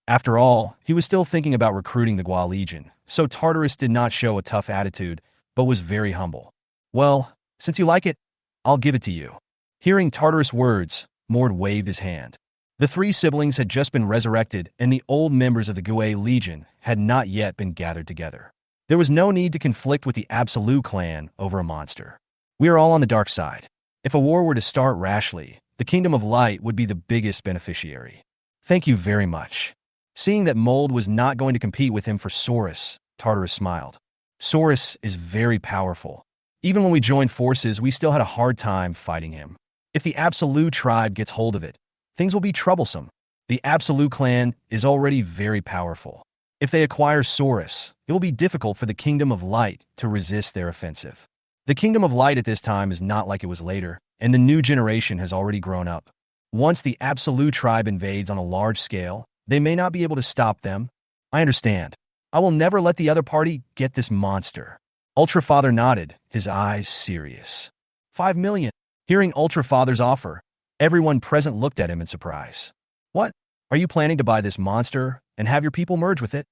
After all, he was still thinking about recruiting the Gua Legion, so Tartarus did not show a tough attitude, but was very humble. Well, since you like it, I'll give it to you. Hearing Tartarus' words, Mord waved his hand. The 3 siblings had just been resurrected, and the old members of the Gue Legion had not yet been gathered together. There was no need to conflict with the Absolute clan over a monster. We are all on the dark side. If a war were to start rashly, the Kingdom of Light would be the biggest beneficiary. Thank you very much. Seeing that Mold was not going to compete with him for Saurus, Tartarus smiled. Saurus is very powerful. Even when we joined forces, we still had a hard time fighting him. If the Absolute tribe gets hold of it, things will be troublesome. The Absolute clan is already very powerful. If they acquire Saurus, it will be difficult for the Kingdom of Light to resist their offensive. The Kingdom of Light at this time is not like it was later, and the new generation has already grown up. Once the Absolute tribe invades on a large scale, they may not be able to stop them. I understand. I will never let the other party get this monster. Ultra Father nodded, his eyes serious. 5 million. Hearing Ultra Father's offer, everyone present looked at him in surprise. What? Are you planning to buy this monster and have your people merge with it?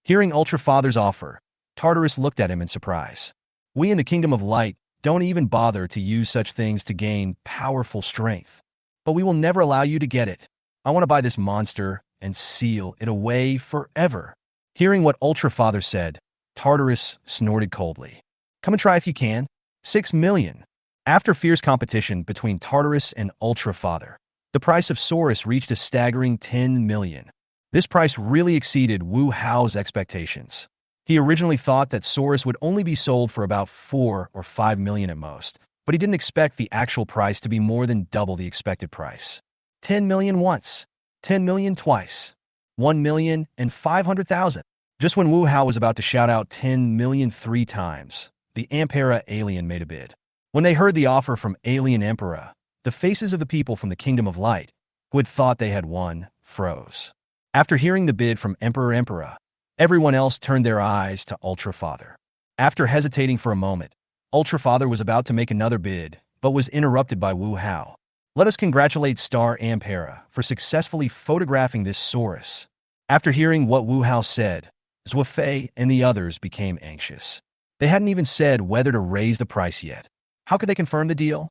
Hearing Ultra Father's offer, Tartarus looked at him in surprise. We in the Kingdom of Light don't even bother to use such things to gain powerful strength. But we will never allow you to get it. I want to buy this monster and seal it away forever. Hearing what Ultra Father said, Tartarus snorted coldly. Come and try if you can. 6 million. After fierce competition between Tartarus and Ultra Father, the price of Saurus reached a staggering 10 million. This price really exceeded Wu Hao's expectations. He originally thought that Saurus would only be sold for about 4 or 5 million at most, but he didn't expect the actual price to be more than double the expected price. 10 million once, 10 million twice, 1,500,000. Just when Wu Hao was about to shout out 10 million 3 times, the Ampera alien made a bid. When they heard the offer from Alien Emperor, the faces of the people from the Kingdom of Light, who had thought they had won, froze. After hearing the bid from Emperor, everyone else turned their eyes to Ultra Father. After hesitating for a moment, Ultra Father was about to make another bid, but was interrupted by Wu Hao. Let us congratulate Star Ampera for successfully photographing this Saurus. After hearing what Wu Hao said, Zhuofei and the others became anxious. They hadn't even said whether to raise the price yet. How could they confirm the deal?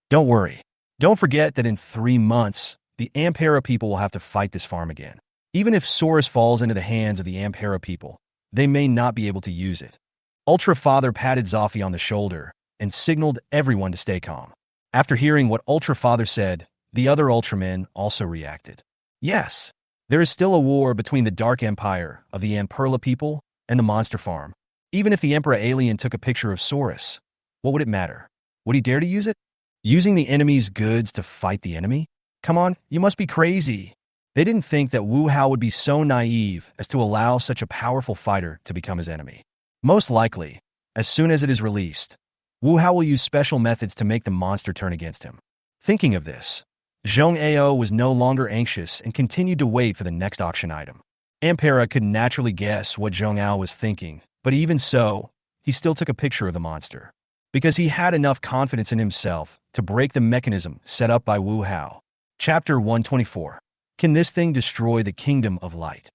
Don't worry. Don't forget that in 3 months, the Ampera people will have to fight this farm again. Even if Saurus falls into the hands of the Ampera people, they may not be able to use it. Ultra Father patted Zoffy on the shoulder and signaled everyone to stay calm. After hearing what Ultra Father said, the other Ultramen also reacted. Yes, there is still a war between the Dark Empire of the Amperla people and the Monster Farm. Even if the Emperor Alien took a picture of Saurus, what would it matter? Would he dare to use it? Using the enemy's goods to fight the enemy? Come on, you must be crazy. They didn't think that Wu Hao would be so naive as to allow such a powerful fighter to become his enemy. Most likely, as soon as it is released, Wu Hao will use special methods to make the monster turn against him. Thinking of this, Zhong Ao was no longer anxious and continued to wait for the next auction item. Ampera could naturally guess what Zhong Ao was thinking, but even so, he still took a picture of the monster. Because he had enough confidence in himself to break the mechanism set up by Wu Hao. Chapter 124. Can this thing destroy the Kingdom of Light?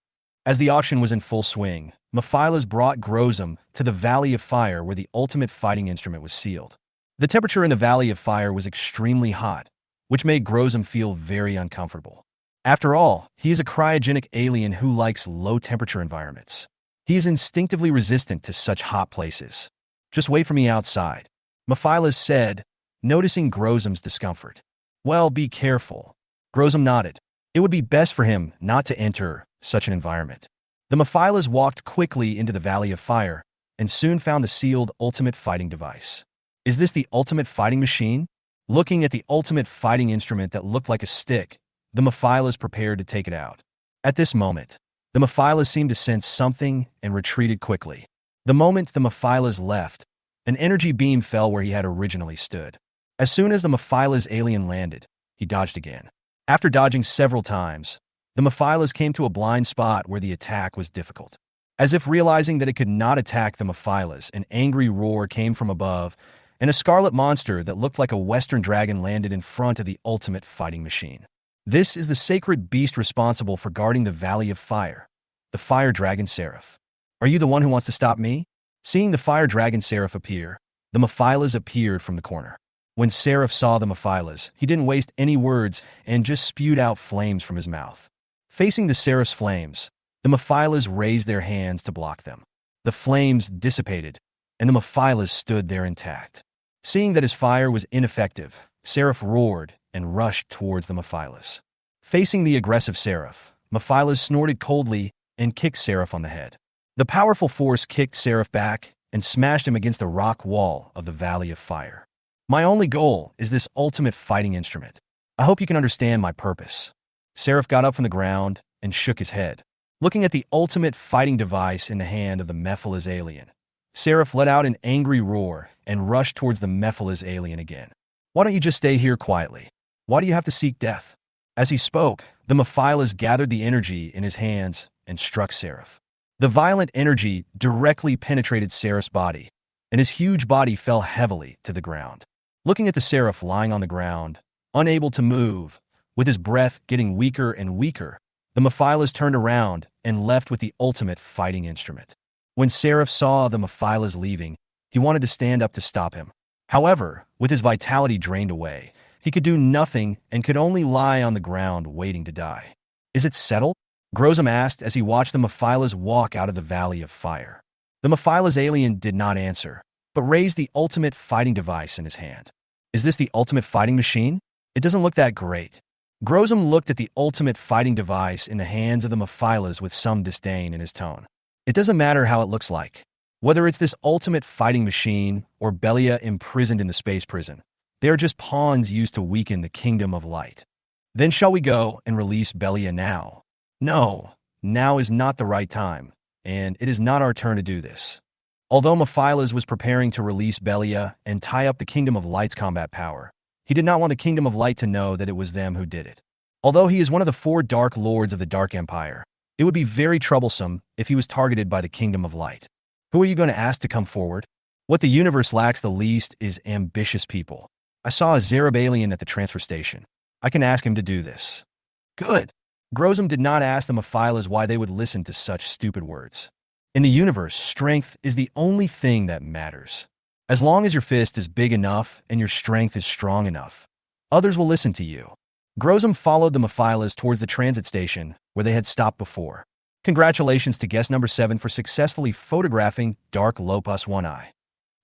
As the auction was in full swing, Mephilas brought Grozum to the Valley of Fire where the ultimate fighting instrument was sealed. The temperature in the Valley of Fire was extremely hot, which made Grozum feel very uncomfortable. After all, he is a cryogenic alien who likes low-temperature environments. He is instinctively resistant to such hot places. Just wait for me outside, Mephilas said, noticing Grozum's discomfort. Well, be careful. Grozum nodded. It would be best for him not to enter such an environment. The Mephilas walked quickly into the Valley of Fire and soon found the sealed ultimate fighting device. Is this the ultimate fighting machine? Looking at the ultimate fighting instrument that looked like a stick, the Mephilas prepared to take it out. At this moment, the Mephilas seemed to sense something and retreated quickly. The moment the Mephilas left, an energy beam fell where he had originally stood. As soon as the Mephila's alien landed, he dodged again. After dodging several times, the Mephilas came to a blind spot where the attack was difficult. As if realizing that it could not attack the Mephilas, an angry roar came from above, and a scarlet monster that looked like a western dragon landed in front of the ultimate fighting machine. This is the sacred beast responsible for guarding the Valley of Fire, the Fire Dragon Seraph. Are you the one who wants to stop me? Seeing the Fire Dragon Seraph appear, the Mephilas appeared from the corner. When Seraph saw the Mephilas, he didn't waste any words and just spewed out flames from his mouth. Facing the Seraph's flames, the Mephilas raised their hands to block them. The flames dissipated, and the Mephilas stood there intact. Seeing that his fire was ineffective, Seraph roared and rushed towards the Mephilas. Facing the aggressive Seraph, Mephilas snorted coldly and kicked Seraph on the head. The powerful force kicked Seraph back and smashed him against the rock wall of the Valley of Fire. My only goal is this ultimate fighting instrument. I hope you can understand my purpose. Seraph got up from the ground and shook his head. Looking at the ultimate fighting device in the hand of the Mephilas alien, Seraph let out an angry roar and rushed towards the Mephilas alien again. Why don't you just stay here quietly? Why do you have to seek death? As he spoke, the Mephilas gathered the energy in his hands and struck Seraph. The violent energy directly penetrated Seraph's body, and his huge body fell heavily to the ground. Looking at the Seraph lying on the ground, unable to move, with his breath getting weaker and weaker, the Mephilas turned around and left with the ultimate fighting instrument. When Seraph saw the Mephilas leaving, he wanted to stand up to stop him. However, with his vitality drained away, he could do nothing and could only lie on the ground waiting to die. Is it settled? Grozom asked as he watched the Mephilas walk out of the Valley of Fire. The Mephilas alien did not answer, but raised the ultimate fighting device in his hand. Is this the ultimate fighting machine? It doesn't look that great. Grozom looked at the ultimate fighting device in the hands of the Mephilas with some disdain in his tone. It doesn't matter how it looks like. Whether it's this ultimate fighting machine or Belia imprisoned in the space prison, they are just pawns used to weaken the Kingdom of Light. Then shall we go and release Belia now? No, now is not the right time, and it is not our turn to do this. Although Mephilas was preparing to release Belia and tie up the Kingdom of Light's combat power, he did not want the Kingdom of Light to know that it was them who did it. Although he is one of the 4 Dark Lords of the Dark Empire, it would be very troublesome if he was targeted by the Kingdom of Light. Who are you going to ask to come forward? What the universe lacks the least is ambitious people. I saw a Zarab alien at the transfer station. I can ask him to do this. Good. Grozom did not ask the Mephilas why they would listen to such stupid words. In the universe, strength is the only thing that matters. As long as your fist is big enough and your strength is strong enough, others will listen to you. Grozom followed the Mephilas towards the transit station where they had stopped before. Congratulations to guest number 7 for successfully photographing Dark Lopus One-Eye.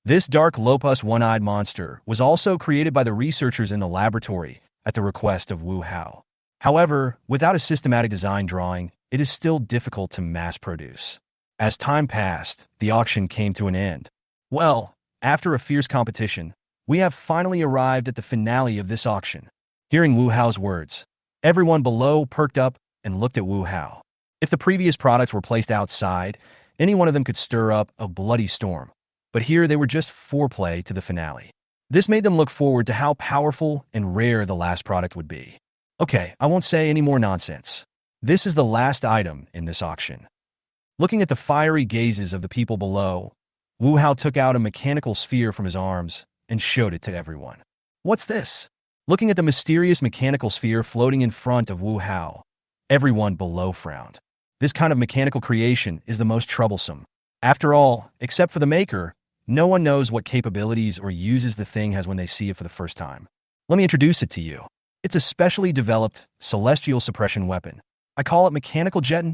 This Dark Lopus One-Eyed monster was also created by the researchers in the laboratory at the request of Wu Hao. However, without a systematic design drawing, it is still difficult to mass produce. As time passed, the auction came to an end. Well, after a fierce competition, we have finally arrived at the finale of this auction. Hearing Wu Hao's words, everyone below perked up and looked at Wu Hao. If the previous products were placed outside, any one of them could stir up a bloody storm. But here they were just foreplay to the finale. This made them look forward to how powerful and rare the last product would be. Okay, I won't say any more nonsense. This is the last item in this auction. Looking at the fiery gazes of the people below, Wu Hao took out a mechanical sphere from his arms and showed it to everyone. What's this? Looking at the mysterious mechanical sphere floating in front of Wu Hao, everyone below frowned. This kind of mechanical creation is the most troublesome. After all, except for the maker, no one knows what capabilities or uses the thing has when they see it for the first time. Let me introduce it to you. It's a specially developed celestial suppression weapon. I call it mechanical jeton.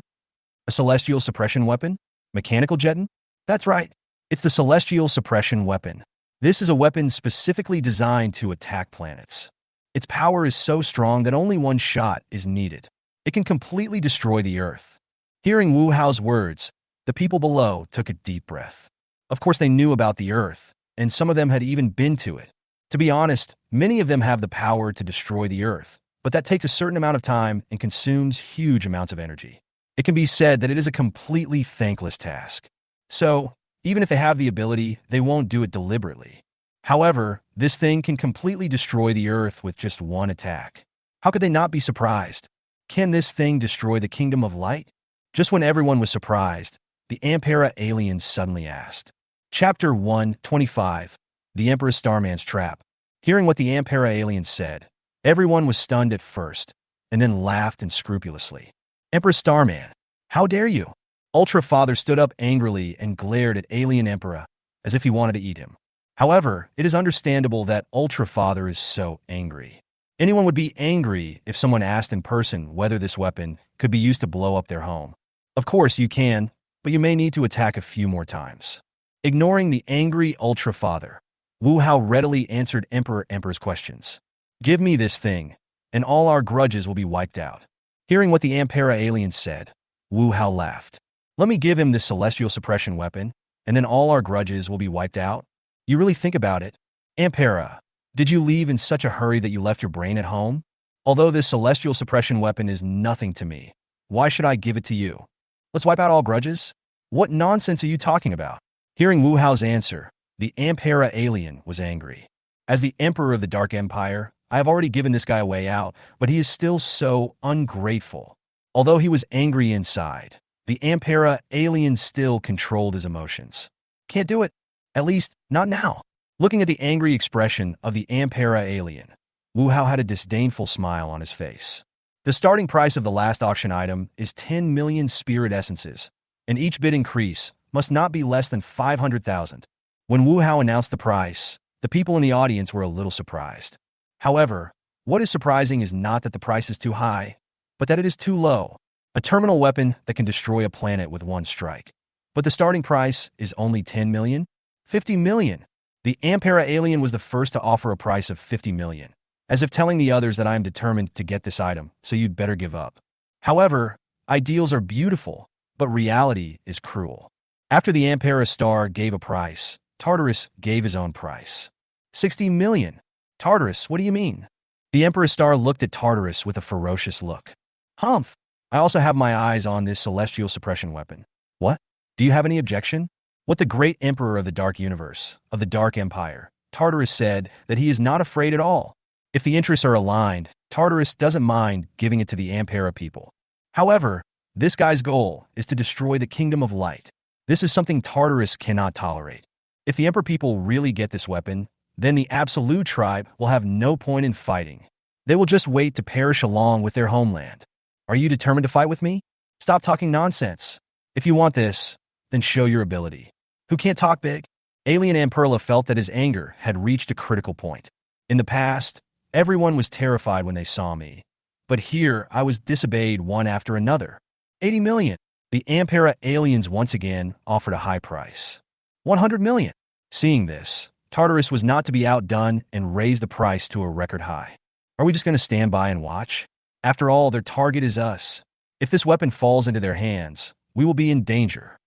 A celestial suppression weapon? Mechanical jeton? That's right. It's the celestial suppression weapon. This is a weapon specifically designed to attack planets. Its power is so strong that only one shot is needed. It can completely destroy the Earth. Hearing Wu Hao's words, the people below took a deep breath. Of course, they knew about the Earth, and some of them had even been to it. To be honest, many of them have the power to destroy the Earth, but that takes a certain amount of time and consumes huge amounts of energy. It can be said that it is a completely thankless task. So, even if they have the ability, they won't do it deliberately. However, This thing can completely destroy the Earth with just one attack. How could they not be surprised? Can this thing destroy the kingdom of light? Just when everyone was surprised, the Ampera aliens suddenly asked. Chapter 125. The Emperor Starman's Trap. Hearing what the Ampera aliens said, everyone was stunned at first, and then laughed unscrupulously. Emperor Starman, how dare you? Ultra Father stood up angrily and glared at Alien Emperor as if he wanted to eat him. However, it is understandable that Ultra Father is so angry. Anyone would be angry if someone asked in person whether this weapon could be used to blow up their home. Of course you can, but you may need to attack a few more times. Ignoring the angry Ultra Father, Wu Hao readily answered Emperor's questions. Give me this thing, and all our grudges will be wiped out. Hearing what the Ampera aliens said, Wu Hao laughed. Let me give him this celestial suppression weapon, and then all our grudges will be wiped out? You really think about it? Ampera, did you leave in such a hurry that you left your brain at home? Although this celestial suppression weapon is nothing to me, why should I give it to you? Let's wipe out all grudges? What nonsense are you talking about? Hearing Wu Hao's answer, the Ampera alien was angry. As the Emperor of the Dark Empire, I have already given this guy a way out, but he is still so ungrateful. Although he was angry inside, the Ampera alien still controlled his emotions. Can't do it. At least, not now. Looking at the angry expression of the Ampera alien, Wu Hao had a disdainful smile on his face. The starting price of the last auction item is 10 million spirit essences, and each bid increase must not be less than 500,000. When Wu Hao announced the price, the people in the audience were a little surprised. However, what is surprising is not that the price is too high, but that it is too low. A terminal weapon that can destroy a planet with one strike. But the starting price is only 10 million? 50 million. The Ampera alien was the first to offer a price of 50 million, as if telling the others that I am determined to get this item, so you'd better give up. However, ideals are beautiful, but reality is cruel. After the Ampera star gave a price, Tartarus gave his own price. 60 million. Tartarus, what do you mean? The Emperor Star looked at Tartarus with a ferocious look. Humph! I also have my eyes on this celestial suppression weapon. What? Do you have any objection? What the great Emperor of the Dark Universe, of the Dark Empire, Tartarus said that he is not afraid at all. If the interests are aligned, Tartarus doesn't mind giving it to the Ampera people. However, this guy's goal is to destroy the Kingdom of Light. This is something Tartarus cannot tolerate. If the Emperor people really get this weapon, then the Absolute tribe will have no point in fighting. They will just wait to perish along with their homeland. Are you determined to fight with me? Stop talking nonsense. If you want this, then show your ability. Who can't talk big? Alien Amperla felt that his anger had reached a critical point. In the past, everyone was terrified when they saw me. But here, I was disobeyed one after another. 80 million. The Ampera aliens once again offered a high price. 100 million. Seeing this, Tartarus was not to be outdone and raised the price to a record high. Are we just going to stand by and watch? After all, their target is us. If this weapon falls into their hands, we will be in danger.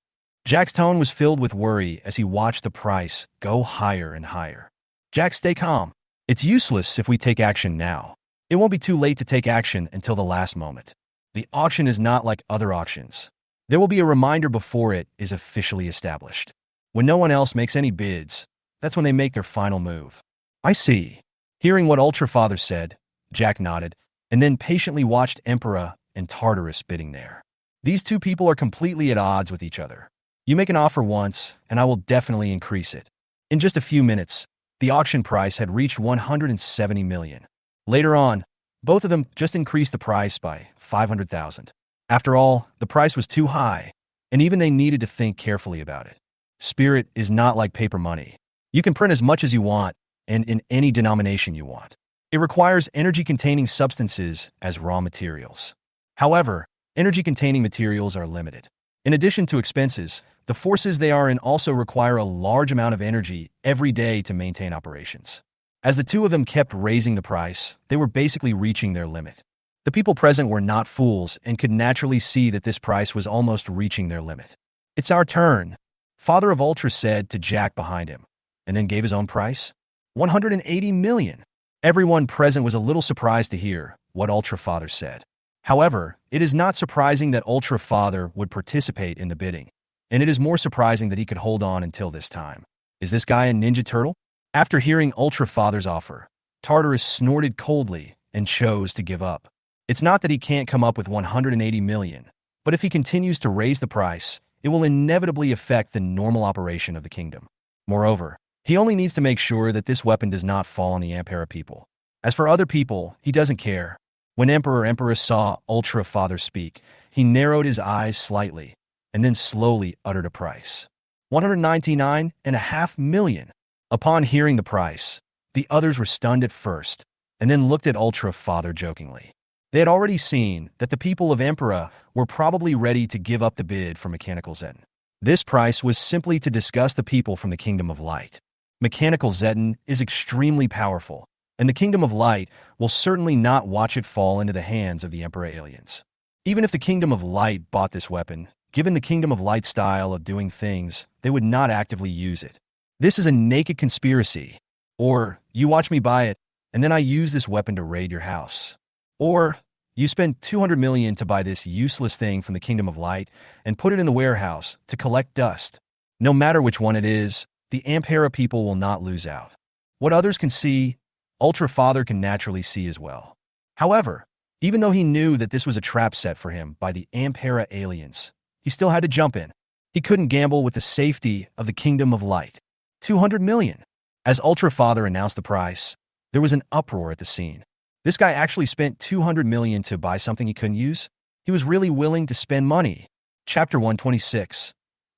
Jack's tone was filled with worry as he watched the price go higher and higher. Jack, stay calm. It's useless if we take action now. It won't be too late to take action until the last moment. The auction is not like other auctions. There will be a reminder before it is officially established. When no one else makes any bids, that's when they make their final move. I see. Hearing what Ultra Father said, Jack nodded, and then patiently watched Emperor and Tartarus bidding there. These two people are completely at odds with each other. You make an offer once, and I will definitely increase it. In just a few minutes, the auction price had reached 170 million. Later on, both of them just increased the price by 500,000. After all, the price was too high, and even they needed to think carefully about it. Spirit is not like paper money. You can print as much as you want, and in any denomination you want. It requires energy-containing substances as raw materials. However, energy-containing materials are limited. In addition to expenses, the forces they are in also require a large amount of energy every day to maintain operations. As the two of them kept raising the price, they were basically reaching their limit. The people present were not fools and could naturally see that this price was almost reaching their limit. It's our turn, Father of Ultra said to Jack behind him, and then gave his own price. 180 million. Everyone present was a little surprised to hear what Ultra Father said. However, it is not surprising that Ultra Father would participate in the bidding, and it is more surprising that he could hold on until this time. Is this guy a Ninja Turtle? After hearing Ultra Father's offer, Tartarus snorted coldly and chose to give up. It's not that he can't come up with 180 million, but if he continues to raise the price, it will inevitably affect the normal operation of the kingdom. Moreover, he only needs to make sure that this weapon does not fall on the Ampera people. As for other people, he doesn't care. When Empress saw Ultra Father speak, he narrowed his eyes slightly and then slowly uttered a price. 199.5 million. Upon hearing the price, the others were stunned at first and then looked at Ultra Father jokingly. They had already seen that the people of Emperor were probably ready to give up the bid for Mechanical Zeton. This price was simply to disgust the people from the Kingdom of Light. Mechanical Zeton is extremely powerful, and the Kingdom of Light will certainly not watch it fall into the hands of the Emperor aliens. Even if the Kingdom of Light bought this weapon, given the Kingdom of Light style of doing things, they would not actively use it. This is a naked conspiracy. Or, you watch me buy it, and then I use this weapon to raid your house. Or, you spend 200 million to buy this useless thing from the Kingdom of Light and put it in the warehouse to collect dust. No matter which one it is, the Ampera people will not lose out. What others can see, Ultra Father can naturally see as well. However, even though he knew that this was a trap set for him by the Ampera aliens, he still had to jump in. He couldn't gamble with the safety of the Kingdom of Light. 200 million. As Ultra Father announced the price, there was an uproar at the scene. This guy actually spent 200 million to buy something he couldn't use? He was really willing to spend money. Chapter 126.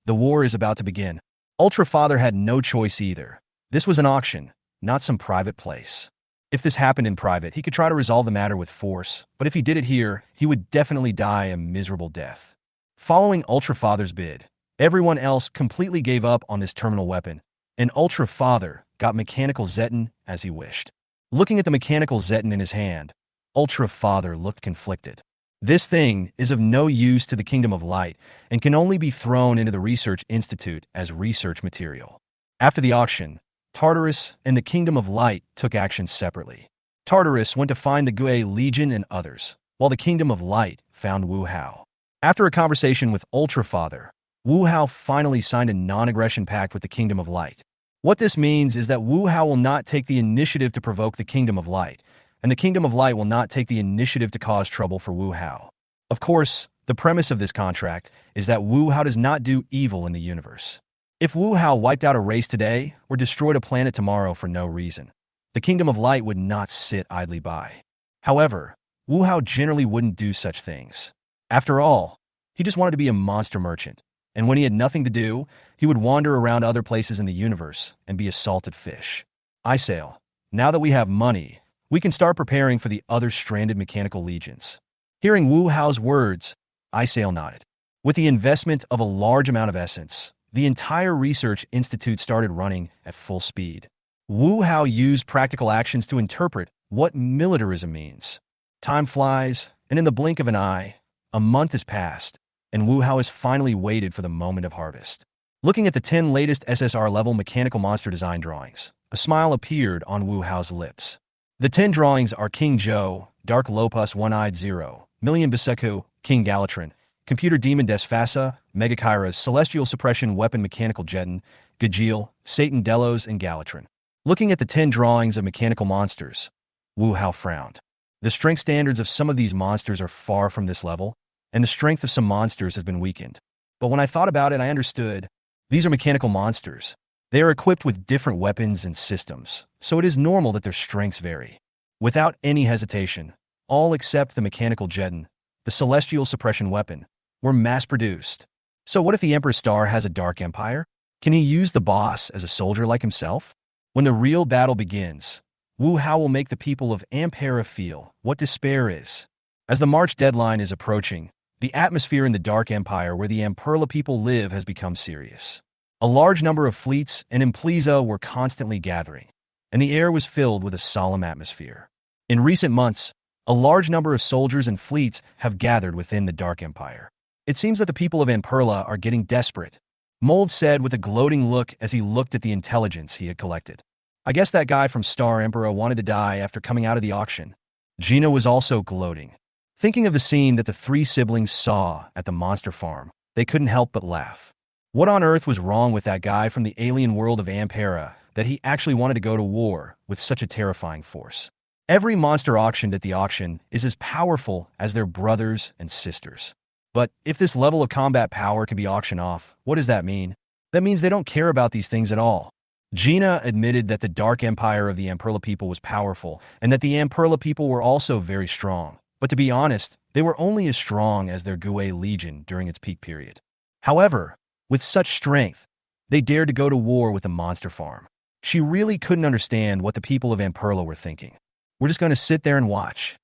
The war is about to begin. Ultra Father had no choice either. This was an auction, not some private place. If this happened in private, he could try to resolve the matter with force, but if he did it here, he would definitely die a miserable death. Following Ultra Father's bid, everyone else completely gave up on this terminal weapon, and Ultra Father got Mechanical Zeton as he wished. Looking at the Mechanical Zeton in his hand, Ultra Father looked conflicted. This thing is of no use to the Kingdom of Light and can only be thrown into the Research Institute as research material. After the auction, Tartarus and the Kingdom of Light took action separately. Tartarus went to find the Gue Legion and others, while the Kingdom of Light found Wu Hao. After a conversation with Ultra Father, Wu Hao finally signed a non-aggression pact with the Kingdom of Light. What this means is that Wu Hao will not take the initiative to provoke the Kingdom of Light, and the Kingdom of Light will not take the initiative to cause trouble for Wu Hao. Of course, the premise of this contract is that Wu Hao does not do evil in the universe. If Wu Hao wiped out a race today or destroyed a planet tomorrow for no reason, the Kingdom of Light would not sit idly by. However, Wu Hao generally wouldn't do such things. After all, he just wanted to be a monster merchant, and when he had nothing to do, he would wander around other places in the universe and be a salted fish. I sail. Now that we have money, we can start preparing for the other stranded mechanical legions. Hearing Wu Hao's words, I sail nodded. With the investment of a large amount of essence, the entire research institute started running at full speed. Wu Hao used practical actions to interpret what militarism means. Time flies, and in the blink of an eye, a month has passed, and Wu Hao has finally waited for the moment of harvest. Looking at the 10 latest SSR-level mechanical monster design drawings, a smile appeared on Wu Hao's lips. The 10 drawings are King Zhou, Dark Lopus One-Eyed Zero, Million Biseku, King Galatron, Computer Demon Desfasa, Megakira's Celestial Suppression Weapon Mechanical Jeton, Gajil, Satan Delos, and Galatron. Looking at the 10 drawings of mechanical monsters, Wu Hao frowned. The strength standards of some of these monsters are far from this level, and the strength of some monsters has been weakened. But when I thought about it, I understood. These are mechanical monsters. They are equipped with different weapons and systems, so it is normal that their strengths vary. Without any hesitation, all except the mechanical Jeton, the celestial suppression weapon, were mass-produced. So what if the Emperor Star has a dark empire? Can he use the boss as a soldier like himself? When the real battle begins, Wu Hao will make the people of Ampera feel what despair is. As the March deadline is approaching, the atmosphere in the Dark Empire where the Amperla people live has become serious. A large number of fleets and Impliza were constantly gathering, and the air was filled with a solemn atmosphere. In recent months, a large number of soldiers and fleets have gathered within the Dark Empire. It seems that the people of Amperla are getting desperate, Mold said with a gloating look as he looked at the intelligence he had collected. I guess that guy from Star Emperor wanted to die after coming out of the auction. Gina was also gloating. Thinking of the scene that the three siblings saw at the monster farm, they couldn't help but laugh. What on earth was wrong with that guy from the alien world of Ampera that he actually wanted to go to war with such a terrifying force. Every monster auctioned at the auction is as powerful as their brothers and sisters. But if this level of combat power can be auctioned off, what does that mean? That means they don't care about these things at all. Gina admitted that the Dark Empire of the Amperla people was powerful, and that the Amperla people were also very strong. But to be honest, they were only as strong as their Gue Legion during its peak period. However, with such strength, they dared to go to war with the monster farm. She really couldn't understand what the people of Amperla were thinking. We're just going to sit there and watch.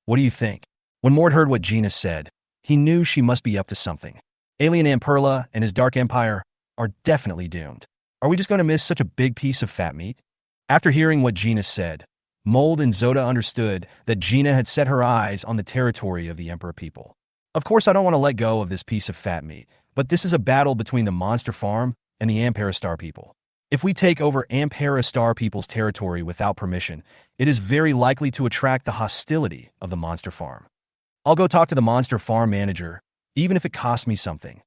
What do you think? When Mort heard what Gina said, he knew she must be up to something. Alien Amperla and his Dark Empire are definitely doomed. Are we just going to miss such a big piece of fat meat? After hearing what Gina said, Mold and Zoda understood that Gina had set her eyes on the territory of the Emperor people. Of course, I don't want to let go of this piece of fat meat, but this is a battle between the Monster Farm and the Ampera Star people. If we take over Ampera Star people's territory without permission, it is very likely to attract the hostility of the Monster Farm. I'll go talk to the Monster Farm manager, even if it costs me something.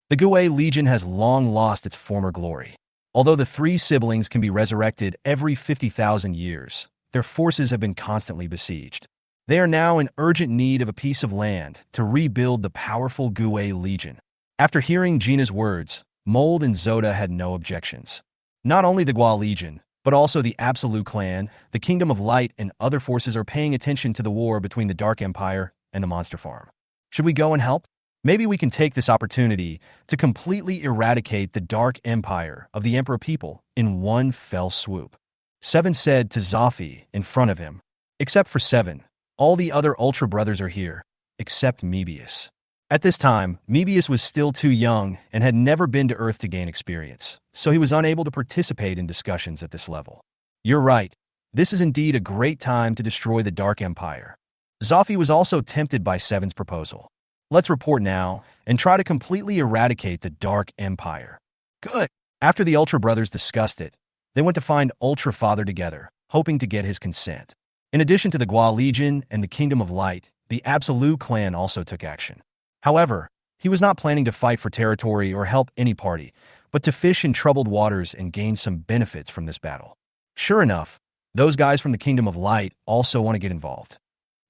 The Gue Legion has long lost its former glory. Although the three siblings can be resurrected every 50,000 years, their forces have been constantly besieged. They are now in urgent need of a piece of land to rebuild the powerful Gue Legion. After hearing Gina's words, Mold and Zoda had no objections. Not only the Gua Legion, but also the Absolute Clan, the Kingdom of Light, and other forces are paying attention to the war between the Dark Empire and the Monster Farm. Should we go and help? Maybe we can take this opportunity to completely eradicate the Dark Empire of the Emperor people in one fell swoop. Seven said to Zoffy in front of him. Except for Seven, all the other Ultra Brothers are here, except Mebius. At this time, Mebius was still too young and had never been to Earth to gain experience, so he was unable to participate in discussions at this level. You're right. This is indeed a great time to destroy the Dark Empire. Zoffy was also tempted by Seven's proposal. Let's report now and try to completely eradicate the Dark Empire. Good. After the Ultra Brothers discussed it, they went to find Ultra Father together, hoping to get his consent. In addition to the Gua Legion and the Kingdom of Light, the Absolute Clan also took action. However, he was not planning to fight for territory or help any party, but to fish in troubled waters and gain some benefits from this battle. Sure enough, those guys from the Kingdom of Light also want to get involved.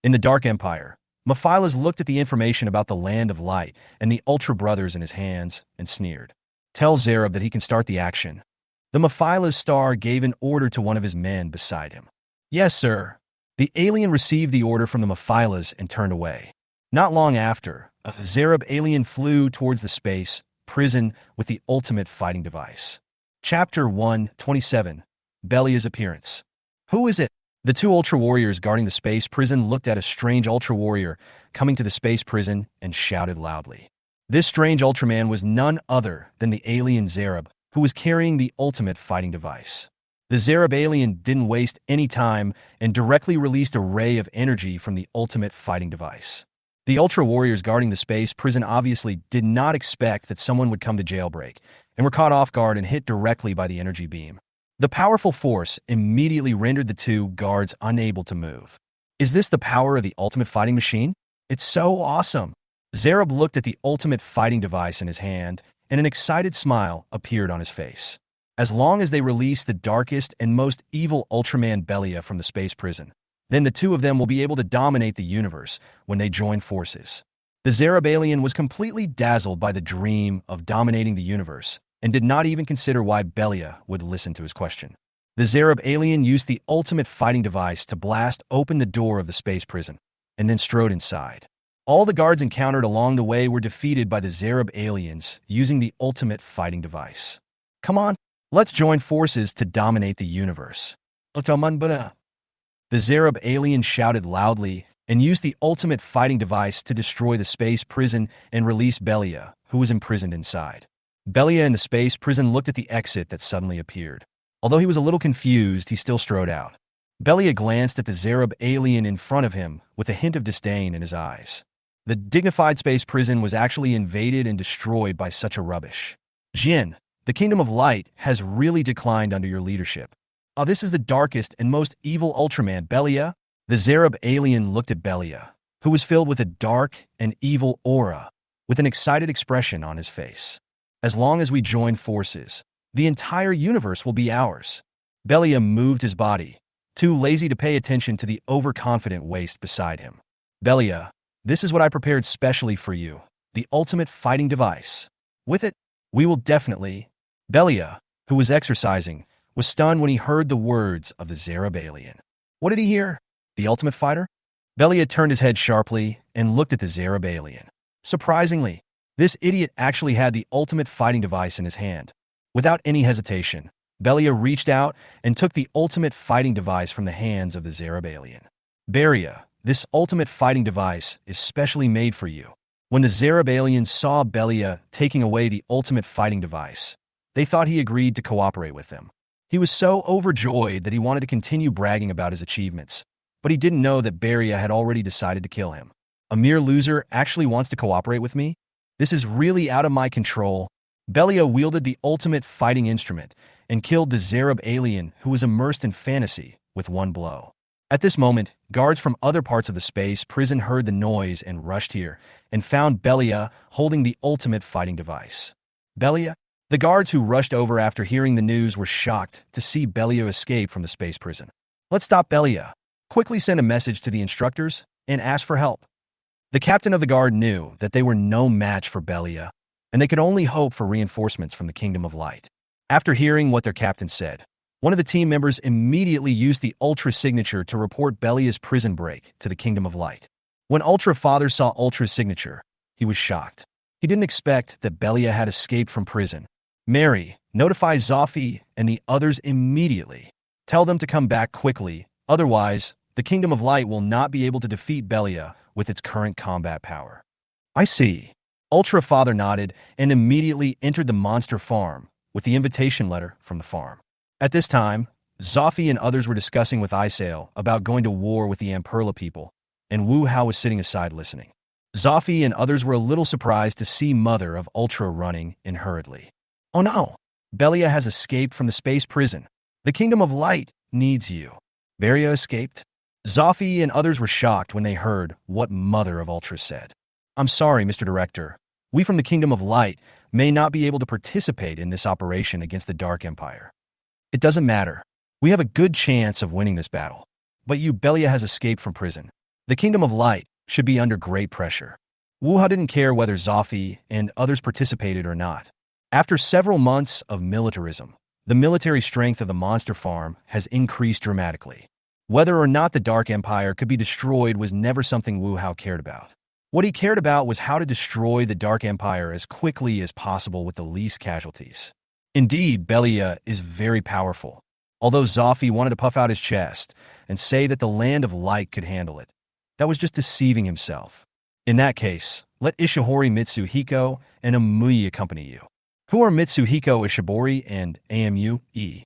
In the Dark Empire, Mephilas looked at the information about the Land of Light and the Ultra Brothers in his hands and sneered. Tell Zerub that he can start the action. The Mephilas star gave an order to one of his men beside him. Yes, sir. The alien received the order from the Mephilas and turned away. Not long after, a Zerub alien flew towards the space prison with the ultimate fighting device. Chapter 127. Belia's appearance. Who is it? The two Ultra Warriors guarding the space prison looked at a strange Ultra Warrior coming to the space prison and shouted loudly. This strange Ultraman was none other than the alien Zerub, who was carrying the ultimate fighting device. The Zerub alien didn't waste any time and directly released a ray of energy from the ultimate fighting device. The Ultra Warriors guarding the space prison obviously did not expect that someone would come to jailbreak, and were caught off guard and hit directly by the energy beam. The powerful force immediately rendered the two guards unable to move. Is this the power of the ultimate fighting machine? It's so awesome! Zerub looked at the ultimate fighting device in his hand, and an excited smile appeared on his face. As long as they release the darkest and most evil Ultraman Belia from the space prison, then the two of them will be able to dominate the universe when they join forces. The Zerub alien was completely dazzled by the dream of dominating the universe, and did not even consider why Belia would listen to his question. The Zerub alien used the ultimate fighting device to blast open the door of the space prison, and then strode inside. All the guards encountered along the way were defeated by the Zerub aliens using the ultimate fighting device. Come on, let's join forces to dominate the universe. The Zerub alien shouted loudly and used the ultimate fighting device to destroy the space prison and release Belia, who was imprisoned inside. Belia in the space prison looked at the exit that suddenly appeared. Although he was a little confused, he still strode out. Belia glanced at the Zerub alien in front of him with a hint of disdain in his eyes. The dignified space prison was actually invaded and destroyed by such a rubbish. Jin, the Kingdom of Light has really declined under your leadership. Oh, this is the darkest and most evil Ultraman, Belia. The Zerub alien looked at Belia, who was filled with a dark and evil aura, with an excited expression on his face. As long as we join forces, the entire universe will be ours. Belia moved his body, too lazy to pay attention to the overconfident waist beside him. Belia, this is what I prepared specially for you, the ultimate fighting device. With it, we will definitely... Belia, who was exercising, was stunned when he heard the words of the Zarab alien. What did he hear? The ultimate fighter? Belia turned his head sharply and looked at the Zarab alien. Surprisingly, this idiot actually had the ultimate fighting device in his hand. Without any hesitation, Belia reached out and took the ultimate fighting device from the hands of the Zarab alien. Belia, this ultimate fighting device is specially made for you. When the Zarab alien saw Belia taking away the ultimate fighting device, they thought he agreed to cooperate with them. He was so overjoyed that he wanted to continue bragging about his achievements, but he didn't know that Belia had already decided to kill him. A mere loser actually wants to cooperate with me? This is really out of my control. Belia wielded the ultimate fighting instrument and killed the Zarab alien who was immersed in fantasy with one blow. At this moment, guards from other parts of the space prison heard the noise and rushed here and found Belia holding the ultimate fighting device. Belia? The guards who rushed over after hearing the news were shocked to see Belia escape from the space prison. Let's stop Belia. Quickly send a message to the instructors and ask for help. The captain of the guard knew that they were no match for Belia, and they could only hope for reinforcements from the Kingdom of Light. After hearing what their captain said, one of the team members immediately used the Ultra signature to report Belia's prison break to the Kingdom of Light. When Ultra Father saw Ultra's signature, he was shocked. He didn't expect that Belia had escaped from prison. Mary, notify Zophie and the others immediately. Tell them to come back quickly, otherwise, the Kingdom of Light will not be able to defeat Belia with its current combat power. I see. Ultra Father nodded and immediately entered the monster farm with the invitation letter from the farm. At this time, Zophie and others were discussing with Isael about going to war with the Amperla people, and Wu Hao was sitting aside listening. Zophie and others were a little surprised to see Mother of Ultra running in hurriedly. Oh no! Belia has escaped from the space prison. The Kingdom of Light needs you. Belia escaped? Zophie and others were shocked when they heard what Mother of Ultra said. I'm sorry, Mr. Director. We from the Kingdom of Light may not be able to participate in this operation against the Dark Empire. It doesn't matter. We have a good chance of winning this battle. But Belia has escaped from prison. The Kingdom of Light should be under great pressure. Wu Hao didn't care whether Zophie and others participated or not. After several months of militarism, the military strength of the monster farm has increased dramatically. Whether or not the Dark Empire could be destroyed was never something Wu Hao cared about. What he cared about was how to destroy the Dark Empire as quickly as possible with the least casualties. Indeed, Belia is very powerful. Although Zophie wanted to puff out his chest and say that the Land of Light could handle it, that was just deceiving himself. In that case, let Ishihori Mitsuhiko and Amui accompany you. Who are Mitsuhiko Ishibori and Amue?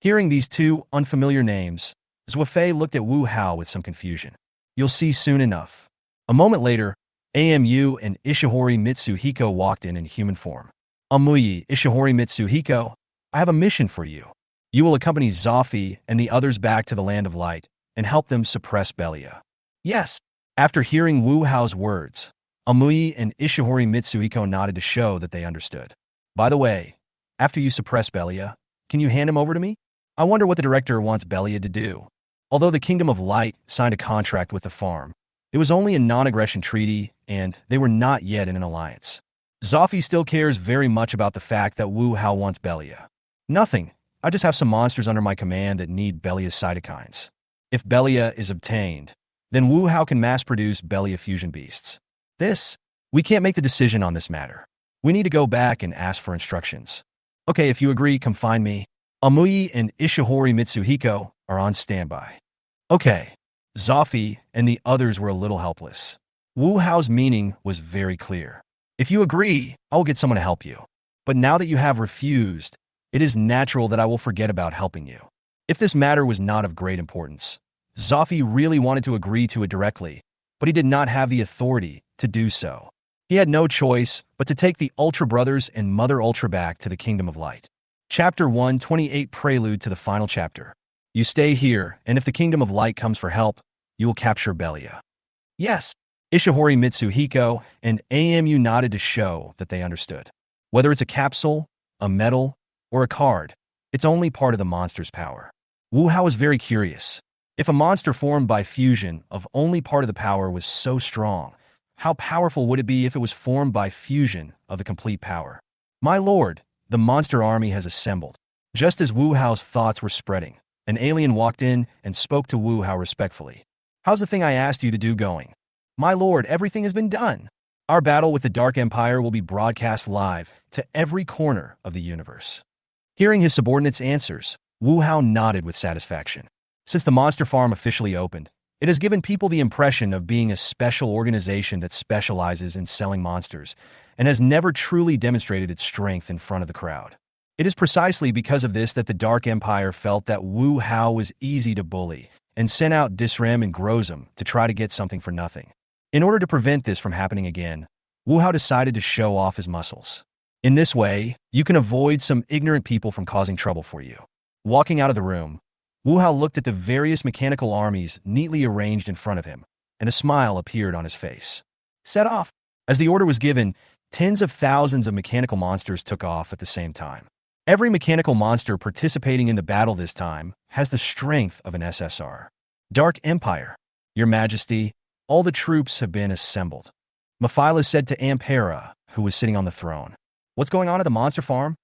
Hearing these two unfamiliar names, Zhuofei looked at Wu Hao with some confusion. You'll see soon enough. A moment later, Amu and Ishihori Mitsuhiko walked in human form. Amui, Ishihori Mitsuhiko, I have a mission for you. You will accompany Zophie and the others back to the Land of Light and help them suppress Belia. Yes. After hearing Wu Hao's words, Amui and Ishihori Mitsuhiko nodded to show that they understood. By the way, after you suppress Belia, can you hand him over to me? I wonder what the director wants Belia to do. Although the Kingdom of Light signed a contract with the farm, it was only a non-aggression treaty, and they were not yet in an alliance. Zophie still cares very much about the fact that Wu Hao wants Belia. Nothing. I just have some monsters under my command that need Belia's cytokines. If Belia is obtained, then Wu Hao can mass-produce Belia fusion beasts. We can't make the decision on this matter. We need to go back and ask for instructions. Okay, if you agree, come find me. Amui and Ishihori Mitsuhiko are on standby. Okay. Zophie and the others were a little helpless. Wu Hao's meaning was very clear. If you agree, I will get someone to help you. But now that you have refused, it is natural that I will forget about helping you. If this matter was not of great importance, Zophie really wanted to agree to it directly, but he did not have the authority to do so. He had no choice but to take the Ultra Brothers and Mother Ultra back to the Kingdom of Light. Chapter 128 Prelude to the Final Chapter. You stay here, and if the Kingdom of Light comes for help, you will capture Belia. Yes. Ishihori Mitsuhiko and Amu nodded to show that they understood. Whether it's a capsule, a medal, or a card, it's only part of the monster's power. Wu Hao was very curious. If a monster formed by fusion of only part of the power was so strong, how powerful would it be if it was formed by fusion of the complete power? My lord, the monster army has assembled. Just as Wu Hao's thoughts were spreading, an alien walked in and spoke to Wu Hao respectfully. How's the thing I asked you to do going? My lord, everything has been done. Our battle with the Dark Empire will be broadcast live to every corner of the universe. Hearing his subordinate's answers, Wu Hao nodded with satisfaction. Since the monster farm officially opened, it has given people the impression of being a special organization that specializes in selling monsters and has never truly demonstrated its strength in front of the crowd. It is precisely because of this that the Dark Empire felt that Wu Hao was easy to bully and sent out Disram and Grozum to try to get something for nothing. In order to prevent this from happening again, Wu Hao decided to show off his muscles. In this way, you can avoid some ignorant people from causing trouble for you. Walking out of the room, Wu Hao looked at the various mechanical armies neatly arranged in front of him, and a smile appeared on his face. Set off! As the order was given, tens of thousands of mechanical monsters took off at the same time. Every mechanical monster participating in the battle this time has the strength of an SSR. Dark Empire, Your Majesty, all the troops have been assembled. Mephilas said to Ampera, who was sitting on the throne. What's going on at the monster farm?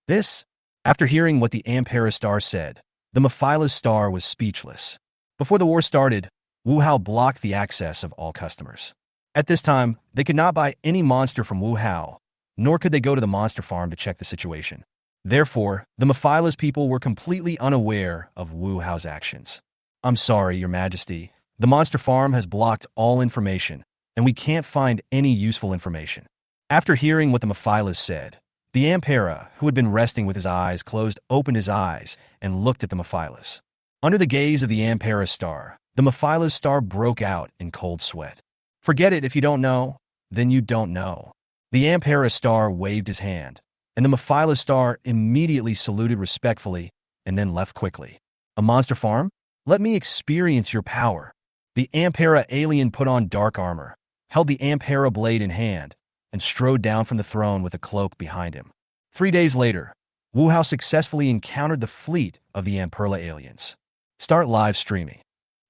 This? After hearing what the Ampera star said, the Mephilas star was speechless. Before the war started, Wu Hao blocked the access of all customers. At this time, they could not buy any monster from Wu Hao, nor could they go to the monster farm to check the situation. Therefore, the Mephilas people were completely unaware of Wu Hao's actions. I'm sorry, Your Majesty. The monster farm has blocked all information, and we can't find any useful information. After hearing what the Mephilas said, the Ampera, who had been resting with his eyes closed, opened his eyes and looked at the Mephilas. Under the gaze of the Ampera star, the Mephilas star broke out in cold sweat. Forget it if you don't know, then you don't know. The Ampera star waved his hand, and the Mephilas star immediately saluted respectfully and then left quickly. A monster farm? Let me experience your power. The Ampera alien put on dark armor, held the Ampera blade in hand, and strode down from the throne with a cloak behind him. 3 days later, Wu Hao successfully encountered the fleet of the Amperla aliens. Start live streaming.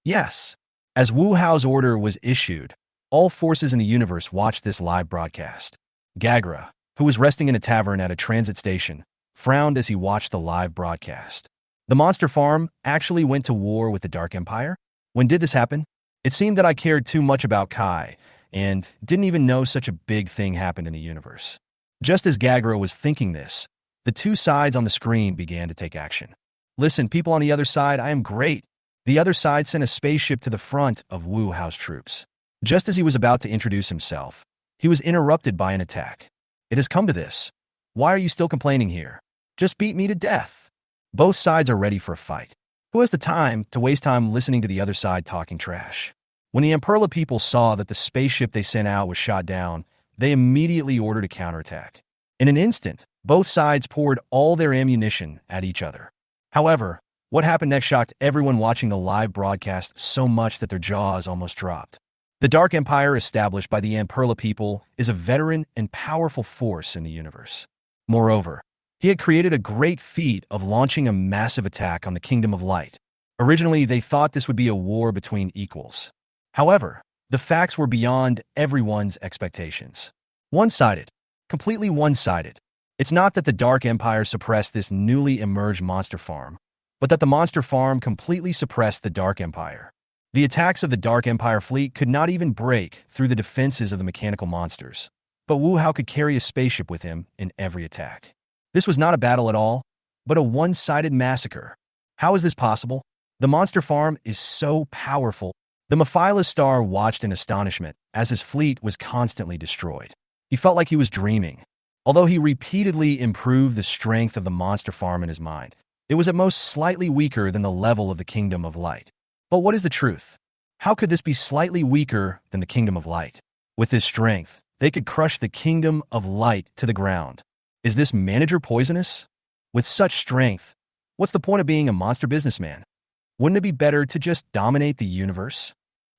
Yes. As Wu Hao's order was issued, all forces in the universe watched this live broadcast. Gagra, who was resting in a tavern at a transit station, frowned as he watched the live broadcast. The monster farm actually went to war with the Dark Empire? When did this happen? It seemed that I cared too much about Kai, and didn't even know such a big thing happened in the universe. Just as Gagra was thinking this, the two sides on the screen began to take action. Listen, people on the other side, I am great. The other side sent a spaceship to the front of Wu Hao's troops. Just as he was about to introduce himself, he was interrupted by an attack. It has come to this. Why are you still complaining here? Just beat me to death. Both sides are ready for a fight. Who has the time to waste time listening to the other side talking trash? When the Amperla people saw that the spaceship they sent out was shot down, they immediately ordered a counterattack. In an instant, both sides poured all their ammunition at each other. However, what happened next shocked everyone watching the live broadcast so much that their jaws almost dropped. The Dark Empire established by the Amperla people is a veteran and powerful force in the universe. Moreover, he had created a great feat of launching a massive attack on the Kingdom of Light. Originally, they thought this would be a war between equals. However, the facts were beyond everyone's expectations. One-sided. Completely one-sided. It's not that the Dark Empire suppressed this newly emerged monster farm, but that the monster farm completely suppressed the Dark Empire. The attacks of the Dark Empire fleet could not even break through the defenses of the mechanical monsters, but Wu Hao could carry a spaceship with him in every attack. This was not a battle at all, but a one-sided massacre. How is this possible? The monster farm is so powerful. The Mephilas star watched in astonishment as his fleet was constantly destroyed. He felt like he was dreaming. Although he repeatedly improved the strength of the monster farm in his mind, it was at most slightly weaker than the level of the Kingdom of Light. But what is the truth? How could this be slightly weaker than the Kingdom of Light? With this strength, they could crush the Kingdom of Light to the ground. Is this manager poisonous? With such strength, what's the point of being a monster businessman? Wouldn't it be better to just dominate the universe?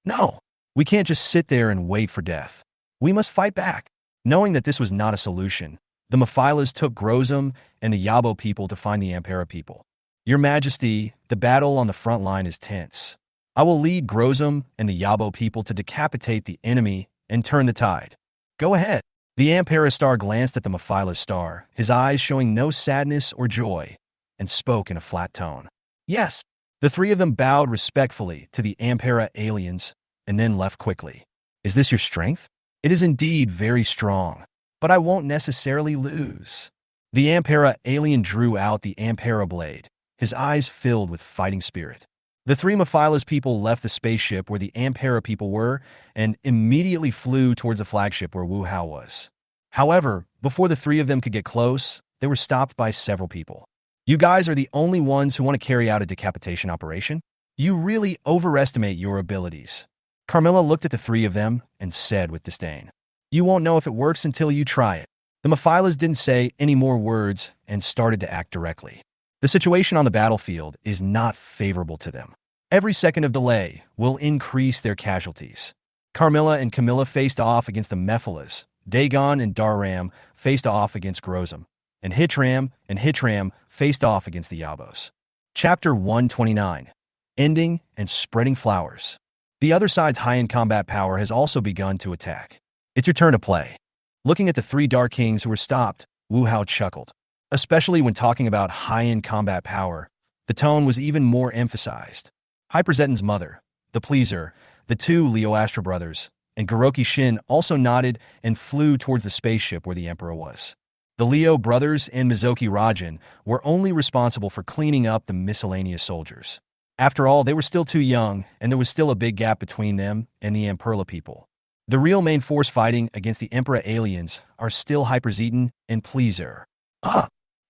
No, we can't just sit there and wait for death. We must fight back. Knowing that this was not a solution, the Mephilas took Grozum and the Yabo people to find the Ampera people. Your Majesty, the battle on the front line is tense. I will lead Grozum and the Yabo people to decapitate the enemy and turn the tide. Go ahead. The Ampera star glanced at the Mephilas star, his eyes showing no sadness or joy, and spoke in a flat tone. Yes. The three of them bowed respectfully to the Ampera aliens and then left quickly. Is this your strength? It is indeed very strong, but I won't necessarily lose. The Ampera alien drew out the Ampera blade, his eyes filled with fighting spirit. The three Mephilas people left the spaceship where the Ampera people were and immediately flew towards the flagship where Wu Hao was. However, before the three of them could get close, they were stopped by several people. You guys are the only ones who want to carry out a decapitation operation? You really overestimate your abilities. Carmilla looked at the three of them and said with disdain, You won't know if it works until you try it. The Mephilas didn't say any more words and started to act directly. The situation on the battlefield is not favorable to them. Every second of delay will increase their casualties. Carmilla and Camilla faced off against the Mephilas. Dagon and Darram faced off against Grozum, and Hitram faced off against the Yabos. Chapter 129. Ending and Spreading Flowers. The other side's high-end combat power has also begun to attack. It's your turn to play. Looking at the three Dark Kings who were stopped, Wu Hao chuckled. Especially when talking about high-end combat power, the tone was even more emphasized. Hyperzetan's mother, the Pleaser, the two Leoastra brothers, and Goroki Shin also nodded and flew towards the spaceship where the Emperor was. The Leo brothers and Mizoki Rajan were only responsible for cleaning up the miscellaneous soldiers. After all, they were still too young, and there was still a big gap between them and the Amperla people. The real main force fighting against the Emperor aliens are still Hyperzetan and Pleaser.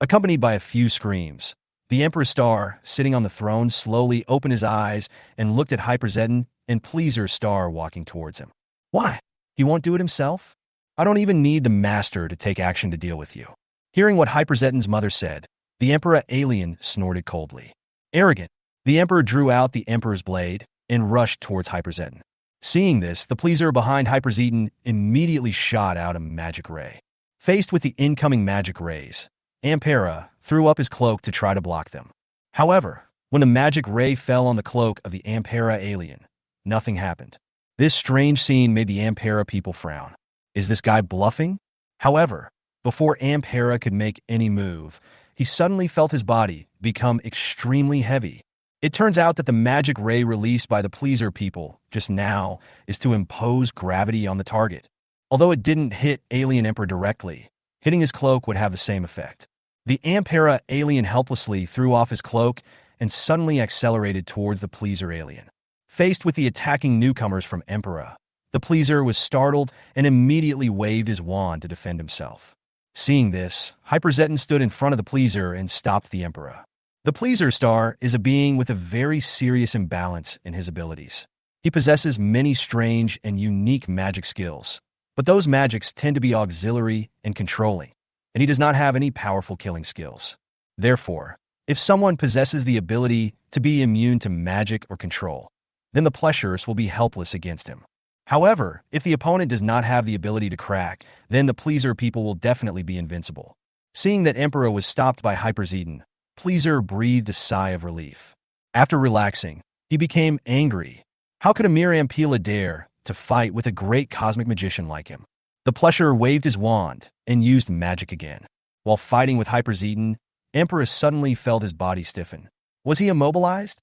Accompanied by a few screams, the Emperor Star, sitting on the throne, slowly opened his eyes and looked at Hyperzetan and Pleaser Star walking towards him. Why? He won't do it himself? I don't even need the Master to take action to deal with you. Hearing what Hyperzetan's mother said, the Emperor alien snorted coldly. Arrogant. The Emperor drew out the Emperor's blade and rushed towards Hyperzetan. Seeing this, the Pleaser behind Hyperzetan immediately shot out a magic ray. Faced with the incoming magic rays, Ampera threw up his cloak to try to block them. However, when the magic ray fell on the cloak of the Ampera alien, nothing happened. This strange scene made the Ampera people frown. Is this guy bluffing? However, before Ampera could make any move, he suddenly felt his body become extremely heavy. It turns out that the magic ray released by the Pleaser people just now is to impose gravity on the target. Although it didn't hit Alien Emperor directly, hitting his cloak would have the same effect. The Ampera alien helplessly threw off his cloak and suddenly accelerated towards the Pleaser alien. Faced with the attacking newcomers from Emperor, the Pleaser was startled and immediately waved his wand to defend himself. Seeing this, Hyperzetan stood in front of the Pleaser and stopped the Emperor. The Pleaser Star is a being with a very serious imbalance in his abilities. He possesses many strange and unique magic skills, but those magics tend to be auxiliary and controlling, and he does not have any powerful killing skills. Therefore, if someone possesses the ability to be immune to magic or control, then the Pleasures will be helpless against him. However, if the opponent does not have the ability to crack, then the Pleaser people will definitely be invincible. Seeing that Emperor was stopped by Hyperzetan, Pleaser breathed a sigh of relief. After relaxing, he became angry. How could a mere Ampela dare to fight with a great cosmic magician like him? The Pleasure waved his wand and used magic again. While fighting with Hyperzetan, Emperor suddenly felt his body stiffen. Was he immobilized?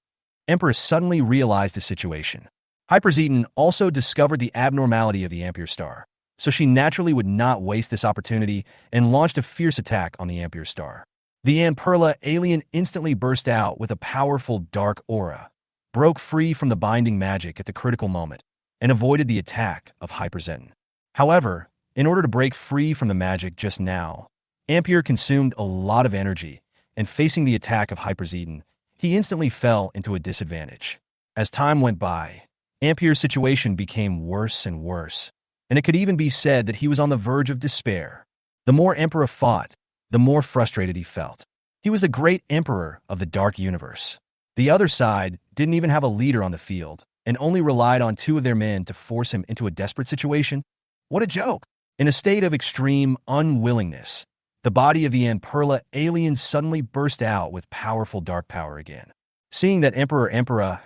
Emperor suddenly realized the situation. Hyperzetan also discovered the abnormality of the Ampere Star, so she naturally would not waste this opportunity and launched a fierce attack on the Ampere Star. The Amperla alien instantly burst out with a powerful dark aura, broke free from the binding magic at the critical moment, and avoided the attack of Hyperzetan. However, in order to break free from the magic just now, Ampere consumed a lot of energy, and facing the attack of Hyperzetan, he instantly fell into a disadvantage. As time went by, Ampere's situation became worse and worse, and it could even be said that he was on the verge of despair. The more Emperor fought, the more frustrated he felt. He was the great emperor of the Dark Universe. The other side didn't even have a leader on the field, and only relied on two of their men to force him into a desperate situation. What a joke! In a state of extreme unwillingness, the body of the Emperor alien suddenly burst out with powerful dark power again. Seeing that Emperor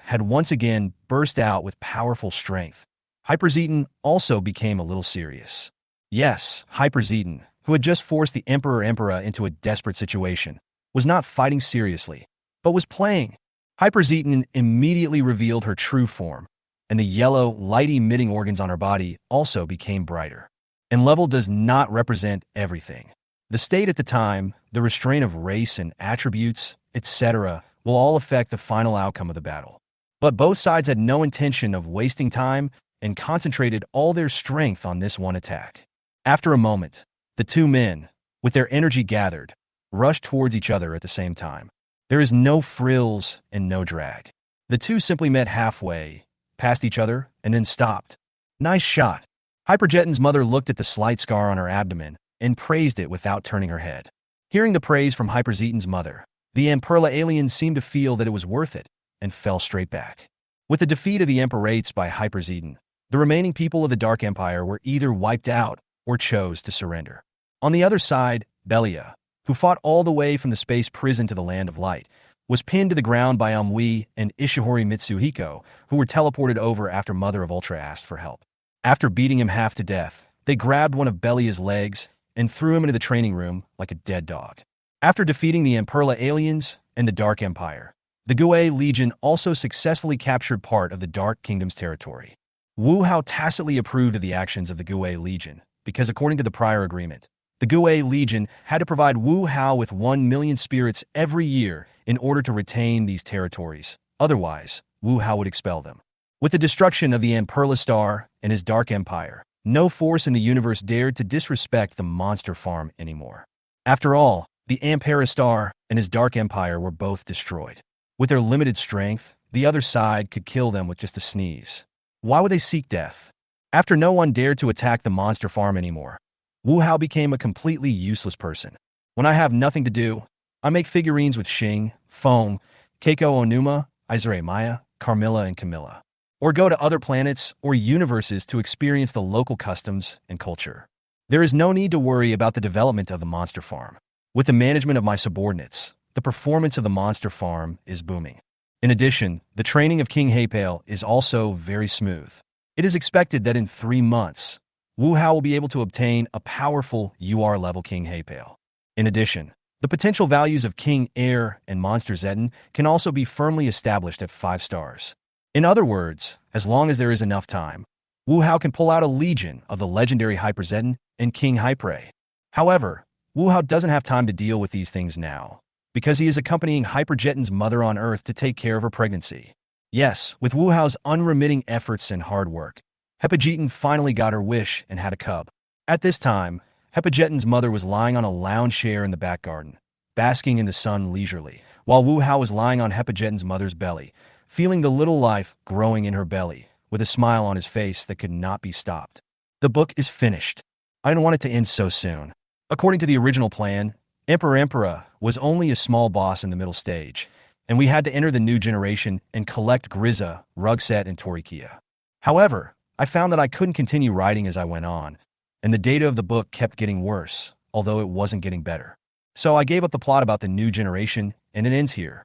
had once again burst out with powerful strength, Hyperzeton also became a little serious. Yes, Hyperzeton, who had just forced the Emperor into a desperate situation, was not fighting seriously, but was playing. Hyperzeton immediately revealed her true form, and the yellow, light-emitting organs on her body also became brighter. And level does not represent everything. The state at the time, the restraint of race and attributes, etc., will all affect the final outcome of the battle. But both sides had no intention of wasting time and concentrated all their strength on this one attack. After a moment, the two men, with their energy gathered, rushed towards each other at the same time. There is no frills and no drag. The two simply met halfway, passed each other, and then stopped. Nice shot. Hyperzeton's mother looked at the slight scar on her abdomen and praised it without turning her head. Hearing the praise from Hyperzeton's mother, the Emperor alien seemed to feel that it was worth it and fell straight back. With the defeat of the Emperors by Hyperzeton, the remaining people of the Dark Empire were either wiped out or chose to surrender. On the other side, Belia, who fought all the way from the space prison to the Land of Light, was pinned to the ground by Amui and Ishihori Mitsuhiko, who were teleported over after Mother of Ultra asked for help. After beating him half to death, they grabbed one of Belia's legs and threw him into the training room like a dead dog. After defeating the Emperor aliens and the Dark Empire, the Gue Legion also successfully captured part of the Dark Kingdom's territory. Wu Hao tacitly approved of the actions of the Gue Legion, because according to the prior agreement, the Gue Legion had to provide Wu Hao with 1 million spirits every year in order to retain these territories. Otherwise, Wu Hao would expel them. With the destruction of the Emperor Star and his Dark Empire, no force in the universe dared to disrespect the monster farm anymore. After all, the Emperor Star and his Dark Empire were both destroyed. With their limited strength, the other side could kill them with just a sneeze. Why would they seek death? After no one dared to attack the monster farm anymore, Wu Hao became a completely useless person. When I have nothing to do, I make figurines with Xing, Feng, Keiko Onuma, Izure Maya, Carmilla, and Camilla. Or go to other planets or universes to experience the local customs and culture. There is no need to worry about the development of the monster farm. With the management of my subordinates, the performance of the monster farm is booming. In addition, the training of King Haipale is also very smooth. It is expected that in 3 months, Wu Hao will be able to obtain a powerful UR-level King Haipale. In addition, the potential values of King Air and Monster Zeton can also be firmly established at 5 stars. In other words, as long as there is enough time, Wu Hao can pull out a legion of the legendary Hyper Zeton and King Hypre. However, Wu Hao doesn't have time to deal with these things now, because he is accompanying Hyperzeton's mother on Earth to take care of her pregnancy. Yes, with Wu Hao's unremitting efforts and hard work, Hyperzeton finally got her wish and had a cub. At this time, Hyperzeton's mother was lying on a lounge chair in the back garden, basking in the sun leisurely, while Wu Hao was lying on Hyperzeton's mother's belly, feeling the little life growing in her belly, with a smile on his face that could not be stopped. The book is finished. I didn't want it to end so soon. According to the original plan, Emperor was only a small boss in the middle stage, and we had to enter the new generation and collect Grizza, Rugset, and Torikia. However, I found that I couldn't continue writing as I went on, and the data of the book kept getting worse, although it wasn't getting better. So I gave up the plot about the new generation, and it ends here.